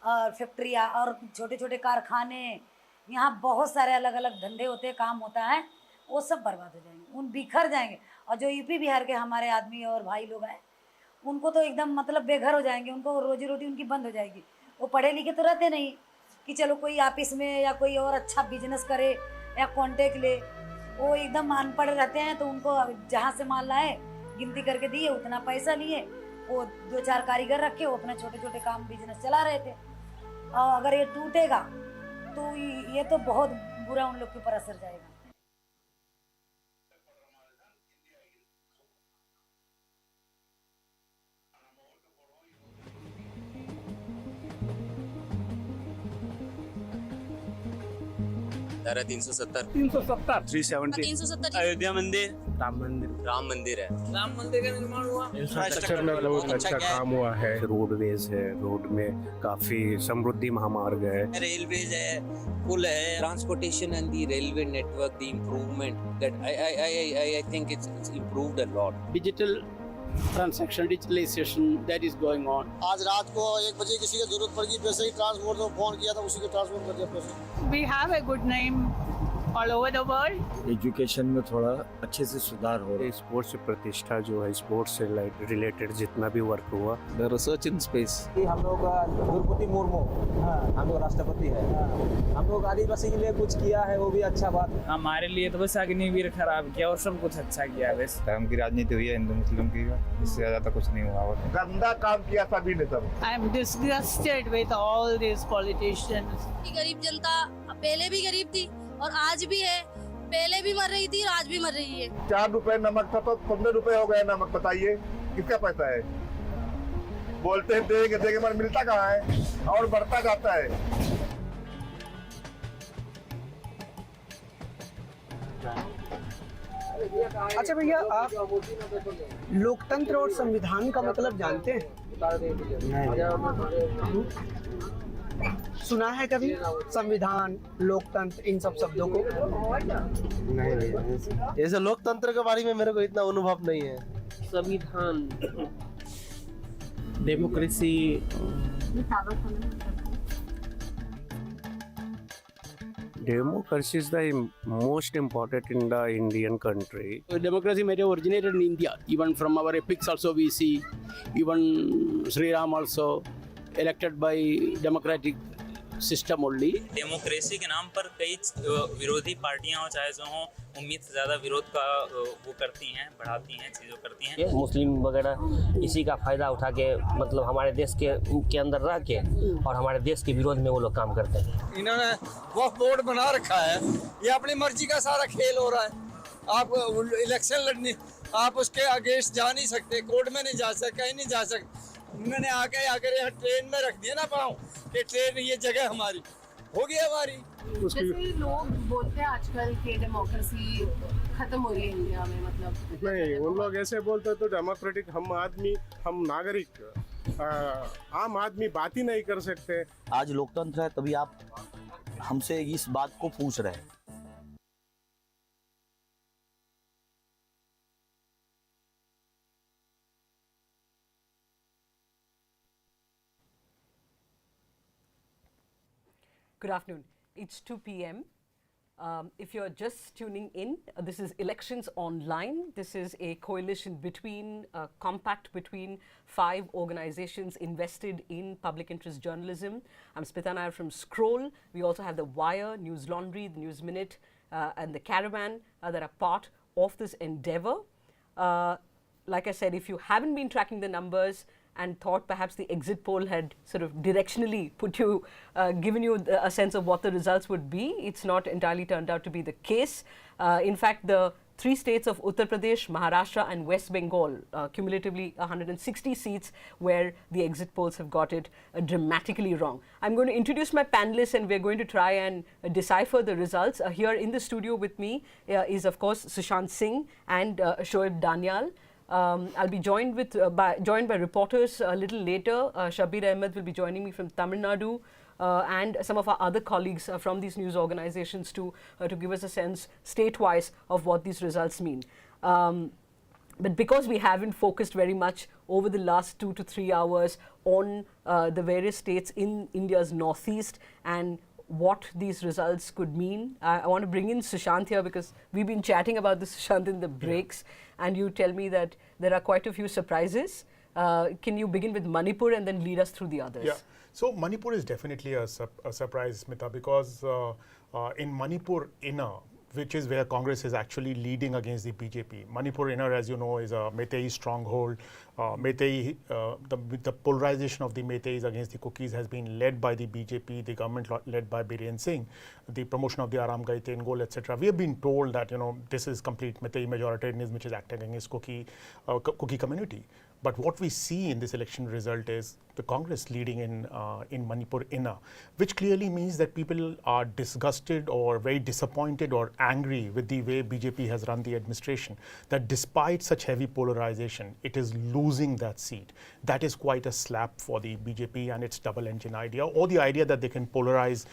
S14: और फैक्ट्रियाँ और छोटे छोटे कारखाने, यहाँ बहुत सारे अलग अलग धंधे होते हैं, काम होता है, वो सब बर्बाद हो जाएंगे, उन बिखर जाएंगे। और जो यूपी बिहार के हमारे आदमी और भाई लोग हैं, उनको तो एकदम मतलब बेघर हो जाएंगे, उनको रोजी रोटी उनकी बंद हो जाएगी। वो पढ़े लिखे तो रहते नहीं कि चलो कोई ऑफिस में या कोई और अच्छा बिजनेस करे या कॉन्टेक्ट ले, वो एकदम अनपढ़ रहते हैं। तो उनको जहाँ से माल लाए, गिनती करके दिए, उतना पैसा लिए, वो 2-4 कारीगर रखे, वो अपने छोटे छोटे काम बिजनेस चला रहे थे। और अगर ये टूटेगा तो ये तो बहुत बुरा उन लोग के ऊपर असर जाएगा।
S11: धारा 370
S8: 370
S11: अयोध्या मंदिर, राम मंदिर है। राम मंदिर का निर्माण हुआ,
S15: इंफ्रास्ट्रक्चर में बहुत अच्छा काम हुआ है। रोडवेज है, रोड में काफी समृद्धि महामार्ग है,
S11: रेलवेज है, पुल है, transportation and the railway network, the improvement that I think it's improved a lot.
S27: Digital transaction, digitalization that is going on.
S18: आज रात को 1 बजे किसी की जरूरत पड़ गई पैसे की, ट्रांसपोर्ट में फोन किया था, उसी को ट्रांसपोर्ट कर दिया पैसे।
S29: We have a good name all over the world.
S15: Education में थोड़ा अच्छे से सुधार हो रहा है। स्पोर्ट्स से प्रतिष्ठा जो है, स्पोर्ट्स से रिलेटेड जितना भी वर्क हुआ, द रिसर्च इन स्पेस।
S30: हम लोग द्रौपदी मुर्मू, हम लोग राष्ट्रपति है, हम लोग आदिवासी के लिए कुछ किया है, वो भी अच्छा बात है।
S27: हमारे लिए तो बस अग्निवीर खराब किया और सब कुछ अच्छा किया। बस
S15: धर्म की राजनीति हुई है, हिंदू मुस्लिम की, इससे ज्यादा कुछ नहीं हुआ।
S18: गंदा काम किया सभी ने सब।
S29: I am disgusted with all these politicians.
S14: गरीब जनता पहले भी गरीब थी और आज भी है, पहले भी मर रही थी और आज भी मर रही है।
S18: 4 रुपए नमक था तो 15 रुपए हो गया नमक, बताइए किसका पैसा है? बोलते हैं देंगे देंगे, पर मिलता कहाँ है और बढ़ता जाता है।
S7: अच्छा भैया, आप लोकतंत्र और संविधान का मतलब जानते हैं? सुना है कभी संविधान, लोकतंत्र, इन सब शब्दों को?
S28: नहीं, ऐसे लोकतंत्र के बारे में मेरे को इतना अनुभव नहीं है।
S27: संविधान, democracy,
S15: Democracy is the most important in the Indian country.
S27: Democracy may have originated in India. Even from our epics also we see, even Sri Ram also elected by democratic system only.
S11: Democracy के नाम पर कई विरोधी पार्टियां हो चाहे जो हों,
S1: उम्मीद से ज़्यादा विरोध का वो करती हैं, बढ़ाती हैं, चीज़ों करती हैं।
S2: ये मुस्लिम वगैरह इसी का फ़ायदा उठा के मतलब हमारे देश के अंदर रह के और हमारे देश के विरोध में वो लोग काम करते हैं।
S5: इन्होंने वक्फ बोर्ड बना रखा है, ये अपनी मर्जी का सारा खेल हो रहा है। आप इलेक्शन लड़ने, आप उसके अगेंस्ट जा नहीं सकते, कोर्ट में नहीं जा सकते, कहीं नहीं जा सकते। उन्होंने आकर यहाँ ट्रेन में रख दिया ना पाँव कि ट्रेन ये जगह हमारी हो गई हमारी।
S6: जैसे लोग बोलते हैं आजकल कि डेमोक्रेसी खत्म हो रही है इंडिया में, मतलब
S10: नहीं, उन लोग ऐसे बोलते तो डेमोक्रेटिक हम नागरिक आम आदमी बात ही नहीं कर सकते।
S16: आज लोकतंत्र है तभी आप हमसे इस बात को पूछ रहे हैं।
S17: Good afternoon. It's 2 p.m. If you're just tuning in, this is Elections Online. This is a coalition between, compact between 5 organizations invested in public interest journalism. I'm Smita Nair from Scroll. We also have The Wire, Newslaundry, The News Minute, and The Caravan that are part of this endeavor. Like I said, if you haven't been tracking the numbers and thought perhaps the exit poll had sort of directionally put you, given you a sense of what the results would be, it's not entirely turned out to be the case. In fact, the 3 states of Uttar Pradesh, Maharashtra and West Bengal, cumulatively 160 seats where the exit polls have got it dramatically wrong. I'm going to introduce my panelists and we're going to try and decipher the results. Here in the studio with me is of course Sushant Singh and Shoaib Danial. I'll be joined by reporters a little later. Shabir Ahmed will be joining me from Tamil Nadu, and some of our other colleagues from these news organizations to give us a sense state-wise of what these results mean. But because we haven't focused very much over the last 2 to 3 hours on the various states in India's northeast and what these results could mean, I want to bring in Sushant here because we've been chatting about this, Sushant, in the breaks, and you tell me that there are quite a few surprises. Can you begin with Manipur and then lead us through the others?
S19: Yeah, so Manipur is definitely a surprise, Smita, because in Manipur inner, which is where Congress is actually leading against the BJP. Manipur inner, as you know, is a Meitei stronghold. The polarization of the Meiteis against the Cookies has been led by the BJP, the government led by Biren Singh, the promotion of the Aram Gai Tengol, etc. We have been told that, you know, this is complete Meitei majoritarianism which is acting against Cookie community. But what we see in this election result is the Congress leading in Manipur inner, which clearly means that people are disgusted or very disappointed or angry with the way BJP has run the administration, that despite such heavy polarization, it is losing that seat. That is quite a slap for the BJP and its double engine idea, or the idea that they can polarize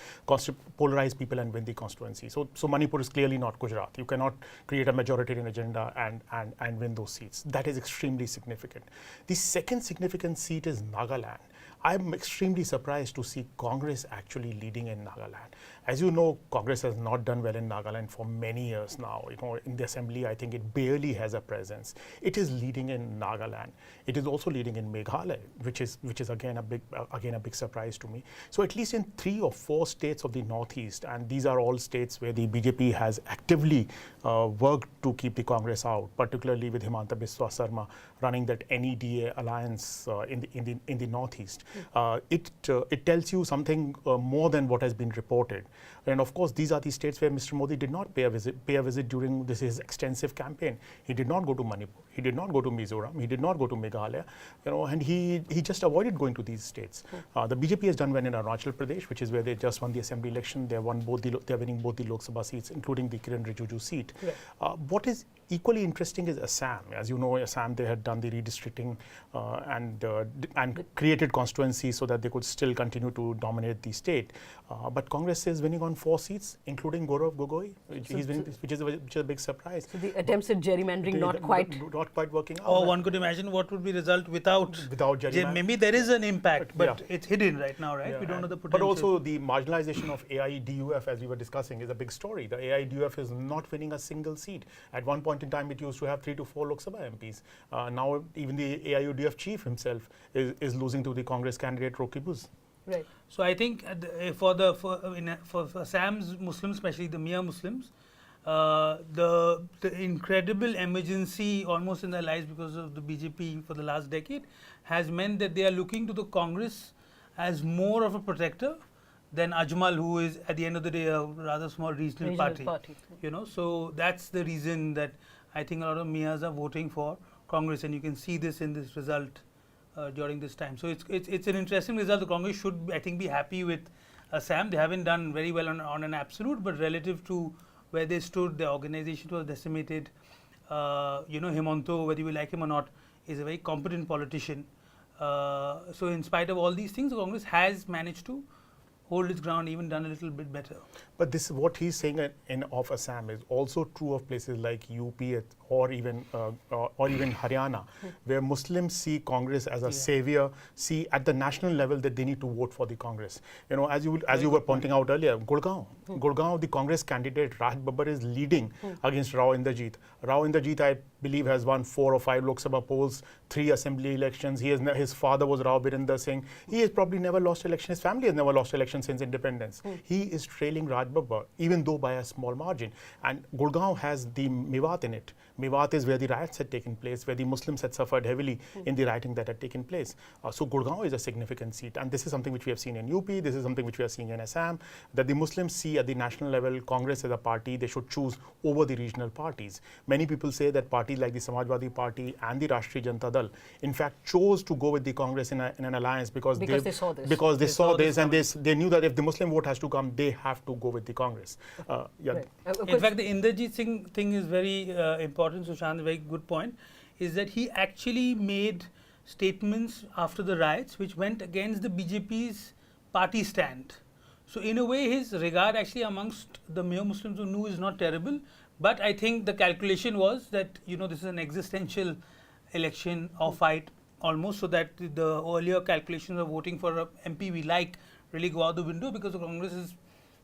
S19: people and win the constituency. So Manipur is clearly not Gujarat. You cannot create a majoritarian agenda and win those seats. That is extremely significant. The second significant seat is Nagaland. I'm extremely surprised to see Congress actually leading in Nagaland. As you know, Congress has not done well in Nagaland for many years now. You know, in the assembly, I think it barely has a presence. It is leading in Nagaland. It is also leading in Meghalaya, which is again a big surprise to me. So at least in 3 or 4 states of the Northeast, and these are all states where the BJP has actively worked to keep the Congress out, particularly with Himanta Biswa Sarma running that NEDA alliance in the Northeast. It tells you something more than what has been reported. And of course, these are the states where Mr. Modi did not pay a visit during his extensive campaign. He did not go to Manipur. He did not go to Mizoram. He did not go to Meghalaya. You know, and he just avoided going to these states. The BJP has done well in Arunachal Pradesh, which is where they just won the assembly election. They are winning both the Lok Sabha seats, including the Kiran Rijiju seat. What is equally interesting is Assam. As you know, Assam, they had done the redistricting and created constituencies so that they could still continue to dominate the state. But Congress is winning on 4 seats, including Gaurav Gogoi, which is a big surprise.
S17: So the attempts at gerrymandering not quite
S19: working out.
S20: Or one could imagine what would be the result without gerrymandering. Maybe there is an impact, but it's hidden right now, right? We don't know the potential.
S19: But also the marginalization of AIDUF, as we were discussing, is a big story. The AIDUF is not winning a single seat. At one point in time, it used to have 3 to 4 Lok Sabha MPs. Now even the AIUDF chief himself is losing to the Congress candidate Roki Buz.
S20: Right. So I think for Assam's Muslims, especially the Mia Muslims, the incredible emergency almost in their lives because of the BJP for the last decade has meant that they are looking to the Congress as more of a protector than Ajmal, who is at the end of the day a rather small regional party. You know, so that's the reason that I think a lot of Miyas are voting for Congress, and you can see this in this result during this time. So it's an interesting result. The Congress should, I think, be happy with Assam. They haven't done very well on an absolute, but relative to where they stood, the organization was decimated. You know, Himanto, whether you like him or not, is a very competent politician. So in spite of all these things, the Congress has managed to hold its ground, even done a little bit better.
S19: But this, what he's saying of Assam is also true of places like UP or even Haryana, where Muslims see Congress as a savior, see at the national level that they need to vote for the Congress. You know, as you were pointing out earlier, Gurgaon, the Congress candidate Raj Babbar is leading against Rao Inderjeet. Rao Inderjeet, I believe, has won 4 or 5 Lok Sabha polls, 3 assembly elections. His father was Rao Birinder Singh. He has probably never lost election. His family has never lost election since independence. He is trailing Raj Babbar, even though by a small margin. And Gurgaon has the Mewat in it. Mewat is where the riots had taken place, where the Muslims had suffered heavily in the rioting that had taken place. So Gurgaon is a significant seat, and this is something which we have seen in UP, this is something which we are seeing in Assam, that the Muslims see at the national level Congress as a party they should choose over the regional parties. Many people say that parties like the Samajwadi Party and the Rashtriya Janata Dal in fact chose to go with the Congress in an alliance because they saw this. Because they saw this and they knew that if the Muslim vote has to come, they have to go with the Congress.
S20: In fact, the Inderjeet Singh thing is very important. Sushant, a very good point, is that he actually made statements after the riots which went against the BJP's party stand. So in a way, his regard actually amongst the Mayo Muslims who knew is not terrible. But I think the calculation was that, you know, this is an existential election or fight almost, so that the earlier calculations of voting for a MP we like really go out the window, because the Congress is,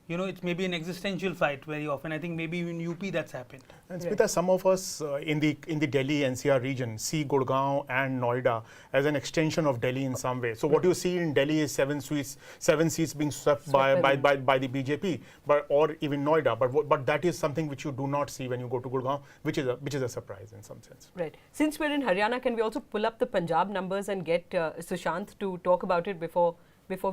S20: you know, it's maybe an existential fight very often. I think maybe in UP that's happened.
S19: And Smita, some of us in the Delhi NCR region see Gurgaon and Noida as an extension of Delhi in some way. So what you see in Delhi is 7 seats being swept by the BJP, or even Noida. But that is something which you do not see when you go to Gurgaon, which is a surprise in some sense.
S17: Right. Since we're in Haryana, can we also pull up the Punjab numbers and get Sushant to talk about it before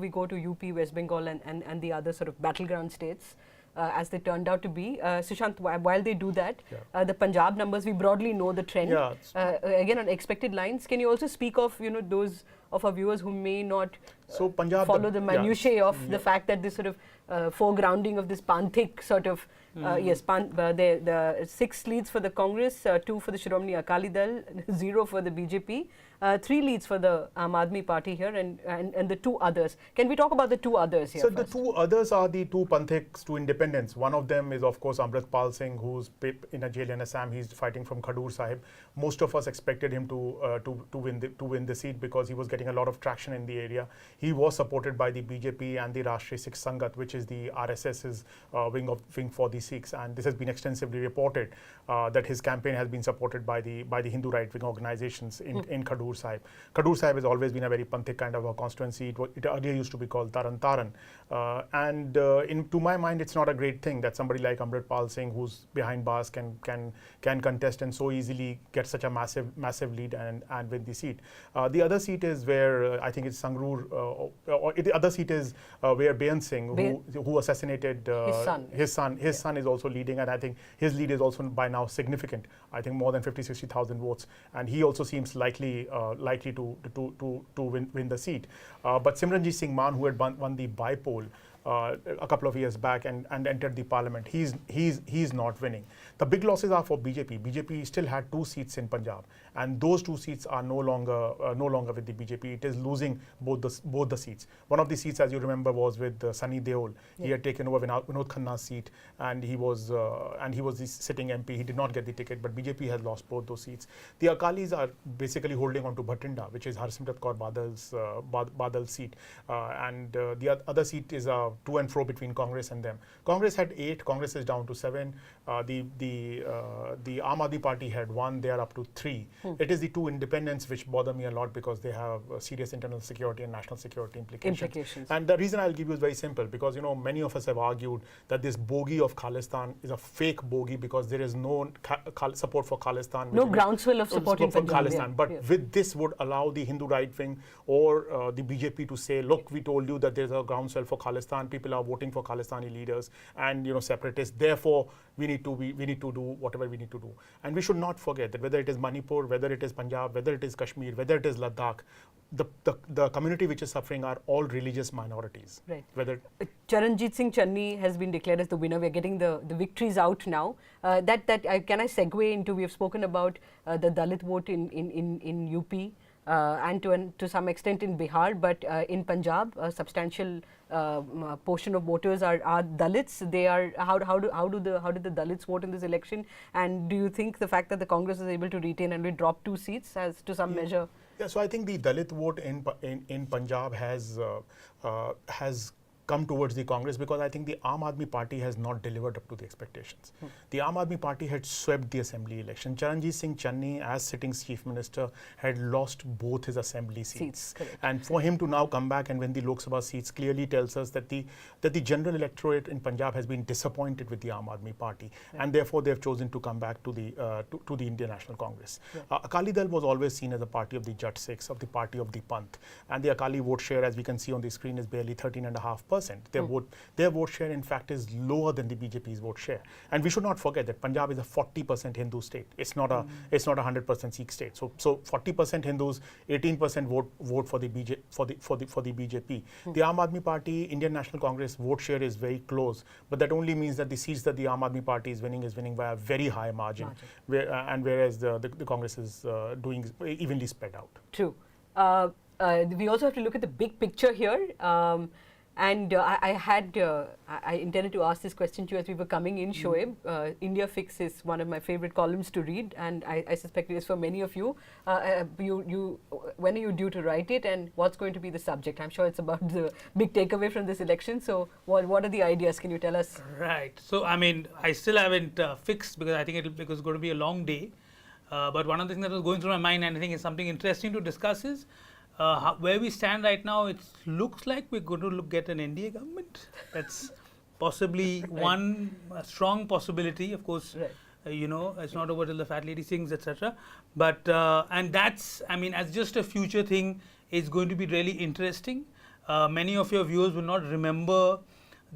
S17: we go to UP, West Bengal and the other sort of battleground states as they turned out to be. Sushant, while they do that, the Punjab numbers, we broadly know the trend. Again, on expected lines, can you also speak of, you know, those of our viewers who may not follow the minutiae of the fact that this sort of foregrounding of this Panthic sort of, the 6 leads for the Congress, 2 for the Shiromani Akali Dal, 0 for the BJP, 3 leads for the Aam Aadmi Party here, and the 2 others. Can we talk about the 2 others here?
S19: So the 2 others are the 2 Panthics, 2 independents. One of them is, of course, Amritpal Singh, who's in a jail in Assam. He's fighting from Khadur Sahib. Most of us expected him to win the seat because he was getting a lot of traction in the area. He was supported by the BJP and the Rashtriya Sikh Sangat, which is the RSS's wing for the Sikhs, and this has been extensively reported that his campaign has been supported by the Hindu right-wing organizations in Khadur Sahib. Khadur Sahib has always been a very Panthic kind of a constituency. It earlier used to be called Taran Taran, and to my mind, it's not a great thing that somebody like Amritpal Singh, who's behind bars, can contest and so easily get such a massive lead and win the seat. The other seat is where I think it's Sangrur, the other seat is where Beant Singh, who assassinated his son. His son is also leading, and I think his lead is also by now significant. I think more than 50,000-60,000 votes, and he also seems likely to win the seat. But Simranjit Singh Mann, who had won the by-poll a couple of years back and entered the parliament, he's not winning. The big losses are for BJP. BJP still had 2 seats in Punjab, and those 2 seats are no longer with the BJP. It is losing both the seats. One of the seats, as you remember, was with Sunny Deol. He had taken over Vinod Khanna's seat, and he was the sitting MP. He did not get the ticket, but BJP has lost both those seats. The Akalis are basically holding on to Bhatinda, which is Harsimrat Kaur Badal's seat, and the other seat is a to and fro between Congress and them. Congress had 8, Congress is down to 7. The Aam Aadmi Party had 1, they are up to 3. It is the 2 independents which bother me a lot because they have serious internal security and national security implications. And the reason I'll give you is very simple, because many of us have argued that this bogey of Khalistan is a fake bogey because there is no support for Khalistan.
S17: No groundswell of support in Punjab.
S19: Khalistan. But with this would allow the Hindu right wing or the BJP to say, look, we told you that there's a groundswell for Khalistan, people are voting for Khalistani leaders and separatists, therefore we need to do whatever we need to do. And we should not forget that whether it is Manipur, whether it is Punjab, whether it is Kashmir, whether it is Ladakh, the community which is suffering are all religious minorities.
S17: Right.
S19: Whether
S17: Charanjit Singh Channi has been declared as the winner. We're getting the victories out now. Can I segue into, we have spoken about the Dalit vote in UP and to some extent in Bihar, but in Punjab, a substantial portion of voters are Dalits. They are how did the Dalits vote in this election? And do you think the fact that the Congress is able to retain and we drop 2 seats has to some measure?
S19: Yeah, so I think the Dalit vote in Punjab has come towards the Congress because I think the Aam Aadmi Party has not delivered up to the expectations. The Aam Aadmi Party had swept the assembly election. Charanjit Singh Channi, as sitting chief minister, had lost both his assembly seats. And for him to now come back and win the Lok Sabha seats clearly tells us that the general electorate in Punjab has been disappointed with the Aam Aadmi Party, and therefore they have chosen to come back to the Indian National Congress. Akali Dal was always seen as a party of the Jat Sikhs, of the party of the Panth, and the Akali vote share, as we can see on the screen, is barely 13.5%. Their vote share, in fact, is lower than the BJP's vote share. And we should not forget that Punjab is a 40% Hindu state. It's not a 100% Sikh state. So 40% Hindus, 18% vote for the BJP. The Aam Aadmi Party, Indian National Congress vote share is very close, but that only means that the seats that the Aam Aadmi Party is winning by a very high margin, whereas the Congress is doing evenly spread out.
S17: True. We also have to look at the big picture here. And I intended to ask this question to you as we were coming in, Shoaib. India Fix is one of my favorite columns to read, and I suspect it is for many of you. When are you due to write it, and what's going to be the subject? I'm sure it's about the big takeaway from this election. So what are the ideas? Can you tell us?
S20: Right. So, I mean, I still haven't fixed because I think it was going to be a long day. But one of the things that was going through my mind, and I think is something interesting to discuss, is where we stand right now. It looks like we're going to get an NDA government. That's possibly one strong possibility. Of course, it's not over till the fat lady sings, etc. But and that's, I mean, as just a future thing, it's going to be really interesting. Many of your viewers will not remember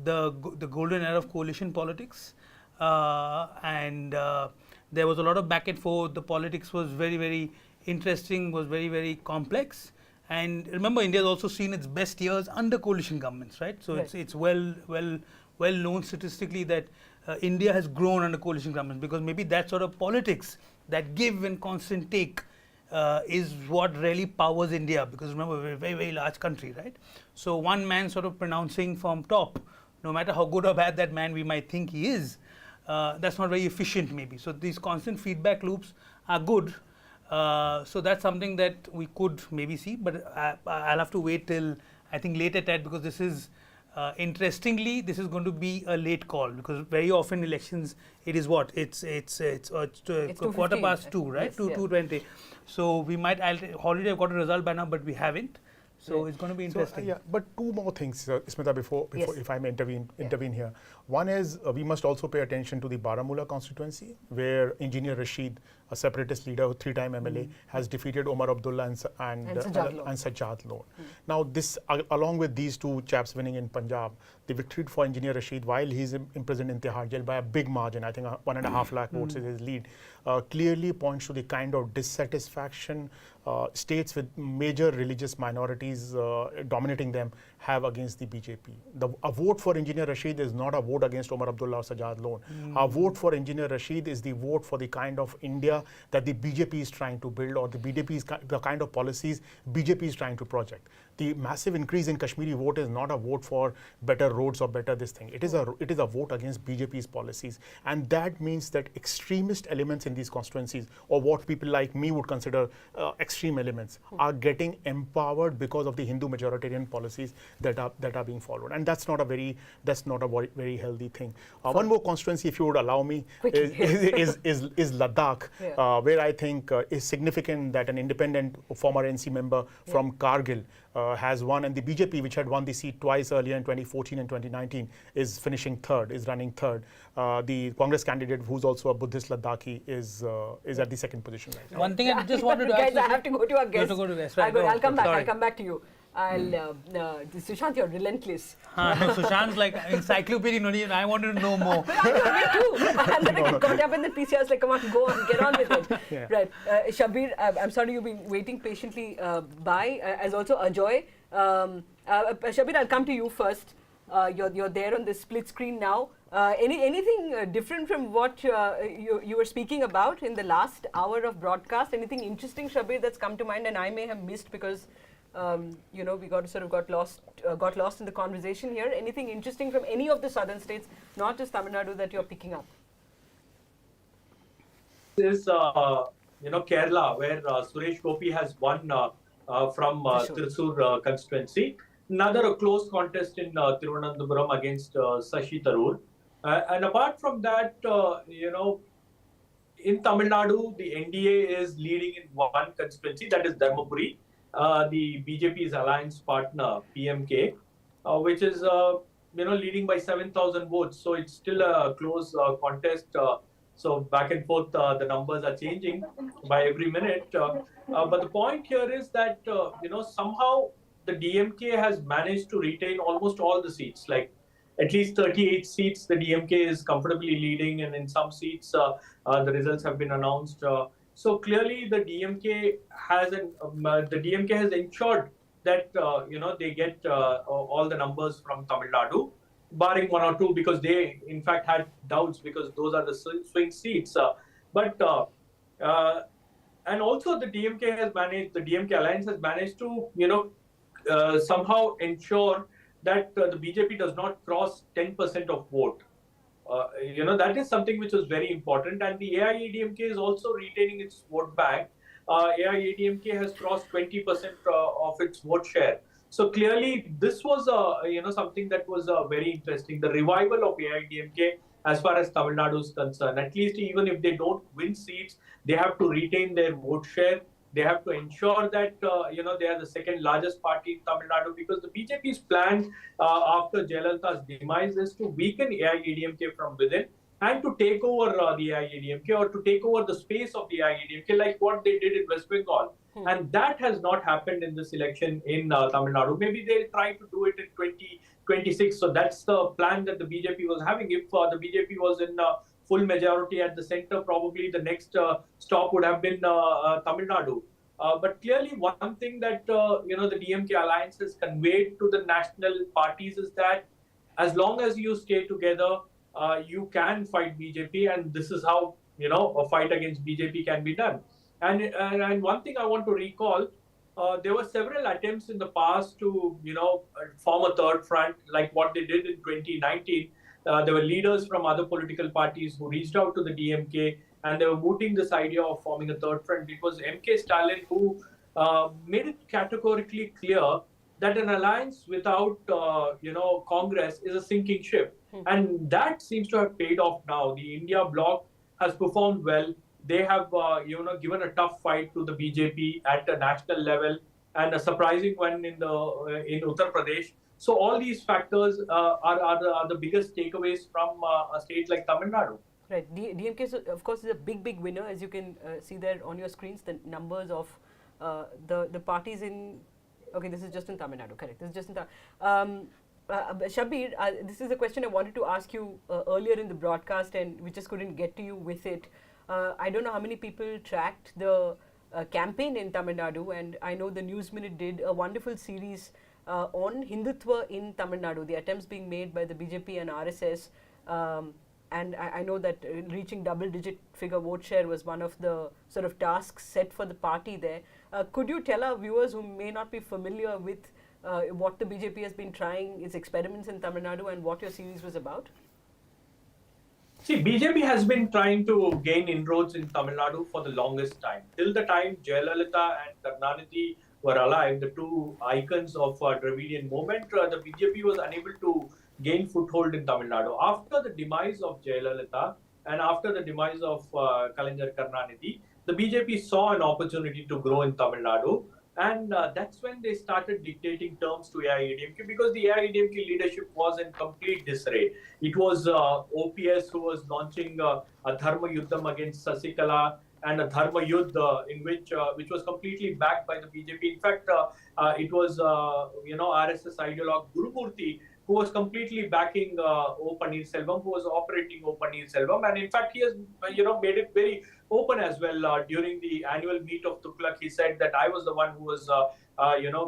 S20: the golden era of coalition politics, and there was a lot of back and forth. The politics was very, very interesting, was very, very complex. And remember, India has also seen its best years under coalition governments, right? So it's well known statistically that India has grown under coalition governments, because maybe that sort of politics, that give and constant take, is what really powers India. Because remember, we're a very, very large country, right? So one man sort of pronouncing from top, no matter how good or bad that man we might think he is, that's not very efficient maybe. So these constant feedback loops are good. So that's something that we could maybe see, but I'll have to wait till, I think, late at that, because this is, interestingly, this is going to be a late call, because very often elections, it is what? It's quarter past 2, right? Yes, 2:20. So we might already have got a result by now, but we haven't. So it's going to be interesting.
S19: So, but 2 more things, Smita, before if I may intervene here. One is we must also pay attention to the Baramulla constituency, where Engineer Rashid, a separatist leader, 3-time MLA, has defeated Omar Abdullah and Sajjad Lone. Now, this, along with these 2 chaps winning in Punjab, the victory for Engineer Rashid, while he's imprisoned in Tihar jail by a big margin, I think 1.5 lakh votes is his lead, clearly points to the kind of dissatisfaction states with major religious minorities dominating them have against the BJP. A vote for Engineer Rashid is not a vote against Omar Abdullah or Sajjad Lone. A vote for Engineer Rashid is the vote for the kind of India that the BJP is trying to build, or the kind of policies BJP is trying to project. the massive increase in Kashmiri vote is not a vote for better roads or better this thing. It is a vote against BJP's policies, and that means that extremist elements in these constituencies, or what people like me would consider extreme elements, are getting empowered because of the Hindu majoritarian policies that are being followed, and that's not a very very healthy thing. One more constituency, if you would allow me, is Ladakh, where I think is significant that an independent former NC member from Kargil has won, and the BJP, which had won the seat twice earlier in 2014 and 2019, is running third. The Congress candidate, who's also a Buddhist Ladakhi, is at the second position right now.
S20: One thing I just wanted to
S17: guys,
S20: ask.
S17: I have to go to our guest.
S20: Right,
S17: I'll come back.
S20: Sorry.
S17: I'll come back to you. Sushant, you're relentless.
S20: No, Sushant's like encyclopedia. I wanted to know more.
S17: Me too. And then I got up in the PC. I was like, come on, go on, get on with it.
S20: Yeah.
S17: Right. Shabir, I'm sorry you've been waiting patiently as also Ajoy. Shabir, I'll come to you first. You're there on the split screen now. Anything different from what you were speaking about in the last hour of broadcast? Anything interesting, Shabir, that's come to mind and I may have missed because we got lost in the conversation here. Anything interesting from any of the southern states, not just Tamil Nadu, that you're picking up?
S3: This is Kerala, where Suresh Gopi has won from Thrissur constituency. Another close contest in Thiruvananthapuram against Sashi Tharoor. And apart from that, in Tamil Nadu, the NDA is leading in one constituency, that is Dharmapuri. The BJP's alliance partner, PMK, which is leading by 7,000 votes. So it's still a close contest. So back and forth, the numbers are changing by every minute. But the point here is that somehow the DMK has managed to retain almost all the seats. Like at least 38 seats, the DMK is comfortably leading, and in some seats, the results have been announced. So clearly, the DMK has ensured that they get all the numbers from Tamil Nadu, barring one or two, because they in fact had doubts because those are the swing seats. And also the DMK alliance has managed to somehow ensure that the BJP does not cross 10% of vote. That is something which was very important, and the AIADMK is also retaining its vote bank. AIADMK has crossed 20% of its vote share. So clearly, this was something that was very interesting. The revival of AIADMK as far as Tamil Nadu is concerned. At least even if they don't win seats, they have to retain their vote share. They have to ensure that they are the second largest party in Tamil Nadu, because the BJP's plan after Jayalalitha's demise is to weaken AIADMK from within and to take over the AIADMK, or to take over the space of the AIADMK, like what they did in West Bengal. And that has not happened in this election in Tamil Nadu. Maybe they'll try to do it in 2026. So that's the plan that the BJP was having. If the BJP was in full majority at the center, probably the next stop would have been Tamil Nadu. But clearly, one thing that the DMK alliance has conveyed to the national parties is that as long as you stay together, you can fight BJP, and this is how a fight against BJP can be done. And one thing I want to recall, there were several attempts in the past to form a third front, like what they did in 2019. There were leaders from other political parties who reached out to the DMK, and they were mooting this idea of forming a third front. It was M.K. Stalin who made it categorically clear that an alliance without Congress is a sinking ship. And that seems to have paid off now. The India bloc has performed well. They have given a tough fight to the BJP at a national level, and a surprising one in Uttar Pradesh. So all these factors are the biggest takeaways from a state like Tamil Nadu.
S17: Right. DMK, of course, is a big winner, as you can see there on your screens. The numbers of the parties in. Okay, this is just in Tamil Nadu. Correct. This is just in Tamil. Shabir, this is a question I wanted to ask you earlier in the broadcast, and we just couldn't get to you with it. I don't know how many people tracked the campaign in Tamil Nadu, and I know the News Minute did a wonderful series on Hindutva in Tamil Nadu, the attempts being made by the BJP and RSS. And I know that reaching double-digit figure vote share was one of the sort of tasks set for the party there. Could you tell our viewers who may not be familiar with what the BJP has been trying, its experiments in Tamil Nadu, and what your series was about?
S3: See, BJP has been trying to gain inroads in Tamil Nadu for the longest time. Till the time Jayalalitha and Karnataka were alive, the two icons of Dravidian movement, the BJP was unable to gain foothold in Tamil Nadu. After the demise of Jayalalitha and after the demise of Kalaignar Karunanidhi, the BJP saw an opportunity to grow in Tamil Nadu. And that's when they started dictating terms to AIADMK, because the AIADMK leadership was in complete disarray. It was OPS who was launching a Dharma Yuddham against Sasikala, and a Dharma Yuddha in which was completely backed by the BJP. In fact, it was RSS ideologue Gurumurthy who was completely backing O Pannirselvam, who was operating O Pannirselvam, and in fact he has made it very open as well during the annual meet of Tughlaq. He said that I was the one who was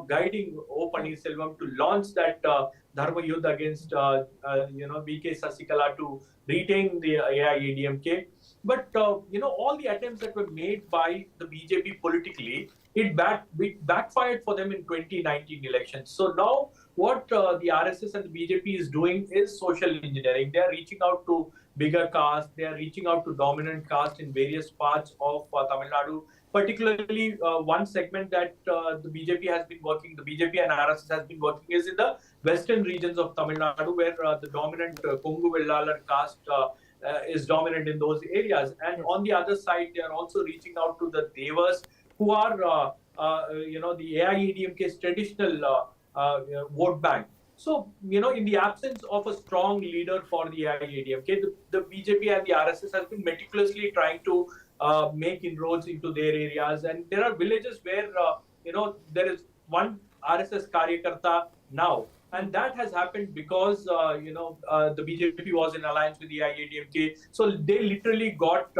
S3: guiding O Pannirselvam to launch that Dharma Yuddha against BK Sasikala to retain the AIADMK. But all the attempts that were made by the BJP politically, it backfired for them in 2019 elections. So now what the RSS and the BJP is doing is social engineering. They are reaching out to bigger caste. They are reaching out to dominant caste in various parts of Tamil Nadu. Particularly one segment that the BJP has been working, the BJP and RSS has been working, is in the western regions of Tamil Nadu, where the dominant Kongu Vellalar caste is dominant in those areas. And on the other side, they are also reaching out to the Devas, who are the AIADMK's traditional vote bank. So, in the absence of a strong leader for the AIADMK, the BJP and the RSS has been meticulously trying to make inroads into their areas. And there are villages where, there is one RSS Karyakarta now. And that has happened because, the BJP was in alliance with the AIADMK. So they literally got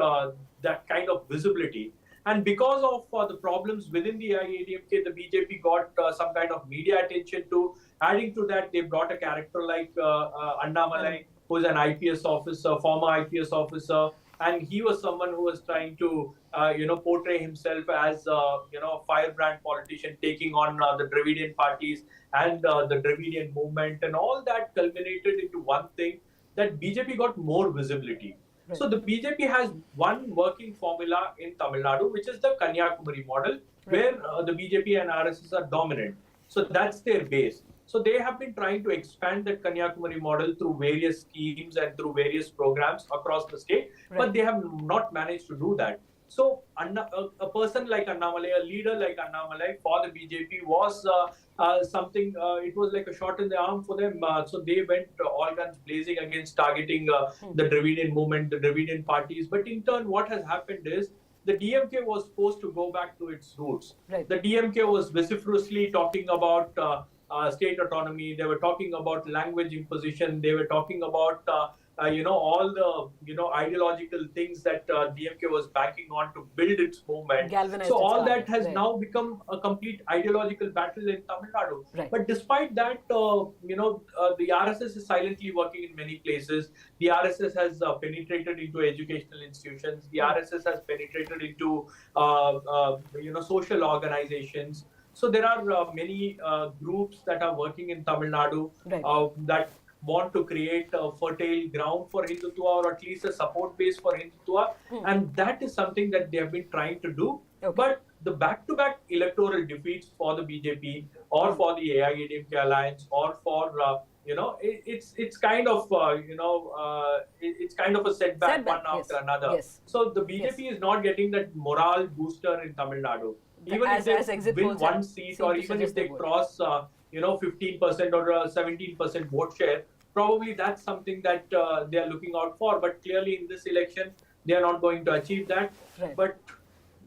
S3: that kind of visibility. And because of the problems within the AIADMK, the BJP got some kind of media attention to. Adding to that, they brought a character like Annamalai, who is an IPS officer, former IPS officer. And he was someone who was trying to, portray himself as, a firebrand politician, taking on the Dravidian parties and the Dravidian movement. And all that culminated into one thing, that BJP got more visibility. Right. So the BJP has one working formula in Tamil Nadu, which is the Kanyakumari model, where the BJP and RSS are dominant. So that's their base. So they have been trying to expand that Kanyakumari model through various schemes and through various programs across the state, but they have not managed to do that. So a person like Annamalai, a leader like Annamalai for the BJP was something, it was like a shot in the arm for them. So they went all guns blazing against targeting the Dravidian movement, the Dravidian parties. But in turn, what has happened is the DMK was supposed to go back to its roots. Right. The DMK was vociferously talking about state autonomy. They were talking about language imposition. They were talking about all the ideological things that DMK was banking on to build its movement.
S17: Galvanized
S3: so all that has now become a complete ideological battle in Tamil Nadu.
S17: Right.
S3: But despite that, the RSS is silently working in many places. The RSS has penetrated into educational institutions. The RSS has penetrated into social organizations. So there are many groups that are working in Tamil Nadu that want to create a fertile ground for Hindutva, or at least a support base for Hindutva. And that is something that they have been trying to do. But the back-to-back electoral defeats for the BJP or for the AIADMK alliance or for, it's kind of, it's kind of a setback one after another. Yes. So the BJP is not getting that morale booster in Tamil Nadu. Even if they win one seat, or even if they cross, 15% or 17% vote share, probably that's something that they are looking out for. But clearly in this election, they are not going to achieve that. Right. But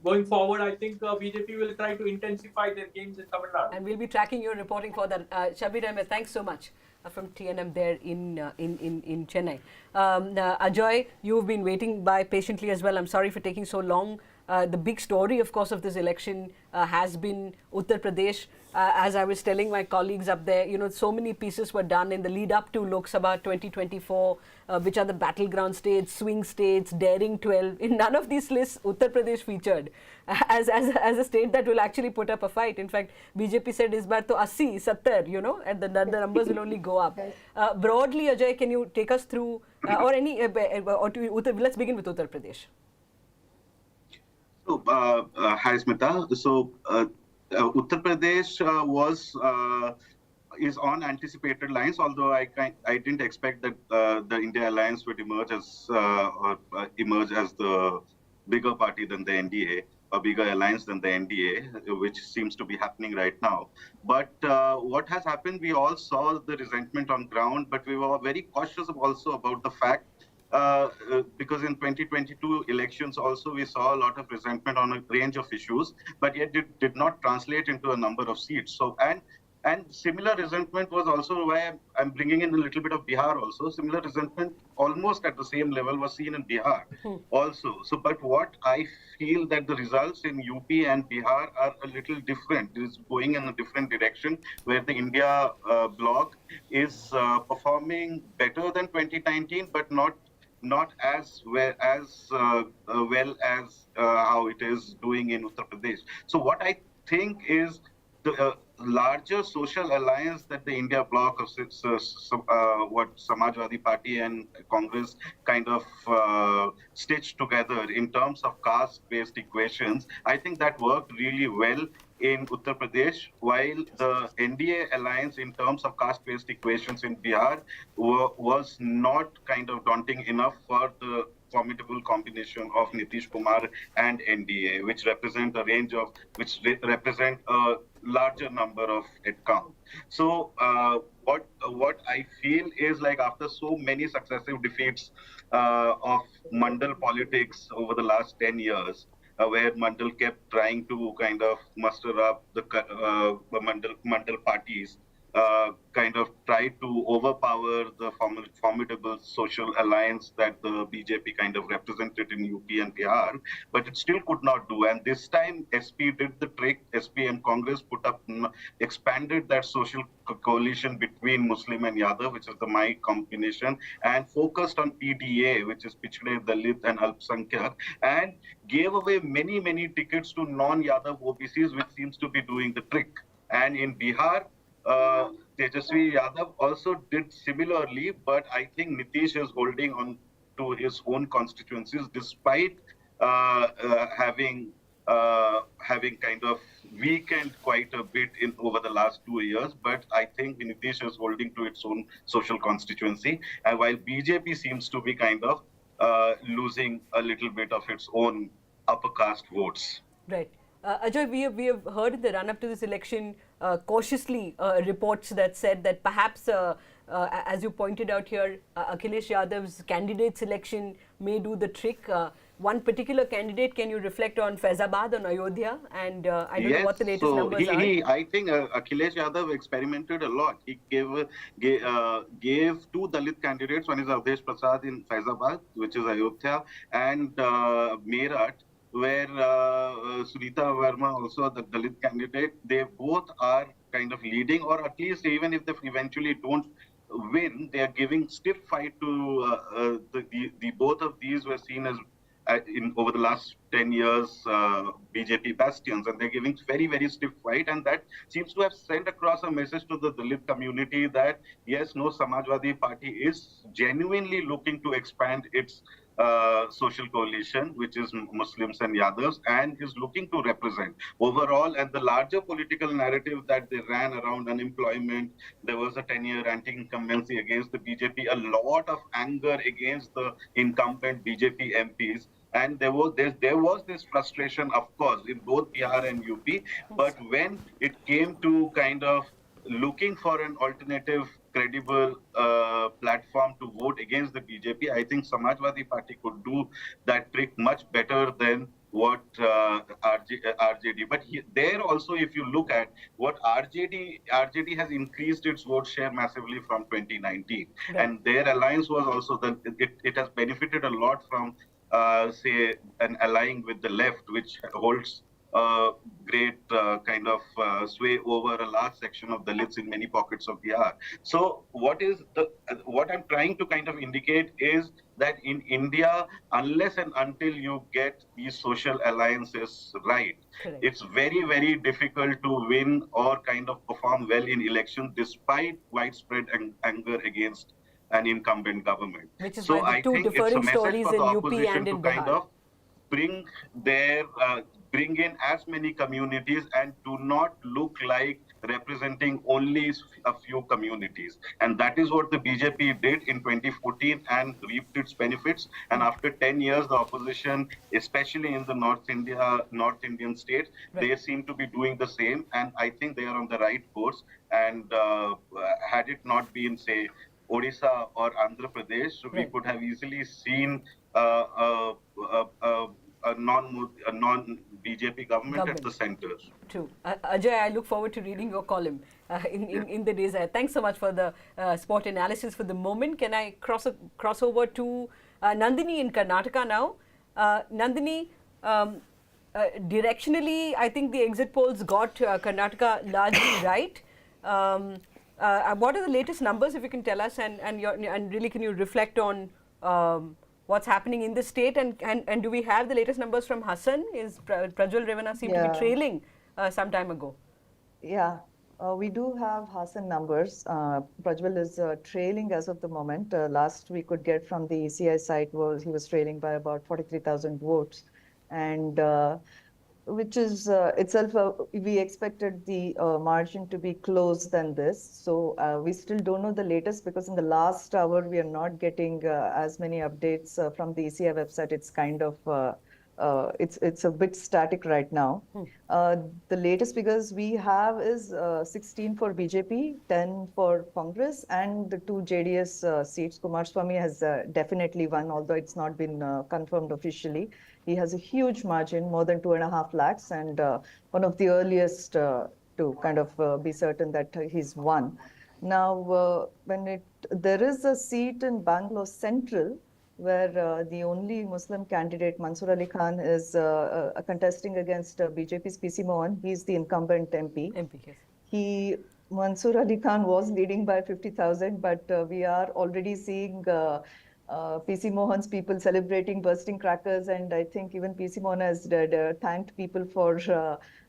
S3: going forward, I think BJP will try to intensify their gains in Tamil Nadu.
S17: And we'll be tracking your reporting for that. Shabir Ahmed, thanks so much from TNM there in Chennai. Ajoy, you've been waiting by patiently as well. I'm sorry for taking so long. The big story, of course, of this election has been Uttar Pradesh. As I was telling my colleagues up there, you know, so many pieces were done in the lead up to Lok Sabha 2024, which are the battleground states, swing states, daring 12. In none of these lists, Uttar Pradesh featured as a state that will actually put up a fight. In fact, BJP said is bar to 80, 70, you know, and the numbers will only go up. Broadly, Ajay, can you take us through, or any, let's begin with Uttar Pradesh.
S4: So, hi Smita. So, Uttar Pradesh is on anticipated lines, although I didn't expect that the India Alliance would emerge as the bigger party than the NDA, a bigger alliance than the NDA, which seems to be happening right now. But what has happened, we all saw the resentment on ground, but we were very cautious also about the fact because in 2022 elections also we saw a lot of resentment on a range of issues, but yet it did not translate into a number of seats. So and similar resentment was also why I'm bringing in a little bit of Bihar also. Similar resentment almost at the same level was seen in Bihar also. So, but what I feel that the results in UP and Bihar are a little different. It is going in a different direction where the India bloc is performing better than 2019, but not as well as how it is doing in Uttar Pradesh. So what I think is the larger social alliance that the India bloc of what Samajwadi Party and Congress kind of stitched together in terms of caste-based equations, I think that worked really well in Uttar Pradesh, while the NDA alliance in terms of caste-based equations in Bihar was not kind of daunting enough for the formidable combination of Nitish Kumar and NDA, which represent a larger number of headcount. So what I feel is like after so many successive defeats of Mandal politics over the last 10 years, where Mandal kept trying to kind of muster up the Mandal parties, kind of tried to overpower the formidable social alliance that the BJP kind of represented in UP and Bihar, but it still could not do. And this time, SP did the trick. SP and Congress expanded that social coalition between Muslim and Yadav, which is the MAI combination, and focused on PDA, which is Pichhde, Dalit and Alpsankyak, and gave away many tickets to non-Yadav OBCs, which seems to be doing the trick. And in Bihar, Tejasvi Yadav also did similarly, but I think Nitish is holding on to his own constituencies despite having kind of weakened quite a bit over the last 2 years. But I think Nitish is holding to its own social constituency, and while BJP seems to be kind of losing a little bit of its own upper caste votes.
S17: Right. Ajay, we have heard in the run-up to this election cautiously reports that said that perhaps, as you pointed out here, Akhilesh Yadav's candidate selection may do the trick. One particular candidate, can you reflect on Faizabad, on Ayodhya? And I don't know what the latest numbers are.
S4: I think Akhilesh Yadav experimented a lot. He gave two Dalit candidates. One is Avdesh Prasad in Faizabad, which is Ayodhya, and Meerut, where Sunita Verma, also the Dalit candidate, they both are kind of leading, or at least even if they eventually don't win, they are giving stiff fight to the both of these were seen as over the last 10 years BJP bastions, and they're giving very stiff fight, and that seems to have sent across a message to the Dalit community that yes, no, Samajwadi Party is genuinely looking to expand its social coalition, which is Muslims and Yadavs, and is looking to represent overall. And the larger political narrative that they ran around unemployment, there was a 10-year anti-incumbency against the BJP, a lot of anger against the incumbent BJP MPs. And there was this frustration, of course, in both Bihar and UP. But when it came to kind of looking for an alternative, credible platform to vote against the BJP, I think Samajwadi Party could do that trick much better than what RJD. But there also, if you look at what RJD has increased its vote share massively from 2019, and their alliance was also it has benefited a lot from say, an allying with the left, which holds great kind of sway over a large section of Dalits in many pockets of Bihar. So what I'm trying to kind of indicate is that in India, unless and until you get these social alliances right,
S17: Correct.
S4: it's very, very difficult to win or kind of perform well in elections despite widespread anger against an incumbent government.
S17: Which is
S4: So
S17: why the
S4: I
S17: two
S4: think it's a
S17: differing
S4: message
S17: stories
S4: for the
S17: in UP
S4: opposition
S17: and
S4: to
S17: in
S4: kind
S17: Bihar.
S4: of bring in as many communities and do not look like representing only a few communities. And that is what the BJP did in 2014 and reaped its benefits. And after 10 years, the opposition, especially in the North Indian states, they seem to be doing the same. And I think they are on the right course. And had it not been, say, Odisha or Andhra Pradesh, we could have easily seen a non-BJP government at the center.
S17: True. Ajay, I look forward to reading your column in the days ahead. Thanks so much for the sport analysis for the moment. Can I cross over to Nandini in Karnataka now? Nandini, directionally, I think the exit polls got Karnataka largely right. What are the latest numbers, if you can tell us, and really can you reflect on what's happening in the state, and do we have the latest numbers from Hassan? Is Prajwal Revanna seem to be trailing some time ago?
S8: Yeah, we do have Hassan numbers. Prajwal is trailing as of the moment. Last we could get from the ECI site was he was trailing by about 43,000 votes, and which is itself, we expected the margin to be close than this. So we still don't know the latest because in the last hour, we are not getting as many updates from the ECI website. It's kind of, it's a bit static right now. The latest figures we have is 16 for BJP, 10 for Congress, and the 2 JDS seats. Kumaraswamy has definitely won, although it's not been confirmed officially. He has a huge margin, more than 2.5 lakhs, and one of the earliest to kind of be certain that he's won. Now, there is a seat in Bangalore Central where the only Muslim candidate, Mansoor Ali Khan, is contesting against BJP's PC Mohan. He's the incumbent MP.
S17: Yes.
S8: Mansoor Ali Khan was leading by 50,000, but we are already seeing PC Mohan's people celebrating, bursting crackers, and I think even PC Mohan has thanked people for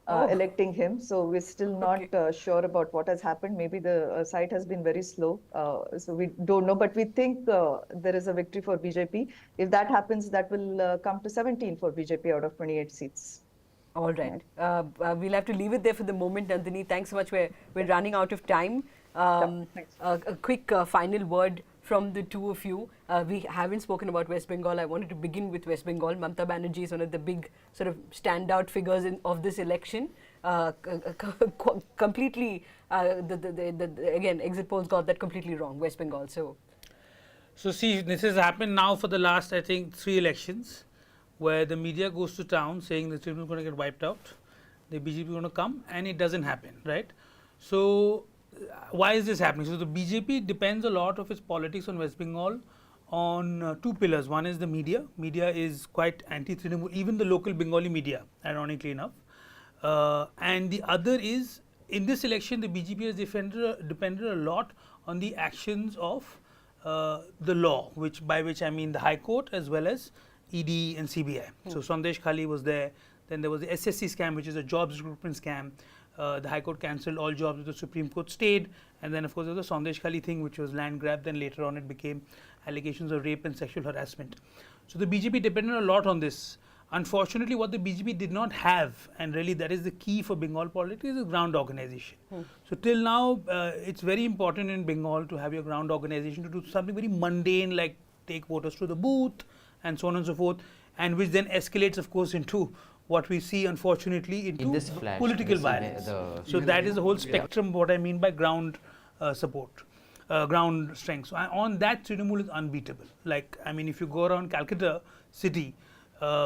S8: electing him. So we're still not sure about what has happened. Maybe the site has been very slow, so we don't know. But we think there is a victory for BJP. If that happens, that will come to 17 for BJP out of 28 seats.
S17: All right. We'll have to leave it there for the moment, Nandini. Thanks so much. We're running out of time. A quick final word from the two of you. We haven't spoken about West Bengal. I wanted to begin with West Bengal. Mamata Banerjee is one of the big sort of standout figures of this election. Completely, again, exit polls got that completely wrong, West Bengal. So
S20: see, this has happened now for the last, I think, 3 elections, where the media goes to town saying the Tribunal is going to get wiped out, the BJP is going to come, and it doesn't happen, right? So why is this happening? So the BJP depends a lot of its politics on West Bengal on 2 pillars. One is the media. Media is quite anti-Trinamool, even the local Bengali media, ironically enough. And the other is, in this election, the BJP has depended a lot on the actions of the law, by which I mean the High Court as well as ED and CBI. So Sandesh Khali was there. Then there was the SSC scam, which is a jobs recruitment scam. The High Court cancelled all jobs, the Supreme Court stayed, and then of course there was the Sandesh Khali thing, which was land grab. Then later on it became allegations of rape and sexual harassment. So the BJP depended a lot on this. Unfortunately, what the BJP did not have, and really that is the key for Bengal politics, is ground organization. So till now, it's very important in Bengal to have your ground organization to do something very mundane like take voters to the booth and so on and so forth, and which then escalates, of course, into what we see, unfortunately, into political violence. So that is the whole spectrum, what I mean by ground support, ground strength. So on that, Trinamool is unbeatable. Like, I mean, if you go around Calcutta city,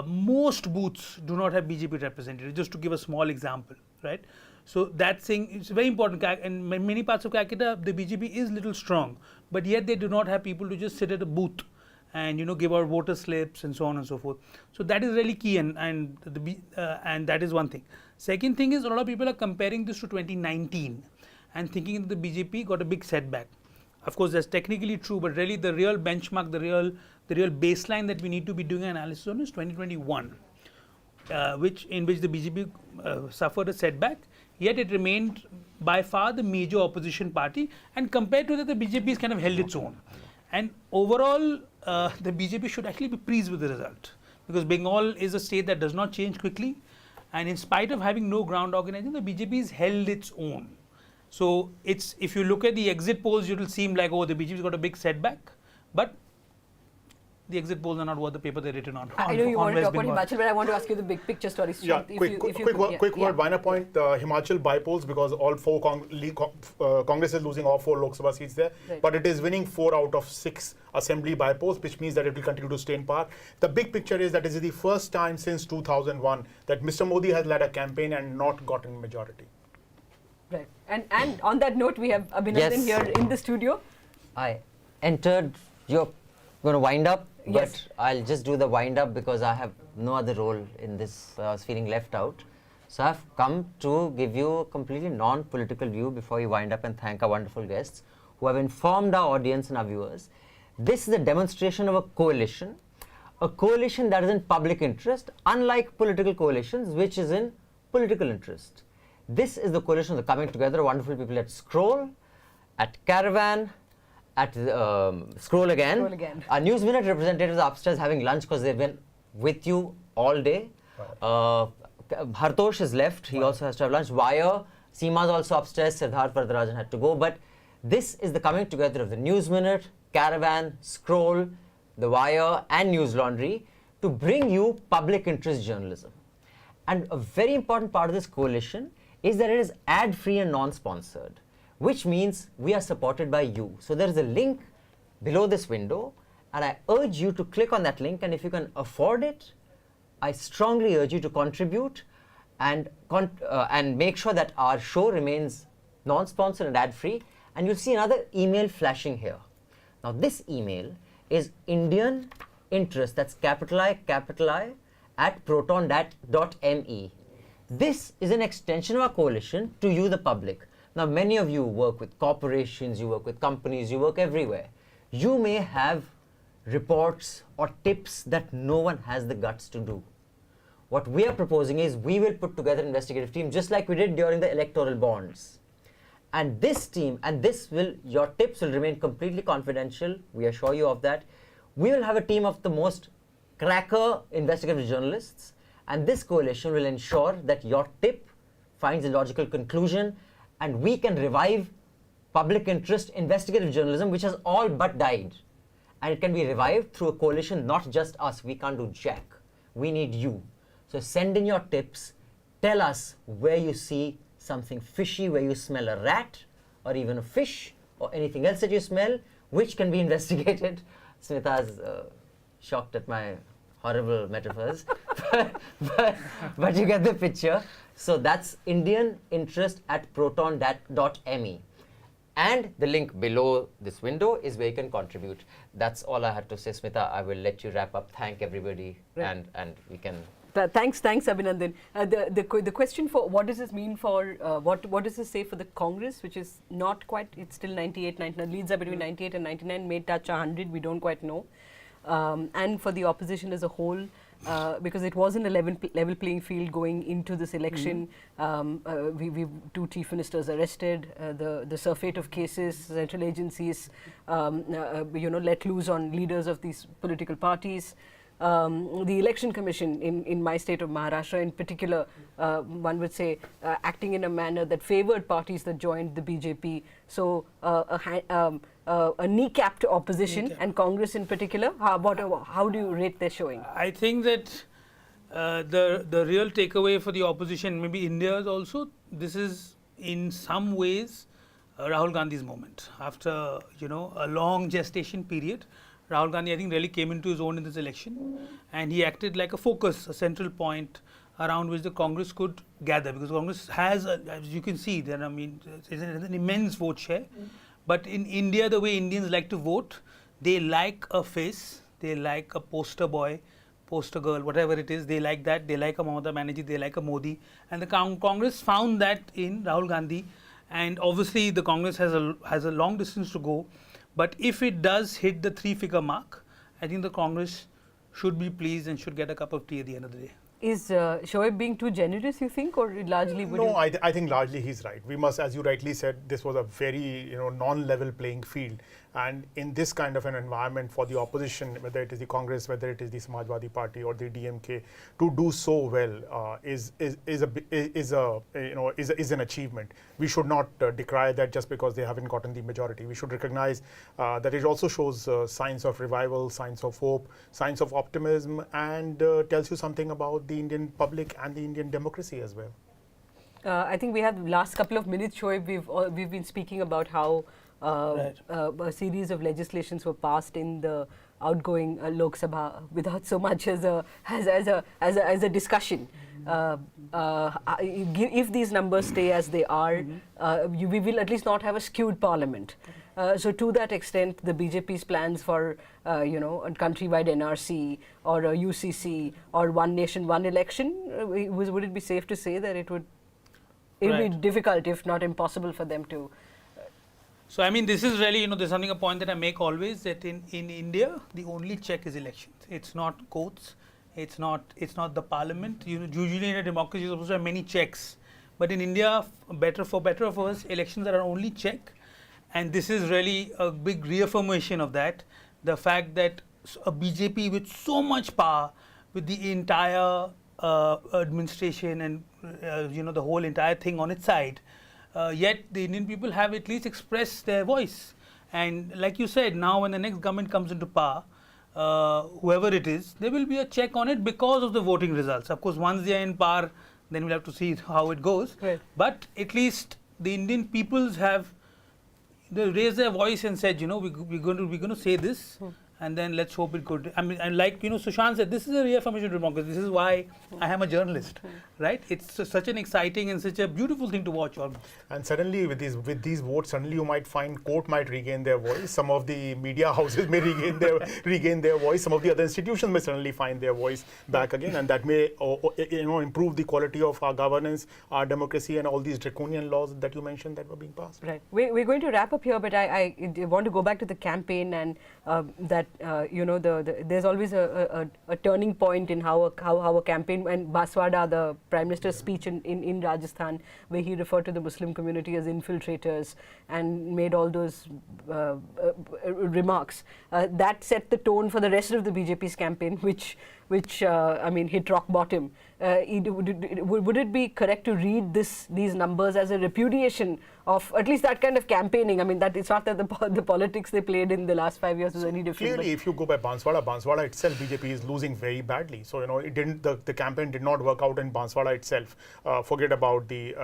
S20: most booths do not have BJP representatives, just to give a small example, right? So that thing is very important. In many parts of Calcutta, the BJP is little strong, but yet they do not have people to just sit at a booth and give out voter slips and so on and so forth. So that is really key, and that is one thing. Second thing is, a lot of people are comparing this to 2019 and thinking that the BJP got a big setback. Of course, that's technically true, but really the real benchmark, the real baseline that we need to be doing an analysis on is 2021, in which the BJP suffered a setback, yet it remained by far the major opposition party, and compared to that, the BJP has kind of held its own. And overall, the BJP should actually be pleased with the result, because Bengal is a state that does not change quickly, and in spite of having no ground organizing, the BJP has held its own. So if you look at the exit polls, it will seem like, oh, the BJP's got a big setback, but the exit polls are not worth the paper they're written on.
S17: I know you want to talk about Himachal, but I want to ask you the big picture stories.
S19: Yeah, quick word, minor point. Himachal by-polls, because all four Congress is losing all 4 Lok Sabha seats there, but it is winning 4 out of 6 assembly by-polls, which means that it will continue to stay in power. The big picture is that this is the first time since 2001 that Mr. Modi has led a campaign and not gotten majority.
S17: Right. And on that note, we have Abhinandan here in the studio.
S9: I entered, you're going to wind up,
S17: Yes.
S9: but I'll just do the wind up because I have no other role in this. I was feeling left out. So I've come to give you a completely non-political view before you wind up, and thank our wonderful guests who have informed our audience and our viewers. This is a demonstration of a coalition that is in public interest, unlike political coalitions, which is in political interest. This is the coalition of the coming together of wonderful people at Scroll, at Caravan, at Scroll again. Our News Minute representatives are upstairs having lunch because they've been with you all day. Hartosh is left, he also has to have lunch. Wire, Seema's also upstairs, Siddharth Varadarajan had to go. But this is the coming together of the News Minute, Caravan, Scroll, The Wire and Newslaundry to bring you public interest journalism. And a very important part of this coalition is that it is ad-free and non-sponsored, which means we are supported by you. So there is a link below this window, and I urge you to click on that link, and if you can afford it, I strongly urge you to contribute and make sure that our show remains non-sponsored and ad-free. And you'll see another email flashing here. Now this email is Indian interest, that's capital I, at proton.me. This is an extension of our coalition to you, the public. Now, many of you work with corporations, you work with companies, you work everywhere. You may have reports or tips that no one has the guts to do. What we are proposing is we will put together an investigative team just like we did during the electoral bonds. And this team, and your tips will remain completely confidential, we assure you of that. We will have a team of the most cracker investigative journalists, and this coalition will ensure that your tip finds a logical conclusion, and we can revive public interest investigative journalism, which has all but died. And it can be revived through a coalition, not just us. We can't do jack. We need you. So send in your tips. Tell us where you see something fishy, where you smell a rat or even a fish or anything else that you smell, which can be investigated. Smita's shocked at my horrible metaphors, but you get the picture. So that's Indian interest at proton.me. And the link below this window is where you can contribute. That's all I had to say, Smita. I will let you wrap up. Thank everybody, and we can.
S17: Thanks, Abhinandan. The question for what does this mean for what does this say for the Congress, which is not quite, it's still 98, 99, leads are between 98 and 99, may touch 100, we don't quite know. And for the opposition as a whole, because it wasn't a level playing field going into this election. We 2 chief ministers arrested, the surfeit of cases, central agencies let loose on leaders of these political parties. The election commission in my state of Maharashtra in particular, one would say acting in a manner that favored parties that joined the BJP. So a kneecapped opposition and Congress in particular. How do you rate their showing?
S20: I think that the real takeaway for the opposition, maybe India's also, this is in some ways Rahul Gandhi's moment. After a long gestation period, Rahul Gandhi, I think, really came into his own in this election, and he acted like a focus, a central point around which the Congress could gather, because Congress has, as you can see, there, it's an immense vote share. But in India, the way Indians like to vote, they like a face, they like a poster boy, poster girl, whatever it is, they like that. They like a Mamata Banerjee, they like a Modi, and the Congress found that in Rahul Gandhi. And obviously, the Congress has a long distance to go, but if it does hit the 3-figure mark, I think the Congress should be pleased and should get a cup of tea at the end of the day.
S17: Is Shoaib being too generous, you think, or largely?
S19: No, I think largely he's right. We must, as you rightly said, this was a very non-level playing field, and in this kind of an environment for the opposition, whether it is the Congress, whether it is the Samajwadi Party or the DMK, to do so well is an achievement. We should not decry that just because they haven't gotten the majority. We should recognize that it also shows signs of revival, signs of hope, signs of optimism, and tells you something about the Indian public and the Indian democracy as well.
S17: I think we have the last couple of minutes, Shoaib. We've been speaking about how a series of legislations were passed in the outgoing Lok Sabha without so much as a discussion. If these numbers stay as they are, we will at least not have a skewed parliament. So to that extent, the BJP's plans for a countrywide NRC or a UCC or one nation, one election, would it be safe to say that it would be difficult, if not impossible, for them to?
S20: So I mean, this is really, there's a point that I make always, that in India, the only check is elections. It's not courts, it's not the parliament. Usually in a democracy, you're supposed to have many checks. But in India, better or worse, elections are our only check. And this is really a big reaffirmation of that. The fact that a BJP with so much power, with the entire administration and the whole entire thing on its side, yet the Indian people have at least expressed their voice. And like you said, now when the next government comes into power, whoever it is, there will be a check on it because of the voting results. Of course, once they are in power, then we'll have to see how it goes.
S17: Right.
S20: But at least the Indian peoples have raised their voice and said, we're going to say this, and then let's hope it could. I mean, and like Sushant said, this is a reaffirmation of democracy. This is why I am a journalist, right? It's such an exciting and such a beautiful thing to watch almost.
S19: And suddenly, with these votes, suddenly you might find court might regain their voice. Some of the media houses may regain their voice. Some of the other institutions may suddenly find their voice back again, and that may improve the quality of our governance, our democracy, and all these draconian laws that you mentioned that were being passed.
S17: Right. We're going to wrap up here, but I want to go back to the campaign and that there's always a turning point in how a campaign, and Baswada, the Prime Minister's speech in Rajasthan, where he referred to the Muslim community as infiltrators and made all those remarks, that set the tone for the rest of the BJP's campaign, which I mean, hit rock bottom. Would it be correct to read these numbers as a repudiation of at least that kind of campaigning? I mean, that it's not that the politics they played in the last 5 years was any different.
S19: Clearly, if you go by Banswara itself, BJP is losing very badly. So it didn't. The campaign did not work out in Banswara itself. Forget about the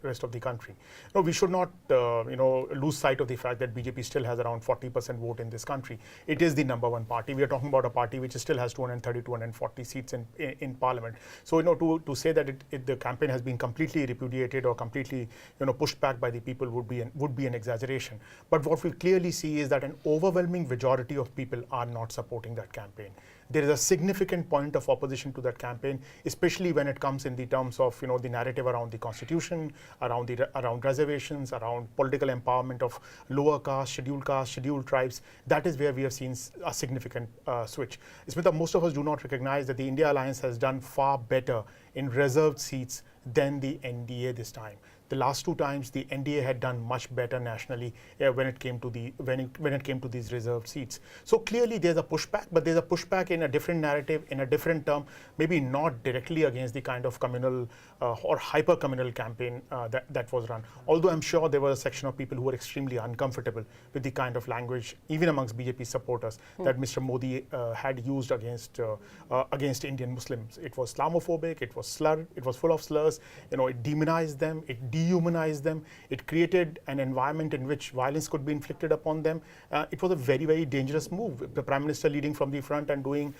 S19: rest of the country. No, we should not lose sight of the fact that BJP still has around 40% vote in this country. It is the #1 party. We are talking about a party which still has 230, 240 seats in parliament. So to say that the campaign has been completely repudiated or completely pushed back by the people would be an exaggeration. But what we clearly see is that an overwhelming majority of people are not supporting that campaign. There is a significant point of opposition to that campaign, especially when it comes in the terms of the narrative around the constitution, around reservations, around political empowerment of lower caste, scheduled tribes. That is where we have seen a significant switch. Smita, most of us do not recognize that the India Alliance has done far better in reserved seats than the NDA this time. The last 2 times, the NDA had done much better nationally when it came to these reserved seats. So clearly, there's a pushback, but there's a pushback in a different narrative, in a different term, maybe not directly against the kind of communal or hyper-communal campaign that was run. Although I'm sure there was a section of people who were extremely uncomfortable with the kind of language, even amongst BJP supporters, that Mr. Modi had used against Indian Muslims. It was Islamophobic. It was slurred. It was full of slurs. It demonized them. It dehumanized them. It created an environment in which violence could be inflicted upon them. It was a very, very dangerous move. The Prime Minister leading from the front and doing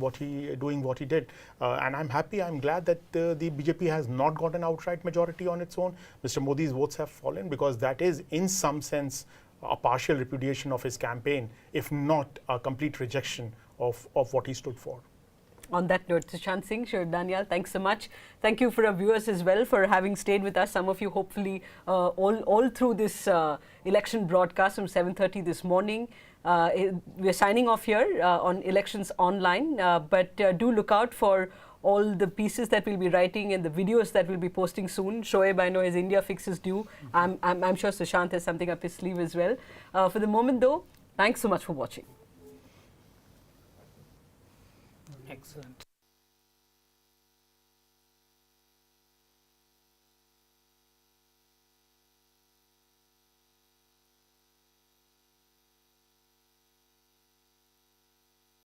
S19: what he did. And I'm happy. I'm glad that the BJP has not got an outright majority on its own. Mr. Modi's votes have fallen because that is, in some sense, a partial repudiation of his campaign, if not a complete rejection of what he stood for.
S17: On that note, Sushant Singh, Sir Daniel, thanks so much. Thank you for our viewers as well for having stayed with us. Some of you hopefully all through this election broadcast from 7:30 this morning. We're signing off here on Elections Online, but do look out for all the pieces that we'll be writing and the videos that we'll be posting soon. Shoaib, I know his India fix is due. I'm sure Sushant has something up his sleeve as well. For the moment though, thanks so much for watching.
S20: Excellent.